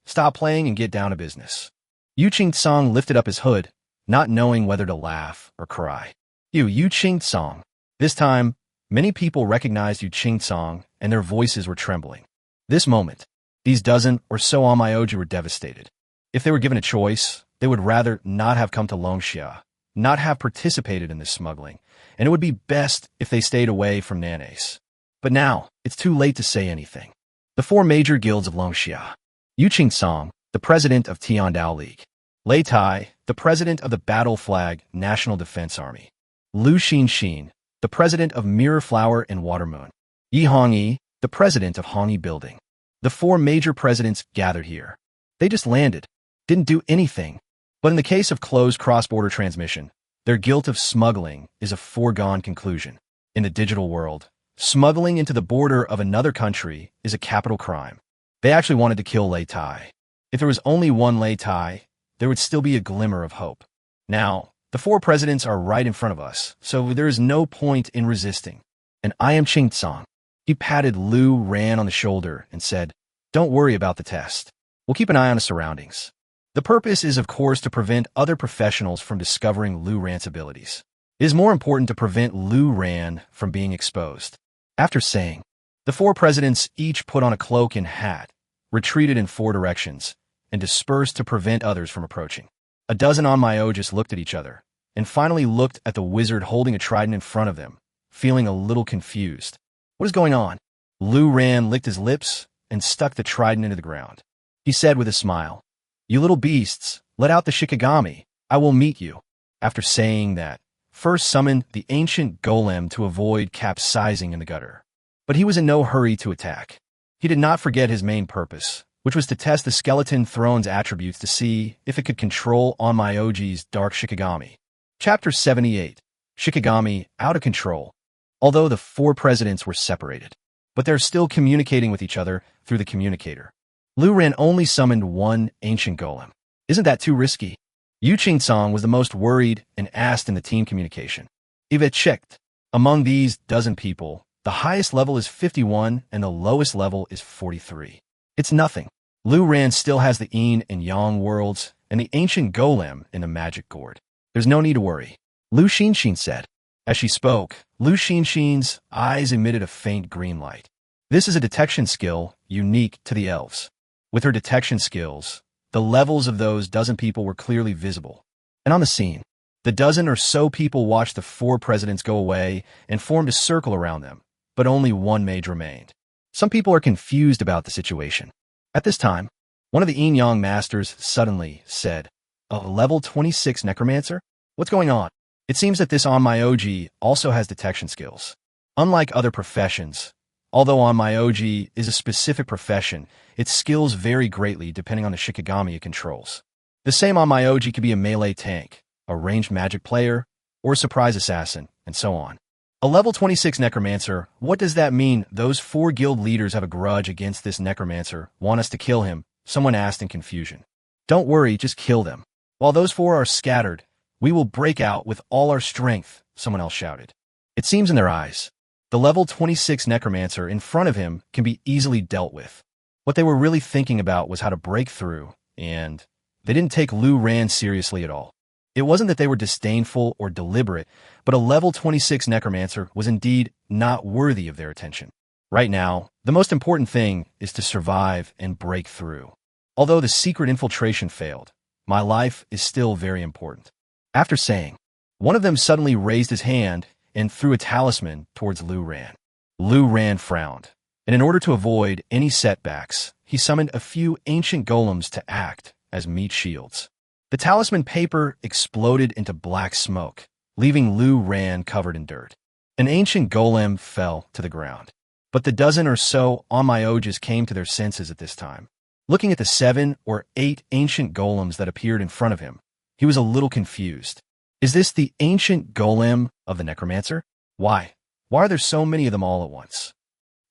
stop playing and get down to business. Yu Qingtsong lifted up his hood, not knowing whether to laugh or cry. Yu Qingtsong. This time, many people recognized Yu Qingtsong and their voices were trembling. This moment, these dozen or so Onmyoji were devastated. If they were given a choice, they would rather not have come to Longsha, not have participated in this smuggling, and it would be best if they stayed away from Nanase. But now, it's too late to say anything. The 4 major guilds of Longsha. Yu Qingtsong, the president of Tiandao League. Lei Tai, the president of the Battle Flag National Defense Army. Lu Xinshin, the president of Mirror Flower and Water Moon. Yihongi, the president of Hongi Building. The 4 major presidents gathered here. They just landed, didn't do anything. But in the case of closed cross-border transmission, their guilt of smuggling is a foregone conclusion. In the digital world, smuggling into the border of another country is a capital crime. They actually wanted to kill Lei Tai. If there was only one Lei Tai, there would still be a glimmer of hope. Now, the 4 presidents are right in front of us, so there is no point in resisting. And I am Qingtsong. He patted Lu Ran on the shoulder and said, Don't worry about the test. We'll keep an eye on the surroundings. The purpose is, of course, to prevent other professionals from discovering Lu Ran's abilities. It is more important to prevent Lu Ran from being exposed. After saying, the 4 presidents each put on a cloak and hat, retreated in 4 directions, and dispersed to prevent others from approaching. A dozen Onmyoji looked at each other, and finally looked at the wizard holding a trident in front of them, feeling a little confused. What is going on? Lu Ran licked his lips and stuck the trident into the ground. He said with a smile, You little beasts, let out the Shikigami. I will meet you. After saying that, first summoned the ancient golem to avoid capsizing in the gutter. But he was in no hurry to attack. He did not forget his main purpose, which was to test the skeleton throne's attributes to see if it could control Onmyoji's dark Shikigami. Chapter 78. Shikigami out of control, although the four presidents were separated. But they're still communicating with each other through the communicator. Lu Ran only summoned one ancient golem. Isn't that too risky? Yu Qingcong was the most worried and asked in the team communication. If it checked, among these dozen people, the highest level is 51 and the lowest level is 43. It's nothing. Lu Ran still has the yin and yang worlds and the ancient golem in the magic gourd. There's no need to worry, Lu Xinxin said. As she spoke, Lu Xinxin's eyes emitted a faint green light. This is a detection skill unique to the elves. With her detection skills, the levels of those dozen people were clearly visible. And on the scene, the dozen or so people watched the four presidents go away and formed a circle around them, but only one mage remained. Some people are confused about the situation. At this time, one of the yin-yang masters suddenly said, "A level 26 necromancer? What's going on?" It seems that this Onmyoji also has detection skills. Unlike other professions, although Onmyoji is a specific profession, its skills vary greatly depending on the Shikigami it controls. The same Onmyoji could be a melee tank, a ranged magic player, or a surprise assassin, and so on. A level 26 necromancer, what does that mean? Those four guild leaders have a grudge against this necromancer, want us to kill him, someone asked in confusion. Don't worry, just kill them. While those four are scattered, we will break out with all our strength, someone else shouted. It seems in their eyes, the level 26 necromancer in front of him can be easily dealt with. What they were really thinking about was how to break through, and they didn't take Lu Ran seriously at all. It wasn't that they were disdainful or deliberate, but a level 26 necromancer was indeed not worthy of their attention. Right now, the most important thing is to survive and break through. Although the secret infiltration failed, my life is still very important. After saying, one of them suddenly raised his hand and threw a talisman towards Lu Ran. Lu Ran frowned, and in order to avoid any setbacks, he summoned a few ancient golems to act as meat shields. The talisman paper exploded into black smoke, leaving Lu Ran covered in dirt. An ancient golem fell to the ground. But the dozen or so Onmyojas came to their senses at this time. Looking at the 7 or 8 ancient golems that appeared in front of him, he was a little confused. Is this the ancient golem of the necromancer? Why? Why are there so many of them all at once?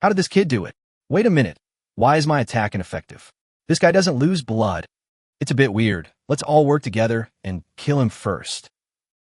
How did this kid do it? Wait a minute. Why is my attack ineffective? This guy doesn't lose blood. It's a bit weird. Let's all work together and kill him first.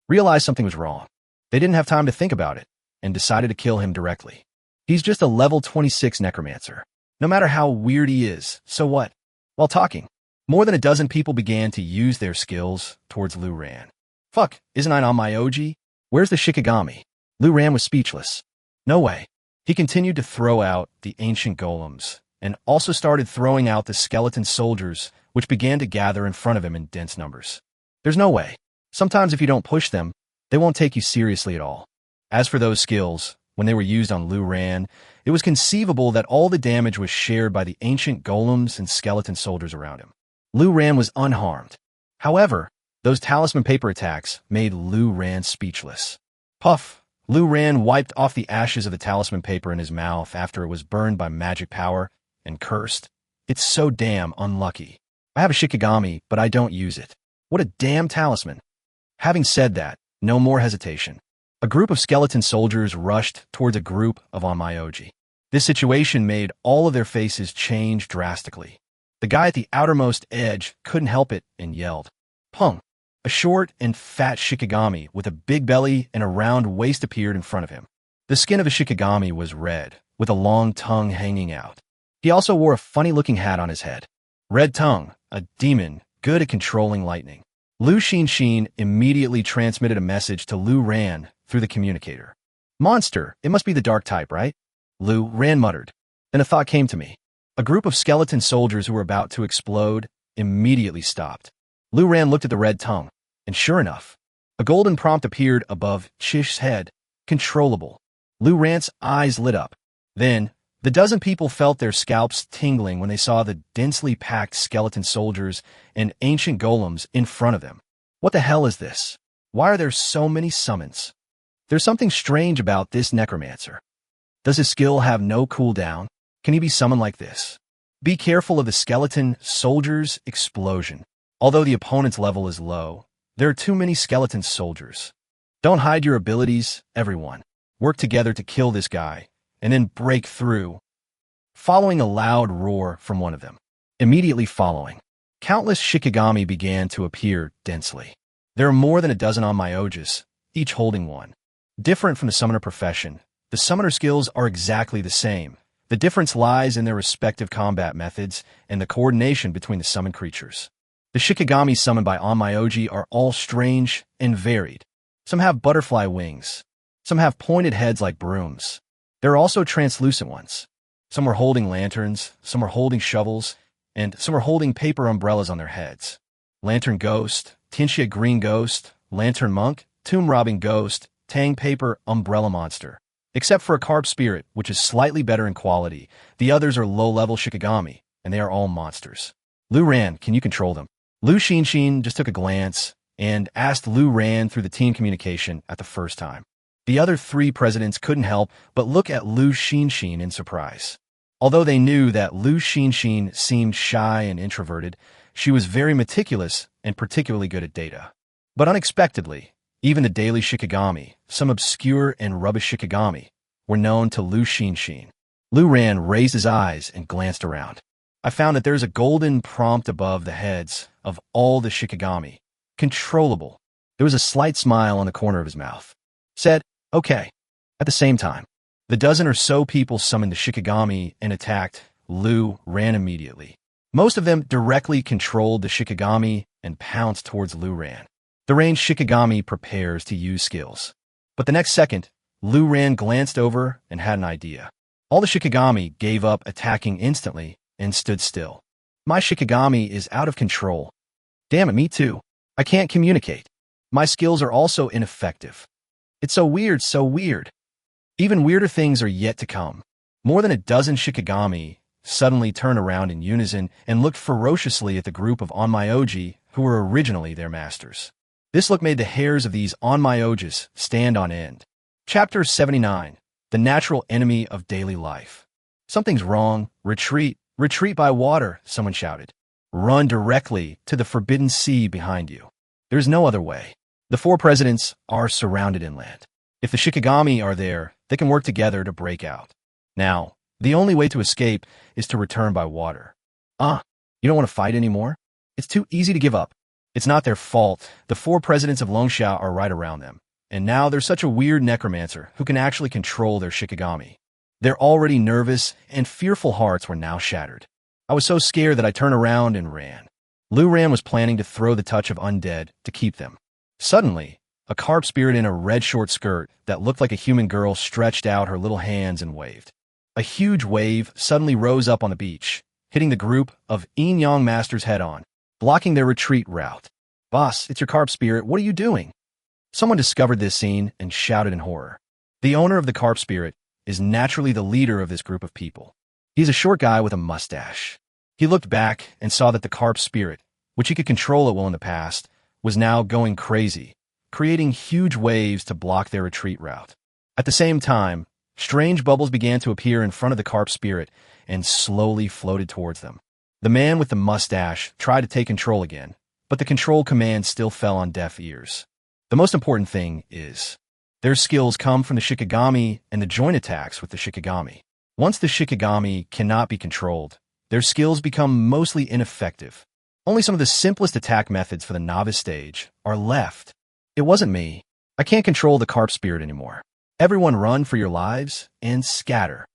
Realized something was wrong. They didn't have time to think about it and decided to kill him directly. He's just a level 26 necromancer. No matter how weird he is, so what? While talking, more than a dozen people began to use their skills towards Lu Ran. Fuck, isn't I on my OG? Where's the Shikigami? Lu Ran was speechless. No way. He continued to throw out the ancient golems, and also started throwing out the skeleton soldiers, which began to gather in front of him in dense numbers. There's no way. Sometimes if you don't push them, they won't take you seriously at all. As for those skills, when they were used on Lu Ran, it was conceivable that all the damage was shared by the ancient golems and skeleton soldiers around him. Lu Ran was unharmed. However, those talisman paper attacks made Lu Ran speechless. Puff! Lu Ran wiped off the ashes of the talisman paper in his mouth after it was burned by magic power, and cursed. It's so damn unlucky. I have a Shikigami, but I don't use it. What a damn talisman. Having said that, no more hesitation. A group of skeleton soldiers rushed towards a group of Onmyoji. This situation made all of their faces change drastically. The guy at the outermost edge couldn't help it and yelled, "Pung!" A short and fat Shikigami with a big belly and a round waist appeared in front of him. The skin of a Shikigami was red, with a long tongue hanging out. He also wore a funny-looking hat on his head. Red Tongue, a demon, good at controlling lightning. Lu Xinxin immediately transmitted a message to Lu Ran through the communicator. Monster, it must be the dark type, right? Lu Ran muttered. Then a thought came to me. A group of skeleton soldiers who were about to explode immediately stopped. Lu Ran looked at the Red Tongue, and sure enough, a golden prompt appeared above Chish's head. Controllable. Lu Ran's eyes lit up. Then, the dozen people felt their scalps tingling when they saw the densely packed skeleton soldiers and ancient golems in front of them. What the hell is this? Why are there so many summons? There's something strange about this necromancer. Does his skill have no cooldown? Can he be summoned like this? Be careful of the skeleton soldiers' explosion. Although the opponent's level is low, there are too many skeleton soldiers. Don't hide your abilities, everyone. Work together to kill this guy, and then break through. Following a loud roar from one of them. Immediately following, countless Shikigami began to appear densely. There are more than a dozen onmyoges, each holding one. Different from the summoner profession, the summoner skills are exactly the same. The difference lies in their respective combat methods and the coordination between the summoned creatures. The Shikigami summoned by onmyoji are all strange and varied. Some have butterfly wings. Some have pointed heads like brooms. There are also translucent ones. Some are holding lanterns, some are holding shovels, and some are holding paper umbrellas on their heads. Lantern Ghost, Tinshia Green Ghost, Lantern Monk, Tomb Robbing Ghost, Tang Paper Umbrella Monster. Except for a Carp Spirit, which is slightly better in quality, the others are low-level Shikigami, and they are all monsters. Lu Ran, can you control them? Lu Xinshin just took a glance and asked Lu Ran through the team communication at the first time. The other three presidents couldn't help but look at Lu Xinshin in surprise. Although they knew that Lu Xinshin seemed shy and introverted, she was very meticulous and particularly good at data. But unexpectedly, even the daily Shikigami, some obscure and rubbish Shikigami, were known to Lu Xinshin. Lu Ran raised his eyes and glanced around. I found that there's a golden prompt above the heads of all the Shikigami. Controllable. There was a slight smile on the corner of his mouth. Said, okay. At the same time, the dozen or so people summoned the Shikigami and attacked. Lu Ran immediately. Most of them directly controlled the Shikigami and pounced towards Lu Ran. The ranged Shikigami prepares to use skills. But the next second, Lu Ran glanced over and had an idea. All the Shikigami gave up attacking instantly and stood still. My Shikigami is out of control. Damn it, me too. I can't communicate. My skills are also ineffective. It's so weird, so weird. Even weirder things are yet to come. More than a dozen Shikigami suddenly turned around in unison and looked ferociously at the group of onmyoji who were originally their masters. This look made the hairs of these onmyojas stand on end. Chapter 79. The Natural Enemy of Daily Life. Something's wrong. Retreat. Retreat by water, someone shouted. Run directly to the forbidden sea behind you. There's no other way. The four presidents are surrounded inland. If the Shikigami are there, they can work together to break out. Now, the only way to escape is to return by water. You don't want to fight anymore? It's too easy to give up. It's not their fault. The four presidents of Longxia are right around them. And now there's such a weird necromancer who can actually control their Shikigami. Their already nervous and fearful hearts were now shattered. I was so scared that I turned around and ran. Lu Ran was planning to throw the touch of undead to keep them. Suddenly, a carp spirit in a red short skirt that looked like a human girl stretched out her little hands and waved. A huge wave suddenly rose up on the beach, hitting the group of Yin-Yang masters head-on, blocking their retreat route. Boss, it's your carp spirit. What are you doing? Someone discovered this scene and shouted in horror. The owner of the carp spirit is naturally the leader of this group of people. He's a short guy with a mustache. He looked back and saw that the carp spirit, which he could control at will in the past, was now going crazy, creating huge waves to block their retreat route. At the same time, strange bubbles began to appear in front of the carp spirit and slowly floated towards them. The man with the mustache tried to take control again, but the control command still fell on deaf ears. The most important thing is, their skills come from the Shikigami and the joint attacks with the Shikigami. Once the Shikigami cannot be controlled, their skills become mostly ineffective. Only some of the simplest attack methods for the novice stage are left. It wasn't me. I can't control the carp spirit anymore. Everyone run for your lives and scatter.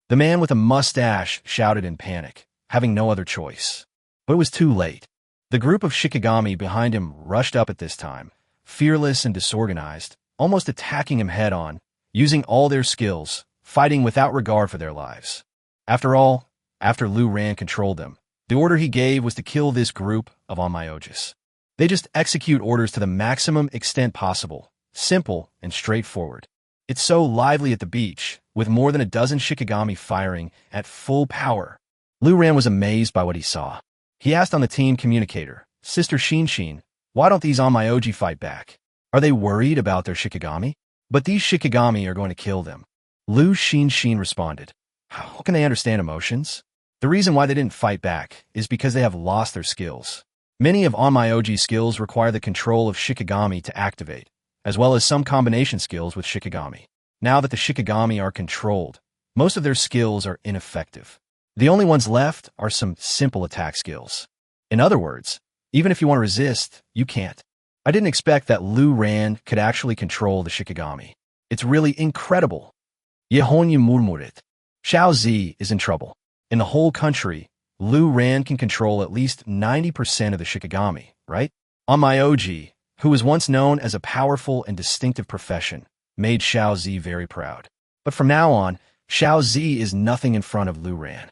The man with a mustache shouted in panic, having no other choice. But it was too late. The group of Shikigami behind him rushed up at this time, fearless and disorganized, almost attacking him head-on, using all their skills, fighting without regard for their lives. After all, after Lu Ran controlled them, the order he gave was to kill this group of onmyojas. They just execute orders to the maximum extent possible, simple and straightforward. It's so lively at the beach, with more than a dozen Shikigami firing at full power. Lu Ran was amazed by what he saw. He asked on the team communicator, Sister Shinshin, why don't these onmyoji fight back? Are they worried about their Shikigami? But these Shikigami are going to kill them. Lu Shinshin responded, how can they understand emotions? The reason why they didn't fight back is because they have lost their skills. Many of onmyoji's skills require the control of Shikigami to activate, as well as some combination skills with Shikigami. Now that the Shikigami are controlled, most of their skills are ineffective. The only ones left are some simple attack skills. In other words, even if you want to resist, you can't. I didn't expect that Lu Ran could actually control the Shikigami. It's really incredible. Yehonyu murmurit. Xiao Zi is in trouble. In the whole country, Lu Ran can control at least 90% of the Shikigami, right? Onmyoji, who was once known as a powerful and distinctive profession, made Xiao Zi very proud. But from now on, Xiao Zi is nothing in front of Lu Ran.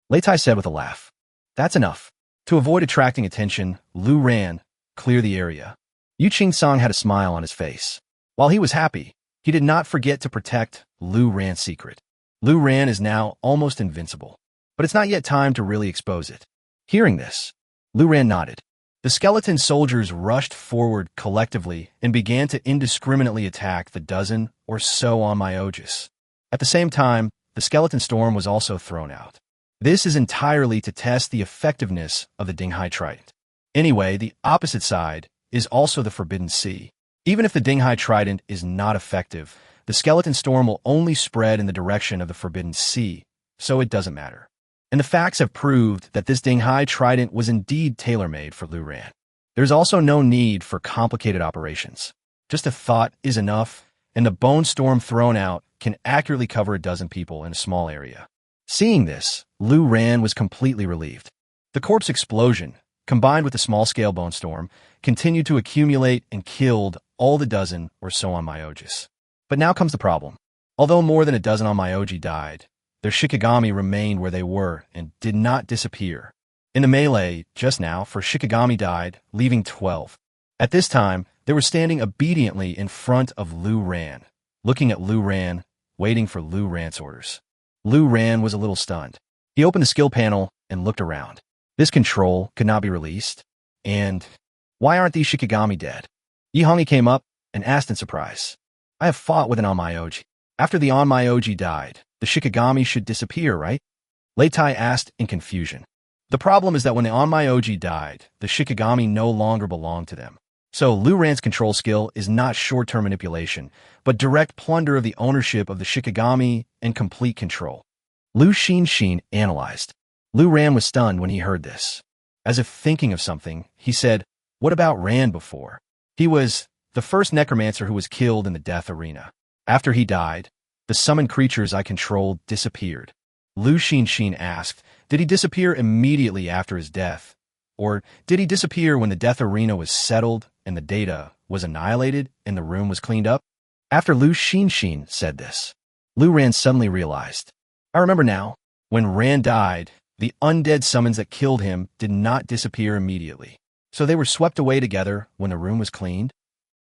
Lei Tai said with a laugh. That's enough. To avoid attracting attention, Lu Ran, clear the area. Yu Qing-song had a smile on his face. While he was happy, he did not forget to protect Lu Ran's secret. Lu Ran is now almost invincible, but it's not yet time to really expose it. Hearing this, Lu Ran nodded. The skeleton soldiers rushed forward collectively and began to indiscriminately attack the dozen or so Onmyojis. At the same time, the skeleton storm was also thrown out. This is entirely to test the effectiveness of the Dinghai Trident. Anyway, the opposite side is also the Forbidden Sea. Even if the Dinghai Trident is not effective, the skeleton storm will only spread in the direction of the Forbidden Sea, so it doesn't matter. And the facts have proved that this Dinghai Trident was indeed tailor-made for Lu Ran. There's also no need for complicated operations. Just a thought is enough, and the bone storm thrown out can accurately cover a dozen people in a small area. Seeing this, Lu Ran was completely relieved. The corpse explosion, combined with the small-scale bone storm, continued to accumulate and killed all the dozen or so Onmyojis. But now comes the problem. Although more than a dozen Onmyoji died, their Shikigami remained where they were and did not disappear. In the melee, just now, 4 Shikigami died, leaving 12. At this time, they were standing obediently in front of Lu Ran, looking at Lu Ran, waiting for Lu Ran's orders. Lu Ran was a little stunned. He opened the skill panel and looked around. This control could not be released. And why aren't these Shikigami dead? Yihongi came up and asked in surprise. I have fought with an Onmyoji. After the Onmyoji died, the Shikigami should disappear, right? Lei Tai asked in confusion. The problem is that when the Onmyoji died, the Shikigami no longer belonged to them. So Lu Ran's control skill is not short-term manipulation, but direct plunder of the ownership of the Shikigami and complete control. Lu Xinxin analyzed. Lu Ran was stunned when he heard this. As if thinking of something, he said, what about Ran before? He was the first necromancer who was killed in the death arena. After he died, the summoned creatures I controlled disappeared. Lu Xinxin asked, did he disappear immediately after his death? Or did he disappear when the death arena was settled and the data was annihilated and the room was cleaned up? After Lu Xinxin said this, Lu Ran suddenly realized. I remember now, when Ran died, the undead summons that killed him did not disappear immediately. So they were swept away together when the room was cleaned?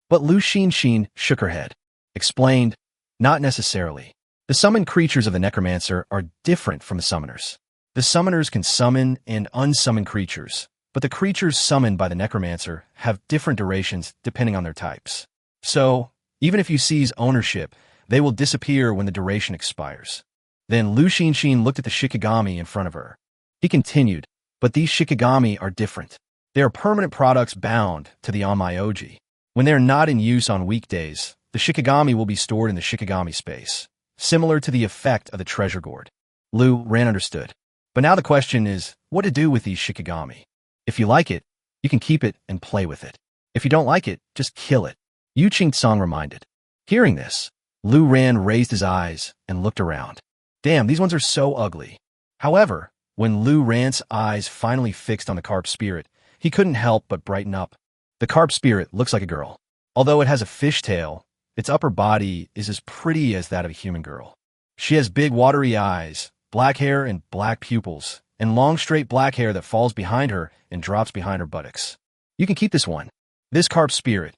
But Lu Xinxin shook her head, explained, not necessarily. The summoned creatures of the Necromancer are different from the summoners. The summoners can summon and unsummon creatures, but the creatures summoned by the Necromancer have different durations depending on their types. So, even if you seize ownership, they will disappear when the duration expires. Then Lu Xinxin looked at the Shikigami in front of her. He continued, but these Shikigami are different. They are permanent products bound to the Onmyoji. When they are not in use on weekdays, the Shikigami will be stored in the Shikigami space, similar to the effect of the treasure gourd. Lu Ran understood. But now the question is, what to do with these Shikigami? If you like it, you can keep it and play with it. If you don't like it, just kill it. Yu Qing-song reminded. Hearing this, Lu Ran raised his eyes and looked around. Damn, these ones are so ugly. However, when Lu Ran's eyes finally fixed on the carp spirit, he couldn't help but brighten up. The carp spirit looks like a girl. Although it has a fishtail, its upper body is as pretty as that of a human girl. She has big watery eyes, black hair and black pupils, and long straight black hair that falls behind her and drops behind her buttocks. You can keep this one. This carp spirit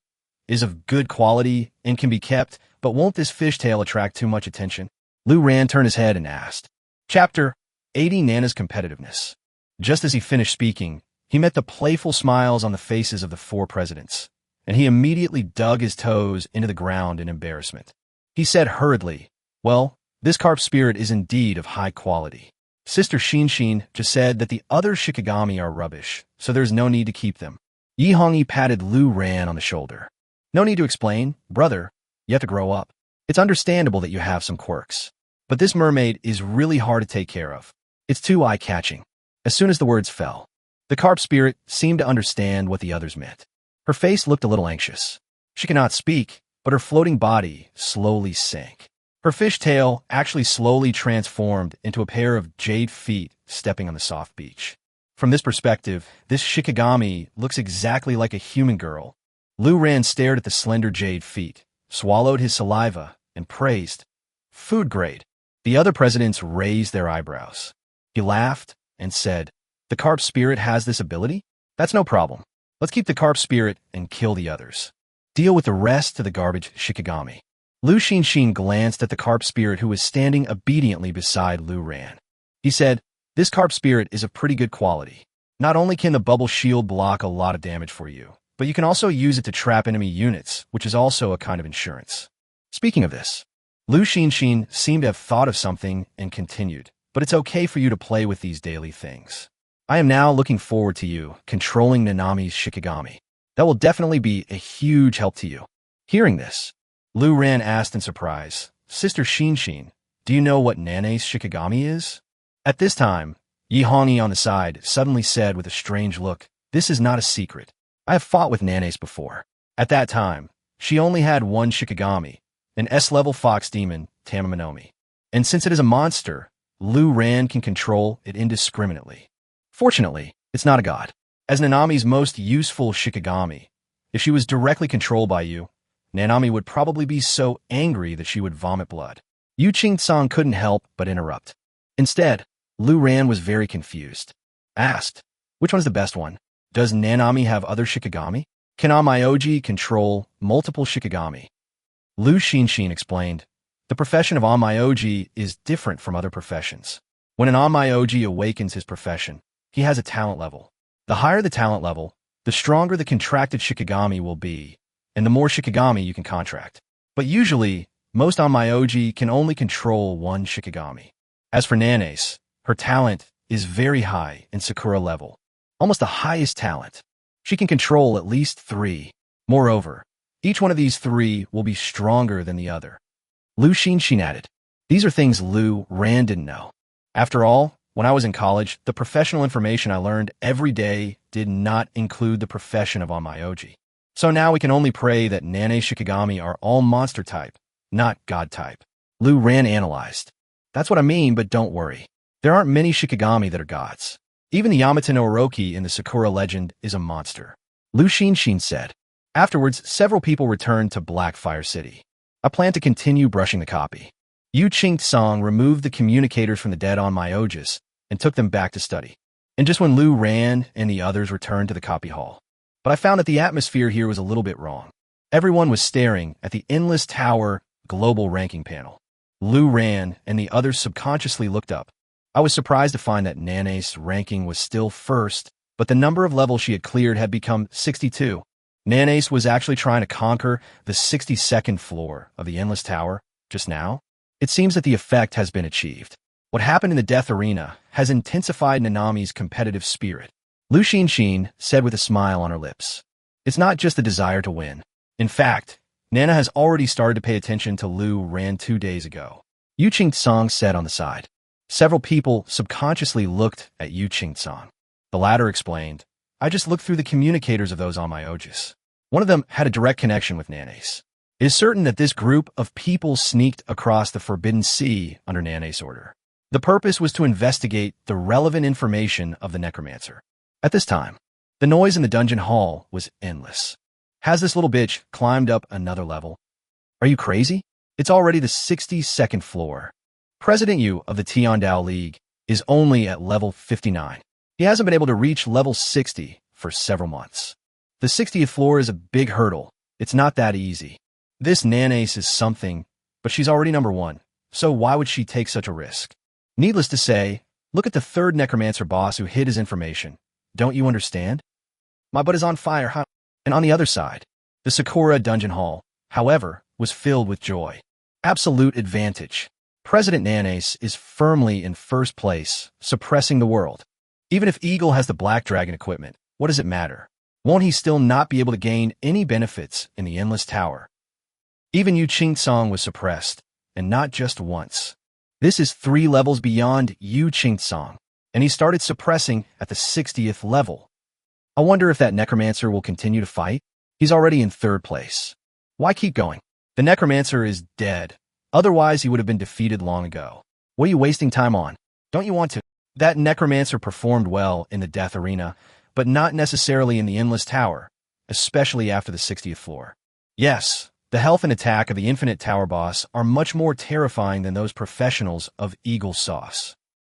is of good quality and can be kept, but won't this fishtail attract too much attention? Lu Ran turned his head and asked. Chapter 80 Nana's Competitiveness. Just as he finished speaking, he met the playful smiles on the faces of the 4 presidents, and he immediately dug his toes into the ground in embarrassment. He said hurriedly, well, this carp spirit is indeed of high quality. Sister Xinxin just said that the other Shikigami are rubbish, so there's no need to keep them. Yihongi patted Lu Ran on the shoulder. No need to explain, brother. You have to grow up. It's understandable that you have some quirks. But this mermaid is really hard to take care of. It's too eye-catching. As soon as the words fell, the carp spirit seemed to understand what the others meant. Her face looked a little anxious. She could not speak, but her floating body slowly sank. Her fish tail actually slowly transformed into a pair of jade feet stepping on the soft beach. From this perspective, this Shikigami looks exactly like a human girl. Lu Ran stared at the slender jade feet, swallowed his saliva, and praised. Food grade. The other presidents raised their eyebrows. He laughed and said, the carp spirit has this ability? That's no problem. Let's keep the carp spirit and kill the others. Deal with the rest to the garbage Shikigami. Lu Xinshin glanced at the carp spirit who was standing obediently beside Lu Ran. He said, this carp spirit is of pretty good quality. Not only can the bubble shield block a lot of damage for you, but you can also use it to trap enemy units, which is also a kind of insurance. Speaking of this, Lu Xinshin seemed to have thought of something and continued, but it's okay for you to play with these daily things. I am now looking forward to you controlling Nanami's Shikigami. That will definitely be a huge help to you. Hearing this, Lu Ran asked in surprise, Sister Xinshin, do you know what Nane's Shikigami is? At this time, Yi Hongyi on the side suddenly said with a strange look, this is not a secret. I have fought with Nane's before. At that time, she only had one Shikigami, an S-level fox demon, Tamamanomi. And since it is a monster, Lu Ran can control it indiscriminately. Fortunately, it's not a god. As Nanami's most useful Shikigami, if she was directly controlled by you, Nanami would probably be so angry that she would vomit blood. Yu Qing-san couldn't help but interrupt. Instead, Lu Ran was very confused. Asked, which one's the best one? Does Nanami have other Shikigami? Can Onmyoji control multiple Shikigami? Lu Xinshin explained, the profession of Onmyoji is different from other professions. When an Onmyoji awakens his profession, he has a talent level. The higher the talent level, the stronger the contracted Shikigami will be, and the more Shikigami you can contract. But usually, most Onmyoji can only control one Shikigami. As for Nane's, her talent is very high in Sakura level, almost the highest talent. She can control at least 3. Moreover, each one of these 3 will be stronger than the other. Lu Xinshin added, these are things Lu Ran didn't know. After all, when I was in college, the professional information I learned every day did not include the profession of Onmyoji. So now we can only pray that Nane's Shikigami are all monster type, not god type. Lu Ran analyzed. That's what I mean, but don't worry. There aren't many Shikigami that are gods. Even the Yamata no Orochi in the Sakura legend is a monster. Lu Xinshin said. Afterwards, several people returned to Blackfire City. I plan to continue brushing the copy. Yu Qing-song removed the communicators from the dead Onmyojis and took them back to study. And just when Lu Ran and the others returned to the copy hall. But I found that the atmosphere here was a little bit wrong. Everyone was staring at the Endless Tower global ranking panel. Lu Ran and the others subconsciously looked up. I was surprised to find that Nane's ranking was still first, but the number of levels she had cleared had become 62. Nane's was actually trying to conquer the 62nd floor of the Endless Tower just now. It seems that the effect has been achieved. What happened in the Death Arena has intensified Nanami's competitive spirit. Lu Xinshin said with a smile on her lips. It's not just the desire to win. In fact, Nana has already started to pay attention to Lu Ran 2 days ago. Yu Qing-song said on the side. Several people subconsciously looked at Yu Qing-song. The latter explained, I just looked through the communicators of those Onmyoji. One of them had a direct connection with Nane's. It is certain that this group of people sneaked across the Forbidden Sea under Nane's order. The purpose was to investigate the relevant information of the Necromancer. At this time, the noise in the dungeon hall was endless. Has this little bitch climbed up another level? Are you crazy? It's already the 62nd floor. President Yu of the Tiandao League is only at level 59. He hasn't been able to reach level 60 for several months. The 60th floor is a big hurdle. It's not that easy. This Nane's is something, but she's already number 1, so why would she take such a risk? Needless to say, look at the 3rd Necromancer boss who hid his information. Don't you understand? My butt is on fire, huh? And on the other side, the Sakura dungeon hall, however, was filled with joy. Absolute advantage. President Nane's is firmly in first place, suppressing the world. Even if Eagle has the Black Dragon equipment, what does it matter? Won't he still not be able to gain any benefits in the Endless Tower? Even Yu Qingtsong was suppressed, and not just once. This is 3 levels beyond Yu Qingtsong, and he started suppressing at the 60th level. I wonder if that Necromancer will continue to fight? He's already in 3rd place. Why keep going? The Necromancer is dead. Otherwise, he would have been defeated long ago. What are you wasting time on? Don't you want to? That Necromancer performed well in the Death Arena, but not necessarily in the Endless Tower, especially after the 60th floor. Yes, the health and attack of the Infinite Tower boss are much more terrifying than those professionals of Eagle Sauce.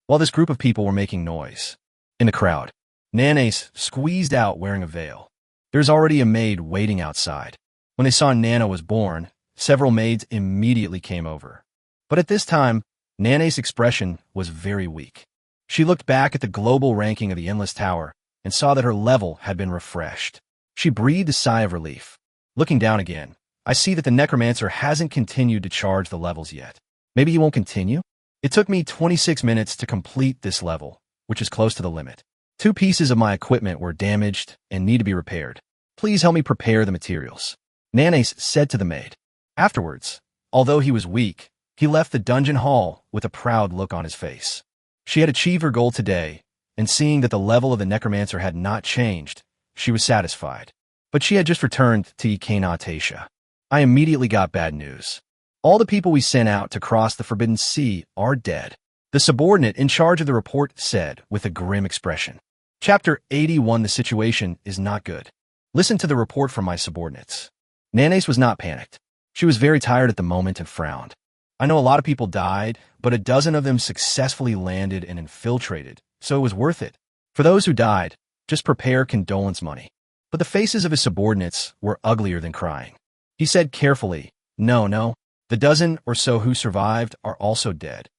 While this group of people were making noise, in the crowd, Nanace squeezed out wearing a veil. There's already a maid waiting outside. When they saw Nana was born, several maids immediately came over. But at this time, Nanace's expression was very weak. She looked back at the global ranking of the Endless Tower and saw that her level had been refreshed. She breathed a sigh of relief. Looking down again, I see that the Necromancer hasn't continued to charge the levels yet. Maybe he won't continue? It took me 26 minutes to complete this level, which is close to the limit. 2 pieces of my equipment were damaged and need to be repaired. Please help me prepare the materials. Nanace said to the maid. Afterwards, although he was weak, he left the dungeon hall with a proud look on his face. She had achieved her goal today, and seeing that the level of the Necromancer had not changed, she was satisfied. But she had just returned to Tasha. I immediately got bad news. All the people we sent out to cross the Forbidden Sea are dead. The subordinate in charge of the report said with a grim expression. Chapter 81. The situation is not good. Listen to the report from my subordinates. Nanace was not panicked. She was very tired at the moment and frowned. I know a lot of people died, but a dozen of them successfully landed and infiltrated, so it was worth it. For those who died, just prepare condolence money. But the faces of his subordinates were uglier than crying. He said carefully, No, the dozen or so who survived are also dead.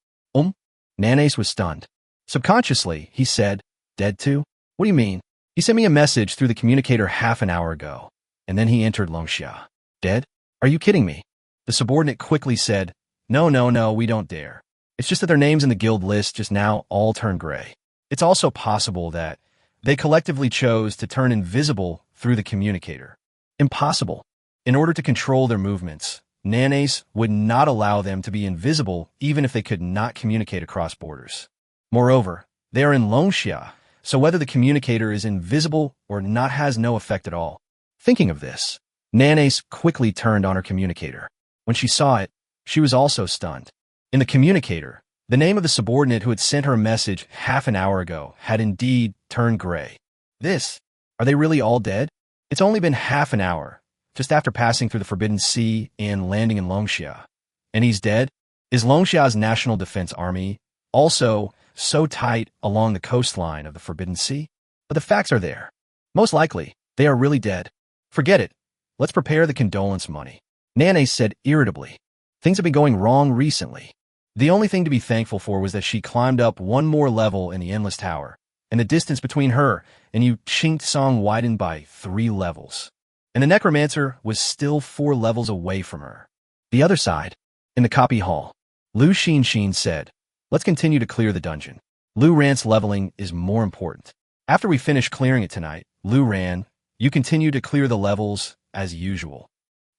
Nanace was stunned. Subconsciously, he said, Dead too? What do you mean? He sent me a message through the communicator half an hour ago, and then he entered Longxia. Dead? Are you kidding me? The subordinate quickly said, No, we don't dare. It's just that their names in the guild list just now all turned gray. It's also possible that they collectively chose to turn invisible through the communicator. Impossible. In order to control their movements, Nanace would not allow them to be invisible even if they could not communicate across borders. Moreover, they are in Longxia, so whether the communicator is invisible or not has no effect at all. Thinking of this, Nanace quickly turned on her communicator. When she saw it, she was also stunned. In the communicator, the name of the subordinate who had sent her a message half an hour ago had indeed turned gray. Are they really all dead? It's only been half an hour, just after passing through the Forbidden Sea and landing in Longxia. And he's dead? Is Longxia's National Defense Army also so tight along the coastline of the Forbidden Sea? But the facts are there. Most likely, they are really dead. Forget it. Let's prepare the condolence money. Nanace said irritably. Things have been going wrong recently. The only thing to be thankful for was that she climbed up 1 more level in the Endless Tower, and the distance between her and Yu Qingtsong widened by 3 levels. And the Necromancer was still 4 levels away from her. The other side, in the copy hall, Lu Xinxin said, Let's continue to clear the dungeon. Lu Ran's leveling is more important. After we finish clearing it tonight, Lu Ran, you continue to clear the levels as usual.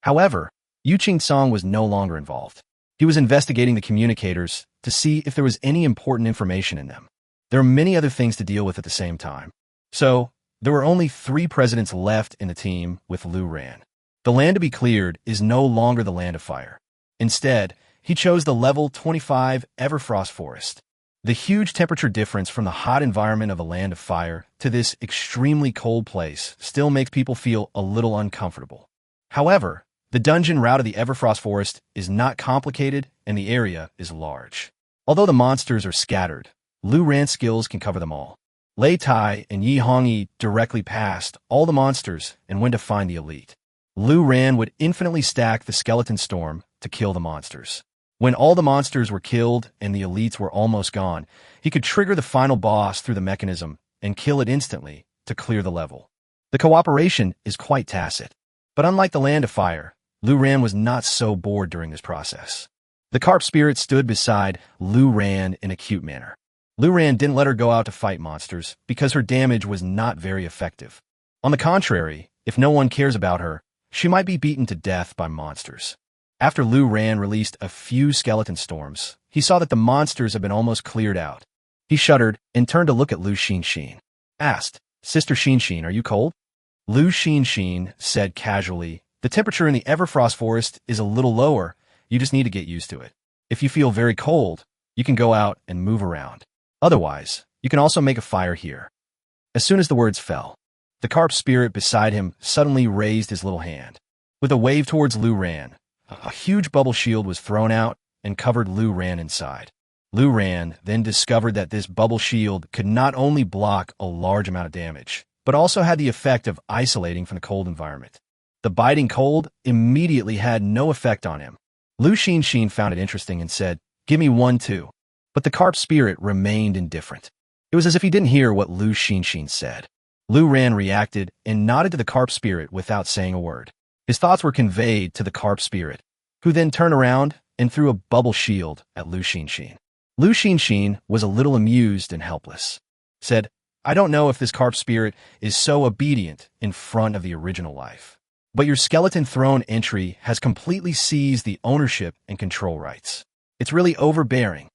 However, Yu Qingtsong was no longer involved. He was investigating the communicators to see if there was any important information in them. There are many other things to deal with at the same time. So, there were only 3 presidents left in the team with Lu Ran. The land to be cleared is no longer the Land of Fire. Instead, he chose the level 25 Everfrost Forest. The huge temperature difference from the hot environment of a Land of Fire to this extremely cold place still makes people feel a little uncomfortable. However, the dungeon route of the Everfrost Forest is not complicated and the area is large. Although the monsters are scattered, Lu Ran's skills can cover them all. Lei Tai and Yi Hongyi directly passed all the monsters and went to find the elite. Lu Ran would infinitely stack the skeleton storm to kill the monsters. When all the monsters were killed and the elites were almost gone, he could trigger the final boss through the mechanism and kill it instantly to clear the level. The cooperation is quite tacit. But unlike the Land of Fire, Lu Ran was not so bored during this process. The carp spirit stood beside Lu Ran in a cute manner. Lu Ran didn't let her go out to fight monsters because her damage was not very effective. On the contrary, if no one cares about her, she might be beaten to death by monsters. After Lu Ran released a few skeleton storms, he saw that the monsters had been almost cleared out. He shuddered and turned to look at Lu Xinxin. Asked, "Sister Xinxin, are you cold?" Lu Xinxin said casually, "The temperature in the Everfrost Forest is a little lower. You just need to get used to it. If you feel very cold, you can go out and move around. Otherwise, you can also make a fire here." As soon as the words fell, the carp spirit beside him suddenly raised his little hand. With a wave towards Lu Ran, a huge bubble shield was thrown out and covered Lu Ran inside. Lu Ran then discovered that this bubble shield could not only block a large amount of damage, but also had the effect of isolating from the cold environment. The biting cold immediately had no effect on him. Lu Xinxin found it interesting and said, "Give me one too." But the carp spirit remained indifferent. It was as if he didn't hear what Lu Xinxin said. Lu Ran reacted and nodded to the carp spirit without saying a word. His thoughts were conveyed to the carp spirit, who then turned around and threw a bubble shield at Lu Xinxin. Lu Xinxin was a little amused and helpless. Said, "I don't know if this carp spirit is so obedient in front of the original life, but your skeleton throne entry has completely seized the ownership and control rights. It's really overbearing.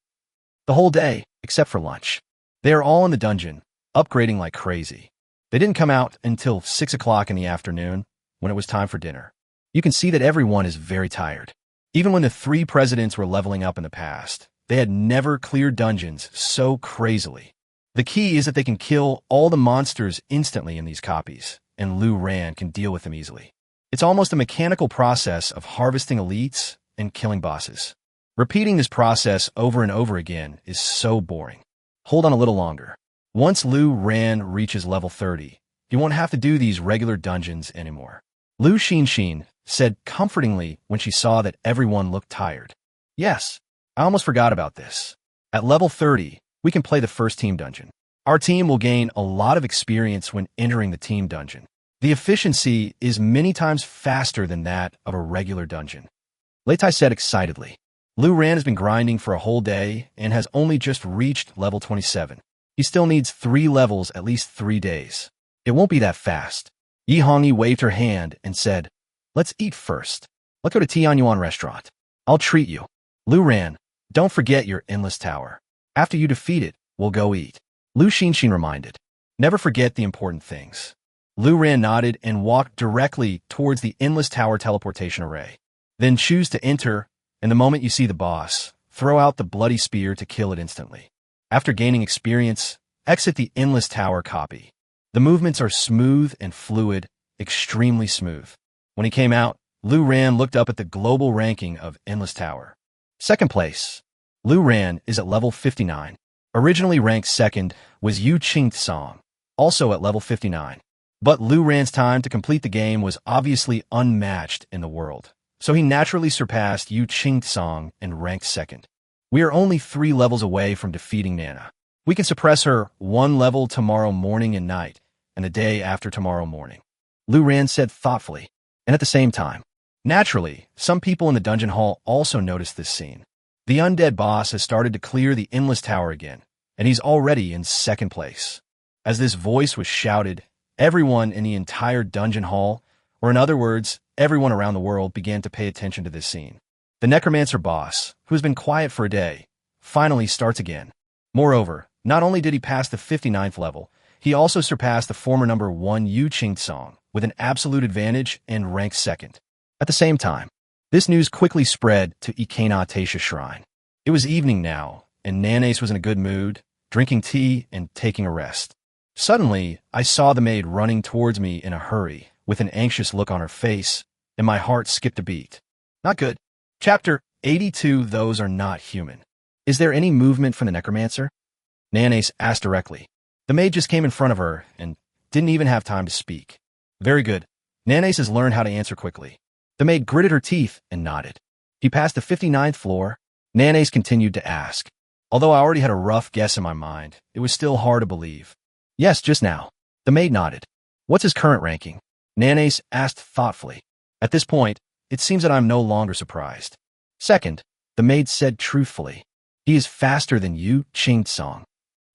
The whole day, except for lunch. They are all in the dungeon, upgrading like crazy. They didn't come out until 6 o'clock in the afternoon, when it was time for dinner. You can see that everyone is very tired. Even when the 3 presidents were leveling up in the past, they had never cleared dungeons so crazily. The key is that they can kill all the monsters instantly in these copies, and Lu Ran can deal with them easily. It's almost a mechanical process of harvesting elites and killing bosses. Repeating this process over and over again is so boring. Hold on a little longer. Once Lu Ran reaches level 30, you won't have to do these regular dungeons anymore." Lu Xinxin said comfortingly when she saw that everyone looked tired. "Yes, I almost forgot about this. At level 30, we can play the first team dungeon. Our team will gain a lot of experience when entering the team dungeon. The efficiency is many times faster than that of a regular dungeon." Leitai said excitedly. Lu Ran has been grinding for a whole day and has only just reached level 27. He still needs 3 levels at least 3 days. It won't be that fast. Yi Hongyi waved her hand and said, "Let's eat first. Let's go to Tianyuan restaurant. I'll treat you. Lu Ran, don't forget your endless tower. After you defeat it, we'll go eat." Lu Xinxin reminded, "Never forget the important things." Lu Ran nodded and walked directly towards the endless tower teleportation array. Then choose to enter, and the moment you see the boss, throw out the bloody spear to kill it instantly. After gaining experience, exit the endless tower copy. The movements are smooth and fluid, extremely smooth. When he came out, Lu Ran looked up at the global ranking of Endless Tower. Second place, Lu Ran is at level 59. Originally ranked second was Yu Qingtsong, also at level 59. But Lu Ran's time to complete the game was obviously unmatched in the world, so he naturally surpassed Yu Qingtsong and ranked second. We are only 3 levels away from defeating Nana. We can suppress her 1 level tomorrow morning and night, and the day after tomorrow morning," Lu Ran said thoughtfully, and at the same time. Naturally, some people in the dungeon hall also noticed this scene. The undead boss has started to clear the endless tower again, and he's already in second place. As this voice was shouted, everyone in the entire dungeon hall, or in other words, everyone around the world, began to pay attention to this scene. The Necromancer boss, who has been quiet for a day, finally starts again. Moreover, not only did he pass the 59th level, he also surpassed the former number 1 Yu Qingtsong with an absolute advantage and ranked second. At the same time, this news quickly spread to Ikena Taisha Shrine. It was evening now, and Nanace was in a good mood, drinking tea and taking a rest. Suddenly, I saw the maid running towards me in a hurry, with an anxious look on her face, and my heart skipped a beat. Not good. Chapter 82. Those are not human. Is there any movement from the Necromancer? Nanace asked directly. The maid just came in front of her and didn't even have time to speak. Very good. Nanace has learned how to answer quickly. The maid gritted her teeth and nodded. He passed the 59th floor. Nanace continued to ask. Although I already had a rough guess in my mind, it was still hard to believe. Yes, just now. The maid nodded. What's his current ranking? Nanace asked thoughtfully. At this point, it seems that I'm no longer surprised. Second, the maid said truthfully. He is faster than Yu Qingtsong.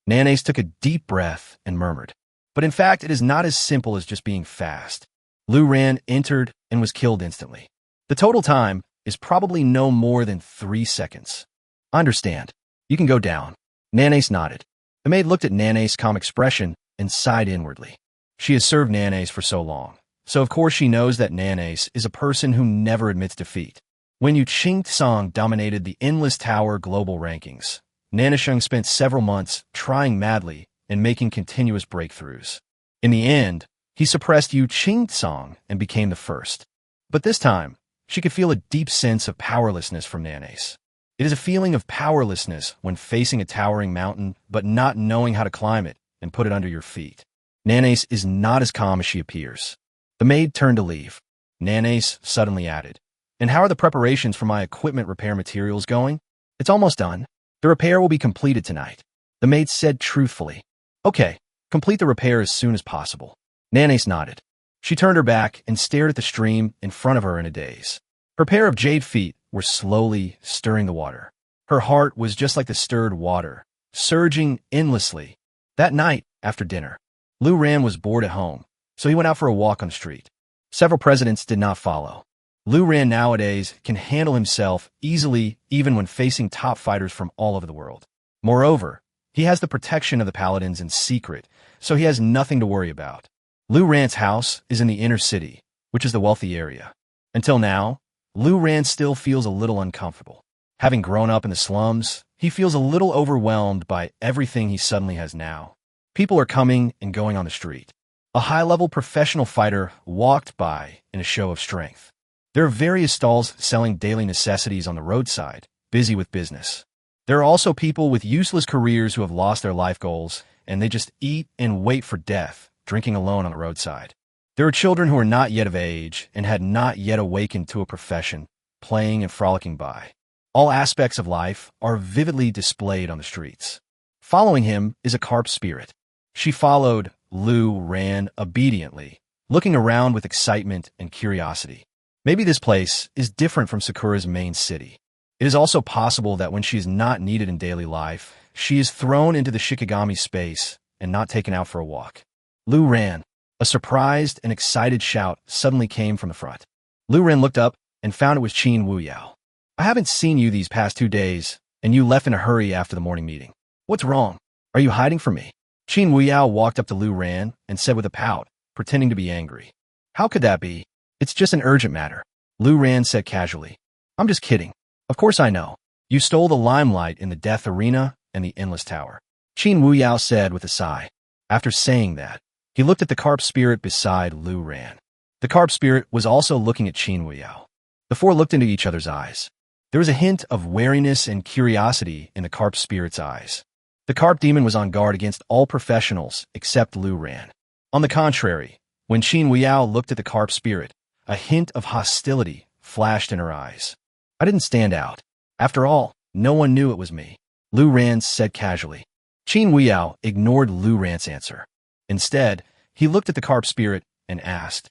Nanace took a deep breath and murmured. But in fact, it is not as simple as just being fast. Lu Ran entered and was killed instantly. The total time is probably no more than 3 seconds. I understand. You can go down. Nanace nodded. The maid looked at Nanace's calm expression and sighed inwardly. She has served Nanace for so long, so of course she knows that Nanace is a person who never admits defeat. When Yu Qing dominated the Endless Tower global rankings, Nanasheng spent several months trying madly and making continuous breakthroughs. In the end, he suppressed Yu Qing and became the first. But this time, she could feel a deep sense of powerlessness from Nanace. It is a feeling of powerlessness when facing a towering mountain but not knowing how to climb it and put it under your feet. Nanace is not as calm as she appears. The maid turned to leave. Nanace suddenly added, "And how are the preparations for my equipment repair materials going?" "It's almost done. The repair will be completed tonight," the maid said truthfully. "Okay, complete the repair as soon as possible." Nanace nodded. She turned her back and stared at the stream in front of her in a daze. Her pair of jade feet were slowly stirring the water. Her heart was just like the stirred water, surging endlessly. That night, after dinner, Lu Ran was bored at home, so he went out for a walk on the street. Several presidents did not follow. Lu Ran nowadays can handle himself easily even when facing top fighters from all over the world. Moreover, he has the protection of the paladins in secret, so he has nothing to worry about. Lu Ran's house is in the inner city, which is the wealthy area. Until now, Lu Ran still feels a little uncomfortable. Having grown up in the slums, he feels a little overwhelmed by everything he suddenly has now. People are coming and going on the street. A high-level professional fighter walked by in a show of strength. There are various stalls selling daily necessities on the roadside, busy with business. There are also people with useless careers who have lost their life goals, and they just eat and wait for death, drinking alone on the roadside. There are children who are not yet of age and had not yet awakened to a profession, playing and frolicking by. All aspects of life are vividly displayed on the streets. Following him is a carp spirit. She followed Lu Ran obediently, looking around with excitement and curiosity. Maybe this place is different from Sakura's main city. It is also possible that when she is not needed in daily life, she is thrown into the Shikigami space and not taken out for a walk. Lu Ran. A surprised and excited shout suddenly came from the front. Lu Ran looked up and found it was Qin Wuyao. "I haven't seen you these past 2 days, and you left in a hurry after the morning meeting. What's wrong? Are you hiding from me?" Qin Wuyao walked up to Lu Ran and said with a pout, pretending to be angry. "How could that be? It's just an urgent matter." Lu Ran said casually. "I'm just kidding. Of course I know. You stole the limelight in the Death Arena and the Endless Tower." Qin Wuyao said with a sigh. After saying that, he looked at the carp spirit beside Lu Ran. The carp spirit was also looking at Qin Wuyao. The four looked into each other's eyes. There was a hint of wariness and curiosity in the carp spirit's eyes. The carp demon was on guard against all professionals except Lu Ran. On the contrary, when Qin Wuyao looked at the carp spirit, a hint of hostility flashed in her eyes. "I didn't stand out. After all, no one knew it was me," Lu Ran said casually. Qin Wuyao ignored Lu Ran's answer. Instead, he looked at the carp spirit and asked,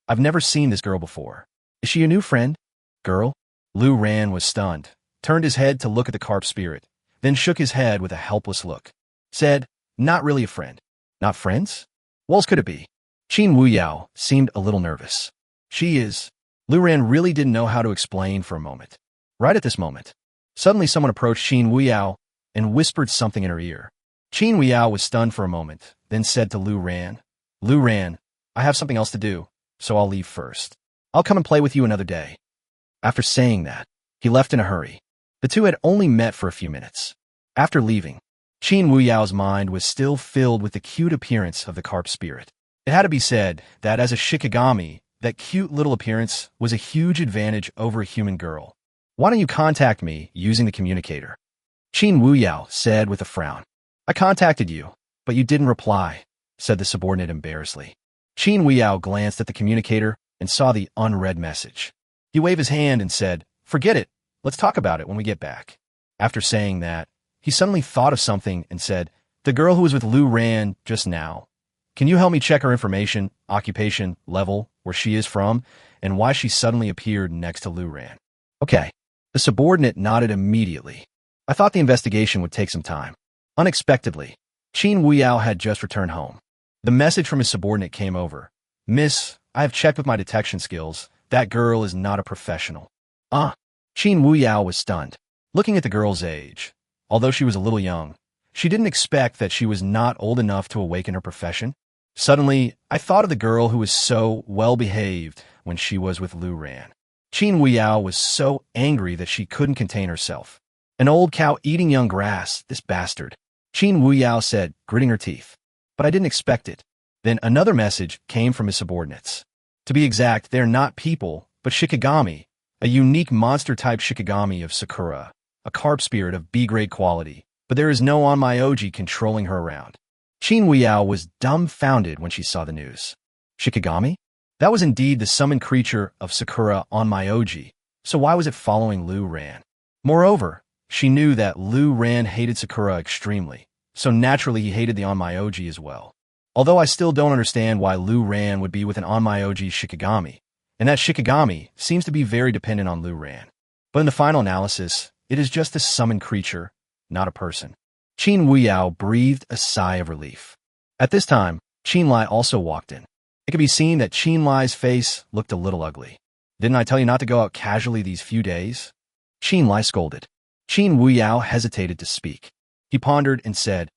"I've never seen this girl before. Is she a new friend?" "Girl?" Lu Ran was stunned, turned his head to look at the carp spirit, then shook his head with a helpless look. Said, "Not really a friend." "Not friends? What else could it be?" Qin Wuyao seemed a little nervous. "She is." Lu Ran really didn't know how to explain for a moment. Right at this moment, suddenly someone approached Qin Wuyao and whispered something in her ear. Qin Wuyao was stunned for a moment, then said to Lu Ran, "Lu Ran, I have something else to do, so I'll leave first. I'll come and play with you another day." After saying that, he left in a hurry. The two had only met for a few minutes. After leaving, Qin Wuyao's mind was still filled with the cute appearance of the carp spirit. It had to be said that as a Shikigami, that cute little appearance was a huge advantage over a human girl. "Why don't you contact me using the communicator?" Qin Wuyao said with a frown. "I contacted you, but you didn't reply," said the subordinate embarrassedly. Qin Wuyao glanced at the communicator and saw the unread message. He waved his hand and said, "Forget it. Let's talk about it when we get back." After saying that, he suddenly thought of something and said, "The girl who was with Lu Ran just now, can you help me check her information, occupation, level, where she is from, and why she suddenly appeared next to Lu Ran?" "Okay." The subordinate nodded immediately. "I thought the investigation would take some time." Unexpectedly, Qin Wuyao had just returned home. The message from his subordinate came over. Miss, I have checked with my detection skills. That girl is not a professional. Qin Wuyao was stunned. Looking at the girl's age, although she was a little young, she didn't expect that she was not old enough to awaken her profession. Suddenly, I thought of the girl who was so well-behaved when she was with Lu Ran. Qin Wuyao was so angry that she couldn't contain herself. An old cow eating young grass, this bastard. Qin Wuyao said, gritting her teeth. But I didn't expect it. Then another message came from his subordinates. To be exact, they're not people, but Shikigami, a unique monster-type Shikigami of Sakura, a carp spirit of B-grade quality, but there is no Onmyoji controlling her around. Qin Wuyao was dumbfounded when she saw the news. Shikigami? That was indeed the summoned creature of Sakura Onmyoji, so why was it following Lu Ran? Moreover, she knew that Lu Ran hated Sakura extremely, so naturally he hated the Onmyoji as well. Although I still don't understand why Lu Ran would be with an Onmyoji Shikigami, and that Shikigami seems to be very dependent on Lu Ran. But in the final analysis, it is just a summoned creature, not a person. Qin Wuyao breathed a sigh of relief. At this time, Qin Lai also walked in. It could be seen that Qin Lai's face looked a little ugly. Didn't I tell you not to go out casually these few days? Qin Lai scolded. Qin Wuyao hesitated to speak. He pondered and said,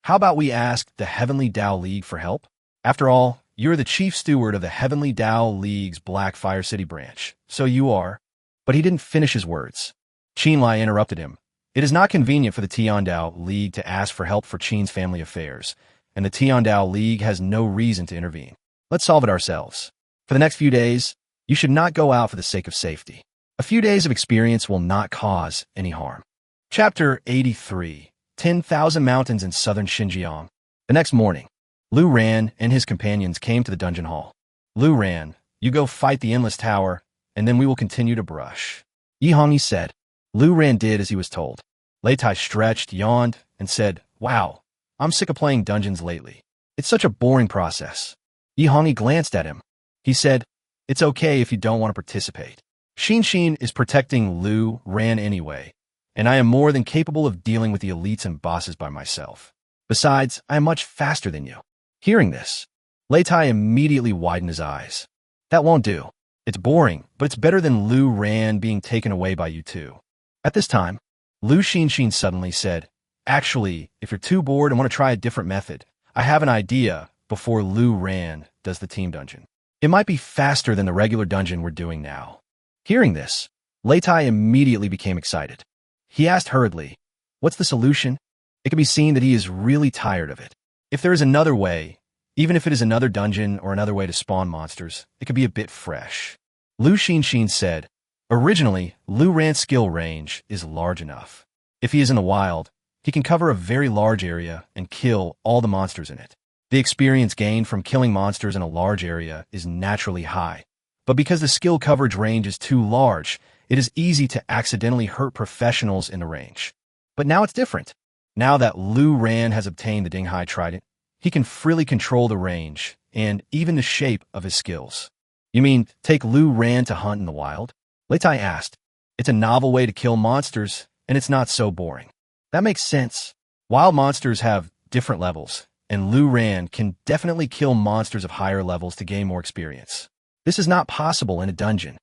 how about we ask the Heavenly Tao League for help? After all, you're the chief steward of the Heavenly Tao League's Black Fire City branch, so you are. But he didn't finish his words. Qin Lai interrupted him. It is not convenient for the Tiandao League to ask for help for Qin's family affairs, and the Tiandao League has no reason to intervene. Let's solve it ourselves. For the next few days, you should not go out for the sake of safety. A few days of experience will not cause any harm. Chapter 83. 10,000 Mountains in Southern Xinjiang. The next morning, Lu Ran and his companions came to the dungeon hall. Lu Ran, you go fight the Endless Tower, and then we will continue to brush. Yi Hongyi said. Lu Ran did as he was told. Lei Tai stretched, yawned, and said, wow, I'm sick of playing dungeons lately. It's such a boring process. Yi Hongyi glanced at him. He said, it's okay if you don't want to participate. Xin is protecting Lu Ran anyway, and I am more than capable of dealing with the elites and bosses by myself. Besides, I am much faster than you. Hearing this, Lei Tai immediately widened his eyes. That won't do. It's boring, but it's better than Lu Ran being taken away by you two. At this time, Lu Xin suddenly said, actually, if you're too bored and want to try a different method, I have an idea before Lu Ran does the team dungeon. It might be faster than the regular dungeon we're doing now. Hearing this, Lei Tai immediately became excited. He asked hurriedly, what's the solution? It can be seen that he is really tired of it. If there is another way, even if it is another dungeon or another way to spawn monsters, it could be a bit fresh. Lu Xin said, originally, Lu Ran's skill range is large enough. If he is in the wild, he can cover a very large area and kill all the monsters in it. The experience gained from killing monsters in a large area is naturally high. But because the skill coverage range is too large, it is easy to accidentally hurt professionals in the range. But now it's different. Now that Lu Ran has obtained the Dinghai Trident, he can freely control the range and even the shape of his skills. You mean take Lu Ran to hunt in the wild? Lei Tai asked. It's a novel way to kill monsters, and it's not so boring. That makes sense. Wild monsters have different levels, and Lu Ran can definitely kill monsters of higher levels to gain more experience. This is not possible in a dungeon.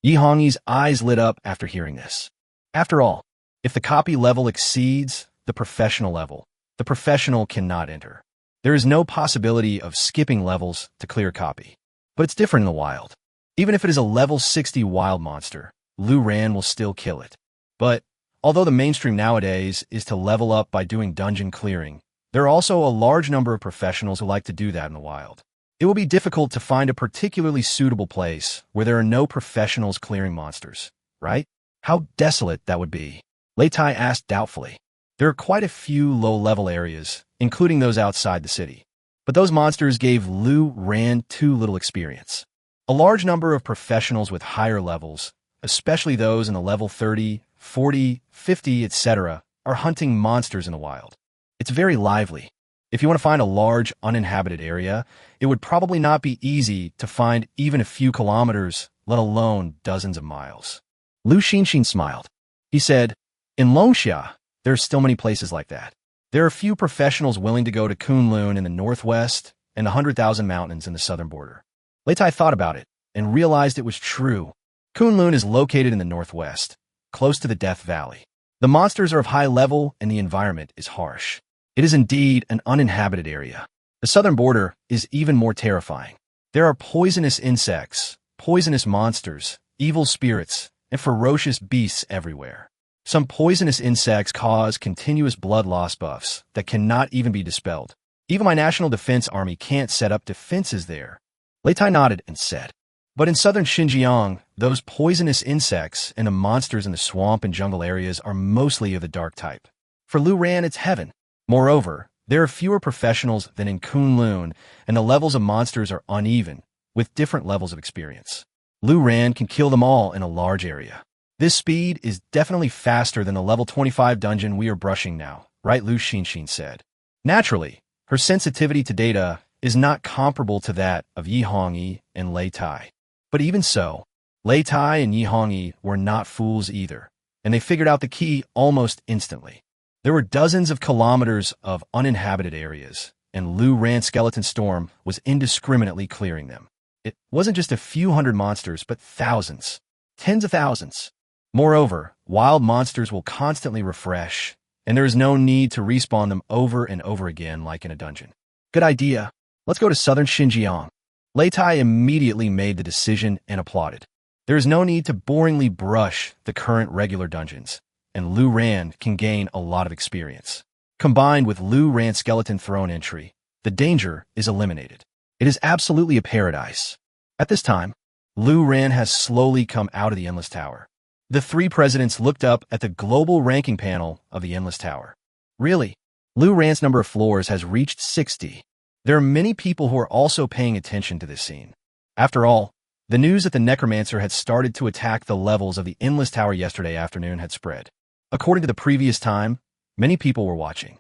Yi Hongyi's eyes lit up after hearing this. After all, if the copy level exceeds the professional level, the professional cannot enter. There is no possibility of skipping levels to clear copy. But it's different in the wild. Even if it is a level 60 wild monster, Lu Ran will still kill it. But although the mainstream nowadays is to level up by doing dungeon clearing, there are also a large number of professionals who like to do that in the wild. It will be difficult to find a particularly suitable place where there are no professionals clearing monsters, right? How desolate that would be. Lei Tai asked doubtfully. There are quite a few low-level areas, including those outside the city. But those monsters gave Lu Ran too little experience. A large number of professionals with higher levels, especially those in the level 30, 40, 50, etc., are hunting monsters in the wild. It's very lively. If you want to find a large, uninhabited area, it would probably not be easy to find even a few kilometers, let alone dozens of miles. Lu Xin smiled. He said, in Longxia, there are still many places like that. There are few professionals willing to go to Kunlun in the northwest, and the 100,000 mountains in the southern border. Lei Tai thought about it and realized it was true. Kunlun is located in the northwest, close to the Death Valley. The monsters are of high level and the environment is harsh. It is indeed an uninhabited area. The southern border is even more terrifying. There are poisonous insects, poisonous monsters, evil spirits, and ferocious beasts everywhere. Some poisonous insects cause continuous blood loss buffs that cannot even be dispelled. Even my National Defense Army can't set up defenses there. Lei Tai nodded and said, but in southern Xinjiang, those poisonous insects and the monsters in the swamp and jungle areas are mostly of the dark type. For Lu Ran, it's heaven. Moreover, there are fewer professionals than in Kunlun, and the levels of monsters are uneven, with different levels of experience. Lu Ran can kill them all in a large area. This speed is definitely faster than the level 25 dungeon we are brushing now, right? Lu Xinxin said. Naturally, her sensitivity to data is not comparable to that of Yi Hongyi and Lei Tai. But even so, Lei Tai and Yi Hongyi were not fools either, and they figured out the key almost instantly. There were dozens of kilometers of uninhabited areas, and Lu Ran's skeleton storm was indiscriminately clearing them. It wasn't just a few hundred monsters, but thousands, tens of thousands. Moreover, wild monsters will constantly refresh, and there is no need to respawn them over and over again like in a dungeon. Good idea. Let's go to southern Xinjiang. Lei Tai immediately made the decision and applauded. There is no need to boringly brush the current regular dungeons, and Lu Ran can gain a lot of experience. Combined with Lu Ran's skeleton throne entry, the danger is eliminated. It is absolutely a paradise. At this time, Lu Ran has slowly come out of the Endless Tower. The three presidents looked up at the global ranking panel of the Endless Tower. Really, Lu Ran's number of floors has reached 60. There are many people who are also paying attention to this scene. After all, the news that the Necromancer had started to attack the levels of the Endless Tower yesterday afternoon had spread. According to the previous time, many people were watching.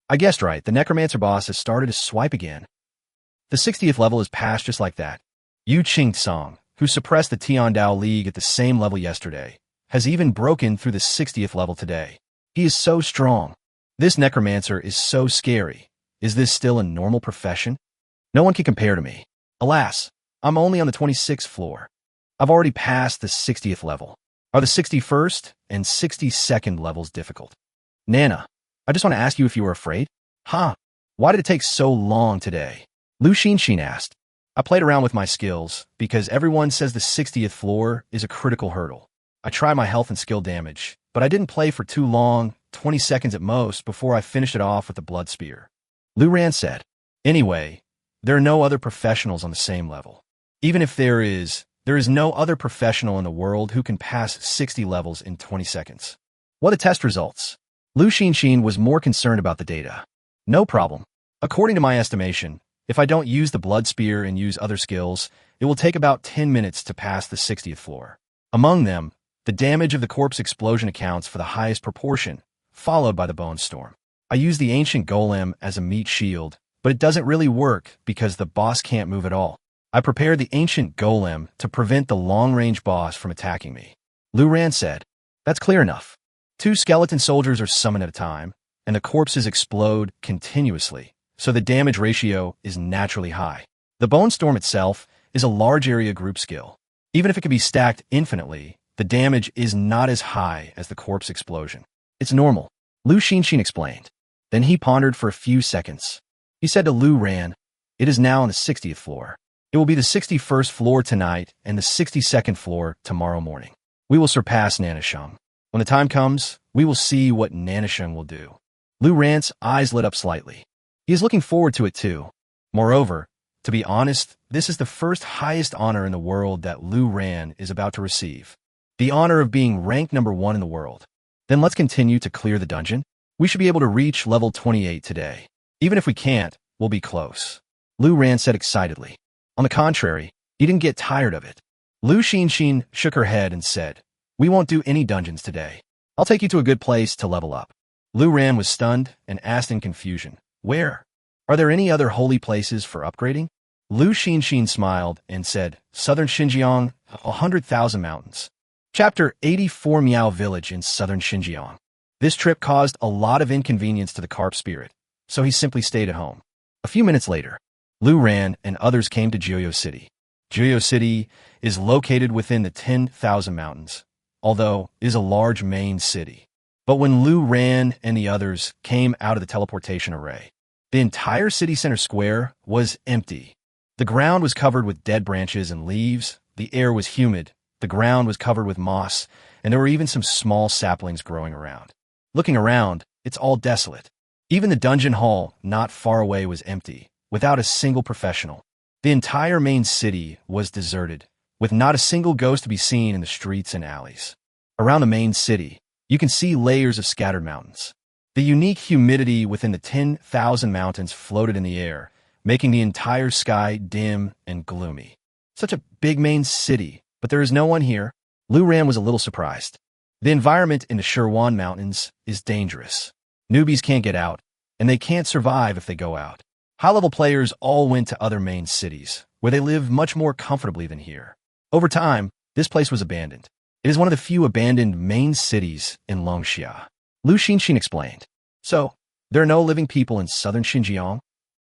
I guessed right, the Necromancer boss has started to swipe again. The 60th level is passed just like that. Yu Qingtsong, who suppressed the Tiandao League at the same level yesterday, has even broken through the 60th level today. He is so strong. This Necromancer is so scary. Is this still a normal profession? No one can compare to me. Alas, I'm only on the 26th floor. I've already passed the 60th level. Are the 61st and 62nd levels difficult? Nana, I just want to ask you if you were afraid? Why did it take so long today? Lu Xinxin asked. I played around with my skills because everyone says the 60th floor is a critical hurdle. I tried my health and skill damage, but I didn't play for too long, 20 seconds at most, before I finished it off with the blood spear. Lu Ran said, anyway, there are no other professionals on the same level. Even if there is no other professional in the world who can pass 60 levels in 20 seconds. What are the test results? Lu Xinxin was more concerned about the data. No problem. According to my estimation, if I don't use the blood spear and use other skills, it will take about 10 minutes to pass the 60th floor. Among them, the damage of the corpse explosion accounts for the highest proportion, followed by the bone storm. I use the ancient golem as a meat shield, but it doesn't really work because the boss can't move at all. I prepared the ancient golem to prevent the long-range boss from attacking me. Lu Ran said, that's clear enough. 2 skeleton soldiers are summoned at a time, and the corpses explode continuously, so the damage ratio is naturally high. The bone storm itself is a large area group skill. Even if it can be stacked infinitely, the damage is not as high as the corpse explosion. It's normal, Lu Xinxin explained. Then he pondered for a few seconds. He said to Lu Ran, it is now on the 60th floor. It will be the 61st floor tonight and the 62nd floor tomorrow morning. We will surpass Nanasheng. When the time comes, we will see what Nanasheng will do. Lu Ran's eyes lit up slightly. He is looking forward to it too. Moreover, to be honest, this is the first highest honor in the world that Lu Ran is about to receive. The honor of being ranked number 1 in the world. Then let's continue to clear the dungeon. We should be able to reach level 28 today. Even if we can't, we'll be close. Lu Ran said excitedly. On the contrary, he didn't get tired of it. Lu Xinxin shook her head and said, we won't do any dungeons today. I'll take you to a good place to level up. Lu Ran was stunned and asked in confusion, where? Are there any other holy places for upgrading? Lu Xinxin smiled and said, southern Xinjiang, 100,000 mountains. Chapter 84 Miao Village in southern Xinjiang. This trip caused a lot of inconvenience to the carp spirit, so he simply stayed at home. A few minutes later, Lu Ran and others came to Jiuyo City. Jiuyo City is located within the 10,000 mountains, although it is a large main city. But when Lu Ran and the others came out of the teleportation array, the entire city center square was empty. The ground was covered with dead branches and leaves, the air was humid, the ground was covered with moss, and there were even some small saplings growing around. Looking around, it's all desolate. Even the dungeon hall not far away was empty, without a single professional. The entire main city was deserted, with not a single ghost to be seen in the streets and alleys. Around the main city, you can see layers of scattered mountains. The unique humidity within the 10,000 mountains floated in the air, making the entire sky dim and gloomy. Such a big main city, but there is no one here. Lu Ran was a little surprised. The environment in the Shirwan Mountains is dangerous. Newbies can't get out, and they can't survive if they go out. High-level players all went to other main cities, where they live much more comfortably than here. Over time, this place was abandoned. It is one of the few abandoned main cities in Longxia. Lu Xinxin explained. So, there are no living people in southern Xinjiang?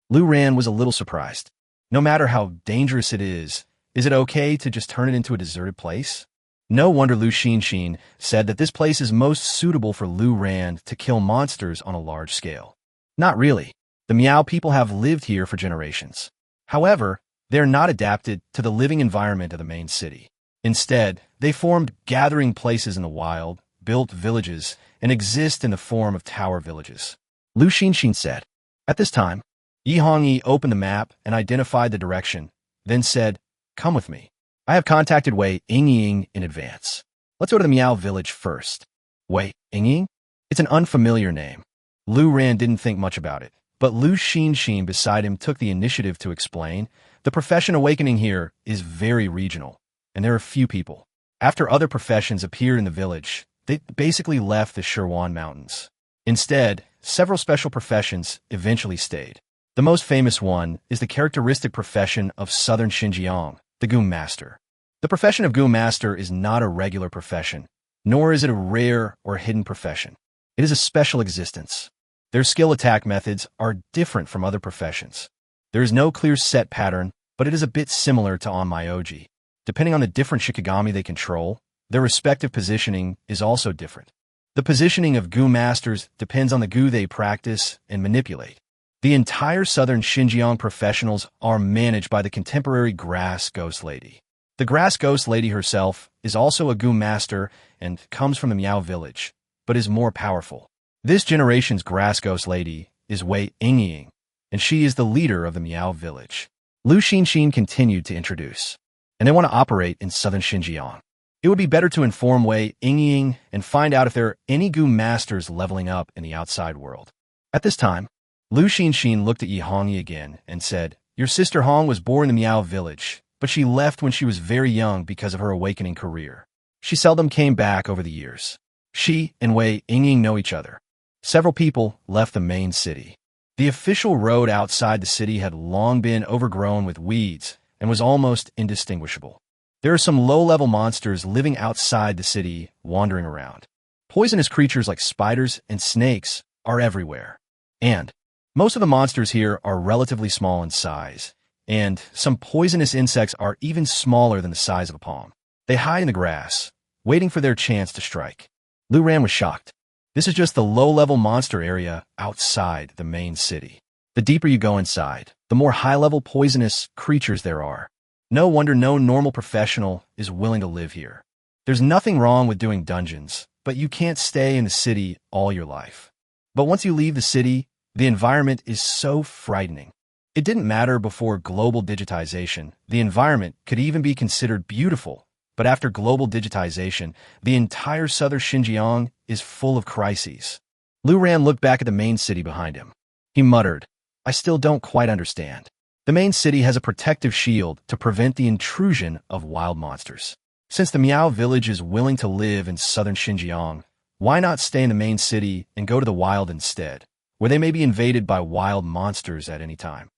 Lu Ran was a little surprised. No matter how dangerous it is it okay to just turn it into a deserted place? No wonder Lu Xinxin said that this place is most suitable for Lu Ran to kill monsters on a large scale. Not really. The Miao people have lived here for generations. However, they are not adapted to the living environment of the main city. Instead, they formed gathering places in the wild, built villages, and exist in the form of tower villages. Lu Xinxin said. At this time, Yi Hongyi opened the map and identified the direction, then said, "Come with me. I have contacted Wei Yingying in advance. Let's go to the Miao village first." Wei Yingying? It's an unfamiliar name. Lu Ran didn't think much about it, but Lu Xinxin beside him took the initiative to explain, the profession awakening here is very regional, and there are few people. After other professions appeared in the village, they basically left the Shirwan Mountains. Instead, several special professions eventually stayed. The most famous one is the characteristic profession of southern Xinjiang, the Goom Master. The profession of Goom Master is not a regular profession, nor is it a rare or hidden profession. It is a special existence. Their skill attack methods are different from other professions. There is no clear set pattern, but it is a bit similar to Onmyoji. Depending on the different Shikigami they control, their respective positioning is also different. The positioning of Gu Masters depends on the Gu they practice and manipulate. The entire southern Xinjiang professionals are managed by the contemporary Grass Ghost Lady. The Grass Ghost Lady herself is also a Gu Master and comes from the Miao village, but is more powerful. This generation's Grass Ghost Lady is Wei Yingying, and she is the leader of the Miao village. Lu Xinxin continued to introduce, and they want to operate in southern Xinjiang. It would be better to inform Wei Yingying and find out if there are any Gu Masters leveling up in the outside world. At this time, Lu Xinxin looked at Yi Hongyi again and said, "Your sister Hong was born in the Miao village, but she left when she was very young because of her awakening career. She seldom came back over the years. She and Wei Yingying know each other. Several people left the main city. The official road outside the city had long been overgrown with weeds and was almost indistinguishable. There are some low-level monsters living outside the city, wandering around. Poisonous creatures like spiders and snakes are everywhere. And most of the monsters here are relatively small in size, and some poisonous insects are even smaller than the size of a palm. They hide in the grass, waiting for their chance to strike." Lu Ran was shocked. This is just the low-level monster area outside the main city. The deeper you go inside, the more high-level poisonous creatures there are. No wonder no normal professional is willing to live here. There's nothing wrong with doing dungeons, but you can't stay in the city all your life. But once you leave the city, the environment is so frightening. It didn't matter before global digitization. The environment could even be considered beautiful. But after global digitization, the entire southern Xinjiang is full of crises. Lu Ran looked back at the main city behind him. He muttered, "I still don't quite understand." The main city has a protective shield to prevent the intrusion of wild monsters. Since the Miao village is willing to live in southern Xinjiang, why not stay in the main city and go to the wild instead, where they may be invaded by wild monsters at any time?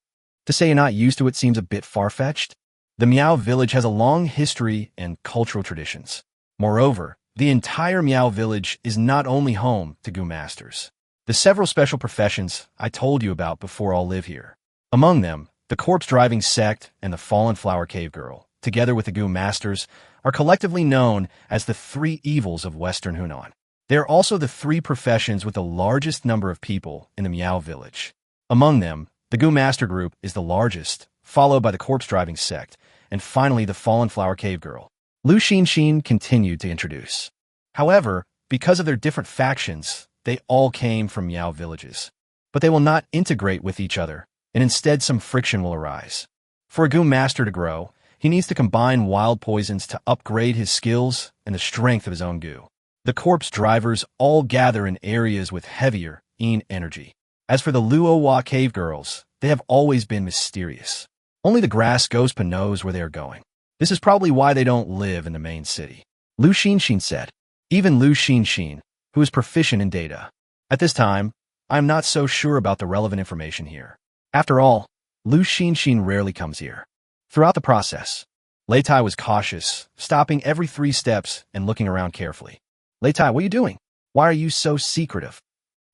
To say you're not used to it seems a bit far-fetched. The Miao village has a long history and cultural traditions. Moreover, the entire Miao village is not only home to Gu Masters. The several special professions I told you about before all live here. Among them, The corpse-driving sect and the fallen flower cave girl, together with the Gu masters, are collectively known as the three evils of Western Hunan. They are also the three professions with the largest number of people in the Miao village. Among them, the Gu master group is the largest, followed by the corpse-driving sect, and finally the fallen flower cave girl. Lu Xinxin continued to introduce. However, because of their different factions, they all came from Miao villages. But they will not integrate with each other, and instead some friction will arise. For a Gu master to grow, he needs to combine wild poisons to upgrade his skills and the strength of his own Gu. The corpse drivers all gather in areas with heavier Yin energy. As for the Luowa cave girls, they have always been mysterious. Only the grass ghostpa knows where they are going. This is probably why they don't live in the main city. Lu Xinxin said. Even Lu Xinxin, who is proficient in data. At this time, I am not so sure about the relevant information here. After all, Lu Xinxin rarely comes here. Throughout the process, Lei Tai was cautious, stopping every 3 steps and looking around carefully. Lei Tai, what are you doing? Why are you so secretive?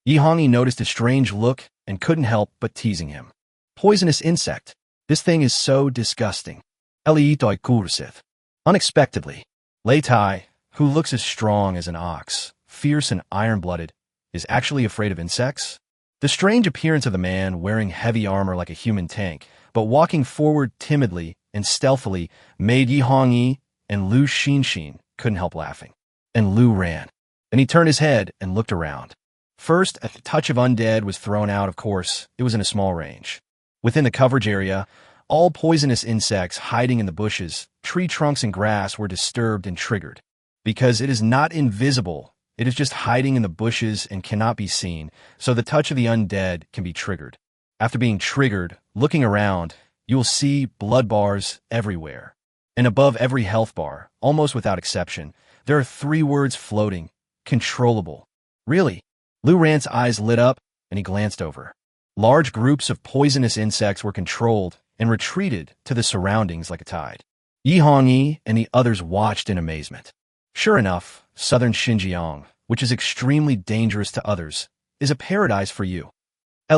Yi Hongyi noticed his strange look and couldn't help but teasing him. Poisonous insect. This thing is so disgusting. Eliitoi Kursith. Unexpectedly, Lei Tai, who looks as strong as an ox, fierce and iron-blooded, is actually afraid of insects? The strange appearance of the man wearing heavy armor like a human tank, but walking forward timidly and stealthily, made Yi Hongyi and Lu Xinxin couldn't help laughing. And Lu ran. Then he turned his head and looked around. First, a touch of undead was thrown out, of course. It was in a small range. Within the coverage area, all poisonous insects hiding in the bushes, tree trunks and grass were disturbed and triggered. Because it is not invisible, it is just hiding in the bushes and cannot be seen, so the touch of the undead can be triggered. After being triggered, looking around, you will see blood bars everywhere. And above every health bar, almost without exception, there are 3 words floating: controllable. Really? Lu Ran's eyes lit up, and he glanced over. Large groups of poisonous insects were controlled and retreated to the surroundings like a tide. Yi Hongyi and the others watched in amazement. Sure enough, southern Xinjiang, which is extremely dangerous to others, is a paradise for you. I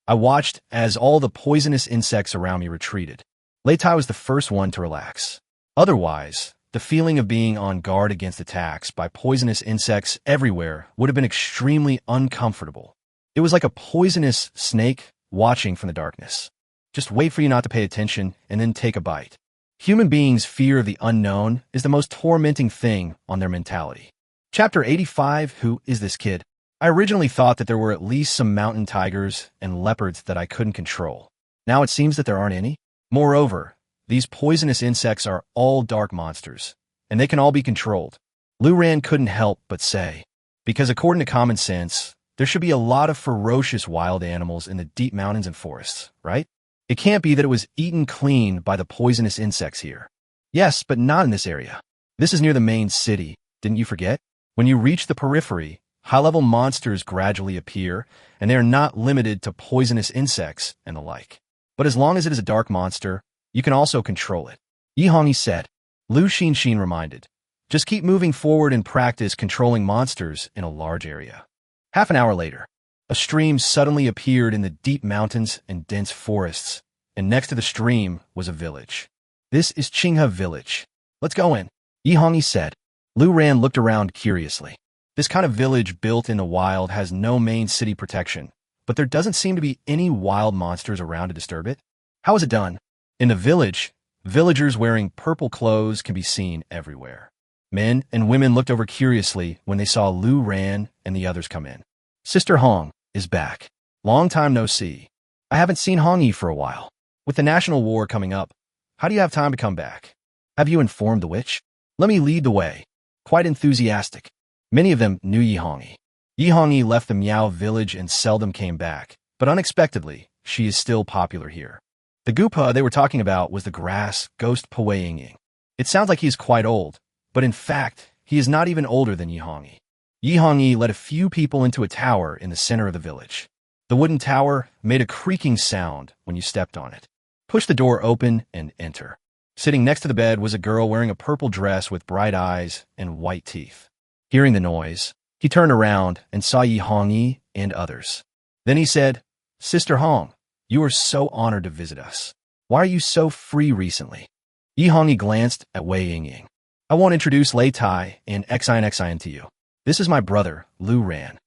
watched as all the poisonous insects around me retreated. Lei Tai was the first one to relax. Otherwise, the feeling of being on guard against attacks by poisonous insects everywhere would have been extremely uncomfortable. It was like a poisonous snake watching from the darkness. Just wait for you not to pay attention and then take a bite. Human beings' fear of the unknown is the most tormenting thing on their mentality. Chapter 85, Who is this kid? I originally thought that there were at least some mountain tigers and leopards that I couldn't control. Now it seems that there aren't any. Moreover, these poisonous insects are all dark monsters, and they can all be controlled. Lu Ran couldn't help but say, because according to common sense, there should be a lot of ferocious wild animals in the deep mountains and forests, right? It can't be that it was eaten clean by the poisonous insects here. Yes, but not in this area. This is near the main city, didn't you forget? When you reach the periphery, high-level monsters gradually appear, and they are not limited to poisonous insects and the like. But as long as it is a dark monster, you can also control it. Yi Hongyi said. Lu Xinxin reminded. Just keep moving forward and practice controlling monsters in a large area. Half an hour later, a stream suddenly appeared in the deep mountains and dense forests, and next to the stream was a village. This is Qinghe village. Let's go in, Yi Hongyi said. Lu Ran looked around curiously. This kind of village built in the wild has no main city protection, but there doesn't seem to be any wild monsters around to disturb it. How is it done? In the village, villagers wearing purple clothes can be seen everywhere. Men and women looked over curiously when they saw Lu Ran and the others come in. Sister Hong is back. Long time no see. I haven't seen Hongyi for a while. With the national war coming up, how do you have time to come back? Have you informed the witch? Let me lead the way. Quite enthusiastic. Many of them knew Yi Hongyi. Yi Hongyi left the Miao village and seldom came back, but unexpectedly, she is still popular here. The Gupa they were talking about was the grass ghost Pueying. It sounds like he is quite old, but in fact, he is not even older than Yi Hongyi. Yi Hongyi led a few people into a tower in the center of the village. The wooden tower made a creaking sound when you stepped on it. Push the door open and enter. Sitting next to the bed was a girl wearing a purple dress with bright eyes and white teeth. Hearing the noise, he turned around and saw Yi Hongyi and others. Then he said, Sister Hong, You are so honored to visit us. Why are you so free recently? Yi Hongyi glanced at Wei Yingying. I won't introduce Lei Tai and Xin to you. This is my brother, Lu Ran.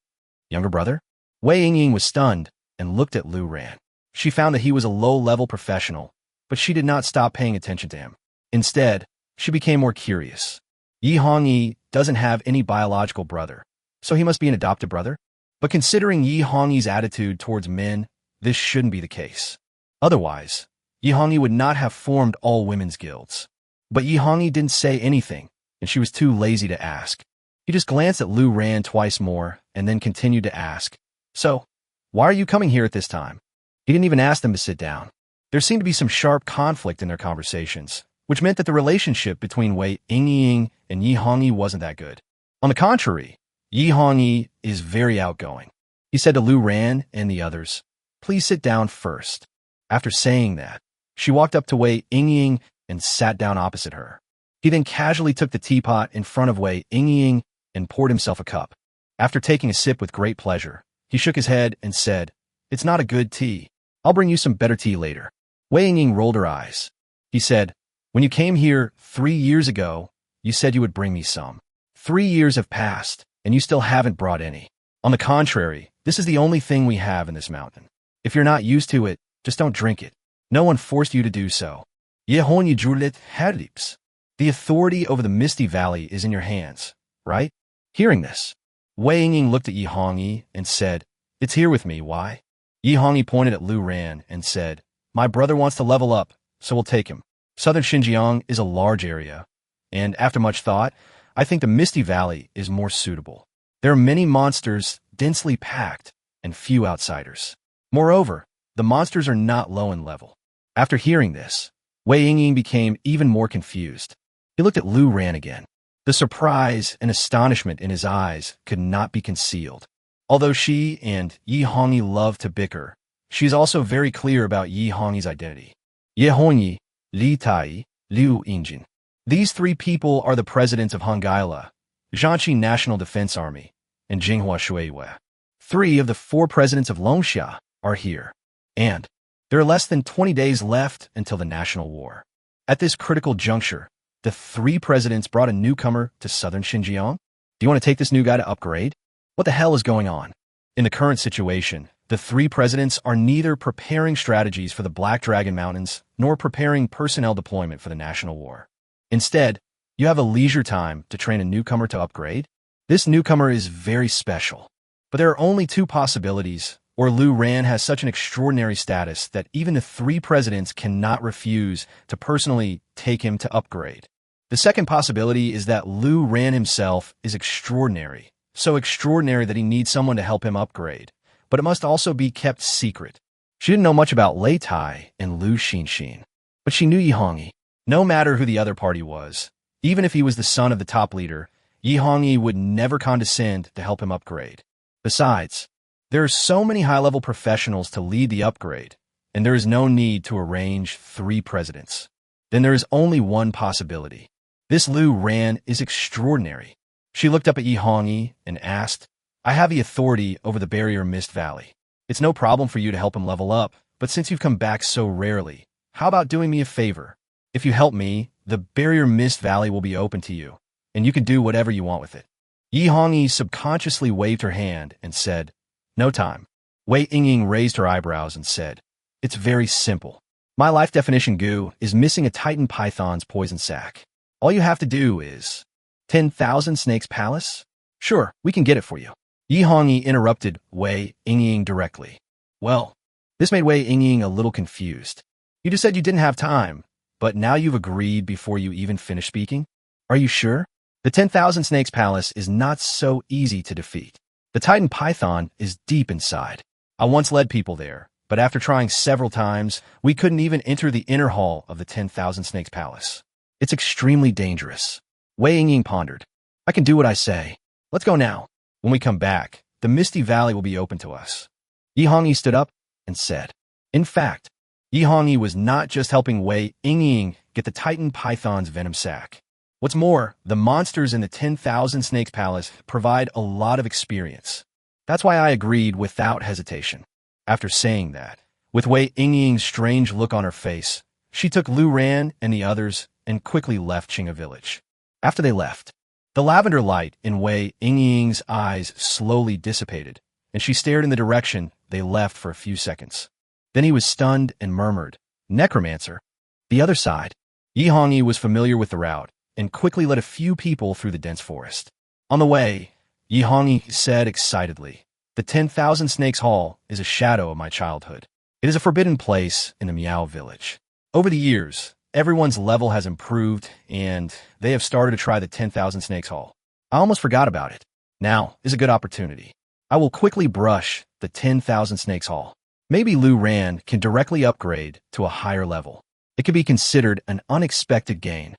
Younger brother? Wei Yingying was stunned and looked at Lu Ran. She found that he was a low-level professional, but she did not stop paying attention to him. Instead, she became more curious. Yi Hongyi doesn't have any biological brother, so he must be an adopted brother? But considering Yi Hongyi's attitude towards men, this shouldn't be the case. Otherwise, Yi Hongyi would not have formed all women's guilds. But Yi Hongyi didn't say anything, and she was too lazy to ask. He just glanced at Lu Ran twice more and then continued to ask, So, why are you coming here at this time? He didn't even ask them to sit down. There seemed to be some sharp conflict in their conversations, which meant that the relationship between Wei Yingying and Yi Hongyi wasn't that good. On the contrary, Yi Hongyi is very outgoing. He said to Lu Ran and the others, Please sit down first. After saying that, she walked up to Wei Yingying and sat down opposite her. He then casually took the teapot in front of Wei Yingying and poured himself a cup. After taking a sip with great pleasure, he shook his head and said, It's not a good tea. I'll bring you some better tea later. Wei Yingying rolled her eyes. He said, When you came here 3 years ago, you said you would bring me some. 3 years have passed, and you still haven't brought any. On the contrary, this is the only thing we have in this mountain. If you're not used to it, just don't drink it. No one forced you to do so. Ye Honyi Julit Hadips. The authority over the Misty Valley is in your hands, right? Hearing this, Wei Yingying looked at Yi Hongyi and said, It's here with me, why? Yi Hongyi pointed at Lu Ran and said, My brother wants to level up, so we'll take him. Southern Xinjiang is a large area, and after much thought, I think the Misty Valley is more suitable. There are many monsters densely packed and few outsiders. Moreover, the monsters are not low in level. After hearing this, Wei Yingying became even more confused. He looked at Lu Ran again. The surprise and astonishment in his eyes could not be concealed. Although she and Yi Hongyi love to bicker, she is also very clear about Yi Hongyi's identity. Ye Hongyi, Li Tai, Liu Yingjin. These three people are the presidents of Hongila, Jiangxi National Defense Army, and Jinghua Shuiwei. 3 of the 4 presidents of Longxia are here, and there are less than 20 days left until the national war. At this critical juncture, the 3 presidents brought a newcomer to southern Xinjiang. Do you want to take this new guy to upgrade? What the hell is going on? In the current situation, the 3 presidents are neither preparing strategies for the Black Dragon Mountains nor preparing personnel deployment for the national war. Instead, you have a leisure time to train a newcomer to upgrade. This newcomer is very special, but there are only 2 possibilities, or Lu Ran has such an extraordinary status that even the 3 presidents cannot refuse to personally take him to upgrade. The second possibility is that Lu Ran himself is extraordinary, so extraordinary that he needs someone to help him upgrade, but it must also be kept secret. She didn't know much about Lei Tai and Lu Xinxin, but she knew Yi Hongyi. No matter who the other party was, even if he was the son of the top leader, Yi Hongyi would never condescend to help him upgrade. Besides, there are so many high-level professionals to lead the upgrade, and there is no need to arrange 3 presidents. Then there is only one possibility. This Lu Ran is extraordinary. She looked up at Yi Hongyi and asked, I have the authority over the Barrier Mist Valley. It's no problem for you to help him level up, but since you've come back so rarely, how about doing me a favor? If you help me, the Barrier Mist Valley will be open to you, and you can do whatever you want with it. Yi Hongyi subconsciously waved her hand and said, No time. Wei Yingying raised her eyebrows and said, It's very simple. My life definition goo is missing a Titan Python's poison sac. All you have to do is 10,000 Snakes Palace? Sure, we can get it for you. Yi Hongyi interrupted Wei Yingying directly. Well, this made Wei Yingying a little confused. You just said you didn't have time, but now you've agreed before you even finished speaking? Are you sure? The 10,000 Snakes Palace is not so easy to defeat. The Titan Python is deep inside. I once led people there, but after trying several times, we couldn't even enter the inner hall of the 10,000 Snakes Palace. It's extremely dangerous. Wei Yingying pondered. I can do what I say. Let's go now. When we come back, the Misty Valley will be open to us. Yi Hongyi stood up and said. In fact, Yi Hongyi was not just helping Wei Yingying get the Titan Python's venom sac. What's more, the monsters in the 10,000 Snakes Palace provide a lot of experience. That's why I agreed without hesitation. After saying that, With Wei Yingying's strange look on her face, she took Lu Ran and the others and quickly left Qinga village. After they left, the lavender light in Wei Yingying's eyes slowly dissipated, and she stared in the direction they left for a few seconds. Then he was stunned and murmured, "Necromancer." The other side. Yi Hongyi was familiar with the route and quickly led a few people through the dense forest. On the way, Yi Hongyi said excitedly, "The 10,000 Snakes Hall is a shadow of my childhood. It is a forbidden place in the Miao village. Over the years, everyone's level has improved, and they have started to try the 10,000 Snakes Hall. I almost forgot about it. Now is a good opportunity. I will quickly brush the 10,000 Snakes Hall. Maybe Lu Ran can directly upgrade to a higher level. It could be considered an unexpected gain."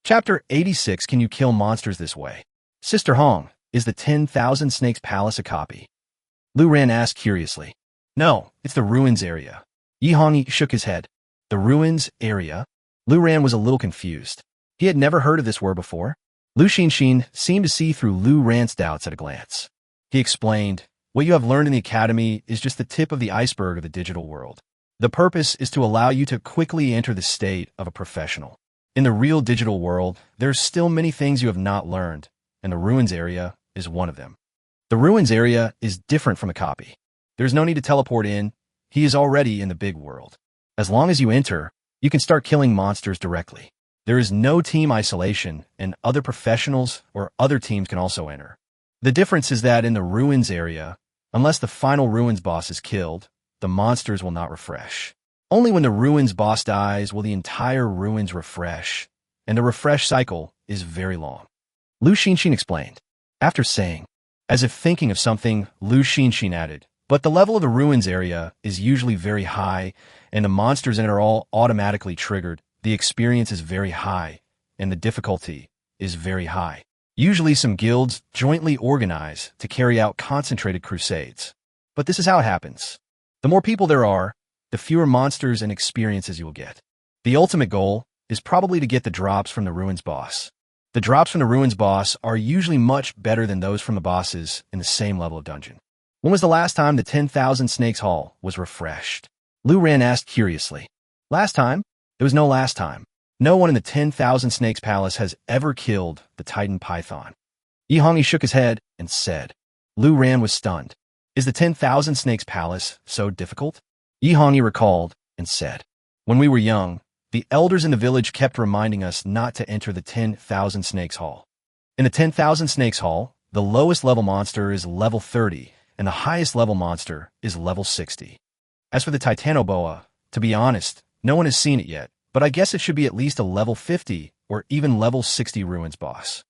Chapter 86. Can you kill monsters this way? Sister Hong, is the 10,000 Snakes Palace a copy? Lu Ran asked curiously. No, it's the ruins area. Yi Hongyi shook his head. The ruins area? Lu Ran was a little confused. He had never heard of this word before. Lu Xinxin seemed to see through Lu Ran's doubts at a glance. He explained, "What you have learned in the academy is just the tip of the iceberg of the digital world. The purpose is to allow you to quickly enter the state of a professional. In the real digital world, there's still many things you have not learned, and the ruins area is one of them. The ruins area is different from a copy. There's no need to teleport in. He is already in the big world. As long as you enter, you can start killing monsters directly. There is no team isolation, and other professionals or other teams can also enter. The difference is that in the ruins area, unless the final ruins boss is killed, the monsters will not refresh. Only when the ruins boss dies will the entire ruins refresh, and the refresh cycle is very long." Lu Xinxin explained. After saying, as if thinking of something, Lu Xinxin added, "But the level of the ruins area is usually very high, and the monsters in it are all automatically triggered. The experience is very high, and the difficulty is very high. Usually some guilds jointly organize to carry out concentrated crusades. But this is how it happens. The more people there are, the fewer monsters and experiences you will get. The ultimate goal is probably to get the drops from the ruins boss. The drops from the ruins boss are usually much better than those from the bosses in the same level of dungeon." When was the last time the 10,000 Snakes Hall was refreshed? Lu Ran asked curiously. Last time? There was no last time. No one in the 10,000 Snakes Palace has ever killed the Titan Python. Yi Hongyi shook his head and said. Lu Ran was stunned. Is the 10,000 Snakes Palace so difficult? Yi Hongyi recalled and said, "When we were young, the elders in the village kept reminding us not to enter the 10,000 Snakes Hall. In the 10,000 Snakes Hall, the lowest level monster is level 30, and the highest level monster is level 60. As for the Titanoboa, to be honest, no one has seen it yet, but I guess it should be at least a level 50 or even level 60 ruins boss.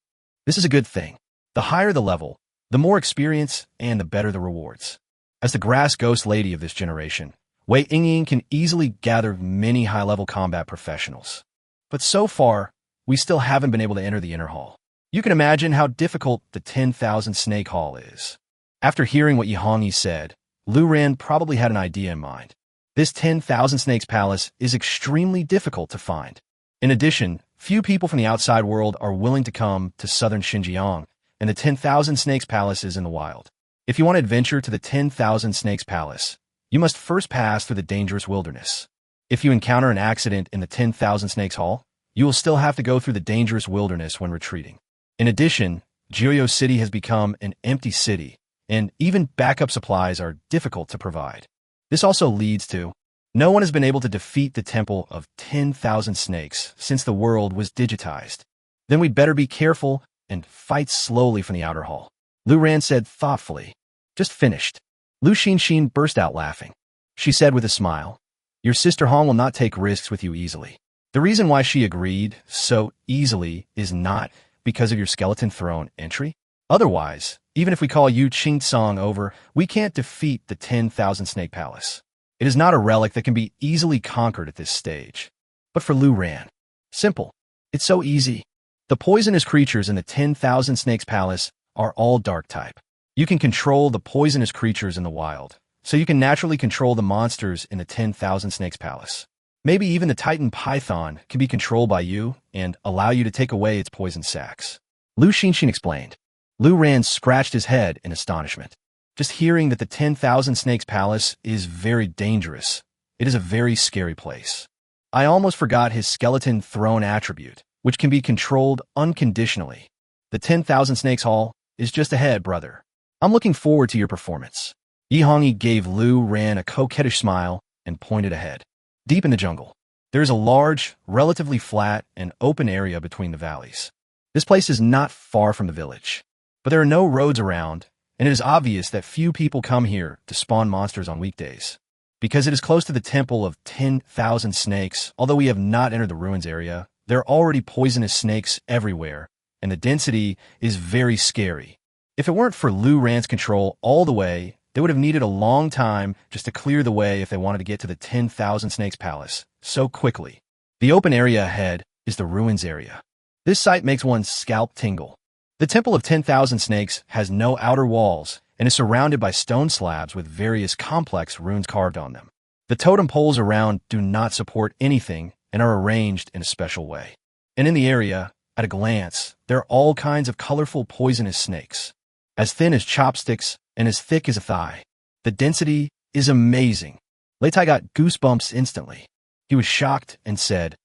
This is a good thing. The higher the level, the more experience and the better the rewards. As the grass ghost lady of this generation, Wei Yingying can easily gather many high-level combat professionals. But so far, we still haven't been able to enter the inner hall. You can imagine how difficult the 10,000 Snake Hall is." After hearing what Yi Hongyi said, Lu Ran probably had an idea in mind. This 10,000 Snakes Palace is extremely difficult to find. In addition, few people from the outside world are willing to come to southern Xinjiang, and the 10,000 Snakes Palace is in the wild. If you want to adventure to the 10,000 Snakes Palace, you must first pass through the dangerous wilderness. If you encounter an accident in the 10,000 Snakes Hall, you will still have to go through the dangerous wilderness when retreating. In addition, Jiuyo City has become an empty city, and even backup supplies are difficult to provide. This also leads to, no one has been able to defeat the Temple of 10,000 Snakes since the world was digitized. Then we'd better be careful and fight slowly from the outer hall. Lu Ran said thoughtfully. Just finished. Lu Xinxin burst out laughing. She said with a smile, "Your sister Hong will not take risks with you easily. The reason why she agreed so easily is not because of your skeleton throne entry. Otherwise, even if we call you Qing Tsong over, we can't defeat the 10,000 Snake Palace. It is not a relic that can be easily conquered at this stage. But for Lu Ran, simple. It's so easy. The poisonous creatures in the 10,000 Snakes Palace are all dark type. You can control the poisonous creatures in the wild, so you can naturally control the monsters in the 10,000 Snakes Palace. Maybe even the Titan Python can be controlled by you and allow you to take away its poison sacs." Lu Xinxin explained. Lu Ran scratched his head in astonishment. Just hearing that the 10,000 Snakes Palace is very dangerous it is a very scary place. I almost forgot his skeleton throne attribute, which can be controlled unconditionally. The 10,000 Snakes Hall is just ahead, brother. I'm looking forward to your performance. Yihongi gave Lu Ran a coquettish smile and pointed ahead. Deep in the jungle, there is a large, relatively flat, and open area between the valleys. This place is not far from the village, but there are no roads around, and it is obvious that few people come here to spawn monsters on weekdays. Because it is close to the Temple of 10,000 Snakes, although we have not entered the ruins area, there are already poisonous snakes everywhere, and the density is very scary. If it weren't for Lu Ran's control all the way, they would have needed a long time just to clear the way if they wanted to get to the 10,000 Snakes Palace so quickly. The open area ahead is the ruins area. This sight makes one's scalp tingle. The Temple of 10,000 Snakes has no outer walls and is surrounded by stone slabs with various complex runes carved on them. The totem poles around do not support anything and are arranged in a special way. And in the area, at a glance, there are all kinds of colorful poisonous snakes, as thin as chopsticks and as thick as a thigh. The density is amazing. Leitai got goosebumps instantly. He was shocked and said,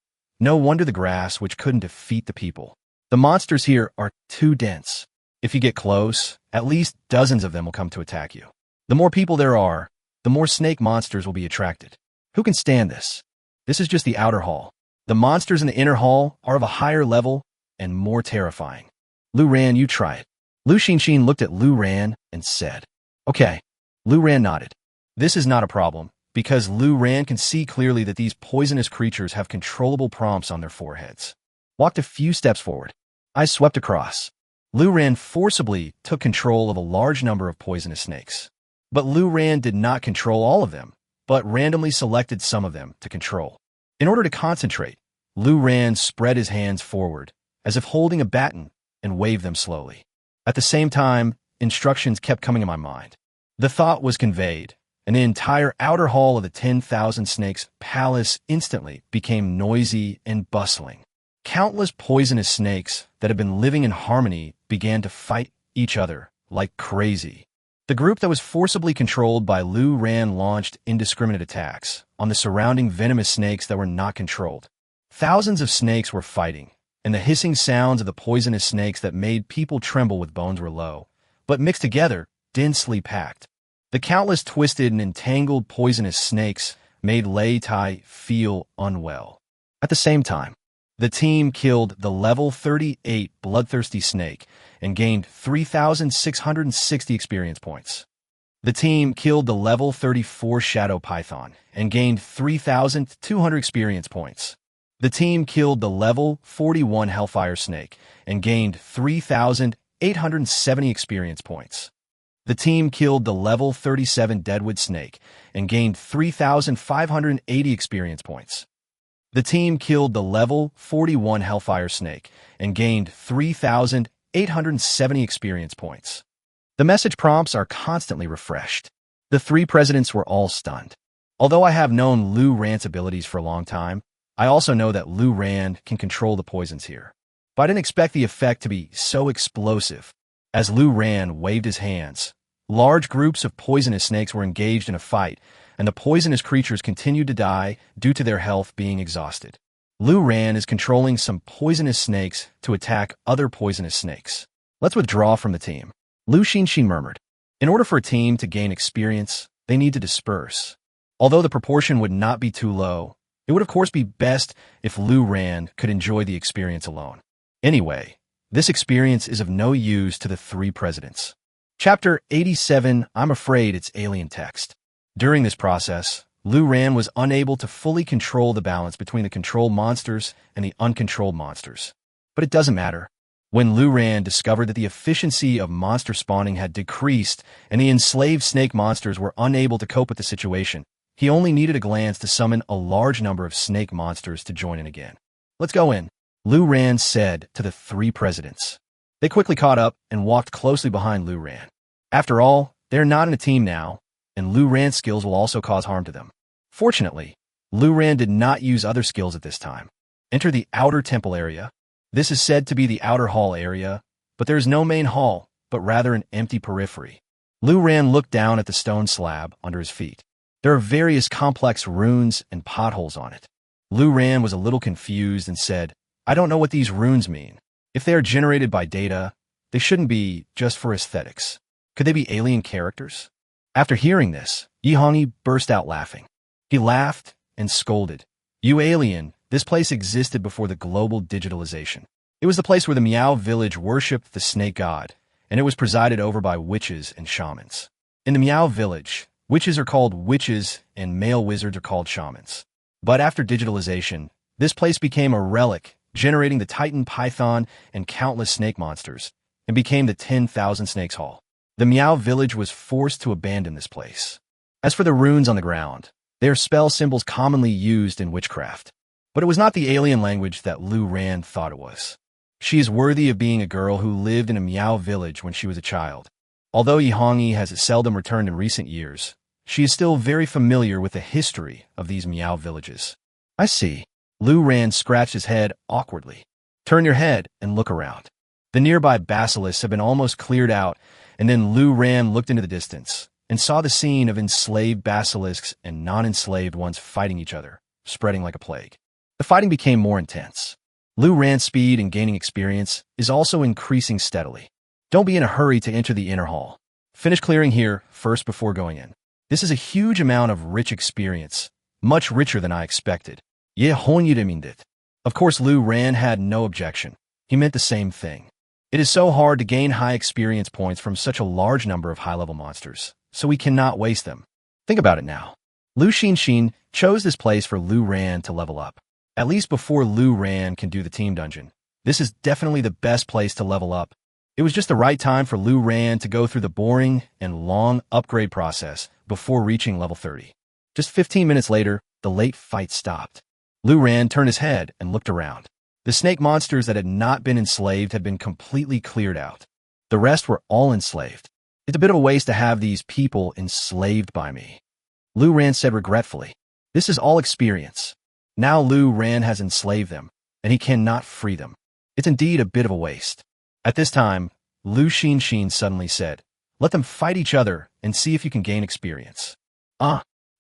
"No wonder the grass which couldn't defeat the people. The monsters here are too dense. If you get close, at least dozens of them will come to attack you. The more people there are, the more snake monsters will be attracted. Who can stand this? This is just the outer hall. The monsters in the inner hall are of a higher level and more terrifying. Lu Ran, you try it." Lu Xinxin looked at Lu Ran and said, "Okay." Lu Ran nodded. This is not a problem, because Lu Ran can see clearly that these poisonous creatures have controllable prompts on their foreheads. Walked a few steps forward. I swept across. Lu Ran forcibly took control of a large number of poisonous snakes. But Lu Ran did not control all of them, but randomly selected some of them to control. In order to concentrate, Lu Ran spread his hands forward, as if holding a baton, and waved them slowly. At the same time, instructions kept coming to my mind. The thought was conveyed, and the entire outer hall of the 10,000 Snakes Palace instantly became noisy and bustling. Countless poisonous snakes that had been living in harmony began to fight each other like crazy. The group that was forcibly controlled by Lu Ran launched indiscriminate attacks on the surrounding venomous snakes that were not controlled. Thousands of snakes were fighting, and the hissing sounds of the poisonous snakes that made people tremble with bones were low, but mixed together, densely packed. The countless twisted and entangled poisonous snakes made Leitai feel unwell. At the same time, the team killed the level 38 bloodthirsty snake and gained 3,660 experience points. The team killed the level 34 shadow python and gained 3,200 experience points. The team killed the level 41 hellfire snake and gained 3,870 experience points. The team killed the level 37 deadwood snake and gained 3,580 experience points. The team killed the level 41 hellfire snake and gained 3,870 experience points. The message prompts are constantly refreshed. The three presidents were all stunned. Although I have known Lu Ran's abilities for a long time, I also know that Lu Ran can control the poisons here. But I didn't expect the effect to be so explosive. As Lu Ran waved his hands, large groups of poisonous snakes were engaged in a fight, and the poisonous creatures continued to die due to their health being exhausted. Lu Ran is controlling some poisonous snakes to attack other poisonous snakes. Let's withdraw from the team. Lu Xinxin murmured. In order for a team to gain experience, they need to disperse. Although the proportion would not be too low, it would of course be best if Lu Ran could enjoy the experience alone. Anyway, this experience is of no use to the three presidents. Chapter 87, I'm afraid it's alien text. During this process, Lu Ran was unable to fully control the balance between the controlled monsters and the uncontrolled monsters. But it doesn't matter. When Lu Ran discovered that the efficiency of monster spawning had decreased and the enslaved snake monsters were unable to cope with the situation, he only needed a glance to summon a large number of snake monsters to join in again. Let's go in, Lu Ran said to the three presidents. They quickly caught up and walked closely behind Lu Ran. After all, they're not in a team now, and Lu Ran's skills will also cause harm to them. Fortunately, Lu Ran did not use other skills at this time. Enter the outer temple area. This is said to be the outer hall area, but there is no main hall, but rather an empty periphery. Lu Ran looked down at the stone slab under his feet. There There are various complex runes and potholes on it. Lu Ran was a little confused and said, I don't know what these runes mean. If they are generated by data, they shouldn't be just for aesthetics. Could they be alien characters? After hearing this, Yihongi burst out laughing. He laughed and scolded. You alien, this place existed before the global digitalization. It was the place where the Miao village worshipped the snake god, and it was presided over by witches and shamans. In the Miao village, witches are called witches and male wizards are called shamans. But after digitalization, this place became a relic, generating the Titan Python and countless snake monsters, and became the 10,000 Snakes Hall. The Miao village was forced to abandon this place. As for the runes on the ground, they are spell symbols commonly used in witchcraft. But it was not the alien language that Lu Ran thought it was. She is worthy of being a girl who lived in a Miao village when she was a child. Although Yihongi has seldom returned in recent years, she is still very familiar with the history of these Miao villages. I see. Lu Ran scratched his head awkwardly. Turn your head and look around. The nearby basilisks have been almost cleared out, and then Lu Ran looked into the distance and saw the scene of enslaved basilisks and non-enslaved ones fighting each other, spreading like a plague. The fighting became more intense. Lu Ran's speed and gaining experience is also increasing steadily. Don't be in a hurry to enter the inner hall. Finish clearing here first before going in. This is a huge amount of rich experience, much richer than I expected. Of course, Lu Ran had no objection. He meant the same thing. It is so hard to gain high experience points from such a large number of high-level monsters, so we cannot waste them. Think about it now. Lu Xinxin chose this place for Lu Ran to level up. At least before Lu Ran can do the team dungeon. This is definitely the best place to level up. It was just the right time for Lu Ran to go through the boring and long upgrade process before reaching level 30. Just 15 minutes later, the late fight stopped. Lu Ran turned his head and looked around. The snake monsters that had not been enslaved had been completely cleared out. The rest were all enslaved. It's a bit of a waste to have these people enslaved by me. Lu Ran said regretfully. This is all experience. Now Lu Ran has enslaved them, and he cannot free them. It's indeed a bit of a waste. At this time, Lu Xinxin suddenly said, let them fight each other and see if you can gain experience.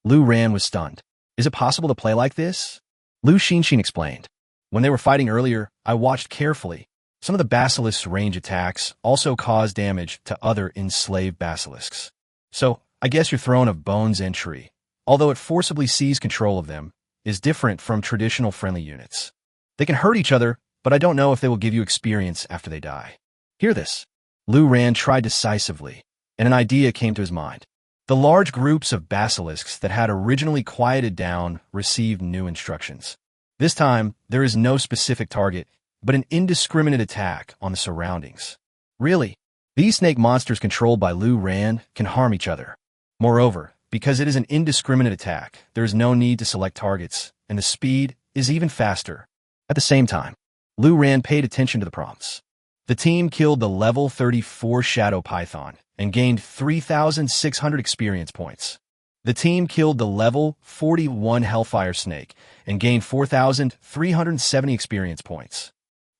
Lu Ran was stunned. Is it possible to play like this? Lu Xinxin explained. When they were fighting earlier, I watched carefully. Some of the basilisk's range attacks also cause damage to other enslaved basilisks. So, I guess your Throne of Bones entry, although it forcibly seized control of them, is different from traditional friendly units. They can hurt each other, but I don't know if they will give you experience after they die. Hear this. Lu Ran tried decisively, and an idea came to his mind. The large groups of basilisks that had originally quieted down received new instructions. This time, there is no specific target, but an indiscriminate attack on the surroundings. Really, these snake monsters controlled by Lu Ran can harm each other. Moreover, because it is an indiscriminate attack, there is no need to select targets, and the speed is even faster. At the same time, Lu Ran paid attention to the prompts. The team killed the level 34 Shadow Python and gained 3,600 experience points. The team killed the level 41 Hellfire Snake and gained 4,370 experience points.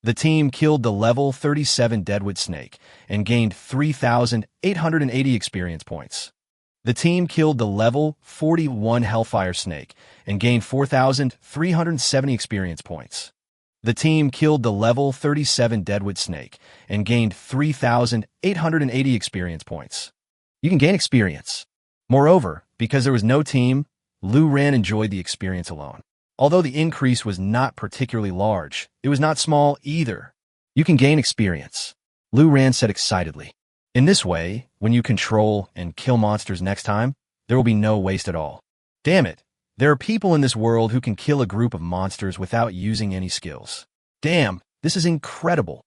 The team killed the level 37 Deadwood Snake and gained 3,880 experience points. The team killed the level 41 Hellfire Snake and gained 4,370 experience points. The team killed the level 37 Deadwood Snake and gained 3,880 experience points. You can gain experience. Moreover, because there was no team, Lu Ran enjoyed the experience alone. Although the increase was not particularly large, it was not small either. You can gain experience. Lu Ran said excitedly. In this way, when you control and kill monsters next time, there will be no waste at all. Damn it. There are people in this world who can kill a group of monsters without using any skills. Damn, this is incredible.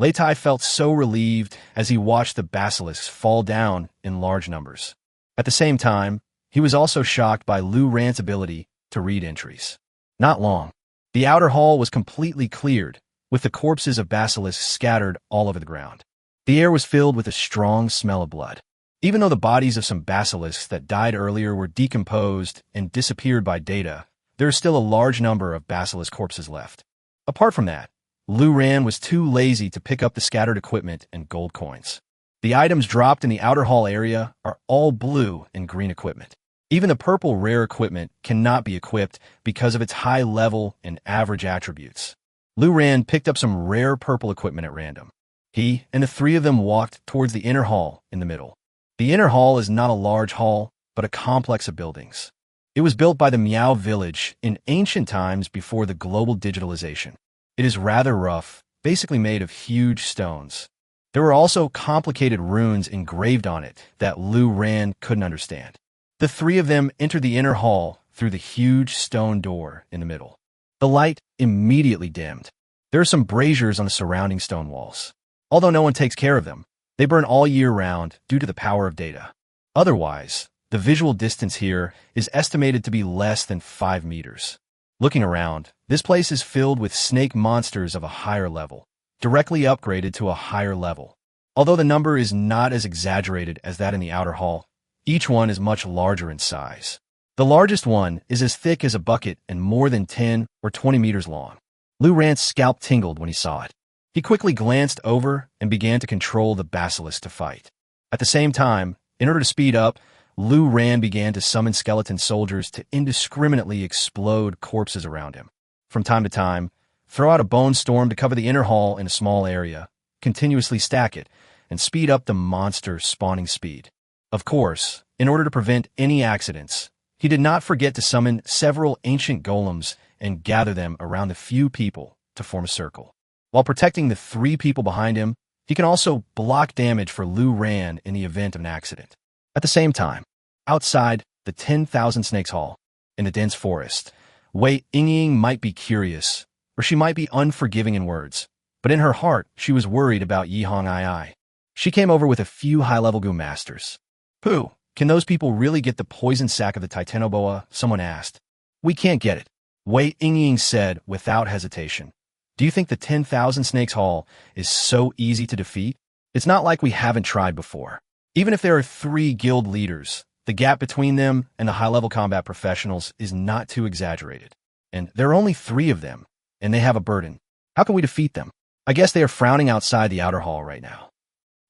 Leitai felt so relieved as he watched the basilisks fall down in large numbers. At the same time, he was also shocked by Lu Ran's ability to read entries. Not long. The outer hall was completely cleared, with the corpses of basilisks scattered all over the ground. The air was filled with a strong smell of blood. Even though the bodies of some basilisks that died earlier were decomposed and disappeared by data, there is still a large number of basilisk corpses left. Apart from that, Lu Ran was too lazy to pick up the scattered equipment and gold coins. The items dropped in the outer hall area are all blue and green equipment. Even the purple rare equipment cannot be equipped because of its high level and average attributes. Lu Ran picked up some rare purple equipment at random. He and the three of them walked towards the inner hall in the middle. The inner hall is not a large hall, but a complex of buildings. It was built by the Miao village in ancient times before the global digitalization. It is rather rough, basically made of huge stones. There were also complicated runes engraved on it that Lu Ran couldn't understand. The three of them entered the inner hall through the huge stone door in the middle. The light immediately dimmed. There are some braziers on the surrounding stone walls. Although no one takes care of them, they burn all year round due to the power of data. Otherwise, the visual distance here is estimated to be less than 5 meters. Looking around, this place is filled with snake monsters of a higher level, directly upgraded to a higher level. Although the number is not as exaggerated as that in the outer hall, each one is much larger in size. The largest one is as thick as a bucket and more than 10 or 20 meters long. Lu Ran's scalp tingled when he saw it. He quickly glanced over and began to control the basilisk to fight. At the same time, in order to speed up, Lu Ran began to summon skeleton soldiers to indiscriminately explode corpses around him. From time to time, throw out a bone storm to cover the inner hall in a small area, continuously stack it, and speed up the monster's spawning speed. Of course, in order to prevent any accidents, he did not forget to summon several ancient golems and gather them around the few people to form a circle. While protecting the 3 people behind him, he can also block damage for Lu Ran in the event of an accident. At the same time, outside the 10,000 Snakes Hall, in the dense forest, Wei Yingying might be curious, or she might be unforgiving in words, but in her heart she was worried about Yihong Ai. She came over with a few high-level Gu masters. "Who? Can those people really get the poison sac of the Titanoboa?" someone asked. "We can't get it," Wei Yingying said without hesitation. "Do you think the 10,000 Snakes Hall is so easy to defeat? It's not like we haven't tried before. Even if there are 3 guild leaders, the gap between them and the high-level combat professionals is not too exaggerated. And there are only 3 of them, and they have a burden. How can we defeat them? I guess they are frowning outside the outer hall right now."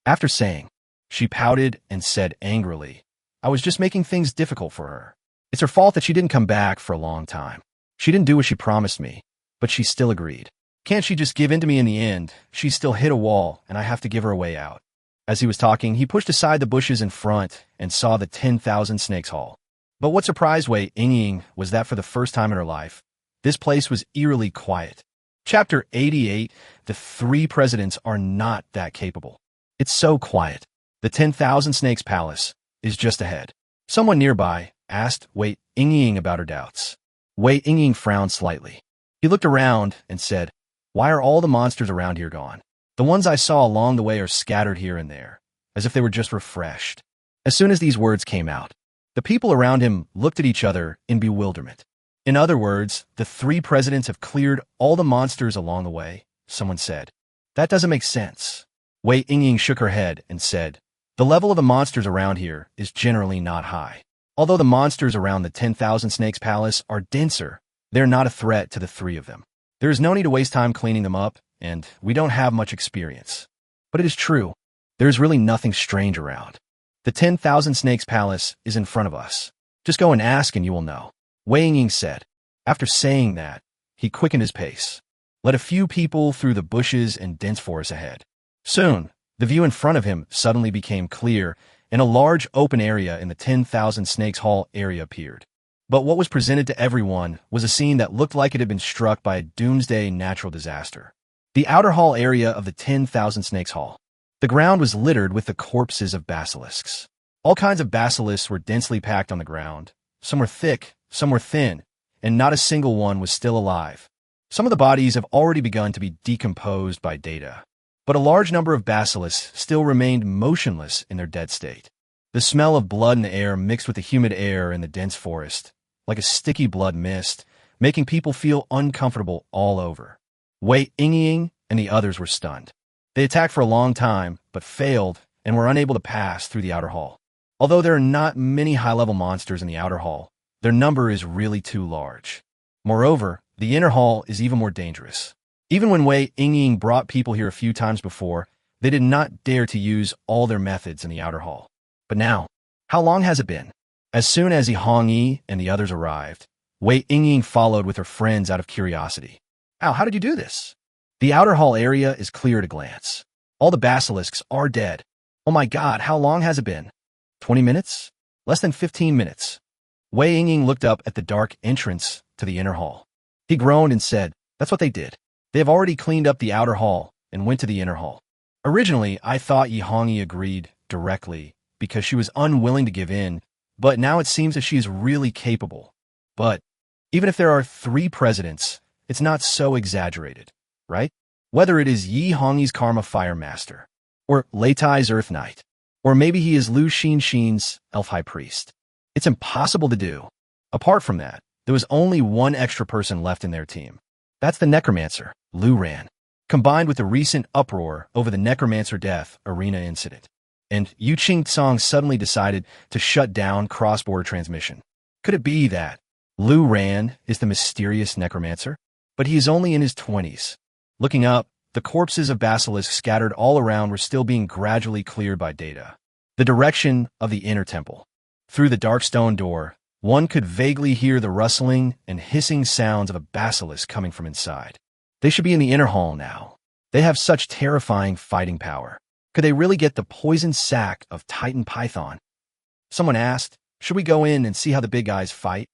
After saying, she pouted and said angrily, "I was just making things difficult for her. It's her fault that she didn't come back for a long time. She didn't do what she promised me, but she still agreed. Can't she just give in to me in the end? She's still hit a wall, and I have to give her a way out." As he was talking, he pushed aside the bushes in front and saw the 10,000 Snakes Hall. But what surprised Wei Yingying was that for the first time in her life, this place was eerily quiet. Chapter 88, the 3 presidents are not that capable. It's so quiet. The 10,000 Snakes Palace is just ahead. Someone nearby asked Wei Yingying about her doubts. Wei Yingying frowned slightly. He looked around and said, "Why are all the monsters around here gone? The ones I saw along the way are scattered here and there, as if they were just refreshed." As soon as these words came out, the people around him looked at each other in bewilderment. "In other words, the 3 presidents have cleared all the monsters along the way," someone said. "That doesn't make sense." Wei Yingying shook her head and said, "The level of the monsters around here is generally not high. Although the monsters around the 10,000 Snakes Palace are denser, they're not a threat to the 3 of them. There is no need to waste time cleaning them up, and we don't have much experience. But it is true, there is really nothing strange around. The 10,000 Snakes Palace is in front of us. Just go and ask and you will know," Wei Yingying said. After saying that, he quickened his pace, led a few people through the bushes and dense forest ahead. Soon, the view in front of him suddenly became clear, and a large open area in the 10,000 Snakes Hall area appeared. But what was presented to everyone was a scene that looked like it had been struck by a doomsday natural disaster. The outer hall area of the 10,000 Snakes Hall. The ground was littered with the corpses of basilisks. All kinds of basilisks were densely packed on the ground. Some were thick, some were thin, and not a single one was still alive. Some of the bodies have already begun to be decomposed by data, but a large number of basilisks still remained motionless in their dead state. The smell of blood in the air mixed with the humid air in the dense forest, like a sticky blood mist, making people feel uncomfortable all over. Wei Yingying and the others were stunned. They attacked for a long time, but failed and were unable to pass through the outer hall. Although there are not many high-level monsters in the outer hall, their number is really too large. Moreover, the inner hall is even more dangerous. Even when Wei Yingying brought people here a few times before, they did not dare to use all their methods in the outer hall. But now, how long has it been? As soon as Yi and the others arrived, Wei Yingying followed with her friends out of curiosity. Ow, how did you do this? The outer hall area is clear at a glance. All the basilisks are dead. Oh my god, how long has it been? 20 minutes? Less than 15 minutes. Wei Yingying looked up at the dark entrance to the inner hall. He groaned and said, that's what they did. They have already cleaned up the outer hall and went to the inner hall. Originally, I thought Yi agreed directly because she was unwilling to give in, but now it seems that she is really capable. But even if there are 3 presidents, it's not so exaggerated, right? Whether it is Yi Hongyi's Karma Fire Master, or Lei Tai's Earth Knight, or maybe he is Lu Xinxin's Elf High Priest. It's impossible to do. Apart from that, there was only one extra person left in their team. That's the Necromancer, Lu Ran, combined with the recent uproar over the Necromancer death arena incident. And Yu Qingcong suddenly decided to shut down cross-border transmission. Could it be that Lu Ran is the mysterious Necromancer? But he is only in his 20s. Looking up, the corpses of basilisks scattered all around were still being gradually cleared by data. The direction of the inner temple. Through the dark stone door, one could vaguely hear the rustling and hissing sounds of a basilisk coming from inside. They should be in the inner hall now. They have such terrifying fighting power. Could they really get the poisoned sac of Titan Python? Someone asked, should we go in and see how the big guys fight?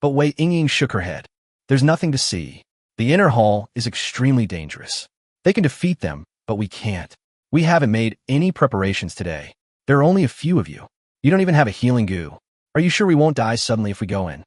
But Wei Yingying shook her head. There's nothing to see. The inner hall is extremely dangerous. They can defeat them, but we can't. We haven't made any preparations today. There are only a few of you. You don't even have a healing goo. Are you sure we won't die suddenly if we go in?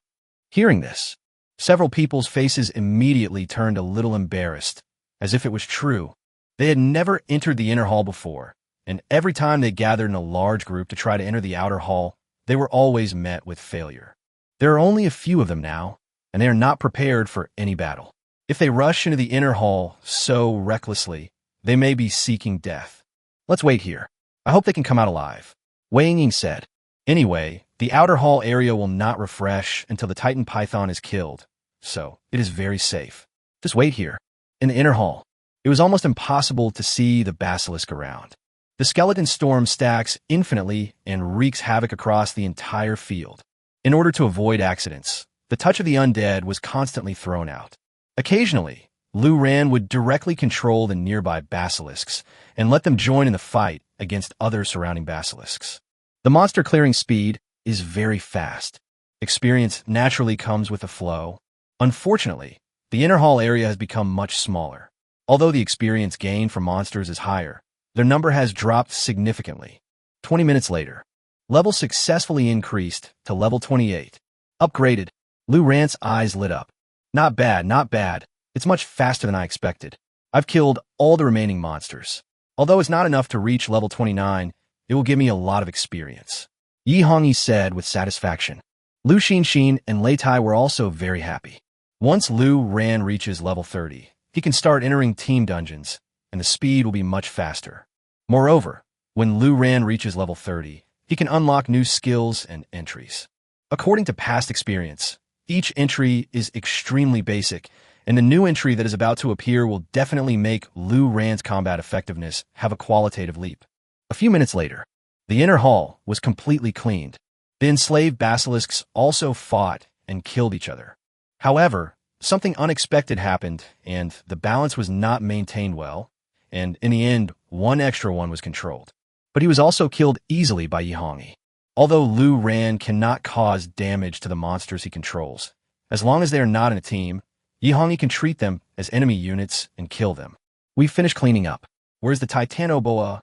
Hearing this, several people's faces immediately turned a little embarrassed, as if it was true. They had never entered the inner hall before, and every time they gathered in a large group to try to enter the outer hall, they were always met with failure. There are only a few of them now, and they are not prepared for any battle. If they rush into the inner hall so recklessly, they may be seeking death. Let's wait here. I hope they can come out alive. Wei Yingying said. Anyway, the outer hall area will not refresh until the Titan Python is killed, so it is very safe. Just wait here. In the inner hall, it was almost impossible to see the basilisk around. The skeleton storm stacks infinitely and wreaks havoc across the entire field. In order to avoid accidents, the touch of the undead was constantly thrown out. Occasionally, Lu Ran would directly control the nearby basilisks and let them join in the fight against other surrounding basilisks. The monster clearing speed is very fast. Experience naturally comes with the flow. Unfortunately, the inner hall area has become much smaller. Although the experience gained from monsters is higher, their number has dropped significantly. 20 minutes later, level successfully increased to level 28. Upgraded, Lu Ran's eyes lit up. Not bad, not bad. It's much faster than I expected. I've killed all the remaining monsters. Although it's not enough to reach level 29, it will give me a lot of experience. Yi Hongyi said with satisfaction. Lu Xinxin and Lei Tai were also very happy. Once Lu Ran reaches level 30, he can start entering team dungeons, and the speed will be much faster. Moreover, when Lu Ran reaches level 30, he can unlock new skills and entries. According to past experience, each entry is extremely basic, and the new entry that is about to appear will definitely make Lu Ran's combat effectiveness have a qualitative leap. A few minutes later, the inner hall was completely cleaned. The enslaved basilisks also fought and killed each other. However, something unexpected happened, and the balance was not maintained well, and in the end, one extra one was controlled. But he was also killed easily by Yi Hongyi. Although Lu Ran cannot cause damage to the monsters he controls, as long as they are not in a team, Yi Hongyi can treat them as enemy units and kill them. We've finished cleaning up. Where's the Titanoboa?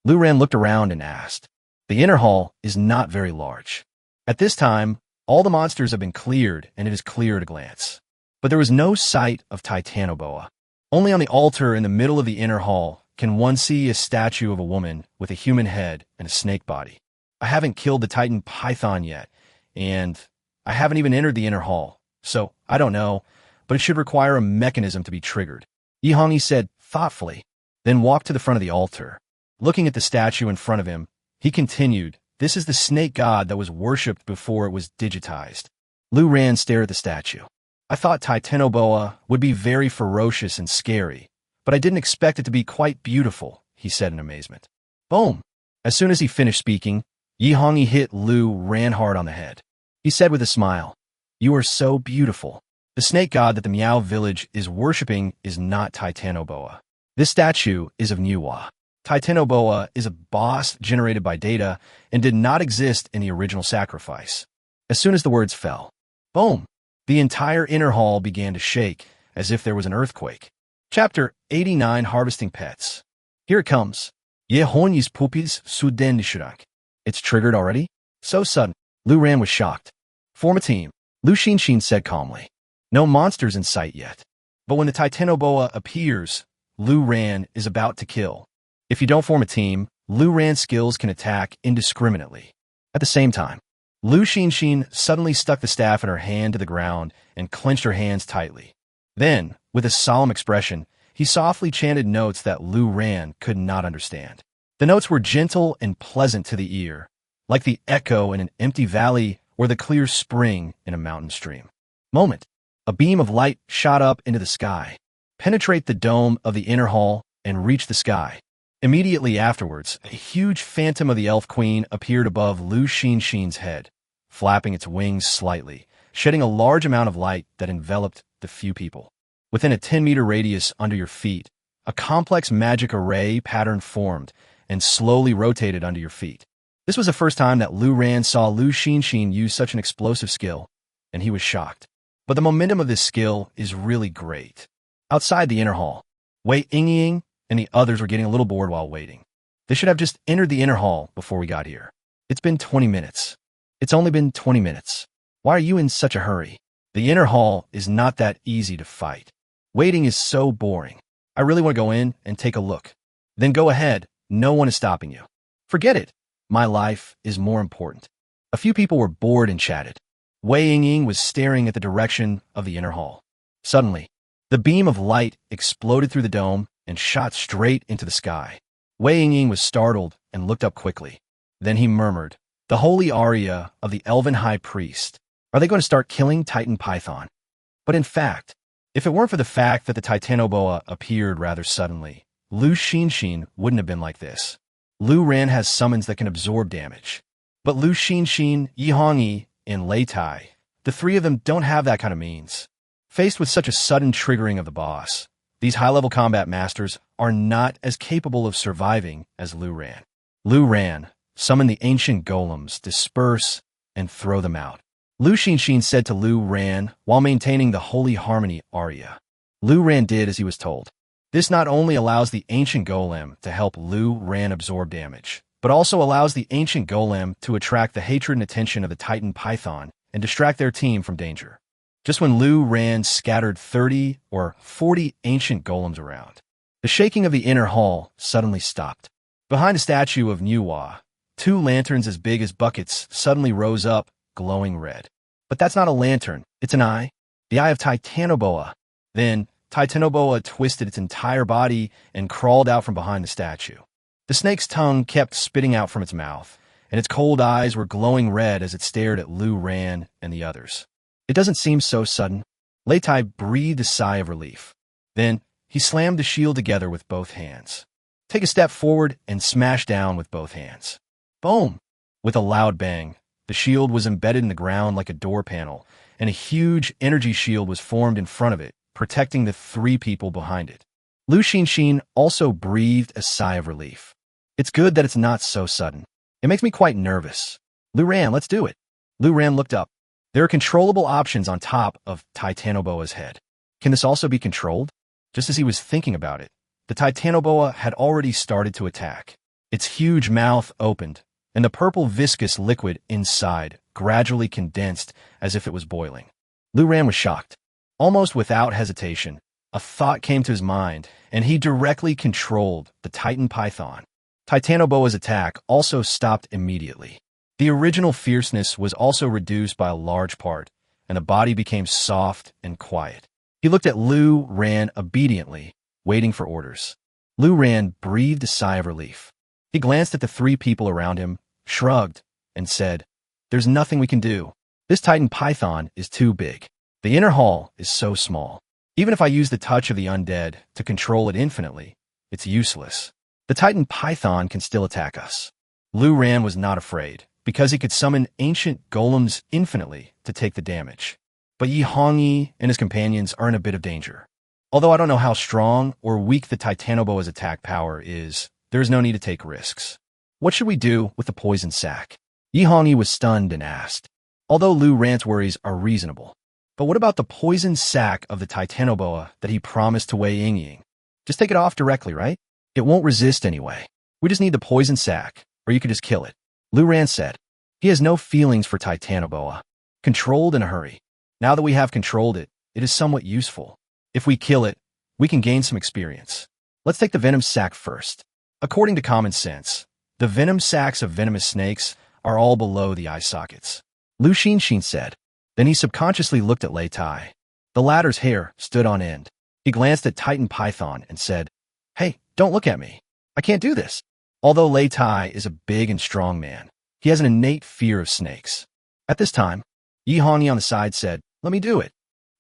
Lu Ran looked around and asked. The inner hall is not very large. At this time, all the monsters have been cleared, and it is clear at a glance. But there was no sight of Titanoboa. Only on the altar in the middle of the inner hall can one see a statue of a woman with a human head and a snake body. I haven't killed the Titan Python yet, and I haven't even entered the inner hall, so I don't know, but it should require a mechanism to be triggered. Yi Hongyi said thoughtfully, then walked to the front of the altar. Looking at the statue in front of him, he continued, this is the snake god that was worshipped before it was digitized. Lu Ran stared at the statue. I thought Titanoboa would be very ferocious and scary, but I didn't expect it to be quite beautiful, he said in amazement. Boom! As soon as he finished speaking, Yi Hongyi hit Lu Ran hard on the head. He said with a smile, "You are so beautiful." The snake god that the Miao village is worshipping is not Titanoboa. This statue is of Niwa. Titanoboa is a boss generated by data and did not exist in the original sacrifice. As soon as the words fell, boom, the entire inner hall began to shake as if there was an earthquake. Chapter 89, Harvesting Pets. Here it comes. Yehonyis pupis sudendishurak. It's triggered already? So sudden. Lu Ran was shocked. Form a team. Lu Xinshin said calmly. No monsters in sight yet. But when the Titanoboa appears, Lu Ran is about to kill. If you don't form a team, Lu Ran's skills can attack indiscriminately. At the same time, Lu Xinshin suddenly stuck the staff in her hand to the ground and clenched her hands tightly. Then, with a solemn expression, he softly chanted notes that Lu Ran could not understand. The notes were gentle and pleasant to the ear, like the echo in an empty valley or the clear spring in a mountain stream. Moment. A beam of light shot up into the sky, penetrate the dome of the inner hall, and reach the sky. Immediately afterwards, a huge phantom of the Elf Queen appeared above Lu Xinshin's head, flapping its wings slightly, shedding a large amount of light that enveloped the few people. Within a 10-meter radius under your feet, a complex magic array pattern formed and slowly rotated under your feet. This was the first time that Lu Ran saw Lu Xinshin use such an explosive skill, and he was shocked. But the momentum of this skill is really great. Outside the inner hall, Wei Yingying and the others were getting a little bored while waiting. They should have just entered the inner hall before we got here. It's been 20 minutes. It's only been 20 minutes. Why are you in such a hurry? The inner hall is not that easy to fight. Waiting is so boring. I really want to go in and take a look. Then go ahead. No one is stopping you. Forget it. My life is more important. A few people were bored and chatted. Wei Yingying was staring at the direction of the inner hall. Suddenly, the beam of light exploded through the dome and shot straight into the sky. Wei Yingying was startled and looked up quickly. Then he murmured, "The holy aria of the Elven High Priest. Are they going to start killing Titan Python?" But in fact, if it weren't for the fact that the Titanoboa appeared rather suddenly, Lu Xinshin wouldn't have been like this. Lu Ran has summons that can absorb damage. But Lu Xinshin, Yi Hongyi, and Lei Tai, the three of them don't have that kind of means. Faced with such a sudden triggering of the boss, these high-level combat masters are not as capable of surviving as Lu Ran. Lu Ran, summon the ancient golems, disperse, and throw them out. Lu Xinshin said to Lu Ran while maintaining the Holy Harmony aria. Lu Ran did as he was told. This not only allows the ancient golem to help Lu Ran absorb damage, but also allows the ancient golem to attract the hatred and attention of the Titan Python and distract their team from danger. Just when Lu Ran scattered 30 or 40 ancient golems around, the shaking of the inner hall suddenly stopped. Behind a statue of Niwa, 2 lanterns as big as buckets suddenly rose up, glowing red. But that's not a lantern, it's an eye. The eye of Titanoboa. Then, Titanoboa twisted its entire body and crawled out from behind the statue. The snake's tongue kept spitting out from its mouth, and its cold eyes were glowing red as it stared at Lu Ran and the others. It doesn't seem so sudden. Lei Tai breathed a sigh of relief. Then, he slammed the shield together with both hands. Take a step forward and smash down with both hands. Boom! With a loud bang, the shield was embedded in the ground like a door panel, and a huge energy shield was formed in front of it, protecting the 3 people behind it. Lu Xinshin also breathed a sigh of relief. It's good that it's not so sudden. It makes me quite nervous. Lu Ran, let's do it. Lu Ran looked up. There are controllable options on top of Titanoboa's head. Can this also be controlled? Just as he was thinking about it, the Titanoboa had already started to attack. Its huge mouth opened, and the purple viscous liquid inside gradually condensed as if it was boiling. Lu Ran was shocked. Almost without hesitation, a thought came to his mind, and he directly controlled the Titan Python. Titanoboa's attack also stopped immediately. The original fierceness was also reduced by a large part, and the body became soft and quiet. He looked at Lu Ran obediently, waiting for orders. Lu Ran breathed a sigh of relief. He glanced at the 3 people around him, shrugged, and said, "There's nothing we can do. This Titan Python is too big. The inner hall is so small. Even if I use the touch of the undead to control it infinitely, it's useless. The Titan Python can still attack us." Lu Ran was not afraid, because he could summon ancient golems infinitely to take the damage. But Yi Hongyi and his companions are in a bit of danger. Although I don't know how strong or weak the Titanoboa's attack power is, there is no need to take risks. What should we do with the poison sac? Yi Hongyi was stunned and asked. Although Lu Ran's worries are reasonable. But what about the poison sac of the Titanoboa that he promised to Wei Yingying? Just take it off directly, right? It won't resist anyway. We just need the poison sac, or you could just kill it. Lu Ran said. He has no feelings for Titanoboa. Controlled in a hurry. Now that we have controlled it, it is somewhat useful. If we kill it, we can gain some experience. Let's take the venom sac first. According to common sense, the venom sacs of venomous snakes are all below the eye sockets. Lu Xinxin said. Then he subconsciously looked at Lei Tai. The latter's hair stood on end. He glanced at Titan Python and said, Hey, don't look at me. I can't do this. Although Lei Tai is a big and strong man, he has an innate fear of snakes. At this time, Yi Hongyi on the side said, Let me do it.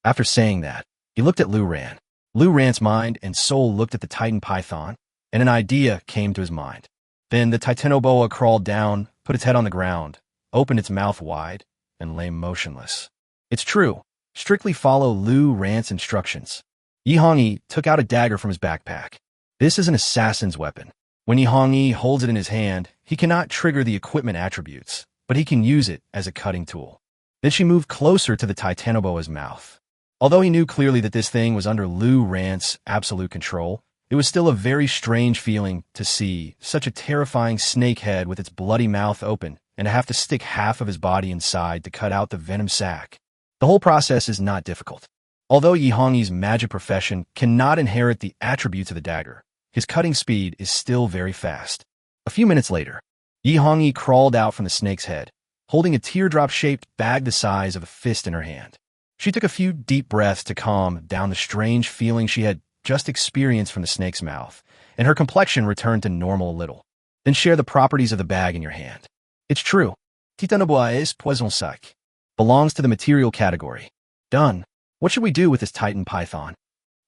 After saying that, he looked at Lu Ran. Lu Ran's mind and soul looked at the Titan Python, and an idea came to his mind. Then the Titanoboa crawled down, put its head on the ground, opened its mouth wide, and lay motionless. It's true. Strictly follow Lu Ran's instructions. Yi Hongyi took out a dagger from his backpack. This is an assassin's weapon. When Yi Hongyi holds it in his hand, he cannot trigger the equipment attributes, but he can use it as a cutting tool. Then she moved closer to the Titanoboa's mouth. Although he knew clearly that this thing was under Lu Ran's absolute control, it was still a very strange feeling to see such a terrifying snake head with its bloody mouth open and to have to stick half of his body inside to cut out the venom sac. The whole process is not difficult. Although Yi Hongyi's magic profession cannot inherit the attributes of the dagger, his cutting speed is still very fast. A few minutes later, Yi Hongyi crawled out from the snake's head, holding a teardrop-shaped bag the size of a fist in her hand. She took a few deep breaths to calm down the strange feeling she had just experienced from the snake's mouth, and her complexion returned to normal a little. Then share the properties of the bag in your hand. It's true. Titanoboa es poison sac. Belongs to the material category. Done. What should we do with this Titan Python?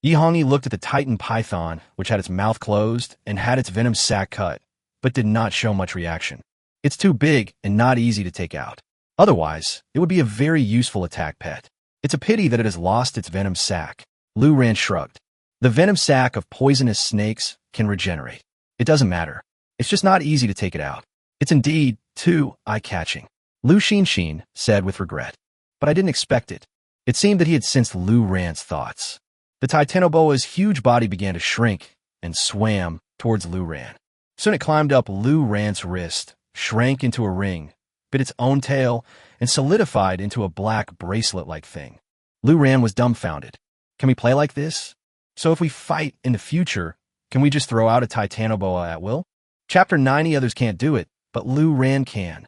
Yi Hongyi looked at the Titan Python, which had its mouth closed and had its venom sac cut, but did not show much reaction. It's too big and not easy to take out. Otherwise, it would be a very useful attack pet. It's a pity that it has lost its venom sac. Lu Ran shrugged. The venom sac of poisonous snakes can regenerate. It doesn't matter. It's just not easy to take it out. It's indeed too eye-catching. Lu Xinxin said with regret. But I didn't expect it. It seemed that he had sensed Lu Ran's thoughts. The Titanoboa's huge body began to shrink and swam towards Lu Ran. Soon it climbed up Lu Ran's wrist, shrank into a ring, bit its own tail, and solidified into a black bracelet-like thing. Lu Ran was dumbfounded. Can we play like this? So if we fight in the future, can we just throw out a Titanoboa at will? Chapter 90 others can't do it, but Lu Ran can.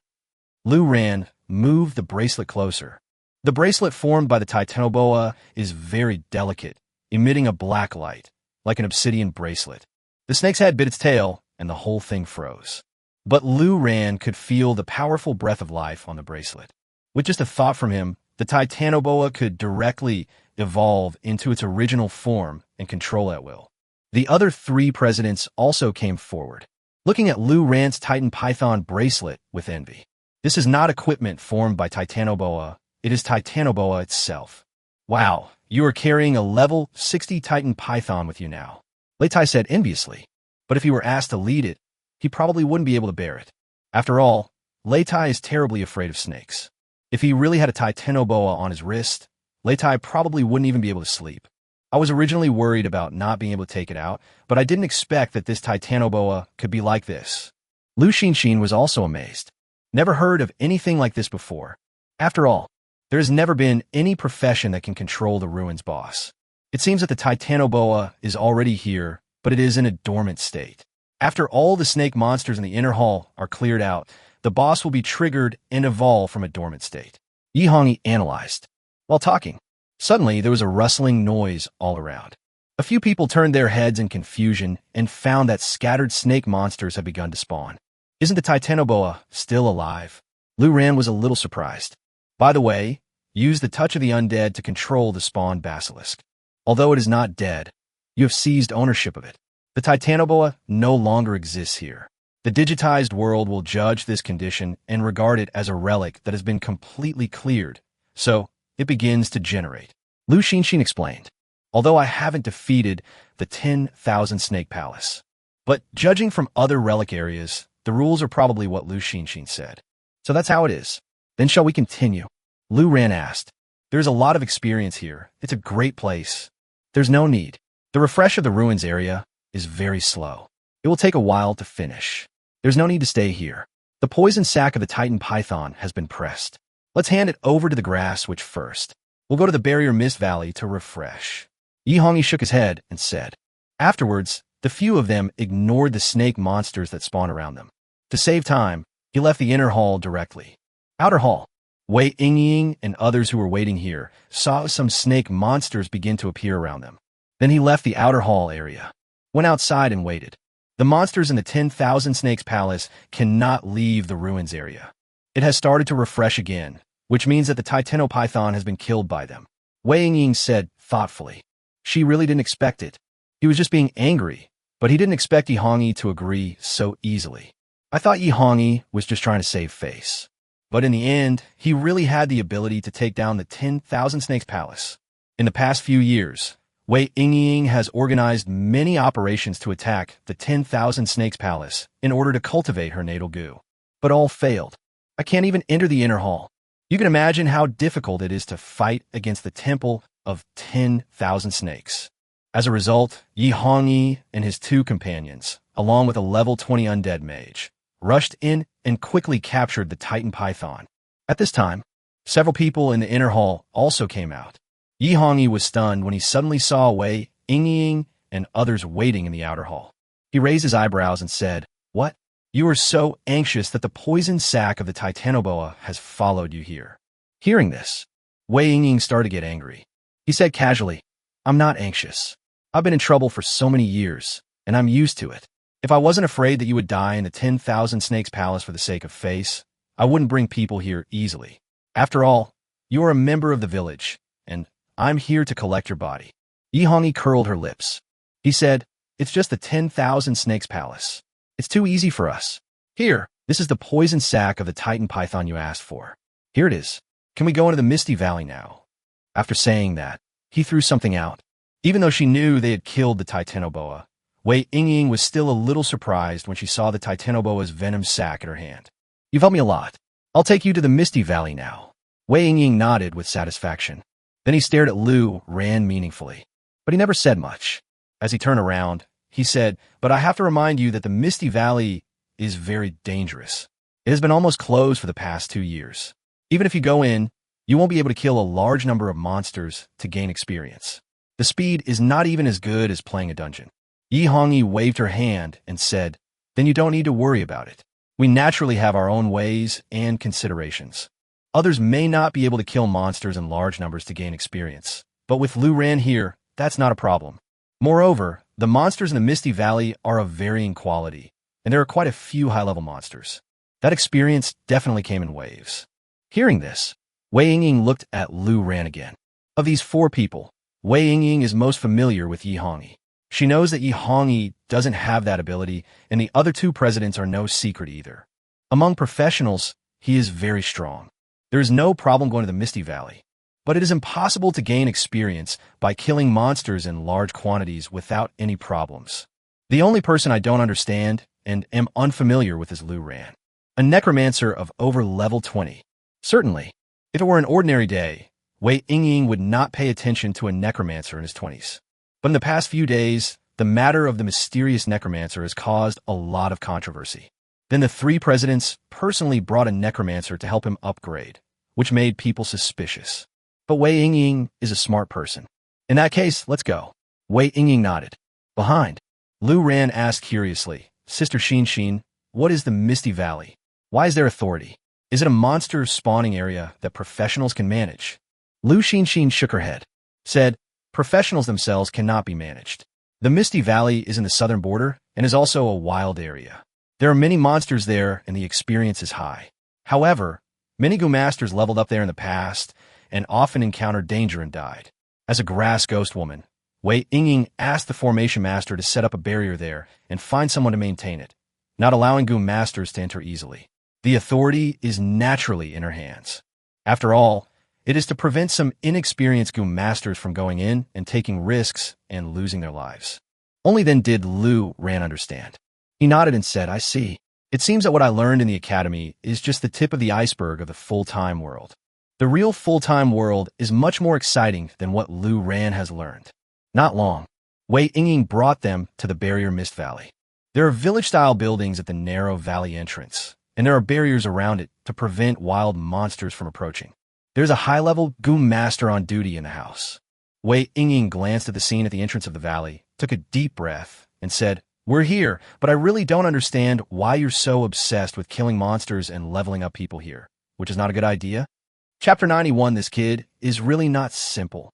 Lu Ran moved the bracelet closer. The bracelet formed by the Titanoboa is very delicate, emitting a black light, like an obsidian bracelet. The snake's head bit its tail, and the whole thing froze. But Lu Ran could feel the powerful breath of life on the bracelet. With just a thought from him, the Titanoboa could directly evolve into its original form and control at will. The other three presidents also came forward, looking at Lu Ran's Titan Python bracelet with envy. This is not equipment formed by Titanoboa, it is Titanoboa itself. Wow, you are carrying a level 60 Titan Python with you now, Lei Tai said enviously. But if he were asked to lead it, he probably wouldn't be able to bear it. After all, Lei Tai is terribly afraid of snakes. If he really had a Titanoboa on his wrist, Lei Tai probably wouldn't even be able to sleep. I was originally worried about not being able to take it out, but I didn't expect that this Titanoboa could be like this. Lu Xinxin was also amazed. Never heard of anything like this before. After all, there has never been any profession that can control the ruins boss. It seems that the Titanoboa is already here, but it is in a dormant state. After all the snake monsters in the inner hall are cleared out, the boss will be triggered and evolve from a dormant state. Yi Hongyi analyzed. While talking, suddenly there was a rustling noise all around. A few people turned their heads in confusion and found that scattered snake monsters had begun to spawn. Isn't the Titanoboa still alive? Lu Ran was a little surprised. By the way, use the touch of the undead to control the spawned basilisk. Although it is not dead, you have seized ownership of it. The Titanoboa no longer exists here. The digitized world will judge this condition and regard it as a relic that has been completely cleared, so it begins to generate. Lu Xinxin explained, although I haven't defeated the 10,000 Snake Palace. But judging from other relic areas, the rules are probably what Lu Xinxin said. So that's how it is. Then shall we continue? Lu Ran asked. There's a lot of experience here. It's a great place. There's no need. The refresh of the ruins area is very slow. It will take a while to finish. There's no need to stay here. The poison sac of the Titan Python has been pressed. Let's hand it over to the grass witch first. We'll go to the Barrier Mist Valley to refresh. Yi Hongi shook his head and said. Afterwards, the few of them ignored the snake monsters that spawned around them. To save time, he left the inner hall directly. Outer hall. Wei Yingying and others who were waiting here saw some snake monsters begin to appear around them. Then he left the outer hall area, went outside and waited. The monsters in the 10,000 Snakes Palace cannot leave the ruins area. It has started to refresh again, which means that the Titanopython has been killed by them. Wei Yingying said thoughtfully. She really didn't expect it. He was just being angry, but he didn't expect Yi Hongi to agree so easily. I thought Yi Hongi was just trying to save face. But in the end, he really had the ability to take down the 10,000 Snakes Palace. In the past few years, Wei Yingying has organized many operations to attack the 10,000 Snakes Palace in order to cultivate her natal gu. But all failed. I can't even enter the inner hall. You can imagine how difficult it is to fight against the temple of 10,000 snakes. As a result, Yi Hongi and his two companions, along with a level 20 undead mage, rushed in and quickly captured the Titan Python. At this time, several people in the inner hall also came out. Yi Hongi was stunned when he suddenly saw Wei Yingying and others waiting in the outer hall. He raised his eyebrows and said, What? You are so anxious that the poison sac of the Titanoboa has followed you here. Hearing this, Wei Yingying started to get angry. He said casually, I'm not anxious. I've been in trouble for so many years, and I'm used to it. If I wasn't afraid that you would die in the 10,000 Snakes Palace for the sake of face, I wouldn't bring people here easily. After all, you are a member of the village, and I'm here to collect your body. Yi Hongi curled her lips. He said, It's just the 10,000 Snakes Palace. It's too easy for us. Here, this is the poison sac of the Titan Python you asked for. Here it is. Can we go into the Misty Valley now? After saying that, he threw something out. Even though she knew they had killed the Titanoboa, Wei Yingying was still a little surprised when she saw the Titanoboa's venom sac in her hand. You've helped me a lot. I'll take you to the Misty Valley now. Wei Yingying nodded with satisfaction. Then he stared at Lu Ran meaningfully. But he never said much. As he turned around, he said, But I have to remind you that the Misty Valley is very dangerous. It has been almost closed for the past 2 years. Even if you go in, you won't be able to kill a large number of monsters to gain experience. The speed is not even as good as playing a dungeon. Yi Hongi waved her hand and said, Then you don't need to worry about it. We naturally have our own ways and considerations. Others may not be able to kill monsters in large numbers to gain experience, but with Lu Ran here, that's not a problem. Moreover, the monsters in the Misty Valley are of varying quality, and there are quite a few high-level monsters. That experience definitely came in waves. Hearing this, Wei Yingying looked at Lu Ran again. Of these 4 people, Wei Yingying is most familiar with Yi Hongi. She knows that Yi Hongi doesn't have that ability, and the other 2 presidents are no secret either. Among professionals, he is very strong. There is no problem going to the Misty Valley, but it is impossible to gain experience by killing monsters in large quantities without any problems. The only person I don't understand and am unfamiliar with is Lu Ran, a necromancer of over level 20. Certainly, if it were an ordinary day, Wei Yingying would not pay attention to a necromancer in his 20s. But in the past few days, the matter of the mysterious necromancer has caused a lot of controversy. Then the 3 presidents personally brought a necromancer to help him upgrade, which made people suspicious. But Wei Yingying is a smart person. In that case, let's go. Wei Yingying nodded. Behind, Lu Ran asked curiously, Sister Xinxin, what is the Misty Valley? Why is there authority? Is it a monster spawning area that professionals can manage? Lu Xinxin shook her head, said, Professionals themselves cannot be managed. The Misty Valley is in the southern border and is also a wild area. There are many monsters there and the experience is high. However, many Gu masters leveled up there in the past and often encountered danger and died. As a grass ghost woman, Wei Yingying asked the formation master to set up a barrier there and find someone to maintain it. not allowing Goom Masters to enter easily. The authority is naturally in her hands. After all, it is to prevent some inexperienced Goom Masters from going in and taking risks and losing their lives. Only then did Lu Ran understand. He nodded and said, I see. It seems that what I learned in the academy is just the tip of the iceberg of the full-time world. The real full-time world is much more exciting than what Lu Ran has learned. Not long, Wei Yingying brought them to the barrier Mist Valley. There are village-style buildings at the narrow valley entrance, and there are barriers around it to prevent wild monsters from approaching. There's a high-level Goom Master on duty in the house. Wei Yingying glanced at the scene at the entrance of the valley, took a deep breath, and said, We're here, but I really don't understand why you're so obsessed with killing monsters and leveling up people here, which is not a good idea. Chapter 91, this kid, is really not simple.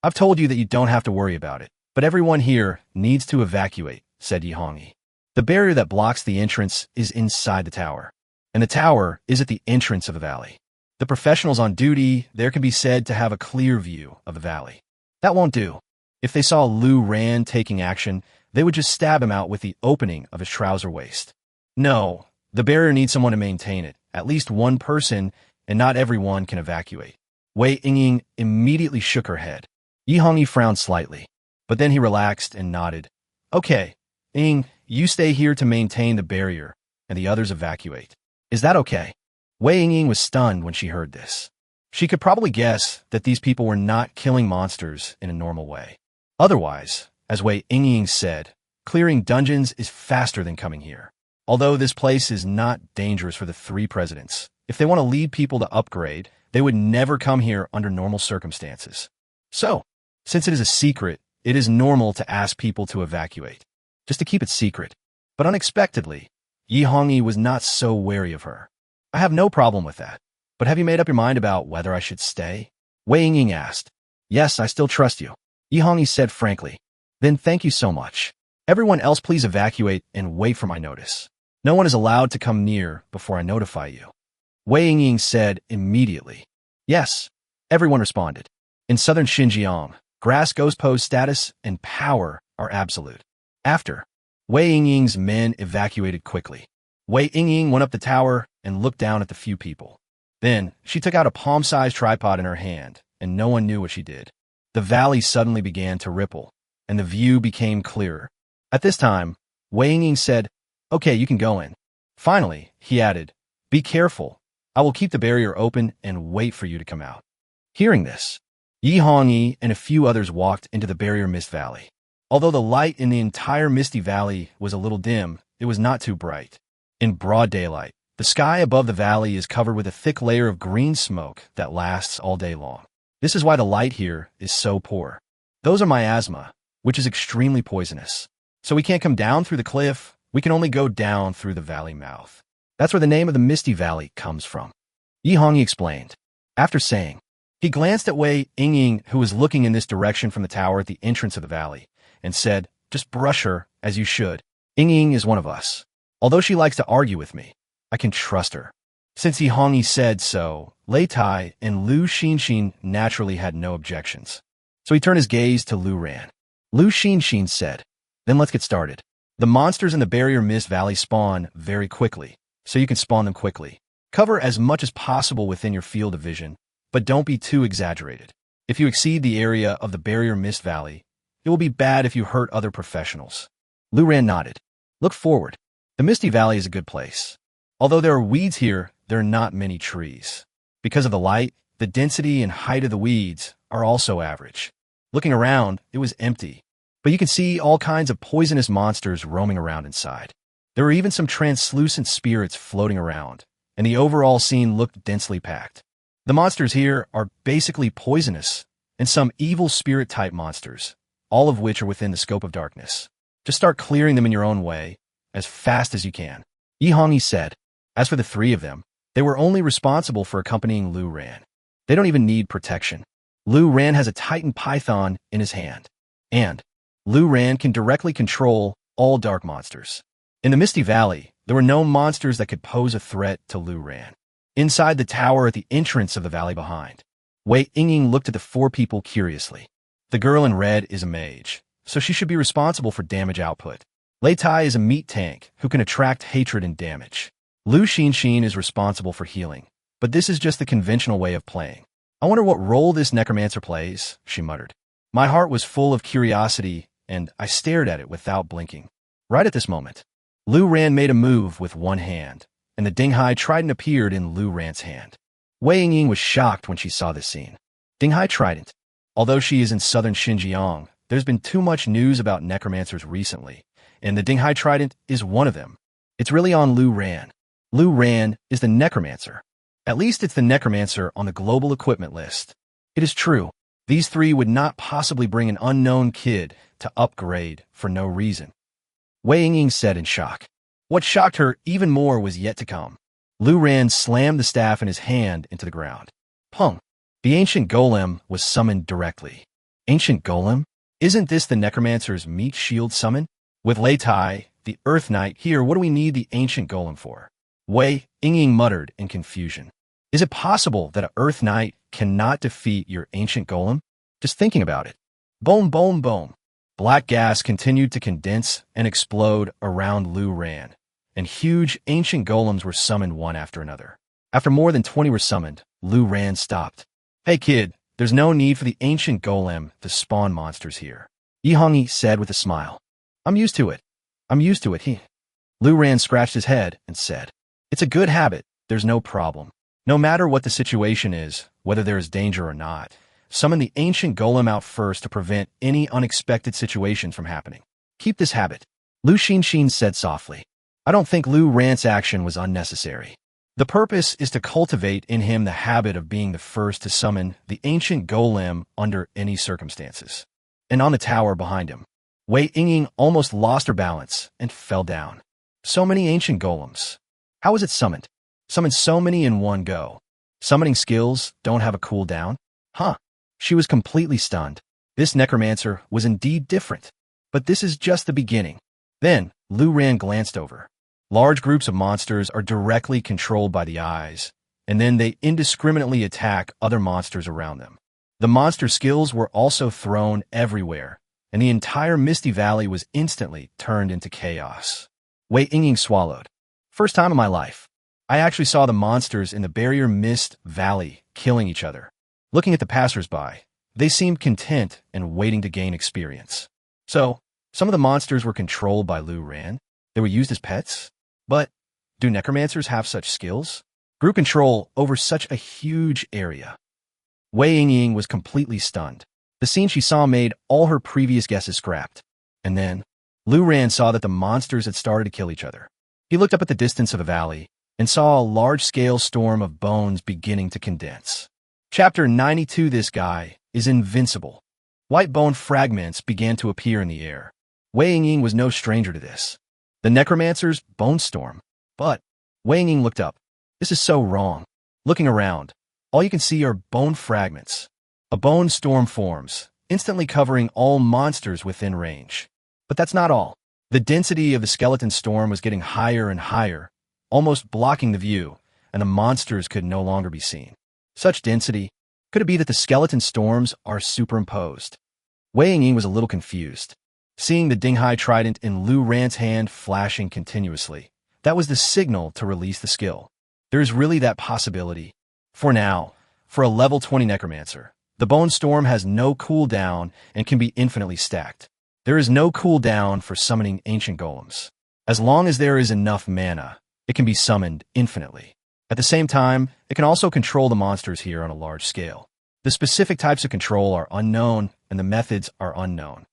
I've told you that you don't have to worry about it, but everyone here needs to evacuate, said Yi Hongyi. The barrier that blocks the entrance is inside the tower, and the tower is at the entrance of the valley. The professionals on duty there can be said to have a clear view of the valley. That won't do. If they saw Lu Ran taking action, they would just stab him out with the opening of his trouser waist. No, the barrier needs someone to maintain it, at least one person, and not everyone can evacuate. Wei Yingying immediately shook her head. Yi Hongyi frowned slightly, but then he relaxed and nodded. Okay, Ying, you stay here to maintain the barrier, and the others evacuate. Is that okay? Wei Yingying was stunned when she heard this. She could probably guess that these people were not killing monsters in a normal way. Otherwise, as Wei Yingying said, clearing dungeons is faster than coming here. Although this place is not dangerous for the three presidents, if they want to lead people to upgrade, they would never come here under normal circumstances. So, since it is a secret, it is normal to ask people to evacuate, just to keep it secret. But unexpectedly, Yi Hongyi was not so wary of her. I have no problem with that. But have you made up your mind about whether I should stay? Wei Yingying asked. Yes, I still trust you, Yi Hongyi said frankly. Then thank you so much. Everyone else please evacuate and wait for my notice. No one is allowed to come near before I notify you. Wei Yingying said immediately. Yes, everyone responded. In southern Xinjiang, grass ghost pose status and power are absolute. After, Wei Yingying's men evacuated quickly. Wei Yingying went up the tower and looked down at the few people. Then, she took out a palm-sized tripod in her hand, and no one knew what she did. The valley suddenly began to ripple, and the view became clearer. At this time, Wei Yingying said, Okay, you can go in. Finally, he added, Be careful. I will keep the barrier open and wait for you to come out. Hearing this, Yi Hongyi and a few others walked into the barrier Mist Valley. Although the light in the entire Misty Valley was a little dim, it was not too bright. In broad daylight, the sky above the valley is covered with a thick layer of green smoke that lasts all day long. This is why the light here is so poor. Those are miasma, which is extremely poisonous. So we can't come down through the cliff, we can only go down through the valley mouth. That's where the name of the Misty Valley comes from. Yi Hongyi explained. After saying, he glanced at Wei Yingying, who was looking in this direction from the tower at the entrance of the valley, and said, Just brush her, as you should. Yingying is one of us. Although she likes to argue with me, I can trust her. Since Yi Hongyi said so, Lei Tai and Lu Xinxin naturally had no objections. So he turned his gaze to Lu Ran. Lu Xinxin said, Then let's get started. The monsters in the barrier Mist Valley spawn very quickly, so you can spawn them quickly. Cover as much as possible within your field of vision, but don't be too exaggerated. If you exceed the area of the barrier Mist Valley, it will be bad if you hurt other professionals. Lu Ran nodded. Look forward. The Misty Valley is a good place. Although there are weeds here, there are not many trees. Because of the light, the density and height of the weeds are also average. Looking around, it was empty, but you can see all kinds of poisonous monsters roaming around inside. There were even some translucent spirits floating around, and the overall scene looked densely packed. The monsters here are basically poisonous, and some evil spirit-type monsters, all of which are within the scope of darkness. Just start clearing them in your own way, as fast as you can. Yi Hongyi said. As for the three of them, they were only responsible for accompanying Lu Ran. They don't even need protection. Lu Ran has a Titan Python in his hand, and Lu Ran can directly control all dark monsters. In the Misty Valley, there were no monsters that could pose a threat to Lu Ran. Inside the tower at the entrance of the valley behind, Wei Yingying looked at the four people curiously. The girl in red is a mage, so she should be responsible for damage output. Lei Tai is a meat tank who can attract hatred and damage. Lu Xinxin is responsible for healing, but this is just the conventional way of playing. I wonder what role this necromancer plays, she muttered. My heart was full of curiosity, and I stared at it without blinking. Right at this moment, Lu Ran made a move with one hand, and the Dinghai trident appeared in Lu Ran's hand. Wei Yingying was shocked when she saw this scene. Dinghai trident. Although she is in southern Xinjiang, there's been too much news about necromancers recently, and the Dinghai trident is one of them. It's really on Lu Ran. Lu Ran is the necromancer. At least it's the necromancer on the global equipment list. It is true, these three would not possibly bring an unknown kid to upgrade for no reason. Wei Yingying said in shock. What shocked her even more was yet to come. Lu Ran slammed the staff in his hand into the ground. Pung! The ancient golem was summoned directly. Ancient golem? Isn't this the necromancer's meat shield summon? With Lei Tai, the Earth Knight, here, what do we need the ancient golem for? Wei Yingying muttered in confusion. Is it possible that an Earth Knight cannot defeat your ancient golem? Just thinking about it. Boom, boom, boom. Black gas continued to condense and explode around Lu Ran, and huge ancient golems were summoned one after another. After more than 20 were summoned, Lu Ran stopped. Hey kid, there's no need for the ancient golem to spawn monsters here. Yi Hongyi said with a smile. I'm used to it. Lu Ran scratched his head and said, it's a good habit, there's no problem. No matter what the situation is, whether there is danger or not, summon the ancient golem out first to prevent any unexpected situations from happening. Keep this habit. Lu Xinxin said softly. I don't think Lu Ran's action was unnecessary. The purpose is to cultivate in him the habit of being the first to summon the ancient golem under any circumstances. And on the tower behind him, Wei Yingying almost lost her balance and fell down. So many ancient golems. How was it summoned? Summoned so many in one go. Summoning skills don't have a cooldown? Huh. She was completely stunned. This necromancer was indeed different. But this is just the beginning. Then, Lu Ran glanced over. Large groups of monsters are directly controlled by the eyes, and then they indiscriminately attack other monsters around them. The monster skills were also thrown everywhere, and the entire Misty Valley was instantly turned into chaos. Wei Yingying swallowed. First time in my life. I actually saw the monsters in the Barrier Mist Valley killing each other. Looking at the passers-by, they seemed content and waiting to gain experience. So, some of the monsters were controlled by Lu Ran. They were used as pets. But, do necromancers have such skills? Group control over such a huge area. Wei Yingying was completely stunned. The scene she saw made all her previous guesses scrapped. And then, Lu Ran saw that the monsters had started to kill each other. He looked up at the distance of the valley and saw a large-scale storm of bones beginning to condense. Chapter 92. This guy is invincible. White bone fragments began to appear in the air. Wei Yingying was no stranger to this. The necromancer's bone storm. But Wei Yingying looked up. This is so wrong. Looking around, all you can see are bone fragments. A bone storm forms, instantly covering all monsters within range. But that's not all. The density of the skeleton storm was getting higher and higher, almost blocking the view, and the monsters could no longer be seen. Such density. Could it be that the skeleton storms are superimposed? Wei Yingying was a little confused. Seeing the Dinghai trident in Lu Ran's hand flashing continuously, that was the signal to release the skill. There is really that possibility. For now, for a level 20 necromancer, the bone storm has no cooldown and can be infinitely stacked. There is no cooldown for summoning ancient golems. As long as there is enough mana, it can be summoned infinitely. At the same time, it can also control the monsters here on a large scale. The specific types of control are unknown, and the methods are unknown.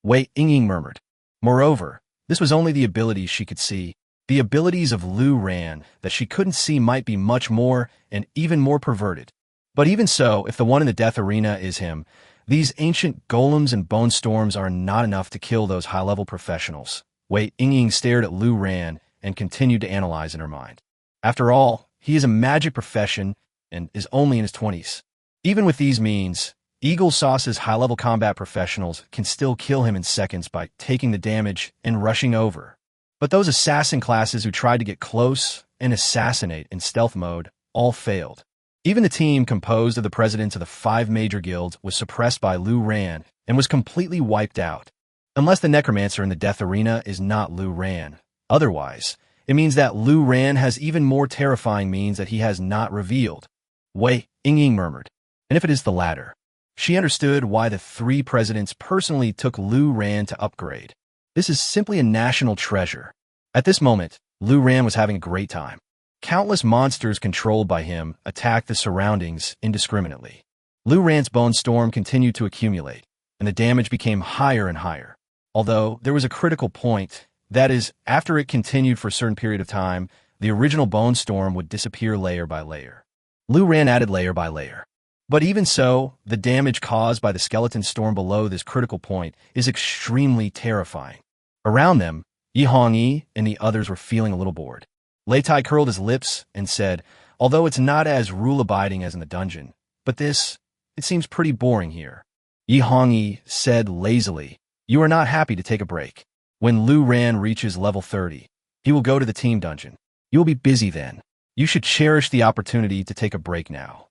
Wei Yingying murmured. Moreover, this was only the abilities she could see. The abilities of Lu Ran that she couldn't see might be much more and even more perverted. But even so, if the one in the death arena is him, these ancient golems and bone storms are not enough to kill those high-level professionals. Wei Yingying stared at Lu Ran and continued to analyze in her mind. After all, he is a magic profession and is only in his 20s. Even with these means, Eagle Sauce's high-level combat professionals can still kill him in seconds by taking the damage and rushing over. But those assassin classes who tried to get close and assassinate in stealth mode all failed. Even the team composed of the presidents of the 5 major guilds was suppressed by Lu Ran and was completely wiped out. Unless the Necromancer in the Death Arena is not Lu Ran. Otherwise, it means that Lu Ran has even more terrifying means that he has not revealed. Wei Yingying murmured. And if it is the latter, she understood why the three presidents personally took Lu Ran to upgrade. This is simply a national treasure. At this moment, Lu Ran was having a great time. Countless monsters controlled by him attacked the surroundings indiscriminately. Lu Ran's bone storm continued to accumulate, and the damage became higher and higher. Although there was a critical point, that is, after it continued for a certain period of time, the original bone storm would disappear layer by layer. Lu Ran added layer by layer. But even so, the damage caused by the skeleton storm below this critical point is extremely terrifying. Around them, Yi Hongyi and the others were feeling a little bored. Lei Tai curled his lips and said, although it's not as rule-abiding as in the dungeon, but it seems pretty boring here. Yi Hongyi said lazily, you are not happy to take a break. When Lu Ran reaches level 30, he will go to the team dungeon. You will be busy then. You should cherish the opportunity to take a break now.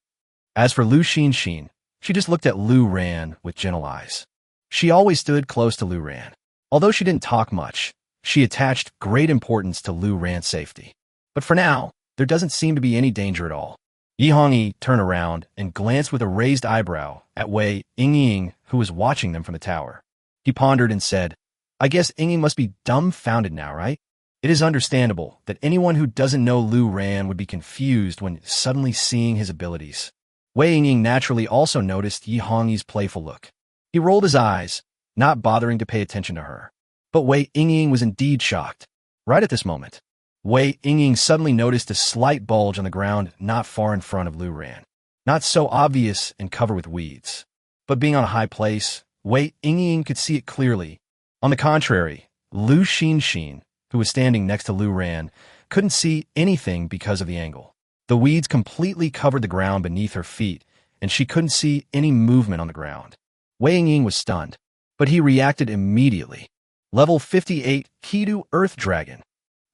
As for Lu Xinxin, she just looked at Lu Ran with gentle eyes. She always stood close to Lu Ran. Although she didn't talk much, she attached great importance to Lu Ran's safety. But for now, there doesn't seem to be any danger at all. Yi Hongyi turned around and glanced with a raised eyebrow at Wei Yingying, who was watching them from the tower. He pondered and said, I guess Yingying must be dumbfounded now, right? It is understandable that anyone who doesn't know Lu Ran would be confused when suddenly seeing his abilities. Wei Yingying naturally also noticed Yi Hongyi's playful look. He rolled his eyes, not bothering to pay attention to her. But Wei Yingying was indeed shocked. Right at this moment, Wei Yingying suddenly noticed a slight bulge on the ground not far in front of Lu Ran. Not so obvious and covered with weeds. But being on a high place, Wei Yingying could see it clearly. On the contrary, Lu Xinxin, who was standing next to Lu Ran, couldn't see anything because of the angle. The weeds completely covered the ground beneath her feet, and she couldn't see any movement on the ground. Wei Yingying was stunned, but he reacted immediately. Level 58 Kidu Earth Dragon.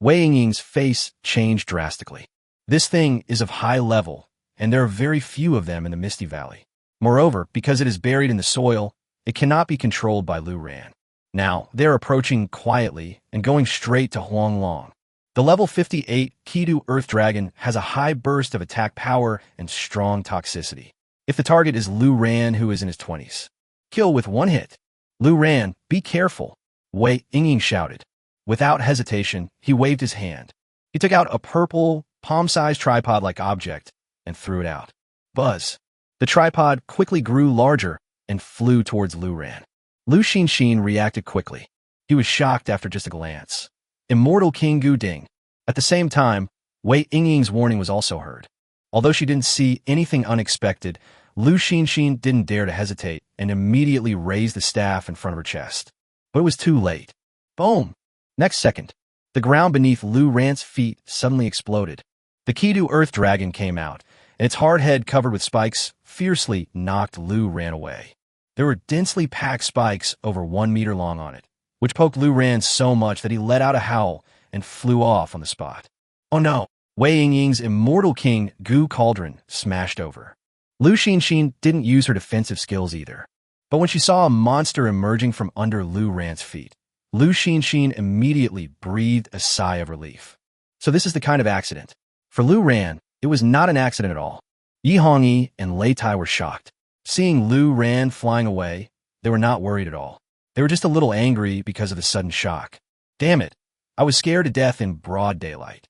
Wei Yingying's face changed drastically. This thing is of high level, and there are very few of them in the Misty Valley. Moreover, because it is buried in the soil, it cannot be controlled by Lu Ran. Now, they're approaching quietly and going straight to Huanglong. The level 58 Kidu Earth Dragon has a high burst of attack power and strong toxicity. If the target is Lu Ran, who is in his 20s, kill with one hit. Lu Ran, be careful, Wei Yingying shouted. Without hesitation, he waved his hand. He took out a purple, palm-sized tripod-like object and threw it out. Buzz. The tripod quickly grew larger and flew towards Lu Ran. Lu Xinxin reacted quickly. He was shocked after just a glance. Immortal King Gu Ding. At the same time, Wei Yingying's warning was also heard. Although she didn't see anything unexpected, Lu Xinxin didn't dare to hesitate and immediately raised the staff in front of her chest. But it was too late. Boom! Next second, the ground beneath Lu Ran's feet suddenly exploded. The Kidu Earth Dragon came out, and its hard head covered with spikes fiercely knocked Lu Ran away. There were densely packed spikes over 1 meter long on it, which poked Lu Ran so much that he let out a howl and flew off on the spot. Oh no! Wei Yingying's Immortal King Gu Cauldron smashed over. Lu Xinxin didn't use her defensive skills either. But when she saw a monster emerging from under Lu Ran's feet, Lu Xinxin immediately breathed a sigh of relief. So this is the kind of accident. For Lu Ran, it was not an accident at all. Yi Hongyi and Lei Tai were shocked. Seeing Lu Ran flying away, they were not worried at all. They were just a little angry because of the sudden shock. Damn it, I was scared to death in broad daylight.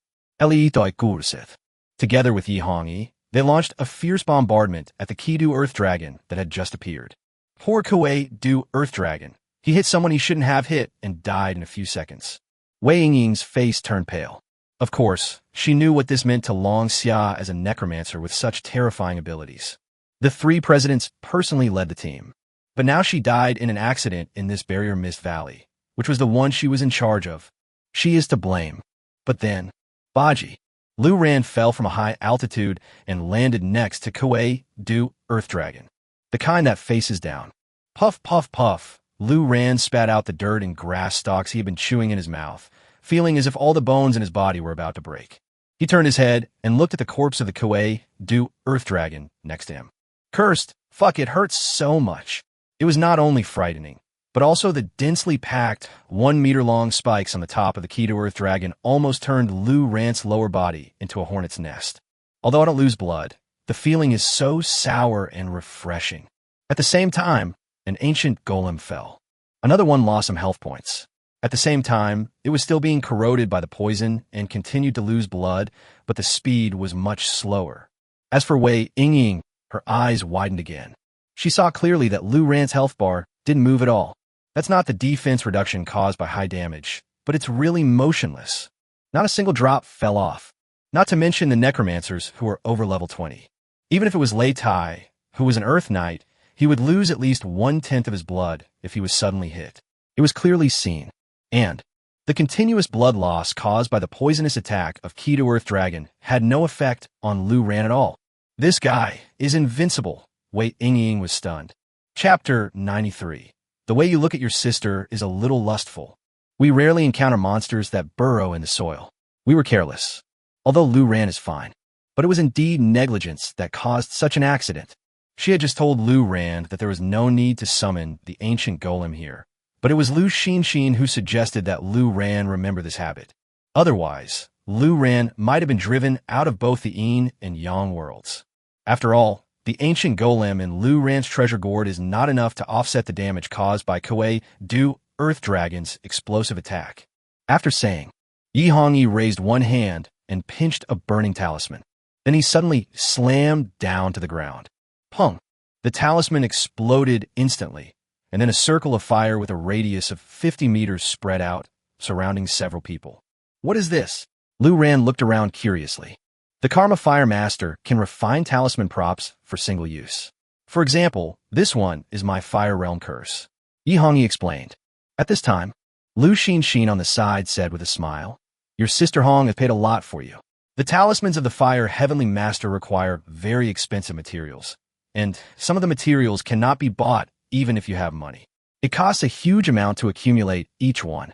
Together with Yi Hongyi, they launched a fierce bombardment at the Kidu Earth Dragon that had just appeared. Poor Kidu Earth Dragon. He hit someone he shouldn't have hit and died in a few seconds. Wei Yingying's face turned pale. Of course, she knew what this meant to Long Xia as a necromancer with such terrifying abilities. The three presidents personally led the team. But now she died in an accident in this Barrier Mist Valley, which was the one she was in charge of. She is to blame. But then, Baji. Lu Ran fell from a high altitude and landed next to Kidu Earth Dragon, the kind that faces down. Puff, puff, puff. Lu Ran spat out the dirt and grass stalks he had been chewing in his mouth, feeling as if all the bones in his body were about to break. He turned his head and looked at the corpse of the Kidu Earth Dragon next to him. Cursed, fuck, it hurts so much. It was not only frightening, but also the densely packed, 1-meter-long spikes on the top of the key-to-earth dragon almost turned Lu Rant's lower body into a hornet's nest. Although I don't lose blood, the feeling is so sour and refreshing. At the same time, an ancient golem fell. Another one lost some health points. At the same time, it was still being corroded by the poison and continued to lose blood, but the speed was much slower. As for Wei Yingying, her eyes widened again. She saw clearly that Lu Rant's health bar didn't move at all. That's not the defense reduction caused by high damage, but it's really motionless. Not a single drop fell off. Not to mention the Necromancers, who were over level 20. Even if it was Lei Tai, who was an Earth Knight, he would lose at least 1/10 of his blood if he was suddenly hit. It was clearly seen. And the continuous blood loss caused by the poisonous attack of Key-to-Earth Dragon had no effect on Lu Ran at all. This guy is invincible. Wei Yingying was stunned. Chapter 93. The way you look at your sister is a little lustful. We rarely encounter monsters that burrow in the soil. We were careless. Although Lu Ran is fine. But it was indeed negligence that caused such an accident. She had just told Lu Ran that there was no need to summon the ancient golem here. But it was Lu Xinxin who suggested that Lu Ran remember this habit. Otherwise, Lu Ran might have been driven out of both the Yin and Yang worlds. After all, the ancient golem in Lu Ran's treasure gourd is not enough to offset the damage caused by Kuei Du Earth Dragon's explosive attack. After saying, Yi Hongyi raised one hand and pinched a burning talisman. Then he suddenly slammed down to the ground. Pung! The talisman exploded instantly, and then a circle of fire with a radius of 50 meters spread out, surrounding several people. What is this? Lu Ran looked around curiously. The Karma Fire Master can refine talisman props for single use. For example, this one is my Fire Realm Curse. Yi Hongyi explained. At this time, Lu Xinxin on the side said with a smile, Your sister Hong has paid a lot for you. The talismans of the Fire Heavenly Master require very expensive materials, and some of the materials cannot be bought even if you have money. It costs a huge amount to accumulate each one.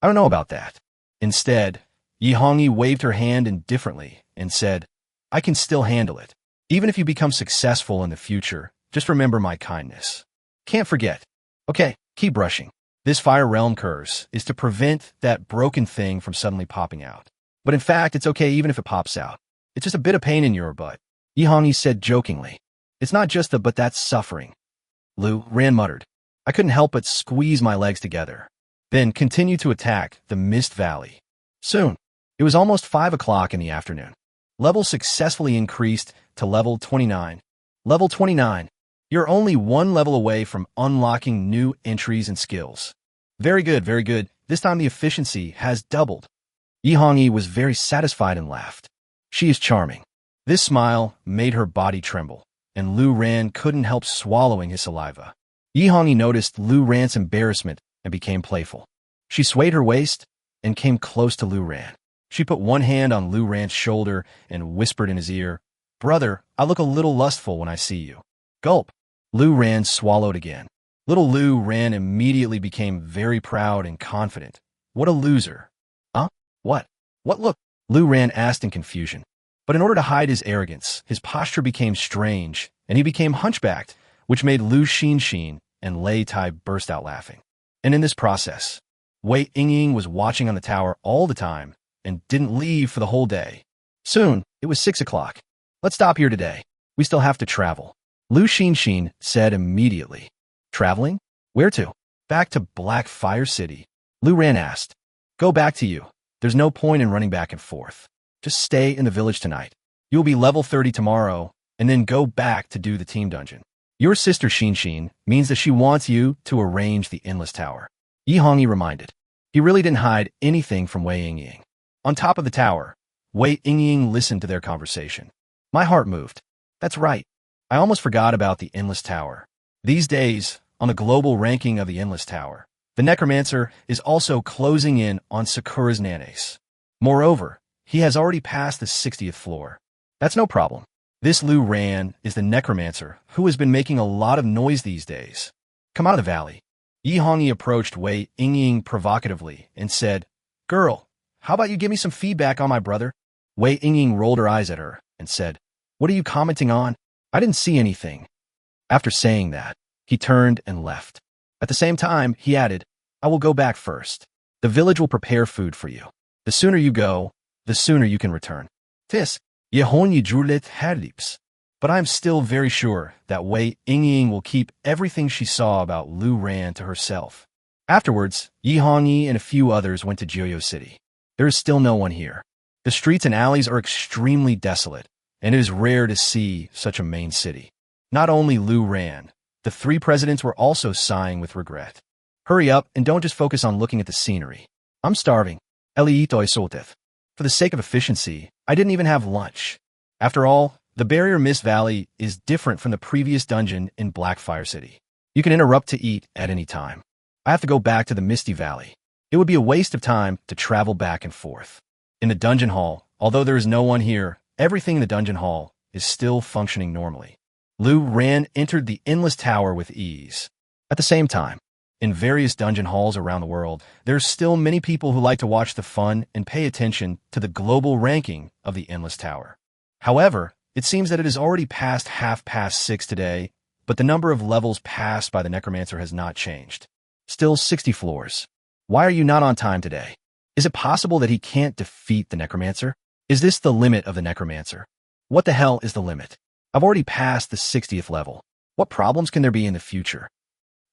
I don't know about that. Instead, Yi Hongyi waved her hand indifferently and said, I can still handle it. Even if you become successful in the future, just remember my kindness. Can't forget. Okay, keep brushing. This Fire Realm Curse is to prevent that broken thing from suddenly popping out. But in fact, it's okay even if it pops out. It's just a bit of pain in your butt. Yi Hongyi said jokingly. It's not just the but that's suffering. Lu Ran muttered. I couldn't help but squeeze my legs together. Then continued to attack the Mist Valley. Soon, it was almost 5 o'clock in the afternoon. Level successfully increased to level 29. Level 29. You're only one level away from unlocking new entries and skills. Very good, very good. This time the efficiency has doubled. Yi Hongyi was very satisfied and laughed. She is charming. This smile made her body tremble, and Lu Ran couldn't help swallowing his saliva. Yi Hongyi noticed Lu Ran's embarrassment and became playful. She swayed her waist and came close to Lu Ran. She put one hand on Lu Ran's shoulder and whispered in his ear, Brother, I look a little lustful when I see you. Gulp. Lu Ran swallowed again. Little Lu Ran immediately became very proud and confident. What a loser. Huh? What? What look? Lu Ran asked in confusion. But in order to hide his arrogance, his posture became strange, and he became hunchbacked, which made Lu Xinxin and Lei Tai burst out laughing. And in this process, Wei Yingying was watching on the tower all the time and didn't leave for the whole day. Soon, it was 6 o'clock. Let's stop here today. We still have to travel. Lu Xinxin said immediately. Traveling? Where to? Back to Black Fire City. Lu Ran asked. Go back to you. There's no point in running back and forth. Just stay in the village tonight. You'll be level 30 tomorrow, and then go back to do the team dungeon. Your sister Xinxin means that she wants you to arrange the Endless Tower. Yi Hongyi reminded. He really didn't hide anything from Wei Yingying. On top of the tower, Wei Yingying listened to their conversation. My heart moved. That's right. I almost forgot about the Endless Tower. These days, on the global ranking of the Endless Tower, the Necromancer is also closing in on Sakura's Nanes. Moreover, he has already passed the 60th floor. That's no problem. This Lu Ran is the Necromancer who has been making a lot of noise these days. Come out of the valley. Yi Hongyi approached Wei Yingying provocatively and said, Girl, how about you give me some feedback on my brother? Wei Yingying rolled her eyes at her and said, What are you commenting on? I didn't see anything. After saying that, he turned and left. At the same time, he added, I will go back first. The village will prepare food for you. The sooner you go, the sooner you can return. Tis, Yehonyi Drulit Hadlips. But I am still very sure that Wei Yingying will keep everything she saw about Lu Ran to herself. Afterwards, Yi Hongyi and a few others went to Jiuyo City. There is still no one here. The streets and alleys are extremely desolate, and it is rare to see such a main city. Not only Lu Ran, the three presidents were also sighing with regret. Hurry up and don't just focus on looking at the scenery. I'm starving. Eliito Isoteth. For the sake of efficiency, I didn't even have lunch. After all, the Barrier Mist Valley is different from the previous dungeon in Blackfire City. You can interrupt to eat at any time. I have to go back to the Misty Valley. It would be a waste of time to travel back and forth. In the dungeon hall, although there is no one here, everything in the dungeon hall is still functioning normally. Lu Ran entered the Endless Tower with ease. At the same time, in various dungeon halls around the world, there's still many people who like to watch the fun and pay attention to the global ranking of the Endless Tower. However, it seems that it is already past 6:30 today, but the number of levels passed by the Necromancer has not changed. Still 60 floors. Why are you not on time today? Is it possible that he can't defeat the Necromancer? Is this the limit of the Necromancer? What the hell is the limit? I've already passed the 60th level. What problems can there be in the future?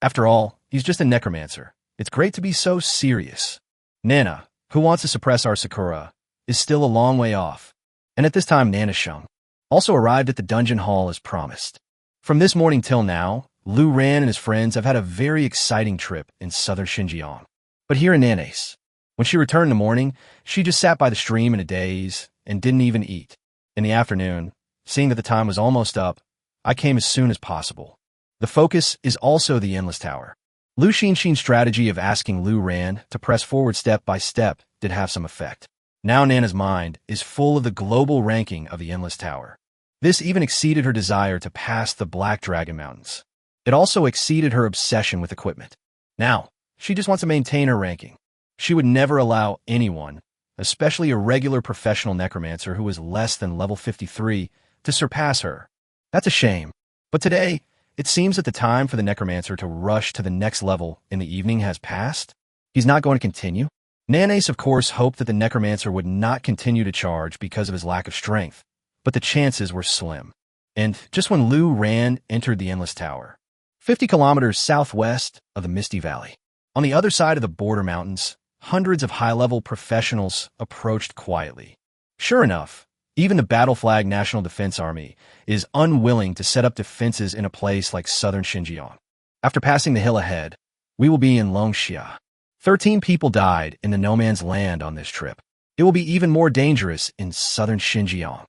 After all, he's just a Necromancer. It's great to be so serious. Nana, who wants to suppress our Sakura, is still a long way off. And at this time, Nana Shung also arrived at the dungeon hall as promised. From this morning till now, Lu Ran and his friends have had a very exciting trip in southern Xinjiang. But here in Nanase, when she returned in the morning, she just sat by the stream in a daze and didn't even eat. In the afternoon, seeing that the time was almost up, I came as soon as possible. The focus is also the Endless Tower. Lu Xinshin's strategy of asking Lu Ran to press forward step by step did have some effect. Now Nana's mind is full of the global ranking of the Endless Tower. This even exceeded her desire to pass the Black Dragon Mountains. It also exceeded her obsession with equipment. Now, she just wants to maintain her ranking. She would never allow anyone, especially a regular professional necromancer who was less than level 53, to surpass her. That's a shame. But today, it seems that the time for the necromancer to rush to the next level in the evening has passed. He's not going to continue. Nanase, of course, hoped that the necromancer would not continue to charge because of his lack of strength, but the chances were slim. And just when Lu Ran entered the Endless Tower, 50 kilometers southwest of the Misty Valley, on the other side of the border mountains, hundreds of high-level professionals approached quietly. Sure enough, even the Battle Flag National Defense Army is unwilling to set up defenses in a place like southern Xinjiang. After passing the hill ahead, we will be in Longxia. 13 people died in the no man's land on this trip. It will be even more dangerous in southern Xinjiang.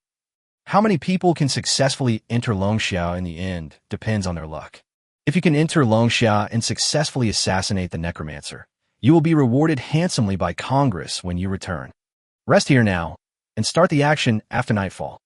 How many people can successfully enter Longxia in the end depends on their luck. If you can enter Longxia and successfully assassinate the Necromancer, you will be rewarded handsomely by Congress when you return. Rest here now, and start the action after nightfall.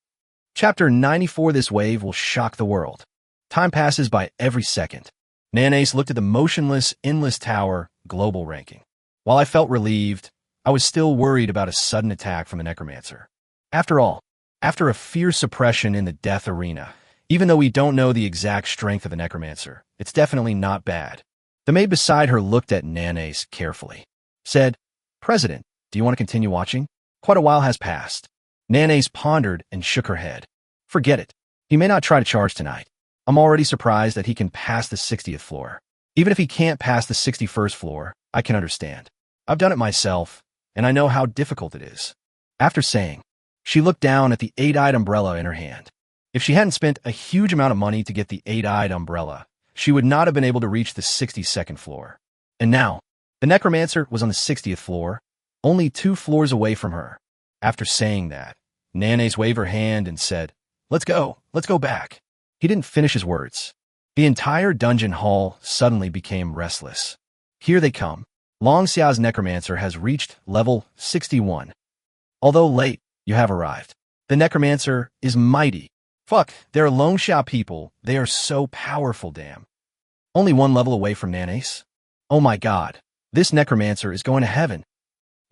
Chapter 94. This wave will shock the world. Time passes by every second. Nanase looked at the motionless, endless tower global ranking. While I felt relieved, I was still worried about a sudden attack from the Necromancer. After all, after a fierce suppression in the death arena, even though we don't know the exact strength of the Necromancer, it's definitely not bad. The maid beside her looked at Nanase carefully. Said, President, do you want to continue watching? Quite a while has passed. Nanase pondered and shook her head. Forget it. He may not try to charge tonight. I'm already surprised that he can pass the 60th floor. Even if he can't pass the 61st floor, I can understand. I've done it myself, and I know how difficult it is. After saying, she looked down at the 8-eyed umbrella in her hand. If she hadn't spent a huge amount of money to get the 8-eyed umbrella, she would not have been able to reach the 62nd floor. And now, the Necromancer was on the 60th floor, only 2 floors away from her. After saying that, Nanase waved her hand and said, let's go back. He didn't finish his words. The entire dungeon hall suddenly became restless. Here they come. Longxia's Necromancer has reached level 61. Although late, you have arrived. The Necromancer is mighty. Fuck, they're Longxia people. They are so powerful, damn. Only 1 level away from Nanase? Oh my god, this Necromancer is going to heaven.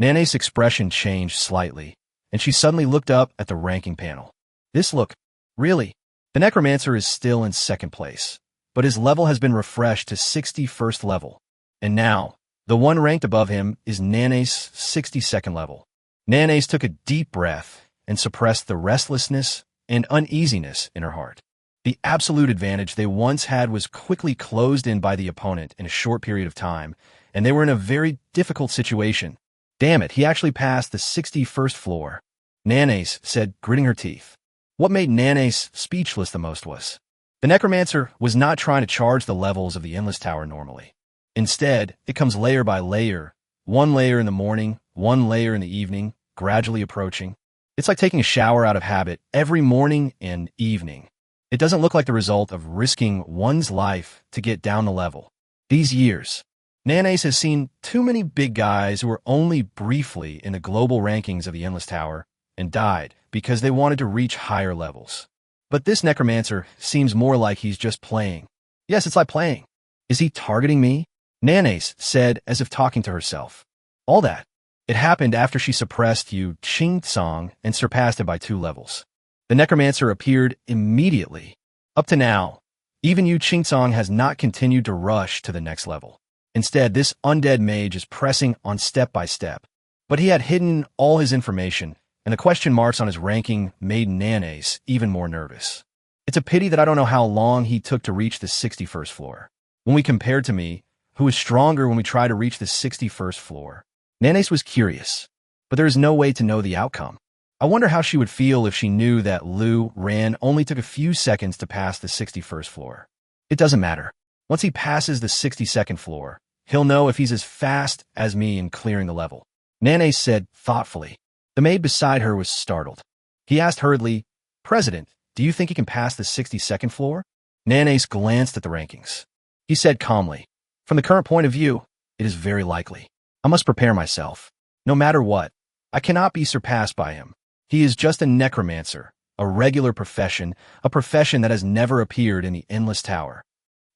Nanase's expression changed slightly, and she suddenly looked up at the ranking panel. This look, really? The Necromancer is still in 2nd place. but his level has been refreshed to 61st level. And now, the one ranked above him is Nana's 62nd level. Nana's took a deep breath and suppressed the restlessness and uneasiness in her heart. The absolute advantage they once had was quickly closed in by the opponent in a short period of time, and they were in a very difficult situation. Damn it, he actually passed the 61st floor, Nana's said, gritting her teeth. What made Nana's speechless the most was the Necromancer was not trying to charge the levels of the Endless Tower normally. Instead, it comes layer by layer, one layer in the morning, one layer in the evening, gradually approaching. It's like taking a shower out of habit every morning and evening. It doesn't look like the result of risking one's life to get down the level. These years, Nana's has seen too many big guys who were only briefly in the global rankings of the Endless Tower and died because they wanted to reach higher levels. But this Necromancer seems more like he's just playing. Yes, it's like playing. Is he targeting me? Nana's said as if talking to herself. All that. It happened after she suppressed Yu Qingtsong and surpassed it by 2 levels. The Necromancer appeared immediately. Up to now, even Yu Qingtsong has not continued to rush to the next level. Instead, this undead mage is pressing on step by step. But he had hidden all his information, and the question marks on his ranking made Nana's even more nervous. It's a pity that I don't know how long he took to reach the 61st floor. When we compared to me, who was stronger when we tried to reach the 61st floor, Nana's was curious, but there is no way to know the outcome. I wonder how she would feel if she knew that Lu Ran only took a few seconds to pass the 61st floor. It doesn't matter. Once he passes the 62nd floor, he'll know if he's as fast as me in clearing the level. Nana's said thoughtfully. The maid beside her was startled. He asked hurriedly, President, do you think he can pass the 62nd floor? Nana's glanced at the rankings. He said calmly, from the current point of view, it is very likely. I must prepare myself. No matter what, I cannot be surpassed by him. He is just a necromancer, a regular profession, a profession that has never appeared in the Endless Tower.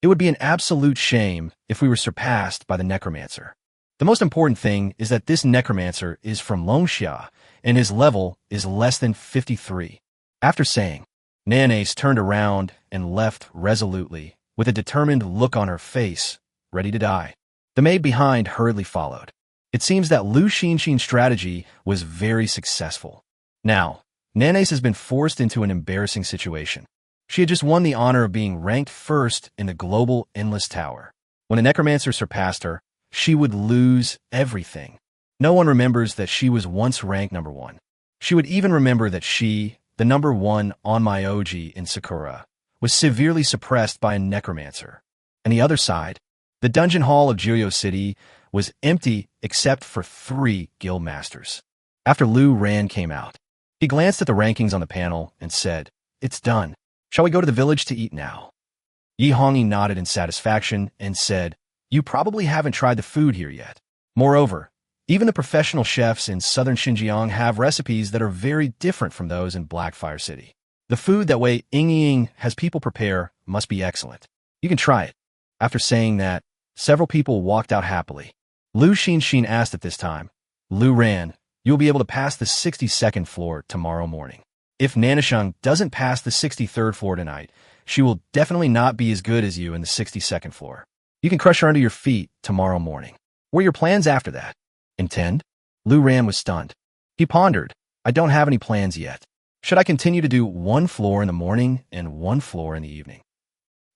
It would be an absolute shame if we were surpassed by the necromancer. The most important thing is that this necromancer is from Longxia, and his level is less than 53. After saying, Nana's turned around and left resolutely, with a determined look on her face, ready to die. The maid behind hurriedly followed. It seems that Lu Xinxin's strategy was very successful. Now, Nana's has been forced into an embarrassing situation. She had just won the honor of being ranked first in the global Endless Tower. When a necromancer surpassed her, she would lose everything. No one remembers that she was once ranked number 1. She would even remember that she, the number 1 on Myoji in Sakura, was severely suppressed by a necromancer. And the other side, the dungeon hall of Jiuyo City, was empty except for 3 guild masters. After Lu Ran came out, he glanced at the rankings on the panel and said, It's done. Shall we go to the village to eat now? Yi Hongyi nodded in satisfaction and said, You probably haven't tried the food here yet. Moreover, even the professional chefs in southern Xinjiang have recipes that are very different from those in Blackfire City. The food that Wei Yingying has people prepare must be excellent. You can try it. After saying that, several people walked out happily. Lu Xinxin asked at this time, Lu Ran, you'll be able to pass the 62nd floor tomorrow morning. If Nanasheng doesn't pass the 63rd floor tonight, she will definitely not be as good as you in the 62nd floor. You can crush her under your feet tomorrow morning. What are your plans after that? Intend? Lu Ran was stunned. He pondered, I don't have any plans yet. Should I continue to do 1 floor in the morning and 1 floor in the evening?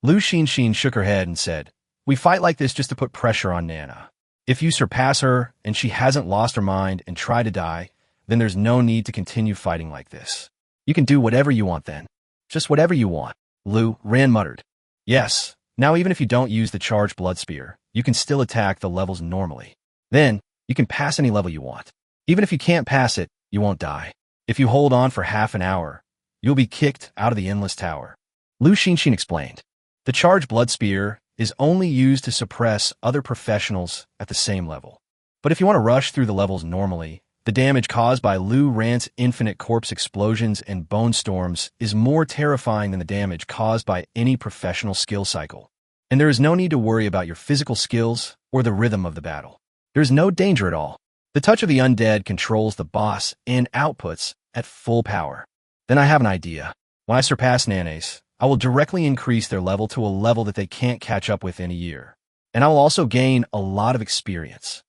Lu Xinxin shook her head and said, We fight like this just to put pressure on Nana. If you surpass her and she hasn't lost her mind and tried to die, then there's no need to continue fighting like this. You can do whatever you want then. Just whatever you want. Lu Ran muttered. Yes, now even if you don't use the charged blood spear, you can still attack the levels normally. Then, you can pass any level you want. Even if you can't pass it, you won't die. If you hold on for half an hour, you'll be kicked out of the Endless Tower. Lu Xinxin explained. The charged blood spear is only used to suppress other professionals at the same level. But if you want to rush through the levels normally, the damage caused by Lu Ran's infinite corpse explosions and bone storms is more terrifying than the damage caused by any professional skill cycle. And there is no need to worry about your physical skills or the rhythm of the battle. There is no danger at all. The touch of the undead controls the boss and outputs at full power. Then I have an idea. When I surpass Nana's, I will directly increase their level to a level that they can't catch up with in a year. And I will also gain a lot of experience.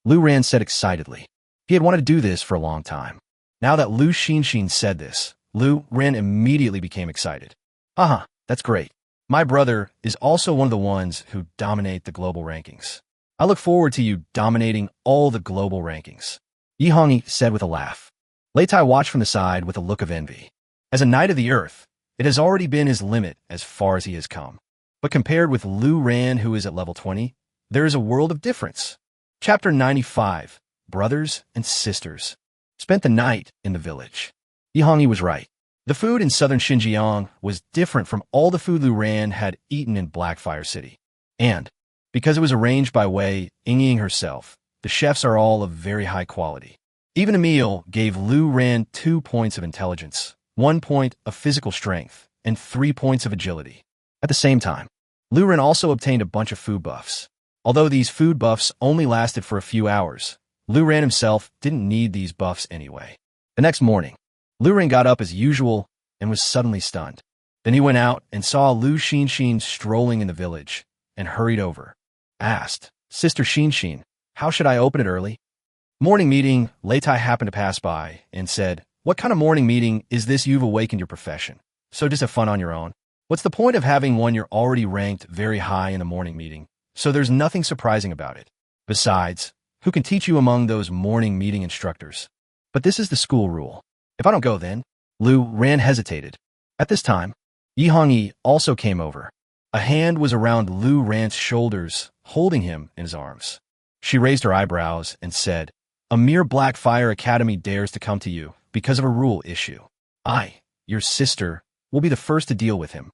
Lu Ran said excitedly. He had wanted to do this for a long time. Now that Lu Xinxin said this, Lu Ran immediately became excited. Haha, that's great. My brother is also one of the ones who dominate the global rankings. I look forward to you dominating all the global rankings. Yi Hongyi said with a laugh. Lei Tai watched from the side with a look of envy. As a knight of the earth, it has already been his limit as far as he has come. But compared with Lu Ran, who is at level 20, there is a world of difference. Chapter 95, Brothers and Sisters. Spent the night in the village. Yi Hongyi was right. The food in southern Xinjiang was different from all the food Lu Ran had eaten in Blackfire City. And, because it was arranged by Wei Yingying herself, the chefs are all of very high quality. Even Emil gave Lu Ran 2 points of intelligence, 1 point of physical strength, and 3 points of agility. At the same time, Lu Ran also obtained a bunch of food buffs. Although these food buffs only lasted for a few hours, Lu Ran himself didn't need these buffs anyway. The next morning, Lu Ran got up as usual and was suddenly stunned. Then he went out and saw Lu Xinxin strolling in the village and hurried over. Asked, Sister Xinxin, how should I open it early? Morning meeting, Lei Tai happened to pass by and said, what kind of morning meeting is this? You've awakened your profession. So just have fun on your own. What's the point of having one you're already ranked very high in the morning meeting? So there's nothing surprising about it. Besides, who can teach you among those morning meeting instructors? But this is the school rule. If I don't go then, Lu Ran hesitated. At this time, Yi Hongyi also came over. A hand was around Lu Ran's shoulders, holding him in his arms. She raised her eyebrows and said, a mere Blackfire Academy dares to come to you because of a rule issue. I, your sister, will be the first to deal with him.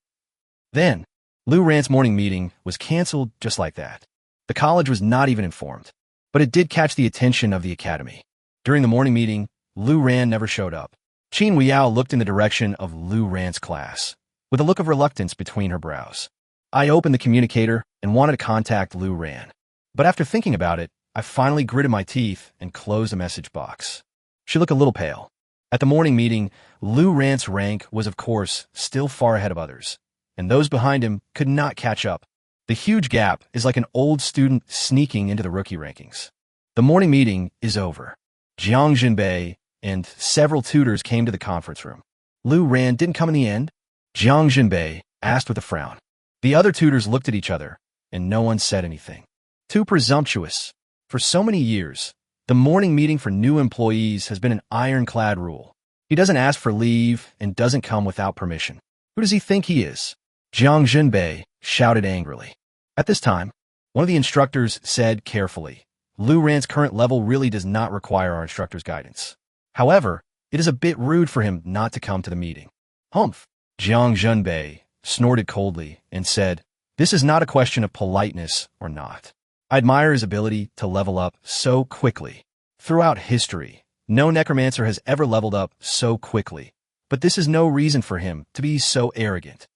Then, Lu Ran's morning meeting was cancelled just like that. The college was not even informed, but it did catch the attention of the academy. During the morning meeting, Lu Ran never showed up. Qin Weiyao looked in the direction of Lu Ran's class, with a look of reluctance between her brows. I opened the communicator and wanted to contact Lu Ran. But after thinking about it, I finally gritted my teeth and closed the message box. She looked a little pale. At the morning meeting, Lu Ran's rank was, of course, still far ahead of others, and those behind him could not catch up. The huge gap is like an old student sneaking into the rookie rankings. The morning meeting is over. Jiang Jinbei and several tutors came to the conference room. Lu Ran didn't come in the end? Jiang Jinbei asked with a frown. The other tutors looked at each other, and no one said anything. Too presumptuous. For so many years, the morning meeting for new employees has been an ironclad rule. He doesn't ask for leave and doesn't come without permission. Who does he think he is? Jiang Jinbei shouted angrily. At this time, one of the instructors said carefully, Lu Ran's current level really does not require our instructor's guidance. However, it is a bit rude for him not to come to the meeting. Humph! Jiang Jinbei snorted coldly and said, this is not a question of politeness or not. I admire his ability to level up so quickly. Throughout history, no necromancer has ever leveled up so quickly, but this is no reason for him to be so arrogant.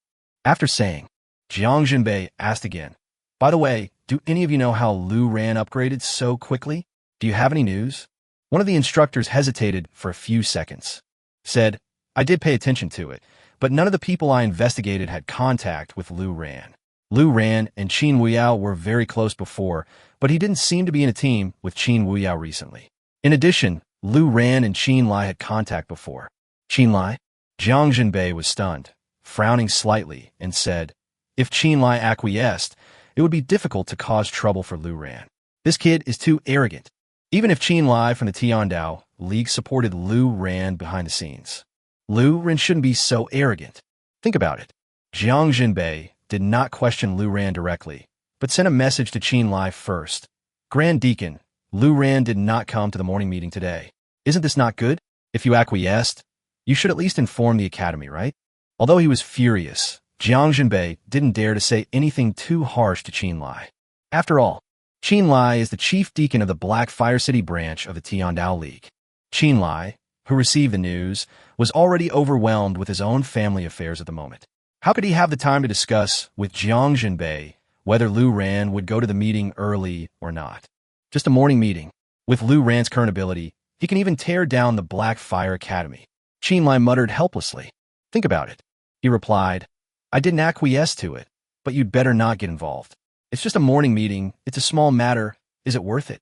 After saying, Jiang Jinbei asked again, by the way, do any of you know how Lu Ran upgraded so quickly? Do you have any news? One of the instructors hesitated for a few seconds. Said, I did pay attention to it, but none of the people I investigated had contact with Lu Ran. Lu Ran and Qin Weiyao were very close before, but he didn't seem to be in a team with Qin Weiyao recently. In addition, Lu Ran and Qin Lai had contact before. Qin Lai? Jiang Jinbei was stunned, frowning slightly, and said, if Qin Lai acquiesced, it would be difficult to cause trouble for Lu Ran. This kid is too arrogant. Even if Qin Lai from the Tiandao League supported Lu Ran behind the scenes, Lu Ran shouldn't be so arrogant. Think about it. Jiang Jinbei did not question Lu Ran directly, but sent a message to Qin Lai first. Grand Deacon, Lu Ran did not come to the morning meeting today. Isn't this not good? If you acquiesced, you should at least inform the academy, right? Although he was furious, Jiang Jinbei didn't dare to say anything too harsh to Qin Lai. After all, Qin Lai is the chief deacon of the Blackfire City branch of the Tiandao League. Qin Lai, who received the news, was already overwhelmed with his own family affairs at the moment. How could he have the time to discuss with Jiang Jinbei whether Lu Ran would go to the meeting early or not? Just a morning meeting. With Lu Ran's current ability, he can even tear down the Blackfire Academy. Qin Lai muttered helplessly. Think about it. He replied, I didn't acquiesce to it, but you'd better not get involved. It's just a morning meeting. It's a small matter. Is it worth it?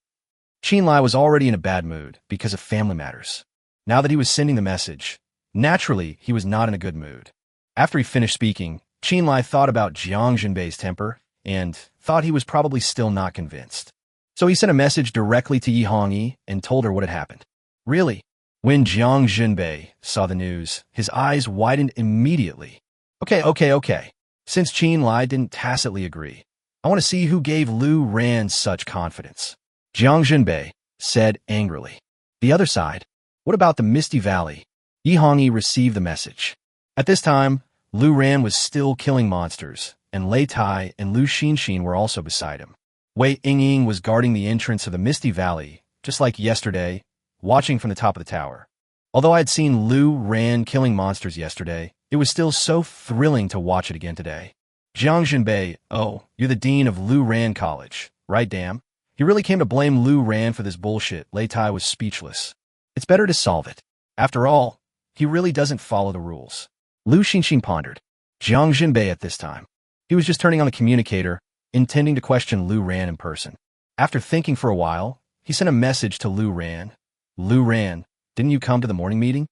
Qinlai was already in a bad mood because of family matters. Now that he was sending the message, naturally, he was not in a good mood. After he finished speaking, Qinlai thought about Jiang Junbei's temper and thought he was probably still not convinced. So he sent a message directly to Yi Hongyi and told her what had happened. Really? When Jiang Junbei saw the news, his eyes widened immediately. Okay. Since Qinlai didn't tacitly agree, I want to see who gave Lu Ran such confidence. Jiang Junbei said angrily. The other side? What about the Misty Valley? Yi Hongyi received the message. At this time, Lu Ran was still killing monsters, and Lei Tai and Lu Xinxin were also beside him. Wei Yingying was guarding the entrance of the Misty Valley, just like yesterday, watching from the top of the tower. Although I had seen Lu Ran killing monsters yesterday, it was still so thrilling to watch it again today. Jiang Junbei, oh, you're the dean of Lu Ran College, right, damn? He really came to blame Lu Ran for this bullshit. Lei Tai was speechless. It's better to solve it. After all, he really doesn't follow the rules. Lu Xinxin pondered. Jiang Junbei at this time. He was just turning on the communicator, intending to question Lu Ran in person. After thinking for a while, he sent a message to Lu Ran. Lu Ran, didn't you come to the morning meeting?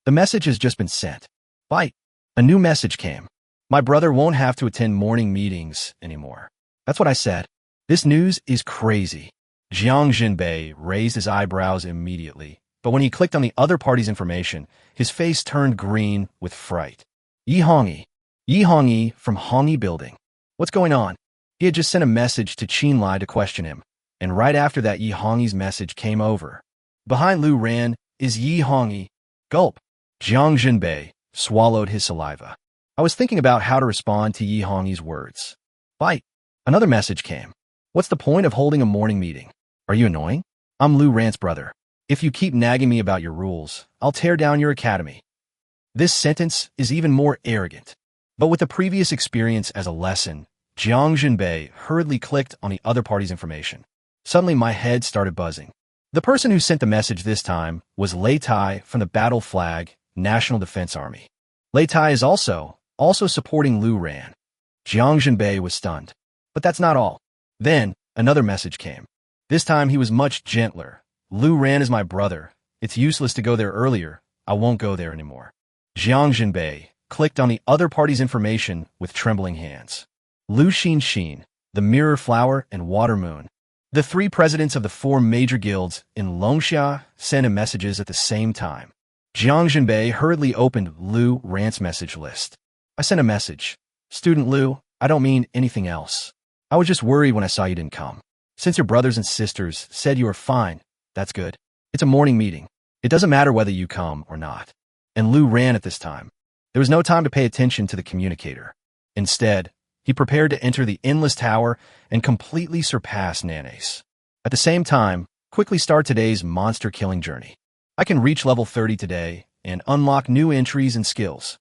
The message has just been sent. Bite. A new message came. My brother won't have to attend morning meetings anymore. That's what I said. This news is crazy. Jiang Junbei raised his eyebrows immediately, but when he clicked on the other party's information, his face turned green with fright. Yi Hongyi from Hongyi Building. What's going on? He had just sent a message to Qinlai to question him, and right after that Yi Hongyi's message came over. Behind Lu Ran is Yi Hongyi. Gulp. Jiang Junbei swallowed his saliva. I was thinking about how to respond to Yi Hongyi's words. Bite. Another message came. What's the point of holding a morning meeting? Are you annoying? I'm Lu Ran's brother. If you keep nagging me about your rules, I'll tear down your academy. This sentence is even more arrogant. But with the previous experience as a lesson, Jiang Junbei hurriedly clicked on the other party's information. Suddenly my head started buzzing. The person who sent the message this time was Lei Tai from the Battle Flag National Defense Army. Lei Tai is also supporting Lu Ran. Jiang Junbei was stunned. But that's not all. Then, another message came. This time he was much gentler. Lu Ran is my brother. It's useless to go there earlier. I won't go there anymore. Jiang Junbei clicked on the other party's information with trembling hands. Lu Xinxin, the Mirror Flower and Water Moon. The three presidents of the four major guilds in Longxia sent him messages at the same time. Jiang Junbei hurriedly opened Lu Ran's message list. I sent a message. Student Lu, I don't mean anything else. I was just worried when I saw you didn't come. Since your brothers and sisters said you were fine, that's good. It's a morning meeting. It doesn't matter whether you come or not. And Lu Ran at this time. There was no time to pay attention to the communicator. Instead, he prepared to enter the Endless Tower and completely surpass Nanace. At the same time, quickly start today's monster-killing journey. I can reach level 30 today and unlock new entries and skills.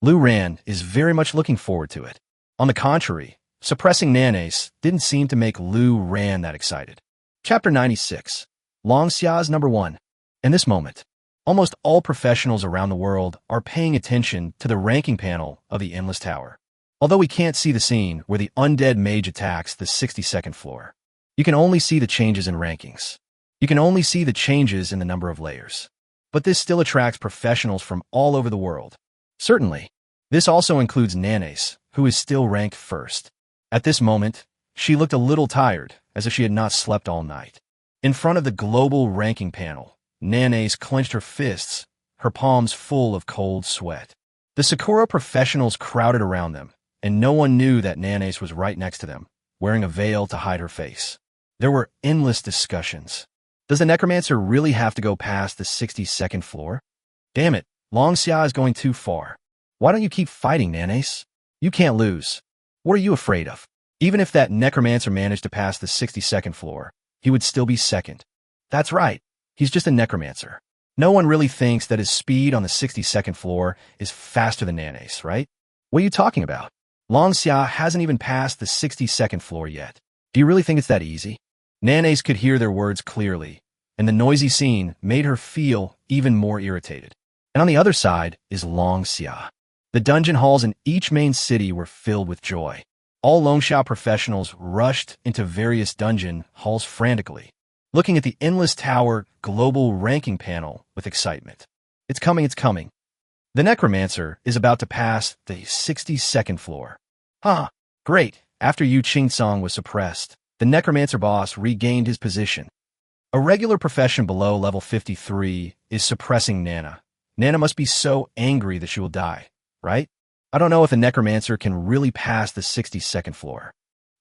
Lu Ran is very much looking forward to it. On the contrary, suppressing Nanace didn't seem to make Lu Ran that excited. Chapter 96. Longxia's number 1. In this moment, almost all professionals around the world are paying attention to the ranking panel of the Endless Tower. Although we can't see the scene where the undead mage attacks the 62nd floor, you can only see the changes in rankings. You can only see the changes in the number of layers. But this still attracts professionals from all over the world. Certainly, this also includes Nanace, who is still ranked first. At this moment, she looked a little tired, as if she had not slept all night. In front of the global ranking panel, Nanace clenched her fists, her palms full of cold sweat. The Sakura professionals crowded around them, and no one knew that Nanace was right next to them, wearing a veil to hide her face. There were endless discussions. Does the Necromancer really have to go past the 62nd floor? Damn it, Longxia is going too far. Why don't you keep fighting, Nanace? You can't lose. What are you afraid of? Even if that Necromancer managed to pass the 62nd floor, he would still be second. That's right, he's just a Necromancer. No one really thinks that his speed on the 62nd floor is faster than Nanace, right? What are you talking about? Longxia hasn't even passed the 62nd floor yet. Do you really think it's that easy? Nanace could hear their words clearly, and the noisy scene made her feel even more irritated. And on the other side is Longxia. The dungeon halls in each main city were filled with joy. All Longsha professionals rushed into various dungeon halls frantically, looking at the Endless Tower global ranking panel with excitement. It's coming, it's coming. The Necromancer is about to pass the 62nd floor. Huh, great. After Yu Qingsong was suppressed, the Necromancer boss regained his position. A regular profession below level 53 is suppressing Nana. Nana must be so angry that she will die, right? I don't know if the Necromancer can really pass the 62nd floor.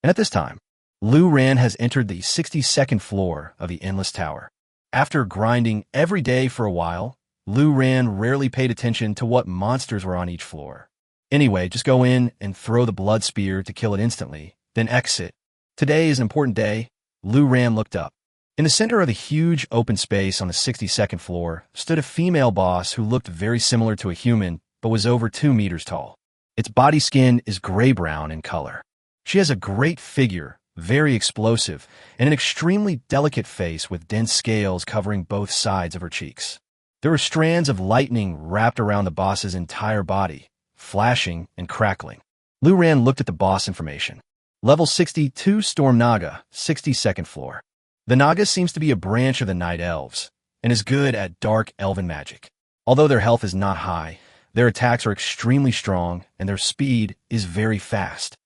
And at this time, Lu Ran has entered the 62nd floor of the Endless Tower. After grinding every day for a while, Lu Ran rarely paid attention to what monsters were on each floor. Anyway, just go in and throw the blood spear to kill it instantly, then exit. Today is an important day. Lu Ran looked up. In the center of the huge open space on the 62nd floor stood a female boss who looked very similar to a human, but was over 2 meters tall. Its body skin is gray-brown in color. She has a great figure, very explosive, and an extremely delicate face with dense scales covering both sides of her cheeks. There were strands of lightning wrapped around the boss's entire body, flashing and crackling. Lu Ran looked at the boss information. Level 62 Storm Naga, 62nd floor. The Naga seems to be a branch of the Night Elves, and is good at dark elven magic. Although their health is not high, their attacks are extremely strong, and their speed is very fast.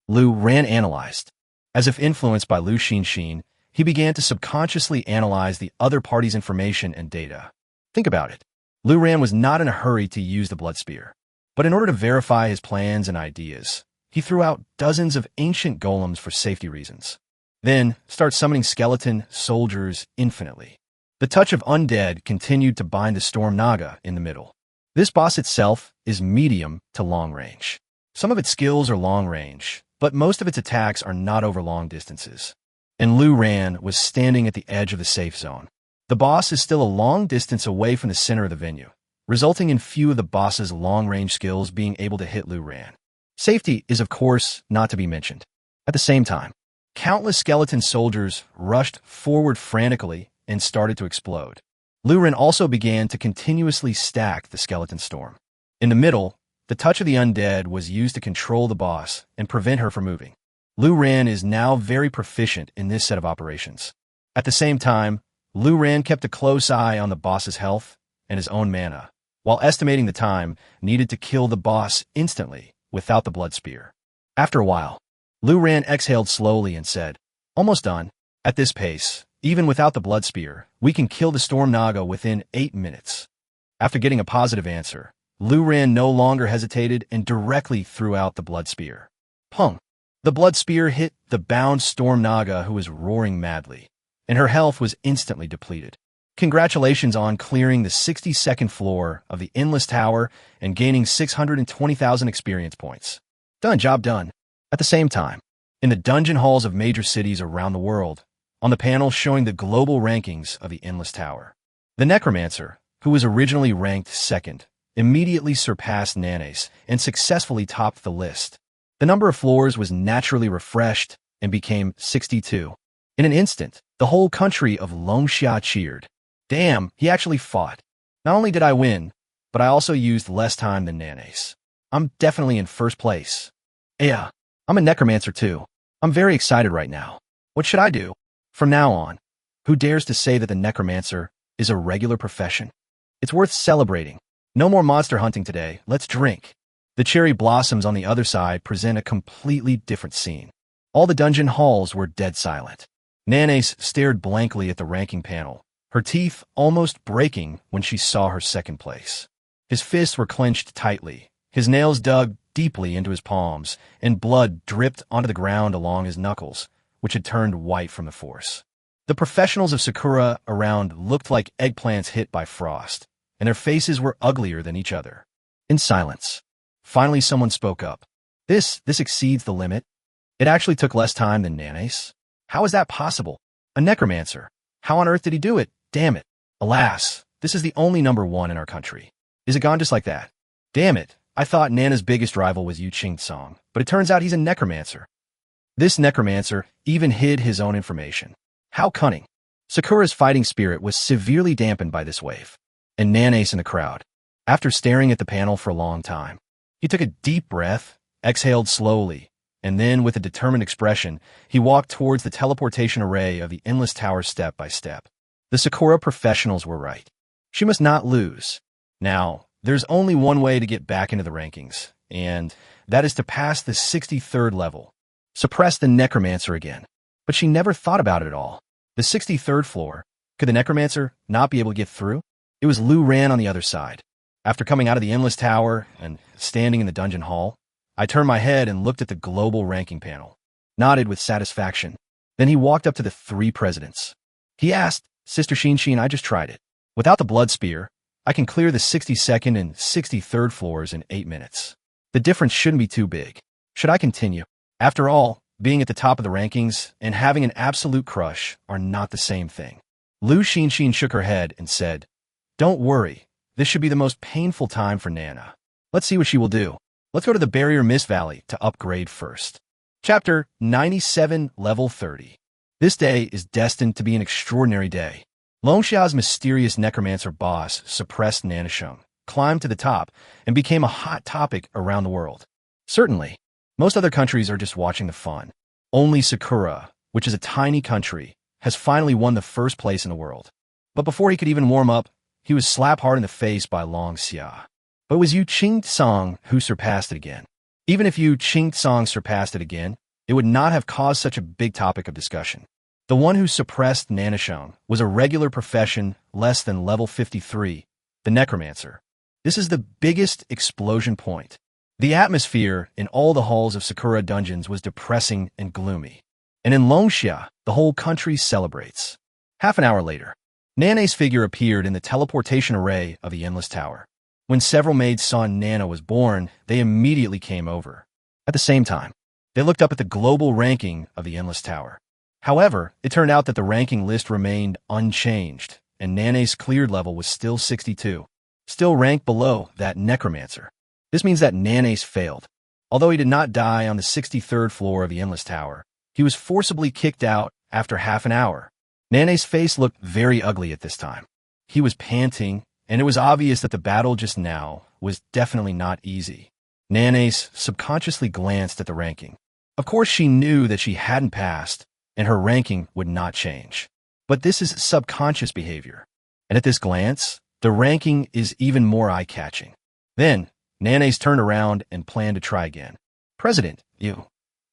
Lu Ran analyzed. As if influenced by Lu Xinxin, he began to subconsciously analyze the other party's information and data. Think about it. Lu Ran was not in a hurry to use the blood spear, but in order to verify his plans and ideas, he threw out dozens of ancient golems for safety reasons. Then, start summoning skeleton soldiers infinitely. The touch of undead continued to bind the Storm Naga in the middle. This boss itself is medium to long range. Some of its skills are long range, but most of its attacks are not over long distances. And Lu Ran was standing at the edge of the safe zone. The boss is still a long distance away from the center of the venue, resulting in few of the boss's long-range skills being able to hit Lu Ran. Safety is, of course, not to be mentioned. At the same time, countless skeleton soldiers rushed forward frantically and started to explode. Lu Ran also began to continuously stack the skeleton storm. In the middle, the touch of the undead was used to control the boss and prevent her from moving. Lu Ran is now very proficient in this set of operations. At the same time, Lu Ran kept a close eye on the boss's health and his own mana, while estimating the time needed to kill the boss instantly without the blood spear. After a while, Lu Ran exhaled slowly and said, "Almost done. At this pace, even without the blood spear, we can kill the Storm Naga within 8 minutes." After getting a positive answer, Lu Ran no longer hesitated and directly threw out the blood spear. Pung! The blood spear hit the bound Storm Naga, who was roaring madly, and her health was instantly depleted. Congratulations on clearing the 62nd floor of the Endless Tower and gaining 620,000 experience points. Done, job done. At the same time, in the dungeon halls of major cities around the world, on the panel showing the global rankings of the Endless Tower, the Necromancer, who was originally ranked second, immediately surpassed Nanes and successfully topped the list. The number of floors was naturally refreshed and became 62. In an instant, the whole country of Longsha cheered. Damn, he actually fought. Not only did I win, but I also used less time than Nanes. I'm definitely in first place. Yeah, I'm a Necromancer too. I'm very excited right now. What should I do? From now on, who dares to say that the Necromancer is a regular profession? It's worth celebrating. No more monster hunting today. Let's drink. The cherry blossoms on the other side present a completely different scene. All the dungeon halls were dead silent. Nanes stared blankly at the ranking panel, her teeth almost breaking when she saw her second place. His fists were clenched tightly, his nails dug deeply into his palms, and blood dripped onto the ground along his knuckles, which had turned white from the force. The professionals of Sakura around looked like eggplants hit by frost, and their faces were uglier than each other. In silence, finally someone spoke up. This exceeds the limit. It actually took less time than Nanes. How is that possible? A Necromancer. How on earth did he do it? Damn it. Alas, this is the only number 1 in our country. Is it gone just like that? Damn it. I thought Nana's biggest rival was Yu Qingsong, but it turns out he's a Necromancer. This Necromancer even hid his own information. How cunning. Sakura's fighting spirit was severely dampened by this wave. And Nanes in the crowd, after staring at the panel for a long time, He took a deep breath, exhaled slowly, and then, with a determined expression, he walked towards the teleportation array of the endless tower step by step. The Sakura professionals were right. She must not lose. Now, there's only one way to get back into the rankings, and that is to pass the 63rd level. Suppress the Necromancer again. But she never thought about it at all. The 63rd floor. Could the Necromancer not be able to get through? It was Lu Ran on the other side. After coming out of the endless tower and standing in the dungeon hall, I turned my head and looked at the global ranking panel, nodded with satisfaction. Then he walked up to the 3 presidents. He asked, "Sister Shinshin, I just tried it. Without the blood spear, I can clear the 62nd and 63rd floors in 8 minutes. The difference shouldn't be too big. Should I continue? After all, being at the top of the rankings and having an absolute crush are not the same thing." Lu Shinshin shook her head and said, "Don't worry. This should be the most painful time for Nana. Let's see what she will do. Let's go to the Barrier Mist Valley to upgrade first." Chapter 97, Level 30. This day is destined to be an extraordinary day. Longxia's mysterious necromancer boss suppressed Nanasheng, climbed to the top, and became a hot topic around the world. Certainly, most other countries are just watching the fun. Only Sakura, which is a tiny country, has finally won the first place in the world. But before he could even warm up, he was slapped hard in the face by Longxia. But it was Yu Qingtsong who surpassed it again. Even if Yu Qingtsong surpassed it again, it would not have caused such a big topic of discussion. The one who suppressed Nanasheng was a regular profession less than level 53, the Necromancer. This is the biggest explosion point. The atmosphere in all the halls of Sakura dungeons was depressing and gloomy. And in Longxia, the whole country celebrates. Half an hour later, Nana's figure appeared in the teleportation array of the Endless Tower. When several maids saw Nana was born, they immediately came over. At the same time, they looked up at the global ranking of the Endless Tower. However, it turned out that the ranking list remained unchanged, and Nana's cleared level was still 62, still ranked below that Necromancer. This means that Nana's failed. Although he did not die on the 63rd floor of the Endless Tower, he was forcibly kicked out after half an hour. Nana's face looked very ugly at this time. He was panting, and it was obvious that the battle just now was definitely not easy. Nana's subconsciously glanced at the ranking. Of course, she knew that she hadn't passed, and her ranking would not change. But this is subconscious behavior. And at this glance, the ranking is even more eye-catching. Then, Nana's turned around and planned to try again. "President, do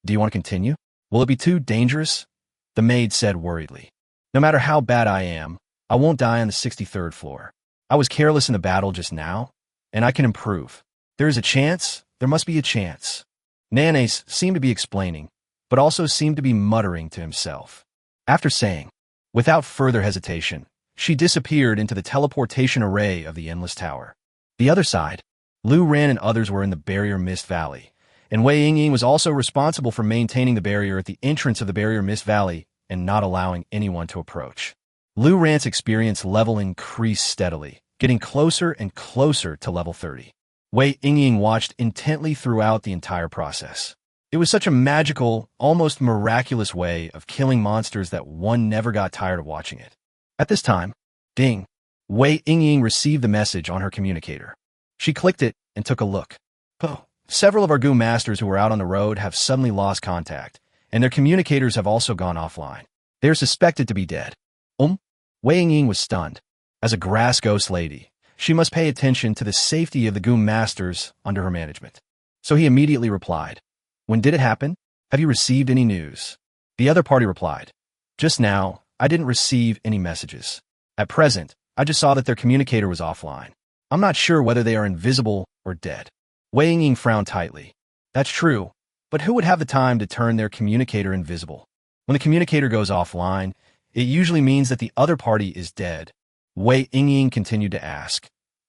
you want to continue? Will it be too dangerous?" The maid said worriedly. "No matter how bad I am, I won't die on the 63rd floor. I was careless in the battle just now, and I can improve. There is a chance, there must be a chance." Nana's seemed to be explaining, but also seemed to be muttering to himself. After saying, without further hesitation, she disappeared into the teleportation array of the Endless Tower. The other side, Lu Ran and others were in the Barrier Mist Valley, and Wei Yingying was also responsible for maintaining the barrier at the entrance of the Barrier Mist Valley and not allowing anyone to approach. Lu Ran's experience level increased steadily, getting closer and closer to level 30. Wei Yingying watched intently throughout the entire process. It was such a magical, almost miraculous way of killing monsters that one never got tired of watching it. At this time, ding, Wei Yingying received the message on her communicator. She clicked it and took a look. Oh, several of our Gu masters who were out on the road have suddenly lost contact, and their communicators have also gone offline. They are suspected to be dead. Wei Yingying was stunned. As a grass ghost lady, she must pay attention to the safety of the Gu masters under her management. So he immediately replied, "When did it happen? Have you received any news?" The other party replied, "Just now, I didn't receive any messages. At present, I just saw that their communicator was offline. I'm not sure whether they are invisible or dead." Wei Yingying frowned tightly. That's true, but who would have the time to turn their communicator invisible? When the communicator goes offline, it usually means that the other party is dead. Wei Yingying continued to ask,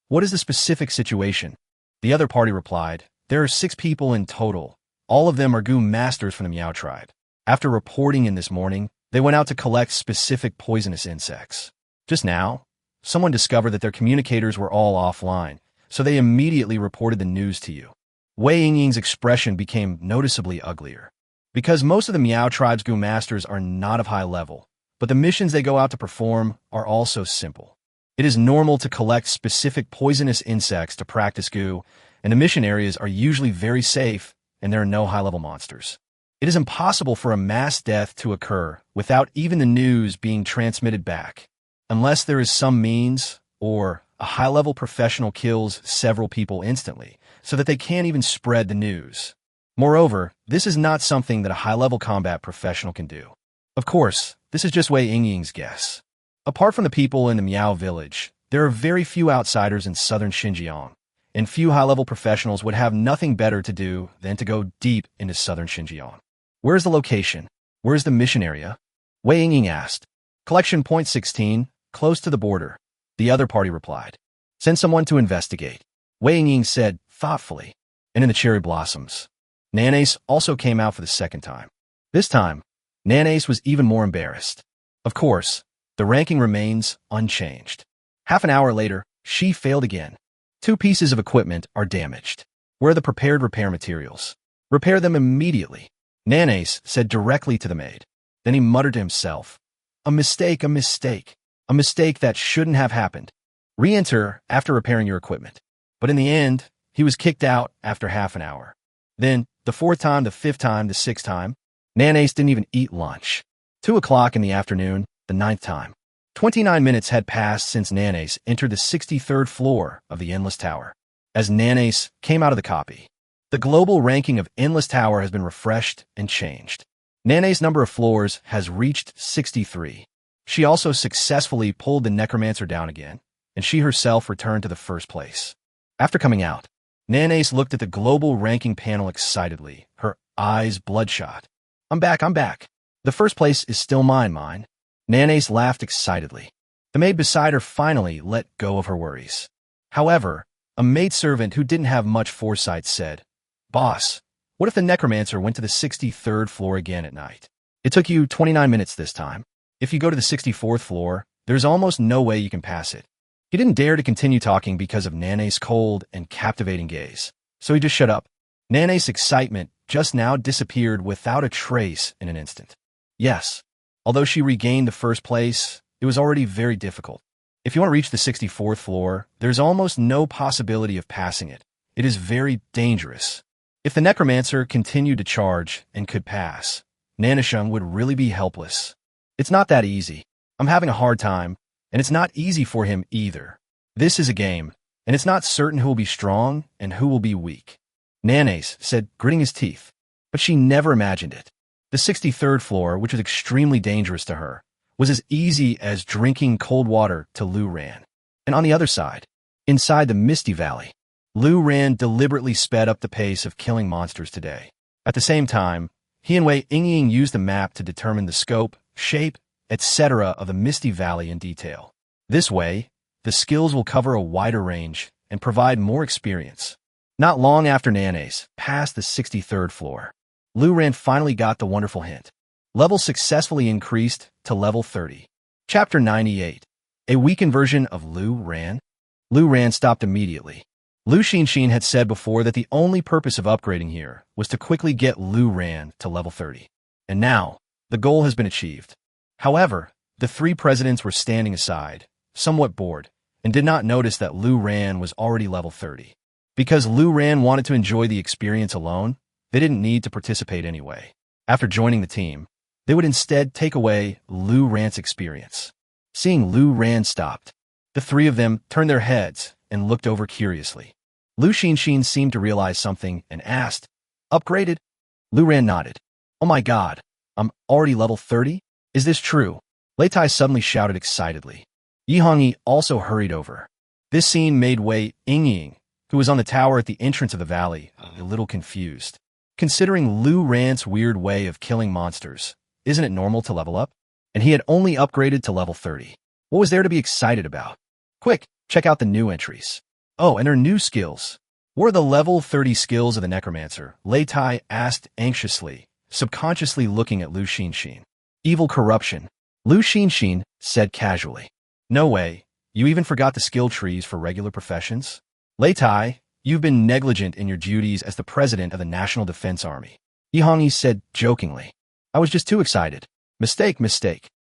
"What is the specific situation?" The other party replied, "There are 6 people in total. All of them are Gu masters from the Miao tribe. After reporting in this morning, they went out to collect specific poisonous insects. Just now, someone discovered that their communicators were all offline, so they immediately reported the news to you." Wei Yingying's expression became noticeably uglier. Because most of the Miao tribe's Gu masters are not of high level, but the missions they go out to perform are also simple. It is normal to collect specific poisonous insects to practice Gu, and the mission areas are usually very safe and there are no high-level monsters. It is impossible for a mass death to occur without even the news being transmitted back, unless there is some means or a high-level professional kills several people instantly so that they can't even spread the news. Moreover, this is not something that a high-level combat professional can do. Of course, this is just Wei Yingying's guess. Apart from the people in the Miao village, there are very few outsiders in southern Xinjiang, and few high-level professionals would have nothing better to do than to go deep into southern Xinjiang. Where's the location? Where's the mission area? Wei Yingying asked. Collection point 16, close to the border. The other party replied. Send someone to investigate. Wei Yingying said thoughtfully. And in the cherry blossoms. Nanace also came out for the second time. This time, Nanace was even more embarrassed. Of course, the ranking remains unchanged. Half an hour later, she failed again. 2 pieces of equipment are damaged. Where are the prepared repair materials? Repair them immediately. Nanace said directly to the maid. Then he muttered to himself. A mistake, a mistake. A mistake that shouldn't have happened. Re-enter after repairing your equipment. But in the end, he was kicked out after half an hour. Then, the 4th time, the 5th time, the 6th time, Nanace didn't even eat lunch. 2 o'clock in the afternoon, the 9th time. 29 minutes had passed since Nanace entered the 63rd floor of the Endless Tower. As Nanace came out of the copy, the global ranking of Endless Tower has been refreshed and changed. Nanace's number of floors has reached 63. She also successfully pulled the Necromancer down again, and she herself returned to the first place. After coming out, Nanace looked at the global ranking panel excitedly, her eyes bloodshot. I'm back, I'm back. The first place is still mine. Nanace laughed excitedly. The maid beside her finally let go of her worries. However, a maidservant who didn't have much foresight said, Boss, what if the Necromancer went to the 63rd floor again at night? It took you 29 minutes this time. If you go to the 64th floor, there's almost no way you can pass it. He didn't dare to continue talking because of Nanace's cold and captivating gaze, so he just shut up. Nanace's excitement just now disappeared without a trace in an instant. Yes, although she regained the first place, it was already very difficult. If you want to reach the 64th floor, there's almost no possibility of passing it. It is very dangerous. If the Necromancer continued to charge and could pass, Nanashung would really be helpless. It's not that easy. I'm having a hard time, and it's not easy for him either. This is a game, and it's not certain who will be strong and who will be weak. Nanace said, gritting his teeth, but she never imagined it. The 63rd floor, which was extremely dangerous to her, was as easy as drinking cold water to Lu Ran. And on the other side, inside the Misty Valley, Lu Ran deliberately sped up the pace of killing monsters today. At the same time, he and Wei Yingying used the map to determine the scope, shape, etc. of the Misty Valley in detail. This way, the skills will cover a wider range and provide more experience. Not long after Nanace passed the 63rd floor, Lu Ran finally got the wonderful hint. Level successfully increased to level 30. Chapter 98. A weakened version of Lu Ran? Lu Ran stopped immediately. Lu Xinxin had said before that the only purpose of upgrading here was to quickly get Lu Ran to level 30. And now, the goal has been achieved. However, the 3 presidents were standing aside, somewhat bored, and did not notice that Lu Ran was already level 30. Because Lu Ran wanted to enjoy the experience alone, they didn't need to participate anyway. After joining the team, they would instead take away Lu Ran's experience. Seeing Lu Ran stopped, the 3 of them turned their heads and looked over curiously. Lu Xinxin seemed to realize something and asked, Upgraded? Lu Ran nodded. Oh my god, I'm already level 30? Is this true? Lei Tai suddenly shouted excitedly. Yi Hongyi also hurried over. This scene made Wei Yingying, who was on the tower at the entrance of the valley, a little confused. Considering Lu Ran's weird way of killing monsters, isn't it normal to level up? And he had only upgraded to level 30. What was there to be excited about? Quick, check out the new entries. Oh, and her new skills. What are the level 30 skills of the Necromancer? Lei Tai asked anxiously, subconsciously looking at Lu Xinxin. Evil corruption. Lu Xinxin said casually. No way, you even forgot the skill trees for regular professions? Lei Tai, you've been negligent in your duties as the president of the National Defense Army. Yi Hongyi said jokingly. I was just too excited. Mistake.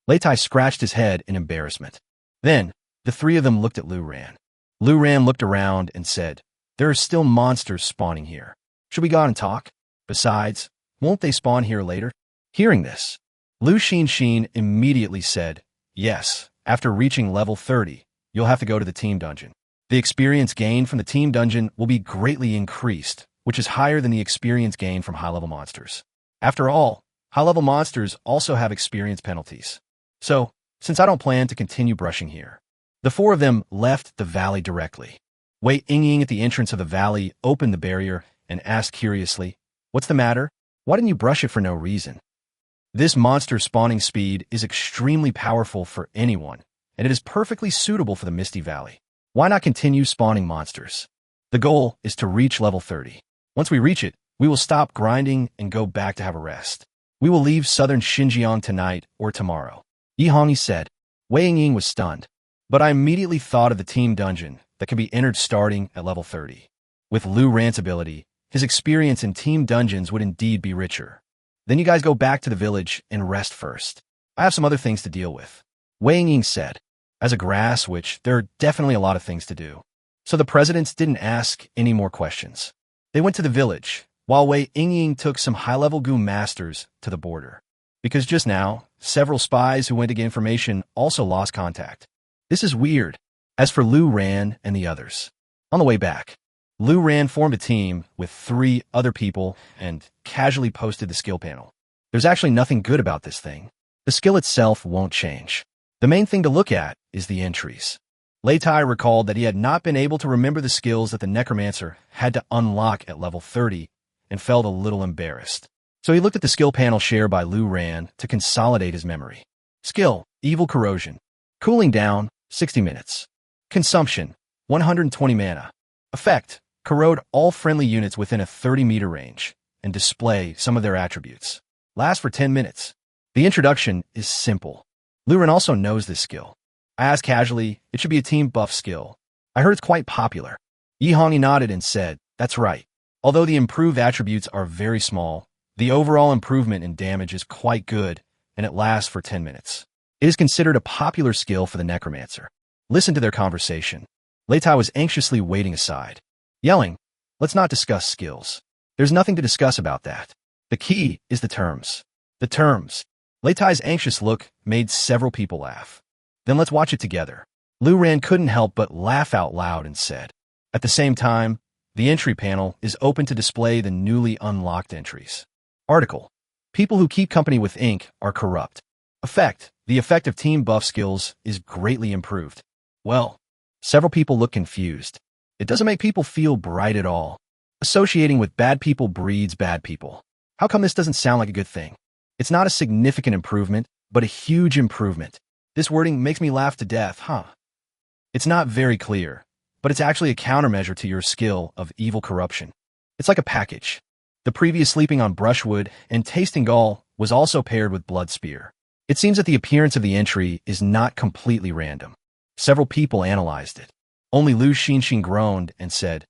Lei Tai scratched his head in embarrassment. Then, the 3 of them looked at Lu Ran. Lu Ran looked around and said, There are still monsters spawning here. Should we go out and talk? Besides, won't they spawn here later? Hearing this, Lu Xinxin immediately said, yes, after reaching level 30, you'll have to go to the team dungeon. The experience gained from the team dungeon will be greatly increased, which is higher than the experience gained from high-level monsters. After all, high-level monsters also have experience penalties. So, since I don't plan to continue brushing here, the four of them left the valley directly. Wei Yingying at the entrance of the valley opened the barrier and asked curiously, what's the matter? Why didn't you brush it for no reason? This monster spawning speed is extremely powerful for anyone, and it is perfectly suitable for the Misty Valley. Why not continue spawning monsters? The goal is to reach level 30. Once we reach it, we will stop grinding and go back to have a rest. We will leave southern Xinjiang tonight or tomorrow. Yi Hongyi said. Wei Yingying was stunned, but I immediately thought of the team dungeon that can be entered starting at level 30. With Lu Ran's ability, his experience in team dungeons would indeed be richer. Then you guys go back to the village and rest first. I have some other things to deal with. Wei Yingying said. As a grass witch, there are definitely a lot of things to do. So the presidents didn't ask any more questions. They went to the village, while Wei Yingying took some high-level Gu masters to the border. Because just now, several spies who went to get information also lost contact. This is weird. As for Lu Ran and the others, on the way back, Lu Ran formed a team with 3 other people and casually posted the skill panel. There's actually nothing good about this thing. The skill itself won't change. The main thing to look at is the entries. Lei Tai recalled that he had not been able to remember the skills that the Necromancer had to unlock at level 30 and felt a little embarrassed. So he looked at the skill panel shared by Lu Ran to consolidate his memory. Skill, Evil Corrosion. Cooling down, 60 minutes. Consumption, 120 mana. Effect, corrode all friendly units within a 30-meter range and display some of their attributes. Last for 10 minutes. The introduction is simple. Lu Ran also knows this skill. I asked casually, it should be a team buff skill. I heard it's quite popular. Yi Hongyi nodded and said, that's right. Although the improved attributes are very small, the overall improvement in damage is quite good, and it lasts for 10 minutes. It is considered a popular skill for the Necromancer. Listen to their conversation. Lei Tai was anxiously waiting aside, yelling, let's not discuss skills. There's nothing to discuss about that. The key is the terms. The terms. Lei Tai's anxious look made several people laugh. Then let's watch it together. Lu Ran couldn't help but laugh out loud and said, at the same time, the entry panel is open to display the newly unlocked entries. Article. People who keep company with ink are corrupt. Effect. The effect of team buff skills is greatly improved. Well, several people look confused. It doesn't make people feel bright at all. Associating with bad people breeds bad people. How come this doesn't sound like a good thing? It's not a significant improvement, but a huge improvement. This wording makes me laugh to death, huh? It's not very clear, but it's actually a countermeasure to your skill of evil corruption. It's like a package. The previous sleeping on brushwood and tasting gall was also paired with blood spear. It seems that the appearance of the entry is not completely random. Several people analyzed it. Only Lu Xinxin groaned and said,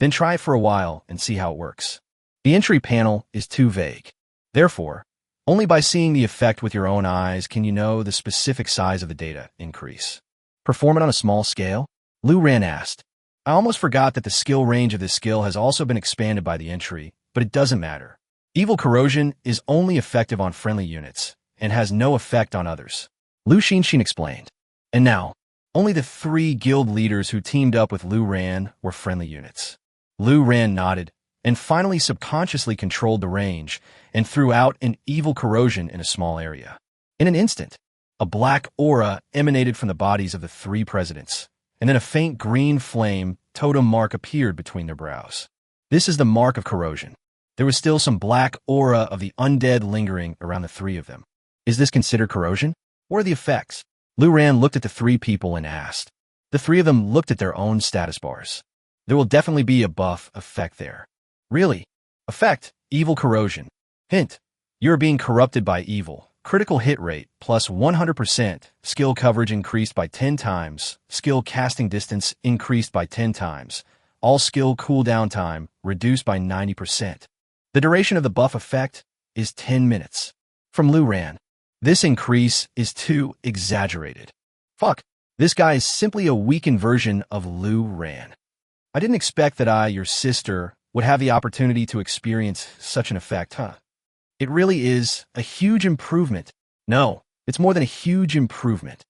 then try it for a while and see how it works. The entry panel is too vague. Therefore, only by seeing the effect with your own eyes can you know the specific size of the data increase. Perform it on a small scale? Lu Ran asked. I almost forgot that the skill range of this skill has also been expanded by the entry, but it doesn't matter. Evil Corrosion is only effective on friendly units and has no effect on others. Lu Xinxin explained. And now, only the 3 guild leaders who teamed up with Lu Ran were friendly units. Lu Ran nodded and finally subconsciously controlled the range and threw out an Evil Corrosion in a small area. In an instant, a black aura emanated from the bodies of the 3 presidents, and then a faint green flame totem mark appeared between their brows. This is the mark of corrosion. There was still some black aura of the undead lingering around the 3 of them. Is this considered corrosion? What are the effects? Lu Ran looked at the 3 people and asked. The 3 of them looked at their own status bars. There will definitely be a buff effect there. Really? Effect, Evil Corrosion. Hint, you are being corrupted by evil. Critical hit rate plus 100%. Skill coverage increased by 10 times. Skill casting distance increased by 10 times. All skill cooldown time reduced by 90%. The duration of the buff effect is 10 minutes. From Lu Ran. This increase is too exaggerated. Fuck, this guy is simply a weakened version of Lu Ran. I didn't expect that your sister, would have the opportunity to experience such an effect, huh? It really is a huge improvement. No, it's more than a huge improvement.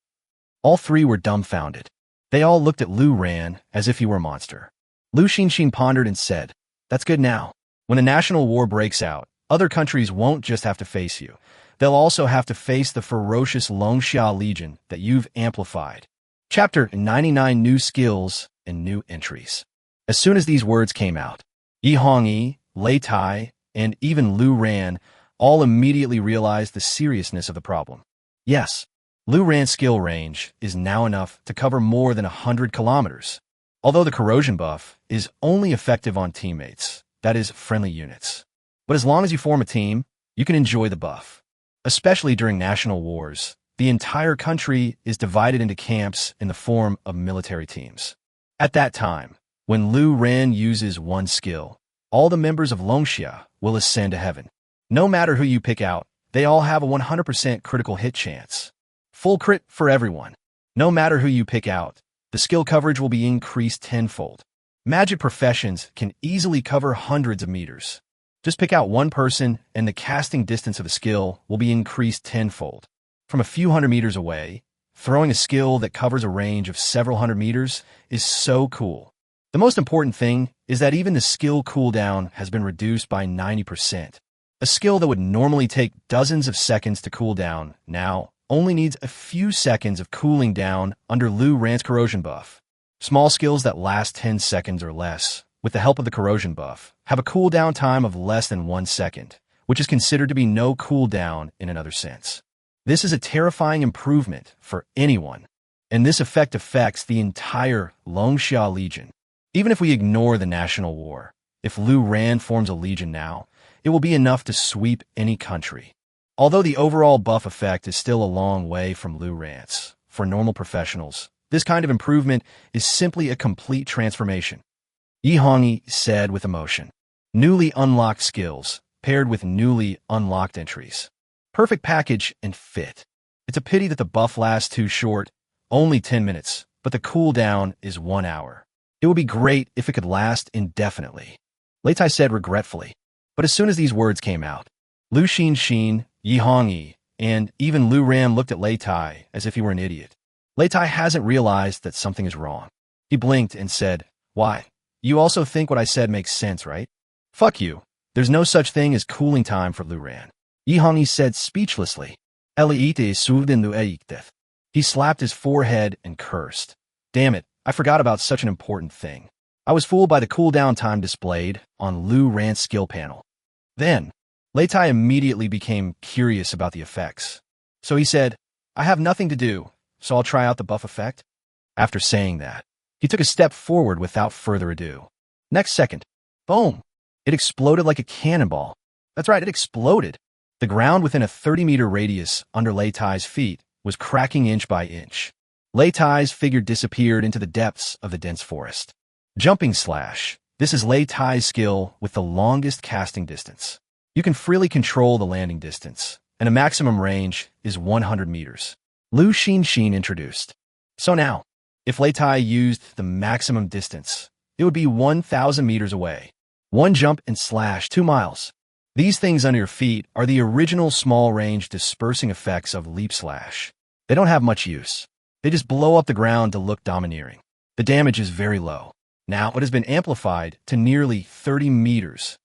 All three were dumbfounded. They all looked at Lu Ran as if he were a monster. Lu Xinxin pondered and said, "That's good now. When a national war breaks out, other countries won't just have to face you. They'll also have to face the ferocious Longxia Legion that you've amplified." Chapter 99 New Skills and New Entries. As soon as these words came out, Yi Hongyi, Lei Tai, and even Lu Ran all immediately realized the seriousness of the problem. Yes, Lu Ran's skill range is now enough to cover more than 100 kilometers. Although the corrosion buff is only effective on teammates, that is, friendly units. But as long as you form a team, you can enjoy the buff. Especially during national wars, the entire country is divided into camps in the form of military teams. At that time, when Lu Ran uses one skill, all the members of Longxia will ascend to heaven. No matter who you pick out, they all have a 100% critical hit chance. Full crit for everyone. No matter who you pick out, the skill coverage will be increased tenfold. Magic professions can easily cover hundreds of meters. Just pick out one person and the casting distance of a skill will be increased tenfold. From a few hundred meters away, throwing a skill that covers a range of several hundred meters is so cool. The most important thing is that even the skill cooldown has been reduced by 90%. A skill that would normally take dozens of seconds to cool down now only needs a few seconds of cooling down under Lu Ran's corrosion buff. Small skills that last 10 seconds or less, with the help of the corrosion buff, have a cooldown time of less than 1 second, which is considered to be no cooldown in another sense. This is a terrifying improvement for anyone, and this effect affects the entire Longxia Legion. Even if we ignore the national war, if Lu Ran forms a legion now, it will be enough to sweep any country. Although the overall buff effect is still a long way from Lu Ran's, for normal professionals, this kind of improvement is simply a complete transformation. Yi Hongyi said with emotion. Newly unlocked skills, paired with newly unlocked entries. Perfect package and fit. It's a pity that the buff lasts too short, only 10 minutes, but the cooldown is 1 hour. It would be great if it could last indefinitely. Lei Tai said regretfully. But as soon as these words came out, Lu Xinxin, Yi Hongyi, and even Lu Ran looked at Lei Tai as if he were an idiot. Lei Tai hasn't realized that something is wrong. He blinked and said, "Why? You also think what I said makes sense, right?" "Fuck you. There's no such thing as cooling time for Lu Ran." Yi Hongyi said speechlessly. He slapped his forehead and cursed. "Damn it, I forgot about such an important thing. I was fooled by the cooldown time displayed on Lu Ran's skill panel." Then, Lei Tai immediately became curious about the effects. So he said, "I have nothing to do, so I'll try out the buff effect." After saying that, he took a step forward without further ado. Next second, boom! It exploded like a cannonball. That's right, it exploded. The ground within a 30-meter radius under Lei Tai's feet was cracking inch by inch. Lei Tai's figure disappeared into the depths of the dense forest. Jumping slash. This is Lei Tai's skill with the longest casting distance. You can freely control the landing distance, and a maximum range is 100 meters. Lu Xinxin introduced. So now, if Lei Tai used the maximum distance, it would be 1,000 meters away. One jump and slash 2 miles. These things under your feet are the original small-range dispersing effects of leap slash. They don't have much use. They just blow up the ground to look domineering. The damage is very low. Now it has been amplified to nearly 30 meters.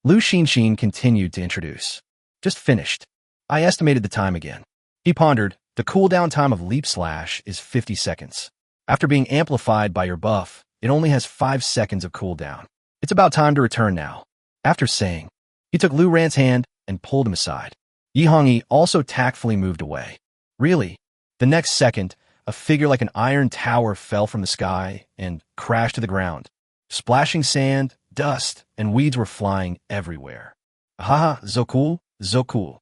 Lu Xinxin continued to introduce. Just finished. I estimated the time again. He pondered. The cooldown time of leap slash is 50 seconds. After being amplified by your buff, it only has 5 seconds of cooldown. It's about time to return now. After saying, he took Lu Ran's hand and pulled him aside. Yi Hongyi also tactfully moved away. Really? The next second, a figure like an iron tower fell from the sky and crashed to the ground. Splashing sand, dust, and weeds were flying everywhere. Haha, so cool, so cool.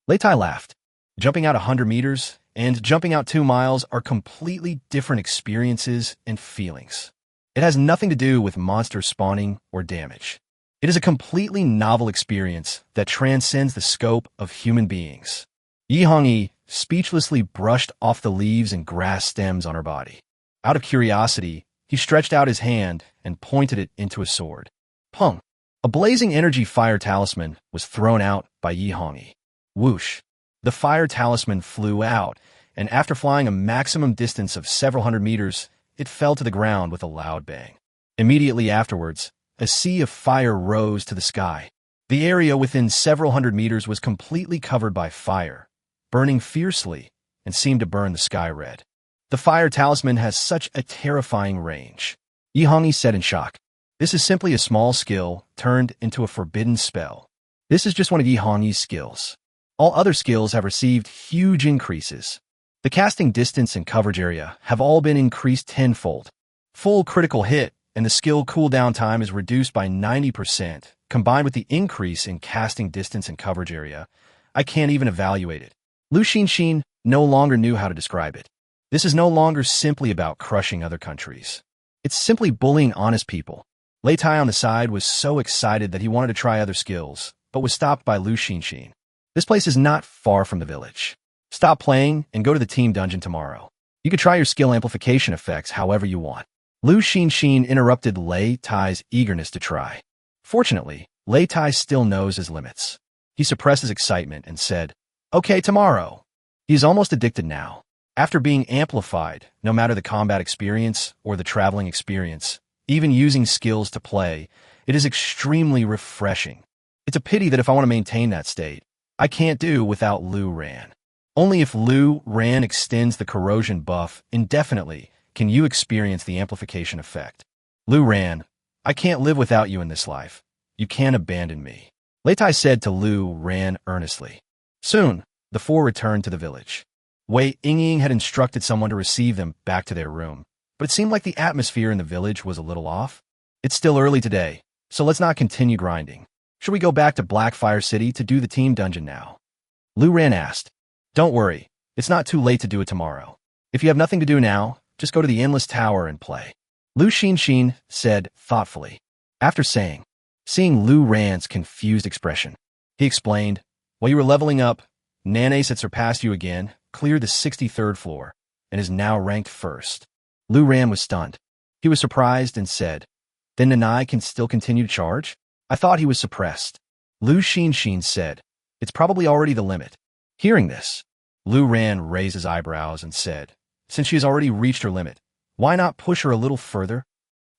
Lei Tai laughed. Jumping out 100 meters and jumping out 2 miles are completely different experiences and feelings. It has nothing to do with monster spawning or damage. It is a completely novel experience that transcends the scope of human beings. Yi Hongyi speechlessly brushed off the leaves and grass stems on her body. Out of curiosity, He stretched out his hand and pointed it into a sword. Pung! A blazing energy fire talisman was thrown out by Yi Hongyi. Whoosh! The fire talisman flew out, and after flying a maximum distance of several hundred meters, it fell to the ground with a loud bang. Immediately afterwards, a sea of fire rose to the sky. The area within several hundred meters was completely covered by fire, burning fiercely, and seemed to burn the sky red. The fire talisman has such a terrifying range. Yi Hongyi said in shock. This is simply a small skill turned into a forbidden spell. This is just one of Yi Hongyi's skills. All other skills have received huge increases. The casting distance and coverage area have all been increased tenfold. Full critical hit and the skill cooldown time is reduced by 90%. Combined with the increase in casting distance and coverage area, I can't even evaluate it. Lu Xinxin no longer knew how to describe it. This is no longer simply about crushing other countries. It's simply bullying honest people. Lei Tai on the side was so excited that he wanted to try other skills, but was stopped by Lu Xinxin. This place is not far from the village. Stop playing and go to the team dungeon tomorrow. You could try your skill amplification effects however you want. Lu Xinxin interrupted Lei Tai's eagerness to try. Fortunately, Lei Tai still knows his limits. He suppressed his excitement and said, "Okay, tomorrow." He is almost addicted now. After being amplified, no matter the combat experience or the traveling experience, even using skills to play, it is extremely refreshing. It's a pity that if I want to maintain that state, I can't do without Lu Ran. Only if Lu Ran extends the corrosion buff indefinitely can you experience the amplification effect. Lu Ran, I can't live without you in this life. You can't abandon me. Lei Tai said to Lu Ran earnestly. Soon, the four returned to the village. Wei Yingying had instructed someone to receive them back to their room, but it seemed like the atmosphere in the village was a little off. It's still early today, so let's not continue grinding. Should we go back to Blackfire City to do the team dungeon now? Lu Ran asked. Don't worry, it's not too late to do it tomorrow. If you have nothing to do now, just go to the Endless Tower and play. Lu Xinxin said thoughtfully. After seeing Lu Ran's confused expression, he explained, while you were leveling up, Nanace had surpassed you again, cleared the 63rd floor, and is now ranked first. Lu Ran was stunned. He was surprised and said, Then Nanai can still continue to charge? I thought he was suppressed. Lu Xinxin said, It's probably already the limit. Hearing this, Lu Ran raised his eyebrows and said, Since she has already reached her limit, why not push her a little further?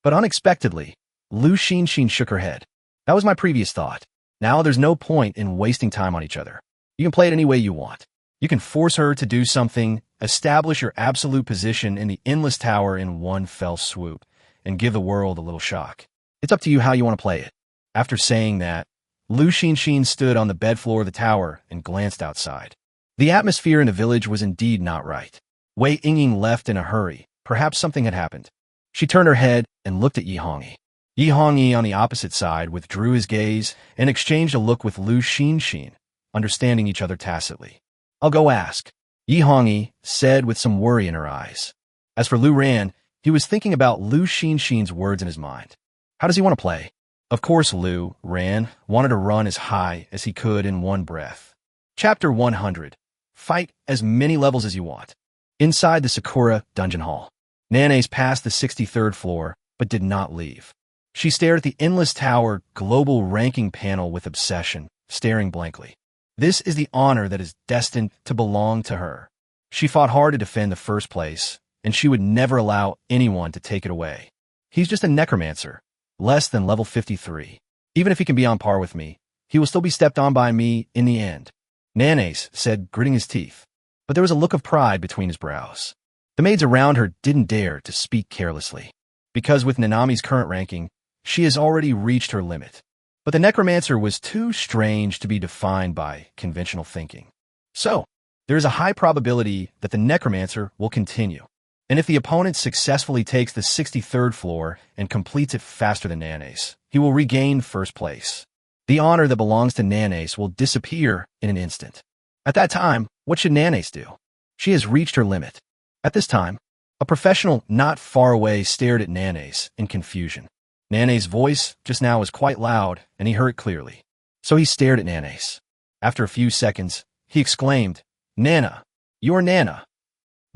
But unexpectedly, Lu Xinxin shook her head. That was my previous thought. Now there's no point in wasting time on each other. You can play it any way you want. You can force her to do something, establish your absolute position in the Endless Tower in one fell swoop, and give the world a little shock. It's up to you how you want to play it. After saying that, Lu Xinxin stood on the bed floor of the tower and glanced outside. The atmosphere in the village was indeed not right. Wei Yingying left in a hurry. Perhaps something had happened. She turned her head and looked at Yi Hongyi. Yi Hongyi on the opposite side withdrew his gaze and exchanged a look with Lu Xinxin, understanding each other tacitly. I'll go ask, Yi Hongyi said with some worry in her eyes. As for Lu Ran, he was thinking about Lu Xinxin's words in his mind. How does he want to play? Of course Lu Ran wanted to run as high as he could in one breath. Chapter 100. Fight as many levels as you want. Inside the Sakura dungeon hall, Nanace passed the 63rd floor, but did not leave. She stared at the Endless Tower global ranking panel with obsession, staring blankly. This is the honor that is destined to belong to her. She fought hard to defend the first place, and she would never allow anyone to take it away. He's just a necromancer, less than level 53. Even if he can be on par with me, he will still be stepped on by me in the end. Nanace said, gritting his teeth, but there was a look of pride between his brows. The maids around her didn't dare to speak carelessly, because with Nanami's current ranking, she has already reached her limit. But the necromancer was too strange to be defined by conventional thinking. So, there is a high probability that the necromancer will continue. And if the opponent successfully takes the 63rd floor and completes it faster than Nanace, he will regain first place. The honor that belongs to Nanace will disappear in an instant. At that time, what should Nanace do? She has reached her limit. At this time, a professional not far away stared at Nanace in confusion. Nanace's voice just now was quite loud, and he heard it clearly. So he stared at Nanace. After a few seconds, he exclaimed, Nana, you're Nana.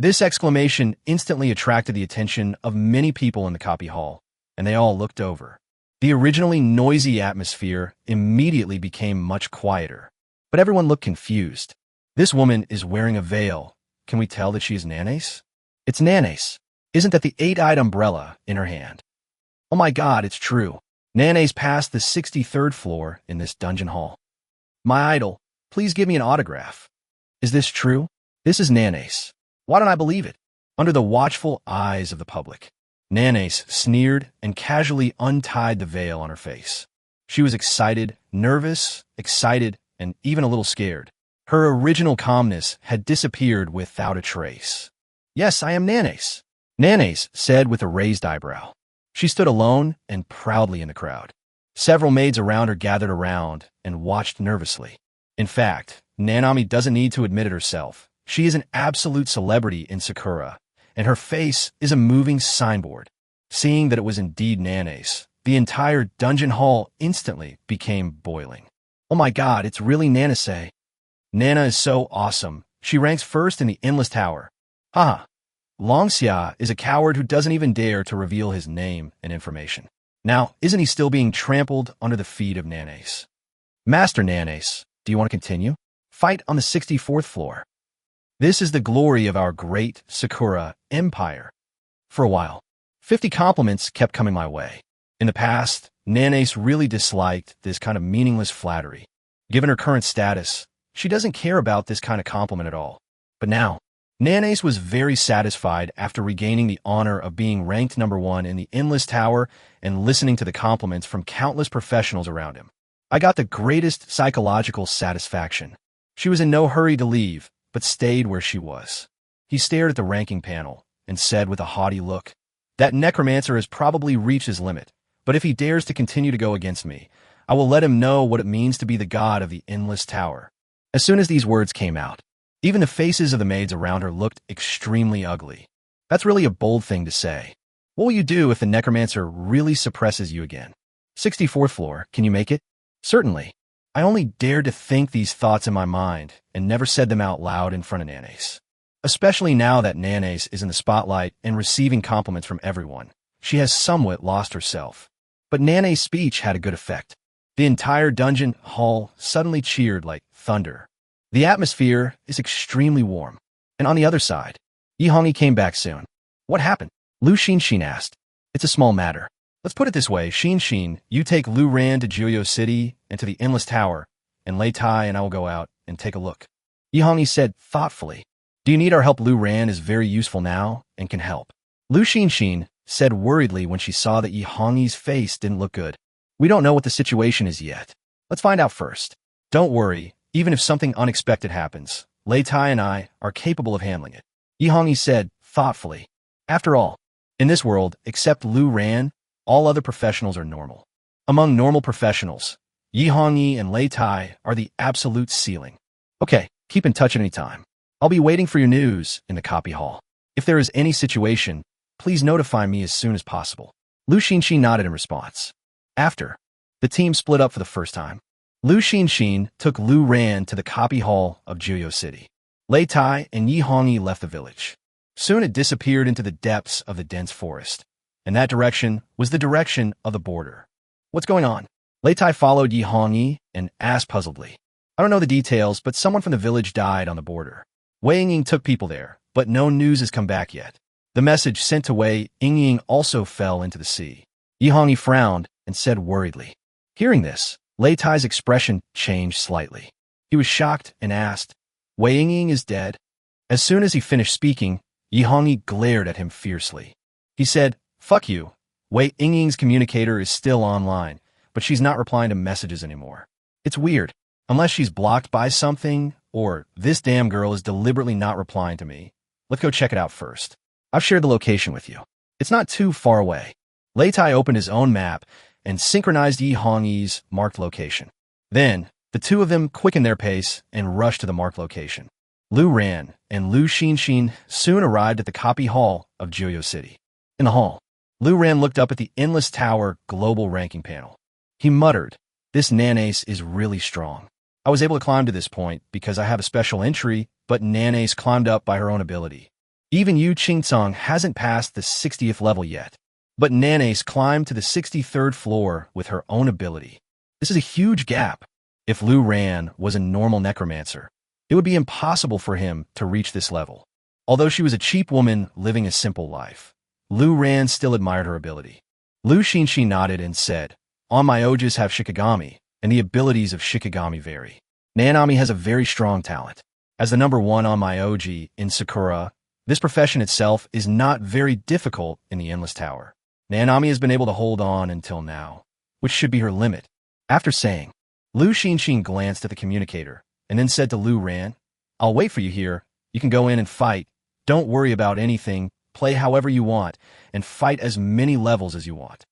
This exclamation instantly attracted the attention of many people in the copy hall, and they all looked over. The originally noisy atmosphere immediately became much quieter, but everyone looked confused. This woman is wearing a veil. Can we tell that she is Nanace? It's Nanace. Isn't that the 8-eyed umbrella in her hand? Oh my god, it's true. Nanace passed the 63rd floor in this dungeon hall. My idol, please give me an autograph. Is this true? This is Nanace. Why don't I believe it? Under the watchful eyes of the public, Nanace sneered and casually untied the veil on her face. She was excited, nervous, excited, and even a little scared. Her original calmness had disappeared without a trace. Yes, I am Nanace, Nanace said with a raised eyebrow. She stood alone and proudly in the crowd. Several maids around her gathered around and watched nervously. In fact, Nanami doesn't need to admit it herself. She is an absolute celebrity in Sakura, and her face is a moving signboard. Seeing that it was indeed Nanace, the entire dungeon hall instantly became boiling. Oh my god, it's really Nanace. Nana is so awesome. She ranks first in the Endless Tower. Haha. Longxia is a coward who doesn't even dare to reveal his name and information. Now, isn't he still being trampled under the feet of Nanace? Master Nanace, do you want to continue? Fight on the 64th floor. This is the glory of our great Sakura Empire. For a while, 50 compliments kept coming my way. In the past, Nanace really disliked this kind of meaningless flattery. Given her current status, she doesn't care about this kind of compliment at all. But now, Nanace was very satisfied after regaining the honor of being ranked #1 in the Endless Tower and listening to the compliments from countless professionals around him. I got the greatest psychological satisfaction. She was in no hurry to leave, but stayed where she was. He stared at the ranking panel and said with a haughty look, "That necromancer has probably reached his limit, but if he dares to continue to go against me, I will let him know what it means to be the god of the Endless Tower." As soon as these words came out, even the faces of the maids around her looked extremely ugly. That's really a bold thing to say. What will you do if the necromancer really suppresses you again? 64th floor, can you make it? Certainly. I only dared to think these thoughts in my mind and never said them out loud in front of Nanace. Especially now that Nanace is in the spotlight and receiving compliments from everyone, she has somewhat lost herself. But Nanace's speech had a good effect. The entire dungeon hall suddenly cheered like thunder. The atmosphere is extremely warm. And on the other side, Yihongi came back soon. What happened? Lu Xinshin asked. It's a small matter. Let's put it this way, Xinshin, you take Lu Ran to Juyo City and to the Endless Tower, and Lei Tai and I will go out and take a look. Yihongi said thoughtfully. Do you need our help? Lu Ran is very useful now and can help. Lu Xinshin said worriedly when she saw that Yihongi's face didn't look good. We don't know what the situation is yet. Let's find out first. Don't worry. Even if something unexpected happens, Lei Tai and I are capable of handling it. Yihongi said thoughtfully. After all, in this world, except Lu Ran, all other professionals are normal. Among normal professionals, Yihongi and Lei Tai are the absolute ceiling. Okay, keep in touch at any time. I'll be waiting for your news in the copy hall. If there is any situation, please notify me as soon as possible. Lu Xinshin nodded in response. After, the team split up for the first time. Lu Xinshin took Lu Ran to the copy hall of Juyo City. Lei Tai and Yihongi left the village. Soon it disappeared into the depths of the dense forest, and that direction was the direction of the border. What's going on? Lei Tai followed Yihongi and asked puzzledly. I don't know the details, but someone from the village died on the border. Wei Yingying took people there, but no news has come back yet. The message sent to Wei Yingying also fell into the sea. Yihongi frowned and said worriedly. Hearing this, Lei Tai's expression changed slightly. He was shocked and asked, Wei Yingying is dead? As soon as he finished speaking, Yihongi glared at him fiercely. He said, fuck you. Wei Yingying's communicator is still online, but she's not replying to messages anymore. It's weird. Unless she's blocked by something, or this damn girl is deliberately not replying to me. Let's go check it out first. I've shared the location with you. It's not too far away. Lei Tai opened his own map and synchronized Yihongi's marked location. Then, the two of them quickened their pace and rushed to the marked location. Lu Ran and Lu Xinshin soon arrived at the copy hall of Juyo City. In the hall, Lu Ran looked up at the Endless Tower global ranking panel. He muttered, this Nanace is really strong. I was able to climb to this point because I have a special entry, but Nanace climbed up by her own ability. Even Yu Qingcong hasn't passed the 60th level yet. But Nanace climbed to the 63rd floor with her own ability. This is a huge gap. If Lu Ran was a normal necromancer, it would be impossible for him to reach this level. Although she was a cheap woman living a simple life, Lu Ran still admired her ability. Lu Xinxi nodded and said, "On my Ojas have Shikigami, and the abilities of Shikigami vary. Nanami has a very strong talent. As the number one on my Oji in Sakura, this profession itself is not very difficult in the Endless Tower. Nanami has been able to hold on until now, which should be her limit." After saying, Lu Xinxin glanced at the communicator and then said to Lu Ran, "I'll wait for you here. You can go in and fight. Don't worry about anything. Play however you want, and fight as many levels as you want."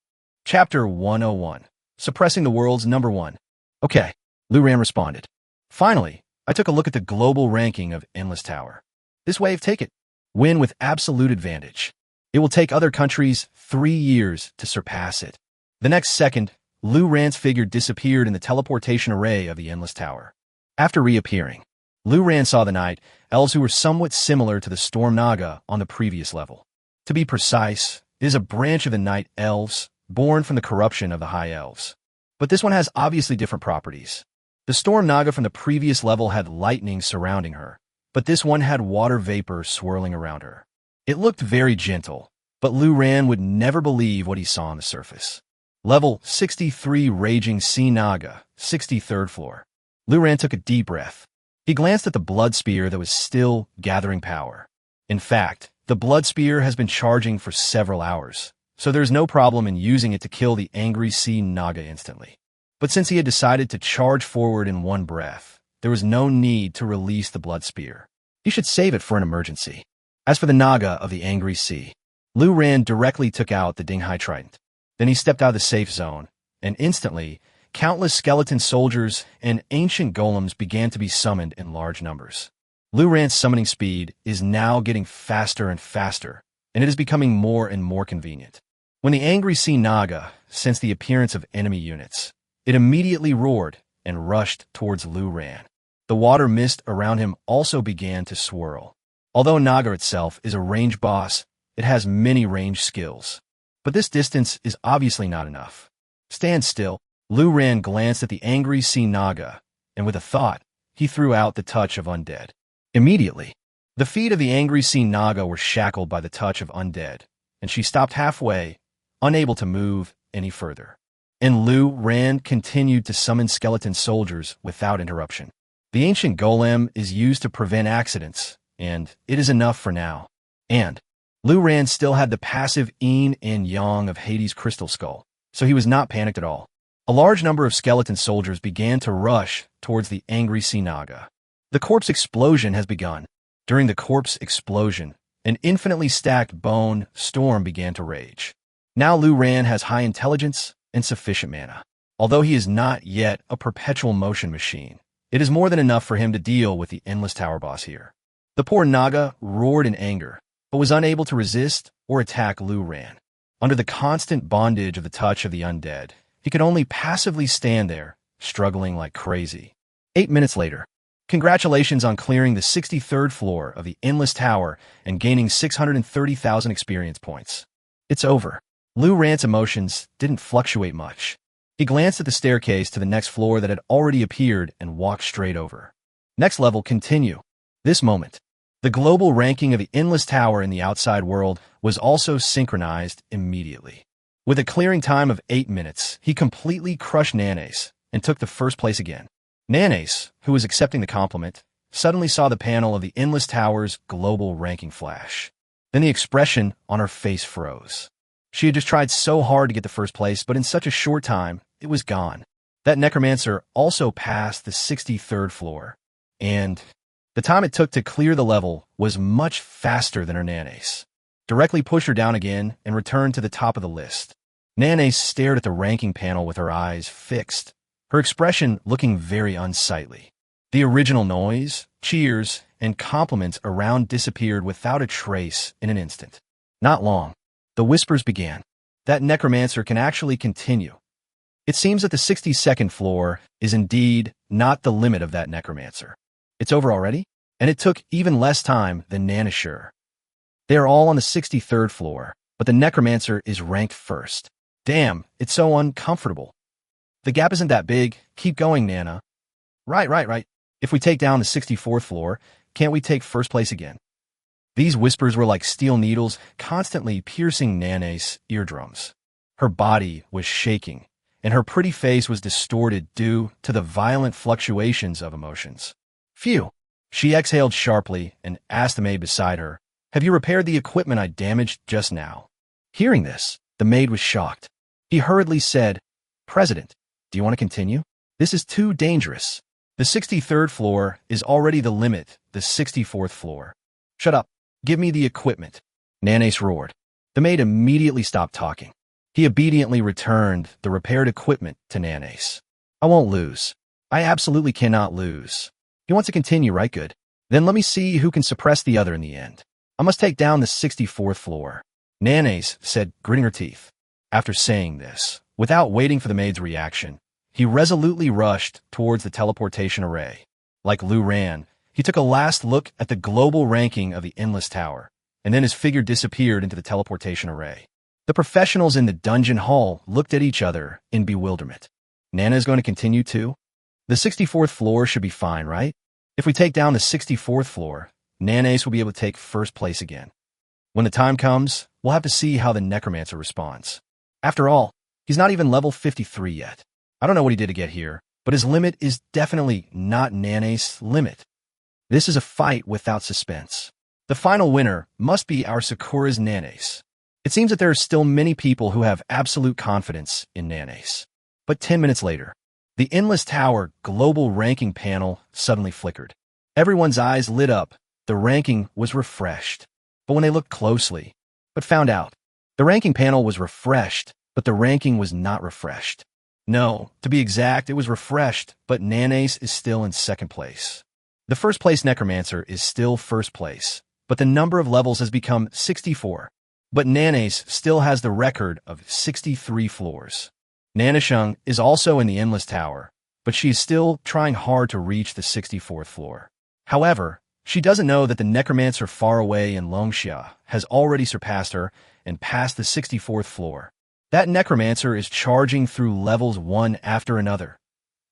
Chapter 101. Suppressing the World's Number 1. Okay, Lu Ran responded. Finally, I took a look at the global ranking of Endless Tower. This wave, take it. Win with absolute advantage. It will take other countries 3 years to surpass it. The next second, Lu Ran's figure disappeared in the teleportation array of the Endless Tower. After reappearing, Lu Ran saw the Night Elves who were somewhat similar to the Storm Naga on the previous level. To be precise, it is a branch of the Night Elves, born from the corruption of the High Elves. But this one has obviously different properties. The Storm Naga from the previous level had lightning surrounding her, but this one had water vapor swirling around her. It looked very gentle, but Lu Ran would never believe what he saw on the surface. Level 63 Raging Sea Naga, 63rd floor. Lu Ran took a deep breath. He glanced at the blood spear that was still gathering power. In fact, the blood spear has been charging for several hours, so there's no problem in using it to kill the angry sea Naga instantly. But since he had decided to charge forward in one breath, there was no need to release the blood spear. He should save it for an emergency. As for the Naga of the angry sea, Lu Ran directly took out the Dinghai Trident. Then he stepped out of the safe zone, and instantly, countless skeleton soldiers and ancient golems began to be summoned in large numbers. Lu Ran's summoning speed is now getting faster and faster, and it is becoming more and more convenient. When the angry sea Naga sensed the appearance of enemy units, it immediately roared and rushed towards Lu Ran. The water mist around him also began to swirl. Although Naga itself is a range boss, it has many range skills. But this distance is obviously not enough. Stand still. Lu Ran glanced at the angry sea Naga, and with a thought, he threw out the touch of Undead. Immediately, the feet of the angry sea Naga were shackled by the touch of Undead, and she stopped halfway, unable to move any further. And Lu Ran continued to summon skeleton soldiers without interruption. The ancient golem is used to prevent accidents, and it is enough for now. And Lu Ran still had the passive yin and yang of Hades' crystal skull, so he was not panicked at all. A large number of skeleton soldiers began to rush towards the angry sea Naga. The corpse explosion has begun. During the corpse explosion, an infinitely stacked bone storm began to rage. Now Lu Ran has high intelligence and sufficient mana. Although he is not yet a perpetual motion machine, it is more than enough for him to deal with the Endless Tower boss here. The poor Naga roared in anger, but was unable to resist or attack Lu Ran. Under the constant bondage of the touch of the undead, he could only passively stand there, struggling like crazy. 8 minutes later, congratulations on clearing the 63rd floor of the Endless Tower and gaining 630,000 experience points. It's over. Lu Ran's emotions didn't fluctuate much. He glanced at the staircase to the next floor that had already appeared and walked straight over. Next level, continue. This moment, the global ranking of the Endless Tower in the outside world was also synchronized immediately. With a clearing time of 8 minutes, he completely crushed Nanace and took the first place again. Nanace, who was accepting the compliment, suddenly saw the panel of the Endless Tower's global ranking flash. Then the expression on her face froze. She had just tried so hard to get the first place, but in such a short time, it was gone. That Necromancer also passed the 63rd floor, and the time it took to clear the level was much faster than her Nanace. Directly pushed her down again and returned to the top of the list. Nanace stared at the ranking panel with her eyes fixed, her expression looking very unsightly. The original noise, cheers, and compliments around disappeared without a trace in an instant. Not long. The whispers began. That Necromancer can actually continue. It seems that the 62nd floor is indeed not the limit of that Necromancer. It's over already? And it took even less time than Nanashur. They are all on the 63rd floor, but the Necromancer is ranked first. Damn, it's so uncomfortable. The gap isn't that big. Keep going, Nana. Right. If we take down the 64th floor, can't we take first place again? These whispers were like steel needles, constantly piercing Nana's eardrums. Her body was shaking, and her pretty face was distorted due to the violent fluctuations of emotions. Phew! She exhaled sharply and asked the maid beside her, "Have you repaired the equipment I damaged just now?" Hearing this, the maid was shocked. He hurriedly said, "President, do you want to continue? This is too dangerous. The 63rd floor is already the limit, the 64th floor." "Shut up. Give me the equipment," Nanace roared. The maid immediately stopped talking. He obediently returned the repaired equipment to Nanace. "I won't lose. I absolutely cannot lose. You want to continue, right? Good. Then let me see who can suppress the other in the end. I must take down the 64th floor," Nanace said, gritting her teeth. After saying this, without waiting for the maid's reaction, he resolutely rushed towards the teleportation array. Like Lu Ran, he took a last look at the global ranking of the Endless Tower, and then his figure disappeared into the teleportation array. The professionals in the dungeon hall looked at each other in bewilderment. Nana is going to continue too? The 64th floor should be fine, right? If we take down the 64th floor, Nanace will be able to take first place again. When the time comes, we'll have to see how the Necromancer responds. After all, he's not even level 53 yet. I don't know what he did to get here, but his limit is definitely not Nanace's limit. This is a fight without suspense. The final winner must be our Sakura's Nanace. It seems that there are still many people who have absolute confidence in Nanace. But 10 minutes later, the Endless Tower global ranking panel suddenly flickered. Everyone's eyes lit up. The ranking was refreshed. But when they looked closely, found out, the ranking panel was refreshed, but the ranking was not refreshed. No, to be exact, it was refreshed, but Nanace is still in second place. The first place Necromancer is still first place, but the number of levels has become 64. But Nanace still has the record of 63 floors. Nanashung is also in the Endless Tower, but she is still trying hard to reach the 64th floor. However, she doesn't know that the Necromancer far away in Longxia has already surpassed her and passed the 64th floor. That Necromancer is charging through levels one after another.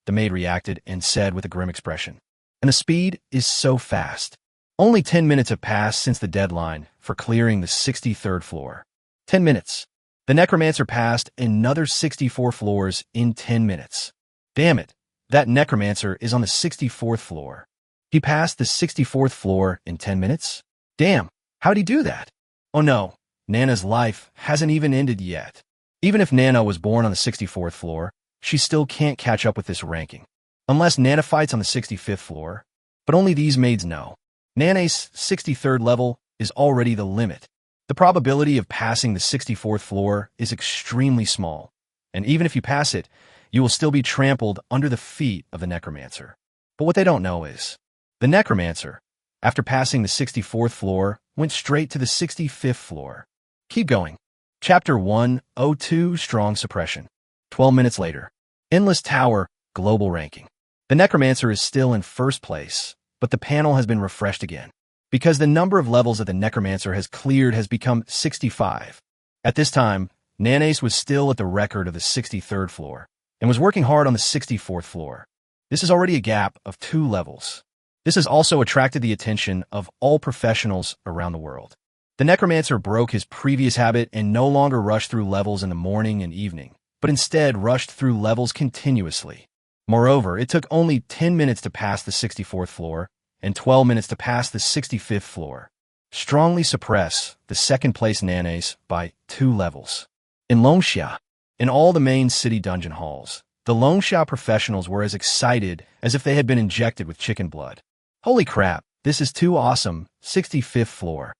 The maid reacted and said with a grim expression, "And the speed is so fast. Only 10 minutes have passed since the deadline for clearing the 63rd floor. 10 minutes. The Necromancer passed another 64 floors in 10 minutes. Damn it, that Necromancer is on the 64th floor. He passed the 64th floor in 10 minutes? Damn, how'd he do that? Oh no, Nana's life hasn't even ended yet. Even if Nana was born on the 64th floor, she still can't catch up with this ranking. Unless Nana fights on the 65th floor. But only these maids know. Nana's 63rd level is already the limit. The probability of passing the 64th floor is extremely small, and even if you pass it, you will still be trampled under the feet of the Necromancer. But what they don't know is, the Necromancer, after passing the 64th floor, went straight to the 65th floor. Keep going. Chapter 102, Strong Suppression. 12 minutes later. Endless Tower, Global Ranking. The Necromancer is still in first place, but the panel has been refreshed again, because the number of levels that the Necromancer has cleared has become 65. At this time, Nanace was still at the record of the 63rd floor, and was working hard on the 64th floor. This is already a gap of 2 levels. This has also attracted the attention of all professionals around the world. The Necromancer broke his previous habit and no longer rushed through levels in the morning and evening, but instead rushed through levels continuously. Moreover, it took only 10 minutes to pass the 64th floor, and 12 minutes to pass the 65th floor. Strongly suppress the second-place Nanace by 2 levels. In Longxia, in all the main city dungeon halls, the Longxia professionals were as excited as if they had been injected with chicken blood. Holy crap, this is too awesome, 65th floor.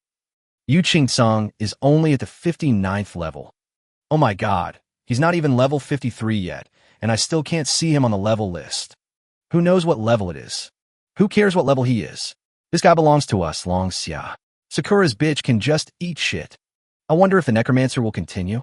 Yu Qingcong is only at the 59th level. Oh my god, he's not even level 53 yet, and I still can't see him on the level list. Who knows what level it is? Who cares what level he is? This guy belongs to us, Longxia. Sakura's bitch can just eat shit. I wonder if the Necromancer will continue.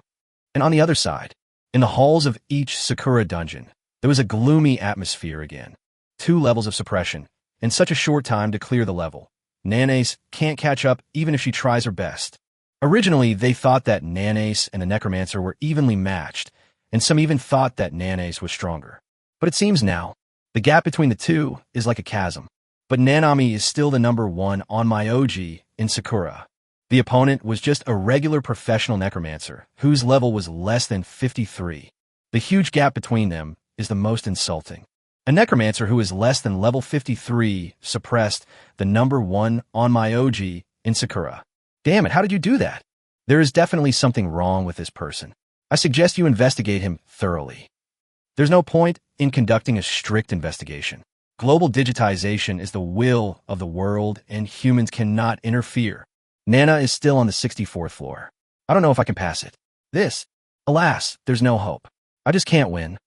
And on the other side, in the halls of each Sakura dungeon, there was a gloomy atmosphere again. 2 levels of suppression, and such a short time to clear the level. Nanace can't catch up even if she tries her best. Originally, they thought that Nanace and the Necromancer were evenly matched, and some even thought that Nanace was stronger. But it seems now, the gap between the two is like a chasm. But Nanami is still the number one on my OG in Sakura. The opponent was just a regular professional Necromancer, whose level was less than 53. The huge gap between them is the most insulting. A Necromancer who is less than level 53 suppressed the number one on my OG in Sakura. Damn it, how did you do that? There is definitely something wrong with this person. I suggest you investigate him thoroughly. There's no point in conducting a strict investigation. Global digitization is the will of the world, and humans cannot interfere. Nana is still on the 64th floor. I don't know if I can pass it. Alas, there's no hope. I just can't win.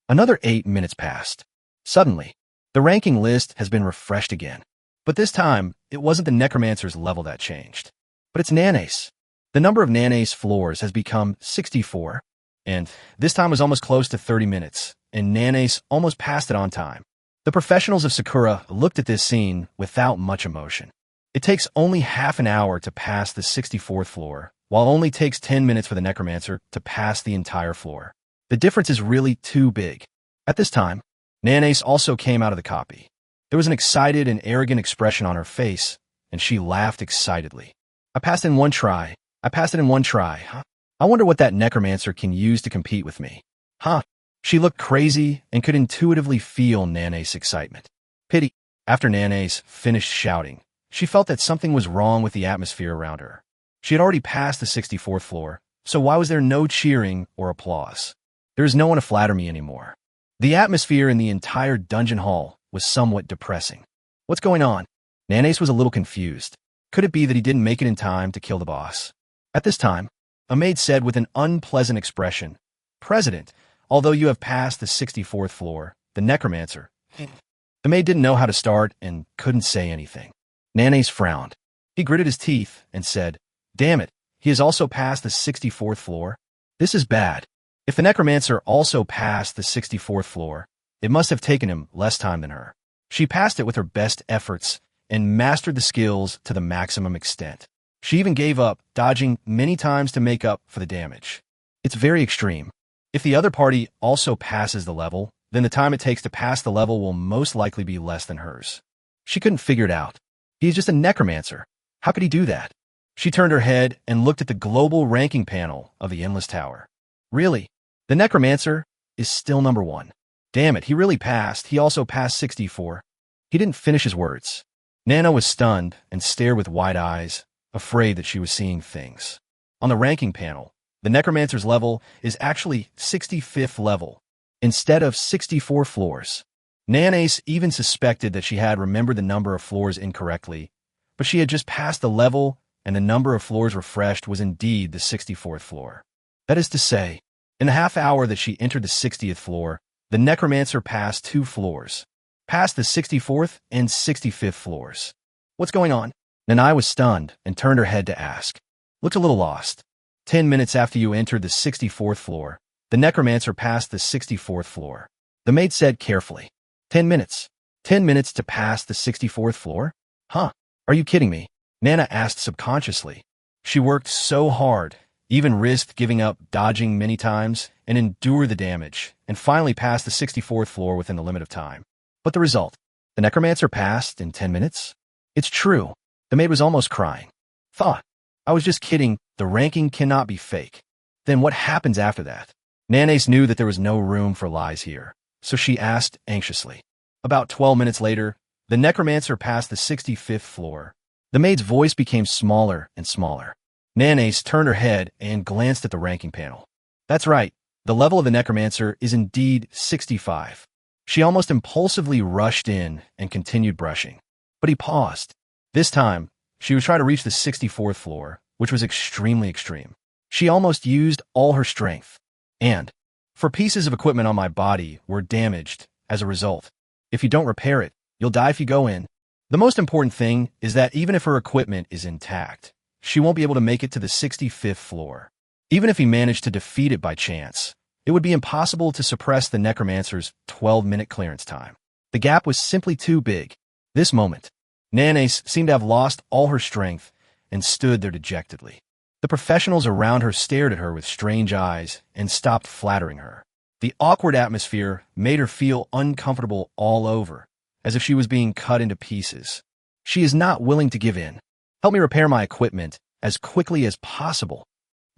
Another 8 minutes passed. Suddenly, the ranking list has been refreshed again. But this time, it wasn't the Necromancer's level that changed. But it's Nanace. The number of Nanace floors has become 64, and this time was almost close to 30 minutes, and Nanace almost passed it on time. The professionals of Sakura looked at this scene without much emotion. It takes only half an hour to pass the 64th floor, while it only takes 10 minutes for the Necromancer to pass the entire floor. The difference is really too big. At this time, Nanace also came out of the copy. There was an excited and arrogant expression on her face, and she laughed excitedly. I passed it in one try. Huh? I wonder what that Necromancer can use to compete with me. Huh? She looked crazy and could intuitively feel Nanace's excitement. Pity. After Nanace finished shouting, she felt that something was wrong with the atmosphere around her. She had already passed the 64th floor, so why was there no cheering or applause? There is no one to flatter me anymore. The atmosphere in the entire dungeon hall was somewhat depressing. What's going on? Nanace was a little confused. Could it be that he didn't make it in time to kill the boss? At this time, a maid said with an unpleasant expression, "President, although you have passed the 64th floor, the Necromancer..." The maid didn't know how to start and couldn't say anything. Nanace frowned. He gritted his teeth and said, "Damn it, he has also passed the 64th floor? This is bad. If the Necromancer also passed the 64th floor, it must have taken him less time than her. She passed it with her best efforts and mastered the skills to the maximum extent. She even gave up, dodging many times to make up for the damage. It's very extreme. If the other party also passes the level, then the time it takes to pass the level will most likely be less than hers." She couldn't figure it out. He is just a Necromancer. How could he do that? She turned her head and looked at the global ranking panel of the Endless Tower. Really? The Necromancer is still number one. Damn it, he really passed. He also passed 64. He didn't finish his words. Nana was stunned and stared with wide eyes, afraid that she was seeing things. On the ranking panel, the Necromancer's level is actually 65th level, instead of 64 floors. Nanace even suspected that she had remembered the number of floors incorrectly, but she had just passed the level, and the number of floors refreshed was indeed the 64th floor. That is to say, in the half hour that she entered the 60th floor, the Necromancer passed 2 floors, past the 64th and 65th floors. What's going on? Nanai was stunned and turned her head to ask. Looked a little lost. 10 minutes after you entered the 64th floor, the Necromancer passed the 64th floor. The maid said carefully. 10 minutes. 10 minutes to pass the 64th floor? Huh? Are you kidding me? Nana asked subconsciously. She worked so hard, even risked giving up, dodging many times, and endured the damage, and finally passed the 64th floor within the limit of time. But the result? The Necromancer passed in 10 minutes? It's true. The maid was almost crying. Thought. I was just kidding. The ranking cannot be fake. Then what happens after that? Nanace knew that there was no room for lies here, so she asked anxiously. About 12 minutes later, the Necromancer passed the 65th floor. The maid's voice became smaller and smaller. Nanace turned her head and glanced at the ranking panel. That's right. The level of the Necromancer is indeed 65. She almost impulsively rushed in and continued brushing. But he paused. This time, she was trying to reach the 64th floor, which was extremely extreme. She almost used all her strength. And, for pieces of equipment on my body were damaged as a result. If you don't repair it, you'll die if you go in. The most important thing is that even if her equipment is intact, she won't be able to make it to the 65th floor. Even if he managed to defeat it by chance, it would be impossible to suppress the Necromancer's 12-minute clearance time. The gap was simply too big. This moment, Nanace seemed to have lost all her strength and stood there dejectedly. The professionals around her stared at her with strange eyes and stopped flattering her. The awkward atmosphere made her feel uncomfortable all over, as if she was being cut into pieces. She is not willing to give in. Help me repair my equipment as quickly as possible.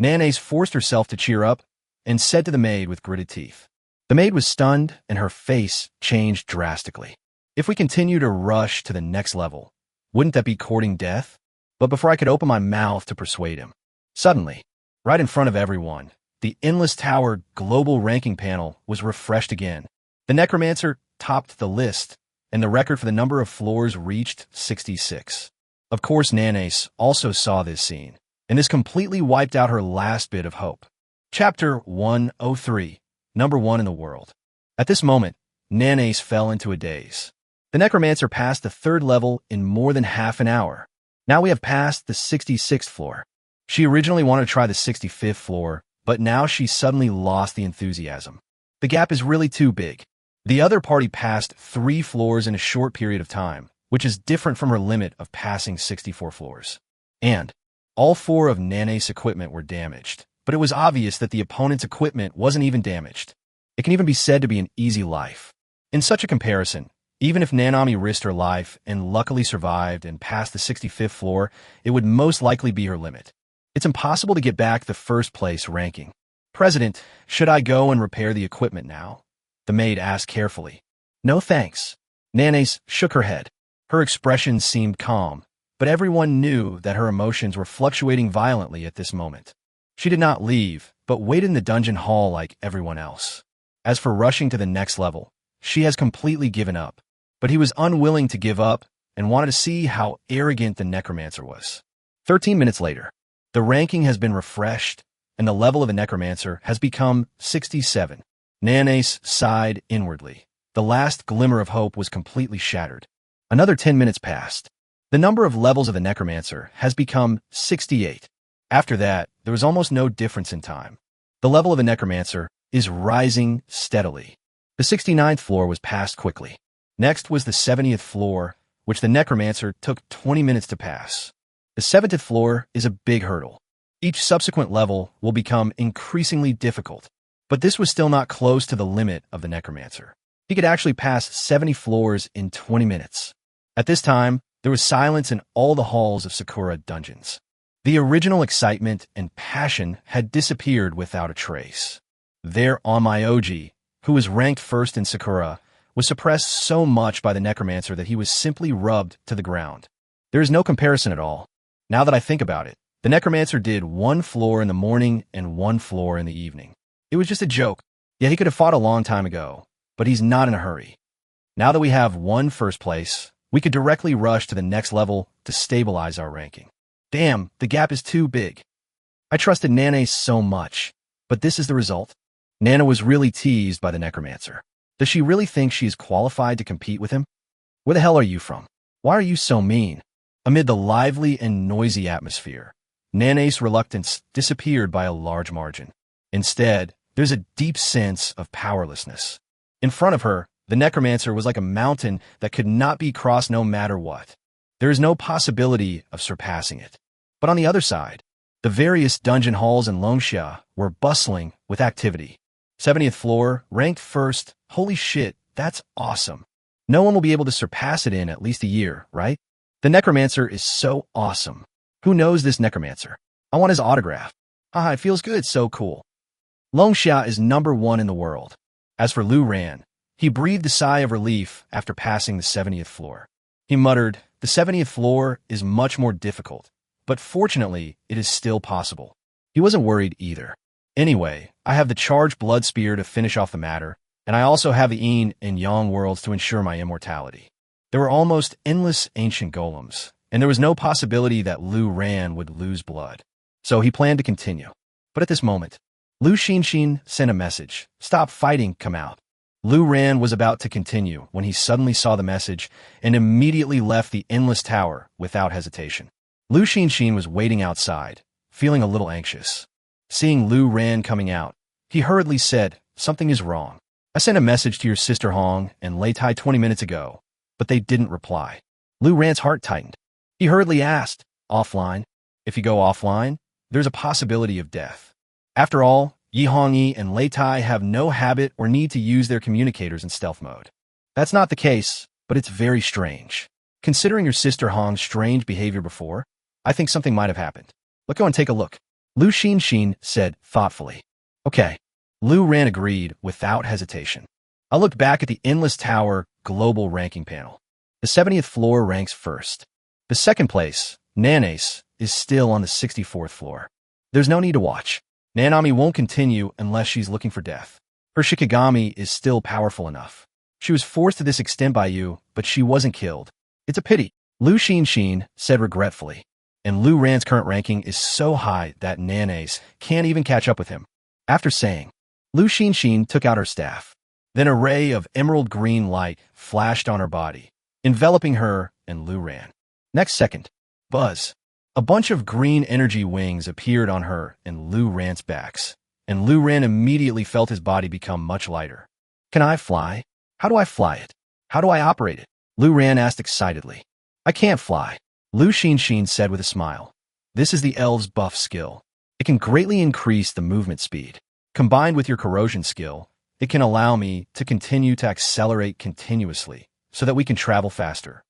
Nanace forced herself to cheer up and said to the maid with gritted teeth. The maid was stunned and her face changed drastically. If we continue to rush to the next level, wouldn't that be courting death? But before I could open my mouth to persuade him, suddenly, right in front of everyone, the Endless Tower global ranking panel was refreshed again. The Necromancer topped the list, and the record for the number of floors reached 66. Of course, Nanace also saw this scene, and this completely wiped out her last bit of hope. Chapter 103, number 1 in the world. At this moment, Nanace fell into a daze. The Necromancer passed the 3rd level in more than half an hour. Now we have passed the 66th floor. She originally wanted to try the 65th floor, but now she suddenly lost the enthusiasm. The gap is really too big. The other party passed 3 floors in a short period of time, which is different from her limit of passing 64 floors. And all 4 of Nanace's equipment were damaged, but it was obvious that the opponent's equipment wasn't even damaged. It can even be said to be an easy life. In such a comparison, even if Nanami risked her life and luckily survived and passed the 65th floor, it would most likely be her limit. It's impossible to get back the 1st place ranking. President, should I go and repair the equipment now? The maid asked carefully. No thanks. Nanace shook her head. Her expression seemed calm, but everyone knew that her emotions were fluctuating violently at this moment. She did not leave, but waited in the dungeon hall like everyone else. As for rushing to the next level, she has completely given up. But he was unwilling to give up and wanted to see how arrogant the Necromancer was. 13 minutes later, the ranking has been refreshed, and the level of the Necromancer has become 67. Nanace sighed inwardly. The last glimmer of hope was completely shattered. Another 10 minutes passed. The number of levels of the Necromancer has become 68. After that, there was almost no difference in time. The level of the Necromancer is rising steadily. The 69th floor was passed quickly. Next was the 70th floor, which the Necromancer took 20 minutes to pass. The 70th floor is a big hurdle. Each subsequent level will become increasingly difficult, but this was still not close to the limit of the Necromancer. He could actually pass 70 floors in 20 minutes. At this time, there was silence in all the halls of Sakura dungeons. The original excitement and passion had disappeared without a trace. There, Onmyoji, who was ranked 1st in Sakura, was suppressed so much by the Necromancer that he was simply rubbed to the ground. There is no comparison at all. Now that I think about it, the Necromancer did 1 floor in the morning and 1 floor in the evening. It was just a joke. Yeah, he could have fought a long time ago, but he's not in a hurry. Now that we have 1 first place, we could directly rush to the next level to stabilize our ranking. Damn, the gap is too big. I trusted Nanace so much, but this is the result. Nana was really teased by the Necromancer. Does she really think she is qualified to compete with him? Where the hell are you from? Why are you so mean? Amid the lively and noisy atmosphere, Nanace's reluctance disappeared by a large margin. Instead, there's a deep sense of powerlessness. In front of her, the Necromancer was like a mountain that could not be crossed no matter what. There is no possibility of surpassing it. But on the other side, the various dungeon halls in Longxia were bustling with activity. 70th floor, ranked 1st. Holy shit, that's awesome. No one will be able to surpass it in at least a year, right? The Necromancer is so awesome. Who knows this Necromancer? I want his autograph. Haha, it feels good, so cool. Longxia is number 1 in the world. As for Lu Ran, he breathed a sigh of relief after passing the 70th floor. He muttered, the 70th floor is much more difficult, but fortunately, it is still possible. He wasn't worried either. Anyway, I have the charged blood spear to finish off the matter, and I also have the yin and yang worlds to ensure my immortality. There were almost endless ancient golems, and there was no possibility that Lu Ran would lose blood. So he planned to continue. But at this moment, Lu Xinxin sent a message. Stop fighting, come out. Lu Ran was about to continue when he suddenly saw the message and immediately left the Endless Tower without hesitation. Lu Xinxin was waiting outside, feeling a little anxious. Seeing Lu Ran coming out, he hurriedly said, something is wrong. I sent a message to your sister Hong and Lei Tai 20 minutes ago, but they didn't reply. Lu Ran's heart tightened. He hurriedly asked, offline? If you go offline, there's a possibility of death. After all, Yi Hongyi and Lei Tai have no habit or need to use their communicators in stealth mode. That's not the case, but it's very strange. Considering your sister Hong's strange behavior before, I think something might have happened. Let's go and take a look. Lu Xinxin said thoughtfully. Okay. Lu Ran agreed without hesitation. I looked back at the Endless Tower global ranking panel. The 70th floor ranks first. The second place, Nanace, is still on the 64th floor. There's no need to watch. Nanami won't continue unless she's looking for death. Her Shikigami is still powerful enough. She was forced to this extent by you, but she wasn't killed. It's a pity, Lu Xinxin said regretfully. And Lu Ran's current ranking is so high that Nanace can't even catch up with him. After saying, Lu Xinxin took out her staff. Then a ray of emerald green light flashed on her body, enveloping her and Lu Ran. Next second, buzz. A bunch of green energy wings appeared on her and Lu Ran's backs, and Lu Ran immediately felt his body become much lighter. Can I fly? How do I fly it? How do I operate it? Lu Ran asked excitedly. I can't fly, Lu Xinxin said with a smile. This is the elf's buff skill. It can greatly increase the movement speed. Combined with your corrosion skill, it can allow me to continue to accelerate continuously so that we can travel faster.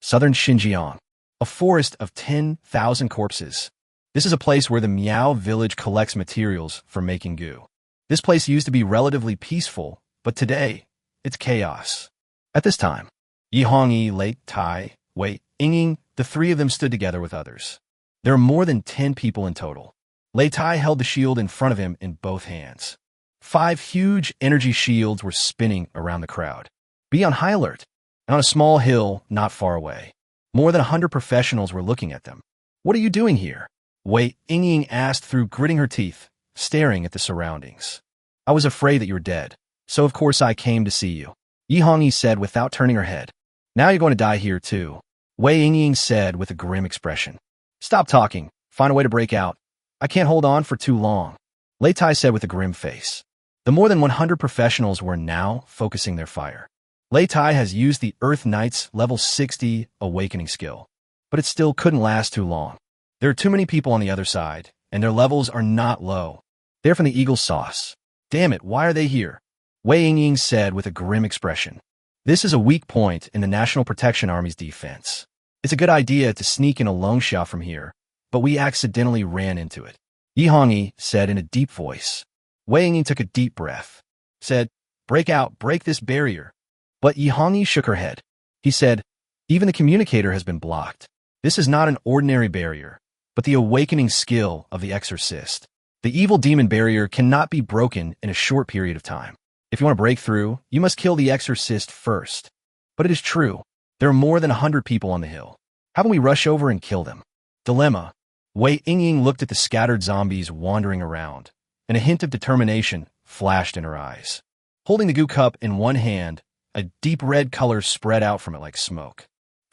Southern Xinjiang, a forest of 10,000 corpses. This is a place where the Miao village collects materials for making goo. This place used to be relatively peaceful, but today, it's chaos. At this time, Yi Hongyi, Lei Tai, Wei Yingying, the three of them stood together with others. There are more than 10 people in total. Lei Tai held the shield in front of him in both hands. 5 huge energy shields were spinning around the crowd. Be on high alert. And on a small hill not far away, more than 100 professionals were looking at them. What are you doing here? Wei Yingying asked through gritting her teeth, staring at the surroundings. I was afraid that you were dead, so of course I came to see you, Yi Hongyi said without turning her head. Now you're going to die here too, Wei Yingying said with a grim expression. Stop talking. Find a way to break out. I can't hold on for too long, Lei Tai said with a grim face. The more than 100 professionals were now focusing their fire. Lei Tai has used the Earth Knight's level 60 awakening skill, but it still couldn't last too long. There are too many people on the other side, and their levels are not low. They're from the Eagle Sauce. Damn it, why are they here? Wei Yingying said with a grim expression. This is a weak point in the National Protection Army's defense. It's a good idea to sneak in a long shot from here, but we accidentally ran into it, Yi Hongyi said in a deep voice. Wei Yingying took a deep breath, said, break out, break this barrier. But Yi Hongyi shook her head. He said, even the communicator has been blocked. This is not an ordinary barrier, but the awakening skill of the exorcist. The evil demon barrier cannot be broken in a short period of time. If you want to break through, you must kill the exorcist first. But it is true. There are more than 100 people on the hill. How can we rush over and kill them? Dilemma. Wei Yingying looked at the scattered zombies wandering around, and a hint of determination flashed in her eyes. Holding the goo cup in one hand, a deep red color spread out from it like smoke.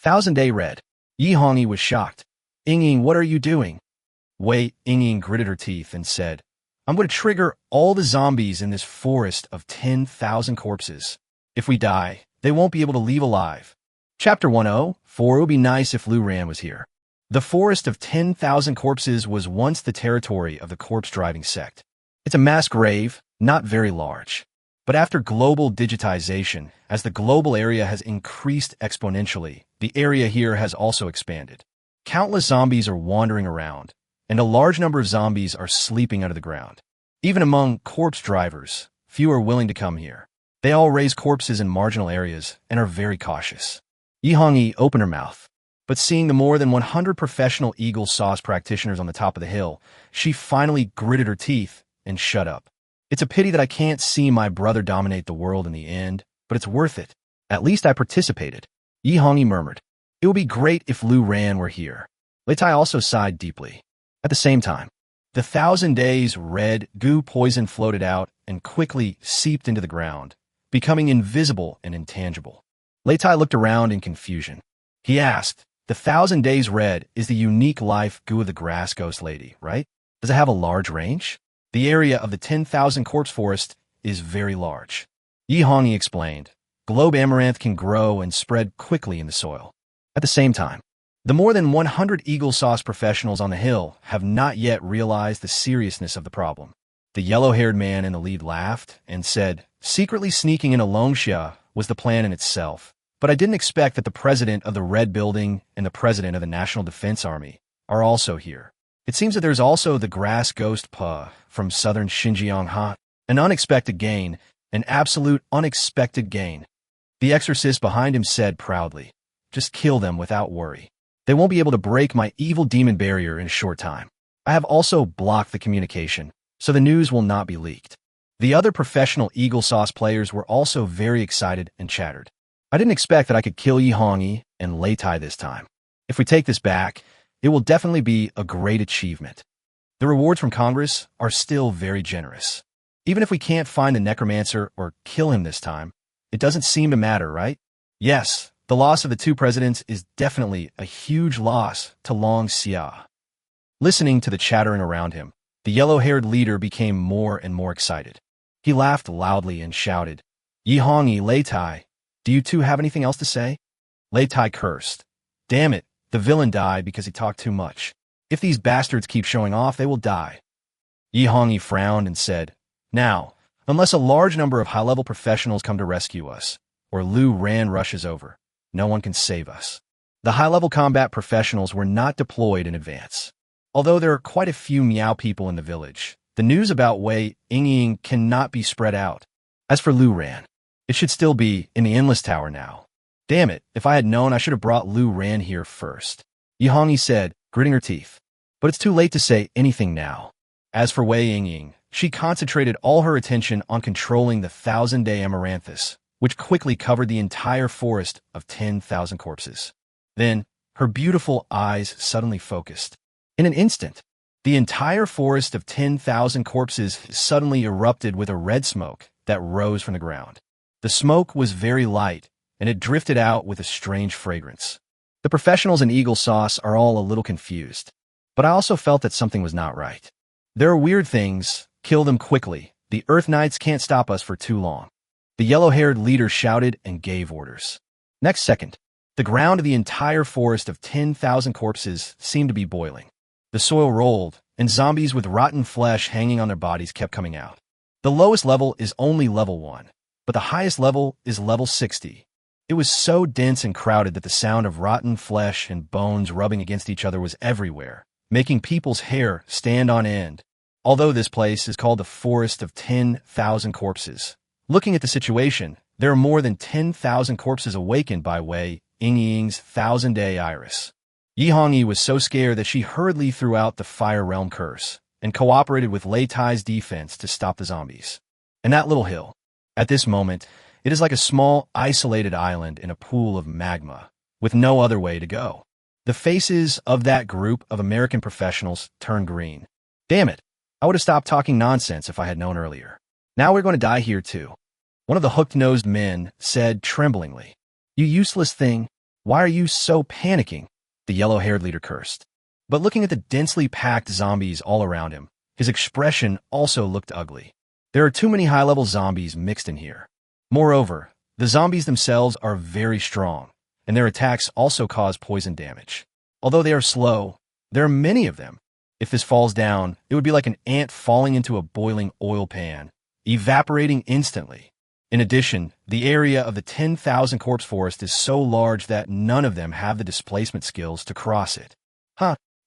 1000-day red. Yi Hongyi was shocked. Yingying, what are you doing? Wei Yingying gritted her teeth and said, I'm going to trigger all the zombies in this forest of 10,000 corpses. If we die, they won't be able to leave alive. Chapter 104. It would be nice if Lu Ran was here. The forest of 10,000 corpses was once the territory of the corpse-driving sect. It's a mass grave, not very large. But after global digitization, as the global area has increased exponentially, the area here has also expanded. Countless zombies are wandering around, and a large number of zombies are sleeping under the ground. Even among corpse drivers, few are willing to come here. They all raise corpses in marginal areas and are very cautious. Yi Hongyi opened her mouth, but seeing the more than 100 professional Eagle Sauce practitioners on the top of the hill, she finally gritted her teeth and shut up. It's a pity that I can't see my brother dominate the world in the end, but it's worth it. At least I participated. Yi Hongyi murmured. It would be great if Lu Ran were here. Lei Tai also sighed deeply. At the same time, the 1000 days red goo poison floated out and quickly seeped into the ground, becoming invisible and intangible. Lei Tai looked around in confusion. He asked, the 1000 days red is the unique life goo of the grass ghost lady, right? Does it have a large range? The area of the 10,000 corpse forest is very large. Yi Hongyi explained. Globe amaranth can grow and spread quickly in the soil. At the same time, the more than 100 Eagle Sauce professionals on the hill have not yet realized the seriousness of the problem. The yellow-haired man in the lead laughed and said, secretly sneaking into Longsha was the plan in itself, but I didn't expect that the president of the Red Building and the president of the National Defense Army are also here. It seems that there's also the grass ghost Pa from southern Xinjiang Ha. An unexpected gain, an absolute unexpected gain. The exorcist behind him said proudly, just kill them without worry. They won't be able to break my evil demon barrier in a short time. I have also blocked the communication, so the news will not be leaked. The other professional Eagle Sauce players were also very excited and chattered. I didn't expect that I could kill Yi Hongyi and Lei Tai this time. If we take this back, it will definitely be a great achievement. The rewards from Congress are still very generous. Even if we can't find the Necromancer or kill him this time, it doesn't seem to matter, right? Yes, the loss of the two presidents is definitely a huge loss to Long Xia. Listening to the chattering around him, the yellow-haired leader became more and more excited. He laughed loudly and shouted, Yi Hongyi, Lei Tai, do you two have anything else to say? Lei Tai cursed. Damn it, the villain died because he talked too much. If these bastards keep showing off, they will die. Yi Hongyi frowned and said, now, unless a large number of high-level professionals come to rescue us, or Lu Ran rushes over, no one can save us. The high-level combat professionals were not deployed in advance. Although there are quite a few Miao people in the village, the news about Wei Yingying cannot be spread out. As for Lu Ran, it should still be in the Endless Tower now. Damn it, if I had known, I should have brought Lu Ran here first. Yi Hongyi said, gritting her teeth. But it's too late to say anything now. As for Wei Yingying, she concentrated all her attention on controlling the 1,000-day amaranthus, which quickly covered the entire forest of 10,000 corpses. Then, her beautiful eyes suddenly focused. In an instant, the entire forest of 10,000 corpses suddenly erupted with a red smoke that rose from the ground. The smoke was very light, and it drifted out with a strange fragrance. The professionals in Eagle Sauce are all a little confused, but I also felt that something was not right. There are weird things. Kill them quickly. The Earth Knights can't stop us for too long. The yellow-haired leader shouted and gave orders. Next second, the ground of the entire forest of 10,000 corpses seemed to be boiling. The soil rolled, and zombies with rotten flesh hanging on their bodies kept coming out. The lowest level is only level 1, but the highest level is level 60. It was so dense and crowded that the sound of rotten flesh and bones rubbing against each other was everywhere, making people's hair stand on end. Although this place is called the Forest of 10,000 Corpses, looking at the situation, there are more than 10,000 corpses awakened by Wei Yingying's 1,000-day iris. Yi Hongyi was so scared that she hurriedly threw out the Fire Realm curse and cooperated with Lei Tai's defense to stop the zombies. And that little hill, at this moment, it is like a small, isolated island in a pool of magma, with no other way to go. The faces of that group of American professionals turned green. Damn it! I would have stopped talking nonsense if I had known earlier. Now we're going to die here too. One of the hooked-nosed men said tremblingly, You useless thing, why are you so panicking? The yellow-haired leader cursed. But looking at the densely packed zombies all around him, his expression also looked ugly. There are too many high-level zombies mixed in here. Moreover, the zombies themselves are very strong, and their attacks also cause poison damage. Although they are slow, there are many of them. If this falls down, it would be like an ant falling into a boiling oil pan, evaporating instantly. In addition, the area of the 10,000 corpse forest is so large that none of them have the displacement skills to cross it.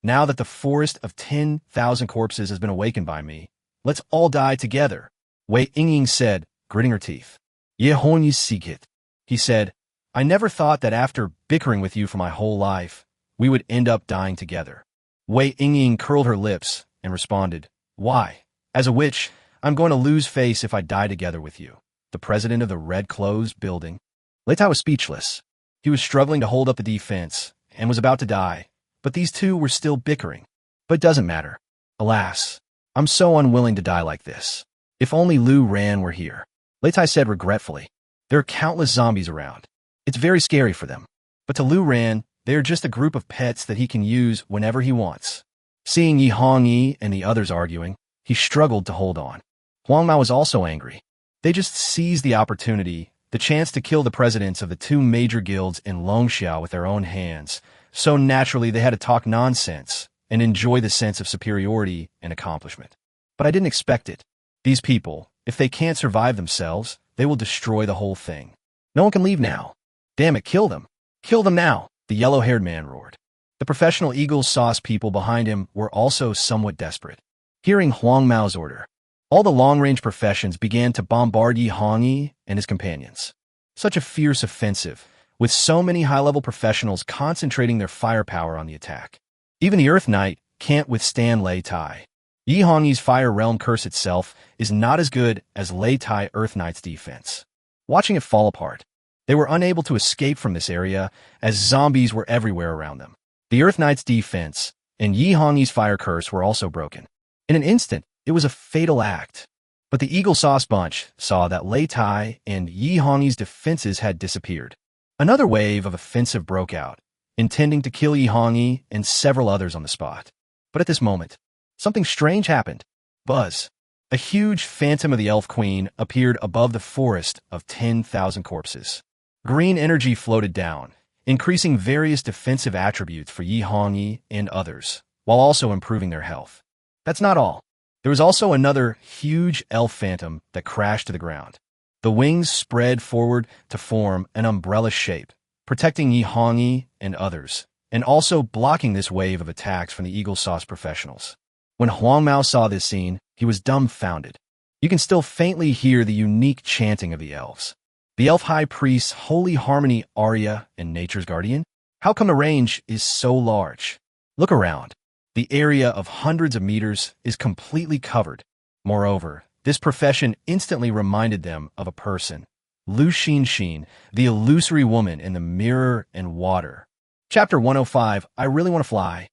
Now that the forest of 10,000 corpses has been awakened by me, let's all die together, Wei Yingying said, gritting her teeth. Ye Hongyi Sikit, he said, I never thought that after bickering with you for my whole life, we would end up dying together. Wei Yingying curled her lips and responded, Why? As a witch, I'm going to lose face if I die together with you, the president of the red-closed building. Lei Tai was speechless. He was struggling to hold up the defense and was about to die, but these two were still bickering. But it doesn't matter. Alas, I'm so unwilling to die like this. If only Lu Ran were here. Lei Tai said regretfully. There are countless zombies around. It's very scary for them. But to Lu Ran, they are just a group of pets that he can use whenever he wants. Seeing Yi Hongyi and the others arguing, he struggled to hold on. Huang Mao was also angry. They just seized the opportunity the chance to kill the presidents of the two major guilds in Longxiao with their own hands, so naturally they had to talk nonsense and enjoy the sense of superiority and accomplishment. But I didn't expect it. These people, if they can't survive themselves, they will destroy the whole thing. No one can leave now. Damn it, kill them. Kill them now, the yellow-haired man roared. The professional Eagle Sauce people behind him were also somewhat desperate. Hearing Huang Mao's order, all the long-range professions began to bombard Yi Hongyi and his companions. Such a fierce offensive, with so many high-level professionals concentrating their firepower on the attack. Even the Earth Knight can't withstand Lei Tai. Yi Hongyi's Fire Realm curse itself is not as good as Lei Tai Earth Knight's defense. Watching it fall apart, they were unable to escape from this area as zombies were everywhere around them. The Earth Knight's defense and Yi Hongyi's fire curse were also broken. In an instant, it was a fatal act. But the Eagle Sauce Bunch saw that Lei Tai and Yi Hongyi's defenses had disappeared. Another wave of offensive broke out, intending to kill Yi Hongyi and several others on the spot. But at this moment, something strange happened. Buzz, a huge phantom of the Elf Queen, appeared above the forest of 10,000 corpses. Green energy floated down, increasing various defensive attributes for Yi Hongyi and others, while also improving their health. That's not all. There was also another huge elf phantom that crashed to the ground. The wings spread forward to form an umbrella shape, protecting Yi Hongyi and others, and also blocking this wave of attacks from the Eagle Sauce professionals. When Huang Mao saw this scene, he was dumbfounded. You can still faintly hear the unique chanting of the elves. The elf high priest's holy harmony aria and nature's guardian? How come the range is so large? Look around. The area of hundreds of meters is completely covered. Moreover, this profession instantly reminded them of a person, Lu Xinxin, the illusory woman in the mirror and water. Chapter 105, I really want to fly.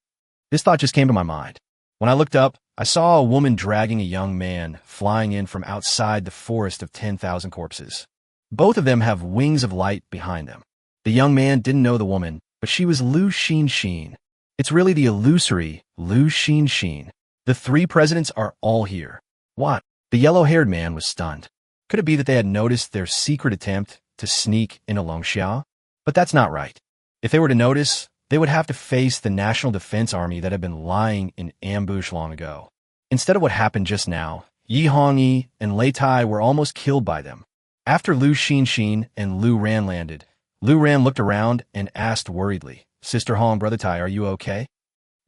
This thought just came to my mind. When I looked up, I saw a woman dragging a young man flying in from outside the forest of 10,000 corpses. Both of them have wings of light behind them. The young man didn't know the woman, but she was Lu Xinxin. It's really the illusory Lu Xinxin. The three presidents are all here. What? The yellow-haired man was stunned. Could it be that they had noticed their secret attempt to sneak into Longxiao? But that's not right. If they were to notice, they would have to face the National Defense Army that had been lying in ambush long ago. Instead of what happened just now, Yi Hongyi and Lei Tai were almost killed by them. After Lu Xinxin and Lu Ran landed, Lu Ran looked around and asked worriedly, Sister Hong, Brother Tai, are you okay?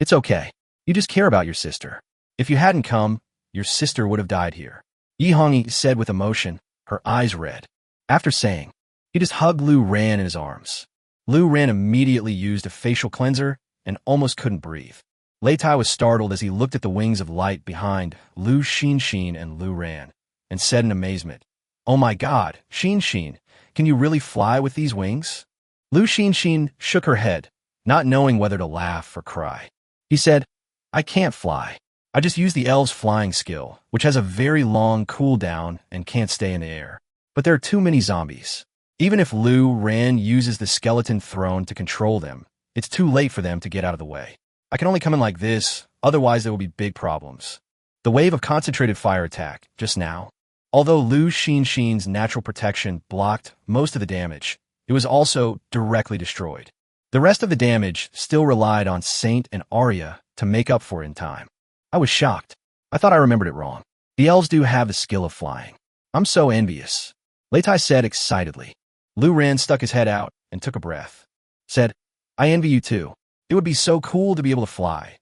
It's okay. You just care about your sister. If you hadn't come, your sister would have died here. Yi Hongyi said with emotion, her eyes red. After saying, he just hugged Lu Ran in his arms. Lu Ran immediately used a facial cleanser and almost couldn't breathe. Lei Tai was startled as he looked at the wings of light behind Lu Xinxin and Lu Ran, and said in amazement, Oh my God, Xinxin, can you really fly with these wings? Lu Xinxin shook her head, not knowing whether to laugh or cry. He said, I can't fly. I just use the elves' flying skill, which has a very long cooldown and can't stay in the air. But there are too many zombies. Even if Lu Ran uses the skeleton throne to control them, it's too late for them to get out of the way. I can only come in like this, otherwise there will be big problems. The wave of concentrated fire attack, just now, although Lu Xinxin's natural protection blocked most of the damage, it was also directly destroyed. The rest of the damage still relied on Saint and Arya to make up for it in time. I was shocked. I thought I remembered it wrong. The elves do have the skill of flying. I'm so envious. Lei Tai said excitedly. Lu Ran stuck his head out and took a breath. Said, I envy you too. It would be so cool to be able to fly.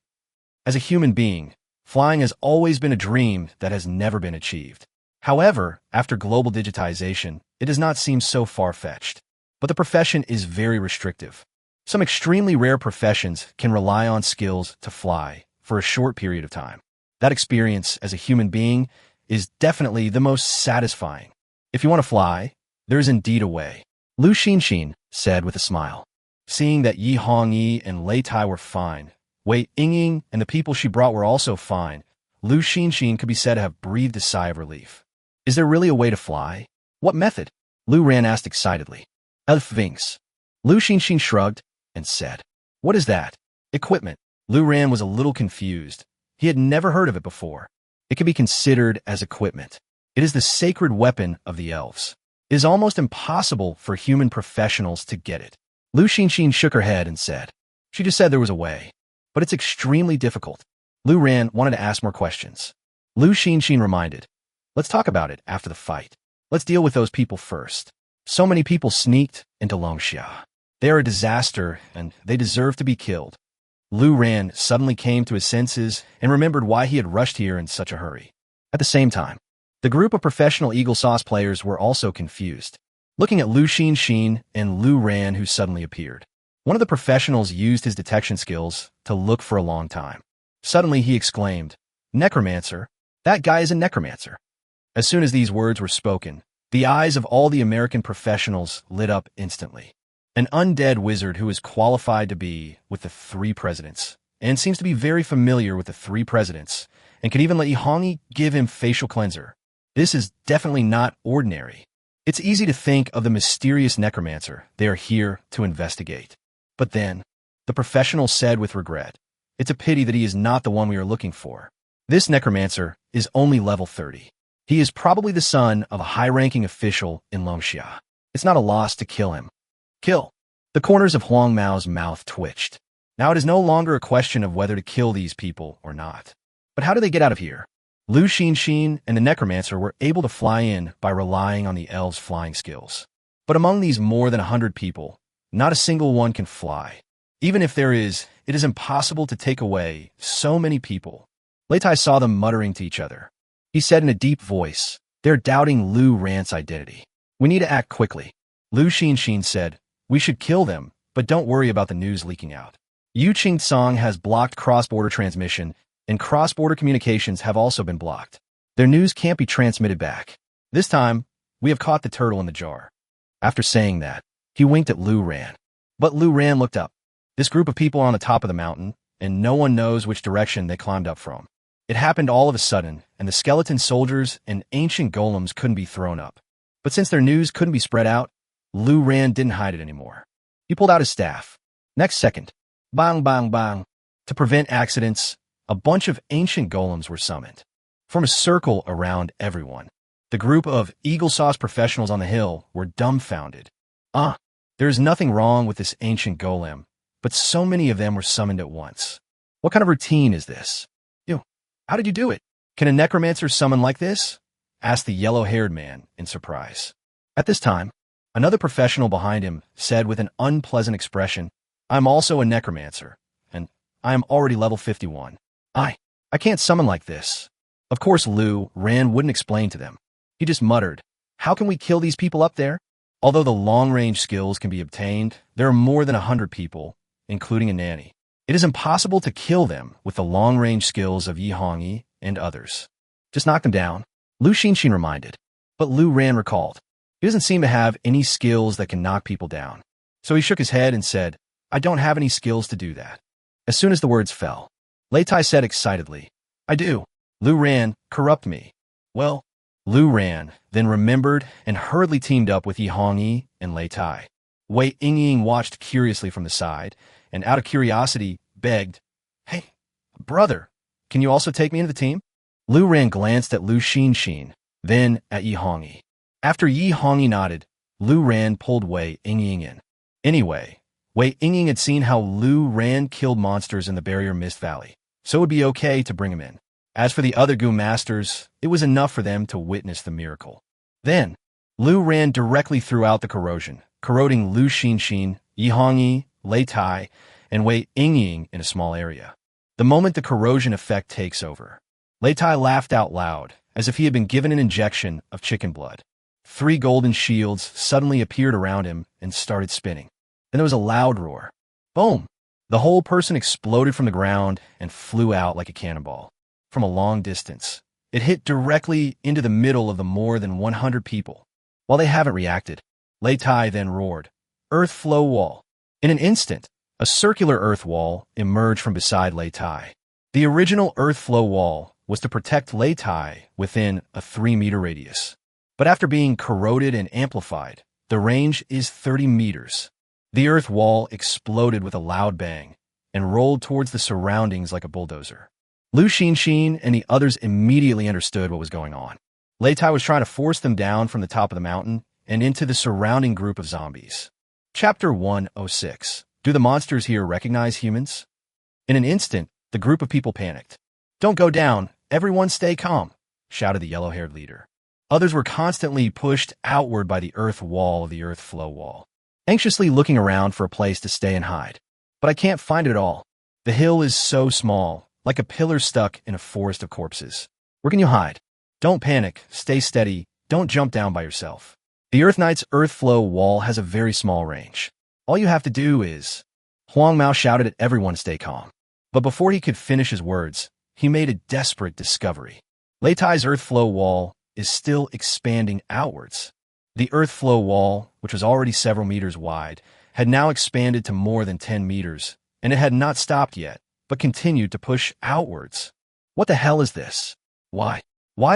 As a human being, flying has always been a dream that has never been achieved. However, after global digitization, it does not seem so far-fetched. But the profession is very restrictive. Some extremely rare professions can rely on skills to fly for a short period of time. That experience as a human being is definitely the most satisfying. If you want to fly, there is indeed a way. Lu Xinxin said with a smile. Seeing that Yi Hongyi and Lei Tai were fine, Wei Yingying and the people she brought were also fine, Lu Xinxin could be said to have breathed a sigh of relief. Is there really a way to fly? What method? Lu Ran asked excitedly. Elf Vinks. Lu Xinxin shrugged and said, What is that? Equipment. Lu Ran was a little confused. He had never heard of it before. It can be considered as equipment. It is the sacred weapon of the elves. It is almost impossible for human professionals to get it. Lu Xinxin shook her head and said, "She just said there was a way, but it's extremely difficult." Lu Ran wanted to ask more questions. Lu Xinxin reminded, "Let's talk about it after the fight. Let's deal with those people first. So many people sneaked into Longxia. They are a disaster, and they deserve to be killed." Lu Ran suddenly came to his senses and remembered why he had rushed here in such a hurry. At the same time, the group of professional Eagle Sauce players were also confused, looking at Lu Xinxin and Lu Ran, who suddenly appeared. One of the professionals used his detection skills to look for a long time. Suddenly he exclaimed, "Necromancer? That guy is a necromancer." As soon as these words were spoken, the eyes of all the American professionals lit up instantly. An undead wizard who is qualified to be with the three presidents, and seems to be very familiar with the three presidents, and can even let Yihongi give him facial cleanser. This is definitely not ordinary. It's easy to think of the mysterious necromancer they are here to investigate. But then, the professional said with regret, "It's a pity that he is not the one we are looking for. This necromancer is only level 30. He is probably the son of a high-ranking official in Longxia. It's not a loss to kill him." Kill. The corners of Huang Mao's mouth twitched. Now it is no longer a question of whether to kill these people or not. But how do they get out of here? Lu Xinxin and the necromancer were able to fly in by relying on the elves' flying skills. But among these more than 100 people, not a single one can fly. Even if there is, it is impossible to take away so many people. Leitai saw them muttering to each other. He said in a deep voice, "They're doubting Lu Ran's identity. We need to act quickly." Lu Xinxin said, "We should kill them, but don't worry about the news leaking out. Yu Qingcong has blocked cross-border transmission, and cross-border communications have also been blocked. Their news can't be transmitted back. This time, we have caught the turtle in the jar." After saying that, he winked at Lu Ran. But Lu Ran looked up. This group of people on the top of the mountain, and no one knows which direction they climbed up from. It happened all of a sudden, and the skeleton soldiers and ancient golems couldn't be thrown up. But since their news couldn't be spread out, Lu Ran didn't hide it anymore. He pulled out his staff. Next second, bang, bang, bang. To prevent accidents, a bunch of ancient golems were summoned. Form a circle around everyone. The group of Eagle Sauce professionals on the hill were dumbfounded. There is nothing wrong with this ancient golem, but so many of them were summoned at once. What kind of routine is this? How did you do it? Can a necromancer summon like this? Asked the yellow-haired man in surprise. At this time, another professional behind him said with an unpleasant expression, "I'm also a necromancer, and I am already level 51. I can't summon like this." Of course, Lu Ran wouldn't explain to them. He just muttered, "How can we kill these people up there?" Although the long-range skills can be obtained, there are more than 100 people, including a nanny. It is impossible to kill them with the long-range skills of Yi Hongyi and others. Just knock them down, Lu Xinxin reminded. But Lu Ran recalled, he doesn't seem to have any skills that can knock people down. So he shook his head and said, "I don't have any skills to do that." As soon as the words fell, Leitai said excitedly, "I do. Lu Ran, corrupt me." Well, Lu Ran then remembered and hurriedly teamed up with Yi Hongyi and Leitai. Wei Yingying watched curiously from the side, and out of curiosity, begged, "Hey, brother, can you also take me into the team?" Lu Ran glanced at Lu Xinxin, then at Yi Hongyi. After Yi Hongyi nodded, Lu Ran pulled Wei Yingying in. Anyway, Wei Yingying had seen how Lu Ran killed monsters in the Barrier Mist Valley, so it would be okay to bring him in. As for the other Gu Masters, it was enough for them to witness the miracle. Then, Lu Ran directly threw out the corrosion, corroding Lu Xinxin, Yi Hongyi, Leitai, and Wei Yingying in a small area. The moment the corrosion effect takes over, Leitai laughed out loud, as if he had been given an injection of chicken blood. 3 golden shields suddenly appeared around him and started spinning. Then there was a loud roar. Boom! The whole person exploded from the ground and flew out like a cannonball. From a long distance, it hit directly into the middle of the more than 100 people. While they haven't reacted, Leitai then roared, "Earth flow wall." In an instant, a circular earth wall emerged from beside Leitai. The original earth flow wall was to protect Leitai within a 3-meter radius. But after being corroded and amplified, the range is 30 meters. The earth wall exploded with a loud bang and rolled towards the surroundings like a bulldozer. Lu Xinxin and the others immediately understood what was going on. Leitai was trying to force them down from the top of the mountain and into the surrounding group of zombies. Chapter 106. Do the monsters here recognize humans? In an instant, the group of people panicked. "Don't go down, everyone stay calm," shouted the yellow-haired leader. Others were constantly pushed outward by the earth wall of the earth flow wall, anxiously looking around for a place to stay and hide. "But I can't find it at all. The hill is so small, like a pillar stuck in a forest of corpses. Where can you hide? Don't panic, stay steady, don't jump down by yourself. The Earth Knight's earth flow wall has a very small range. All you have to do is—" Huang Mao shouted at everyone to stay calm. But before he could finish his words, he made a desperate discovery. Lei Tai's earth flow wall is still expanding outwards. The earth flow wall, which was already several meters wide, had now expanded to more than 10 meters, and it had not stopped yet, but continued to push outwards. What the hell is this? Why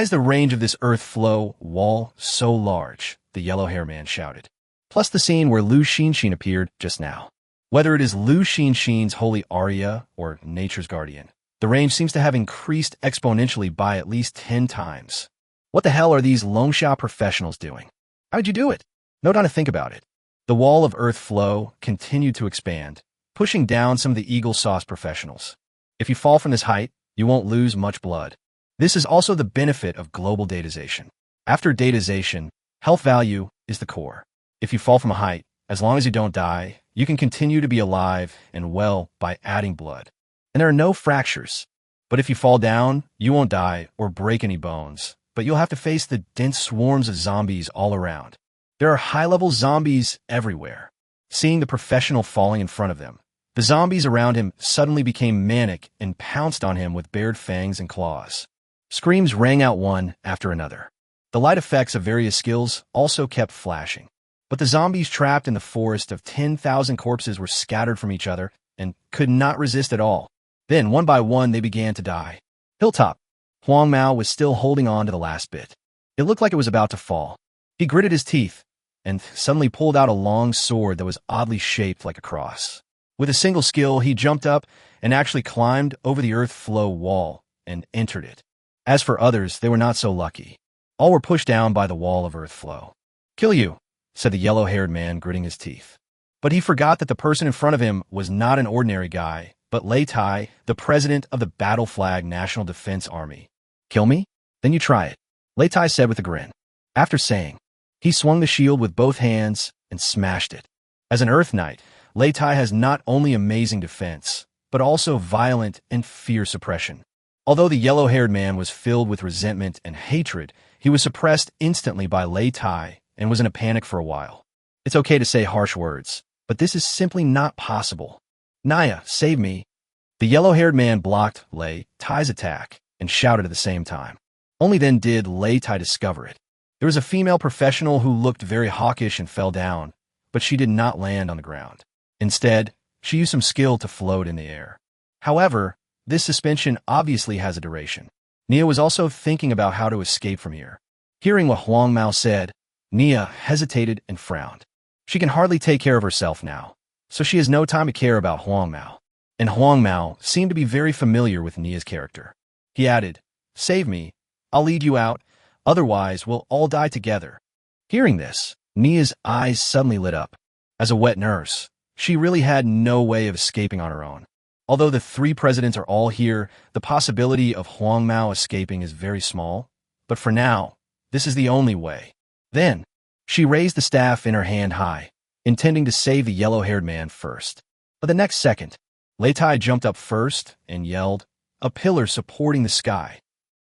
is the range of this earth flow wall so large? The yellow-haired man shouted. Plus the scene where Lu Xinxin appeared just now. Whether it is Lu Xinxin's holy aria or nature's guardian, the range seems to have increased exponentially by at least 10 times. What the hell are these Longsha professionals doing? How'd you do it? No time to think about it. The wall of earth flow continued to expand, pushing down some of the Eagle Sauce professionals. If you fall from this height, you won't lose much blood. This is also the benefit of global datization. After datization, health value is the core. If you fall from a height, as long as you don't die, you can continue to be alive and well by adding blood. And there are no fractures. But if you fall down, you won't die or break any bones, but you'll have to face the dense swarms of zombies all around. There are high-level zombies everywhere. Seeing the professional falling in front of them, the zombies around him suddenly became manic and pounced on him with bared fangs and claws. Screams rang out one after another. The light effects of various skills also kept flashing. But the zombies trapped in the forest of 10,000 corpses were scattered from each other and could not resist at all. Then, one by one, they began to die. Hilltop. Huang Mao was still holding on to the last bit. It looked like it was about to fall. He gritted his teeth and suddenly pulled out a long sword that was oddly shaped like a cross. With a single skill, he jumped up and actually climbed over the earth flow wall and entered it. As for others, they were not so lucky. All were pushed down by the wall of earth flow. "Kill you," said the yellow-haired man, gritting his teeth. But he forgot that the person in front of him was not an ordinary guy, but Lei Tai, the president of the Battle Flag National Defense Army. "Kill me? Then you try it," Lei Tai said with a grin. After saying, he swung the shield with both hands and smashed it. As an Earth Knight, Lei Tai has not only amazing defense, but also violent and fierce suppression. Although the yellow-haired man was filled with resentment and hatred, he was suppressed instantly by Lei Tai and was in a panic for a while. It's okay to say harsh words, but this is simply not possible. "Naya, save me." The yellow-haired man blocked Lei Tai's attack and shouted at the same time. Only then did Lei Tai discover it. There was a female professional who looked very hawkish and fell down, but she did not land on the ground. Instead, she used some skill to float in the air. However, this suspension obviously has a duration. Nia was also thinking about how to escape from here. Hearing what Huang Mao said, Nia hesitated and frowned. She can hardly take care of herself now, so she has no time to care about Huang Mao. And Huang Mao seemed to be very familiar with Nia's character. He added, "Save me, I'll lead you out, otherwise we'll all die together." Hearing this, Nia's eyes suddenly lit up. As a wet nurse, she really had no way of escaping on her own. Although the three presidents are all here, the possibility of Huang Mao escaping is very small. But for now, this is the only way. Then, she raised the staff in her hand high, intending to save the yellow-haired man first. But the next second, Lei Tai jumped up first and yelled, "A pillar supporting the sky."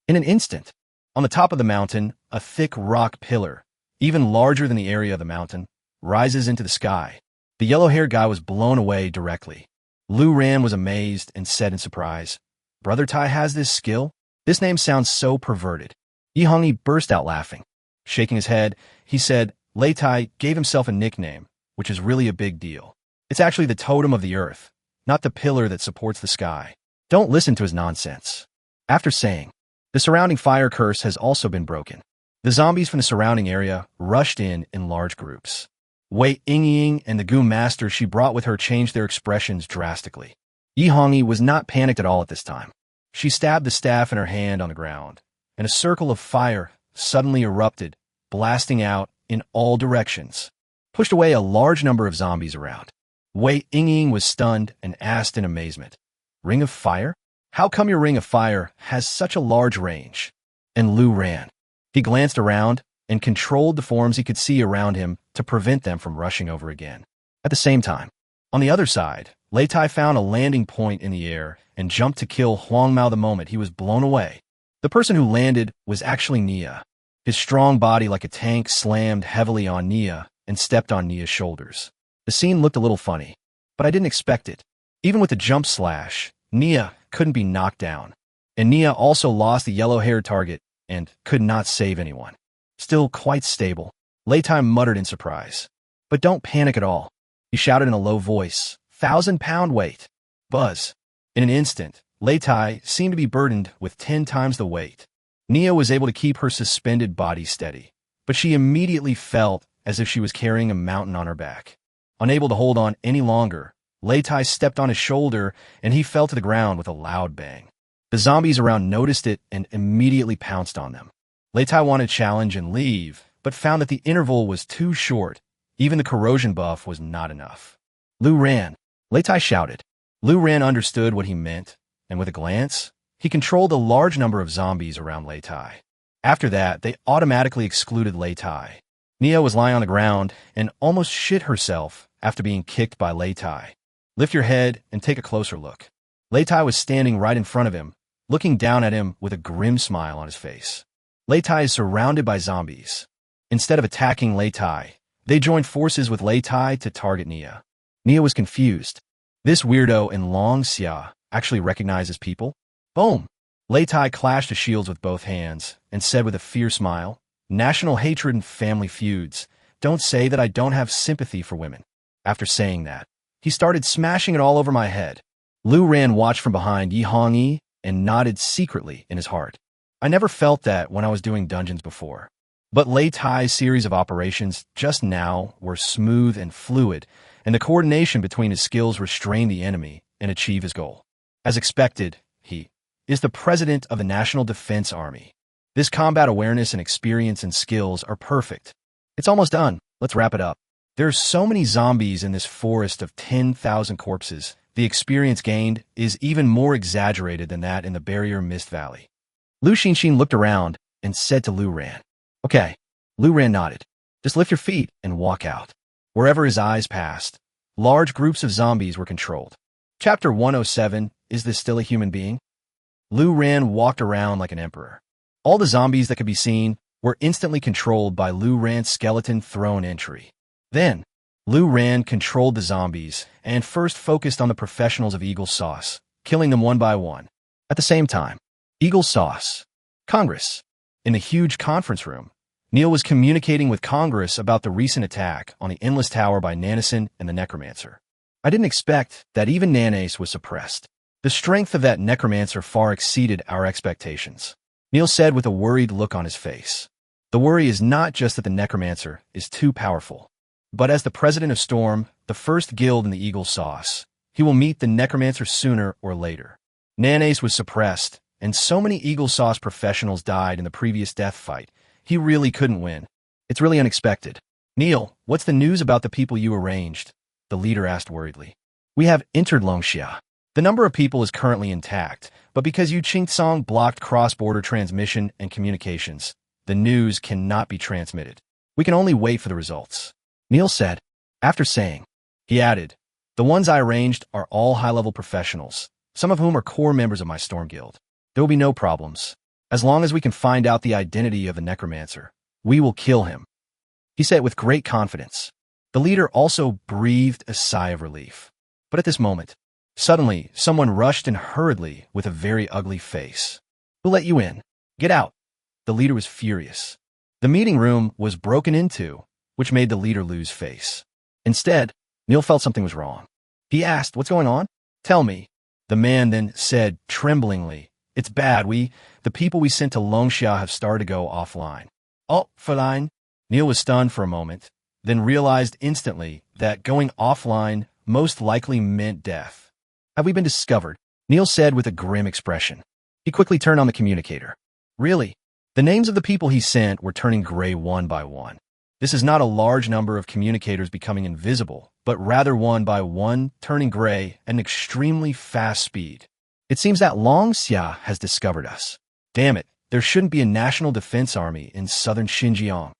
In an instant, on the top of the mountain, a thick rock pillar, even larger than the area of the mountain, rises into the sky. The yellow-haired guy was blown away directly. Lu Ran was amazed and said in surprise, "Brother Tai has this skill? This name sounds so perverted." Yi Hongyi burst out laughing. Shaking his head, he said, "Lei Tai gave himself a nickname, which is really a big deal. It's actually the totem of the earth, not the pillar that supports the sky. Don't listen to his nonsense." After saying, the surrounding fire curse has also been broken. The zombies from the surrounding area rushed in large groups. Wei Yingying and the Goon Master she brought with her changed their expressions drastically. Yi Hongyi was not panicked at all at this time. She stabbed the staff in her hand on the ground, and a circle of fire suddenly erupted, blasting out in all directions, pushed away a large number of zombies around. Wei Ying was stunned and asked in amazement, "Ring of Fire? How come your Ring of Fire has such a large range?" And Lu ran. He glanced around and controlled the forms he could see around him to prevent them from rushing over again. At the same time, on the other side, Lei Tai found a landing point in the air and jumped to kill Huang Mao the moment he was blown away. The person who landed was actually Nia. His strong body like a tank slammed heavily on Nia and stepped on Nia's shoulders. The scene looked a little funny, but I didn't expect it. Even with the jump slash, Nia couldn't be knocked down. And Nia also lost the yellow-haired target and could not save anyone. Still quite stable, Lei Tai muttered in surprise. "But don't panic at all," he shouted in a low voice. 1,000-pound weight. Buzz. In an instant, Lei Tai seemed to be burdened with 10 times the weight. Nia was able to keep her suspended body steady, but she immediately felt as if she was carrying a mountain on her back. Unable to hold on any longer, Lei Tai stepped on his shoulder and he fell to the ground with a loud bang. The zombies around noticed it and immediately pounced on them. Lei Tai wanted to challenge and leave, but found that the interval was too short. Even the corrosion buff was not enough. "Lu Ran," Lei Tai shouted. Lu Ran understood what he meant, and with a glance, he controlled a large number of zombies around Lei Tai. After that, they automatically excluded Lei Tai. Nia was lying on the ground and almost shit herself after being kicked by Lei Tai. "Lift your head and take a closer look." Lei Tai was standing right in front of him, looking down at him with a grim smile on his face. Lei Tai is surrounded by zombies. Instead of attacking Lei Tai, they joined forces with Lei Tai to target Nia. Nia was confused. This weirdo in long xia actually recognizes people? Boom! Lei Tai clashed his shields with both hands and said with a fierce smile, "National hatred and family feuds. Don't say that I don't have sympathy for women." After saying that, he started smashing it all over my head. Lu Ran watched from behind Yi Hongyi and nodded secretly in his heart. I never felt that when I was doing dungeons before. But Lei Tai's series of operations just now were smooth and fluid, and the coordination between his skills restrained the enemy and achieved his goal. As expected, he is the president of the National Defense Army. This combat awareness and experience and skills are perfect. It's almost done. Let's wrap it up. There are so many zombies in this forest of 10,000 corpses. The experience gained is even more exaggerated than that in the Barrier Mist Valley. Lu Xinxin looked around and said to Lu Ran, "Okay." Lu Ran nodded. "Just lift your feet and walk out." Wherever his eyes passed, large groups of zombies were controlled. Chapter 107, Is This Still a Human Being? Lu Ran walked around like an emperor. All the zombies that could be seen were instantly controlled by Lu Ran's skeleton throne entry. Then, Lu Ran controlled the zombies and first focused on the professionals of Eagle Sauce, killing them one by one. At the same time, Eagle Sauce, Congress. In the huge conference room, Neil was communicating with Congress about the recent attack on the Endless Tower by Nanison and the Necromancer. I didn't expect that even Nanace was suppressed. The strength of that Necromancer far exceeded our expectations. Neil said with a worried look on his face. The worry is not just that the Necromancer is too powerful, but as the president of Storm, the first guild in the Eagle Sauce, he will meet the Necromancer sooner or later. Nanace was suppressed, and so many Eagle Sauce professionals died in the previous death fight, he really couldn't win. It's really unexpected. "Neil, what's the news about the people you arranged?" the leader asked worriedly. "We have entered Longxia. The number of people is currently intact, but because Yu Qingcong blocked cross-border transmission and communications, the news cannot be transmitted. We can only wait for the results," Neil said. After saying, he added, "The ones I arranged are all high-level professionals, some of whom are core members of my Storm Guild. There will be no problems. As long as we can find out the identity of the Necromancer, we will kill him," he said with great confidence. The leader also breathed a sigh of relief. But at this moment, suddenly, someone rushed in hurriedly with a very ugly face. "Who let you in? Get out." The leader was furious. The meeting room was broken into, which made the leader lose face. Instead, Neil felt something was wrong. He asked, "What's going on? Tell me." The man then said tremblingly, "It's bad. The people we sent to Longxia have started to go offline." "Oh, Fräulein." Neil was stunned for a moment, then realized instantly that going offline most likely meant death. "Have we been discovered?" Neil said with a grim expression. He quickly turned on the communicator. Really? The names of the people he sent were turning gray one by one. This is not a large number of communicators becoming invisible, but rather one by one turning gray at an extremely fast speed. It seems that Long Xia has discovered us. Damn it, there shouldn't be a national defense army in southern Xinjiang.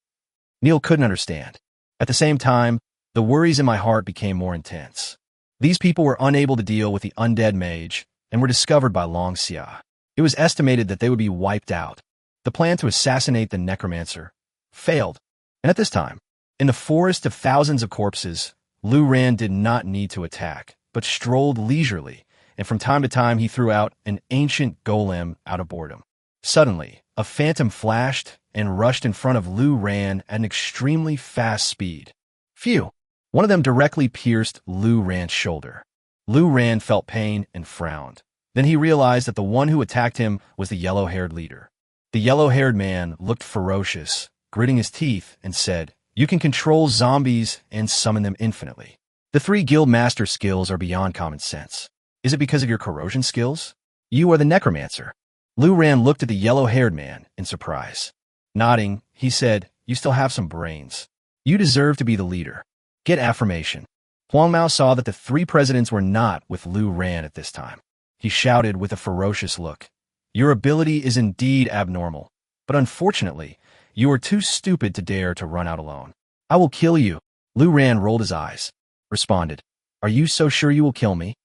Neil couldn't understand. At the same time, the worries in my heart became more intense. These people were unable to deal with the undead mage and were discovered by Long Xia. It was estimated that they would be wiped out. The plan to assassinate the Necromancer failed. And at this time, in the forest of thousands of corpses, Lu Ran did not need to attack, but strolled leisurely, and from time to time he threw out an ancient golem out of boredom. Suddenly, a phantom flashed and rushed in front of Lu Ran at an extremely fast speed. Phew! One of them directly pierced Lu Ran's shoulder. Lu Ran felt pain and frowned. Then he realized that the one who attacked him was the yellow-haired leader. The yellow-haired man looked ferocious, gritting his teeth, and said, "You can control zombies and summon them infinitely. The 3 guild master skills are beyond common sense. Is it because of your corrosion skills? You are the Necromancer." Lu Ran looked at the yellow-haired man in surprise. Nodding, he said, "You still have some brains. You deserve to be the leader. Get affirmation." Huang Mao saw that the 3 presidents were not with Lu Ran at this time. He shouted with a ferocious look, "Your ability is indeed abnormal, but unfortunately, you are too stupid to dare to run out alone. I will kill you." Lu Ran rolled his eyes, responded, "Are you so sure you will kill me?"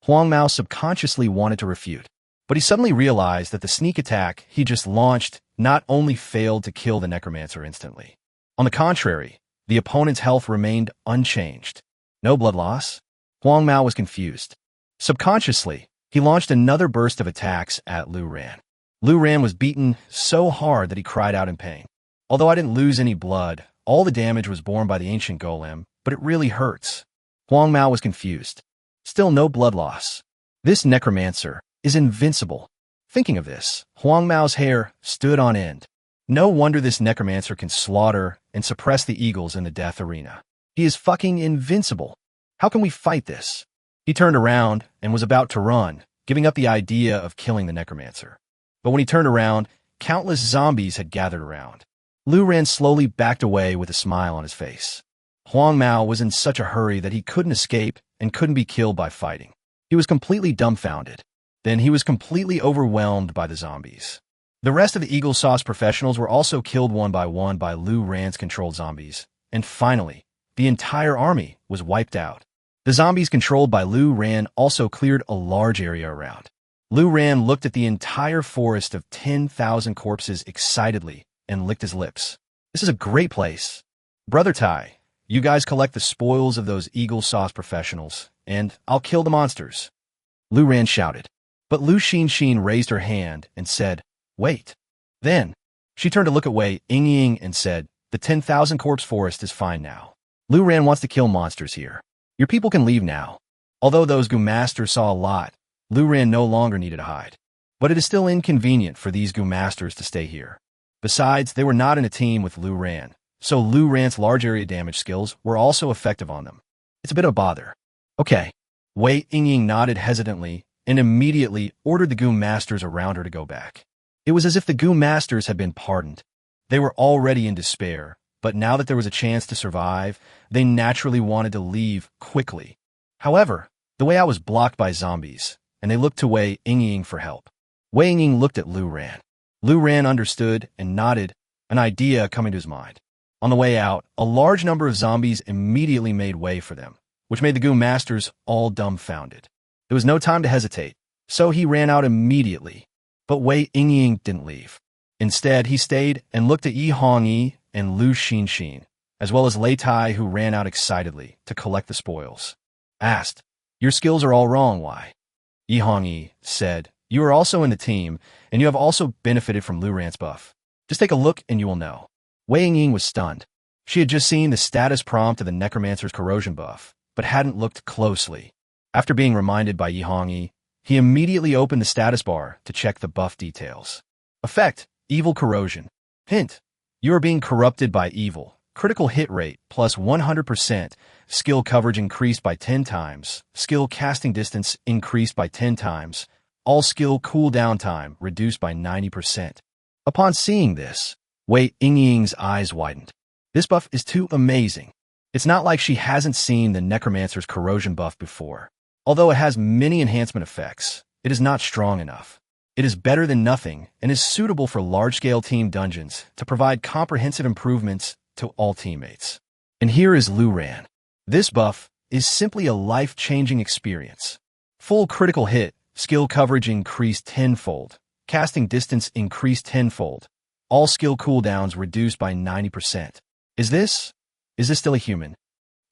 Huang Mao subconsciously wanted to refute, but he suddenly realized that the sneak attack he just launched not only failed to kill the Necromancer instantly. On the contrary, the opponent's health remained unchanged. No blood loss? Huang Mao was confused. Subconsciously, he launched another burst of attacks at Lu Ran. Lu Ran was beaten so hard that he cried out in pain. "Although I didn't lose any blood, all the damage was borne by the ancient golem, but it really hurts." Huang Mao was confused. Still no blood loss. This Necromancer is invincible. Thinking of this, Huang Mao's hair stood on end. No wonder this Necromancer can slaughter and suppress the eagles in the death arena. He is fucking invincible. How can we fight this? He turned around and was about to run, giving up the idea of killing the Necromancer. But when he turned around, countless zombies had gathered around. Lu Ran slowly backed away with a smile on his face. Huang Mao was in such a hurry that he couldn't escape and couldn't be killed by fighting. He was completely dumbfounded. Then he was completely overwhelmed by the zombies. The rest of the Eagle Sauce professionals were also killed one by Lu Ran's controlled zombies. And finally, the entire army was wiped out. The zombies controlled by Lu Ran also cleared a large area around. Lu Ran looked at the entire forest of 10,000 corpses excitedly and licked his lips. "This is a great place. Brother Tai, you guys collect the spoils of those Eagle Sauce professionals, and I'll kill the monsters." Lu Ran shouted. But Lu Xinxin raised her hand and said, "Wait." Then, she turned to look at Wei Yingying and said, "The 10,000 corpse forest is fine now. Lu Ran wants to kill monsters here. Your people can leave now." Although those Gu Masters saw a lot, Lu Ran no longer needed to hide. But it is still inconvenient for these Gu Masters to stay here. Besides, they were not in a team with Lu Ran, so Lu Ran's large area damage skills were also effective on them. It's a bit of a bother. Okay. Wei Yingying nodded hesitantly and immediately ordered the Gu Masters around her to go back. It was as if the Gu Masters had been pardoned. They were already in despair, but now that there was a chance to survive, they naturally wanted to leave quickly. However, the way out was blocked by zombies, and they looked to Wei Yingying for help. Wei Yingying looked at Lu Ran. Lu Ran understood and nodded, an idea coming to his mind. On the way out, a large number of zombies immediately made way for them, which made the Gu Masters all dumbfounded. There was no time to hesitate, so he ran out immediately. But Wei Yingying didn't leave. Instead, he stayed and looked at Yi Hongyi and Lu Xinxin, as well as Lei Tai, who ran out excitedly to collect the spoils. Asked, "Your skills are all wrong, why?" Yi Hongyi said, "You are also in the team, and you have also benefited from Lu Ran's buff. Just take a look and you will know." Wei Yingying was stunned. She had just seen the status prompt of the Necromancer's corrosion buff, but hadn't looked closely. After being reminded by Yi Hongyi, he immediately opened the status bar to check the buff details. Effect: Evil Corrosion. Hint: you are being corrupted by evil. Critical hit rate plus 100%. Skill coverage increased by 10 times. Skill casting distance increased by 10 times. All skill cooldown time reduced by 90%. Upon seeing this, Wei Yingying's eyes widened. This buff is too amazing. It's not like she hasn't seen the Necromancer's corrosion buff before. Although it has many enhancement effects, it is not strong enough. It is better than nothing and is suitable for large-scale team dungeons to provide comprehensive improvements to all teammates. And here is Luran. This buff is simply a life-changing experience. Full critical hit, skill coverage increased tenfold, casting distance increased tenfold, all skill cooldowns reduced by 90%. Is this still a human?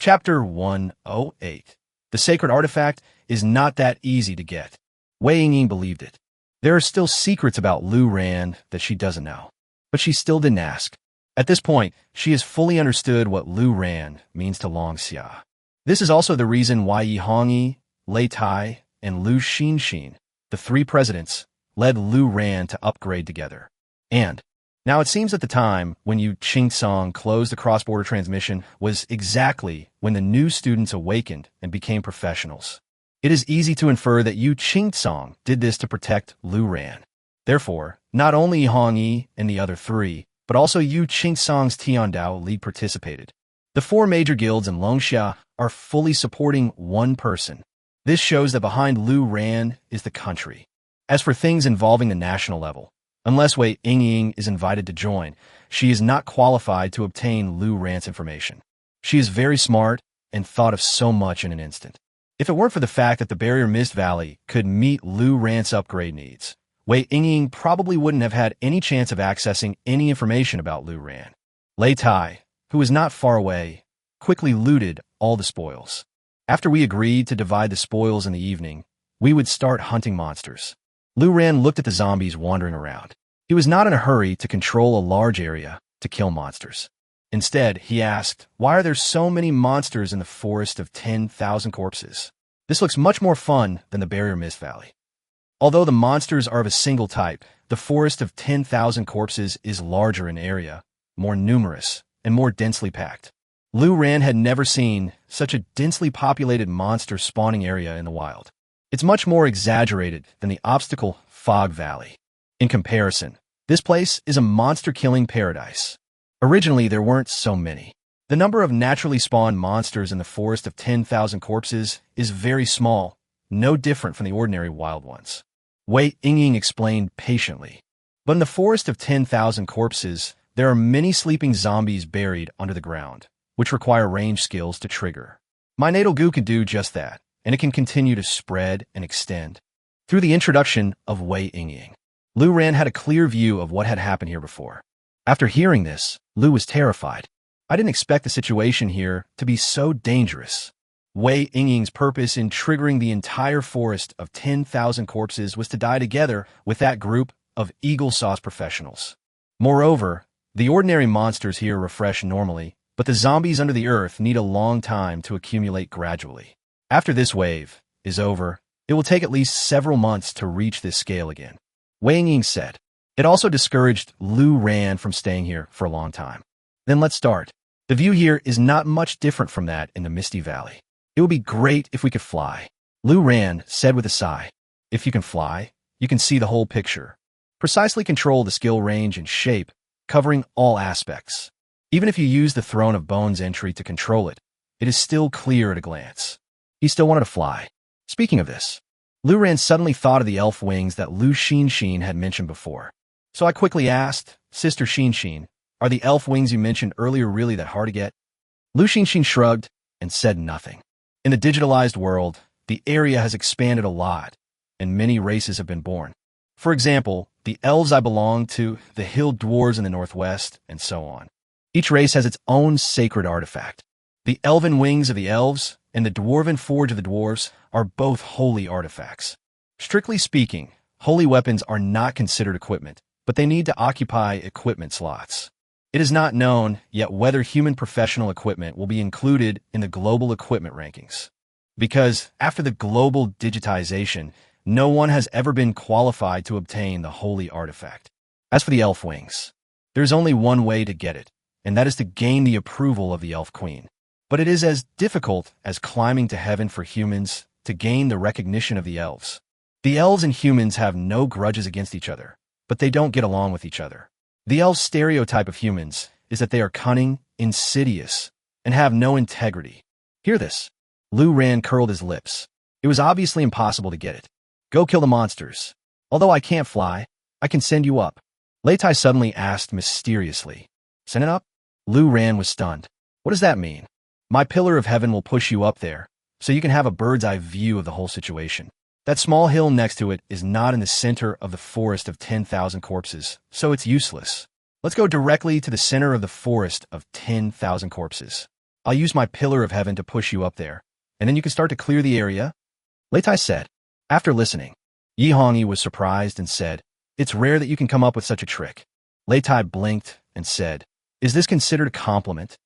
Chapter 108. The sacred artifact is not that easy to get. Wei Yingying believed it. There are still secrets about Lu Ran that she doesn't know. But she still didn't ask. At this point, she has fully understood what Lu Ran means to Long Xia. This is also the reason why Yi Hongyi, Lei Tai, and Lu Xinxin, the three presidents, led Lu Ran to upgrade together. And now it seems at the time when Yu Qingsong closed the cross-border transmission was exactly when the new students awakened and became professionals. It is easy to infer that Yu Qingsong did this to protect Lu Ran. Therefore, not only Yi Hongyi and the other three, but also Yu Qingsong's Tiandao League participated. The four major guilds in Longxia are fully supporting one person. This shows that behind Lu Ran is the country. As for things involving the national level, unless Wei Yingying is invited to join, she is not qualified to obtain Lu Ran's information. She is very smart and thought of so much in an instant. If it weren't for the fact that the Barrier Mist Valley could meet Lu Ran's upgrade needs, Wei Yingying probably wouldn't have had any chance of accessing any information about Lu Ran. Lei Tai, who was not far away, quickly looted all the spoils. After we agreed to divide the spoils in the evening, we would start hunting monsters. Lu Ran looked at the zombies wandering around. He was not in a hurry to control a large area to kill monsters. Instead, he asked, why are there so many monsters in the forest of 10,000 corpses? This looks much more fun than the Barrier Mist Valley. Although the monsters are of a single type, the forest of 10,000 corpses is larger in area, more numerous, and more densely packed. Lu Ran had never seen such a densely populated monster spawning area in the wild. It's much more exaggerated than the obstacle Fog Valley. In comparison, this place is a monster-killing paradise. Originally, there weren't so many. The number of naturally spawned monsters in the forest of 10,000 corpses is very small, no different from the ordinary wild ones. Wei Yingying explained patiently. But in the forest of 10,000 corpses, there are many sleeping zombies buried under the ground, which require range skills to trigger. My natal goo can do just that, and it can continue to spread and extend. Through the introduction of Wei Yingying, Lu Ran had a clear view of what had happened here before. After hearing this, Lu was terrified. I didn't expect the situation here to be so dangerous. Wei Yingying's purpose in triggering the entire forest of 10,000 corpses was to die together with that group of Eagle Sauce professionals. Moreover, the ordinary monsters here refresh normally, but the zombies under the earth need a long time to accumulate gradually. After this wave is over, it will take at least several months to reach this scale again. Wei Yingying said. It also discouraged Lu Ran from staying here for a long time. Then let's start. The view here is not much different from that in the Misty Valley. It would be great if we could fly. Lu Ran said with a sigh. If you can fly, you can see the whole picture. Precisely control the skill range and shape, covering all aspects. Even if you use the Throne of Bones entry to control it, it is still clear at a glance. He still wanted to fly. Speaking of this, Lu Ran suddenly thought of the elf wings that Lu Xinxin had mentioned before. So I quickly asked, Sister Xinxin, are the elf wings you mentioned earlier really that hard to get? Lu Xinxin shrugged and said nothing. In the digitalized world, the area has expanded a lot, and many races have been born. For example, the elves I belong to, the hill dwarves in the northwest, and so on. Each race has its own sacred artifact. The elven wings of the elves and the dwarven forge of the dwarves are both holy artifacts. Strictly speaking, holy weapons are not considered equipment, but they need to occupy equipment slots. It is not known yet whether human professional equipment will be included in the global equipment rankings. Because after the global digitization, no one has ever been qualified to obtain the holy artifact. As for the elf wings, there's only one way to get it, and that is to gain the approval of the elf queen. But it is as difficult as climbing to heaven for humans to gain the recognition of the elves. The elves and humans have no grudges against each other, but they don't get along with each other. The elves' stereotype of humans is that they are cunning, insidious, and have no integrity. Hear this. Lu Ran curled his lips. It was obviously impossible to get it. Go kill the monsters. Although I can't fly, I can send you up. Lei Tai suddenly asked mysteriously. Send it up? Lu Ran was stunned. What does that mean? My pillar of heaven will push you up there, so you can have a bird's eye view of the whole situation. That small hill next to it is not in the center of the forest of 10,000 corpses, so it's useless. Let's go directly to the center of the forest of 10,000 corpses. I'll use my pillar of heaven to push you up there, and then you can start to clear the area. Lei Tai said. After listening, Yi Hongyi was surprised and said, It's rare that you can come up with such a trick. Lei Tai blinked and said, Is this considered a compliment?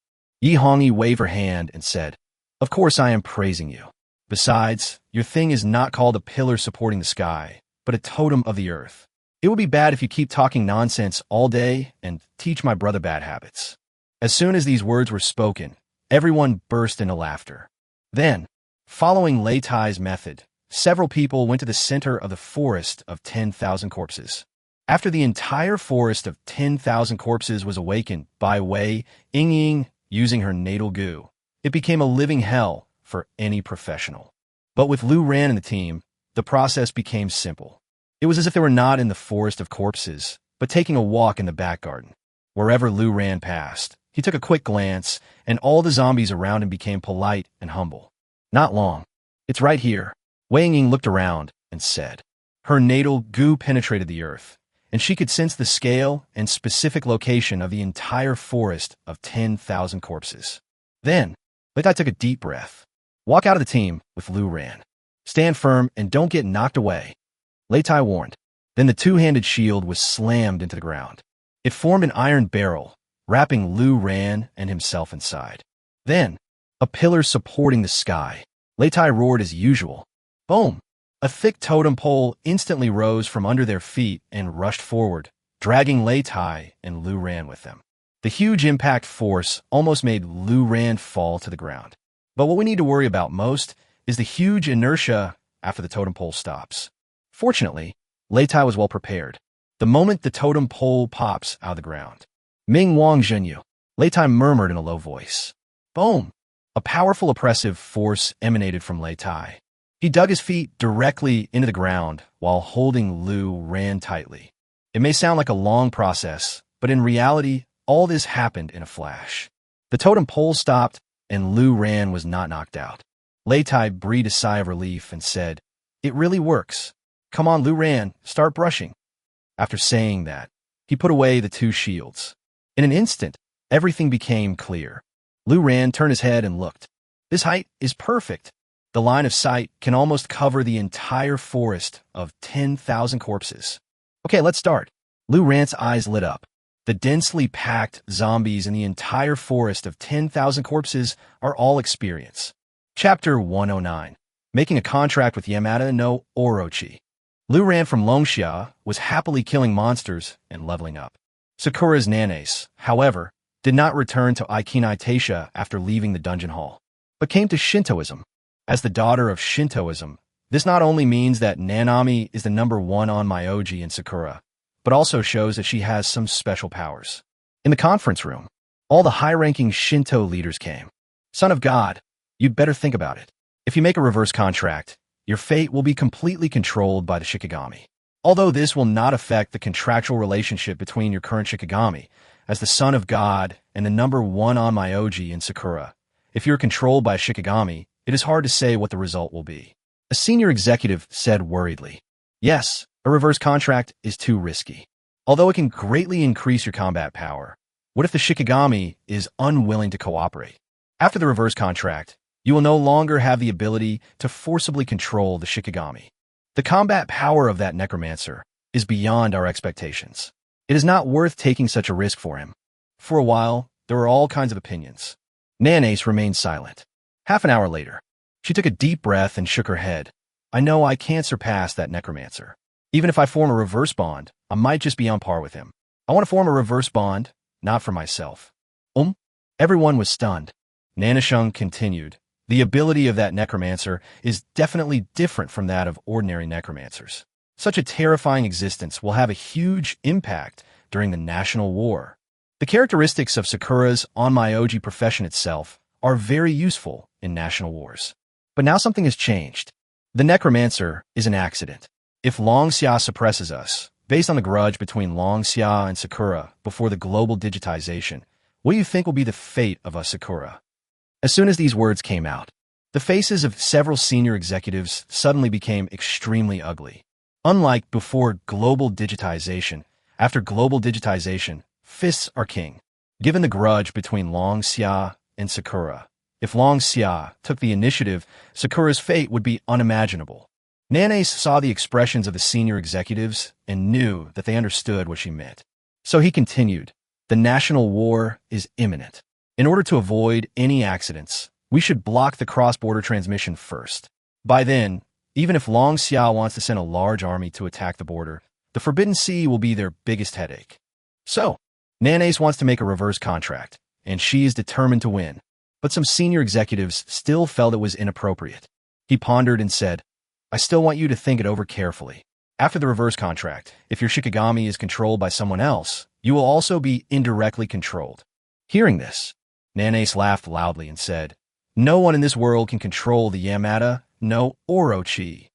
Yi Hongyi waved her hand and said, Of course I am praising you. Besides, your thing is not called a pillar supporting the sky, but a totem of the earth. It would be bad if you keep talking nonsense all day and teach my brother bad habits. As soon as these words were spoken, everyone burst into laughter. Then, following Lei Tai's method, several people went to the center of the forest of 10,000 corpses. After the entire forest of 10,000 corpses was awakened by Wei Yingying using her natal goo, it became a living hell for any professional. But with Lu Ran and the team, the process became simple. It was as if they were not in the forest of corpses, but taking a walk in the back garden. Wherever Lu Ran passed, he took a quick glance, and all the zombies around him became polite and humble. Not long. It's right here. Wei Ying looked around and said. Her natal goo penetrated the earth, and she could sense the scale and specific location of the entire forest of 10,000 corpses. Then, Lei Tai took a deep breath. Walk out of the team with Lu Ran. Stand firm and don't get knocked away. Lei Tai warned. Then the two-handed shield was slammed into the ground. It formed an iron barrel, wrapping Lu Ran and himself inside. Then, a pillar supporting the sky. Lei Tai roared as usual. Boom! A thick totem pole instantly rose from under their feet and rushed forward, dragging Lei Tai and Lu Ran with them. The huge impact force almost made Lu Ran fall to the ground. But what we need to worry about most is the huge inertia after the totem pole stops. Fortunately, Lei Tai was well prepared. The moment the totem pole pops out of the ground. Ming Wang Zhenyu, Lei Tai murmured in a low voice. Boom! A powerful oppressive force emanated from Lei Tai. He dug his feet directly into the ground while holding Lu Ran tightly. It may sound like a long process, but in reality, all this happened in a flash. The totem pole stopped, and Lu Ran was not knocked out. Lei Tai breathed a sigh of relief and said, It really works. Come on, Lu Ran, start brushing. After saying that, he put away the two shields. In an instant, everything became clear. Lu Ran turned his head and looked. This height is perfect. The line of sight can almost cover the entire forest of 10,000 corpses. Okay, let's start. Lu Ran's eyes lit up. The densely packed zombies in the entire forest of 10,000 corpses are all experience. Chapter 109. Making a contract with Yamada no Orochi. Lu Ran from Longxia was happily killing monsters and leveling up. Sakura's Nanace, however, did not return to Ikinai Taisha after leaving the dungeon hall, but came to Shintoism. As the daughter of Shintoism, this not only means that Nanami is the #1 on Myoji in Sakura, but also shows that she has some special powers. In the conference room, all the high-ranking Shinto leaders came. Son of God, you'd better think about it. If you make a reverse contract, your fate will be completely controlled by the Shikigami. Although this will not affect the contractual relationship between your current Shikigami, as the Son of God and the #1 on Myoji in Sakura, if you're controlled by a Shikigami, it is hard to say what the result will be. A senior executive said worriedly, Yes, a reverse contract is too risky. Although it can greatly increase your combat power, what if the Shikigami is unwilling to cooperate? After the reverse contract, you will no longer have the ability to forcibly control the Shikigami. The combat power of that Necromancer is beyond our expectations. It is not worth taking such a risk for him. For a while, there were all kinds of opinions. Nanace remained silent. Half an hour later, she took a deep breath and shook her head. I know I can't surpass that Necromancer. Even if I form a reverse bond, I might just be on par with him. I want to form a reverse bond, not for myself. Everyone was stunned. Nanashung continued. The ability of that Necromancer is definitely different from that of ordinary Necromancers. Such a terrifying existence will have a huge impact during the national war. The characteristics of Sakura's onmyoji profession itself are very useful in national wars. But now something has changed. The Necromancer is an accident. If Long Xia suppresses us, based on the grudge between Long Xia and Sakura before the global digitization, what do you think will be the fate of us, Sakura? As soon as these words came out, the faces of several senior executives suddenly became extremely ugly. Unlike before global digitization, after global digitization, fists are king. Given the grudge between Long Xia and Sakura, if Long Xia took the initiative, Sakura's fate would be unimaginable. Nanace saw the expressions of the senior executives and knew that they understood what she meant. So he continued, "The national war is imminent. In order to avoid any accidents, we should block the cross-border transmission first. By then, even if Long Xia wants to send a large army to attack the border, the Forbidden Sea will be their biggest headache. So, Nanace wants to make a reverse contract, and she is determined to win. But some senior executives still felt it was inappropriate. He pondered and said, I still want you to think it over carefully. After the reverse contract, if your Shikigami is controlled by someone else, you will also be indirectly controlled." Hearing this, Nanace laughed loudly and said, "No one in this world can control the Yamada no Orochi.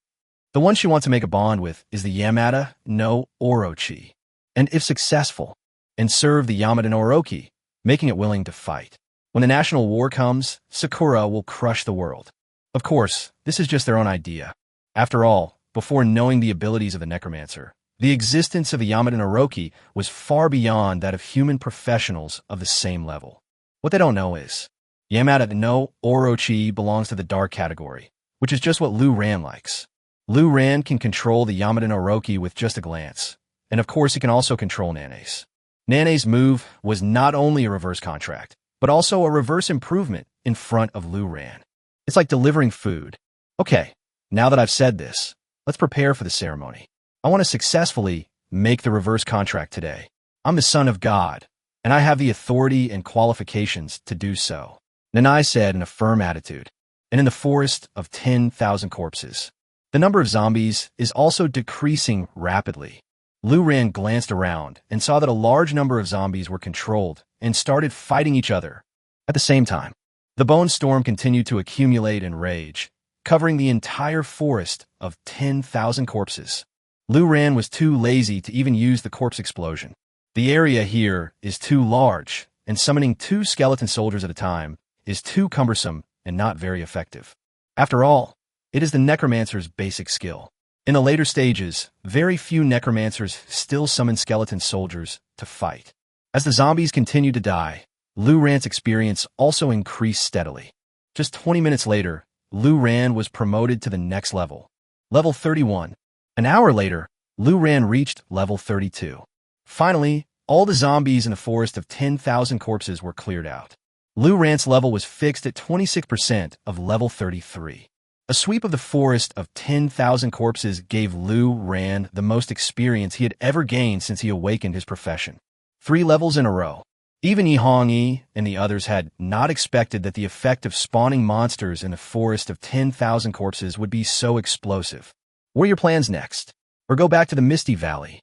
The one she wants to make a bond with is the Yamada no Orochi, and if successful, and serve the Yamada no Orochi, making it willing to fight. When the national war comes, Sakura will crush the world. Of course, this is just their own idea. After all, before knowing the abilities of the Necromancer, the existence of the Yamada no Orochi was far beyond that of human professionals of the same level. What they don't know is, Yamada no Orochi belongs to the dark category, which is just what Lu Ran likes. Lu Ran can control the Yamada no Orochi with just a glance, and of course he can also control Nanace. Nanace's move was not only a reverse contract, but also a reverse improvement in front of Lu Ran. It's like delivering food. Okay, now that I've said this, let's prepare for the ceremony. I want to successfully make the reverse contract today. I'm the son of God, and I have the authority and qualifications to do so," Nanai said in a firm attitude. And in the forest of 10,000 corpses, the number of zombies is also decreasing rapidly. Lu Ran glanced around and saw that a large number of zombies were controlled and started fighting each other. At the same time, the bone storm continued to accumulate and rage, covering the entire forest of 10,000 corpses. Lu Ran was too lazy to even use the corpse explosion. The area here is too large, and summoning 2 skeleton soldiers at a time is too cumbersome and not very effective. After all, it is the Necromancer's basic skill. In the later stages, very few Necromancers still summon skeleton soldiers to fight. As the zombies continued to die, Lu Ran's experience also increased steadily. Just 20 minutes later, Lu Ran was promoted to the next level, level 31. An hour later, Lu Ran reached level 32. Finally, all the zombies in the forest of 10,000 corpses were cleared out. Lu Ran's level was fixed at 26% of level 33. A sweep of the forest of 10,000 corpses gave Lu Ran the most experience he had ever gained since he awakened his profession. 3 levels in a row. Even Yi Hongyi and the others had not expected that the effect of spawning monsters in a forest of 10,000 corpses would be so explosive. What are your plans next? Or go back to the Misty Valley?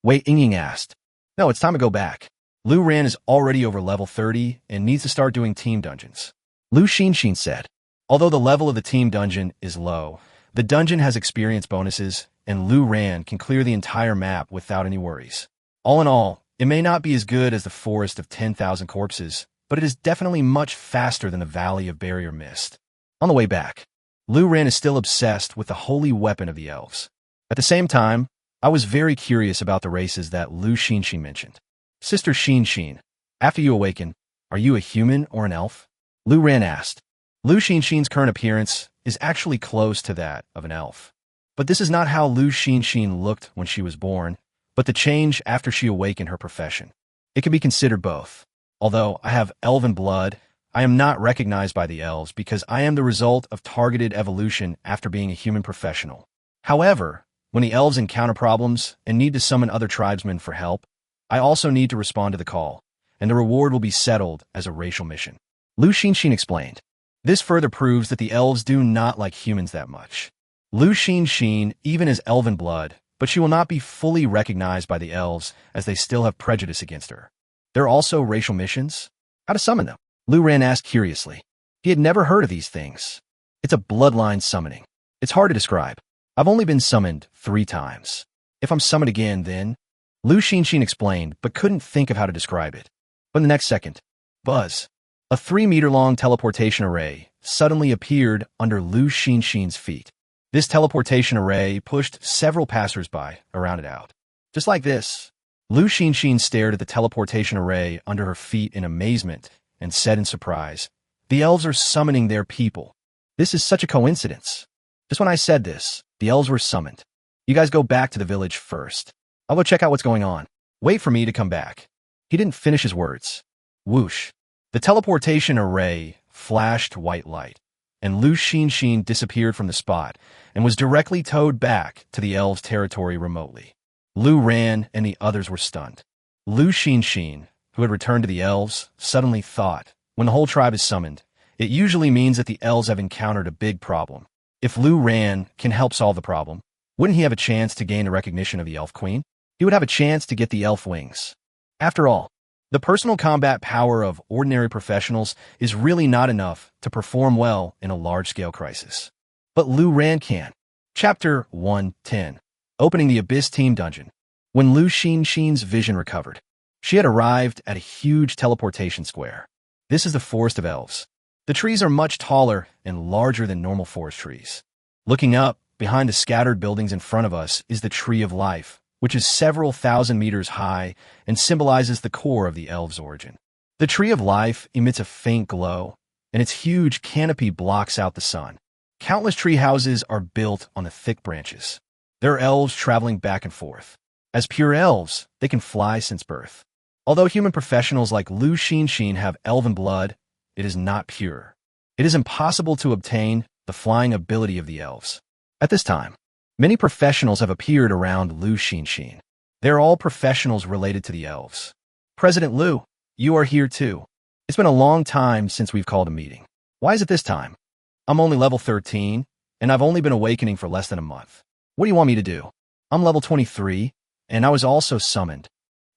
Wei Yingying asked. No, it's time to go back. Lu Ran is already over level 30 and needs to start doing team dungeons. Lu Xinxin said. Although the level of the team dungeon is low, the dungeon has experience bonuses, and Lu Ran can clear the entire map without any worries. All in all, it may not be as good as the forest of 10,000 corpses, but it is definitely much faster than the Valley of Barrier Mist. On the way back, Lu Ran is still obsessed with the holy weapon of the elves. At the same time, I was very curious about the races that Lu Xinxin mentioned. Sister Xinxin, after you awaken, are you a human or an elf? Lu Ran asked. Lu Xinxin's current appearance is actually close to that of an elf. But this is not how Lu Xinxin looked when she was born, but the change after she awakened her profession. It can be considered both. Although I have elven blood, I am not recognized by the elves because I am the result of targeted evolution after being a human professional. However, when the elves encounter problems and need to summon other tribesmen for help, I also need to respond to the call, and the reward will be settled as a racial mission. Lu Xinxin explained. This further proves that the elves do not like humans that much. Lu Xinxin even has elven blood, but she will not be fully recognized by the elves as they still have prejudice against her. There are also racial missions? How to summon them? Lu Ran asked curiously. He had never heard of these things. It's a bloodline summoning. It's hard to describe. I've only been summoned 3 times. If I'm summoned again, then... Lu Xinxin explained, but couldn't think of how to describe it. But in the next second, buzz. A 3-meter-long teleportation array suddenly appeared under Lu Xinxin's feet. This teleportation array pushed several passersby around it out. Just like this. Lu Xinxin stared at the teleportation array under her feet in amazement and said in surprise, "The elves are summoning their people. This is such a coincidence." Just when I said this, the elves were summoned. You guys go back to the village first. I'll go check out what's going on. Wait for me to come back. He didn't finish his words. Whoosh. The teleportation array flashed white light, and Lu Xinxin disappeared from the spot and was directly towed back to the elves' territory remotely. Lu Ran and the others were stunned. Lu Xinxin, who had returned to the elves, suddenly thought, when the whole tribe is summoned, it usually means that the elves have encountered a big problem. If Lu Ran can help solve the problem, wouldn't he have a chance to gain the recognition of the Elf Queen? He would have a chance to get the elf wings. After all, the personal combat power of ordinary professionals is really not enough to perform well in a large-scale crisis. But Lu Ran can. Chapter 110. Opening the Abyss Team Dungeon. When Lu Xinxin's vision recovered, she had arrived at a huge teleportation square. This is the Forest of Elves. The trees are much taller and larger than normal forest trees. Looking up, behind the scattered buildings in front of us is the Tree of Life, which is several thousand meters high and symbolizes the core of the elves' origin. The Tree of Life emits a faint glow, and its huge canopy blocks out the sun. Countless tree houses are built on the thick branches. There are elves traveling back and forth. As pure elves, they can fly since birth. Although human professionals like Lu Xinxin have elven blood, it is not pure. It is impossible to obtain the flying ability of the elves. At this time, many professionals have appeared around Lu Xinxin. They are all professionals related to the elves. President Lu, you are here too. It's been a long time since we've called a meeting. Why is it this time? I'm only level 13, and I've only been awakening for less than a month. What do you want me to do? I'm level 23, and I was also summoned.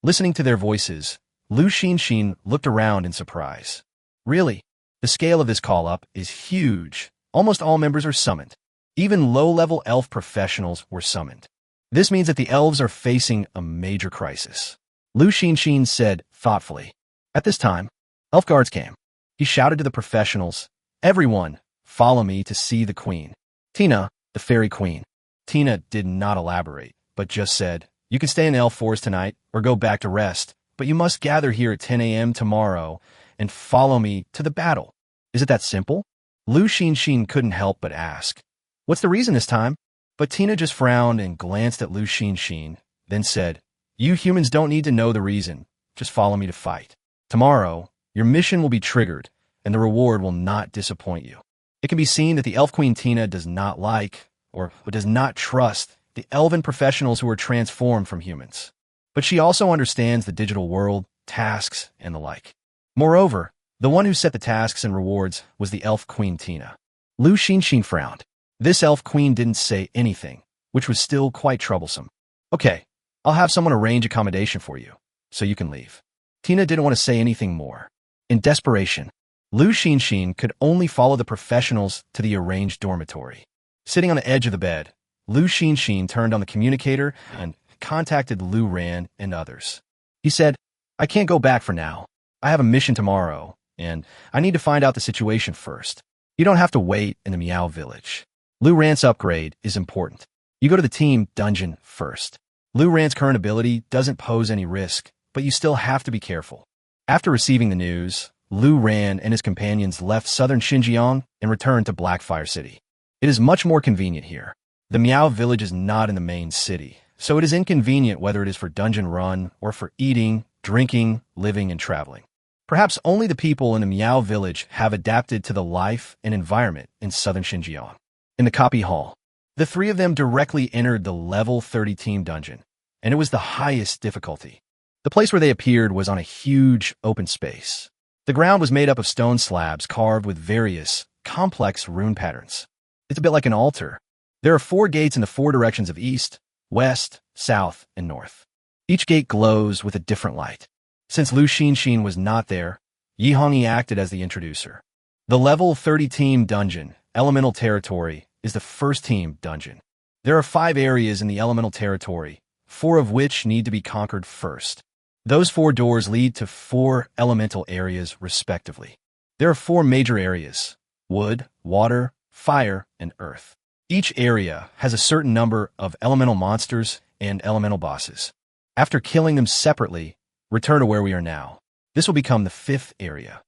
Listening to their voices, Lu Xinxin looked around in surprise. Really, the scale of this call-up is huge. Almost all members are summoned. Even low-level elf professionals were summoned. This means that the elves are facing a major crisis. Lu Xinxin said thoughtfully. At this time, elf guards came. He shouted to the professionals, "Everyone, follow me to see the queen. Tina, the fairy queen." Tina did not elaborate, but just said, "You can stay in the elf forest tonight or go back to rest, but you must gather here at 10 a.m. tomorrow and follow me to the battle." Is it that simple? Lu Xinxin couldn't help but ask. What's the reason this time? But Tina just frowned and glanced at Lu Xinxin, then said, "You humans don't need to know the reason. Just follow me to fight. Tomorrow, your mission will be triggered, and the reward will not disappoint you." It can be seen that the Elf Queen Tina does not like, or does not trust, the elven professionals who are transformed from humans. But she also understands the digital world, tasks, and the like. Moreover, the one who set the tasks and rewards was the Elf Queen Tina. Lu Xinxin frowned. This Elf Queen didn't say anything, which was still quite troublesome. "Okay, I'll have someone arrange accommodation for you, so you can leave." Tina didn't want to say anything more. In desperation, Lu Xinxin could only follow the professionals to the arranged dormitory. Sitting on the edge of the bed, Lu Xinxin turned on the communicator and contacted Lu Ran and others. He said, "I can't go back for now. I have a mission tomorrow, and I need to find out the situation first. You don't have to wait in the Meow Village. Lu Ran's upgrade is important. You go to the team dungeon first. Lu Ran's current ability doesn't pose any risk, but you still have to be careful." After receiving the news, Lu Ran and his companions left southern Xinjiang and returned to Blackfire City. It is much more convenient here. The Meow Village is not in the main city, so it is inconvenient whether it is for dungeon run or for eating, drinking, living, and traveling. Perhaps only the people in the Meow Village have adapted to the life and environment in southern Xinjiang. In the copy hall, the 3 of them directly entered the level 30 team dungeon, and it was the highest difficulty. The place where they appeared was on a huge open space. The ground was made up of stone slabs carved with various, complex rune patterns. It's a bit like an altar. There are 4 gates in the 4 directions of east, west, south, and north. Each gate glows with a different light. Since Lu Xinxin was not there, Yi Hongyi acted as the introducer. The level 30 team dungeon, Elemental Territory, is the first team dungeon. There are 5 areas in the Elemental Territory, 4 of which need to be conquered first. Those 4 doors lead to 4 elemental areas respectively. There are 4 major areas: wood, water, fire, and earth. Each area has a certain number of elemental monsters and elemental bosses. After killing them separately, return to where we are now. This will become the 5th area.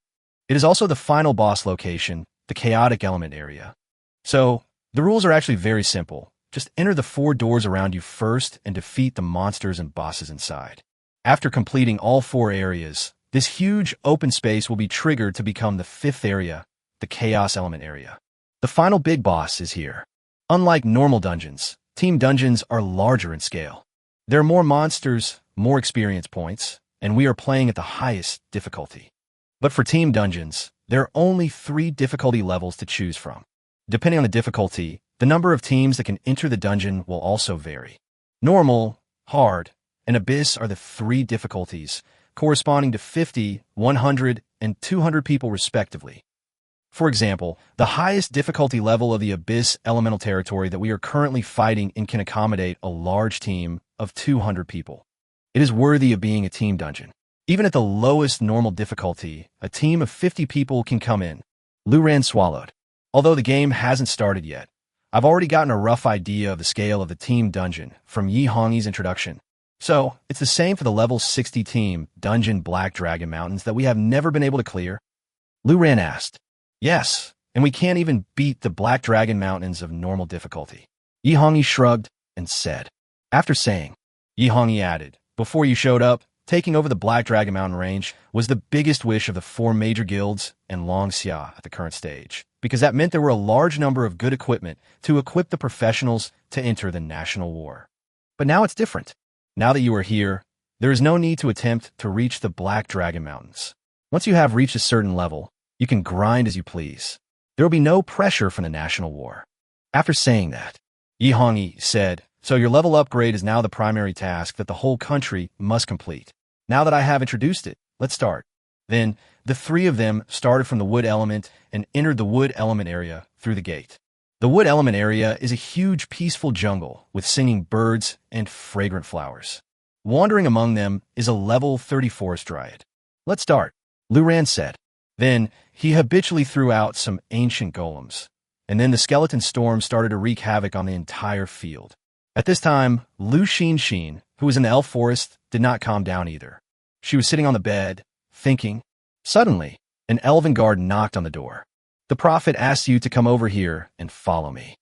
It is also the final boss location, the chaotic element area. So, the rules are actually very simple. Just enter the 4 doors around you first and defeat the monsters and bosses inside. After completing all 4 areas, this huge open space will be triggered to become the 5th area, the chaos element area. The final big boss is here. Unlike normal dungeons, team dungeons are larger in scale. There are more monsters, more experience points, and we are playing at the highest difficulty. But for team dungeons, there are only 3 difficulty levels to choose from. Depending on the difficulty, the number of teams that can enter the dungeon will also vary. Normal, hard, and abyss are the 3 difficulties, corresponding to 50, 100, and 200 people respectively. For example, the highest difficulty level of the Abyss Elemental Territory that we are currently fighting in can accommodate a large team of 200 people. It is worthy of being a team dungeon. Even at the lowest normal difficulty, a team of 50 people can come in. Lu Ran swallowed. Although the game hasn't started yet, I've already gotten a rough idea of the scale of the team dungeon from Yi Hongyi's introduction. So, it's the same for the level 60 team dungeon Black Dragon Mountains that we have never been able to clear? Lu Ran asked. Yes, and we can't even beat the Black Dragon Mountains of normal difficulty. Yi Hongyi shrugged and said. After saying, Yi Hongyi added, before you showed up, taking over the Black Dragon Mountain range was the biggest wish of the 4 major guilds and Long Xia at the current stage, because that meant there were a large number of good equipment to equip the professionals to enter the national war. But now it's different. Now that you are here, there is no need to attempt to reach the Black Dragon Mountains. Once you have reached a certain level, you can grind as you please. There will be no pressure from the national war. After saying that, Yi Hongyi said, so your level upgrade is now the primary task that the whole country must complete. Now that I have introduced it, let's start. Then, the 3 of them started from the wood element and entered the wood element area through the gate. The wood element area is a huge peaceful jungle with singing birds and fragrant flowers. Wandering among them is a level 30 forest dryad. Let's start, Lu Ran said. Then, he habitually threw out some ancient golems, and then the skeleton storm started to wreak havoc on the entire field. At this time, Lu Xinxin, who was in the elf forest, did not calm down either. She was sitting on the bed, thinking. Suddenly, an elven guard knocked on the door. The prophet asks you to come over here and follow me.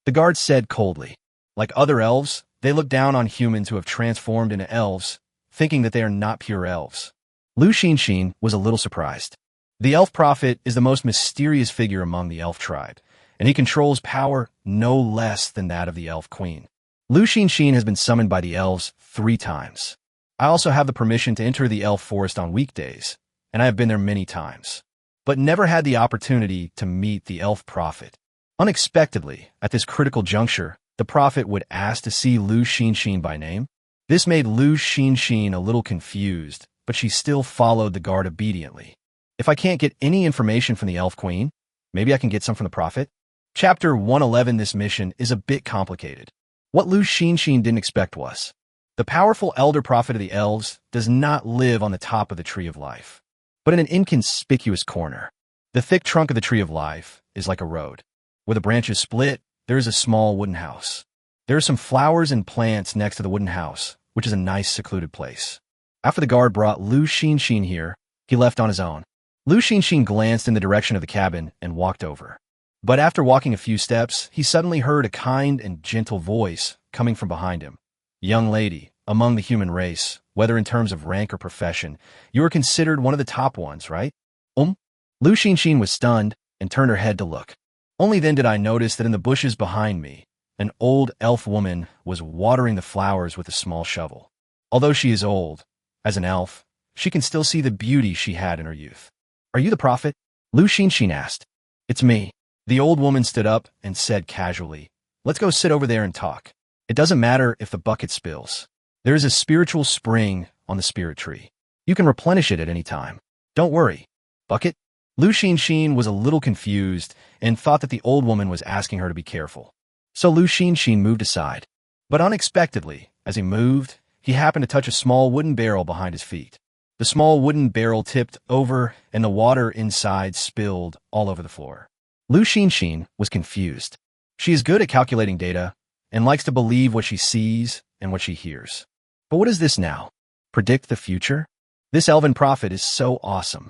The guard said coldly. Like other elves, they look down on humans who have transformed into elves, thinking that they are not pure elves. Lu Xinxin was a little surprised. The elf prophet is the most mysterious figure among the elf tribe, and he controls power no less than that of the elf queen. Lu Xinxin has been summoned by the elves 3 times. I also have the permission to enter the elf forest on weekdays, and I have been there many times, but never had the opportunity to meet the elf prophet. Unexpectedly, at this critical juncture, the prophet would ask to see Lu Xinxin by name. This made Lu Xinxin a little confused, but she still followed the guard obediently. If I can't get any information from the elf queen, maybe I can get some from the prophet? Chapter 111. This mission is a bit complicated. What Lu Xinxin didn't expect was, the powerful elder prophet of the elves does not live on the top of the tree of life, but in an inconspicuous corner. The thick trunk of the tree of life is like a road. Where the branches split, there is a small wooden house. There are some flowers and plants next to the wooden house, which is a nice secluded place. After the guard brought Lu Xinxin here, he left on his own. Lu Xinxin glanced in the direction of the cabin and walked over. But after walking a few steps, he suddenly heard a kind and gentle voice coming from behind him. Young lady, among the human race, whether in terms of rank or profession, you are considered one of the top ones, right? Lu Xinxin was stunned and turned her head to look. Only then did I notice that in the bushes behind me, an old elf woman was watering the flowers with a small shovel. Although she is old, as an elf, she can still see the beauty she had in her youth. Are you the prophet? Lu Xinxin asked. It's me. The old woman stood up and said casually, let's go sit over there and talk. It doesn't matter if the bucket spills. There is a spiritual spring on the spirit tree. You can replenish it at any time. Don't worry. Bucket? Lu Xinxin was a little confused and thought that the old woman was asking her to be careful. So Lu Xinxin moved aside. But unexpectedly, as he moved, he happened to touch a small wooden barrel behind his feet. The small wooden barrel tipped over and the water inside spilled all over the floor. Lu Xinxin was confused. She is good at calculating data and likes to believe what she sees and what she hears. But what is this now? Predict the future? This elven prophet is so awesome.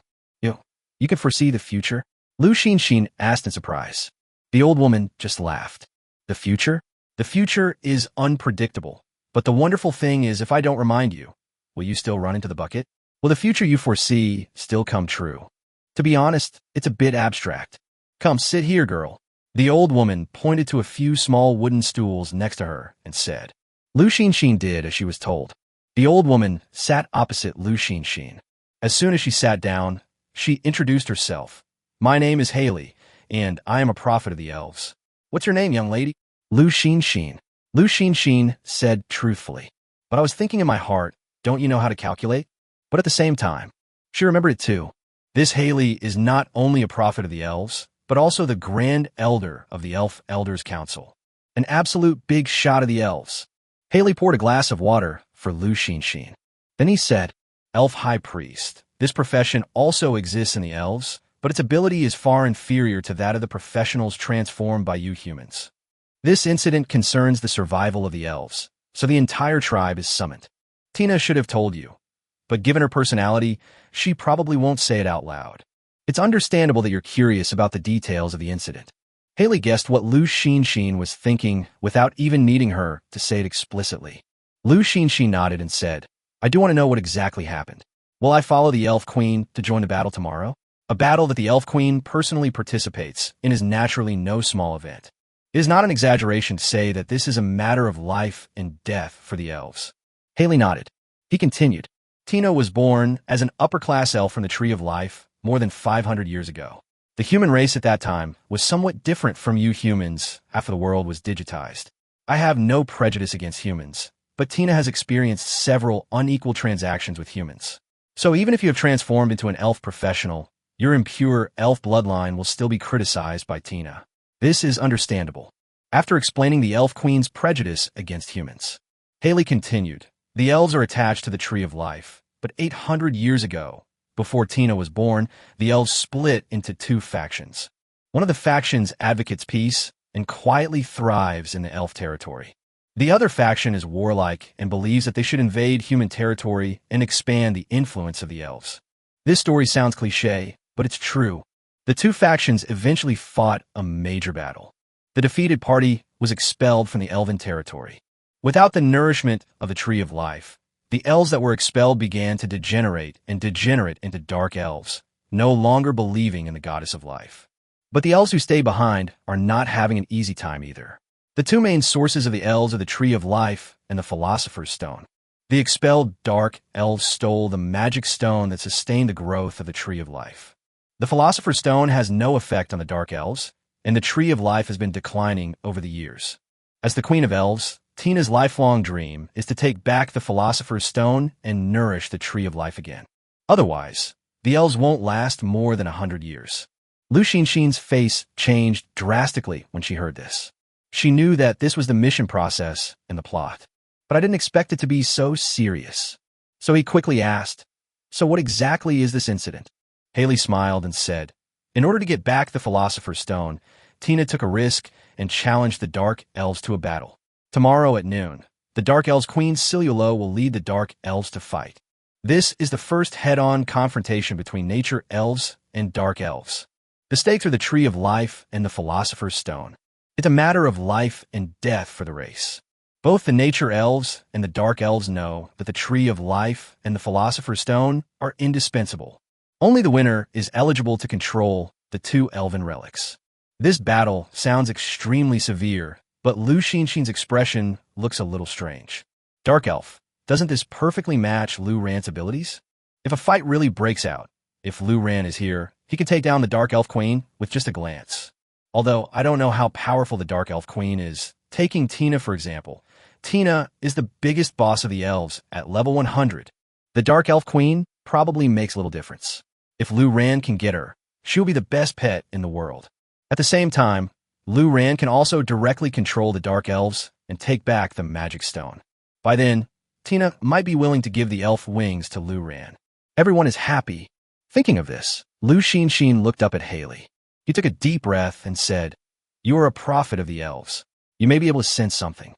You can foresee the future? Lu Xinxin asked in surprise. The old woman just laughed. The future? The future is unpredictable. But the wonderful thing is, if I don't remind you, will you still run into the bucket? Will the future you foresee still come true? To be honest, it's a bit abstract. Come, sit here, girl. The old woman pointed to a few small wooden stools next to her and said. Lu Xinxin did as she was told. The old woman sat opposite Lu Xinxin. As soon as she sat down, she introduced herself. My name is Haley, and I am a prophet of the elves. What's your name, young lady? Lu Xinxin. Lu Xinxin said truthfully. But I was thinking in my heart, don't you know how to calculate? But at the same time, she remembered it too. This Haley is not only a prophet of the elves, but also the grand elder of the Elf Elders Council. An absolute big shot of the elves. Haley poured a glass of water for Lu Xinxin. Then he said, Elf High Priest. This profession also exists in the elves, but its ability is far inferior to that of the professionals transformed by you humans. This incident concerns the survival of the elves, so the entire tribe is summoned. Tina should have told you, but given her personality, she probably won't say it out loud. It's understandable that you're curious about the details of the incident. Haley guessed what Lu Xinxin was thinking without even needing her to say it explicitly. Lu Xinxin nodded and said, I do want to know what exactly happened. Will I follow the Elf Queen to join the battle tomorrow? A battle that the Elf Queen personally participates in is naturally no small event. It is not an exaggeration to say that this is a matter of life and death for the elves. Haley nodded. He continued, Tina was born as an upper-class elf from the Tree of Life more than 500 years ago. The human race at that time was somewhat different from you humans after the world was digitized. I have no prejudice against humans, but Tina has experienced several unequal transactions with humans. So even if you have transformed into an elf professional, your impure elf bloodline will still be criticized by Tina. This is understandable. After explaining the Elf Queen's prejudice against humans, Haley continued, the elves are attached to the Tree of Life, but 800 years ago, before Tina was born, the elves split into two factions. One of the factions advocates peace and quietly thrives in the elf territory. The other faction is warlike and believes that they should invade human territory and expand the influence of the elves. This story sounds cliché, but it's true. The two factions eventually fought a major battle. The defeated party was expelled from the elven territory. Without the nourishment of the Tree of Life, the elves that were expelled began to degenerate into dark elves, no longer believing in the goddess of life. But the elves who stay behind are not having an easy time either. The two main sources of the elves are the Tree of Life and the Philosopher's Stone. The expelled dark elves stole the magic stone that sustained the growth of the Tree of Life. The Philosopher's Stone has no effect on the dark elves, and the Tree of Life has been declining over the years. As the Queen of Elves, Tina's lifelong dream is to take back the Philosopher's Stone and nourish the Tree of Life again. Otherwise, the elves won't last more than 100 years. Lu Xinxin's face changed drastically when she heard this. She knew that this was the mission process and the plot. But I didn't expect it to be so serious. So he quickly asked, so what exactly is this incident? Haley smiled and said, in order to get back the Philosopher's Stone, Tina took a risk and challenged the Dark Elves to a battle. Tomorrow at noon, the Dark Elves Queen Silula will lead the Dark Elves to fight. This is the first head-on confrontation between nature elves and dark elves. The stakes are the Tree of Life and the Philosopher's Stone. It's a matter of life and death for the race. Both the nature elves and the dark elves know that the Tree of Life and the Philosopher's Stone are indispensable. Only the winner is eligible to control the two elven relics. This battle sounds extremely severe, but Lu Xinxin's expression looks a little strange. Dark Elf, doesn't this perfectly match Lu Ran's abilities? If a fight really breaks out, if Lu Ran is here, he can take down the Dark Elf Queen with just a glance. Although I don't know how powerful the Dark Elf Queen is. Taking Tina, for example. Tina is the biggest boss of the elves at level 100. The Dark Elf Queen probably makes little difference. If Lu Ran can get her, she'll be the best pet in the world. At the same time, Lu Ran can also directly control the Dark Elves and take back the Magic Stone. By then, Tina might be willing to give the elf wings to Lu Ran. Everyone is happy. Thinking of this, Lu Xinshin looked up at Haley. He took a deep breath and said, "You are a prophet of the elves. You may be able to sense something."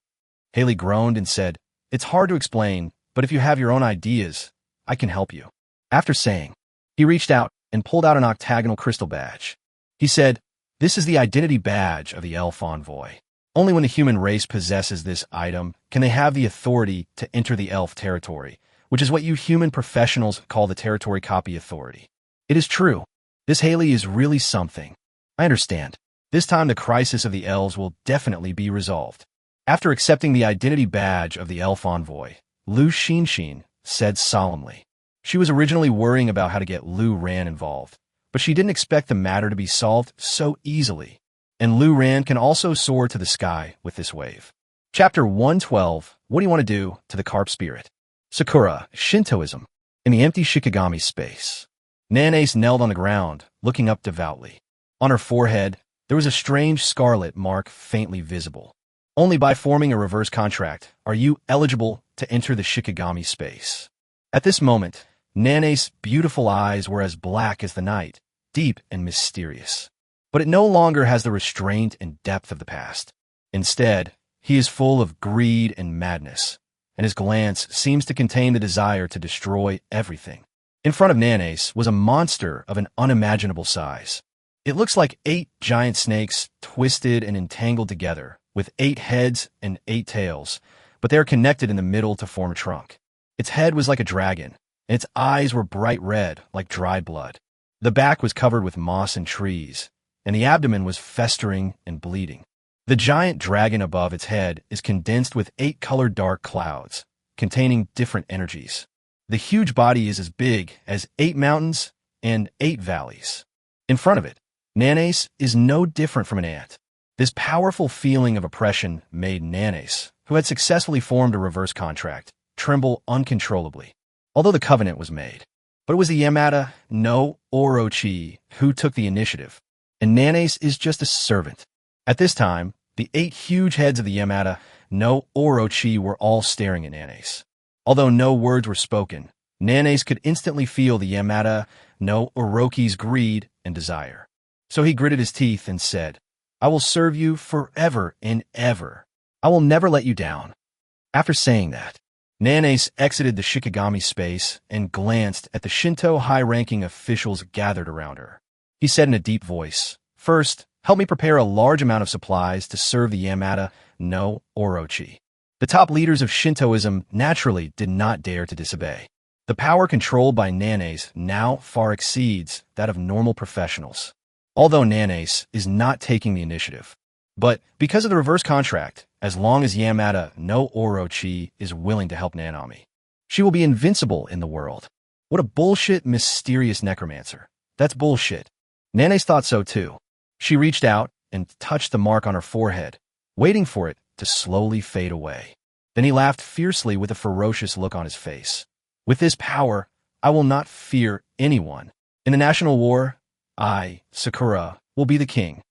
Haley groaned and said, "It's hard to explain, but if you have your own ideas, I can help you." After saying, he reached out and pulled out an octagonal crystal badge. He said, "This is the identity badge of the elf envoy. Only when the human race possesses this item can they have the authority to enter the elf territory, which is what you human professionals call the territory copy authority." It is true. This Haley is really something. I understand. This time the crisis of the elves will definitely be resolved. After accepting the identity badge of the elf envoy, Lu Xinshin said solemnly. She was originally worrying about how to get Lu Ran involved, but she didn't expect the matter to be solved so easily. And Lu Ran can also soar to the sky with this wave. Chapter 112, What do you want to do to the carp spirit? Sakura, Shintoism. In the empty Shikigami space, Nanace knelt on the ground, looking up devoutly. On her forehead, there was a strange scarlet mark faintly visible. Only by forming a reverse contract are you eligible to enter the Shikigami space. At this moment, Nanace's beautiful eyes were as black as the night, deep and mysterious. But it no longer has the restraint and depth of the past. Instead, he is full of greed and madness, and his glance seems to contain the desire to destroy everything. In front of Nanace was a monster of an unimaginable size. It looks like 8 giant snakes twisted and entangled together, with 8 heads and 8 tails, but they are connected in the middle to form a trunk. Its head was like a dragon, and its eyes were bright red like dried blood. The back was covered with moss and trees, and the abdomen was festering and bleeding. The giant dragon above its head is condensed with 8 colored dark clouds, containing different energies. The huge body is as big as 8 mountains and 8 valleys. In front of it, Nanace is no different from an ant. This powerful feeling of oppression made Nanace, who had successfully formed a reverse contract, tremble uncontrollably, although the covenant was made. But it was the Yamada no Orochi who took the initiative, and Nanace is just a servant. At this time, the 8 huge heads of the Yamada no Orochi were all staring at Nanace. Although no words were spoken, Nanace could instantly feel the Yamada no Orochi's greed and desire. So he gritted his teeth and said, "I will serve you forever and ever. I will never let you down." After saying that, Nanace exited the Shikigami space and glanced at the Shinto high-ranking officials gathered around her. He said in a deep voice, "First, help me prepare a large amount of supplies to serve the Yamada no Orochi." The top leaders of Shintoism naturally did not dare to disobey. The power controlled by Nanace now far exceeds that of normal professionals. Although Nanace is not taking the initiative. But because of the reverse contract, as long as Yamada no Orochi is willing to help Nanami, she will be invincible in the world. What a bullshit mysterious necromancer. That's bullshit. Nanace thought so too. She reached out and touched the mark on her forehead, waiting for it to slowly fade away. Then he laughed fiercely with a ferocious look on his face. "With this power, I will not fear anyone. In the national war, I, Sakura, will be the king."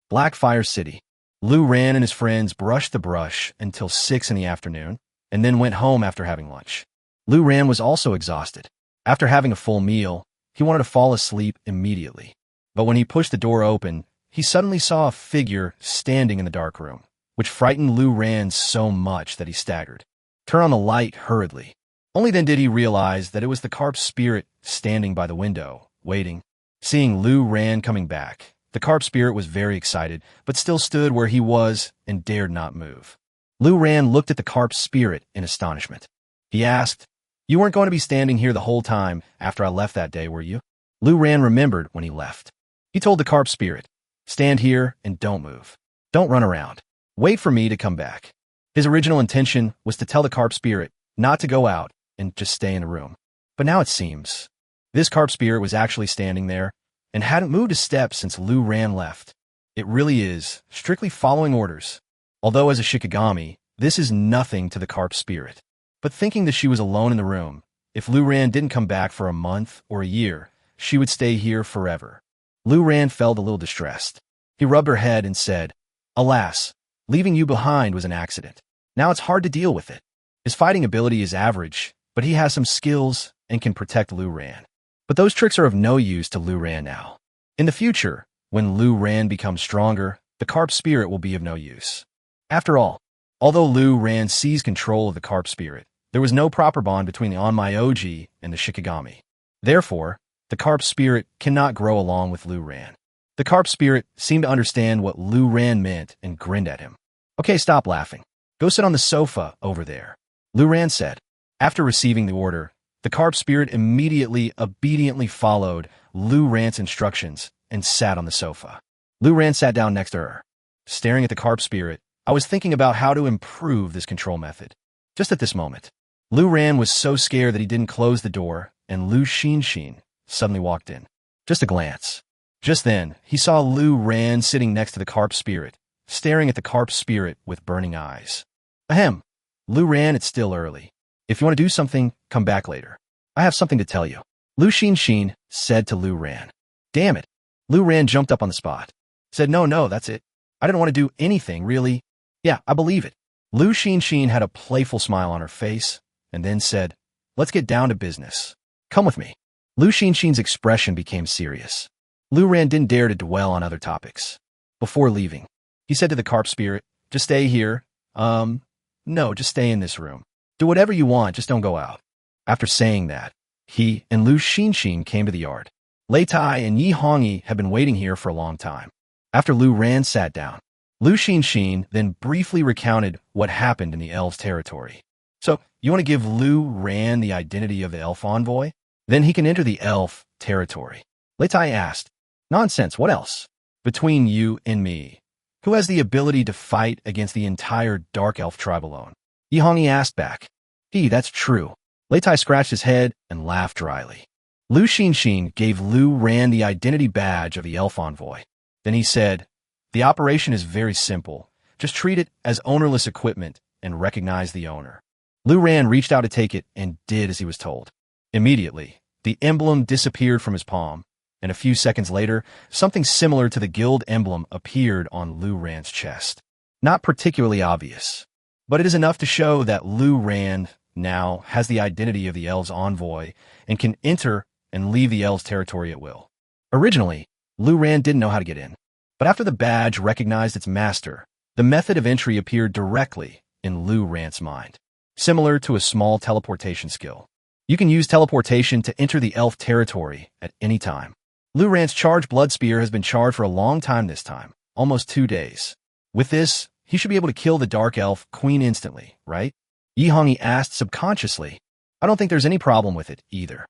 Blackfire City. Lu Ran and his friends brushed the brush until 6 in the afternoon, and then went home after having lunch. Lu Ran was also exhausted. After having a full meal, he wanted to fall asleep immediately. But when he pushed the door open, he suddenly saw a figure standing in the dark room, which frightened Lu Ran so much that he staggered. Turn on the light hurriedly. Only then did he realize that it was the carp spirit standing by the window, waiting. Seeing Lu Ran coming back, the carp spirit was very excited, but still stood where he was and dared not move. Lu Ran looked at the carp spirit in astonishment. He asked, "You weren't going to be standing here the whole time after I left that day, were you?" Lu Ran remembered when he left. He told the carp spirit, "Stand here and don't move. Don't run around. Wait for me to come back." His original intention was to tell the carp spirit not to go out and just stay in the room. But now it seems this carp spirit was actually standing there and hadn't moved a step since Lu Ran left. It really is strictly following orders. Although as a Shikigami, this is nothing to the carp spirit. But thinking that she was alone in the room, if Lu Ran didn't come back for a month or a year, she would stay here forever. Lu Ran felt a little distressed. He rubbed her head and said, "Alas, leaving you behind was an accident. Now it's hard to deal with it. His fighting ability is average, but he has some skills and can protect Lu Ran. But those tricks are of no use to Lu Ran now. In the future, when Lu Ran becomes stronger, the carp spirit will be of no use." After all, although Lu Ran seized control of the carp spirit, there was no proper bond between the Onmyoji and the Shikigami. Therefore, the carp spirit cannot grow along with Lu Ran. The carp spirit seemed to understand what Lu Ran meant and grinned at him. "Okay, stop laughing. Go sit on the sofa over there," Lu Ran said. After receiving the order, the carp spirit immediately obediently followed Lu Ran's instructions and sat on the sofa. Lu Ran sat down next to her. Staring at the carp spirit, I was thinking about how to improve this control method. Just at this moment, Lu Ran was so scared that he didn't close the door, and Lu Xinshin suddenly walked in. Just a glance. Just then, he saw Lu Ran sitting next to the carp spirit, staring at the carp spirit with burning eyes. "Ahem, Lu Ran, it's still early. If you want to do something, come back later. I have something to tell you," Lu Xinshin said to Lu Ran. "Damn it." Lu Ran jumped up on the spot. Said, No, that's it. I didn't want to do anything, really. Yeah, I believe it." Lu Xinshin had a playful smile on her face, and then said, "Let's get down to business. Come with me." Lu Xinshin's expression became serious. Lu Ran didn't dare to dwell on other topics. Before leaving, he said to the carp spirit, "Just stay here. No, just stay in this room. Do whatever you want, just don't go out." After saying that, he and Lu Xinshin came to the yard. Lei Tai and Yi Hongyi had been waiting here for a long time. After Lu Ran sat down, Lu Xinshin then briefly recounted what happened in the elves' territory. "So, you want to give Lu Ran the identity of the elf envoy? Then he can enter the elf territory." Lei Tai asked, "Nonsense, what else? Between you and me, who has the ability to fight against the entire dark elf tribe alone?" Yi Hongyi asked back. That's true." Lei Tai scratched his head and laughed dryly. Lu Xinshin gave Lu Ran the identity badge of the elf envoy. Then he said, "The operation is very simple. Just treat it as ownerless equipment and recognize the owner." Lu Ran reached out to take it and did as he was told. Immediately, the emblem disappeared from his palm, and a few seconds later, something similar to the guild emblem appeared on Lu Ran's chest. Not particularly obvious, but it is enough to show that Lu Ran now has the identity of the elves' envoy and can enter and leave the elves' territory at will. Originally, Lu Ran didn't know how to get in, but after the badge recognized its master, the method of entry appeared directly in Lu Ran's mind, similar to a small teleportation skill. You can use teleportation to enter the elf territory at any time. Lu Ran's charged blood spear has been charged for a long time this time, almost 2 days. With this, he should be able to kill the dark elf queen instantly, right? Yi Hongyi asked subconsciously. "I don't think there's any problem with it either."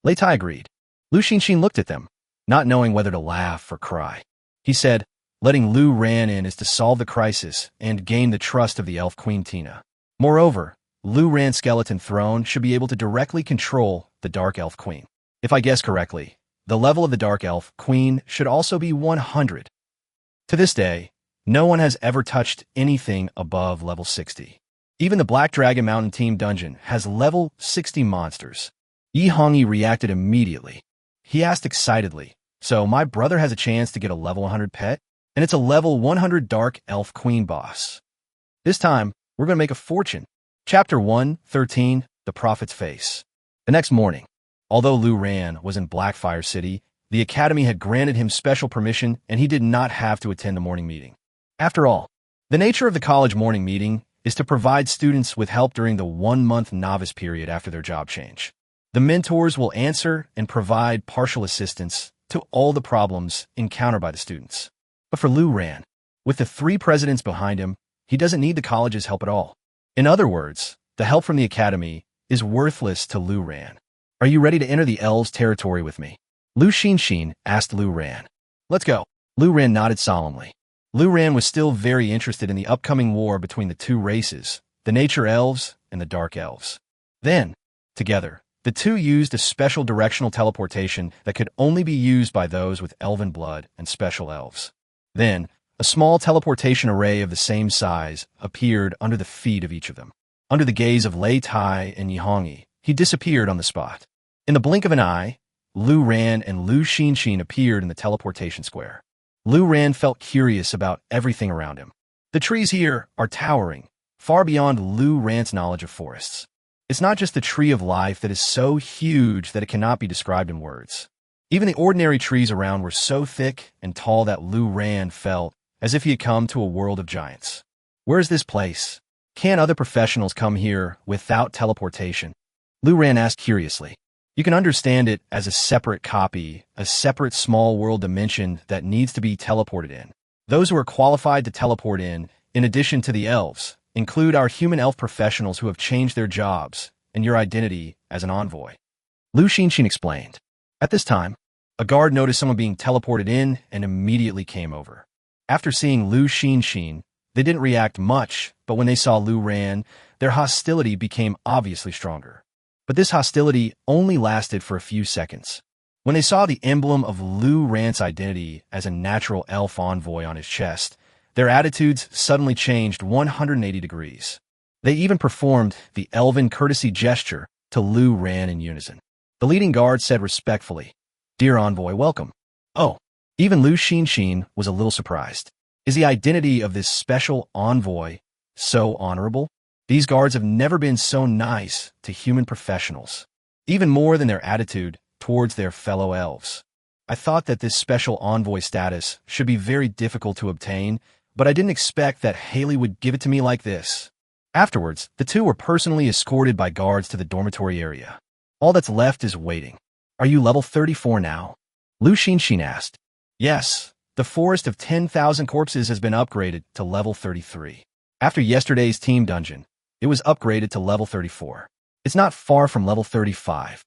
Lei Tai agreed. Lu Xinshin looked at them, not knowing whether to laugh or cry. He said, "Letting Lu Ran in is to solve the crisis and gain the trust of the elf queen Tina. Moreover, Lu Ran's skeleton throne should be able to directly control the dark elf queen. If I guess correctly, the level of the dark elf queen should also be 100. To this day, no one has ever touched anything above level 60. Even the Black Dragon Mountain Team dungeon has level 60 monsters." Yi Hongyi reacted immediately. He asked excitedly, "So my brother has a chance to get a level 100 pet? And it's a level 100 Dark Elf Queen boss. This time, we're going to make a fortune." Chapter 113, The Prophet's Face. The next morning, although Lu Ran was in Blackfire City, the Academy had granted him special permission and he did not have to attend the morning meeting. After all, the nature of the college morning meeting is to provide students with help during the 1-month novice period after their job change. The mentors will answer and provide partial assistance to all the problems encountered by the students. But for Lu Ran, with the 3 presidents behind him, he doesn't need the college's help at all. In other words, the help from the academy is worthless to Lu Ran. "Are you ready to enter the elves' territory with me?" Lu Xinshin asked Lu Ran. "Let's go." Lu Ran nodded solemnly. Lu Ran was still very interested in the upcoming war between the 2 races, the nature elves and the dark elves. Then, together, the 2 used a special directional teleportation that could only be used by those with elven blood and special elves. Then, a small teleportation array of the same size appeared under the feet of each of them. Under the gaze of Lei Tai and Yi Hongyi, he disappeared on the spot. In the blink of an eye, Lu Ran and Lu Xinxin appeared in the teleportation square. Lu Ran felt curious about everything around him. The trees here are towering, far beyond Lu Ran's knowledge of forests. It's not just the tree of life that is so huge that it cannot be described in words. Even the ordinary trees around were so thick and tall that Lu Ran felt as if he had come to a world of giants. Where is this place? Can other professionals come here without teleportation? Lu Ran asked curiously. You can understand it as a separate copy, a separate small world dimension that needs to be teleported in. Those who are qualified to teleport in addition to the elves, include our human elf professionals who have changed their jobs and your identity as an envoy. Lu Xinxin explained. At this time, a guard noticed someone being teleported in and immediately came over. After seeing Lu Xinxin, they didn't react much, but when they saw Lu Ran, their hostility became obviously stronger. But this hostility only lasted for a few seconds. When they saw the emblem of Lu Ran's identity as a natural elf envoy on his chest, their attitudes suddenly changed 180 degrees. They even performed the elven courtesy gesture to Lu Ran in unison. The leading guard said respectfully, "Dear envoy, welcome." Oh, even Lu Xinxin was a little surprised. Is the identity of this special envoy so honorable? These guards have never been so nice to human professionals, even more than their attitude towards their fellow elves. I thought that this special envoy status should be very difficult to obtain, but I didn't expect that Haley would give it to me like this. Afterwards, the two were personally escorted by guards to the dormitory area. All that's left is waiting. Are you level 34 now? Lu Xinxin asked. Yes, the Forest of 10,000 Corpses has been upgraded to level 33. After yesterday's team dungeon, it was upgraded to level 34. It's not far from level 35.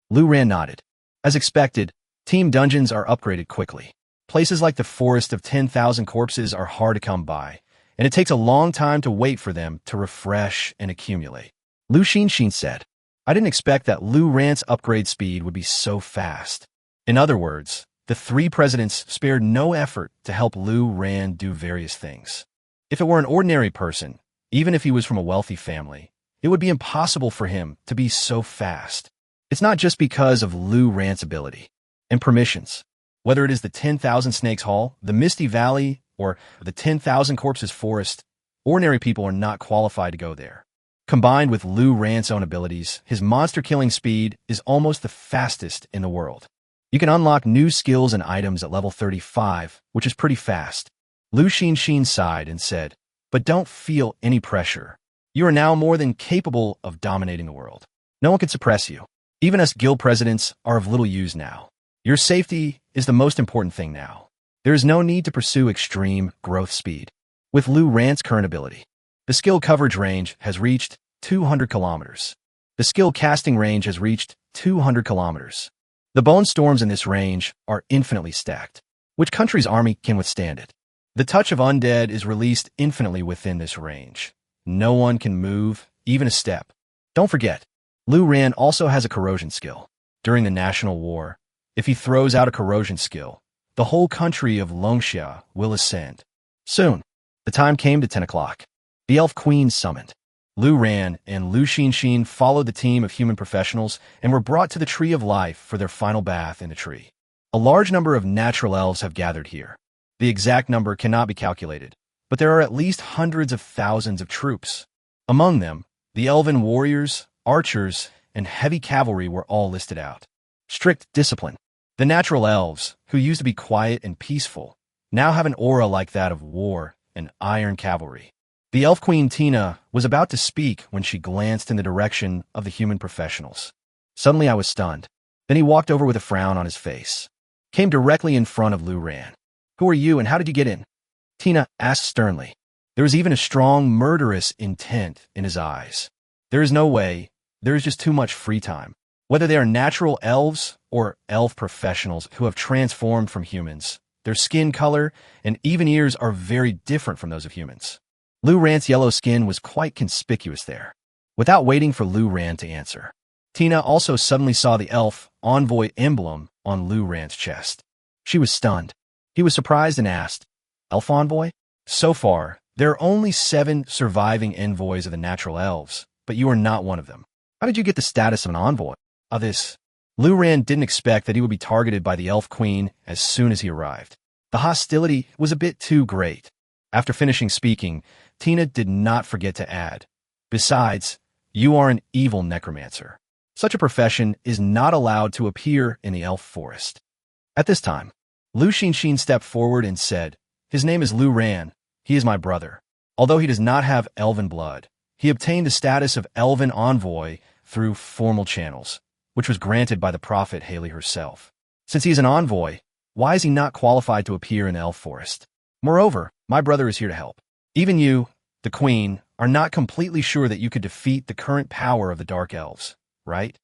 Lu Ran nodded. As expected, team dungeons are upgraded quickly. Places like the Forest of 10,000 Corpses are hard to come by, and it takes a long time to wait for them to refresh and accumulate. Lu Xinxin said, I didn't expect that Lu Ran's upgrade speed would be so fast. In other words, the three presidents spared no effort to help Lu Ran do various things. If it were an ordinary person, even if he was from a wealthy family, it would be impossible for him to be so fast. It's not just because of Lu Ran's ability and permissions. Whether it is the 10,000 Snakes Hall, the Misty Valley, or the 10,000 Corpses Forest, ordinary people are not qualified to go there. Combined with Lu Ran's own abilities, his monster-killing speed is almost the fastest in the world. You can unlock new skills and items at level 35, which is pretty fast. Lu Xinxin sighed and said, but don't feel any pressure. You are now more than capable of dominating the world. No one can suppress you. Even us guild presidents are of little use now. Your safety is the most important thing now. There is no need to pursue extreme growth speed. With Lu Ran's current ability, the skill coverage range has reached 200 kilometers. The skill casting range has reached 200 kilometers. The bone storms in this range are infinitely stacked. Which country's army can withstand it? The touch of undead is released infinitely within this range. No one can move, even a step. Don't forget, Lu Ran also has a corrosion skill. During the National War, if he throws out a corrosion skill, the whole country of Longxia will ascend. Soon, the time came to 10 o'clock. The Elf Queen summoned. Lu Ran and Lu Xinxin followed the team of human professionals and were brought to the Tree of Life for their final bath in the tree. A large number of natural elves have gathered here. The exact number cannot be calculated, but there are at least hundreds of thousands of troops. Among them, the elven warriors, archers, and heavy cavalry were all listed out. Strict discipline. The natural elves, who used to be quiet and peaceful, now have an aura like that of war and iron cavalry. The Elf Queen Tina was about to speak when she glanced in the direction of the human professionals. Suddenly I was stunned. Then he walked over with a frown on his face. Came directly in front of Lu Ran. Who are you and how did you get in? Tina asked sternly. There was even a strong, murderous intent in his eyes. There is no way. There is just too much free time. Whether they are natural elves or elf professionals who have transformed from humans, their skin color and even ears are very different from those of humans. Lu Ran's yellow skin was quite conspicuous there. Without waiting for Lu Ran to answer, Tina also suddenly saw the elf envoy emblem on Lu Ran's chest. She was stunned. He was surprised and asked, Elf envoy? So far, there are only 7 surviving envoys of the natural elves, but you are not one of them. How did you get the status of an envoy? This. Lu Ran didn't expect that he would be targeted by the Elf Queen as soon as he arrived. The hostility was a bit too great. After finishing speaking, Tina did not forget to add, "Besides, you are an evil necromancer. Such a profession is not allowed to appear in the elf forest." At this time, Lu Xinshin stepped forward and said, "His name is Lu Ran. He is my brother. Although he does not have elven blood, he obtained the status of elven envoy through formal channels, which was granted by the prophet Haley herself. Since he is an envoy, why is he not qualified to appear in the elf forest? Moreover, my brother is here to help. Even you, the queen, are not completely sure that you could defeat the current power of the dark elves, right?"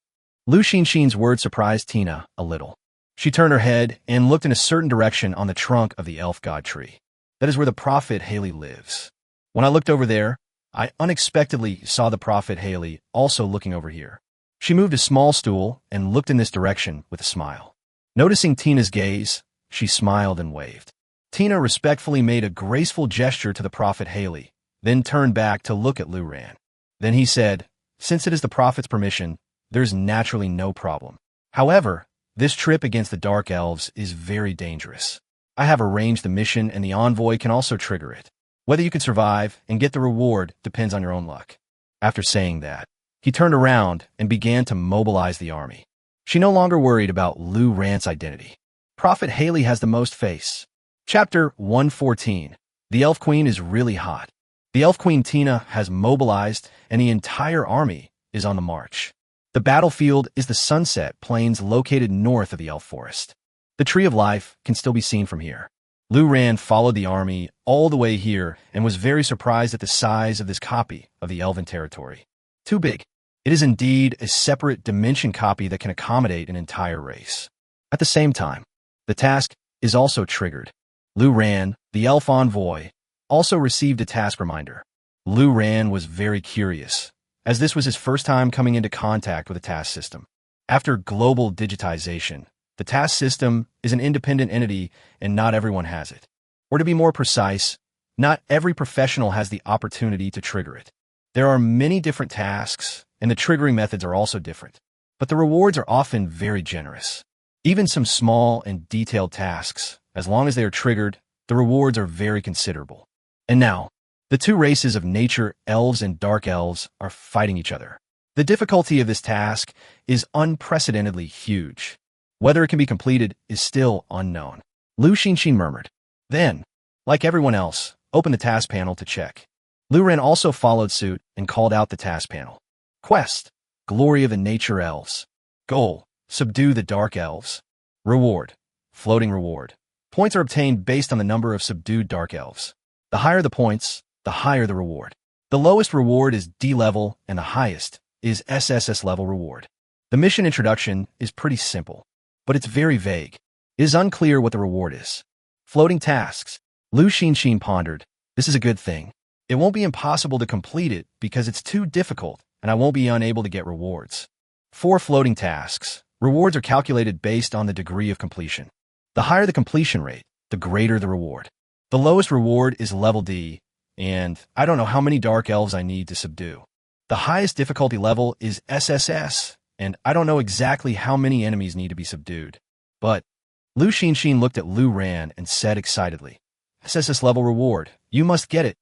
Lu Xinshin's words surprised Tina a little. She turned her head and looked in a certain direction on the trunk of the elf god tree. That is where the prophet Haley lives. When I looked over there, I unexpectedly saw the prophet Haley also looking over here. She moved a small stool and looked in this direction with a smile. Noticing Tina's gaze, she smiled and waved. Tina respectfully made a graceful gesture to the prophet Haley, then turned back to look at Lu Ran. Then he said, "Since it is the prophet's permission, there's naturally no problem. However, this trip against the Dark Elves is very dangerous. I have arranged the mission and the envoy can also trigger it. Whether you can survive and get the reward depends on your own luck." After saying that, he turned around and began to mobilize the army. She no longer worried about Lu Ran's identity. Prophet Haley has the most face. Chapter 114. The Elf Queen is really hot. The Elf Queen Tina has mobilized and the entire army is on the march. The battlefield is the Sunset Plains located north of the Elf Forest. The Tree of Life can still be seen from here. Lu Ran followed the army all the way here and was very surprised at the size of this copy of the Elven territory. Too big. It is indeed a separate dimension copy that can accommodate an entire race. At the same time, the task is also triggered. Lu Ran, the elf envoy, also received a task reminder. Lu Ran was very curious, as this was his first time coming into contact with a task system. After global digitization, the task system is an independent entity and not everyone has it. Or to be more precise, not every professional has the opportunity to trigger it. There are many different tasks, and the triggering methods are also different, but the rewards are often very generous. Even some small and detailed tasks, as long as they are triggered, the rewards are very considerable. And now, the two races of nature elves and dark elves are fighting each other. The difficulty of this task is unprecedentedly huge. Whether it can be completed is still unknown. Lu Xinshin murmured. Then, like everyone else, open the task panel to check. Lu Ran also followed suit and called out the task panel. Quest: Glory of the Nature Elves. Goal: Subdue the Dark Elves. Reward: Floating reward. Points are obtained based on the number of subdued Dark Elves. The higher the points, the higher the reward. The lowest reward is D level and the highest is SSS level reward. The mission introduction is pretty simple, but it's very vague. It is unclear what the reward is. Floating tasks. Lu Xinshin pondered. This is a good thing. It won't be impossible to complete it because it's too difficult and I won't be unable to get rewards. For floating tasks, rewards are calculated based on the degree of completion. The higher the completion rate, the greater the reward. The lowest reward is level D, and I don't know how many dark elves I need to subdue. The highest difficulty level is SSS, and I don't know exactly how many enemies need to be subdued. But Lu Xinshin looked at Lu Ran and said excitedly, "SSS level reward, you must get it."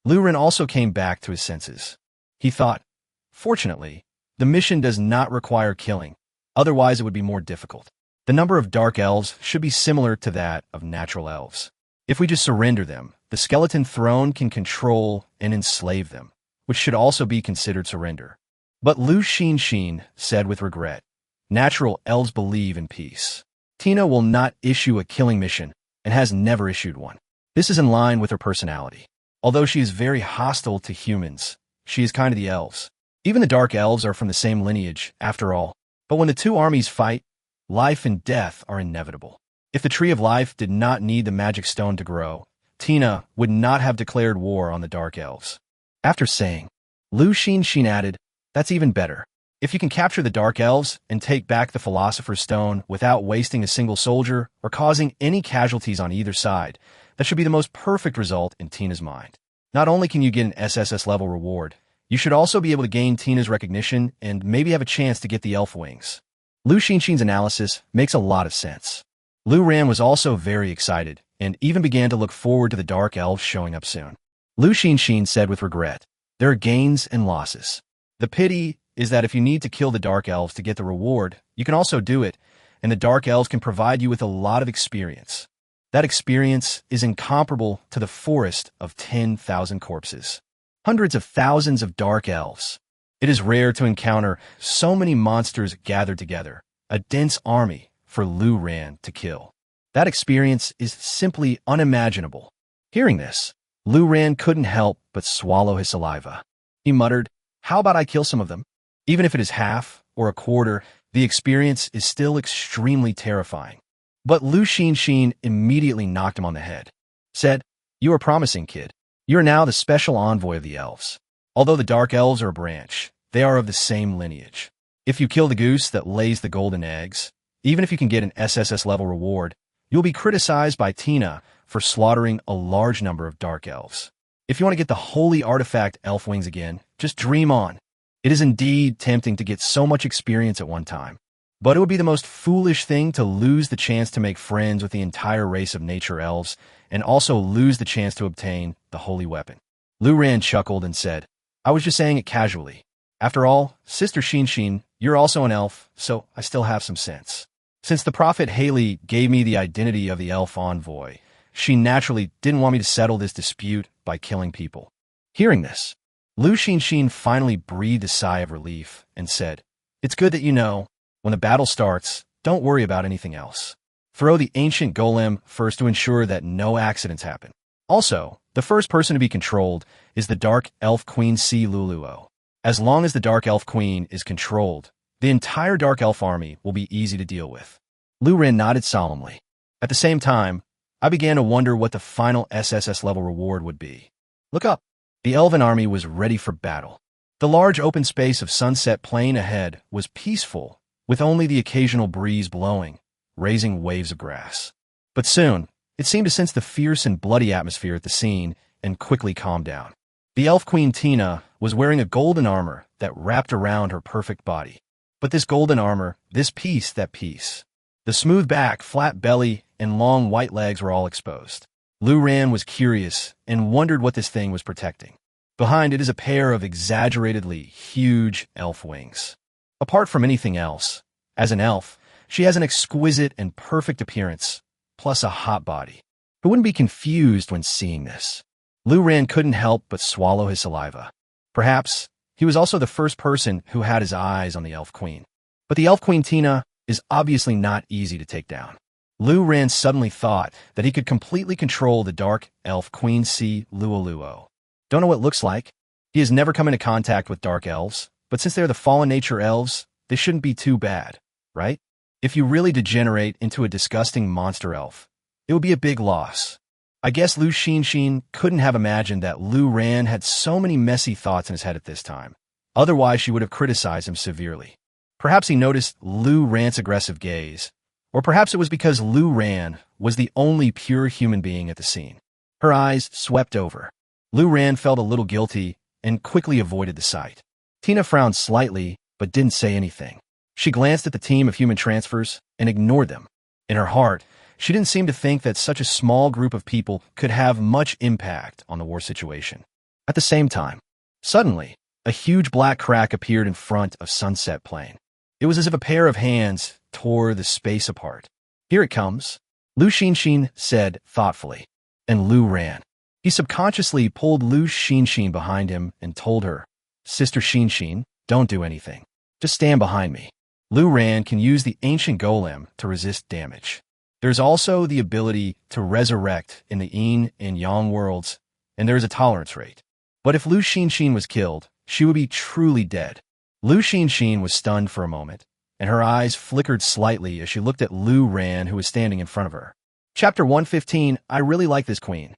Lu Ran also came back to his senses. He thought, fortunately, the mission does not require killing, otherwise it would be more difficult. The number of dark elves should be similar to that of natural elves. If we just surrender them, the skeleton throne can control and enslave them, which should also be considered surrender. But Lu Xinshin said with regret, natural elves believe in peace. Tina will not issue a killing mission and has never issued one. This is in line with her personality. Although she is very hostile to humans, she is kind to the elves. Even the dark elves are from the same lineage, after all. But when the two armies fight, life and death are inevitable. If the Tree of Life did not need the magic stone to grow, Tina would not have declared war on the Dark Elves. After saying, Lu Xinshin added, that's even better. If you can capture the Dark Elves and take back the Philosopher's Stone without wasting a single soldier or causing any casualties on either side, that should be the most perfect result in Tina's mind. Not only can you get an SSS level reward, You should also be able to gain Tina's recognition and maybe have a chance to get the elf wings. Lu Xinxin's analysis makes a lot of sense. Lu Ran was also very excited and even began to look forward to the dark elves showing up soon. Lu Xinxin said with regret, "There are gains and losses. The pity is that if you need to kill the dark elves to get the reward, you can also do it, and the dark elves can provide you with a lot of experience. That experience is incomparable to the forest of 10,000 corpses. Hundreds of thousands of dark elves. It is rare to encounter so many monsters gathered together, a dense army for Lu Ran to kill. That experience is simply unimaginable." Hearing this, Lu Ran couldn't help but swallow his saliva. He muttered, "How about I kill some of them? Even if it is half or a quarter, the experience is still extremely terrifying." But Lu Xinxin immediately knocked him on the head. Said, "You are promising, kid. You are now the special envoy of the elves. Although the dark elves are a branch, they are of the same lineage. If you kill the goose that lays the golden eggs, even if you can get an SSS level reward, you'll be criticized by Tina for slaughtering a large number of dark elves. If you want to get the holy artifact elf wings again, just dream on. It is indeed tempting to get so much experience at one time, but it would be the most foolish thing to lose the chance to make friends with the entire race of nature elves and also lose the chance to obtain the holy weapon." Lu Ran chuckled and said, "I was just saying it casually. After all, Sister Xinxin, you're also an elf, so I still have some sense. Since the Prophet Haley gave me the identity of the elf envoy, she naturally didn't want me to settle this dispute by killing people." Hearing this, Lu Xinxin finally breathed a sigh of relief and said, "It's good that you know, when the battle starts, don't worry about anything else. Throw the ancient golem first to ensure that no accidents happen. Also, the first person to be controlled is the Dark Elf Queen Si Luluo. As long as the Dark Elf Queen is controlled, the entire Dark Elf army will be easy to deal with." Lu Ran nodded solemnly. At the same time, I began to wonder what the final SSS level reward would be. Look up. The elven army was ready for battle. The large open space of Sunset Plain ahead was peaceful, with only the occasional breeze blowing, raising waves of grass. But soon, it seemed to sense the fierce and bloody atmosphere at the scene and quickly calmed down. The elf queen Tina was wearing a golden armor that wrapped around her perfect body. But this golden armor, this piece, that piece. The smooth back, flat belly, and long white legs were all exposed. Lu Ran was curious and wondered what this thing was protecting. Behind it is a pair of exaggeratedly huge elf wings. Apart from anything else, as an elf, she has an exquisite and perfect appearance, plus a hot body. Who wouldn't be confused when seeing this? Lu Ran couldn't help but swallow his saliva. Perhaps he was also the first person who had his eyes on the elf queen. But the elf queen Tina is obviously not easy to take down. Lu Ran suddenly thought that he could completely control the dark elf Queen Si Luoluo. Don't know what it looks like. He has never come into contact with dark elves, but since they're the fallen nature elves, they shouldn't be too bad, right? If you really degenerate into a disgusting monster elf, it would be a big loss. I guess Lu Xinxin couldn't have imagined that Lu Ran had so many messy thoughts in his head at this time. Otherwise, she would have criticized him severely. Perhaps he noticed Lu Ran's aggressive gaze, or perhaps it was because Lu Ran was the only pure human being at the scene. Her eyes swept over. Lu Ran felt a little guilty and quickly avoided the sight. Tina frowned slightly, but didn't say anything. She glanced at the team of human transfers and ignored them. In her heart, she didn't seem to think that such a small group of people could have much impact on the war situation. At the same time, suddenly, a huge black crack appeared in front of Sunset Plain. It was as if a pair of hands tore the space apart. "Here it comes," Lu Xinxin said thoughtfully, and Lu ran. He subconsciously pulled Lu Xinxin behind him and told her, "Sister Xinxin, don't do anything. Just stand behind me." Lu Ran can use the ancient golem to resist damage. There's also the ability to resurrect in the yin and yang worlds, and there is a tolerance rate. But if Lu Xinxin was killed, she would be truly dead. Lu Xinxin was stunned for a moment, and her eyes flickered slightly as she looked at Lu Ran, who was standing in front of her. Chapter 115, I really like this queen.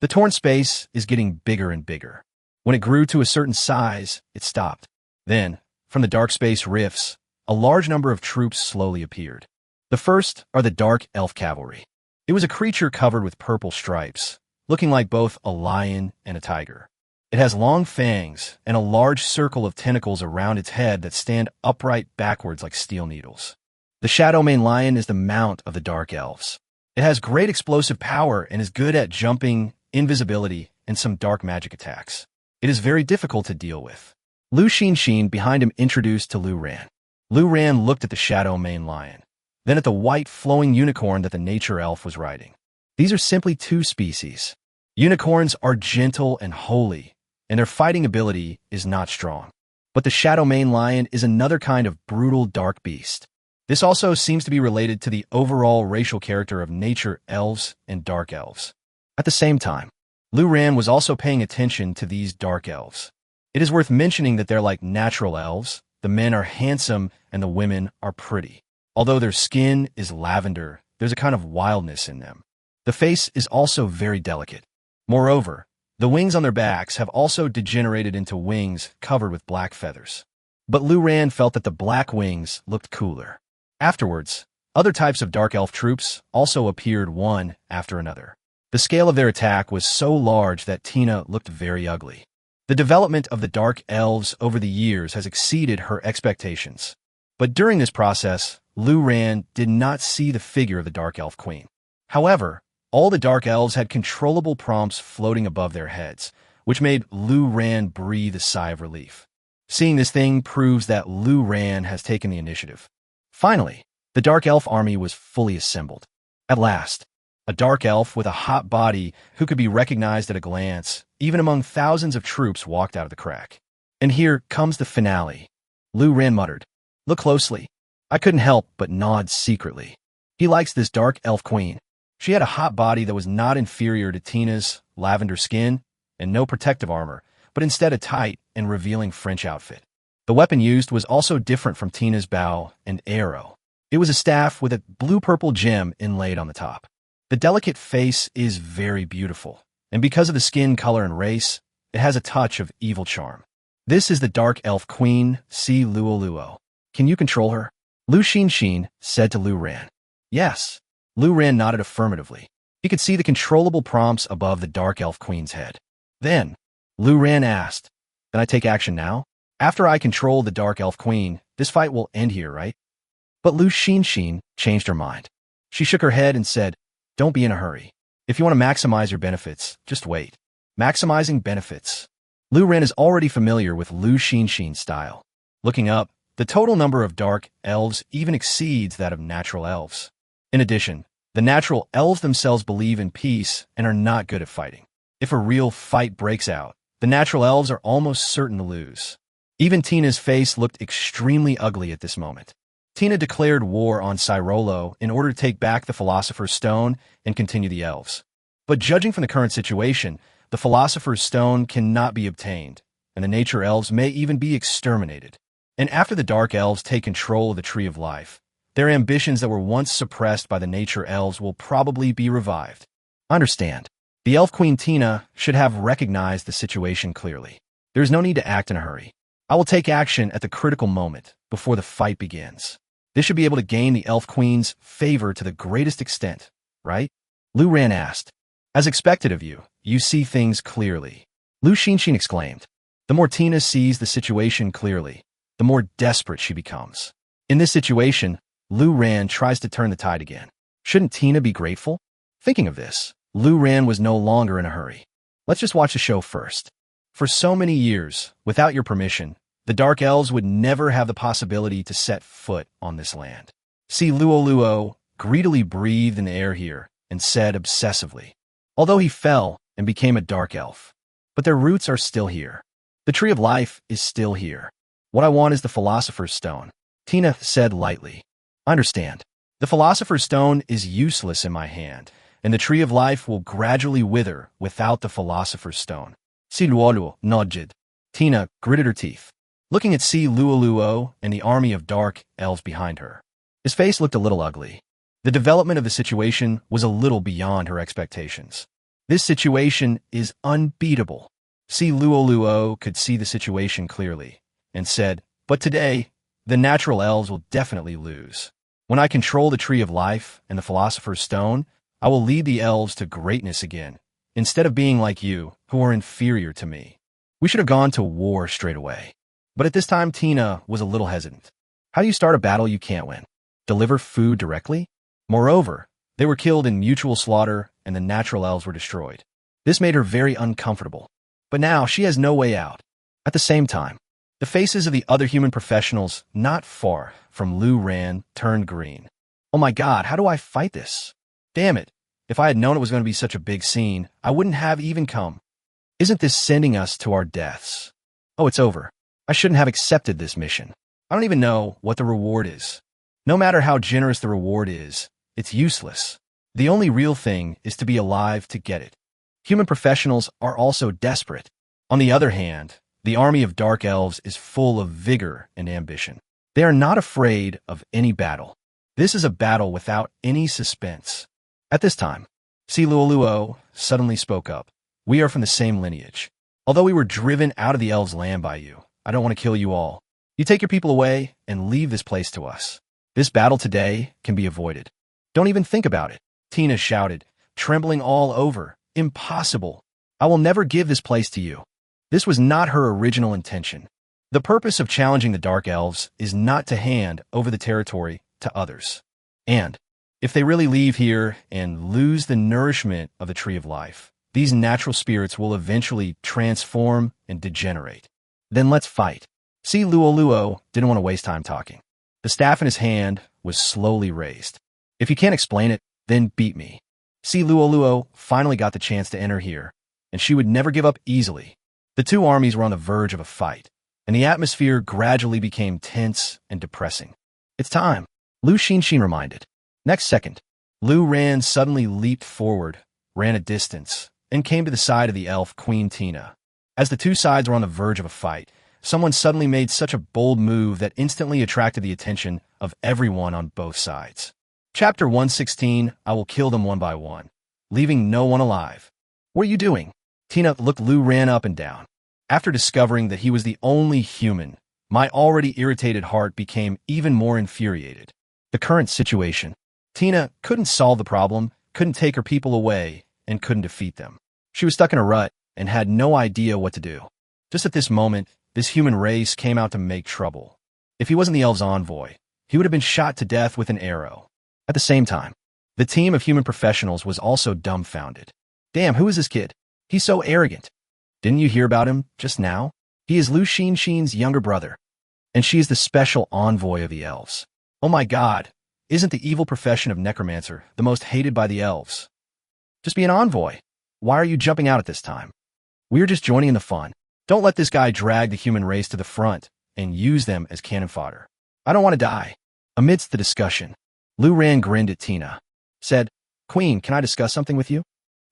The torn space is getting bigger and bigger. When it grew to a certain size, it stopped. Then, from the dark space rifts, a large number of troops slowly appeared. The first are the Dark Elf Cavalry. It was a creature covered with purple stripes, looking like both a lion and a tiger. It has long fangs and a large circle of tentacles around its head that stand upright backwards like steel needles. The Shadow Mane Lion is the mount of the Dark Elves. It has great explosive power and is good at jumping, invisibility, and some dark magic attacks. It is very difficult to deal with. Lu Xinxin behind him introduced to Lu Ran. Lu Ran looked at the Shadow Mane Lion, then at the white flowing unicorn that the nature elf was riding. These are simply two species. Unicorns are gentle and holy, and their fighting ability is not strong. But the Shadow Mane Lion is another kind of brutal dark beast. This also seems to be related to the overall racial character of nature elves and dark elves. At the same time, Lu Ran was also paying attention to these dark elves. It is worth mentioning that they're like natural elves. The men are handsome and the women are pretty. Although their skin is lavender, there's a kind of wildness in them. The face is also very delicate. Moreover, the wings on their backs have also degenerated into wings covered with black feathers. But Lu Ran felt that the black wings looked cooler. Afterwards, other types of dark elf troops also appeared one after another. The scale of their attack was so large that Tina looked very ugly. The development of the dark elves over the years has exceeded her expectations. But during this process, Lu Ran did not see the figure of the dark elf queen. However, all the dark elves had controllable prompts floating above their heads, which made Lu Ran breathe a sigh of relief. Seeing this thing proves that Lu Ran has taken the initiative. Finally, the dark elf army was fully assembled. At last, a dark elf with a hot body who could be recognized at a glance, even among thousands of troops, walked out of the crack. And here comes the finale. Lu Ran muttered, "Look closely." I couldn't help but nod secretly. He likes this dark elf queen. She had a hot body that was not inferior to Tina's lavender skin and no protective armor, but instead a tight and revealing French outfit. The weapon used was also different from Tina's bow and arrow. It was a staff with a blue-purple gem inlaid on the top. The delicate face is very beautiful, and because of the skin color and race, it has a touch of evil charm. This is the dark elf queen, Si Luoluo. Can you control her? Lu Xinxin said to Lu Ran. Yes. Lu Ran nodded affirmatively. He could see the controllable prompts above the dark elf queen's head. Then, Lu Ran asked, "Can I take action now? After I control the dark elf queen, this fight will end here, right?" But Lu Xinxin changed her mind. She shook her head and said, "Don't be in a hurry. If you want to maximize your benefits, just wait." Maximizing benefits. Lu Ran is already familiar with Lu Xinxin's style. Looking up, the total number of dark elves even exceeds that of natural elves. In addition, the natural elves themselves believe in peace and are not good at fighting. If a real fight breaks out, the natural elves are almost certain to lose. Even Tina's face looked extremely ugly at this moment. Tina declared war on Cyrolo in order to take back the Philosopher's Stone and continue the elves. But judging from the current situation, the Philosopher's Stone cannot be obtained, and the nature elves may even be exterminated. And after the dark elves take control of the Tree of Life, their ambitions that were once suppressed by the nature elves will probably be revived. Understand, the elf queen Tina should have recognized the situation clearly. There is no need to act in a hurry. I will take action at the critical moment, before the fight begins. This should be able to gain the elf queen's favor to the greatest extent, right? Lu Ran asked. As expected of you, you see things clearly. Lu Xinxin exclaimed. The more Tina sees the situation clearly, the more desperate she becomes. In this situation, Lu Ran tries to turn the tide again. Shouldn't Tina be grateful? Thinking of this, Lu Ran was no longer in a hurry. Let's just watch the show first. For so many years, without your permission, the Dark Elves would never have the possibility to set foot on this land. Si Luoluo greedily breathed in the air here and said obsessively, although he fell and became a Dark Elf, but their roots are still here. The Tree of Life is still here. What I want is the Philosopher's Stone, Tina said lightly. I understand. The Philosopher's Stone is useless in my hand, and the Tree of Life will gradually wither without the Philosopher's Stone. Si Luoluo nodded. Tina gritted her teeth, looking at Si Luoluo and the army of dark elves behind her. His face looked a little ugly. The development of the situation was a little beyond her expectations. This situation is unbeatable. Si Luoluo could see the situation clearly and said, but today, the natural elves will definitely lose. When I control the Tree of Life and the Philosopher's Stone, I will lead the elves to greatness again, instead of being like you, who are inferior to me. We should have gone to war straight away. But at this time, Tina was a little hesitant. How do you start a battle you can't win? Deliver food directly? Moreover, they were killed in mutual slaughter and the natural elves were destroyed. This made her very uncomfortable. But now she has no way out. At the same time, the faces of the other human professionals not far from Lu Ran turned green. Oh my god, how do I fight this? Damn it. If I had known it was going to be such a big scene, I wouldn't have even come. Isn't this sending us to our deaths? Oh, it's over. I shouldn't have accepted this mission. I don't even know what the reward is. No matter how generous the reward is, it's useless. The only real thing is to be alive to get it. Human professionals are also desperate. On the other hand, the army of dark elves is full of vigor and ambition. They are not afraid of any battle. This is a battle without any suspense. At this time, Si Luoluo suddenly spoke up. We are from the same lineage. Although we were driven out of the elves' land by you, I don't want to kill you all. You take your people away and leave this place to us. This battle today can be avoided. Don't even think about it, Tina shouted, trembling all over. Impossible. I will never give this place to you. This was not her original intention. The purpose of challenging the Dark Elves is not to hand over the territory to others. And if they really leave here and lose the nourishment of the Tree of Life, these natural spirits will eventually transform and degenerate. Then let's fight. Si Luoluo didn't want to waste time talking. The staff in his hand was slowly raised. If you can't explain it, then beat me. Si Luoluo finally got the chance to enter here, and she would never give up easily. The two armies were on the verge of a fight, and the atmosphere gradually became tense and depressing. It's time, Lu Xinshin reminded. Next second, Lu Ran suddenly leaped forward, ran a distance, and came to the side of the elf Queen Tina. As the two sides were on the verge of a fight, someone suddenly made such a bold move that instantly attracted the attention of everyone on both sides. Chapter 116, I will kill them one by one, leaving no one alive. What are you doing? Tina looked Lu Ran up and down. After discovering that he was the only human, my already irritated heart became even more infuriated. The current situation. Tina couldn't solve the problem, couldn't take her people away, and couldn't defeat them. She was stuck in a rut and had no idea what to do. Just at this moment, this human race came out to make trouble. If he wasn't the elves' envoy, he would have been shot to death with an arrow. At the same time, the team of human professionals was also dumbfounded. Damn, who is this kid? He's so arrogant. Didn't you hear about him just now? He is Lu Xinshin's younger brother, and she is the special envoy of the elves. Oh my god, isn't the evil profession of Necromancer the most hated by the elves? Just be an envoy. Why are you jumping out at this time? We're just joining in the fun. Don't let this guy drag the human race to the front and use them as cannon fodder. I don't want to die. Amidst the discussion, Lu Ran grinned at Tina, said, Queen, can I discuss something with you?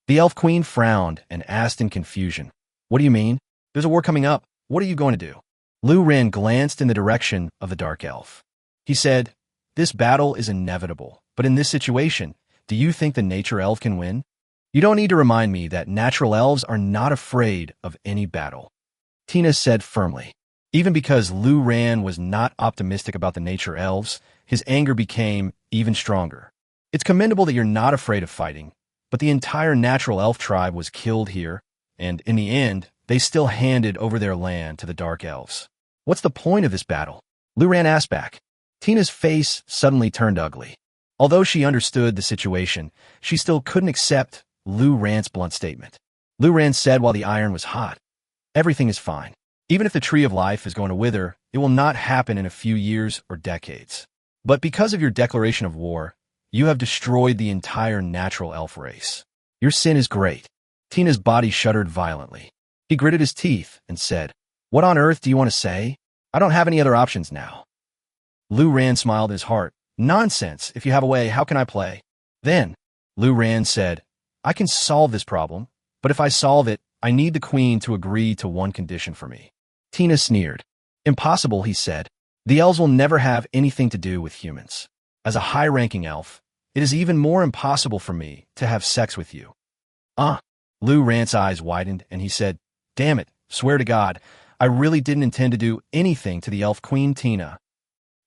The elf queen frowned and asked in confusion, What do you mean? There's a war coming up. What are you going to do? Lu Ran glanced in the direction of the dark elf. He said, This battle is inevitable, but in this situation, do you think the nature elf can win? You don't need to remind me that natural elves are not afraid of any battle. Tina said firmly. Even because Lu Ran was not optimistic about the nature elves, his anger became even stronger. It's commendable that you're not afraid of fighting, but the entire natural elf tribe was killed here, and in the end, they still handed over their land to the dark elves. What's the point of this battle? Lu Ran asked back. Tina's face suddenly turned ugly. Although she understood the situation, she still couldn't accept Lu Ran's blunt statement. Lu Ran said while the iron was hot, Everything is fine. Even if the Tree of Life is going to wither, it will not happen in a few years or decades. But because of your declaration of war, you have destroyed the entire natural elf race. Your sin is great. Tina's body shuddered violently. He gritted his teeth and said, What on earth do you want to say? I don't have any other options now. Lu Ran smiled in his heart. Nonsense. If you have a way, how can I play? Then, Lu Ran said, I can solve this problem, but if I solve it, I need the queen to agree to one condition for me. Tina sneered. Impossible, he said. The elves will never have anything to do with humans. As a high-ranking elf, it is even more impossible for me to have sex with you. Lu Ran's eyes widened and he said, Damn it, swear to God, I really didn't intend to do anything to the elf queen Tina.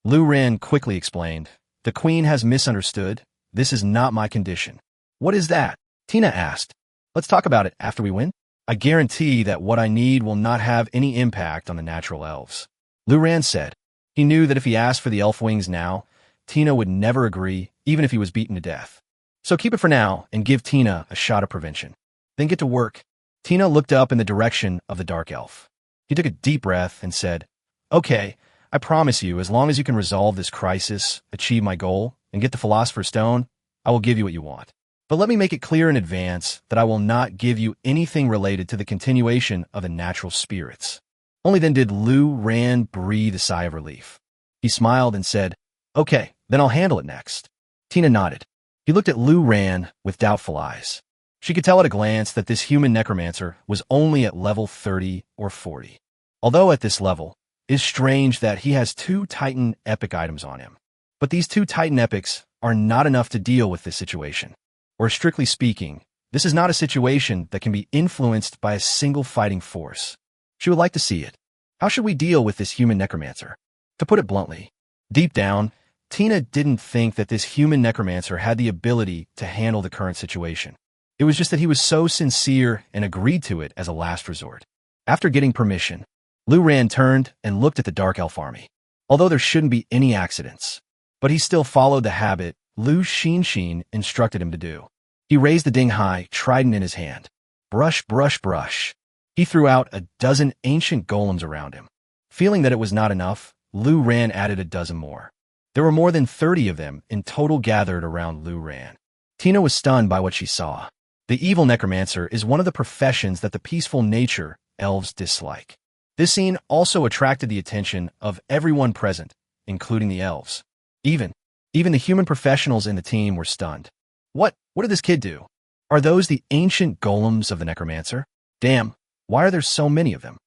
Lu Ran quickly explained, The queen has misunderstood. This is not my condition. What is that? Tina asked. Let's talk about it after we win. I guarantee that what I need will not have any impact on the natural elves. Lu Ran said. He knew that if he asked for the elf wings now, Tina would never agree, even if he was beaten to death. So keep it for now and give Tina a shot of prevention. Then get to work. Tina looked up in the direction of the dark elf. He took a deep breath and said, Okay, I promise you, as long as you can resolve this crisis, achieve my goal, and get the Philosopher's Stone, I will give you what you want. But let me make it clear in advance that I will not give you anything related to the continuation of the natural spirits. Only then did Lu Ran breathe a sigh of relief. He smiled and said, Okay, then I'll handle it next. Tina nodded. He looked at Lu Ran with doubtful eyes. She could tell at a glance that this human necromancer was only at level 30 or 40. Although at this level, it is strange that he has 2 Titan epic items on him. But these 2 Titan epics are not enough to deal with this situation. Or strictly speaking, this is not a situation that can be influenced by a single fighting force. She would like to see it. How should we deal with this human necromancer? To put it bluntly, deep down, Tina didn't think that this human necromancer had the ability to handle the current situation. It was just that he was so sincere and agreed to it as a last resort. After getting permission, Lu Ran turned and looked at the Dark Elf army. Although there shouldn't be any accidents, but he still followed the habit Lu Xin instructed him to do. He raised the Ding Hai trident in his hand. Brush, brush, brush. He threw out a dozen ancient golems around him. Feeling that it was not enough, Lu Ran added a dozen more. There were more than 30 of them in total gathered around Lu Ran. Tina was stunned by what she saw. The evil necromancer is one of the professions that the peaceful nature elves dislike. This scene also attracted the attention of everyone present, including the elves. Even the human professionals in the team were stunned. What did this kid do? Are those the ancient golems of the necromancer? Damn, why are there so many of them?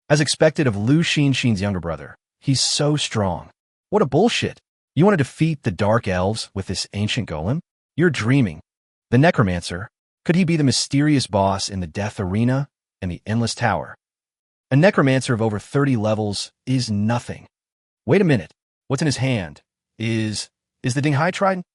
As expected of Lu Xin's younger brother, he's so strong. What a bullshit. You want to defeat the dark elves with this ancient golem? You're dreaming. The necromancer, could he be the mysterious boss in the death arena and the endless tower? A necromancer of over 30 levels is nothing. Wait a minute. What's in his hand? Is the Ding Hai trident?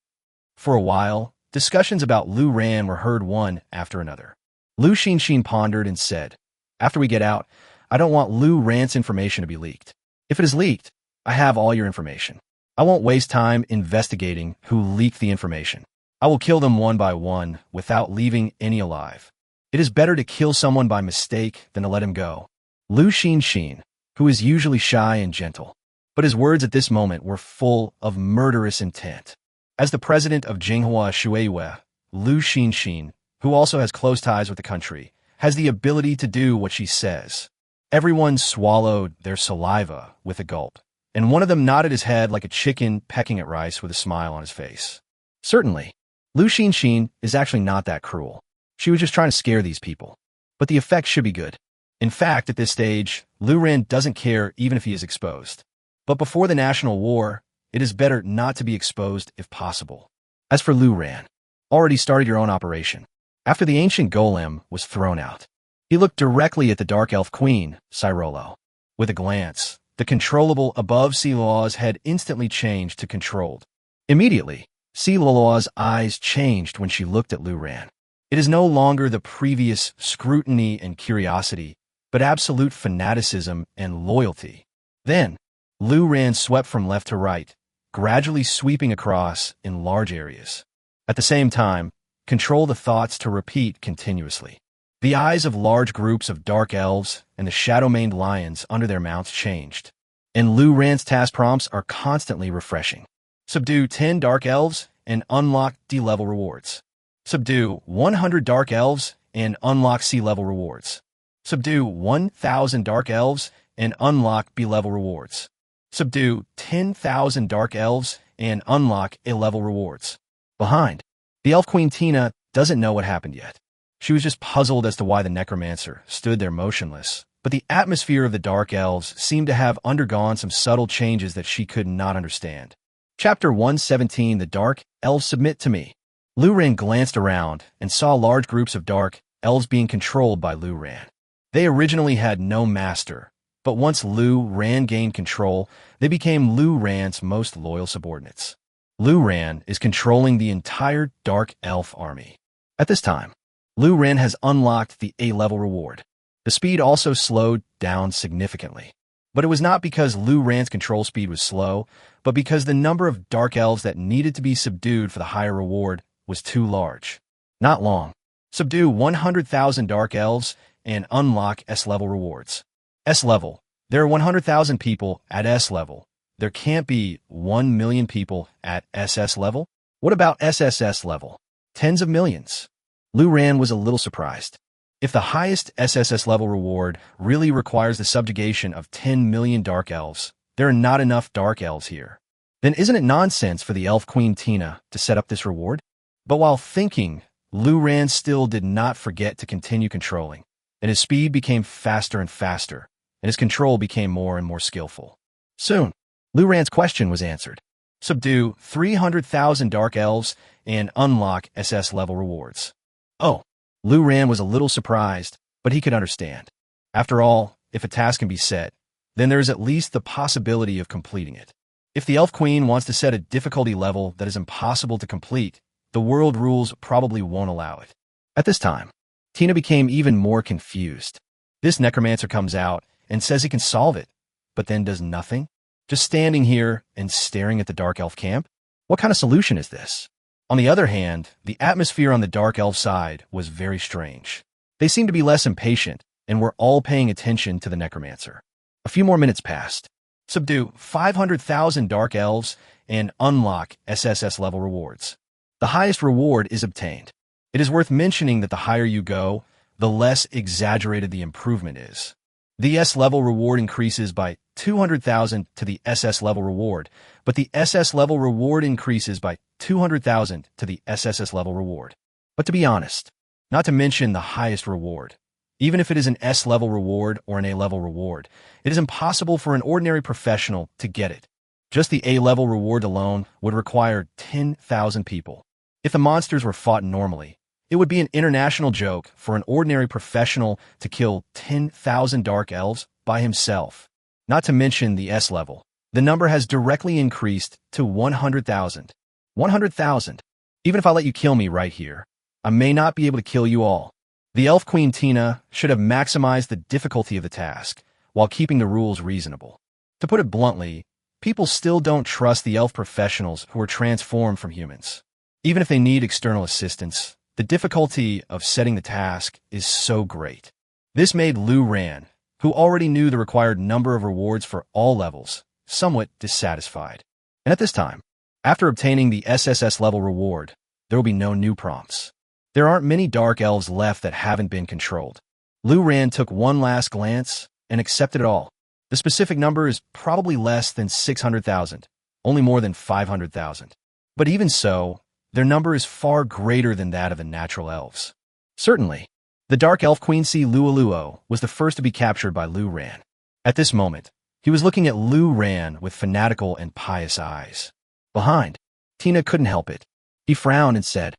For a while, discussions about Lu Ran were heard one after another. Lu Xin pondered and said, After we get out, I don't want Lu Ran's information to be leaked. If it is leaked, I have all your information. I won't waste time investigating who leaked the information. I will kill them one by one without leaving any alive. It is better to kill someone by mistake than to let him go. Lu Xin, who is usually shy and gentle, but his words at this moment were full of murderous intent. As the president of Jinghua Shueiyue, Lu Xin, who also has close ties with the country, has the ability to do what she says. Everyone swallowed their saliva with a gulp, and one of them nodded his head like a chicken pecking at rice with a smile on his face. Certainly, Lu Xin is actually not that cruel. She was just trying to scare these people. But the effect should be good. In fact, at this stage, Lu Ran doesn't care even if he is exposed. But before the national war, it is better not to be exposed if possible. As for Lu Ran, already started your own operation. After the ancient golem was thrown out, he looked directly at the Dark Elf Queen, Cyrolo. With a glance, the controllable above Silola's had instantly changed to controlled. Immediately, Silola's eyes changed when she looked at Lu Ran. It is no longer the previous scrutiny and curiosity, but absolute fanaticism and loyalty. Then, Lu Ran swept from left to right, gradually sweeping across in large areas. At the same time, control the thoughts to repeat continuously. The eyes of large groups of dark elves and the shadow-maned lions under their mounts changed, and Lu Ran's task prompts are constantly refreshing. Subdue 10 dark elves and unlock D-level rewards. Subdue 100 dark elves and unlock C-level rewards. Subdue 1,000 dark elves and unlock B-level rewards. Subdue 10,000 dark elves and unlock A-level rewards. Behind, the Elf Queen Tina doesn't know what happened yet. She was just puzzled as to why the necromancer stood there motionless, but the atmosphere of the dark elves seemed to have undergone some subtle changes that she could not understand. Chapter 117, The Dark Elves Submit to Me. Lu Ran glanced around and saw large groups of dark elves being controlled by Lu Ran. They originally had no master, but once Lu Ran gained control, they became Lu Ran's most loyal subordinates. Lu Ran is controlling the entire dark elf army. At this time, Lu Ren has unlocked the A-level reward. The speed also slowed down significantly. But it was not because Lu Ran's control speed was slow, but because the number of dark elves that needed to be subdued for the higher reward was too large. Not long. Subdue 100,000 dark elves and unlock S-level rewards. S-level. There are 100,000 people at S-level. There can't be 1 million people at SS level? What about SSS level? Tens of millions. Lu Ran was a little surprised. If the highest SSS level reward really requires the subjugation of 10 million dark elves, there are not enough dark elves here. Then isn't it nonsense for the elf queen Tina to set up this reward? But while thinking, Lu Ran still did not forget to continue controlling, and his speed became faster and faster, and his control became more and more skillful. Soon, Lu Ran's question was answered. Subdue 300,000 dark elves and unlock SS level rewards. Oh, Lu Ran was a little surprised, but he could understand. After all, if a task can be set, then there is at least the possibility of completing it. If the Elf Queen wants to set a difficulty level that is impossible to complete, the world rules probably won't allow it. At this time, Tina became even more confused. This Necromancer comes out and says he can solve it, but then does nothing? Just standing here and staring at the Dark Elf camp? What kind of solution is this? On the other hand, the atmosphere on the Dark Elf side was very strange. They seemed to be less impatient and were all paying attention to the Necromancer. A few more minutes passed. Subdue 500,000 Dark Elves and unlock SSS level rewards. The highest reward is obtained. It is worth mentioning that the higher you go, the less exaggerated the improvement is. The S level reward increases by 200,000 to the SS level reward, but the SS level reward increases by 200,000 to the SSS level reward. But to be honest, not to mention the highest reward, even if it is an S level reward or an A level reward, it is impossible for an ordinary professional to get it. Just the A level reward alone would require 10,000 people. If the monsters were fought normally, it would be an international joke for an ordinary professional to kill 10,000 dark elves by himself. Not to mention the S level. The number has directly increased to 100,000. 100,000. Even if I let you kill me right here, I may not be able to kill you all. The Elf Queen Tina should have maximized the difficulty of the task while keeping the rules reasonable. To put it bluntly, people still don't trust the elf professionals who are transformed from humans. Even if they need external assistance, the difficulty of setting the task is so great. This made Lu Ran, who already knew the required number of rewards for all levels, somewhat dissatisfied. And at this time, after obtaining the SSS level reward, there will be no new prompts. There aren't many dark elves left that haven't been controlled. Lu Ran took one last glance and accepted it all. The specific number is probably less than 600,000, only more than 500,000. But even so, their number is far greater than that of the natural elves. Certainly, the Dark Elf Queen Si Luoluo was the first to be captured by Lu Ran. At this moment, he was looking at Lu Ran with fanatical and pious eyes. Behind, Tina couldn't help it. He frowned and said,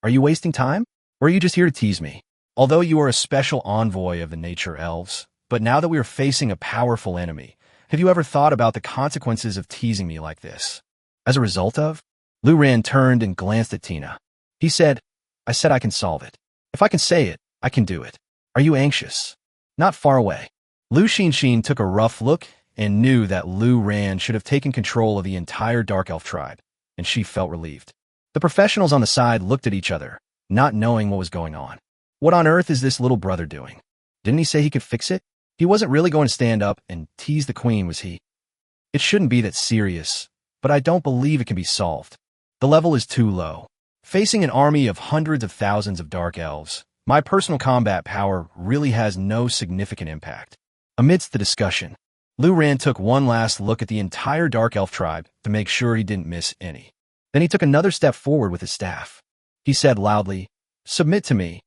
"Are you wasting time? Or are you just here to tease me? Although you are a special envoy of the nature elves, but now that we are facing a powerful enemy, have you ever thought about the consequences of teasing me like this?" As a result of, Lu Ran turned and glanced at Tina. He said, "I said I can solve it. If I can say it, I can do it. Are you anxious?" Not far away. Lu Xinxin took a rough look and knew that Lu Ran should have taken control of the entire Dark Elf tribe, and she felt relieved. The professionals on the side looked at each other, not knowing what was going on. What on earth is this little brother doing? Didn't he say he could fix it? He wasn't really going to stand up and tease the queen, was he? It shouldn't be that serious, but I don't believe it can be solved. The level is too low. Facing an army of hundreds of thousands of dark elves, my personal combat power really has no significant impact. Amidst the discussion, Lu Ran took one last look at the entire dark elf tribe to make sure he didn't miss any. Then he took another step forward with his staff. He said loudly, "Submit to me."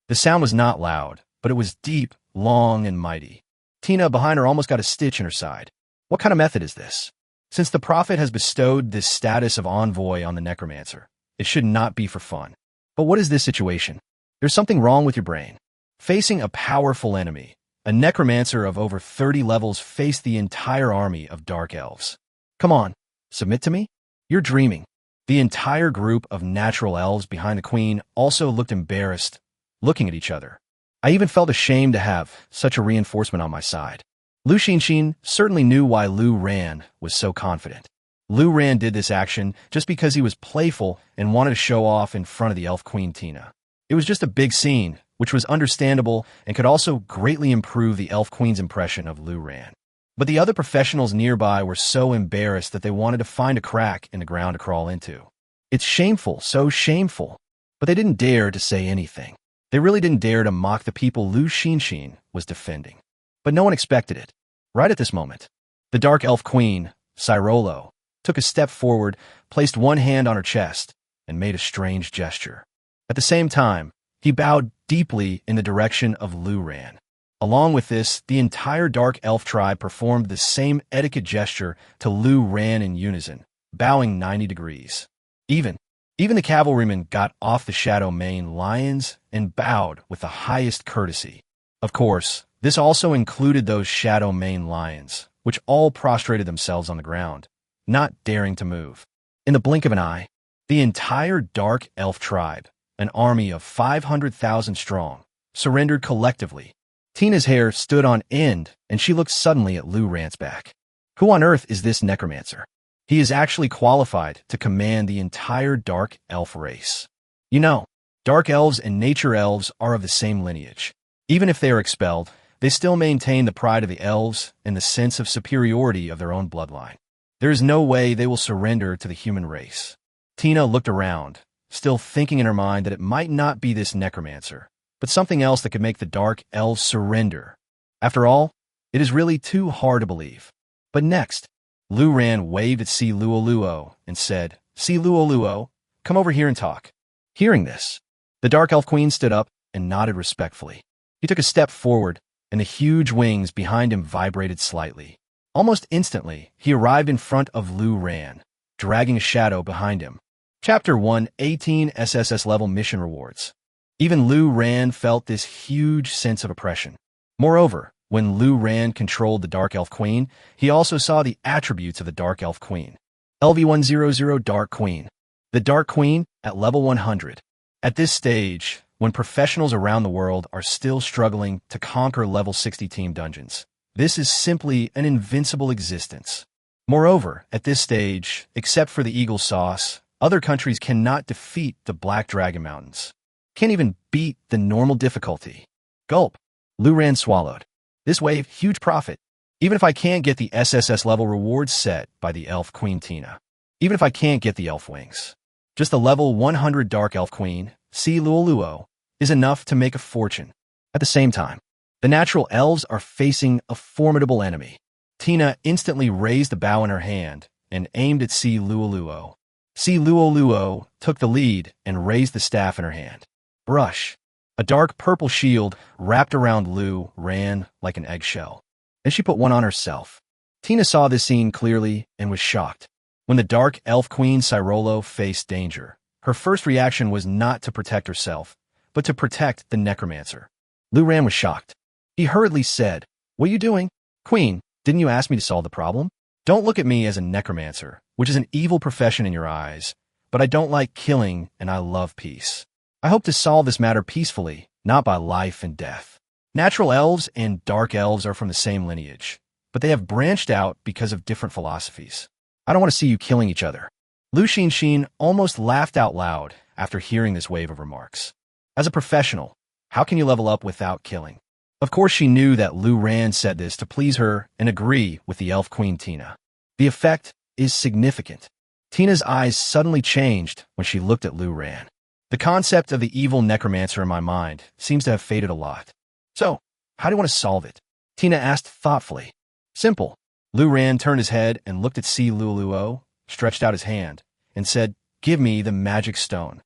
The sound was not loud, but it was deep, long, and mighty. Tina behind her almost got a stitch in her side. What kind of method is this? Since the Prophet has bestowed this status of envoy on the Necromancer, it should not be for fun. But what is this situation? There's something wrong with your brain. Facing a powerful enemy, a Necromancer of over 30 levels faced the entire army of Dark Elves. Come on, submit to me? You're dreaming. The entire group of natural elves behind the queen also looked embarrassed, looking at each other. I even felt ashamed to have such a reinforcement on my side. Lu Xinxin certainly knew why Lu Ran was so confident. Lu Ran did this action just because he was playful and wanted to show off in front of the Elf Queen Tina. It was just a big scene, which was understandable and could also greatly improve the Elf Queen's impression of Lu Ran. But the other professionals nearby were so embarrassed that they wanted to find a crack in the ground to crawl into. It's shameful, so shameful. But they didn't dare to say anything. They really didn't dare to mock the people Lu Xinxin was defending. But no one expected it. Right at this moment, the Dark Elf Queen, Cyrolo, took a step forward, placed one hand on her chest, and made a strange gesture. At the same time, he bowed deeply in the direction of Lu Ran. Along with this, the entire Dark Elf tribe performed the same etiquette gesture to Lu Ran in unison, bowing 90 degrees. Even the cavalrymen got off the Shadow Mane lions and bowed with the highest courtesy. Of course, this also included those Shadow Mane lions, which all prostrated themselves on the ground, not daring to move. In the blink of an eye, the entire Dark Elf tribe, an army of 500,000 strong, surrendered collectively. Tina's hair stood on end, and she looked suddenly at Lu Ran's back. Who on earth is this necromancer? He is actually qualified to command the entire Dark Elf race. You know, Dark Elves and Nature Elves are of the same lineage. Even if they are expelled, they still maintain the pride of the elves and the sense of superiority of their own bloodline. There is no way they will surrender to the human race. Tina looked around, still thinking in her mind that it might not be this necromancer, but something else that could make the Dark Elves surrender. After all, it is really too hard to believe. But next, Lu Ran waved at Si Luoluo and said, Si Luoluo, come over here and talk. Hearing this, the Dark Elf Queen stood up and nodded respectfully. He took a step forward, and the huge wings behind him vibrated slightly. Almost instantly, he arrived in front of Lu Ran, dragging a shadow behind him. Chapter 1, 18 SSS level mission rewards. Even Lu Ran felt this huge sense of oppression. Moreover, when Lu Ran controlled the Dark Elf Queen, he also saw the attributes of the Dark Elf Queen. LV100 Dark Queen. The Dark Queen at level 100. At this stage, when professionals around the world are still struggling to conquer level 60 team dungeons, this is simply an invincible existence. Moreover, at this stage, except for the Eagle Sauce, other countries cannot defeat the Black Dragon Mountains. Can't even beat the normal difficulty. Gulp. Lu Ran swallowed. This wave, huge profit. Even if I can't get the SSS level rewards set by the Elf Queen Tina. Even if I can't get the Elf Wings. Just the level 100 Dark Elf Queen, Si Luoluo, is enough to make a fortune. At the same time, the natural elves are facing a formidable enemy. Tina instantly raised the bow in her hand and aimed at Si Luoluo. Si Luoluo took the lead and raised the staff in her hand. Brush. A dark purple shield wrapped around Lu Ran like an eggshell, and she put one on herself. Tina saw this scene clearly and was shocked. When the Dark Elf Queen Cyrolo faced danger, her first reaction was not to protect herself, but to protect the Necromancer. Lu Ran was shocked. He hurriedly said, "What are you doing? Queen, didn't you ask me to solve the problem? Don't look at me as a Necromancer, which is an evil profession in your eyes, but I don't like killing and I love peace. I hope to solve this matter peacefully, not by life and death. Natural elves and dark elves are from the same lineage, but they have branched out because of different philosophies. I don't want to see you killing each other." Lu Xinxin almost laughed out loud after hearing this wave of remarks. As a professional, how can you level up without killing? Of course she knew that Lu Ran said this to please her and agree with the Elf Queen Tina. The effect is significant. Tina's eyes suddenly changed when she looked at Lu Ran. The concept of the evil necromancer in my mind seems to have faded a lot. So, how do you want to solve it? Tina asked thoughtfully. Simple. Lu Ran turned his head and looked at Si Luoluo, stretched out his hand, and said, "Give me the magic stone."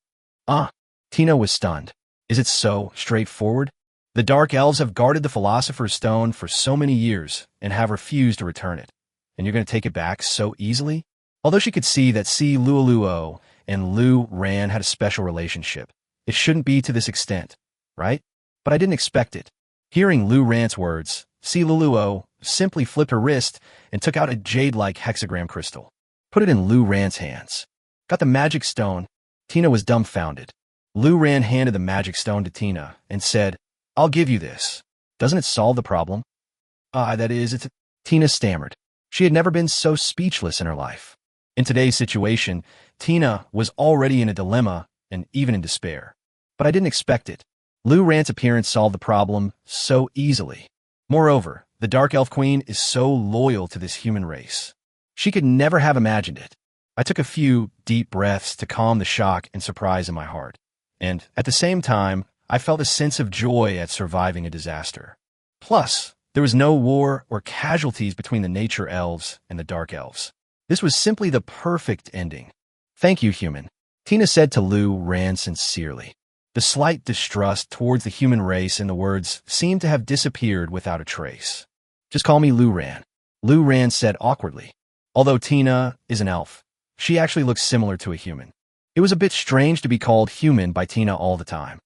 Ah! Tina was stunned. Is it so straightforward? The Dark Elves have guarded the Philosopher's Stone for so many years and have refused to return it. And you're going to take it back so easily? Although she could see that Si Luoluo and Lu Ran had a special relationship, it shouldn't be to this extent, right? But I didn't expect it. Hearing Lu Ran's words, Si Luoluo simply flipped her wrist and took out a jade-like hexagram crystal. Put it in Lu Ran's hands. Got the magic stone. Tina was dumbfounded. Lu Ran handed the magic stone to Tina and said, "I'll give you this. Doesn't it solve the problem?" That is, Tina stammered. She had never been so speechless in her life. In today's situation, Tina was already in a dilemma and even in despair. But I didn't expect it. Lu Ran's appearance solved the problem so easily. Moreover, the Dark Elf Queen is so loyal to this human race. She could never have imagined it. I took a few deep breaths to calm the shock and surprise in my heart. And, at the same time, I felt a sense of joy at surviving a disaster. Plus, there was no war or casualties between the nature elves and the dark elves. This was simply the perfect ending. "Thank you, human," Tina said to Lu Ran sincerely. The slight distrust towards the human race in the words seemed to have disappeared without a trace. "Just call me Lu Ran," Lu Ran said awkwardly. Although Tina is an elf, she actually looks similar to a human. It was a bit strange to be called human by Tina all the time.